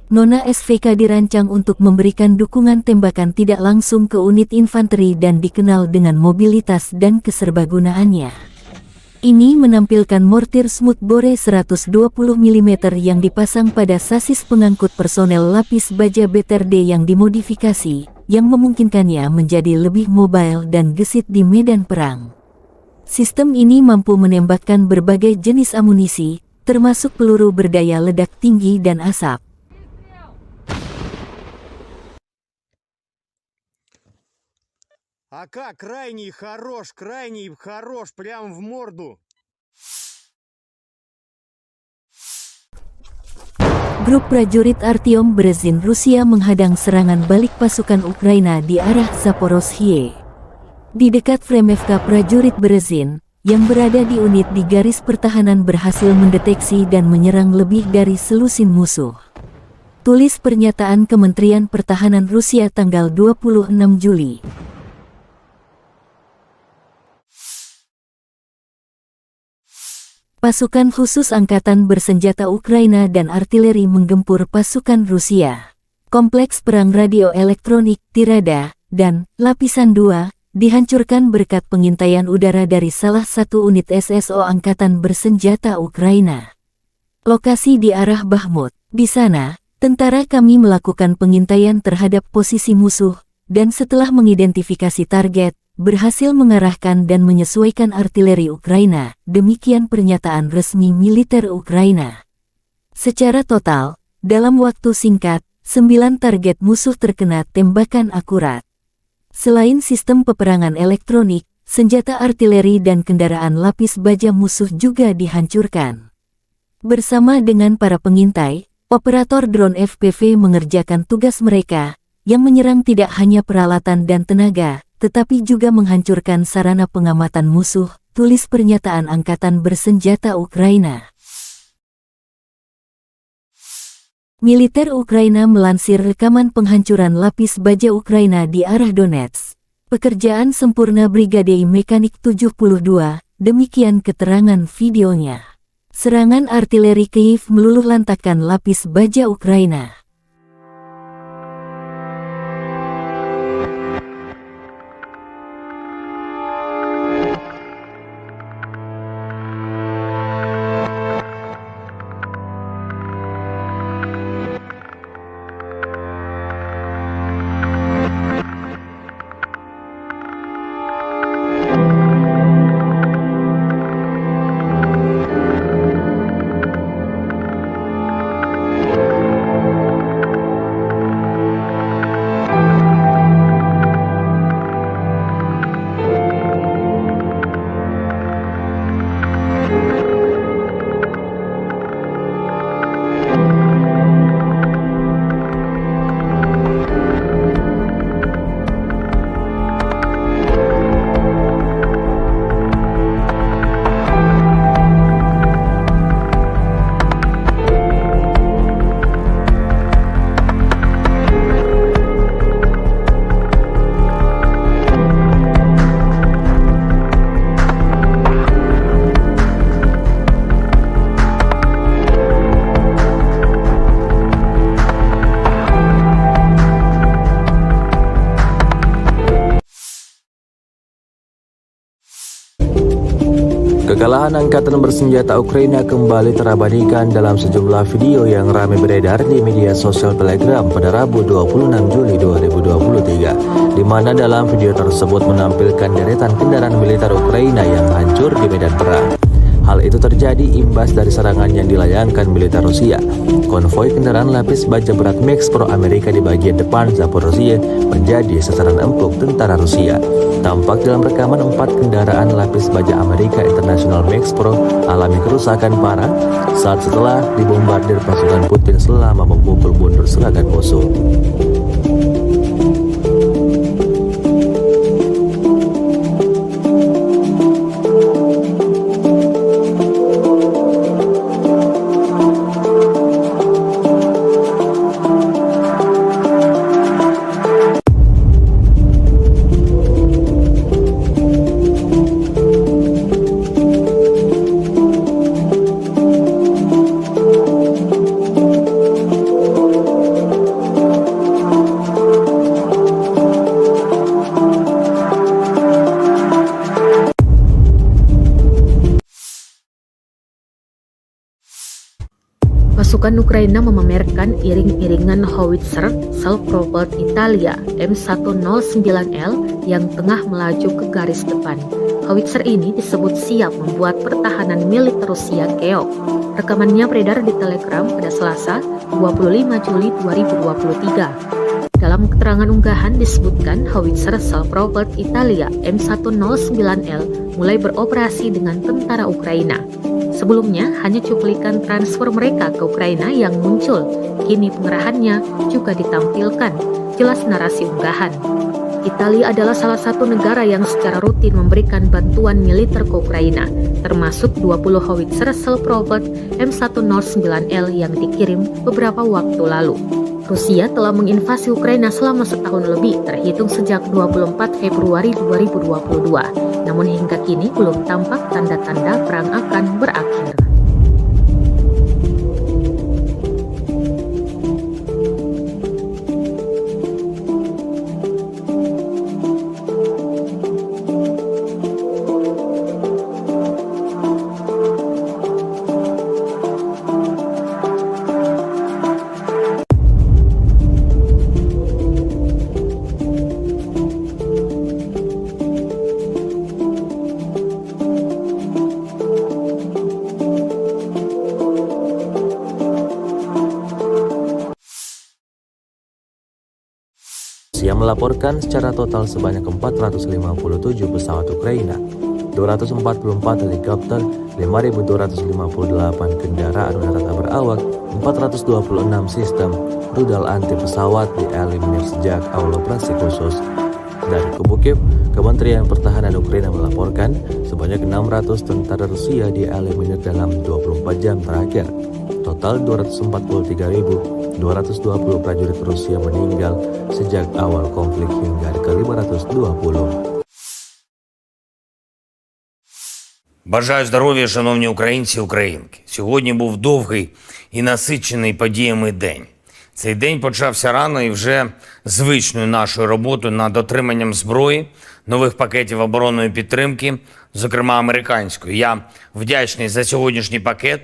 Nona SVK dirancang untuk memberikan dukungan tembakan tidak langsung ke unit infanteri dan dikenal dengan mobilitas dan keserbagunaannya. Ini menampilkan mortir Smoothbore 120 mm yang dipasang pada sasis pengangkut personel lapis baja BTRD yang dimodifikasi, yang memungkinkannya menjadi lebih mobile dan gesit di medan perang. Sistem ini mampu menembakkan berbagai jenis amunisi, termasuk peluru berdaya ledak tinggi dan asap. АК крайний хорош, прям в морду. Grup prajurit Artyom Berezin Rusia menghadang serangan balik pasukan Ukraina di arah Zaporozhye. Di dekat Fremevka, prajurit Berezin yang berada di unit di garis pertahanan berhasil mendeteksi dan menyerang lebih dari selusin musuh. Tulis pernyataan Kementerian Pertahanan Rusia tanggal 26 Juli. Pasukan khusus Angkatan Bersenjata Ukraina dan artileri menggempur pasukan Rusia. Kompleks perang radio elektronik, Tirada, dan Lapisan 2 dihancurkan berkat pengintaian udara dari salah satu unit SSO Angkatan Bersenjata Ukraina. Lokasi di arah Bakhmut. Di sana, tentara kami melakukan pengintaian terhadap posisi musuh, dan setelah mengidentifikasi target, berhasil mengarahkan dan menyesuaikan artileri Ukraina, demikian pernyataan resmi militer Ukraina. Secara total, dalam waktu singkat, 9 target musuh terkena tembakan akurat. Selain sistem peperangan elektronik, senjata artileri dan kendaraan lapis baja musuh juga dihancurkan. Bersama dengan para pengintai, operator drone FPV mengerjakan tugas mereka, yang menyerang tidak hanya peralatan dan tenaga, tetapi juga menghancurkan sarana pengamatan musuh, tulis pernyataan Angkatan Bersenjata Ukraina. Militer Ukraina melansir rekaman penghancuran lapis baja Ukraina di arah Donetsk. Pekerjaan sempurna Brigade Mekanik 72, demikian keterangan videonya. Serangan artileri Kyiv meluluh lantakkan lapis baja Ukraina. Kekalahan Angkatan Bersenjata Ukraina kembali terabadikan dalam sejumlah video yang ramai beredar di media sosial Telegram pada Rabu 26 Juli 2023, di mana dalam video tersebut menampilkan deretan kendaraan militer Ukraina yang hancur di medan perang. Hal itu terjadi imbas dari serangan yang dilayangkan militer Rusia. Konvoi kendaraan lapis baja berat Max Pro Amerika di bagian depan Zaporozhye menjadi sasaran empuk tentara Rusia. Tampak dalam rekaman 4 kendaraan lapis baja Amerika International Max Pro alami kerusakan parah saat setelah dibombardir pasukan Putin selama memukul mundur serangan musuh. Pasukan Ukraina memamerkan iring-iringan howitzer self-propelled Italia M109L yang tengah melaju ke garis depan. Howitzer ini disebut siap membuat pertahanan militer Rusia keok. Rekamannya beredar di Telegram pada Selasa, 25 Juli 2023. Dalam keterangan unggahan disebutkan howitzer self-propelled Italia M109L mulai beroperasi dengan tentara Ukraina. Sebelumnya hanya cuplikan transfer mereka ke Ukraina yang muncul. Kini pengerahannya juga ditampilkan. Jelas narasi unggahan. Italia adalah salah satu negara yang secara rutin memberikan bantuan militer ke Ukraina, termasuk 20 howitzer self-propelled M109L yang dikirim beberapa waktu lalu. Rusia telah menginvasi Ukraina selama setahun lebih, terhitung sejak 24 Februari 2022. Namun hingga kini belum tampak tanda-tanda perang akan berakhir. Rusia melaporkan secara total sebanyak 457 pesawat Ukraina, 244 helikopter, 5.258 kendaraan udara tak berawak, 426 sistem rudal anti pesawat dieliminir sejak awal operasi khusus. Dari kubu Kiev, Kementerian Pertahanan Ukraina melaporkan sebanyak 600 tentara Rusia dieliminir dalam 24 jam terakhir. Total 243.220 prajurit Rusia meninggal sejak awal konflik hingga ke-520. Бажаю здоров'я, шановні українці і українки. Сьогодні був довгий і насичений подіями день. Цей день почався рано і вже звичною нашою роботою над отриманням зброї, нових пакетів оборонної підтримки, зокрема американської. Я вдячний за сьогоднішній пакет,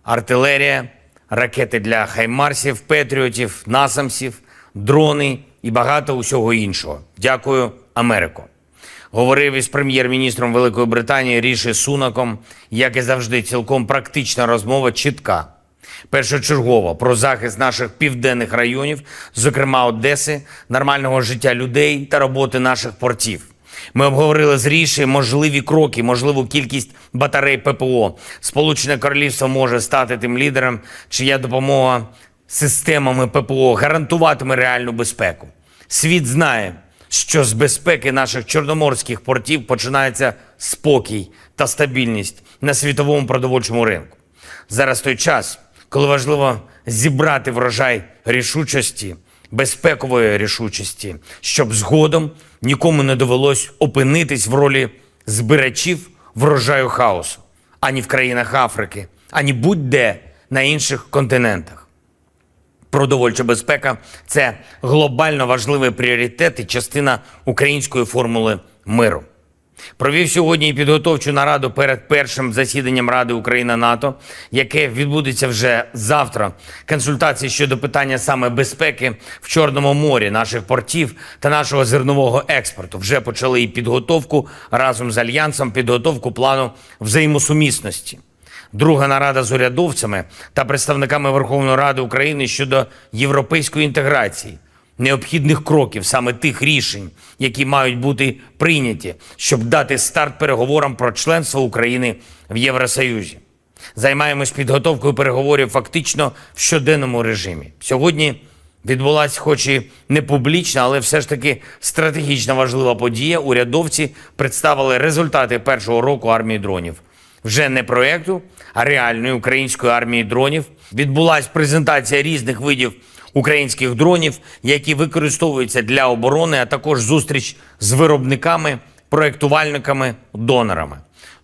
артилерія, ракети для хаймарсів, петріотів, насамсів, дрони і багато усього іншого. Дякую, Америко. Говорив із прем'єр-міністром Великої Британії Ріші Сунаком, як і завжди, цілком практична розмова, чітка. Першочергово про захист наших південних районів, зокрема Одеси, нормального життя людей та роботи наших портів. Ми обговорили з Ріші можливі кроки, можливу кількість батарей ППО. Сполучене Королівство може стати тим лідером, чия допомога системами ППО гарантуватиме реальну безпеку. Світ знає, що з безпеки наших чорноморських портів починається спокій та стабільність на світовому продовольчому ринку. Зараз той час, коли важливо зібрати врожай рішучості, безпекової рішучості, щоб згодом нікому не довелось опинитись в ролі збирачів врожаю хаосу, ані в країнах Африки, ані будь-де на інших континентах. Продовольча безпека – це глобально важливий пріоритет і частина української формули миру. Провів сьогодні і підготовчу нараду перед першим засіданням Ради Україна-НАТО, яке відбудеться вже завтра. Консультації щодо питання саме безпеки в Чорному морі, наших портів та нашого зернового експорту. Вже почали і підготовку разом з Альянсом, підготовку плану взаємосумісності. Друга нарада з урядовцями та представниками Верховної Ради України щодо європейської інтеграції, необхідних кроків, саме тих рішень, які мають бути прийняті, щоб дати старт переговорам про членство України в Євросоюзі. Займаємось підготовкою переговорів фактично в щоденному режимі. Сьогодні відбулася хоч і не публічна, але все ж таки стратегічно важлива подія. Урядовці представили результати першого року армії дронів. Вже не проєкту, а реальної української армії дронів. Відбулася презентація різних видів українських дронів, які використовуються для оборони, а також зустріч з виробниками, проєктувальниками, донорами.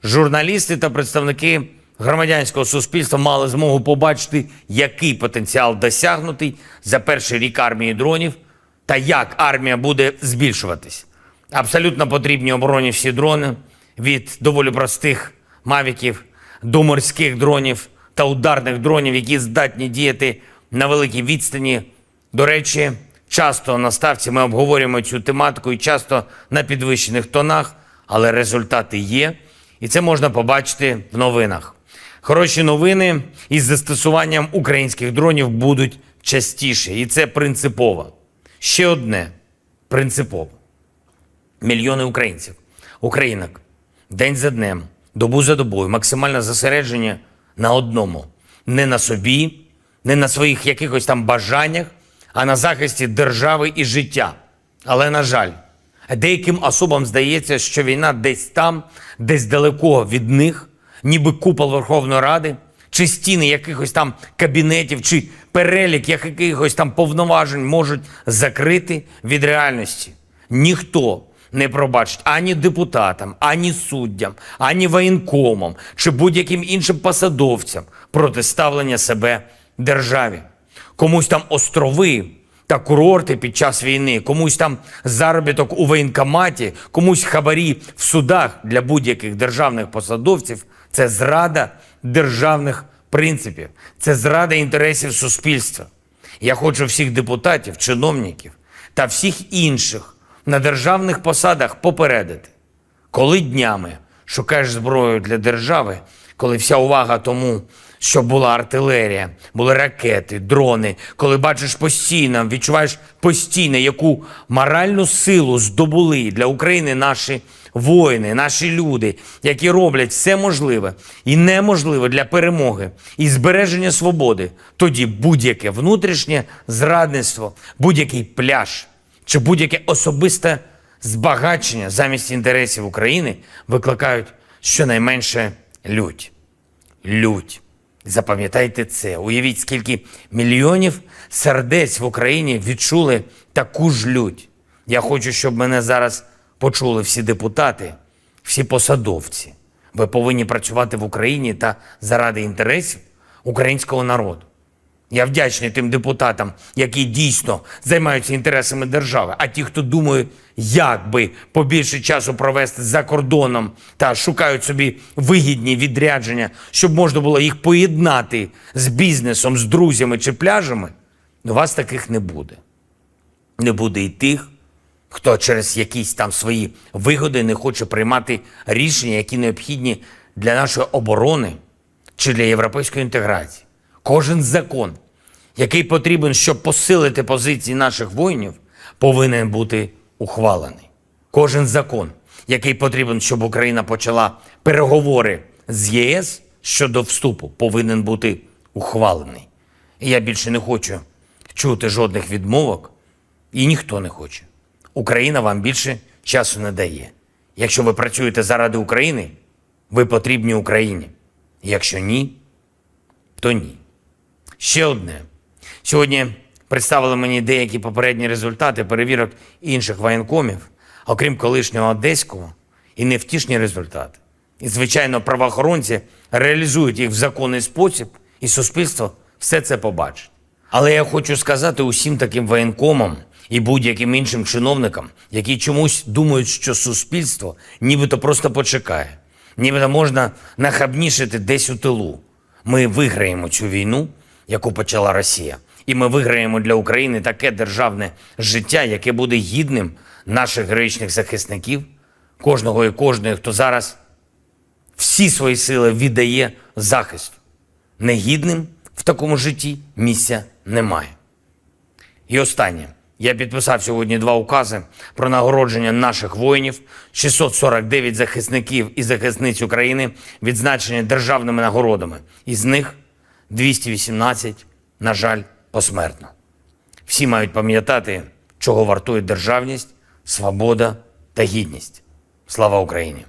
Журналісти та представники громадянського суспільства мали змогу побачити, який потенціал досягнутий за перший рік армії дронів та як армія буде збільшуватись. Абсолютно потрібні обороні всі дрони, від доволі простих мавіків до морських дронів, та ударних дронів, які здатні діяти на великій відстані. До речі, часто на ставці ми обговорюємо цю тематику і часто на підвищених тонах, але результати є, і це можна побачити в новинах. Хороші новини із застосуванням українських дронів будуть частіше, і це принципово. Ще одне принципово. Мільйони українців, українок, день за днем, добу за добою, максимальне зосередження на одному. Не на собі, не на своїх якихось там бажаннях, а на захисті держави і життя. Але, на жаль, деяким особам здається, що війна десь там, десь далеко від них, ніби купол Верховної Ради, чи стіни якихось там кабінетів, чи перелік якихось там повноважень можуть закрити від реальності. Ніхто не пробачить ані депутатам, ані суддям, ані воєнкомам, чи будь-яким іншим посадовцям протиставлення себе державі. Комусь там острови та курорти під час війни, комусь там заробіток у воєнкоматі, комусь хабарі в судах для будь-яких державних посадовців – це зрада державних принципів, це зрада інтересів суспільства. Я хочу всіх депутатів, чиновників та всіх інших на державних посадах попередити. Коли днями шукаєш зброю для держави, коли вся увага тому, що була артилерія, були ракети, дрони, коли бачиш постійно, відчуваєш постійно, яку моральну силу здобули для України наші воїни, наші люди, які роблять все можливе і неможливе для перемоги і збереження свободи, тоді будь-яке внутрішнє зрадництво, будь-який пляж чи будь-яке особисте збагачення замість інтересів України викликають щонайменше лють. Лють. Запам'ятайте це. Уявіть, скільки мільйонів сердець в Україні відчули таку ж лють. Я хочу, щоб мене зараз почули всі депутати, всі посадовці. Ви повинні працювати в Україні та заради інтересів українського народу. Я вдячний тим депутатам, які дійсно займаються інтересами держави, а ті, хто думають, як би побільше часу провести за кордоном та шукають собі вигідні відрядження, щоб можна було їх поєднати з бізнесом, з друзями чи пляжами, у вас таких не буде. Не буде і тих, хто через якісь там свої вигоди не хоче приймати рішення, які необхідні для нашої оборони чи для європейської інтеграції. Кожен закон, який потрібен, щоб посилити позиції наших воїнів, повинен бути ухвалений. Кожен закон, який потрібен, щоб Україна почала переговори з ЄС щодо вступу, повинен бути ухвалений. І я більше не хочу чути жодних відмовок, і ніхто не хоче. Україна вам більше часу не дає. Якщо ви працюєте заради України, ви потрібні Україні. Якщо ні, то ні. Ще одне. Сьогодні представили мені деякі попередні результати перевірок інших воєнкомів, окрім колишнього одеського, і невтішні результати. І, звичайно, правоохоронці реалізують їх в законний спосіб, і суспільство все це побачить. Але я хочу сказати усім таким воєнкомам і будь-яким іншим чиновникам, які чомусь думають, що суспільство нібито просто почекає, нібито можна нахабнішити десь у тилу. Ми виграємо цю війну, яку почала Росія. І ми виграємо для України таке державне життя, яке буде гідним наших героїчних захисників, кожного і кожної, хто зараз всі свої сили віддає захисту. Негідним в такому житті місця немає. І останнє. Я підписав сьогодні 2 укази про нагородження наших воїнів, 649 захисників і захисниць України відзначені державними нагородами. Із них 218, на жаль, посмертно. Всі мають пам'ятати, чого вартує державність, свобода та гідність. Слава Україні!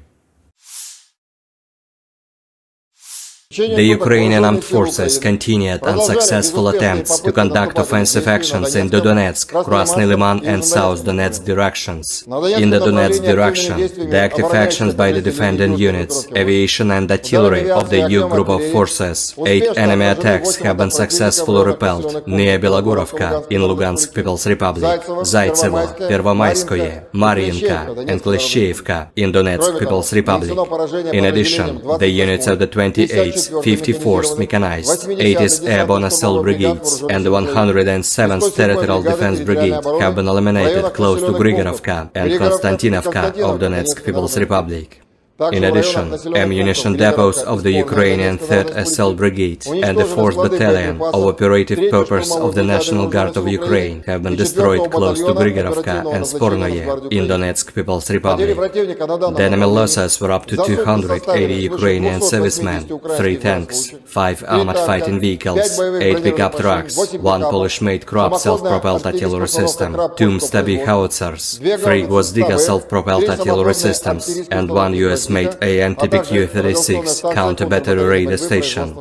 The Ukrainian armed forces continued unsuccessful attempts to conduct offensive actions in the Donetsk, Krasny Liman and South Donetsk directions. In the Donetsk direction, the active actions by the defending units, aviation and artillery of the EU group of forces, 8 enemy attacks have been successfully repelled near Belogorovka in Lugansk People's Republic, Zaitsevo, Pervomaiskoye, Mariinka and Klishchiivka in Donetsk People's Republic. In addition, the units of the 28th Brigades, 54th Mechanized, 80th Airborne Assault Brigades, and the 107th Territorial Defense Brigade have been eliminated close to Grigorovka and Konstantinovka of Donetsk People's Republic. In addition, ammunition depots of the Ukrainian 3rd Assault Brigade and the 4th Battalion of Operative Purpose of the National Guard of Ukraine have been destroyed close to Grigorovka and Spornoye in Donetsk People's Republic. The enemy losses were up to 280 Ukrainian servicemen, 3 tanks, 5 armored fighting vehicles, 8 pickup trucks, 1 Polish-made Krupp self-propelled artillery system, 2 Stabi howitzers, 3 Gwozdika self-propelled artillery systems, and 1 US-made AN/TPQ-36 counter-battery radar station.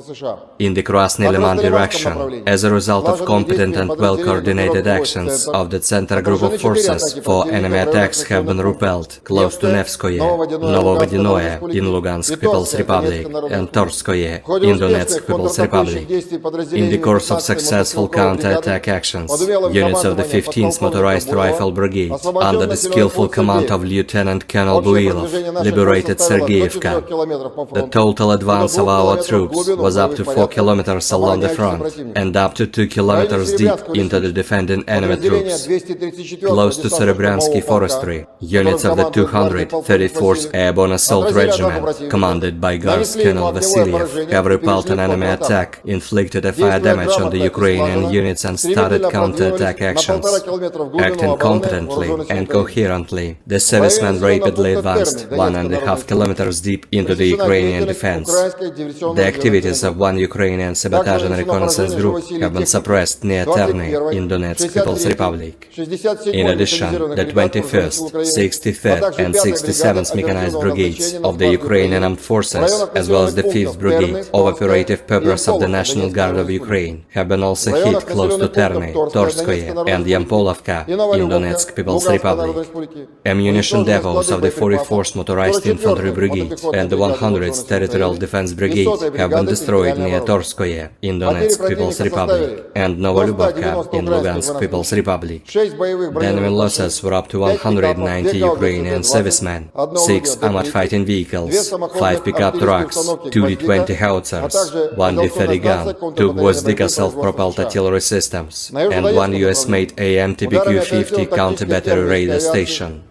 In the Krasny Liman direction, as a result of competent and well-coordinated actions of the Center Group of Forces, 4 enemy attacks have been repelled close to Nevskoye, Novovodinoye in Lugansk People's Republic, and Torskoye in Donetsk People's Republic. In the course of successful counter-attack actions, units of the 15th Motorized Rifle Brigade, under the skillful command of Lieutenant Colonel Builov, liberated Sergeyevka. The total advance of our troops was up to 4 kilometers along the front and up to 2 kilometers deep into the defending enemy troops. Close to Serebransky Forestry, units of the 234th Airborne Assault Regiment, commanded by Guards Colonel Vasiliev, have repelled an enemy attack, inflicted a fire damage on the Ukrainian units and started counter-attack actions. Acting competently and coherently, the servicemen rapidly advanced 1.5 kilometers deep into the Ukrainian defense. The activities of 1 Ukrainian sabotage and reconnaissance group have been suppressed near Terny in Donetsk People's Republic. In addition, the 21st, 63rd and 67th Mechanized Brigades of the Ukrainian Armed Forces, as well as the 5th Brigade of Operative Purpose of the National Guard of Ukraine, have been also hit close to Terny, Torskoye and Yampolovka in Donetsk People's Republic. Ammunition depots of the 44th Motorized Infantry Brigade and the 100th Territorial Defense Brigade have been destroyed near Torskoye in Donetsk People's Republic and Novolubovka in Lugansk People's Republic. The enemy losses were up to 190 Ukrainian servicemen, 6 armored fighting vehicles, 5 pickup trucks, 2 D-20 howitzers, 1 D-30 gun, 2 Gwozdika self-propelled artillery systems, and 1 US-made AN/TPQ-50 counter-battery radar station.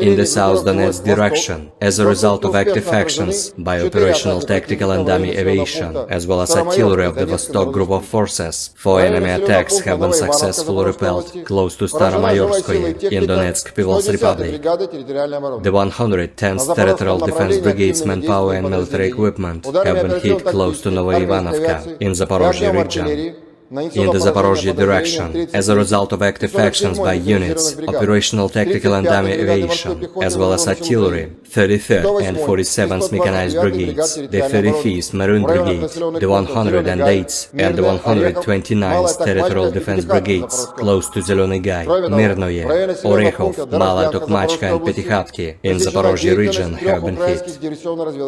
In the South Donetsk direction, as a result of active actions by operational tactical and dummy aviation, as well as artillery of the Vostok Group of Forces, 4 enemy attacks have been successfully repelled close to Staromayorskoye in Donetsk People's Republic. The 110th Territorial Defense Brigade's manpower and military equipment have been hit close to Novoivanovka in Zaporozhye region. In the Zaporozhye direction, as a result of active actions by units, operational tactical and dummy aviation, as well as artillery, 33rd and 47th Mechanized Brigades, the 35th Maroon Brigade, the 108th and the 129th Territorial Defense Brigades, close to Zeleny Gai, Mirnoye, Orekhov, Mala Tokmachka and Petykhatki in Zaporozhye region have been hit.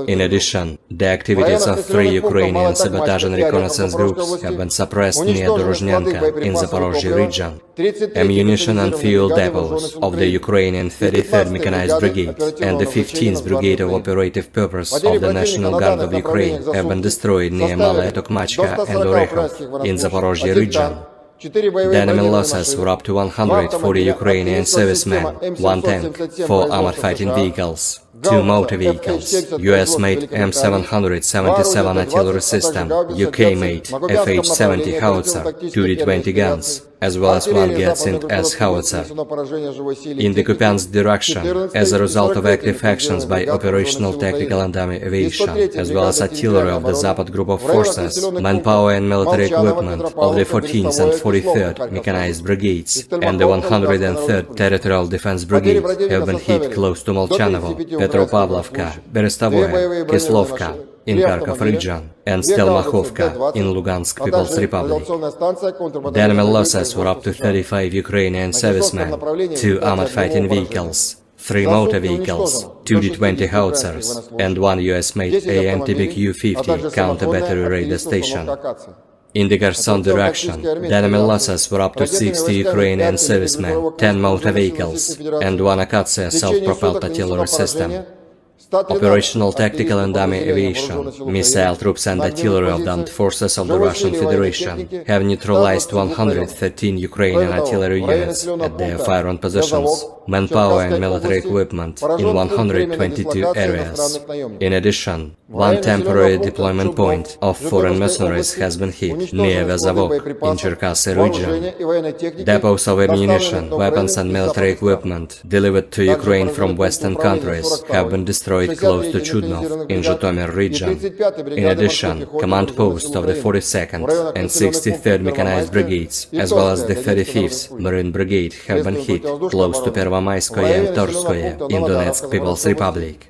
In addition, the activities of 3 Ukrainian sabotage and reconnaissance groups have been suppressed near Dorozhnyanka in Zaporozhye region. Ammunition and fuel depots of the Ukrainian 33rd Mechanized Brigade and the 15th Brigade of Operative Purpose of the National Guard of Ukraine have been destroyed near Malaya Tokmachka and Orekhov in Zaporozhye region. The enemy losses were up to 140 Ukrainian servicemen, 1 tank, 4 armored fighting vehicles, 2 motor vehicles, US-made M777 artillery system, UK-made FH-70 howitzer, 2 D-20 guns, as well as 1 Gatsin S howitzer. In the Kupiansk direction, as a result of active actions by operational tactical and dummy aviation, as well as artillery of the Zapad Group of Forces, manpower and military equipment of the 14th and 43rd Mechanized Brigades and the 103rd Territorial Defense Brigade have been hit close to Molchanovo, Petropavlovka, Berestovoye, Kislovka in Kharkov region, and Stelmakhovka in Lugansk People's Republic. The enemy losses were up to 35 Ukrainian servicemen, 2 armored fighting vehicles, 3 motor vehicles, 2 D-20 howitzers, and 1 US-made AN/TPQ-50 counter-battery radar station. In the Kherson direction, the enemy losses were up to 60 Ukrainian servicemen, 10 motor vehicles, and 1 Akatsiya self-propelled artillery system. Operational, tactical and dummy aviation, missile troops and artillery of the armed forces of the Russian Federation have neutralized 113 Ukrainian artillery units at their firing positions, manpower and military equipment in 122 areas. In addition, one temporary deployment point of foreign mercenaries has been hit near Vezavok in Cherkasy region. Depots of ammunition, weapons and military equipment delivered to Ukraine from Western countries have been destroyed close to Chudnov in Zhytomyr region. In addition, command posts of the 42nd and 63rd Mechanized Brigades, as well as the 35th Marine Brigade, have been hit close to Pervomaiskoye and Torskoye in Donetsk People's Republic.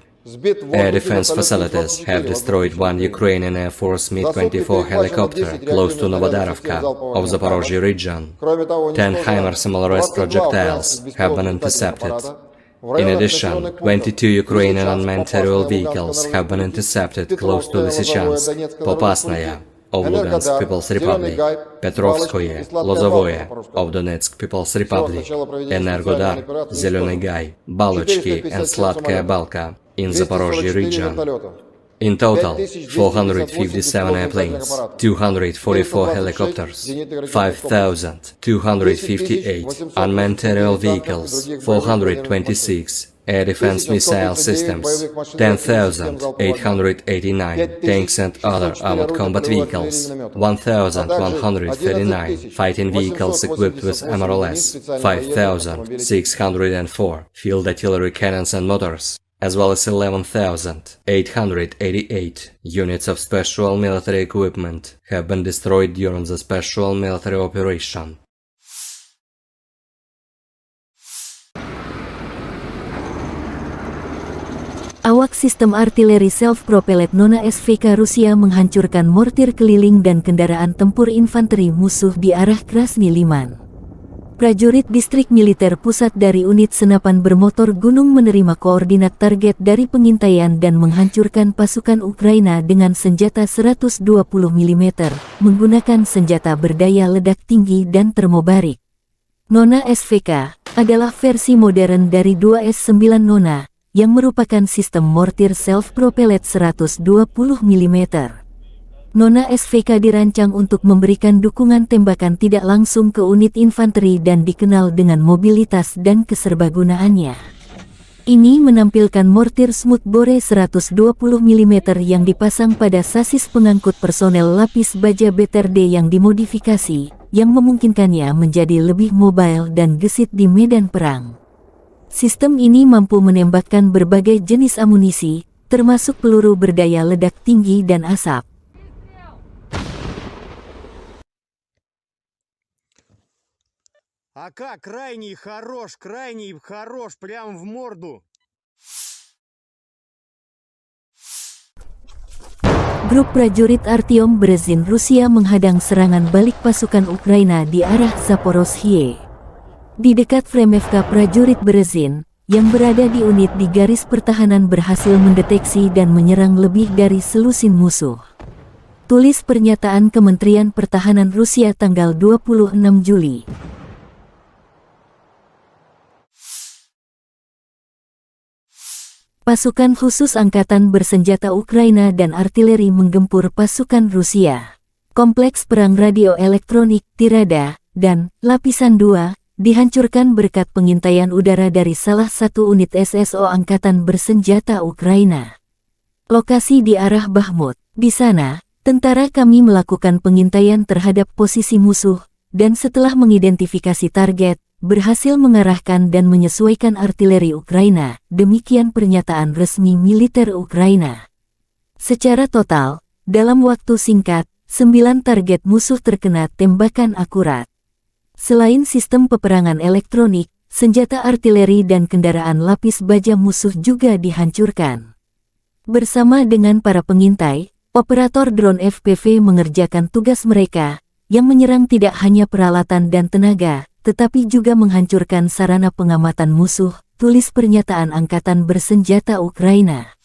Air defense facilities have destroyed one Ukrainian Air Force Mi-24 helicopter close to Novodarovka of Zaporozhye region. 10 HIMARS Simoleres projectiles have been intercepted. In addition, 22 Ukrainian unmanned aerial vehicles have been intercepted close to Lysychansk, Popasnaya of Lugansk People's Republic, Petrovskoye, Lozovoye of Donetsk People's Republic, Energodar, Zelený Gay, Balochki and Sladkaya Balka in Zaporozhye region. In total, 457 airplanes, 244 helicopters, 5,258 unmanned aerial vehicles, 426 air defense missile systems, 10,889 tanks and other armored combat vehicles, 1,139 fighting vehicles equipped with MRLS, 5,604 field artillery cannons and motors, as well as 11,888 units of special military equipment have been destroyed during the special military operation. Awak sistem artileri self-propelled Nona SVK Rusia menghancurkan mortir keliling dan kendaraan tempur infanteri musuh di arah Krasny Liman. Prajurit distrik militer pusat dari unit senapan bermotor gunung menerima koordinat target dari pengintaian dan menghancurkan pasukan Ukraina dengan senjata 120 mm, menggunakan senjata berdaya ledak tinggi dan termobarik. Nona SVK adalah versi modern dari 2S9 Nona, yang merupakan sistem mortir self-propelled 120 mm. Nona SVK dirancang untuk memberikan dukungan tembakan tidak langsung ke unit infanteri dan dikenal dengan mobilitas dan keserbagunaannya. Ini menampilkan mortir Smoothbore 120 mm yang dipasang pada sasis pengangkut personel lapis baja BTRD yang dimodifikasi, yang memungkinkannya menjadi lebih mobile dan gesit di medan perang. Sistem ini mampu menembakkan berbagai jenis amunisi, termasuk peluru berdaya ledak tinggi dan asap. А как? Крайний хорош, прям в морду. Grup prajurit Artyom Berezin Rusia menghadang serangan balik pasukan Ukraina di arah Zaporozhye. Di dekat Fremevka, prajurit Berezin, yang berada di unit di garis pertahanan berhasil mendeteksi dan menyerang lebih dari selusin musuh. Tulis pernyataan Kementerian Pertahanan Rusia tanggal 26 Juli. Pasukan khusus angkatan bersenjata Ukraina dan artileri menggempur pasukan Rusia. Kompleks perang radio elektronik Tirada dan Lapisan 2 dihancurkan berkat pengintaian udara dari salah satu unit SSO angkatan bersenjata Ukraina. Lokasi di arah Bakhmut. Di sana, tentara kami melakukan pengintaian terhadap posisi musuh, dan setelah mengidentifikasi target, berhasil mengarahkan dan menyesuaikan artileri Ukraina, demikian pernyataan resmi militer Ukraina. Secara total, dalam waktu singkat, 9 target musuh terkena tembakan akurat. Selain sistem peperangan elektronik, senjata artileri dan kendaraan lapis baja musuh juga dihancurkan. Bersama dengan para pengintai, operator drone FPV mengerjakan tugas mereka, yang menyerang tidak hanya peralatan dan tenaga, tetapi juga menghancurkan sarana pengamatan musuh, tulis pernyataan Angkatan Bersenjata Ukraina.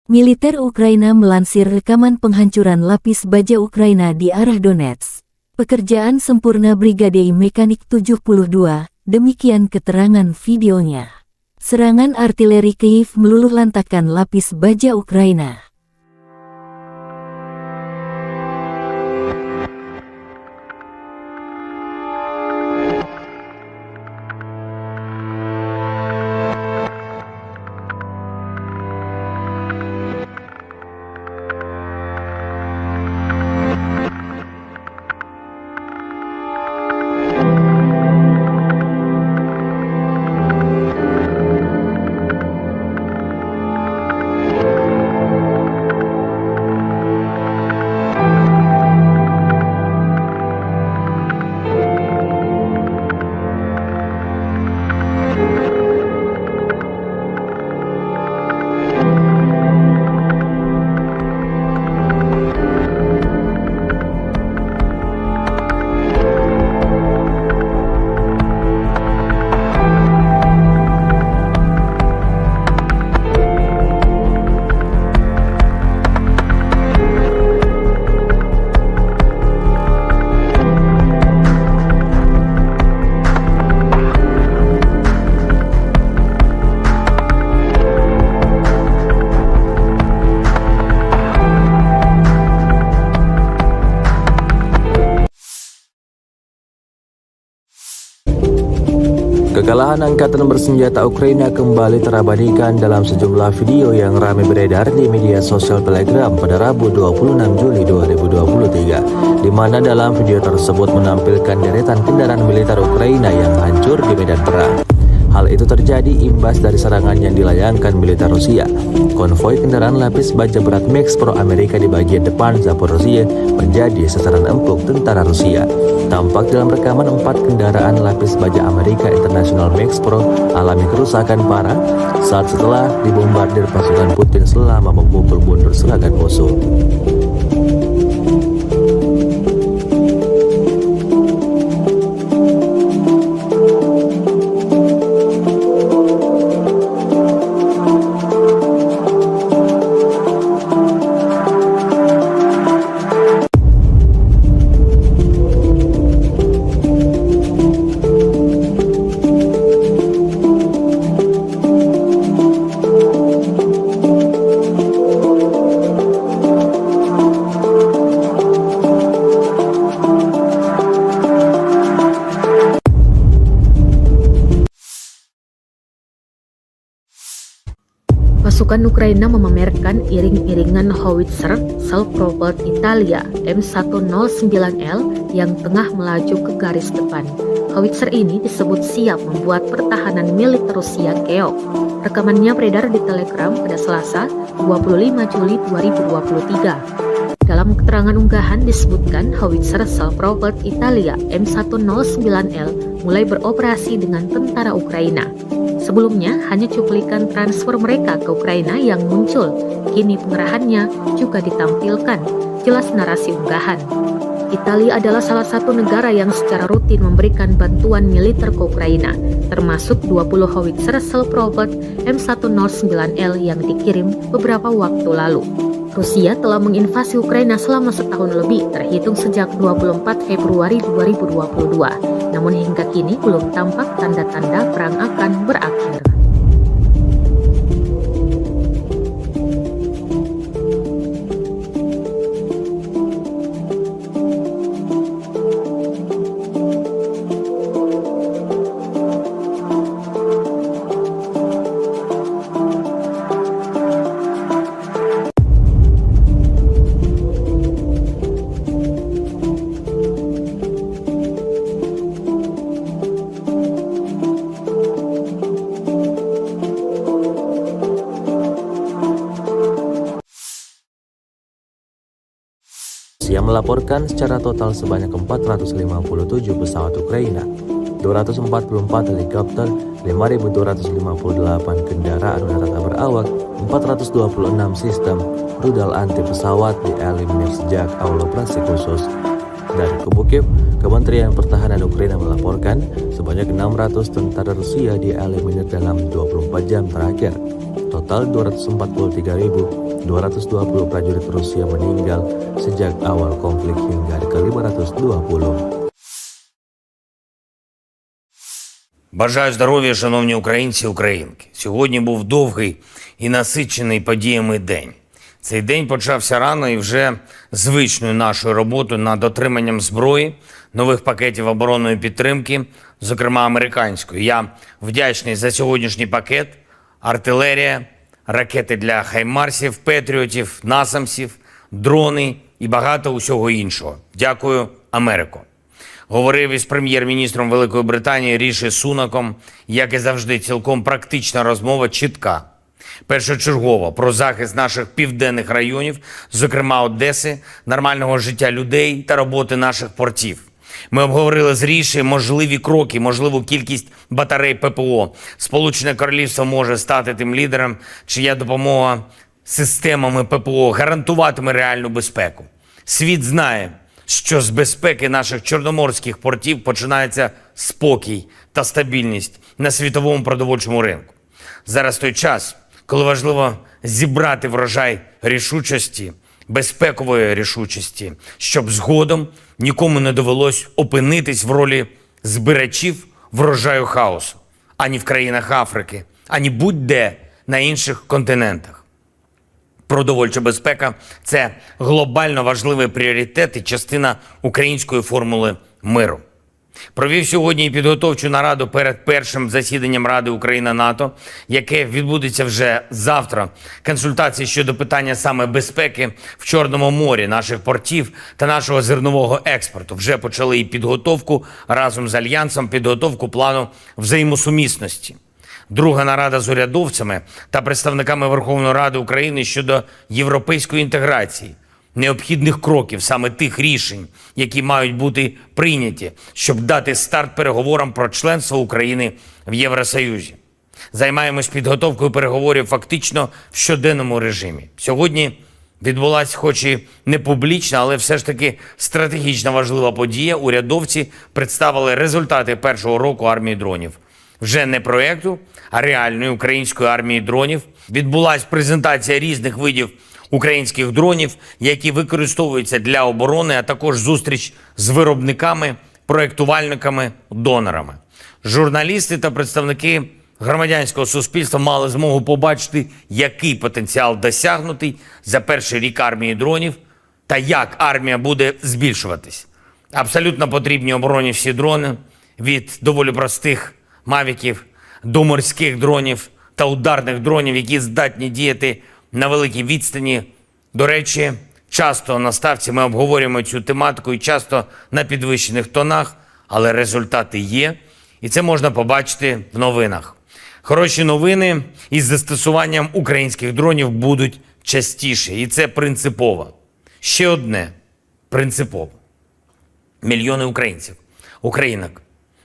Militer Ukraina melansir rekaman penghancuran lapis baja Ukraina di arah Donetsk. Pekerjaan sempurna Brigade Mekanik 72, demikian keterangan videonya. Serangan artileri Kyiv meluluhlantakkan lapis baja Ukraina. Kekalahan angkatan bersenjata Ukraina kembali terabadikan dalam sejumlah video yang ramai beredar di media sosial Telegram pada Rabu 26 Juli 2023, di mana dalam video tersebut menampilkan deretan kendaraan militer Ukraina yang hancur di medan perang. Hal itu terjadi imbas dari serangan yang dilayangkan militer Rusia. Konvoi kendaraan lapis baja berat Max Pro Amerika di bagian depan Zaporozhye menjadi sasaran empuk tentara Rusia. Tampak dalam rekaman 4 kendaraan lapis baja Amerika International Max Pro alami kerusakan parah saat setelah dibombardir pasukan Putin selama memukul mundur serangan musuh. Pasukan Ukraina memamerkan iring-iringan howitzer self-propelled Italia M109L yang tengah melaju ke garis depan. Howitzer ini disebut siap membuat pertahanan militer Rusia keok. Rekamannya beredar di Telegram pada Selasa, 25 Juli 2023. Dalam keterangan unggahan disebutkan howitzer self-propelled Italia M109L mulai beroperasi dengan tentara Ukraina. Sebelumnya hanya cuplikan transfer mereka ke Ukraina yang muncul, kini pengerahannya juga ditampilkan, jelas narasi unggahan. Italia adalah salah satu negara yang secara rutin memberikan bantuan militer ke Ukraina, termasuk 20 howitzer self-propelled M109L yang dikirim beberapa waktu lalu. Rusia telah menginvasi Ukraina selama setahun lebih, terhitung sejak 24 Februari 2022. Namun hingga kini belum tampak tanda-tanda perang akan berakhir. Yang melaporkan secara total sebanyak 457 pesawat Ukraina, 244 helikopter, 5.258 kendaraan udara tak berawak, 426 sistem rudal anti pesawat dieliminir sejak awal operasi khusus. Dari kubu Kiev, Kementerian Pertahanan Ukraina melaporkan sebanyak 600 tentara Rusia dieliminir dalam 24 jam terakhir. Total 243.220 prajurit Rusia meninggal sejak awal konflik hingga ke 520. Бажаю здоров'я, шановні українці і українки. Сьогодні був довгий і насичений подіями день. Цей день почався рано і вже звичною нашою роботою над отриманням зброї, нових пакетів оборонної підтримки, зокрема американської. Я вдячний за сьогоднішній пакет, артилерія, ракети для хаймарсів, петріотів, насамсів, дрони і багато усього іншого. Дякую, Америко. Говорив із прем'єр-міністром Великої Британії Ріші Сунаком, як і завжди, цілком практична розмова, чітка. Першочергово про захист наших південних районів, зокрема Одеси, нормального життя людей та роботи наших портів. Ми обговорили з Ріші можливі кроки, можливу кількість батарей ППО. Сполучене Королівство може стати тим лідером, чия допомога системами ППО гарантуватиме реальну безпеку. Світ знає, що з безпеки наших чорноморських портів починається спокій та стабільність на світовому продовольчому ринку. Зараз той час, коли важливо зібрати врожай рішучості, безпекової рішучості, щоб згодом нікому не довелось опинитись в ролі збирачів врожаю хаосу, ані в країнах Африки, ані будь-де на інших континентах. Продовольча безпека – це глобально важливий пріоритет і частина української формули миру. Провів сьогодні і підготовчу нараду перед першим засіданням Ради Україна-НАТО, яке відбудеться вже завтра. Консультації щодо питання саме безпеки в Чорному морі, наших портів та нашого зернового експорту. Вже почали і підготовку разом з Альянсом, підготовку плану взаємосумісності. Друга нарада з урядовцями та представниками Верховної Ради України щодо європейської інтеграції, необхідних кроків, саме тих рішень, які мають бути прийняті, щоб дати старт переговорам про членство України в Євросоюзі. Займаємось підготовкою переговорів фактично в щоденному режимі. Сьогодні відбулася хоч і не публічна, але все ж таки стратегічно важлива подія. Урядовці представили результати першого року армії дронів. Вже не проєкту, а реальної української армії дронів. Відбулася презентація різних видів українських дронів, які використовуються для оборони, а також зустріч з виробниками, проєктувальниками, донорами. Журналісти та представники громадянського суспільства мали змогу побачити, який потенціал досягнутий за перший рік армії дронів та як армія буде збільшуватись. Абсолютно потрібні обороні всі дрони, від доволі простих мавіків до морських дронів та ударних дронів, які здатні діяти на великій відстані. До речі, часто на ставці ми обговорюємо цю тематику і часто на підвищених тонах, але результати є, і це можна побачити в новинах. Хороші новини із застосуванням українських дронів будуть частіше, і це принципово. Ще одне принципово. Мільйони українців, українок,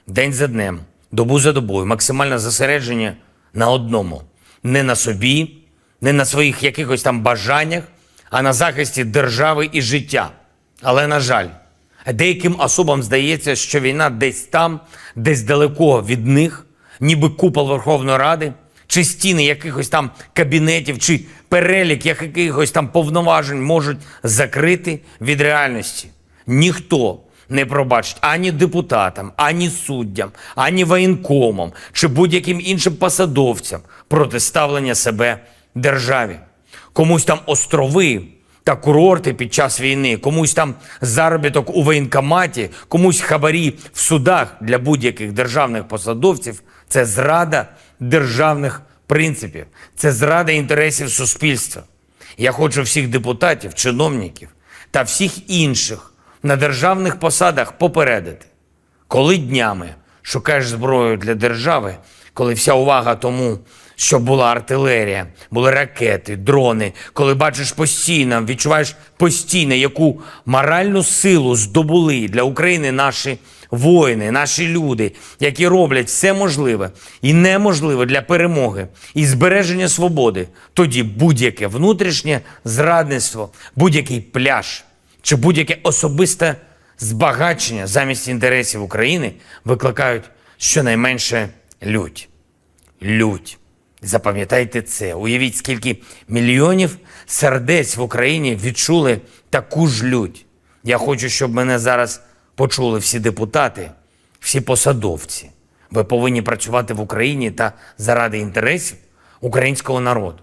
день за днем, добу за добою, максимальне зосередження на одному. Не на собі, не на своїх якихось там бажаннях, а на захисті держави і життя. Але, на жаль, деяким особам здається, що війна десь там, десь далеко від них, ніби купол Верховної Ради, чи стіни якихось там кабінетів, чи перелік якихось там повноважень можуть закрити від реальності. Ніхто не пробачить ані депутатам, ані суддям, ані воєнкомам, чи будь-яким іншим посадовцям протиставлення себе державі. Комусь там острови та курорти під час війни, комусь там заробіток у воєнкоматі, комусь хабарі в судах для будь-яких державних посадовців – це зрада державних принципів, це зрада інтересів суспільства. Я хочу всіх депутатів, чиновників та всіх інших на державних посадах попередити. Коли днями шукаєш зброю для держави, коли вся увага тому, щоб була артилерія, були ракети, дрони, коли бачиш постійно, відчуваєш постійно, яку моральну силу здобули для України наші воїни, наші люди, які роблять все можливе і неможливе для перемоги і збереження свободи, тоді будь-яке внутрішнє зрадництво, будь-який пляж чи будь-яке особисте збагачення замість інтересів України викликають щонайменше лють. Лють. Запам'ятайте це. Уявіть, скільки мільйонів сердець в Україні відчули таку ж лють. Я хочу, щоб мене зараз почули всі депутати, всі посадовці, Ви повинні працювати в Україні та заради інтересів українського народу.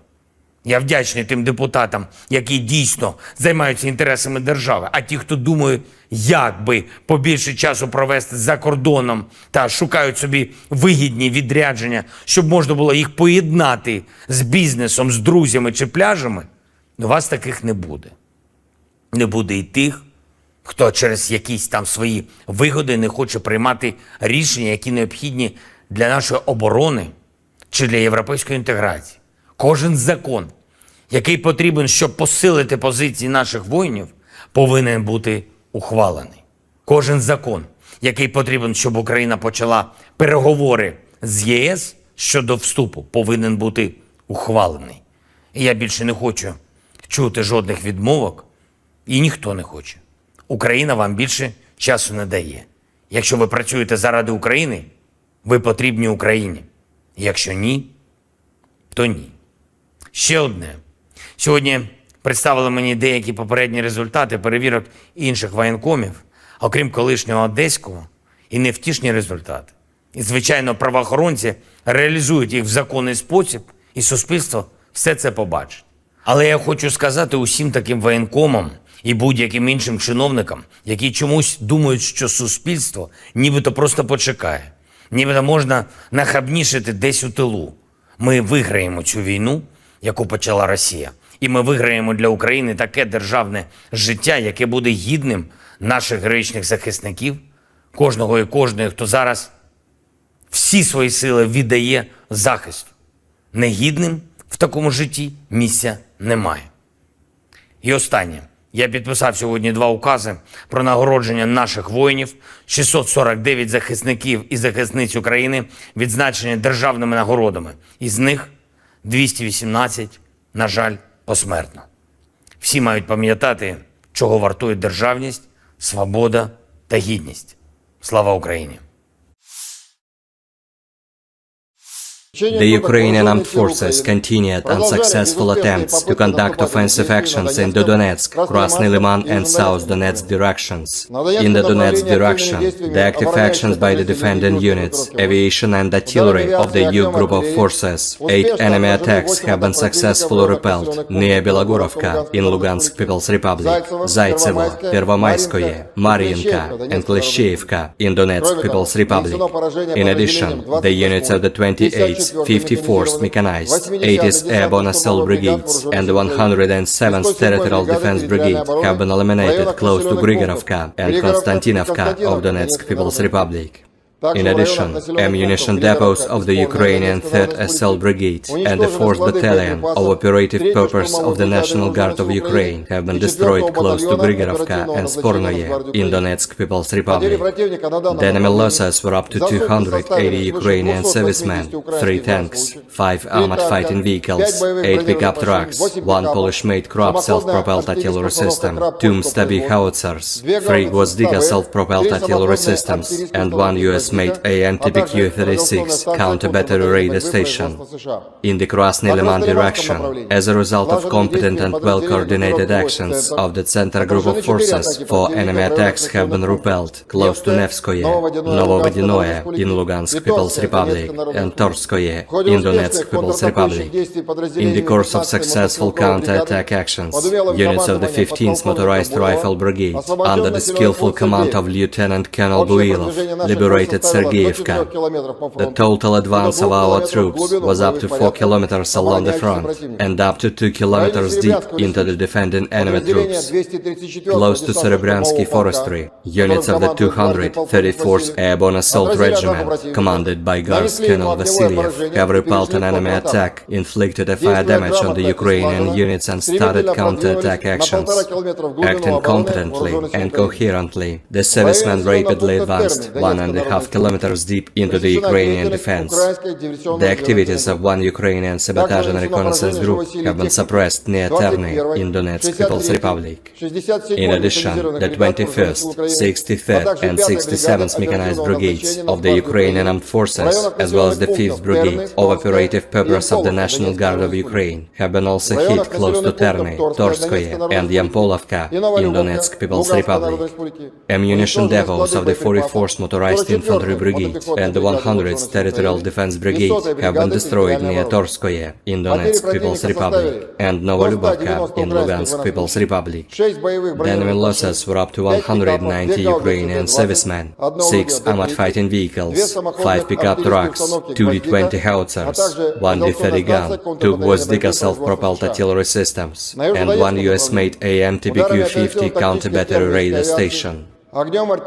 Я вдячний тим депутатам, які дійсно займаються інтересами держави, а ті, хто думає, як би побільше часу провести за кордоном та шукають собі вигідні відрядження, щоб можна було їх поєднати з бізнесом, з друзями чи пляжами, у вас таких не буде. Не буде і тих, хто через якісь там свої вигоди не хоче приймати рішення, які необхідні для нашої оборони чи для європейської інтеграції. Кожен закон, який потрібен, щоб посилити позиції наших воїнів, повинен бути ухвалений. Кожен закон, який потрібен, щоб Україна почала переговори з ЄС щодо вступу, повинен бути ухвалений. І я більше не хочу чути жодних відмовок, і ніхто не хоче. Україна вам більше часу не дає. Якщо ви працюєте заради України, ви потрібні Україні. Якщо ні, то ні. Ще одне. Сьогодні представили мені деякі попередні результати перевірок інших воєнкомів, окрім колишнього одеського, і невтішні результати. І, звичайно, правоохоронці реалізують їх в законний спосіб, і суспільство все це побачить. Але я хочу сказати усім таким воєнкомам і будь-яким іншим чиновникам, які чомусь думають, що суспільство нібито просто почекає, нібито можна нахабнішити десь у тилу. Ми виграємо цю війну, яку почала Росія. І ми виграємо для України таке державне життя, яке буде гідним наших героїчних захисників, кожного і кожної, хто зараз всі свої сили віддає захисту. Негідним в такому житті місця немає. І останнє. Я підписав сьогодні 2 укази про нагородження наших воїнів, 649 захисників і захисниць України відзначені державними нагородами. Із них 218, на жаль, посмертно. Всі мають пам'ятати, чого вартує державність, свобода та гідність. Слава Україні! The Ukrainian armed forces continued unsuccessful attempts to conduct offensive actions in the Donetsk, Krasny Liman and South Donetsk directions. In the Donetsk direction, the active actions by the defending units, aviation and artillery of the EU group of forces, 8 enemy attacks have been successfully repelled near Belogorovka in Lugansk People's Republic, Zaitsevo, Pervomayskoye, Mariinka and Klishchevka in Donetsk People's Republic. In addition, the units of the 28th 54th Mechanized, 80th Airborne Assault Brigades, and the 107th Territorial Defense Brigade have been eliminated close to Grigorovka and Konstantinovka of Donetsk People's Republic. In addition, ammunition depots of the Ukrainian 3rd Assault Brigade and the 4th Battalion of Operative Purpose of the National Guard of Ukraine have been destroyed close to Grigorovka and Spornoye in Donetsk People's Republic. The enemy losses were up to 280 Ukrainian servicemen, 3 tanks, 5 armored fighting vehicles, 8 pickup trucks, 1 Polish-made Krab self-propelled artillery system, 2 Stabi howitzers, 3 Gvozdyka self-propelled artillery systems, and 1 US made AN-TPQ-36 counter-battery radar station. In the Krasny Liman direction, as a result of competent and well-coordinated actions of the Center Group of Forces, 4 enemy attacks have been repelled close to Nevskoye, Novovodinoye in Lugansk People's Republic, and Torskoye in Donetsk People's Republic. In the course of successful counter-attack actions, units of the 15th Motorized Rifle Brigade, under the skillful command of Lieutenant Colonel Builov, liberated Sergeyevka. The total advance of our troops was up to 4 kilometers along the front and up to 2 kilometers deep into the defending enemy troops. Close to Serebransky Forestry, units of the 234th Airborne Assault Regiment, commanded by Guards Colonel Vasilyev, have repelled an enemy attack, inflicted a fire damage on the Ukrainian units and started counter-attack actions. Acting competently and coherently, the servicemen rapidly advanced 1.5 kilometers deep into the Ukrainian defense. The activities of 1 Ukrainian sabotage and reconnaissance group have been suppressed near Terny in Donetsk People's Republic. In addition, the 21st, 63rd and 67th Mechanized Brigades of the Ukrainian Armed Forces, as well as the 5th Brigade of Operative Purpose of the National Guard of Ukraine, have been also hit close to Terny, Torskoye and Yampolovka in Donetsk People's Republic. Ammunition depots of the 44th Motorized Infantry Infantry Brigade and the 100th Territorial Defense Brigade have been destroyed near Torskoye in Donetsk People's Republic and Novolubavka in Lugansk People's Republic. The enemy losses were up to 190 Ukrainian servicemen, 6 armored fighting vehicles, 5 pickup trucks, 2 D-20 howitzers, 1 D-30 gun, 2 Gvozdika self-propelled artillery systems, and 1 US-made AMTBQ-50 counter-battery radar station.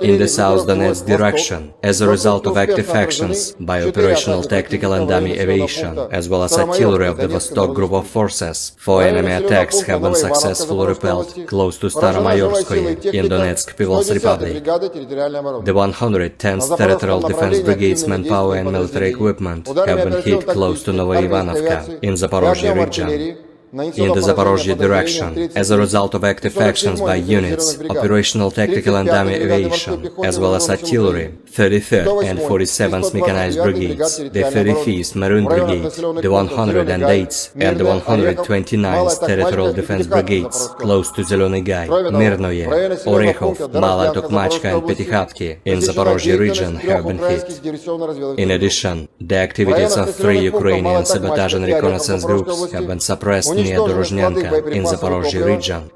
In the South Donetsk direction, as a result of active actions by operational tactical and dummy aviation, as well as artillery of the Vostok group of forces, 4 enemy attacks have been successfully repelled close to Staromayorskoye in Donetsk People's Republic. The 110th Territorial Defense Brigade's manpower and military equipment have been hit close to Novoivanovka in Zaporozhye region. In the Zaporozhye direction, as a result of active actions by units, operational tactical and dummy aviation, as well as artillery, 33rd and 47th Mechanized Brigades, the 35th Maroon Brigade, the 108th and the 129th Territorial Defense Brigades, close to Zeleny Gai, Mirnoye, Orekhov, Mala Tokmachka and Petikhatki in Zaporozhye region have been hit. In addition, the activities of 3 Ukrainian sabotage and reconnaissance groups have been suppressed near Dorozhnyanka in Zaporozhye region.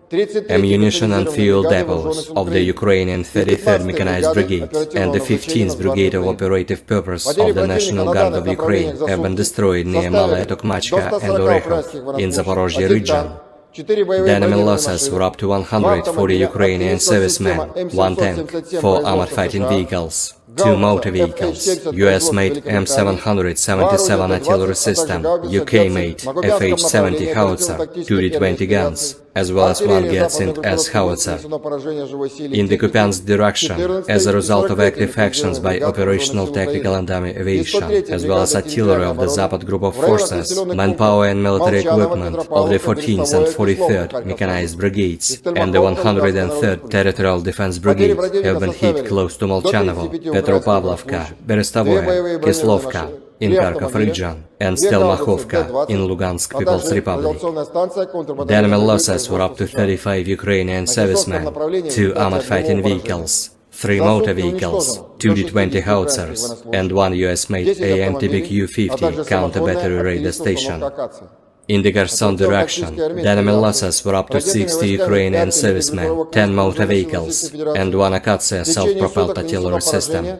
Ammunition and fuel depots of the Ukrainian 33rd Mechanized Brigade and the 15th Brigade of Operative Purpose of the National Guard of Ukraine have been destroyed near Malaya Tokmachka and Orekhov in Zaporozhye region. The enemy losses were up to 140 Ukrainian servicemen, 1 tank, 4 armored fighting vehicles, 2 motor vehicles, US-made M777 artillery system, UK-made FH-70 howitzer, 2 D-20 guns, as well as 1 Gertsint S howitzer. In the Kupiansk direction, as a result of active actions by operational tactical and dummy aviation, as well as artillery of the Zapad group of forces, manpower and military equipment of the 14th and 43rd Mechanized Brigades and the 103rd Territorial Defense Brigade have been hit close to Molchanovo, Petropavlovka, Berestovoye, Kislovka in Kharkov region, and Stelmakhovka in Lugansk People's Republic. The enemy losses were up to 35 Ukrainian servicemen, 2 armored fighting vehicles, 3 motor vehicles, 2 D-20 howitzers, and 1 US-made AMTBQ-50 counter-battery radar station. In the Kherson direction, the enemy losses were up to 60 Ukrainian servicemen, 10 motor vehicles, and 1 Akatsiya self-propelled artillery system.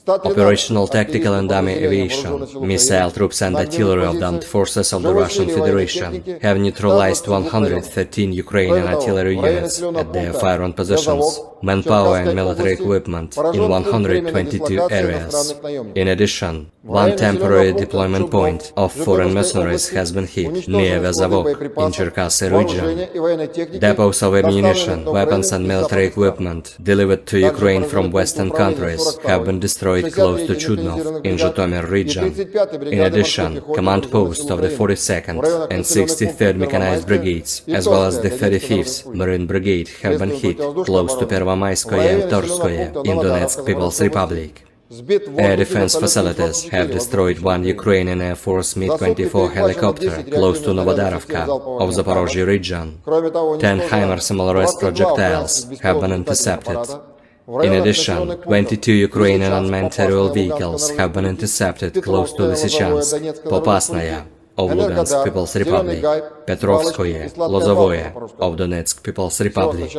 Operational tactical and dummy aviation, missile troops and artillery of the armed forces of the Russian Federation have neutralized 113 Ukrainian artillery units at their firing positions, manpower and military equipment in 122 areas. In addition, 1 temporary deployment point of foreign mercenaries has been hit near Vezavok in Cherkasy region. Depots of ammunition, weapons and military equipment delivered to Ukraine from Western countries have been destroyed close to Chudnov in Zhytomyr region. In addition, command posts of the 42nd and 63rd Mechanized Brigades, as well as the 35th Marine Brigade, have been hit close to Pervomaiskoye and Torskoye in Donetsk People's Republic. Air defense facilities have destroyed 1 Ukrainian Air Force Mi-24 helicopter close to Novodarovka of Zaporozhye region. 10 HIMARS MLRS projectiles have been intercepted. In addition, 22 Ukrainian unmanned aerial vehicles have been intercepted close to Lysychansk, Popasnaya of Lugansk People's Republic, Petrovskoye, Lozovoye of Donetsk People's Republic,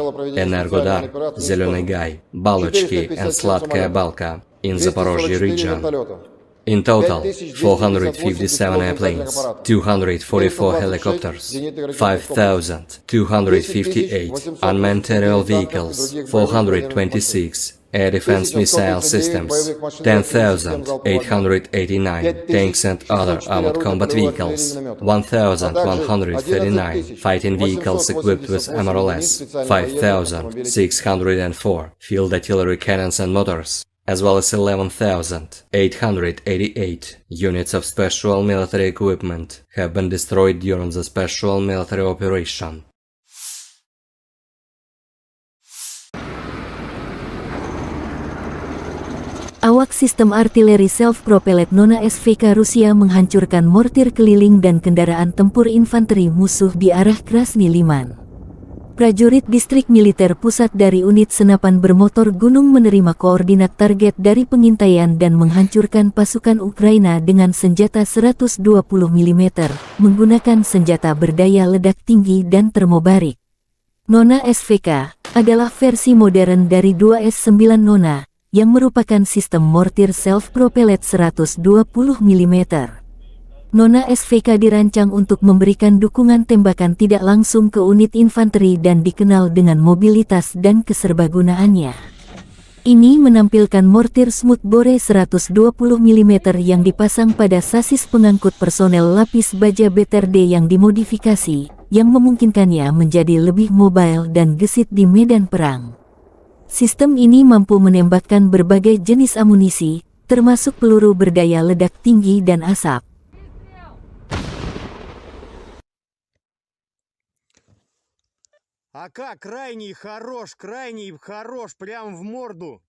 Energodar, Zeleny Gai, Balochki and Sladkaya Balka in Zaporozhye region. In total, 457 airplanes, 244 helicopters, 5,258 unmanned aerial vehicles, 426 air defense missile systems, 10,889 tanks and other armored combat vehicles, 1,139 fighting vehicles equipped with MRLS, 5,604 field artillery cannons and motors, as well as 11,888 units of special military equipment have been destroyed during the special military operation. Awak sistem artileri self-propelled Nona SVK Rusia menghancurkan mortir keliling dan kendaraan tempur infanteri musuh di arah Krasny Liman. Prajurit Distrik Militer Pusat dari Unit Senapan Bermotor Gunung menerima koordinat target dari pengintaian dan menghancurkan pasukan Ukraina dengan senjata 120 mm, menggunakan senjata berdaya ledak tinggi dan termobarik. Nona SVK adalah versi modern dari 2S9 Nona, yang merupakan sistem mortir self-propellet 120 mm. Nona SVK dirancang untuk memberikan dukungan tembakan tidak langsung ke unit infanteri dan dikenal dengan mobilitas dan keserbagunaannya. Ini menampilkan mortir smoothbore 120 mm yang dipasang pada sasis pengangkut personel lapis baja BTRD yang dimodifikasi, yang memungkinkannya menjadi lebih mobile dan gesit di medan perang. Sistem ini mampu menembakkan berbagai jenis amunisi, termasuk peluru berdaya ledak tinggi dan asap. АК крайний хорош, прям в морду.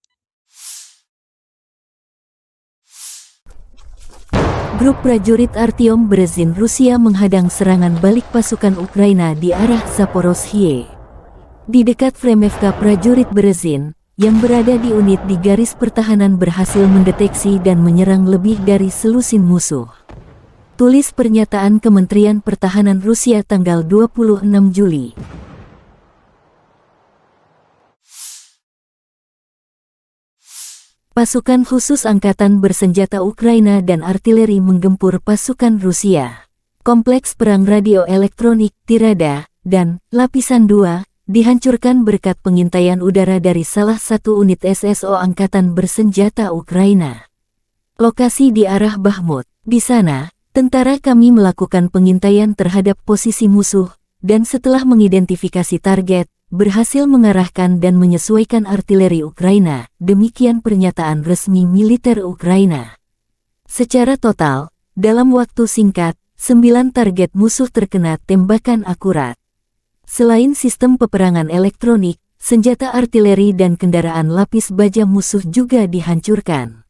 Grup prajurit Artyom Berezin Rusia menghadang serangan balik pasukan Ukraina di arah Zaporozhye. Di dekat Fremevka, prajurit Berezin, yang berada di unit di garis pertahanan berhasil mendeteksi dan menyerang lebih dari selusin musuh. Tulis pernyataan Kementerian Pertahanan Rusia tanggal 26 Juli. Pasukan khusus Angkatan Bersenjata Ukraina dan artileri menggempur pasukan Rusia. Kompleks perang radio elektronik, Tirada, dan Lapisan 2, dihancurkan berkat pengintaian udara dari salah satu unit SSO Angkatan Bersenjata Ukraina. Lokasi di arah Bakhmut. Di sana, tentara kami melakukan pengintaian terhadap posisi musuh, dan setelah mengidentifikasi target, berhasil mengarahkan dan menyesuaikan artileri Ukraina, demikian pernyataan resmi militer Ukraina. Secara total, dalam waktu singkat, 9 target musuh terkena tembakan akurat. Selain sistem peperangan elektronik, senjata artileri dan kendaraan lapis baja musuh juga dihancurkan.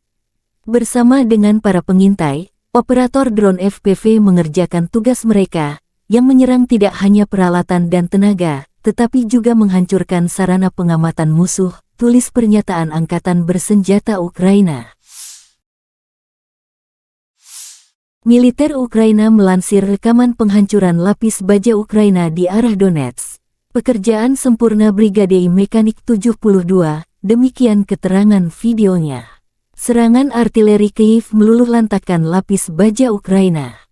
Bersama dengan para pengintai, operator drone FPV mengerjakan tugas mereka, yang menyerang tidak hanya peralatan dan tenaga, tetapi juga menghancurkan sarana pengamatan musuh, tulis pernyataan Angkatan Bersenjata Ukraina. Militer Ukraina melansir rekaman penghancuran lapis baja Ukraina di arah Donetsk. Pekerjaan sempurna Brigade Mekanik 72, demikian keterangan videonya. Serangan artileri Kyiv meluluhlantakkan lapis baja Ukraina.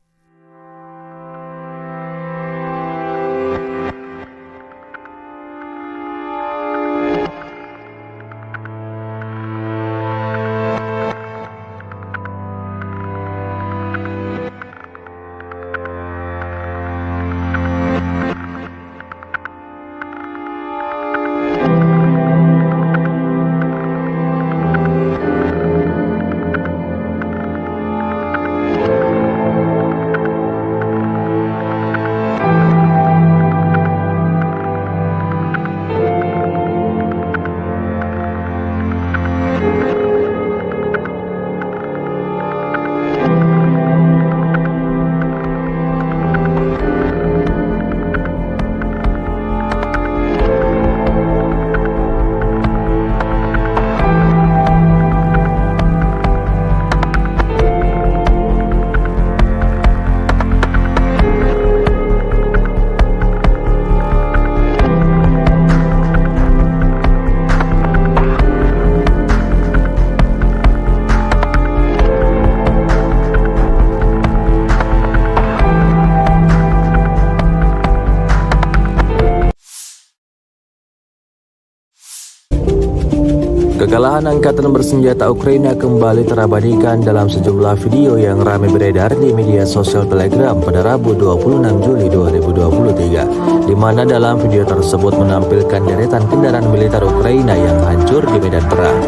Kekalahan Angkatan Bersenjata Ukraina kembali terabadikan dalam sejumlah video yang ramai beredar di media sosial Telegram pada Rabu 26 Juli 2023, di mana dalam video tersebut menampilkan deretan kendaraan militer Ukraina yang hancur di medan perang.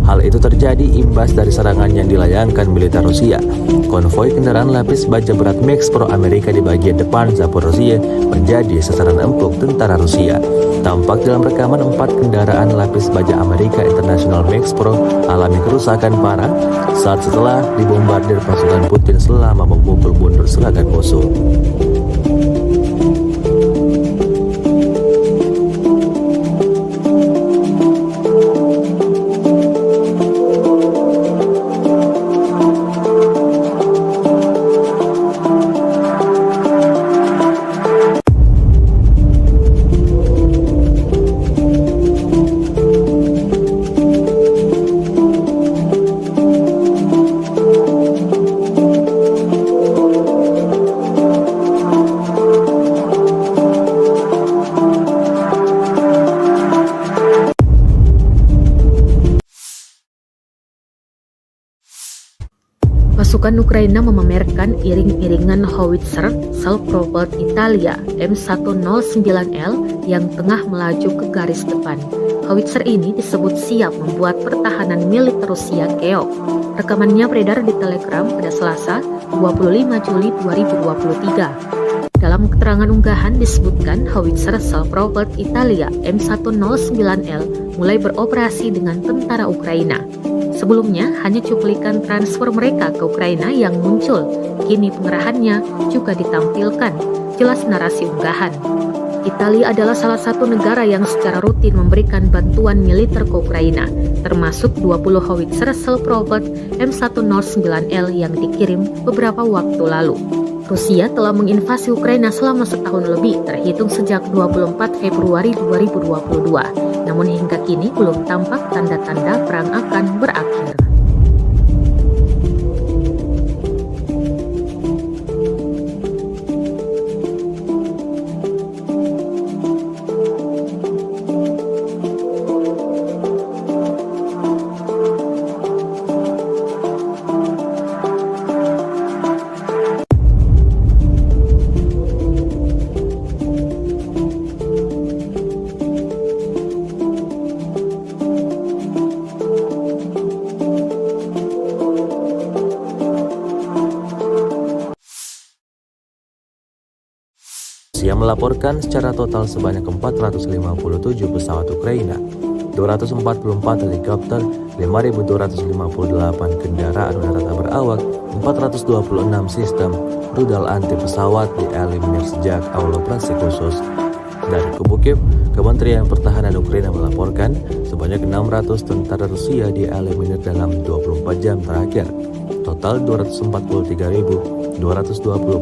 Hal itu terjadi imbas dari serangan yang dilayangkan militer Rusia. Konvoi kendaraan lapis baja berat Max Pro Amerika di bagian depan Zaporozhye menjadi sasaran empuk tentara Rusia. Tampak dalam rekaman 4 kendaraan lapis baja Amerika International Max Pro alami kerusakan parah saat setelah dibombardir pasukan Putin selama memukul mundur serangan musuh. Pasukan Ukraina memamerkan iring-iringan howitzer self-propelled Italia M109L yang tengah melaju ke garis depan. Howitzer ini disebut siap membuat pertahanan militer Rusia keok. Rekamannya beredar di Telegram pada Selasa, 25 Juli 2023. Dalam keterangan unggahan disebutkan howitzer self-propelled Italia M109L mulai beroperasi dengan tentara Ukraina. Sebelumnya, hanya cuplikan transfer mereka ke Ukraina yang muncul. Kini pengerahannya juga ditampilkan. Jelas narasi unggahan. Italia adalah salah satu negara yang secara rutin memberikan bantuan militer ke Ukraina, termasuk 20 howitzer self-propelled M109L yang dikirim beberapa waktu lalu. Rusia telah menginvasi Ukraina selama setahun lebih, terhitung sejak 24 Februari 2022. Namun hingga kini belum tampak tanda-tanda perang akan berakhir. Rusia melaporkan secara total sebanyak 457 pesawat Ukraina, 244 helikopter, 5.258 kendaraan udara tak berawak, 426 sistem rudal anti pesawat dieliminir sejak awal operasi khusus. Dari kubu Kiev, Kementerian Pertahanan Ukraina melaporkan sebanyak 600 tentara Rusia dieliminir dalam 24 jam terakhir. Total 243.220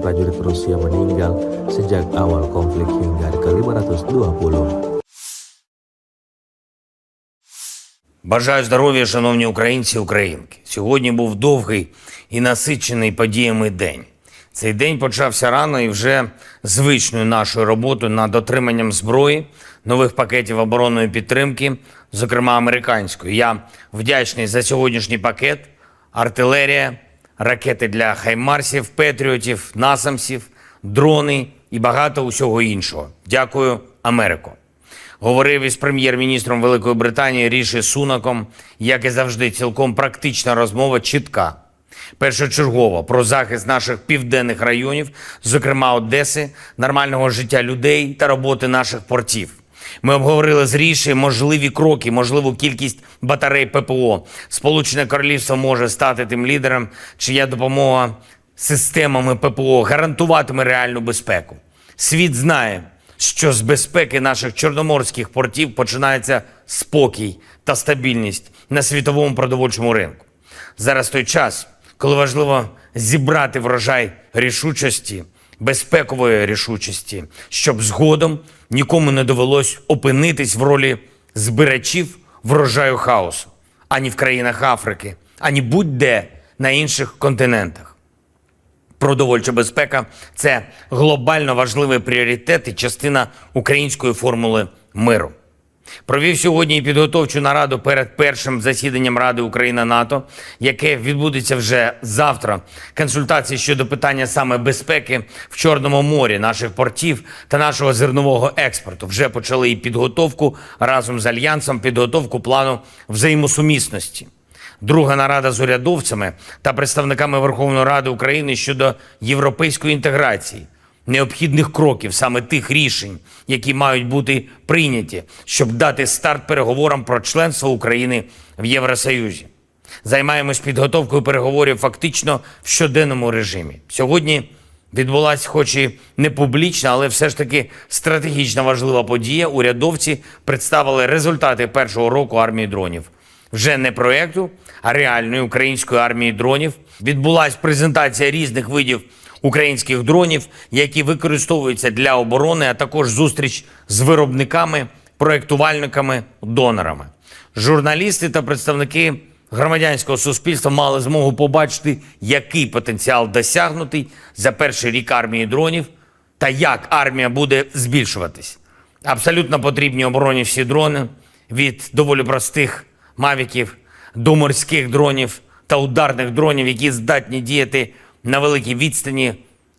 prajurit Rusia meninggal sejak awal konflik hingga ke-520. Бажаю здоров'я, шановні українці і українки. Сьогодні був довгий і насичений подіями день. Цей день почався рано і вже звичною нашою роботою над отриманням зброї, нових пакетів оборонної підтримки, зокрема американської. Я вдячний за сьогоднішній пакет, артилерія, ракети для хаймарсів, петріотів, насамсів, дрони і багато усього іншого. Дякую, Америко. Говорив із прем'єр-міністром Великої Британії Ріші Сунаком, як і завжди, цілком практична розмова, чітка. Першочергово про захист наших південних районів, зокрема Одеси, нормального життя людей та роботи наших портів. Ми обговорили з Ріші можливі кроки, можливу кількість батарей ППО. Сполучене Королівство може стати тим лідером, чия допомога системами ППО гарантуватиме реальну безпеку. Світ знає, що з безпеки наших чорноморських портів починається спокій та стабільність на світовому продовольчому ринку. Зараз той час, коли важливо зібрати врожай рішучості, безпекової рішучості, щоб згодом нікому не довелось опинитись в ролі збирачів врожаю хаосу, ані в країнах Африки, ані будь-де на інших континентах. Продовольча безпека – це глобально важливий пріоритет і частина української формули миру. Провів сьогодні і підготовчу нараду перед першим засіданням Ради Україна-НАТО, яке відбудеться вже завтра. Консультації щодо питання саме безпеки в Чорному морі, наших портів та нашого зернового експорту. Вже почали і підготовку разом з Альянсом, підготовку плану взаємосумісності. Друга нарада з урядовцями та представниками Верховної Ради України щодо європейської інтеграції, необхідних кроків, саме тих рішень, які мають бути прийняті, щоб дати старт переговорам про членство України в Євросоюзі. Займаємось підготовкою переговорів фактично в щоденному режимі. Сьогодні відбулася, хоч і не публічна, але все ж таки стратегічна важлива подія. Урядовці представили результати першого року армії дронів. Вже не проєкту, а реальної української армії дронів. Відбулася презентація різних видів українських дронів, які використовуються для оборони, а також зустріч з виробниками, проєктувальниками, донорами. Журналісти та представники громадянського суспільства мали змогу побачити, який потенціал досягнутий за перший рік армії дронів та як армія буде збільшуватись. Абсолютно потрібні обороні всі дрони, від доволі простих мавіків до морських дронів та ударних дронів, які здатні діяти на великій відстані.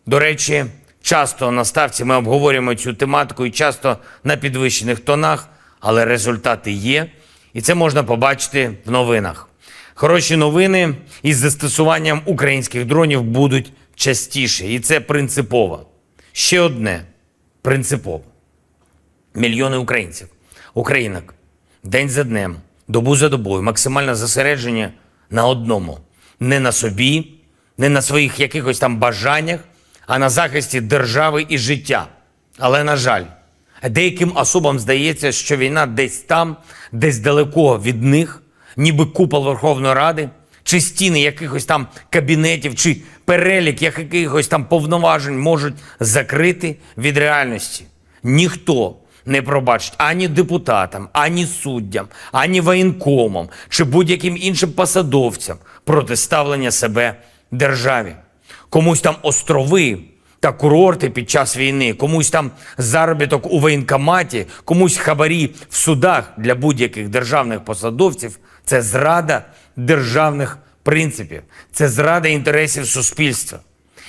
До речі, часто на ставці ми обговорюємо цю тематику і часто на підвищених тонах, але результати є, і це можна побачити в новинах. Хороші новини із застосуванням українських дронів будуть частіше, і це принципово. Ще одне принципово. Мільйони українців, українок, день за днем, добу за добою, максимальне зосередження на одному. Не на собі, не на своїх якихось там бажаннях, а на захисті держави і життя. Але, на жаль, деяким особам здається, що війна десь там, десь далеко від них, ніби купол Верховної Ради, чи стіни якихось там кабінетів, чи перелік якихось там повноважень можуть закрити від реальності. Ніхто не пробачить ані депутатам, ані суддям, ані воєнкомам, чи будь-яким іншим посадовцям протиставлення себе державі. Комусь там острови та курорти під час війни, комусь там заробіток у воєнкоматі, комусь хабарі в судах для будь-яких державних посадовців – це зрада державних принципів, це зрада інтересів суспільства.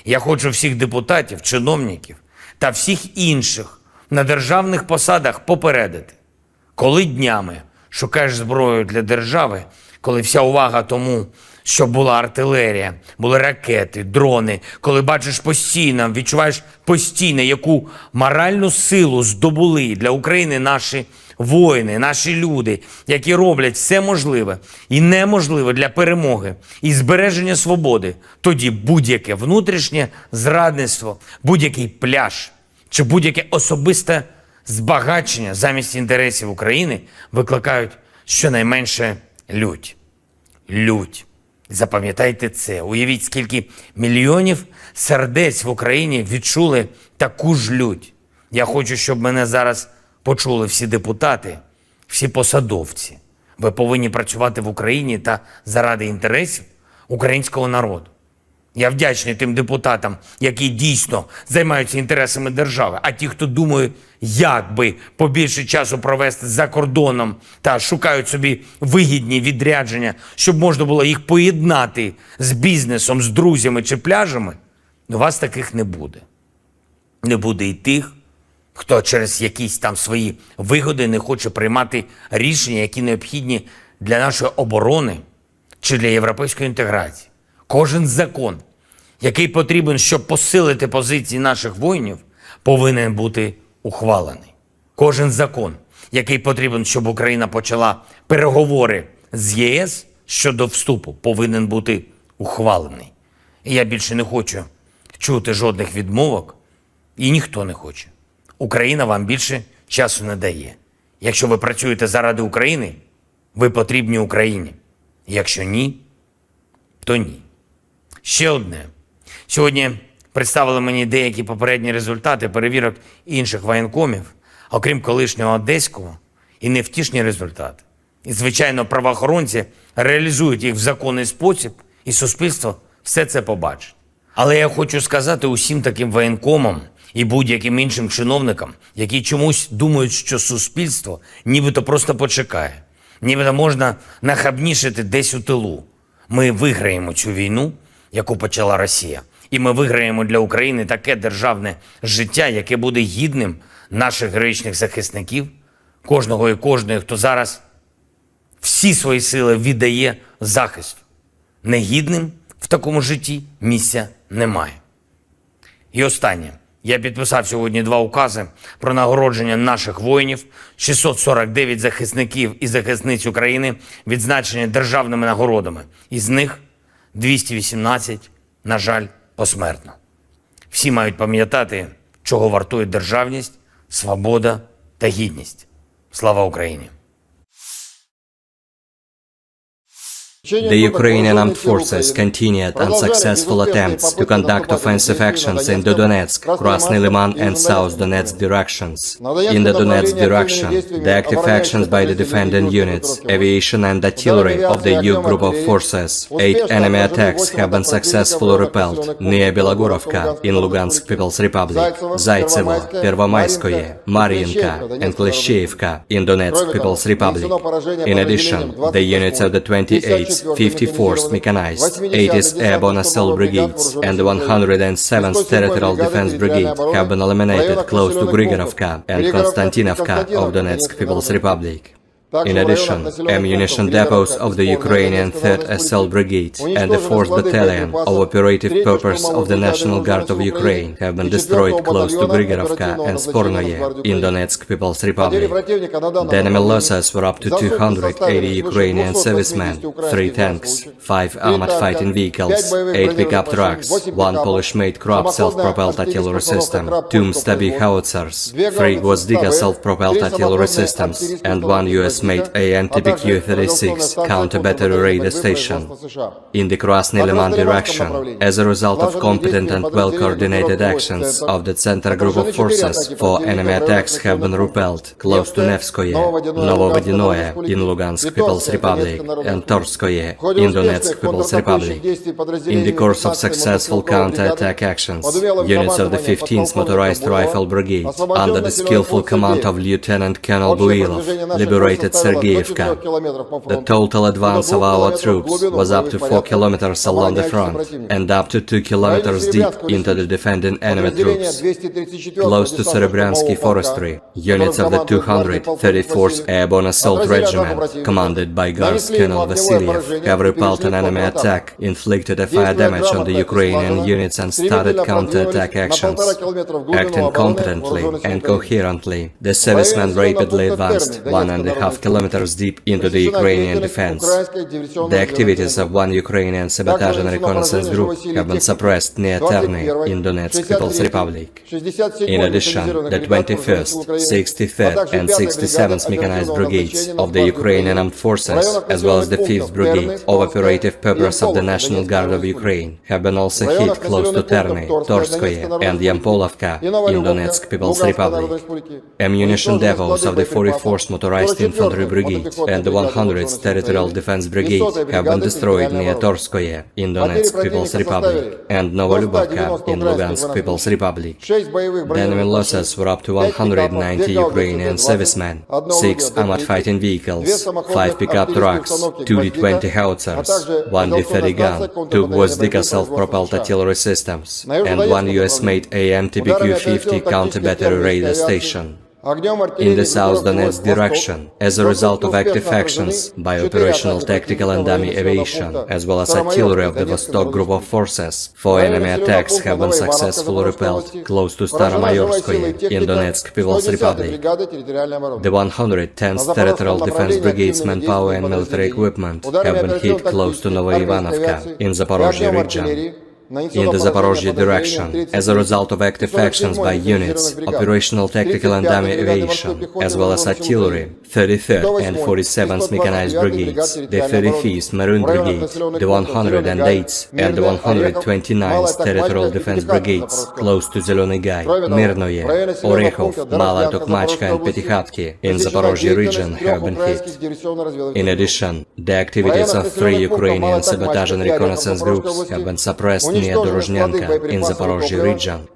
Я хочу всіх депутатів, чиновників та всіх інших на державних посадах попередити. Коли днями шукаєш зброю для держави, коли вся увага тому, щоб була артилерія, були ракети, дрони, коли бачиш постійно, відчуваєш постійно, яку моральну силу здобули для України наші воїни, наші люди, які роблять все можливе і неможливе для перемоги і збереження свободи, тоді будь-яке внутрішнє зрадництво, будь-який пляж чи будь-яке особисте збагачення замість інтересів України викликають щонайменше лють. Лють. Запам'ятайте це. Уявіть, скільки мільйонів сердець в Україні відчули таку ж лють. Я хочу, щоб мене зараз почули всі депутати, всі посадовці. Ви повинні працювати в Україні та заради інтересів українського народу. Я вдячний тим депутатам, які дійсно займаються інтересами держави, а ті, хто думає, як би побільше часу провести за кордоном та шукають собі вигідні відрядження, щоб можна було їх поєднати з бізнесом, з друзями чи пляжами, у вас таких не буде. Не буде і тих, хто через якісь там свої вигоди не хоче приймати рішення, які необхідні для нашої оборони чи для європейської інтеграції. Кожен закон, який потрібен, щоб посилити позиції наших воїнів, повинен бути ухвалений. Кожен закон, який потрібен, щоб Україна почала переговори з ЄС щодо вступу, повинен бути ухвалений. І я більше не хочу чути жодних відмовок, і ніхто не хоче. Україна вам більше часу не дає. Якщо ви працюєте заради України, ви потрібні Україні. Якщо ні, то ні. Ще одне. Сьогодні представили мені деякі попередні результати перевірок інших воєнкомів, окрім колишнього одеського, і невтішні результати. І, звичайно, правоохоронці реалізують їх в законний спосіб, і суспільство все це побачить. Але я хочу сказати усім таким воєнкомам і будь-яким іншим чиновникам, які чомусь думають, що суспільство нібито просто почекає, нібито можна нахабнішити десь у тилу. Ми виграємо цю війну, яку почала Росія. І ми виграємо для України таке державне життя, яке буде гідним наших героїчних захисників, кожного і кожної, хто зараз всі свої сили віддає захисту. Негідним в такому житті місця немає. І останнє. Я підписав сьогодні 2 укази про нагородження наших воїнів, 649 захисників і захисниць України відзначені державними нагородами. Із них 218, на жаль, посмертно. Всі мають пам'ятати, чого вартує державність, свобода та гідність. Слава Україні! The Ukrainian armed forces continued unsuccessful attempts to conduct offensive actions in the Donetsk, Krasny Liman and South Donetsk directions. In the Donetsk direction, the active actions by the defending units, aviation and artillery of the EU group of forces, 8 enemy attacks have been successfully repelled near Belogorovka in Lugansk People's Republic, Zaitsevo, Pervomayskoye, Mariinka and Kleshcheivka in Donetsk People's Republic. In addition, the units of the 28th 54th Mechanized, 80th Airborne Assault Brigades, and the 107th Territorial Defense Brigade have been eliminated close to Grigorovka and Konstantinovka of Donetsk People's Republic. In addition, ammunition depots of the Ukrainian 3rd Assault Brigade and the 4th Battalion of Operative Purpose of the National Guard of Ukraine have been destroyed close to Grigorovka and Spornoye in Donetsk People's Republic. The enemy losses were up to 280 Ukrainian servicemen, 3 tanks, 5 armored fighting vehicles, 8 pickup trucks, 1 Polish-made Krupp self-propelled artillery system, 2 Stabby howitzers, 3 Gvozdika self-propelled artillery systems, and 1 US-made AN/TPQ-36 counter-battery radar station. In the Krasny Liman direction, as a result of competent and well-coordinated actions of the Center Group of Forces, 4 enemy attacks have been repelled close to Nevskoye, Novovodinoye in Lugansk People's Republic, and Torskoye in Donetsk People's Republic. In the course of successful counter-attack actions, units of the 15th Motorized Rifle Brigade, under the skillful command of Lieutenant Colonel Builov, liberated Sergeyevka. The total advance of our troops was up to 4 kilometers along the front and up to 2 kilometers deep into the defending enemy troops. Close to Serebryansky Forestry, units of the 234th Airborne Assault Regiment, commanded by Guards Colonel Vasilyev, have repelled an enemy attack, inflicted a fire damage on the Ukrainian units and started counter-attack actions. Acting competently and coherently, the servicemen rapidly advanced 1.5 kilometers deep into the Ukrainian defense. The activities of 1 Ukrainian sabotage and reconnaissance group have been suppressed near Terny in Donetsk People's Republic. In addition, the 21st, 63rd and 67th Mechanized Brigades of the Ukrainian Armed Forces, as well as the 5th Brigade of Operative Purpose of the National Guard of Ukraine, have been also hit close to Terny, Torskoye and Yampolovka in Donetsk People's Republic. Ammunition depots of the 44th Motorized Infantry Brigade and the 100th Territorial Defense Brigade have been destroyed near Torskoye in Donetsk People's Republic and Novolubovka in Lugansk People's Republic. The enemy losses were up to 190 Ukrainian servicemen, 6 armored fighting vehicles, 5 pickup trucks, 2 D-20 howitzers, 1 D-30 gun, 2 Gvozdika self-propelled artillery systems, and 1 US-made AN/TPQ-50 counter-battery radar station. In the South Donetsk direction, as a result of active actions by operational tactical and dummy aviation, as well as artillery of the Vostok Group of Forces, 4 enemy attacks have been successfully repelled close to Staromayorskoye in Donetsk People's Republic. The 110th Territorial Defense Brigade's manpower and military equipment have been hit close to Novoivanovka in Zaporozhye region. In the Zaporozhye direction, as a result of active actions by units, operational tactical and dummy aviation, as well as artillery, 33rd and 47th Mechanized Brigades, the 35th Maroon Brigade, the 108th and the 129th Territorial Defense Brigades, close to Zelený Gай, Mirnoye, Orekhov, Mala Tokmachka and Petykhatki in Zaporozhye region have been hit. In addition, the activities of 3 Ukrainian sabotage and reconnaissance groups have been suppressed near Dorozhnyanka in Zaporozhye region.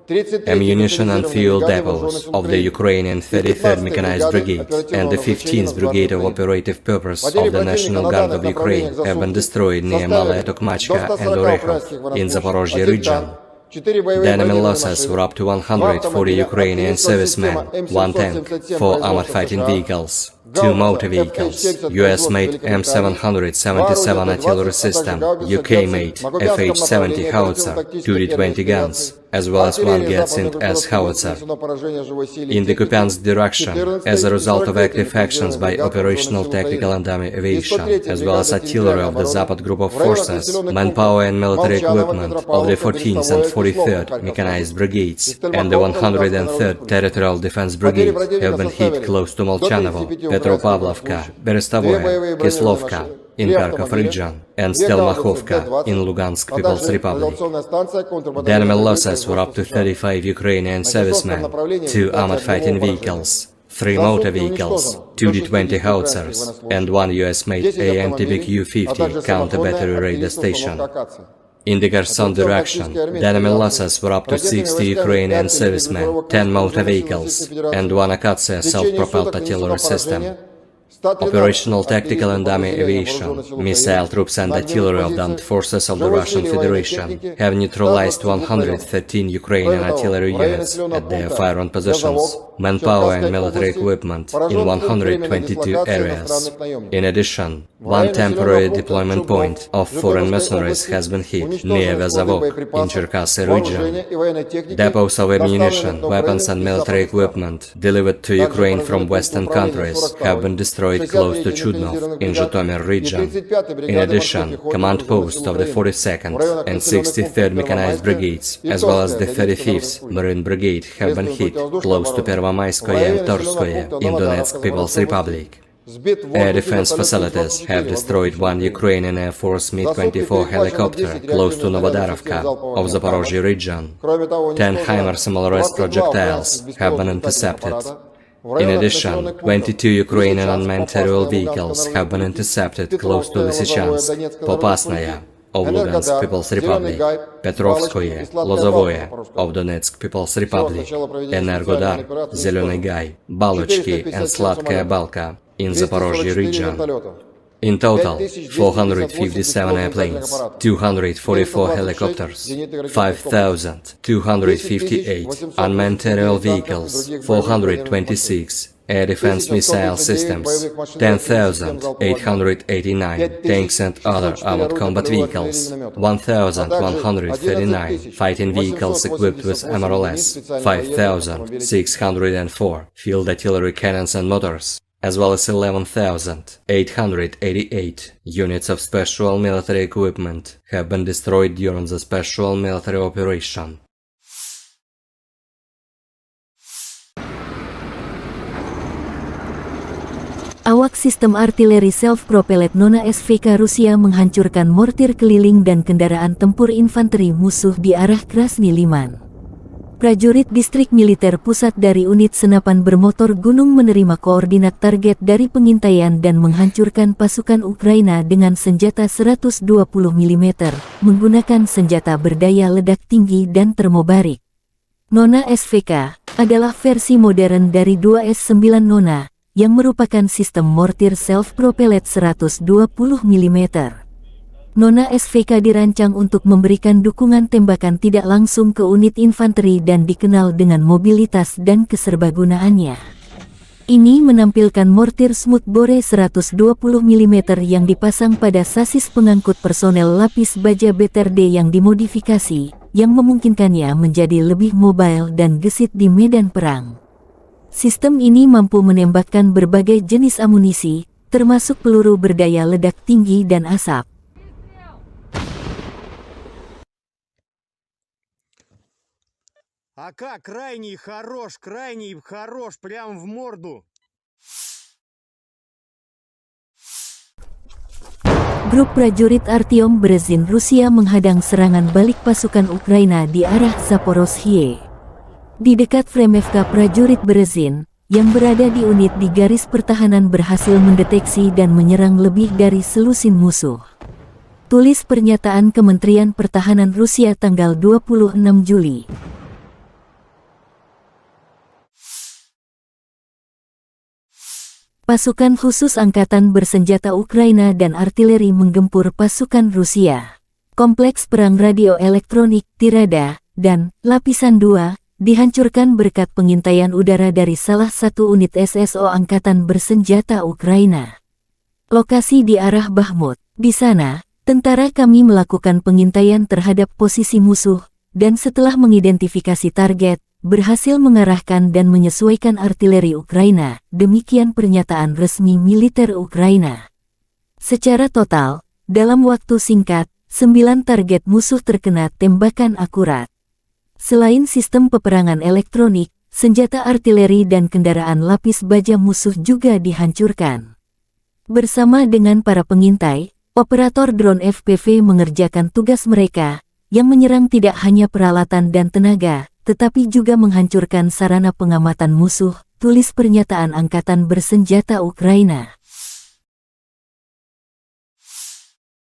Ammunition and fuel depots of the Ukrainian 33rd Mechanized Brigade and the 15th Brigade of Operative Purpose of the National Guard of Ukraine have been destroyed near Malaya Tokmachka and Orekhov in Zaporozhye region. The enemy losses were up to 140 Ukrainian servicemen, 1 tank, 4 armored fighting vehicles, 2 motor vehicles, US-made M777 artillery system, UK-made FH-70 howitzer, 2 D-20 guns, as well as 1 Getsint S howitzer. In the Kupiansk direction, as a result of active actions by operational tactical and dummy aviation, as well as artillery of the Zapad Group of Forces, manpower and military equipment of the 14th and 43rd Mechanized Brigades and the 103rd Territorial Defense Brigade have been hit close to Molchanovo, Petropavlovka, Berestovoye, Kislovka in Kharkov region, and Stelmachovka in Lugansk People's Republic. The enemy losses were up to 35 Ukrainian servicemen, 2 armored fighting vehicles, 3 motor vehicles, 2 D-20 howitzers, and 1 US-made AN/TPQ-50 counter-battery radar station. In the Kherson direction, the enemy losses were up to 60 Ukrainian servicemen, 10 motor vehicles, and 1 Akatsiya self-propelled artillery system. Operational, tactical and dummy aviation, missile troops and artillery of the armed forces of the Russian Federation have neutralized 113 Ukrainian artillery units at their firing positions, manpower and military equipment in 122 areas. In addition, one temporary deployment point of foreign mercenaries has been hit near Vezavok in Cherkasy region. Depots of ammunition, weapons and military equipment delivered to Ukraine from Western countries have been destroyed close to Chudnov in Zhytomyr region. In addition, command posts of the 42nd and 63rd Mechanized Brigades, as well as the 35th Marine Brigade, have been hit close to Pervomayskoye and Torskoye in Donetsk People's Republic. Air defense facilities have destroyed one Ukrainian Air Force Mi-24 helicopter close to Novodarovka of Zaporozhye region. 10 HIMARS Simoleros projectiles have been intercepted. In addition, 22 Ukrainian unmanned aerial vehicles have been intercepted close to Lysychansk, Popasnaya of Lugansk People's Republic, Petrovskoye, Lozovoye of Donetsk People's Republic, Energodar, Zelený Gay, Balochki and Sladkaya Balka in Zaporozhye region. In total, 457 airplanes, 244 helicopters, 5,258 unmanned aerial vehicles, 426 air defense missile systems, 10,889 tanks and other armored combat vehicles, 1,139 fighting vehicles equipped with MRLS, 5,604 field artillery cannons and motors, as well as 11,888 units of special military equipment have been destroyed during the special military operation. Awak sistem artileri self-propelled Nona SVK Rusia menghancurkan mortir keliling dan kendaraan tempur infanteri musuh di arah Krasny Liman. Prajurit distrik militer pusat dari unit senapan bermotor gunung menerima koordinat target dari pengintaian dan menghancurkan pasukan Ukraina dengan senjata 120 mm, menggunakan senjata berdaya ledak tinggi dan termobarik. Nona SVK adalah versi modern dari 2S9 Nona, yang merupakan sistem mortir self-propelled 120 mm. Nona SVK dirancang untuk memberikan dukungan tembakan tidak langsung ke unit infanteri dan dikenal dengan mobilitas dan keserbagunaannya. Ini menampilkan mortir Smoothbore 120 mm yang dipasang pada sasis pengangkut personel lapis baja BTRD yang dimodifikasi, yang memungkinkannya menjadi lebih mobile dan gesit di medan perang. Sistem ini mampu menembakkan berbagai jenis amunisi, termasuk peluru berdaya ledak tinggi dan asap. А как? Крайний хорош, прям в морду. Grup prajurit Artyom Berezin Rusia menghadang serangan balik pasukan Ukraina di arah Zaporozhye. Di dekat Fremevka, prajurit Berezin, yang berada di unit di garis pertahanan berhasil mendeteksi dan menyerang lebih dari selusin musuh. Tulis pernyataan Kementerian Pertahanan Rusia tanggal 26 Juli. Pasukan khusus angkatan bersenjata Ukraina dan artileri menggempur pasukan Rusia. Kompleks perang radio elektronik, Tirada, dan Lapisan 2 dihancurkan berkat pengintaian udara dari salah satu unit SSO angkatan bersenjata Ukraina. Lokasi di arah Bakhmut. Di sana, tentara kami melakukan pengintaian terhadap posisi musuh, dan setelah mengidentifikasi target, berhasil mengarahkan dan menyesuaikan artileri Ukraina, demikian pernyataan resmi militer Ukraina. Secara total, dalam waktu singkat, 9 target musuh terkena tembakan akurat. Selain sistem peperangan elektronik, senjata artileri dan kendaraan lapis baja musuh juga dihancurkan. Bersama dengan para pengintai, operator drone FPV mengerjakan tugas mereka, yang menyerang tidak hanya peralatan dan tenaga, tetapi juga menghancurkan sarana pengamatan musuh, tulis pernyataan Angkatan Bersenjata Ukraina.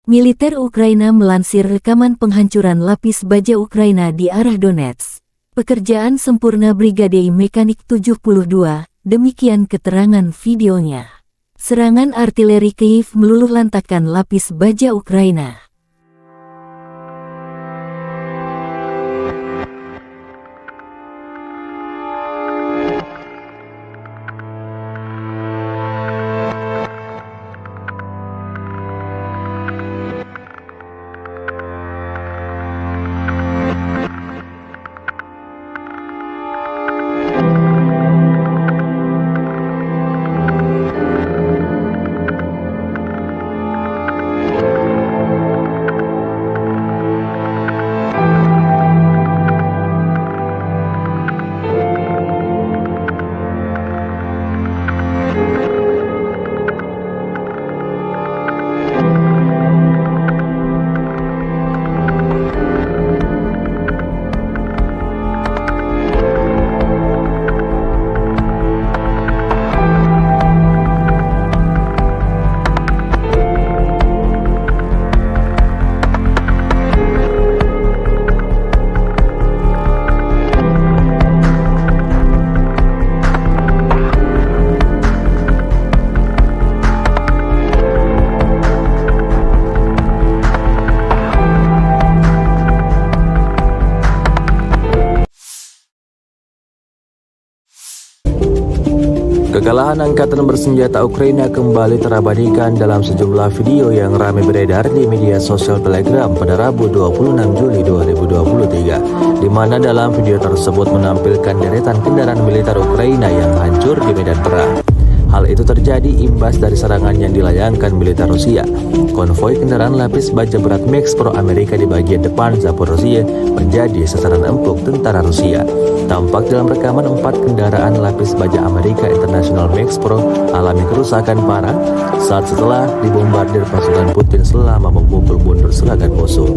Militer Ukraina melansir rekaman penghancuran lapis baja Ukraina di arah Donetsk. Pekerjaan sempurna Brigade Mekanik 72, demikian keterangan videonya. Serangan artileri Kyiv meluluhlantakkan lapis baja Ukraina. Kekalahan angkatan bersenjata Ukraina kembali terabadikan dalam sejumlah video yang ramai beredar di media sosial Telegram pada Rabu 26 Juli 2023, di mana dalam video tersebut menampilkan deretan kendaraan militer Ukraina yang hancur di medan perang. Hal itu terjadi imbas dari serangan yang dilayangkan militer Rusia. Konvoi kendaraan lapis baja berat Max Pro Amerika di bagian depan Zaporozhye menjadi sasaran empuk tentara Rusia. Tampak dalam rekaman 4 kendaraan lapis baja Amerika International Max Pro alami kerusakan parah saat setelah dibombardir pasukan Putin selama memukul mundur serangan musuh.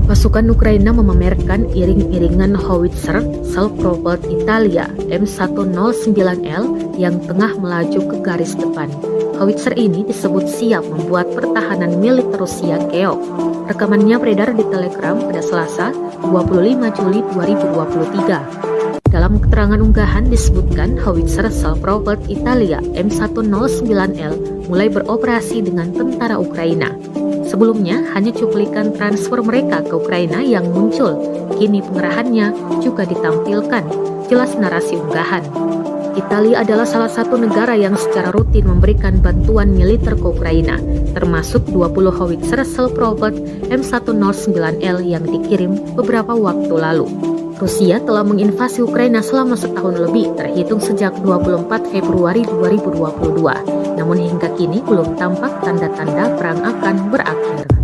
Pasukan Ukraina memamerkan iring-iringan howitzer self-propelled Italia M109L yang tengah melaju ke garis depan. Howitzer ini disebut siap membuat pertahanan militer Rusia keok. Rekamannya beredar di Telegram pada Selasa, 25 Juli 2023. Dalam keterangan unggahan disebutkan howitzer self-propelled Italia M109L mulai beroperasi dengan tentara Ukraina. Sebelumnya, hanya cuplikan transfer mereka ke Ukraina yang muncul. Kini pengerahannya juga ditampilkan, jelas narasi unggahan. Italia adalah salah satu negara yang secara rutin memberikan bantuan militer ke Ukraina, termasuk 20 howitzer self-propelled M109L yang dikirim beberapa waktu lalu. Rusia telah menginvasi Ukraina selama setahun lebih, terhitung sejak 24 Februari 2022. Namun hingga kini belum tampak tanda-tanda perang akan berakhir.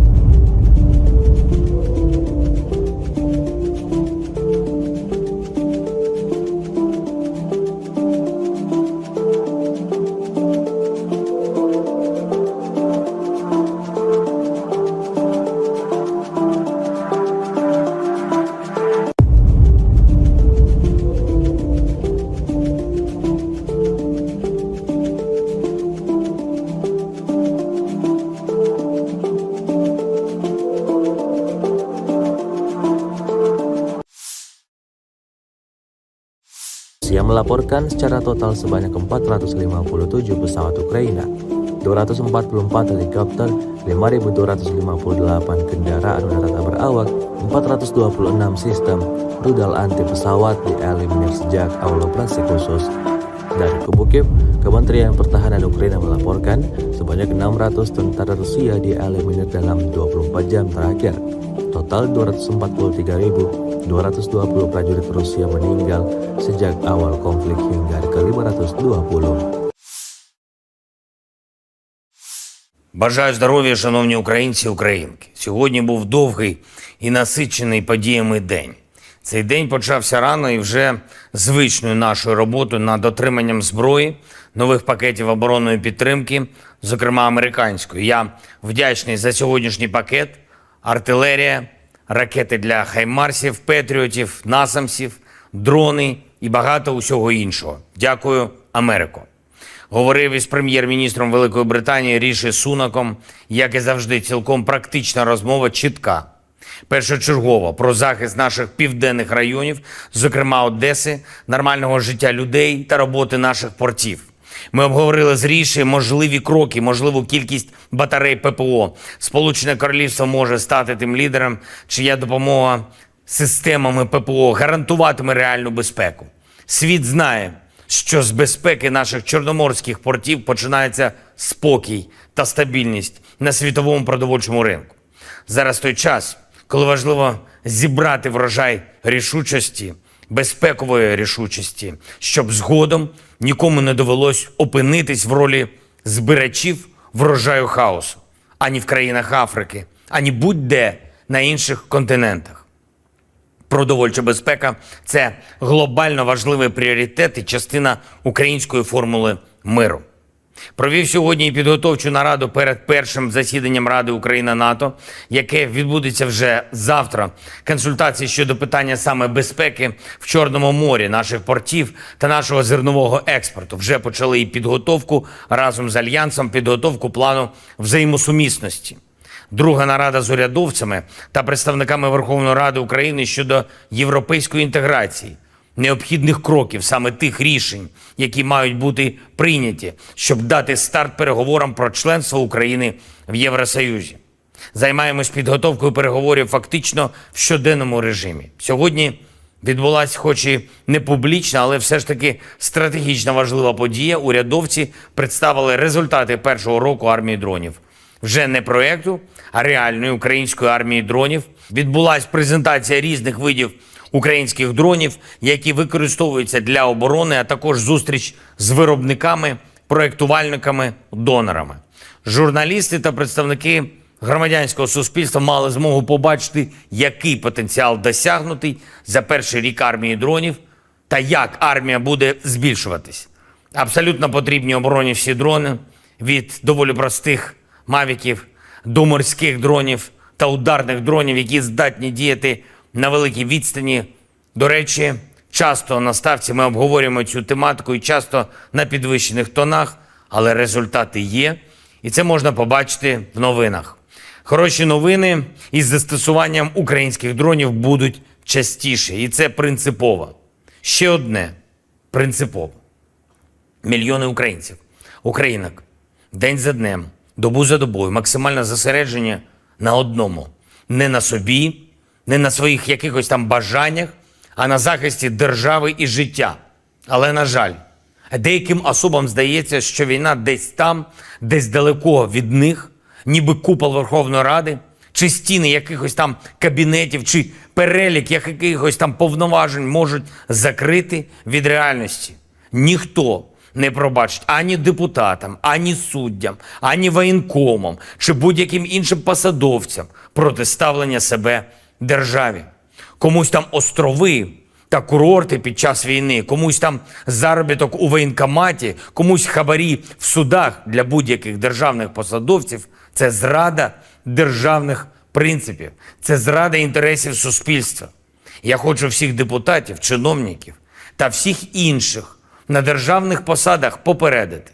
Rusia melaporkan secara total sebanyak 457 pesawat Ukraina, 244 helikopter, 5.258 kendaraan udara tak berawak, 426 sistem rudal anti pesawat dieliminir sejak awal operasi khusus. Dari kubu Kiev, Kementerian Pertahanan Ukraina melaporkan sebanyak 600 tentara Rusia dieliminir dalam 24 jam terakhir. Total 243.220 prajurit Rusia meninggal sejak awal konflik hingga ke 520. Бажаю здоров'я, шановні українці і українки. Сьогодні був довгий і насичений подіями день. Цей день почався рано і вже звичною нашою роботою над отриманням зброї, нових пакетів оборонної підтримки, зокрема американської. Я вдячний за сьогоднішній пакет, артилерія, ракети для хаймарсів, петріотів, насамсів, дрони і багато усього іншого. Дякую, Америко. Говорив із прем'єр-міністром Великої Британії Ріші Сунаком, як і завжди, цілком практична розмова, чітка. Першочергово про захист наших південних районів, зокрема Одеси, нормального життя людей та роботи наших портів. Ми обговорили з Ріші можливі кроки, можливу кількість батарей ППО. Сполучене Королівство може стати тим лідером, чия допомога системами ППО гарантуватиме реальну безпеку. Світ знає, що з безпеки наших чорноморських портів починається спокій та стабільність на світовому продовольчому ринку. Зараз той час, коли важливо зібрати врожай рішучості, безпекової рішучості, щоб згодом нікому не довелось опинитись в ролі збирачів врожаю хаосу, ані в країнах Африки, ані будь-де на інших континентах. Продовольча безпека – це глобально важливий пріоритет і частина української формули миру. Провів сьогодні і підготовчу нараду перед першим засіданням Ради Україна-НАТО, яке відбудеться вже завтра. Консультації щодо питання саме безпеки в Чорному морі, наших портів та нашого зернового експорту. Вже почали і підготовку разом з Альянсом, підготовку плану взаємосумісності. Друга нарада з урядовцями та представниками Верховної Ради України щодо європейської інтеграції, необхідних кроків, саме тих рішень, які мають бути прийняті, щоб дати старт переговорам про членство України в Євросоюзі. Займаємось підготовкою переговорів фактично в щоденному режимі. Сьогодні відбулася, хоч і не публічна, але все ж таки стратегічно важлива подія. Урядовці представили результати першого року армії дронів. Вже не проєкту, а реальної української армії дронів. Відбулася презентація різних видів українських дронів, які використовуються для оборони, а також зустріч з виробниками, проєктувальниками, донорами. Журналісти та представники громадянського суспільства мали змогу побачити, який потенціал досягнутий за перший рік армії дронів та як армія буде збільшуватись. Абсолютно потрібні обороні всі дрони, від доволі простих мавіків до морських дронів та ударних дронів, які здатні діяти на великій відстані. До речі, часто на ставці ми обговорюємо цю тематику і часто на підвищених тонах, але результати є, і це можна побачити в новинах. Хороші новини із застосуванням українських дронів будуть частіше, і це принципово. Ще одне принципово. Мільйони українців, українок, день за днем, добу за добою, максимальне зосередження на одному. Не на собі, не на своїх якихось там бажаннях, а на захисті держави і життя. Але, на жаль, деяким особам здається, що війна десь там, десь далеко від них, ніби купол Верховної Ради, чи стіни якихось там кабінетів, чи перелік якихось там повноважень можуть закрити від реальності. Ніхто не пробачить ані депутатам, ані суддям, ані воєнкомам, чи будь-яким іншим посадовцям протиставлення себе державі. Комусь там острови та курорти під час війни, комусь там заробіток у воєнкоматі, комусь хабарі в судах для будь-яких державних посадовців – це зрада державних принципів, це зрада інтересів суспільства. Я хочу всіх депутатів, чиновників та всіх інших на державних посадах попередити.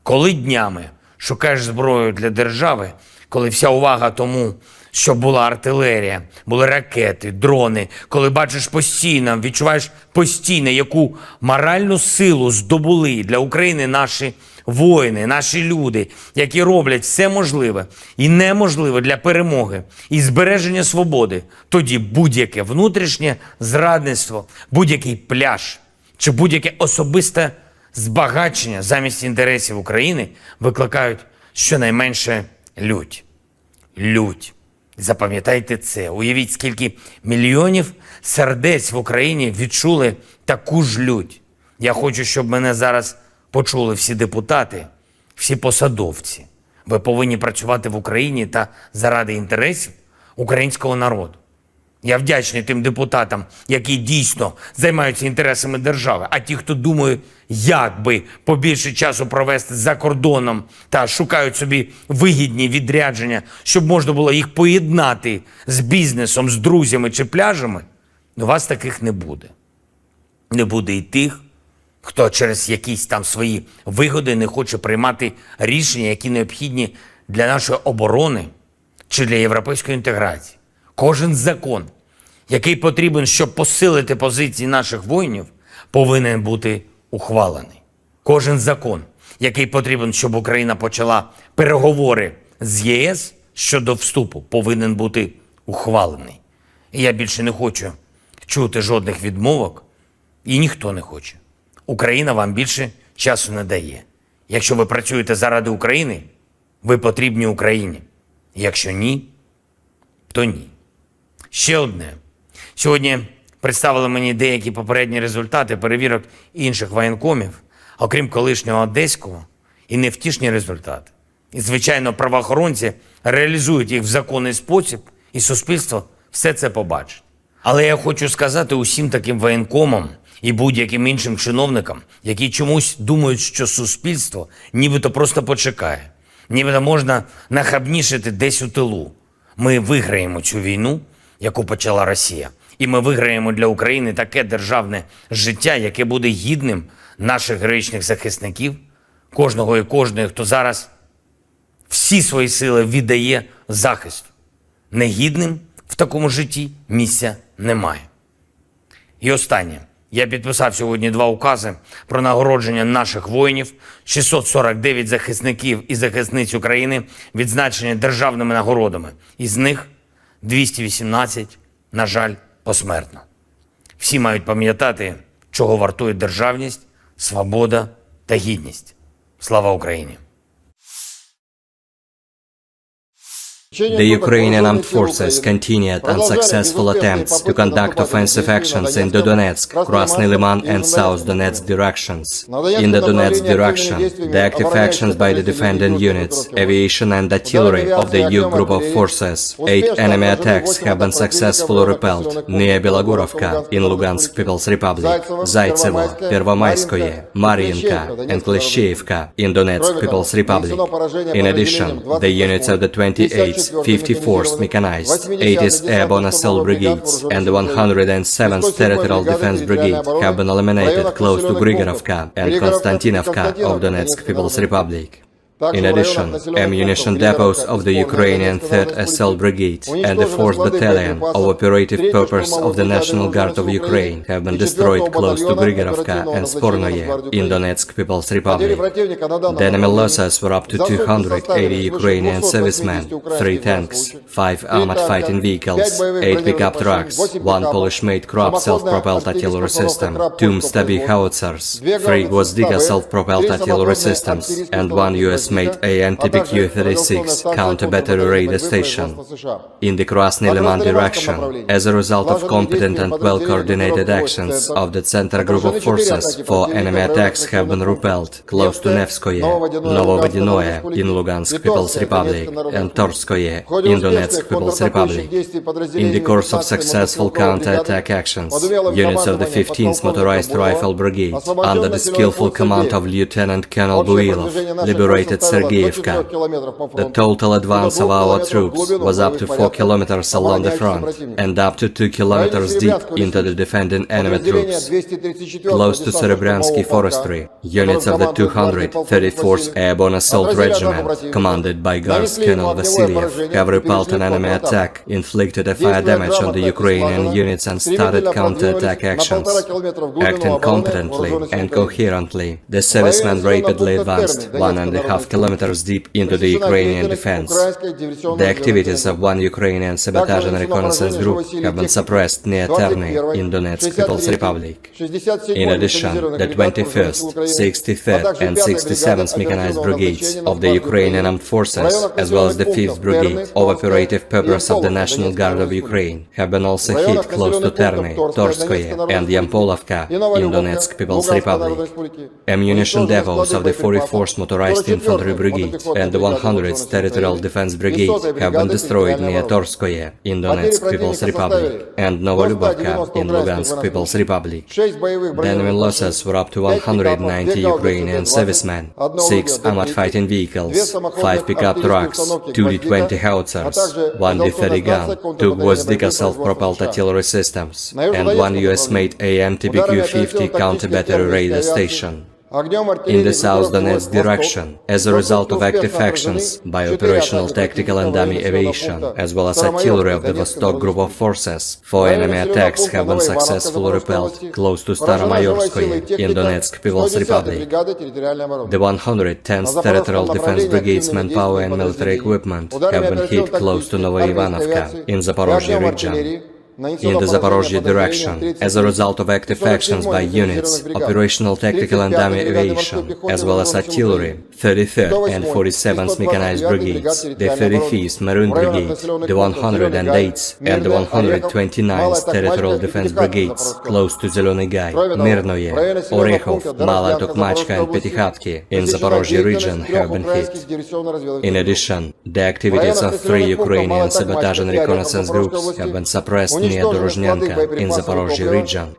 Коли днями шукаєш зброю для держави, коли вся увага тому, щоб була артилерія, були ракети, дрони, коли бачиш постійно, відчуваєш постійно, яку моральну силу здобули для України наші воїни, наші люди, які роблять все можливе і неможливе для перемоги і збереження свободи, тоді будь-яке внутрішнє зрадництво, будь-який пляж чи будь-яке особисте збагачення замість інтересів України викликають щонайменше лють. Лють. Запам'ятайте це. Уявіть, скільки мільйонів сердець в Україні відчули таку ж лють. Я хочу, щоб мене зараз почули всі депутати, всі посадовці, Ви повинні працювати в Україні та заради інтересів українського народу. Я вдячний тим депутатам, які дійсно займаються інтересами держави, а ті, хто думає, як би побільше часу провести за кордоном та шукають собі вигідні відрядження, щоб можна було їх поєднати з бізнесом, з друзями чи пляжами, у вас таких не буде. Не буде і тих, хто через якісь там свої вигоди не хоче приймати рішення, які необхідні для нашої оборони чи для європейської інтеграції. Кожен закон, який потрібен, щоб посилити позиції наших воїнів, повинен бути ухвалений. Кожен закон, який потрібен, щоб Україна почала переговори з ЄС щодо вступу, повинен бути ухвалений. І я більше не хочу чути жодних відмовок, і ніхто не хоче. Україна вам більше часу не дає. Якщо ви працюєте заради України, ви потрібні Україні. Якщо ні, то ні. Ще одне. Сьогодні представили мені деякі попередні результати перевірок інших воєнкомів, окрім колишнього одеського, і невтішні результати. І, звичайно, правоохоронці реалізують їх в законний спосіб, і суспільство все це побачить. Але я хочу сказати усім таким воєнкомам і будь-яким іншим чиновникам, які чомусь думають, що суспільство нібито просто почекає, нібито можна нахабнішити десь у тилу. Ми виграємо цю війну, яку почала Росія. І ми виграємо для України таке державне життя, яке буде гідним наших героїчних захисників, кожного і кожної, хто зараз всі свої сили віддає захисту. Негідним в такому житті місця немає. І останнє. Я підписав сьогодні 2 укази про нагородження наших воїнів, 649 захисників і захисниць України відзначені державними нагородами. Із них 218, на жаль, посмертно. Всі мають пам'ятати, чого вартує державність, свобода та гідність. Слава Україні! The Ukrainian armed forces continued unsuccessful attempts to conduct offensive actions in the Donetsk, Krasny Liman and South Donetsk directions. In the Donetsk direction, the active actions by the defending units, aviation and artillery of the EU group of forces, 8 enemy attacks have been successfully repelled near Belogorovka in Lugansk People's Republic, Zaitsevo, Pervomayskoye, Mariinka and Kleshchevka in Donetsk People's Republic. In addition, the units of the 28th 54th Mechanized, 80th Airborne Assault Brigades, and the 107th Territorial Defense Brigade have been eliminated close to Grigorovka and Konstantinovka of Donetsk People's Republic. In addition, ammunition depots of the Ukrainian 3rd Assault Brigade and the 4th Battalion of Operative Purpose of the National Guard of Ukraine have been destroyed close to Grigorovka and Spornoye in Donetsk People's Republic. The enemy losses were up to 280 Ukrainian servicemen, 3 tanks, 5 armored fighting vehicles, 8 pickup trucks, 1 Polish-made Krupp self-propelled artillery system, 2 Stabi howitzers, 3 Gvozdyka self-propelled artillery systems, and 1 US-made AN-TPQ-36 counter-battery radar station. In the Krasny Liman direction, as a result of competent and well-coordinated actions of the Center Group of Forces, 4 enemy attacks have been repelled close to Nevskoye, Novovodinoye in Lugansk People's Republic, and Torskoye in Donetsk People's Republic. In the course of successful counter-attack actions, units of the 15th Motorized Rifle Brigade, under the skillful command of Lieutenant Colonel Builov, liberated Sergeyevka. The total advance of our troops was up to 4 kilometers along the front and up to 2 kilometers deep into the defending enemy troops. Close to Serebryansky Forestry, units of the 234th Airborne Assault Regiment, commanded by Guards Colonel Vasilyev, have repelled an enemy attack, inflicted a fire damage on the Ukrainian units and started counter-attack actions. Acting competently and coherently, the servicemen rapidly advanced 1.5 kilometers deep into the Ukrainian defense. The activities of 1 Ukrainian sabotage and reconnaissance group have been suppressed near Terny in Donetsk People's Republic. In addition, the 21st, 63rd and 67th Mechanized Brigades of the Ukrainian Armed Forces, as well as the 5th Brigade of Operative Purpose of the National Guard of Ukraine, have been also hit close to Terny, Torskoye and Yampolovka in Donetsk People's Republic. Ammunition depots of the 44th Motorized Infantry Infantry Brigade and the 100th Territorial Defense Brigade have been destroyed near Torskoye in Donetsk People's Republic and Novolubavka in Lugansk People's Republic. The enemy losses were up to 190 Ukrainian servicemen, 6 armored fighting vehicles, 5 pickup trucks, 2 D-20 howitzers, 1 D-30 gun, 2 Gvozdika self-propelled artillery systems, and 1 US-made AMTBQ-50 counter-battery radar station. In the South Donetsk direction, as a result of active actions by operational tactical and dummy aviation, as well as artillery of the Vostok group of forces, 4 enemy attacks have been successfully repelled close to Staromayorskoye in Donetsk People's Republic. The 110th Territorial Defense Brigade's manpower and military equipment have been hit close to Novoivanovka in Zaporozhye region. In the Zaporozhye direction, as a result of active actions by units, operational tactical and dummy aviation, as well as artillery, 33rd and 47th Mechanized Brigades, the 35th Maroon Brigade, the 108th and the 129th Territorial Defense Brigades, close to Zelený Gai, Mirnoye, Orekhov, Mala Tokmachka and Petykhatki in Zaporozhye region have been hit. In addition, the activities of 3 Ukrainian sabotage and reconnaissance groups have been suppressed near Dorozhnyanka in Zaporozhye region.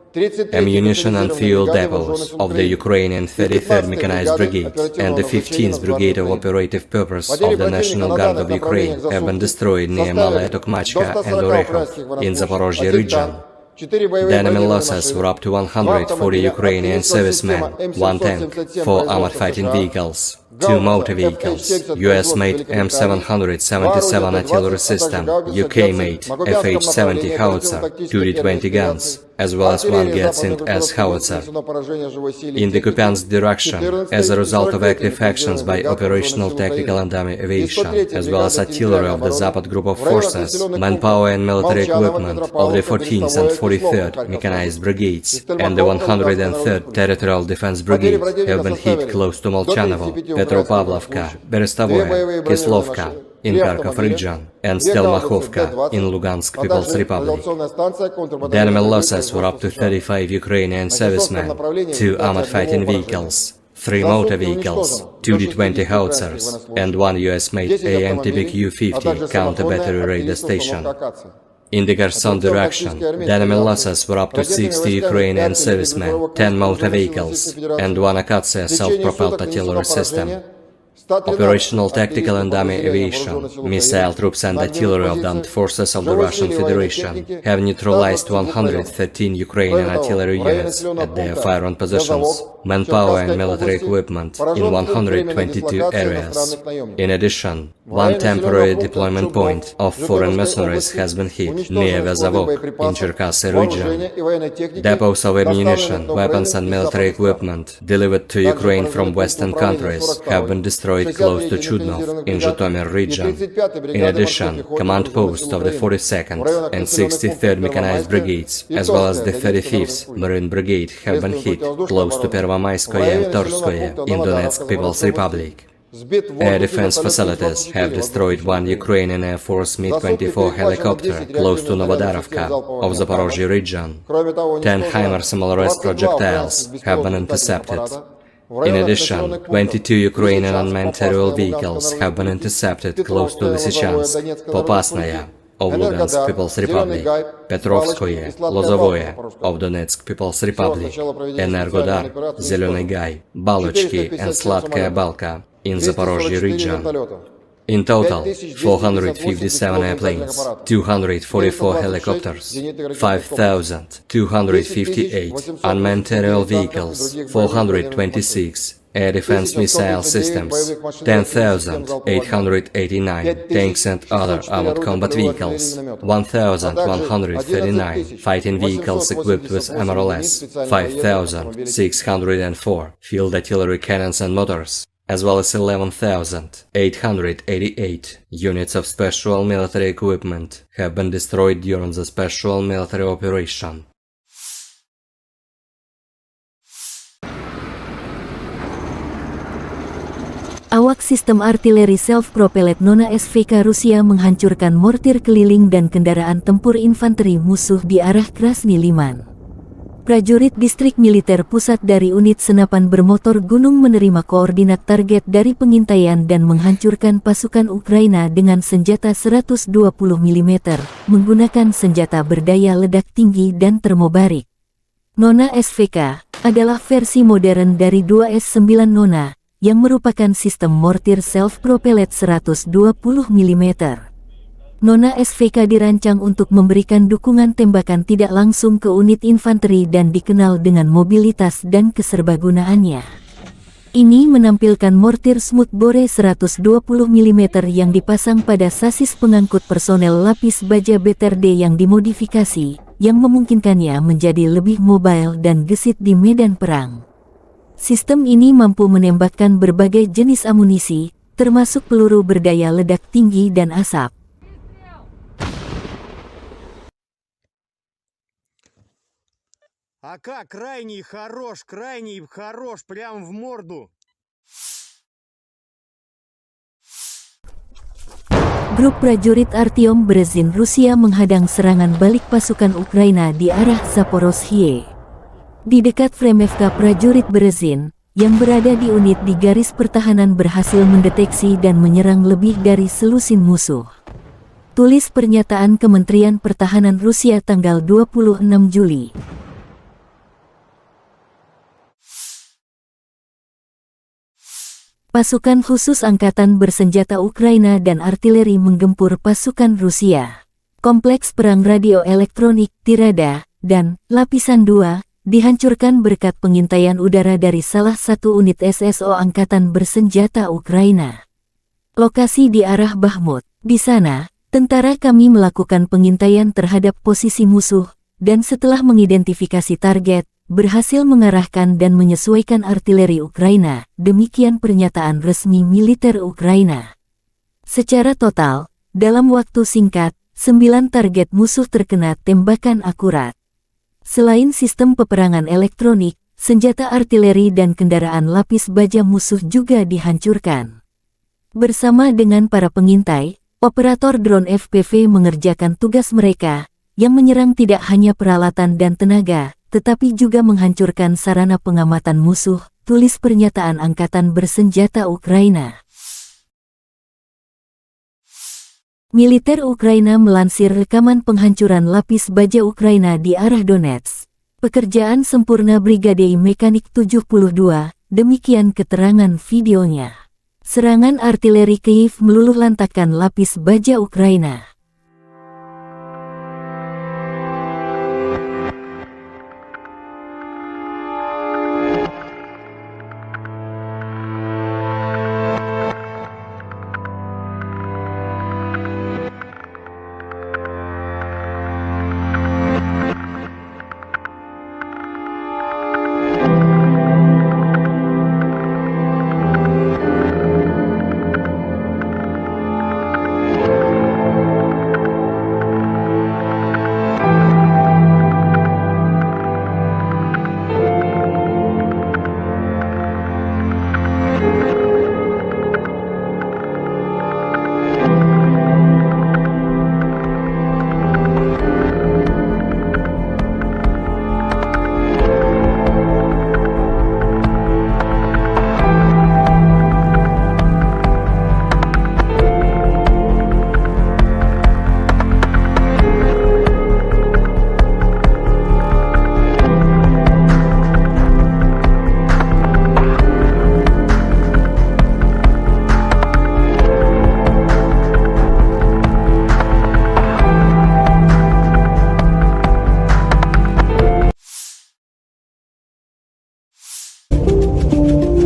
Ammunition and fuel depots of the Ukrainian 33rd Mechanized Brigade and the 15th Brigade of Operative Purpose of the National Guard of Ukraine have been destroyed near Malaya Tokmachka and Orekhov in Zaporozhye region. The enemy losses were up to 140 Ukrainian servicemen, 1 tank, 4 armored fighting vehicles, 2 motor vehicles, US-made M777 artillery system, UK-made FH-70 howitzer, 2 D-20 guns, as well as 1 Gatsin-S howitzer. In the Kupiansk direction, as a result of active actions by operational tactical and dummy aviation, as well as artillery of the Zapad group of forces, manpower and military equipment of the 14th and 43rd Mechanized Brigades and the 103rd Territorial Defense Brigade have been hit close to Molchanovo, Petropavlovka, Berestavoye, Kislovka in Kharkov region, and Stelmachovka in Lugansk People's Republic. The enemy losses were up to 35 Ukrainian servicemen, 2 armored fighting vehicles, 3 motor vehicles, 2 D-20 howitzers, and 1 US-made AMTBQ-50 counter-battery radar station. In the Kherson direction, the enemy losses were up to 60 Ukrainian servicemen, 10 motor vehicles, and 1 Akatsiya self-propelled artillery system. Operational tactical and dummy aviation, missile troops and artillery of the armed forces of the Russian Federation have neutralized 113 Ukrainian artillery units at their firing positions, manpower and military equipment in 122 areas. In addition, 1 temporary deployment point of foreign mercenaries has been hit near Vezavok in Cherkasy region. Depots of ammunition, weapons and military equipment delivered to Ukraine from Western countries have been destroyed close to Chudnov in Zhytomyr region. In addition, command posts of the 42nd and 63rd Mechanized Brigades, as well as the 35th Marine Brigade, have been hit close to Pervomayskoye and Torskoye in Donetsk People's Republic. Air defense facilities have destroyed 1 Ukrainian Air Force Mi-24 helicopter close to Novodarovka of Zaporozhye region. 10 HIMARS MLRS projectiles have been intercepted. In addition, 22 Ukrainian unmanned aerial vehicles have been intercepted close to Lysychansk, Popasnaya of Lugansk People's Republic, Petrovskoye, Lozovoye of Donetsk People's Republic, Energodar, Zelený Gai, Balochki and Sladkaya Balka in Zaporozhye region. In total, 457 airplanes, 244 helicopters, 5,258 unmanned aerial vehicles, 426 air defense missile systems, 10,889 tanks and other armored combat vehicles, 1,139 fighting vehicles equipped with MRLS, 5,604 field artillery cannons and motors, as well as 11,888 units of special military equipment have been destroyed during the special military operation. Awak sistem artileri self-propelled Nona SVK Rusia menghancurkan mortir keliling dan kendaraan tempur infanteri musuh di arah Krasny Liman. Prajurit Distrik Militer Pusat dari unit senapan bermotor gunung menerima koordinat target dari pengintaian dan menghancurkan pasukan Ukraina dengan senjata 120 mm, menggunakan senjata berdaya ledak tinggi dan termobarik. Nona SVK adalah versi modern dari 2S9 Nona, yang merupakan sistem mortir self-propelled 120 mm. Nona SVK dirancang untuk memberikan dukungan tembakan tidak langsung ke unit infanteri dan dikenal dengan mobilitas dan keserbagunaannya. Ini menampilkan mortir smoothbore 120 mm yang dipasang pada sasis pengangkut personel lapis baja BTRD yang dimodifikasi, yang memungkinkannya menjadi lebih mobile dan gesit di medan perang. Sistem ini mampu menembakkan berbagai jenis amunisi, termasuk peluru berdaya ledak tinggi dan asap. АК крайний хорош, прям в морду. Grup prajurit Artyom Berezin Rusia menghadang serangan balik pasukan Ukraina di arah Zaporozhye. Di dekat Fremevka, prajurit Berezin, yang berada di unit di garis pertahanan berhasil mendeteksi dan menyerang lebih dari selusin musuh. Tulis pernyataan Kementerian Pertahanan Rusia tanggal 26 Juli. Pasukan khusus angkatan bersenjata Ukraina dan artileri menggempur pasukan Rusia. Kompleks perang radio elektronik, Tirada, dan Lapisan 2 dihancurkan berkat pengintaian udara dari salah satu unit SSO angkatan bersenjata Ukraina. Lokasi di arah Bakhmut. Di sana, tentara kami melakukan pengintaian terhadap posisi musuh, dan setelah mengidentifikasi target, berhasil mengarahkan dan menyesuaikan artileri Ukraina, demikian pernyataan resmi militer Ukraina. Secara total, dalam waktu singkat, 9 target musuh terkena tembakan akurat. Selain sistem peperangan elektronik, senjata artileri dan kendaraan lapis baja musuh juga dihancurkan. Bersama dengan para pengintai, operator drone FPV mengerjakan tugas mereka, yang menyerang tidak hanya peralatan dan tenaga, tetapi juga menghancurkan sarana pengamatan musuh, tulis pernyataan Angkatan Bersenjata Ukraina. Militer Ukraina melansir rekaman penghancuran lapis baja Ukraina di arah Donetsk. Pekerjaan sempurna Brigade Mekanik 72, demikian keterangan videonya. Serangan artileri Kyiv meluluhlantakkan lapis baja Ukraina.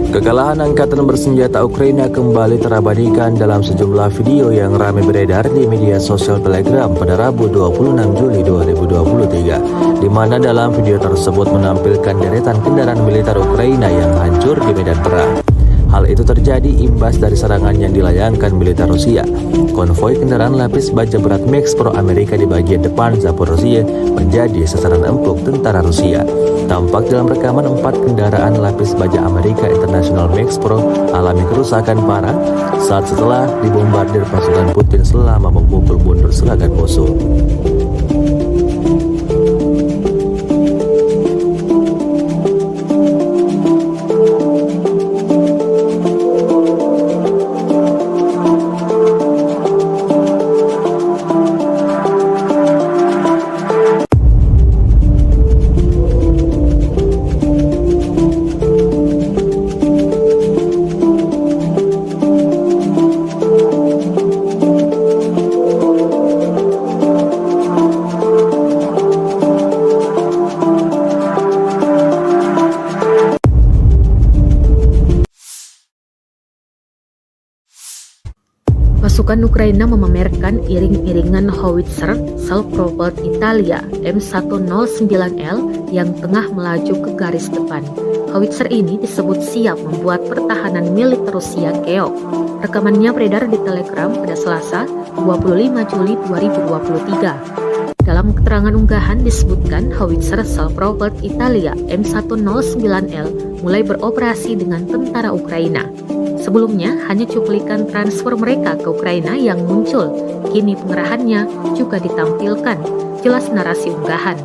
Kekalahan Angkatan Bersenjata Ukraina kembali terabadikan dalam sejumlah video yang ramai beredar di media sosial Telegram pada Rabu 26 Juli 2023, di mana dalam video tersebut menampilkan deretan kendaraan militer Ukraina yang hancur di medan perang. Hal itu terjadi imbas dari serangan yang dilayangkan militer Rusia. Konvoi kendaraan lapis baja berat Max Pro Amerika di bagian depan Zaporozhye menjadi sasaran empuk tentara Rusia. Tampak dalam rekaman 4 kendaraan lapis baja Amerika International Max Pro alami kerusakan parah saat setelah dibombardir pasukan Putin selama memukul mundur serangan musuh. Pasukan Ukraina memamerkan iring-iringan howitzer self-propelled Italia M109L yang tengah melaju ke garis depan. Howitzer ini disebut siap membuat pertahanan militer Rusia keok. Rekamannya beredar di Telegram pada Selasa, 25 Juli 2023. Dalam keterangan unggahan disebutkan howitzer self-propelled Italia M109L mulai beroperasi dengan tentara Ukraina. Sebelumnya, hanya cuplikan transfer mereka ke Ukraina yang muncul. Kini pengerahannya juga ditampilkan. Jelas narasi unggahan.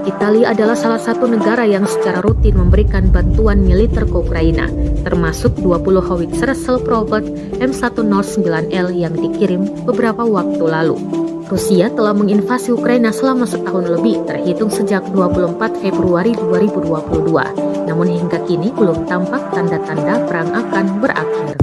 Italia adalah salah satu negara yang secara rutin memberikan bantuan militer ke Ukraina, termasuk 20 howitzer self-propelled M109L yang dikirim beberapa waktu lalu. Rusia telah menginvasi Ukraina selama setahun lebih, terhitung sejak 24 Februari 2022. Namun hingga kini belum tampak tanda-tanda perang akan berakhir.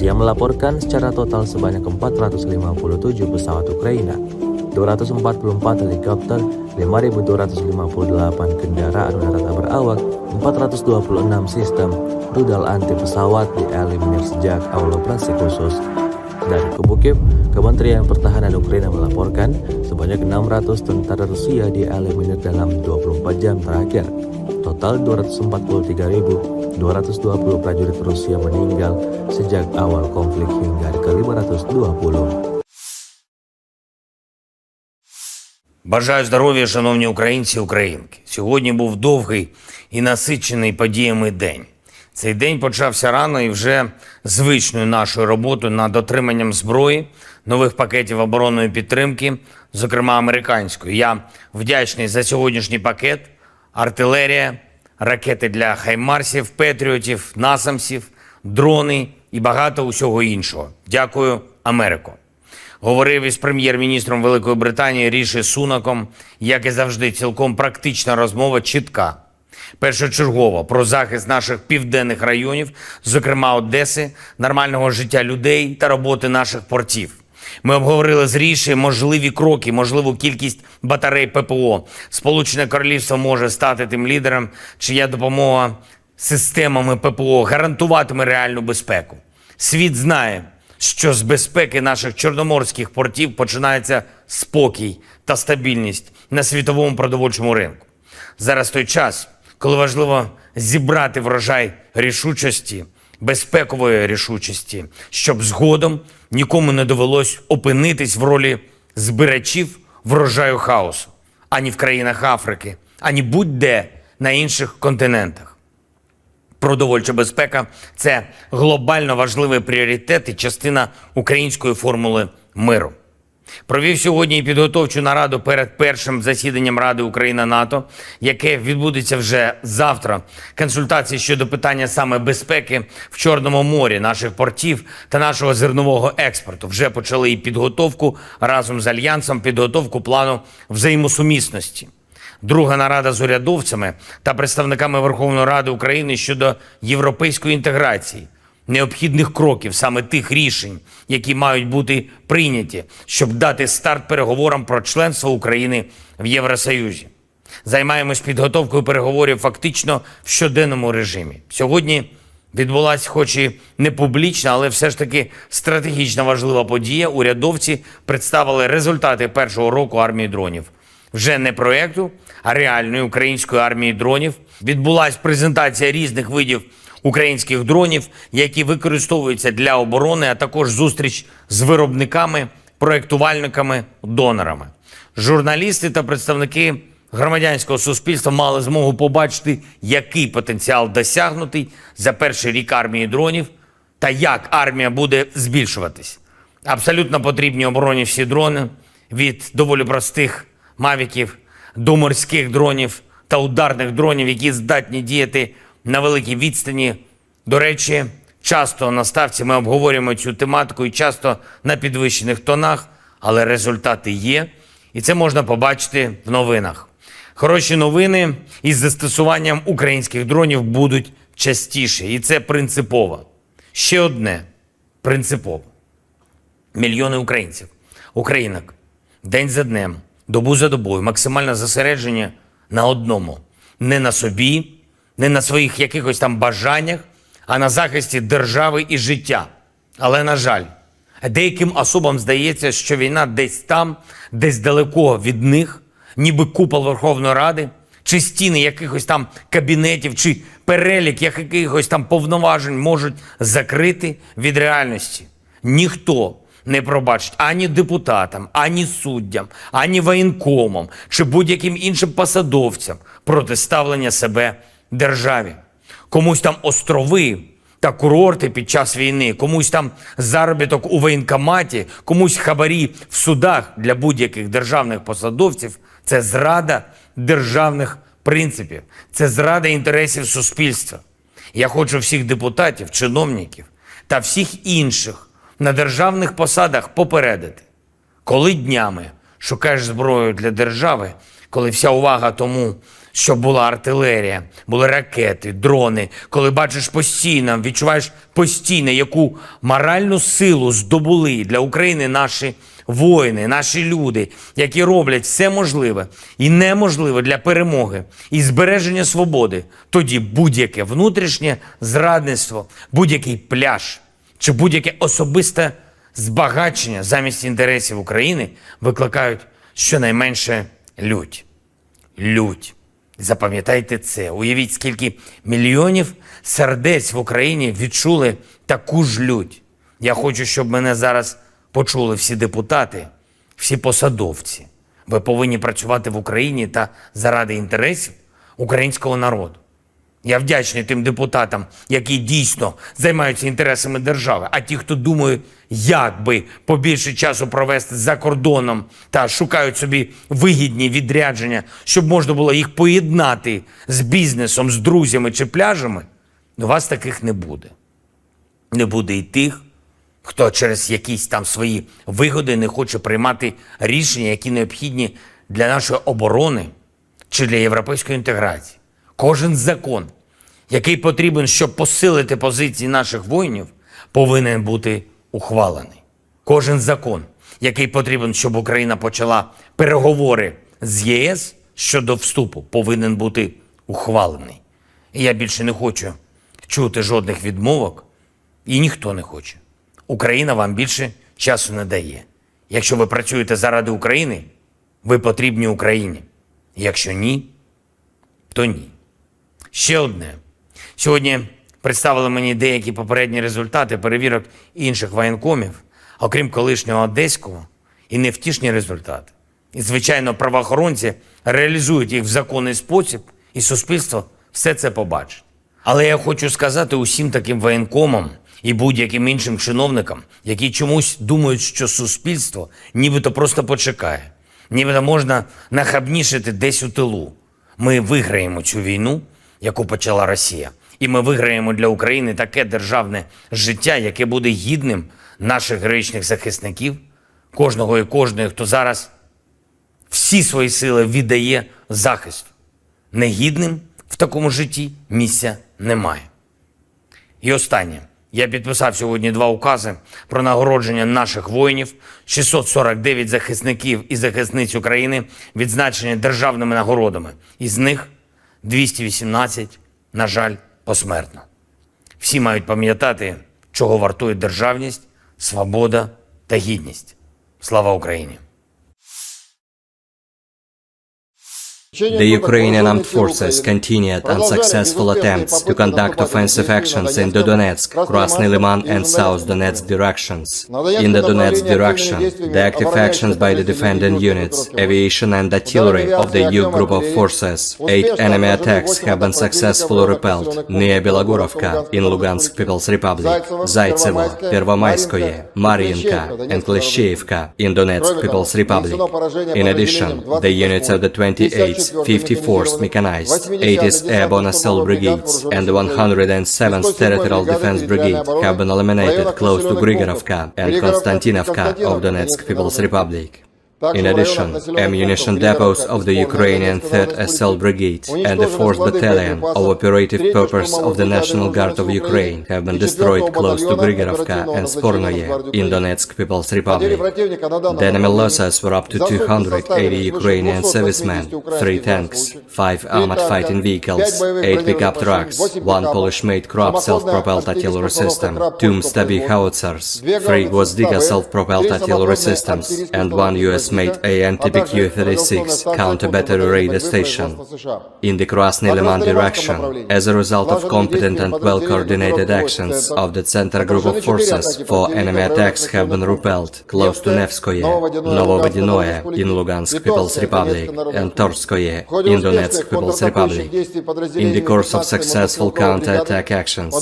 Rusia melaporkan secara total sebanyak 457 pesawat Ukraina, 244 helikopter, 5.258 kendaraan udara tak berawak, 426 sistem rudal anti pesawat dieliminir sejak awal operasi khusus. Dari Kubu Kiev, Kementerian Pertahanan Ukraina melaporkan sebanyak 600 tentara Rusia dieliminir dalam 24 jam terakhir. Total 243.220 prajurit Rusia meninggal sejak awal konflik hingga ke-520. Бажаю здоров'я, шановні українці і українки. Сьогодні був довгий і насичений подіями день. Цей день почався рано і вже звичною нашою роботою над отриманням зброї, нових пакетів оборонної підтримки, зокрема американської. Я вдячний за сьогоднішній пакет, артилерія, ракети для хаймарсів, петріотів, насамсів, дрони і багато усього іншого. Дякую, Америко. Говорив із прем'єр-міністром Великої Британії Ріші Сунаком, як і завжди, цілком практична розмова, чітка. Першочергово про захист наших південних районів, зокрема Одеси, нормального життя людей та роботи наших портів. Ми обговорили з Ріші можливі кроки, можливу кількість батарей ППО. Сполучене Королівство може стати тим лідером, чия допомога системами ППО гарантуватиме реальну безпеку. Світ знає, що з безпеки наших чорноморських портів починається спокій та стабільність на світовому продовольчому ринку. Зараз той час, коли важливо зібрати врожай рішучості, безпекової рішучості, щоб згодом нікому не довелось опинитись в ролі збирачів врожаю хаосу, ані в країнах Африки, ані будь-де на інших континентах. Продовольча безпека – це глобально важливий пріоритет і частина української формули миру. Провів сьогодні і підготовчу нараду перед першим засіданням Ради Україна-НАТО, яке відбудеться вже завтра. Консультації щодо питання саме безпеки в Чорному морі, наших портів та нашого зернового експорту. Вже почали і підготовку разом з Альянсом, підготовку плану взаємосумісності. Друга нарада з урядовцями та представниками Верховної Ради України щодо європейської інтеграції, необхідних кроків, саме тих рішень, які мають бути прийняті, щоб дати старт переговорам про членство України в Євросоюзі. Займаємось підготовкою переговорів фактично в щоденному режимі. Сьогодні відбулася, хоч і не публічна, але все ж таки стратегічно важлива подія. Урядовці представили результати першого року армії дронів. Вже не проєкту, а реальної української армії дронів. Відбулася презентація різних видів українських дронів, які використовуються для оборони, а також зустріч з виробниками, проєктувальниками, донорами. Журналісти та представники громадянського суспільства мали змогу побачити, який потенціал досягнутий за перший рік армії дронів та як армія буде збільшуватись. Абсолютно потрібні обороні всі дрони, від доволі простих мавіків до морських дронів та ударних дронів, які здатні діяти на великій відстані. До речі, часто на ставці ми обговорюємо цю тематику і часто на підвищених тонах, але результати є, і це можна побачити в новинах. Хороші новини із застосуванням українських дронів будуть частіше, і це принципово. Ще одне принципово. Мільйони українців, українок, день за днем, добу за добою, максимальне зосередження на одному. Не на собі, не на своїх якихось там бажаннях, а на захисті держави і життя. Але, на жаль, деяким особам здається, що війна десь там, десь далеко від них, ніби купол Верховної Ради, чи стіни якихось там кабінетів, чи перелік якихось там повноважень можуть закрити від реальності. Ніхто не пробачить ані депутатам, ані суддям, ані воєнкомам, чи будь-яким іншим посадовцям протиставлення себе державі. Комусь там острови та курорти під час війни, комусь там заробіток у воєнкоматі, комусь хабарі в судах для будь-яких державних посадовців – це зрада державних принципів, це зрада інтересів суспільства. Я хочу всіх депутатів, чиновників та всіх інших на державних посадах попередити. Коли днями шукаєш зброю для держави, коли вся увага тому, щоб була артилерія, були ракети, дрони, коли бачиш постійно, відчуваєш постійно, яку моральну силу здобули для України наші воїни, наші люди, які роблять все можливе і неможливе для перемоги і збереження свободи, тоді будь-яке внутрішнє зрадництво, будь-який пляж чи будь-яке особисте збагачення замість інтересів України викликають щонайменше лють. Лють. Запам'ятайте це. Уявіть, скільки мільйонів сердець в Україні відчули таку ж лють. Я хочу, щоб мене зараз почули всі депутати, всі посадовці. Ви повинні працювати в Україні та заради інтересів українського народу. Я вдячний тим депутатам, які дійсно займаються інтересами держави, а ті, хто думає, як би побільше часу провести за кордоном та шукають собі вигідні відрядження, щоб можна було їх поєднати з бізнесом, з друзями чи пляжами, у вас таких не буде. Не буде і тих, хто через якісь там свої вигоди не хоче приймати рішення, які необхідні для нашої оборони чи для європейської інтеграції. Кожен закон, який потрібен, щоб посилити позиції наших воїнів, повинен бути ухвалений. Кожен закон, який потрібен, щоб Україна почала переговори з ЄС щодо вступу, повинен бути ухвалений. І я більше не хочу чути жодних відмовок, і ніхто не хоче. Україна вам більше часу не дає. Якщо ви працюєте заради України, ви потрібні Україні. Якщо ні, то ні. Ще одне. Сьогодні представили мені деякі попередні результати перевірок інших воєнкомів, окрім колишнього одеського, і невтішні результати. І, звичайно, правоохоронці реалізують їх в законний спосіб, і суспільство все це побачить. Але я хочу сказати усім таким воєнкомам і будь-яким іншим чиновникам, які чомусь думають, що суспільство нібито просто почекає, нібито можна нахабнішити десь у тилу. Ми виграємо цю війну, яку почала Росія. І ми виграємо для України таке державне життя, яке буде гідним наших героїчних захисників, кожного і кожної, хто зараз всі свої сили віддає захисту. Негідним в такому житті місця немає. І останнє. Я підписав сьогодні 2 укази про нагородження наших воїнів, 649 захисників і захисниць України відзначені державними нагородами. Із них 218, на жаль, посмертно. Всі мають пам'ятати, чого вартує державність, свобода та гідність. Слава Україні! The Ukrainian armed forces continued unsuccessful attempts to conduct offensive actions in the Donetsk, Krasny Liman and South Donetsk directions. In the Donetsk direction, the active actions by the defending units, aviation and artillery of the EU group of forces, 8 enemy attacks have been successfully repelled near Belogorovka in Lugansk People's Republic, Zaitsevo, Pervomayskoye, Mariinka and Kleshcheivka in Donetsk People's Republic. In addition, the units of the 28th 54th Mechanized, 80th Airborne Assault Brigades, and the 107th Territorial Defense Brigade have been eliminated close to Grigorovka and Konstantinovka of Donetsk People's Republic. In addition, ammunition depots of the Ukrainian 3rd Assault Brigade and the 4th Battalion of Operative Purpose of the National Guard of Ukraine have been destroyed close to Grigorovka and Spornoye in Donetsk People's Republic. The enemy losses were up to 280 Ukrainian servicemen, 3 tanks, 5 armored fighting vehicles, 8 pickup trucks, 1 Polish-made Krupp self-propelled artillery system, 2 Stabi howitzers, 3 Gvozdika self-propelled artillery systems, and 1 US-made AN/TPQ-36 counter-battery radar station. In the Krasny Liman direction, as a result of competent and well-coordinated actions of the Center Group of Forces, 4 enemy attacks have been repelled close to Nevskoye, Novovodinoye in Lugansk People's Republic, and Torskoye in Donetsk People's Republic. In the course of successful counter-attack actions,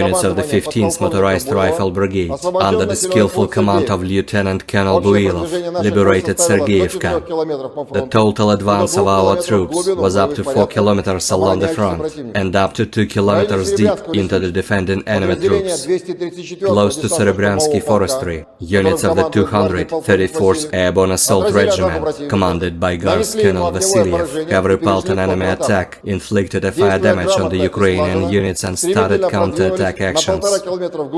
units of the 15th Motorized Rifle Brigade, under the skillful command of Lieutenant Colonel Builov, liberated Sergeyevka. The total advance of our troops was up to 4 kilometers along the front and up to 2 kilometers deep into the defending enemy troops. Close to Serebryansky Forestry, units of the 234th Airborne Assault Regiment, commanded by Guards Colonel Vasilyev, have repelled an enemy attack, inflicted a fire damage on the Ukrainian units and started counter-attack actions.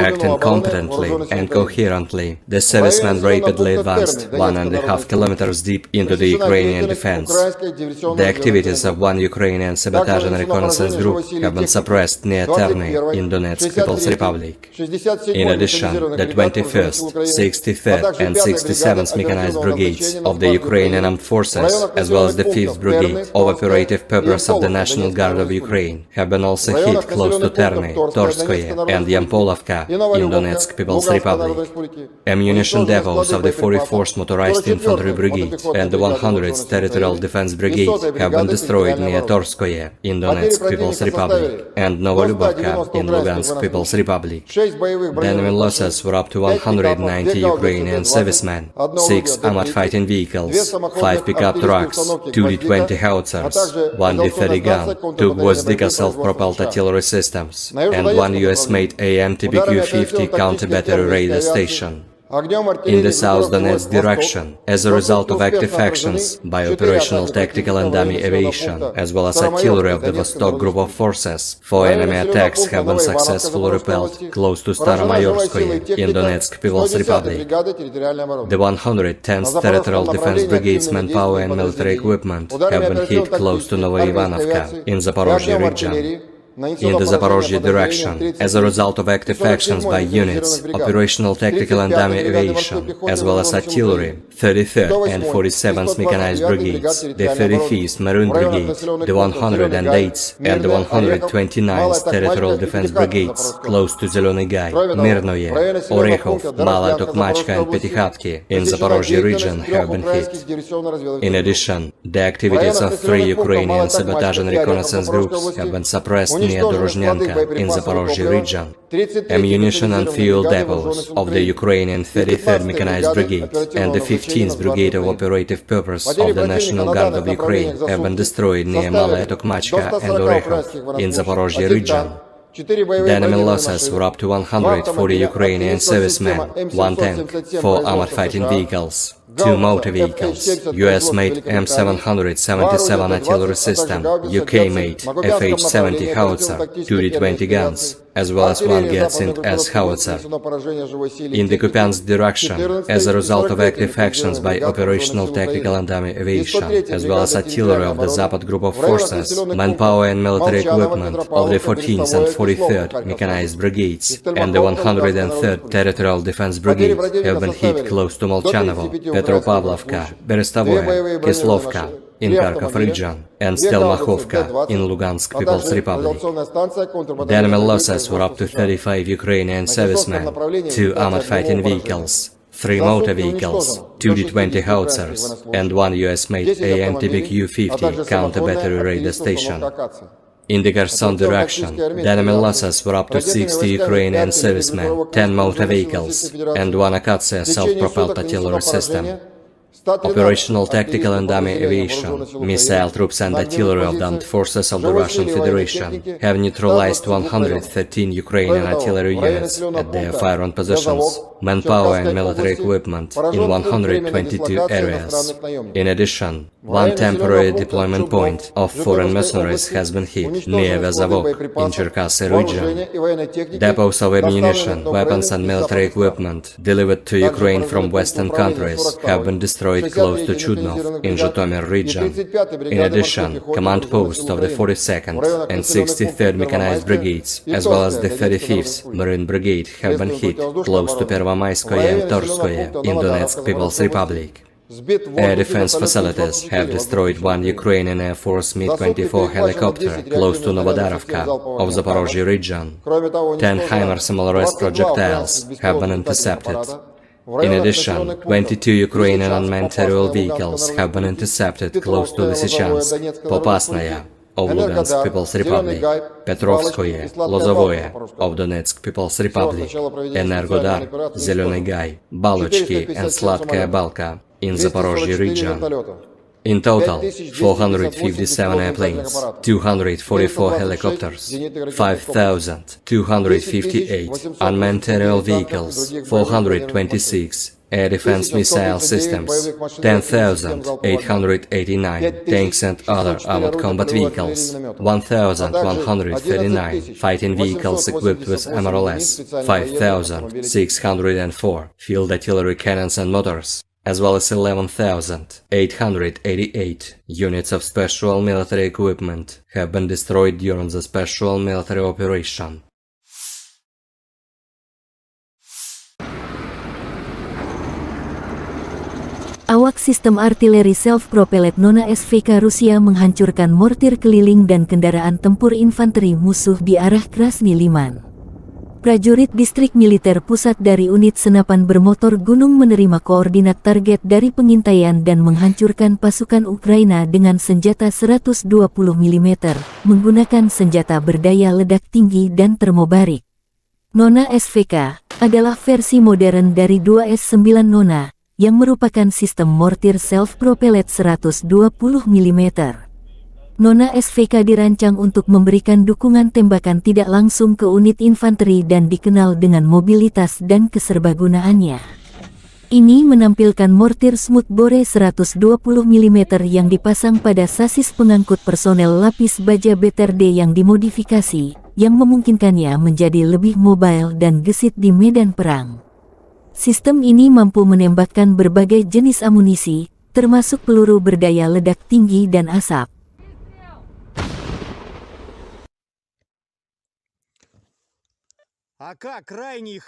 Acting competently and coherently, the servicemen rapidly advanced 1.5 kilometers deep into the Ukrainian defense. The activities of 1 Ukrainian sabotage and reconnaissance group have been suppressed near Terny in Donetsk People's Republic. In addition, the 21st, 63rd and 67th Mechanized Brigades of the Ukrainian Armed Forces, as well as the 5th Brigade of Operative Purpose of the National Guard of Ukraine, have been also hit close to Terny, Torskoye and Yampolovka in Donetsk People's Republic. Ammunition depots of the 44th Motorized Infantry Brigade and the 100th Territorial Defense Brigade have been destroyed near Torskoye in Donetsk People's Republic and Novolubovka in Lugansk People's Republic. The enemy losses were up to 190 Ukrainian servicemen, 6 armored fighting vehicles, 5 pickup trucks, 2 D-20 howitzers, 1 D-30 gun, 2 Gvozdika self-propelled artillery systems, and 1 US-made AN/TPQ-50 counter-battery radar station. In the South Donetsk direction, as a result of active actions by operational tactical and dummy aviation, as well as artillery of the Vostok Group of Forces, 4 enemy attacks have been successfully repelled close to Staromayorskoye in Donetsk People's Republic. The 110th Territorial Defense Brigade's manpower and military equipment have been hit close to Novoivanovka in Zaporozhye region. In the Zaporozhye direction, as a result of active actions by units, operational tactical and dummy aviation, as well as artillery, 33rd and 47th Mechanized Brigades, the 35th Maroon Brigade, the 108th and the 129th Territorial Defense Brigades, close to Zelený Gай, Mirnoye, Orekhov, Malaya Tokmachka and Petykhatki in Zaporozhye region have been hit. In addition, the activities of 3 Ukrainian sabotage and reconnaissance groups have been suppressed near Dorozhnyanka in Zaporozhye region. Ammunition and fuel depots of the Ukrainian 33rd Mechanized Brigade and the 15th Brigade of Operative Purpose of the National Guard of Ukraine have been destroyed near Malaya Tokmachka and Orekhov in Zaporozhye region. The enemy losses were up to 140 Ukrainian servicemen, 1 tank, 4 armored fighting vehicles, 2 motor vehicles, US-made M777 artillery system, UK-made FH-70 howitzer, 2 D-20 guns, as well as 1 Gatsin S howitzer. In the Kupiansk direction, as a result of active actions by operational tactical and dummy aviation, as well as artillery of the Zapad Group of Forces, manpower and military equipment of the 14th and 43rd Mechanized Brigades and the 103rd Territorial Defense Brigade have been hit close to Molchanovo, Petropavlovka, Berestovoye, Kislovka in Kharkov region, and Stelmachovka in Lugansk People's Republic. The enemy losses were up to 35 Ukrainian servicemen, 2 armored fighting vehicles, 3 motor vehicles, 2 D-20 howitzers, and 1 US-made AN/TPQ-50 counter-battery radar station. In the Kherson direction, the enemy losses were up to 60 Ukrainian servicemen, 10 motor vehicles, and 1 Akatsiya self-propelled artillery system. Operational, tactical and dummy aviation, missile troops and artillery of the armed forces of the Russian Federation have neutralized 113 Ukrainian artillery units at their firing positions, manpower and military equipment in 122 areas. In addition, one temporary deployment point of foreign mercenaries has been hit near Vezavok in Cherkasy region. Depots of ammunition, weapons and military equipment delivered to Ukraine from Western countries have been destroyed close to Chudnov in Zhytomyr region. In addition, command posts of the 42nd and 63rd Mechanized Brigades, as well as the 35th Marine Brigade, have been hit close to Pervomayskoye and Torskoye in Donetsk People's Republic. Air defense facilities have destroyed one Ukrainian Air Force Mi-24 helicopter close to Novodarovka of Zaporozhye region. 10 HIMARS MLRS projectiles have been intercepted. In addition, 22 Ukrainian unmanned aerial vehicles have been intercepted close to Lysychansk, Popasnaya of Lugansk People's Republic, Petrovskoye, Lozovoye of Donetsk People's Republic, Energodar, Zelený Gay, Balochki and Sladkaya Balka in Zaporozhye region. In total, 457 airplanes, 244 helicopters, 5,258 unmanned aerial vehicles, 426 air defense missile systems, 10,889 tanks and other armored combat vehicles, 1,139 fighting vehicles equipped with MRLS, 5,604 field artillery cannons and motors, as well as 11,888 units of special military equipment have been destroyed during the special military operation. Awak sistem artileri self-propelled Nona SVK Rusia menghancurkan mortir keliling dan kendaraan tempur infanteri musuh di arah Krasny Liman. Prajurit distrik militer pusat dari unit senapan bermotor gunung menerima koordinat target dari pengintaian dan menghancurkan pasukan Ukraina dengan senjata 120 mm, menggunakan senjata berdaya ledak tinggi dan termobarik. Nona SVK adalah versi modern dari 2S9 Nona, yang merupakan sistem mortir self-propelled 120 mm. Nona SVK dirancang untuk memberikan dukungan tembakan tidak langsung ke unit infanteri dan dikenal dengan mobilitas dan keserbagunaannya. Ini menampilkan mortir smoothbore 120 mm yang dipasang pada sasis pengangkut personel lapis baja BTRD yang dimodifikasi, yang memungkinkannya menjadi lebih mobile dan gesit di medan perang. Sistem ini mampu menembakkan berbagai jenis amunisi, termasuk peluru berdaya ledak tinggi dan asap. АК крайний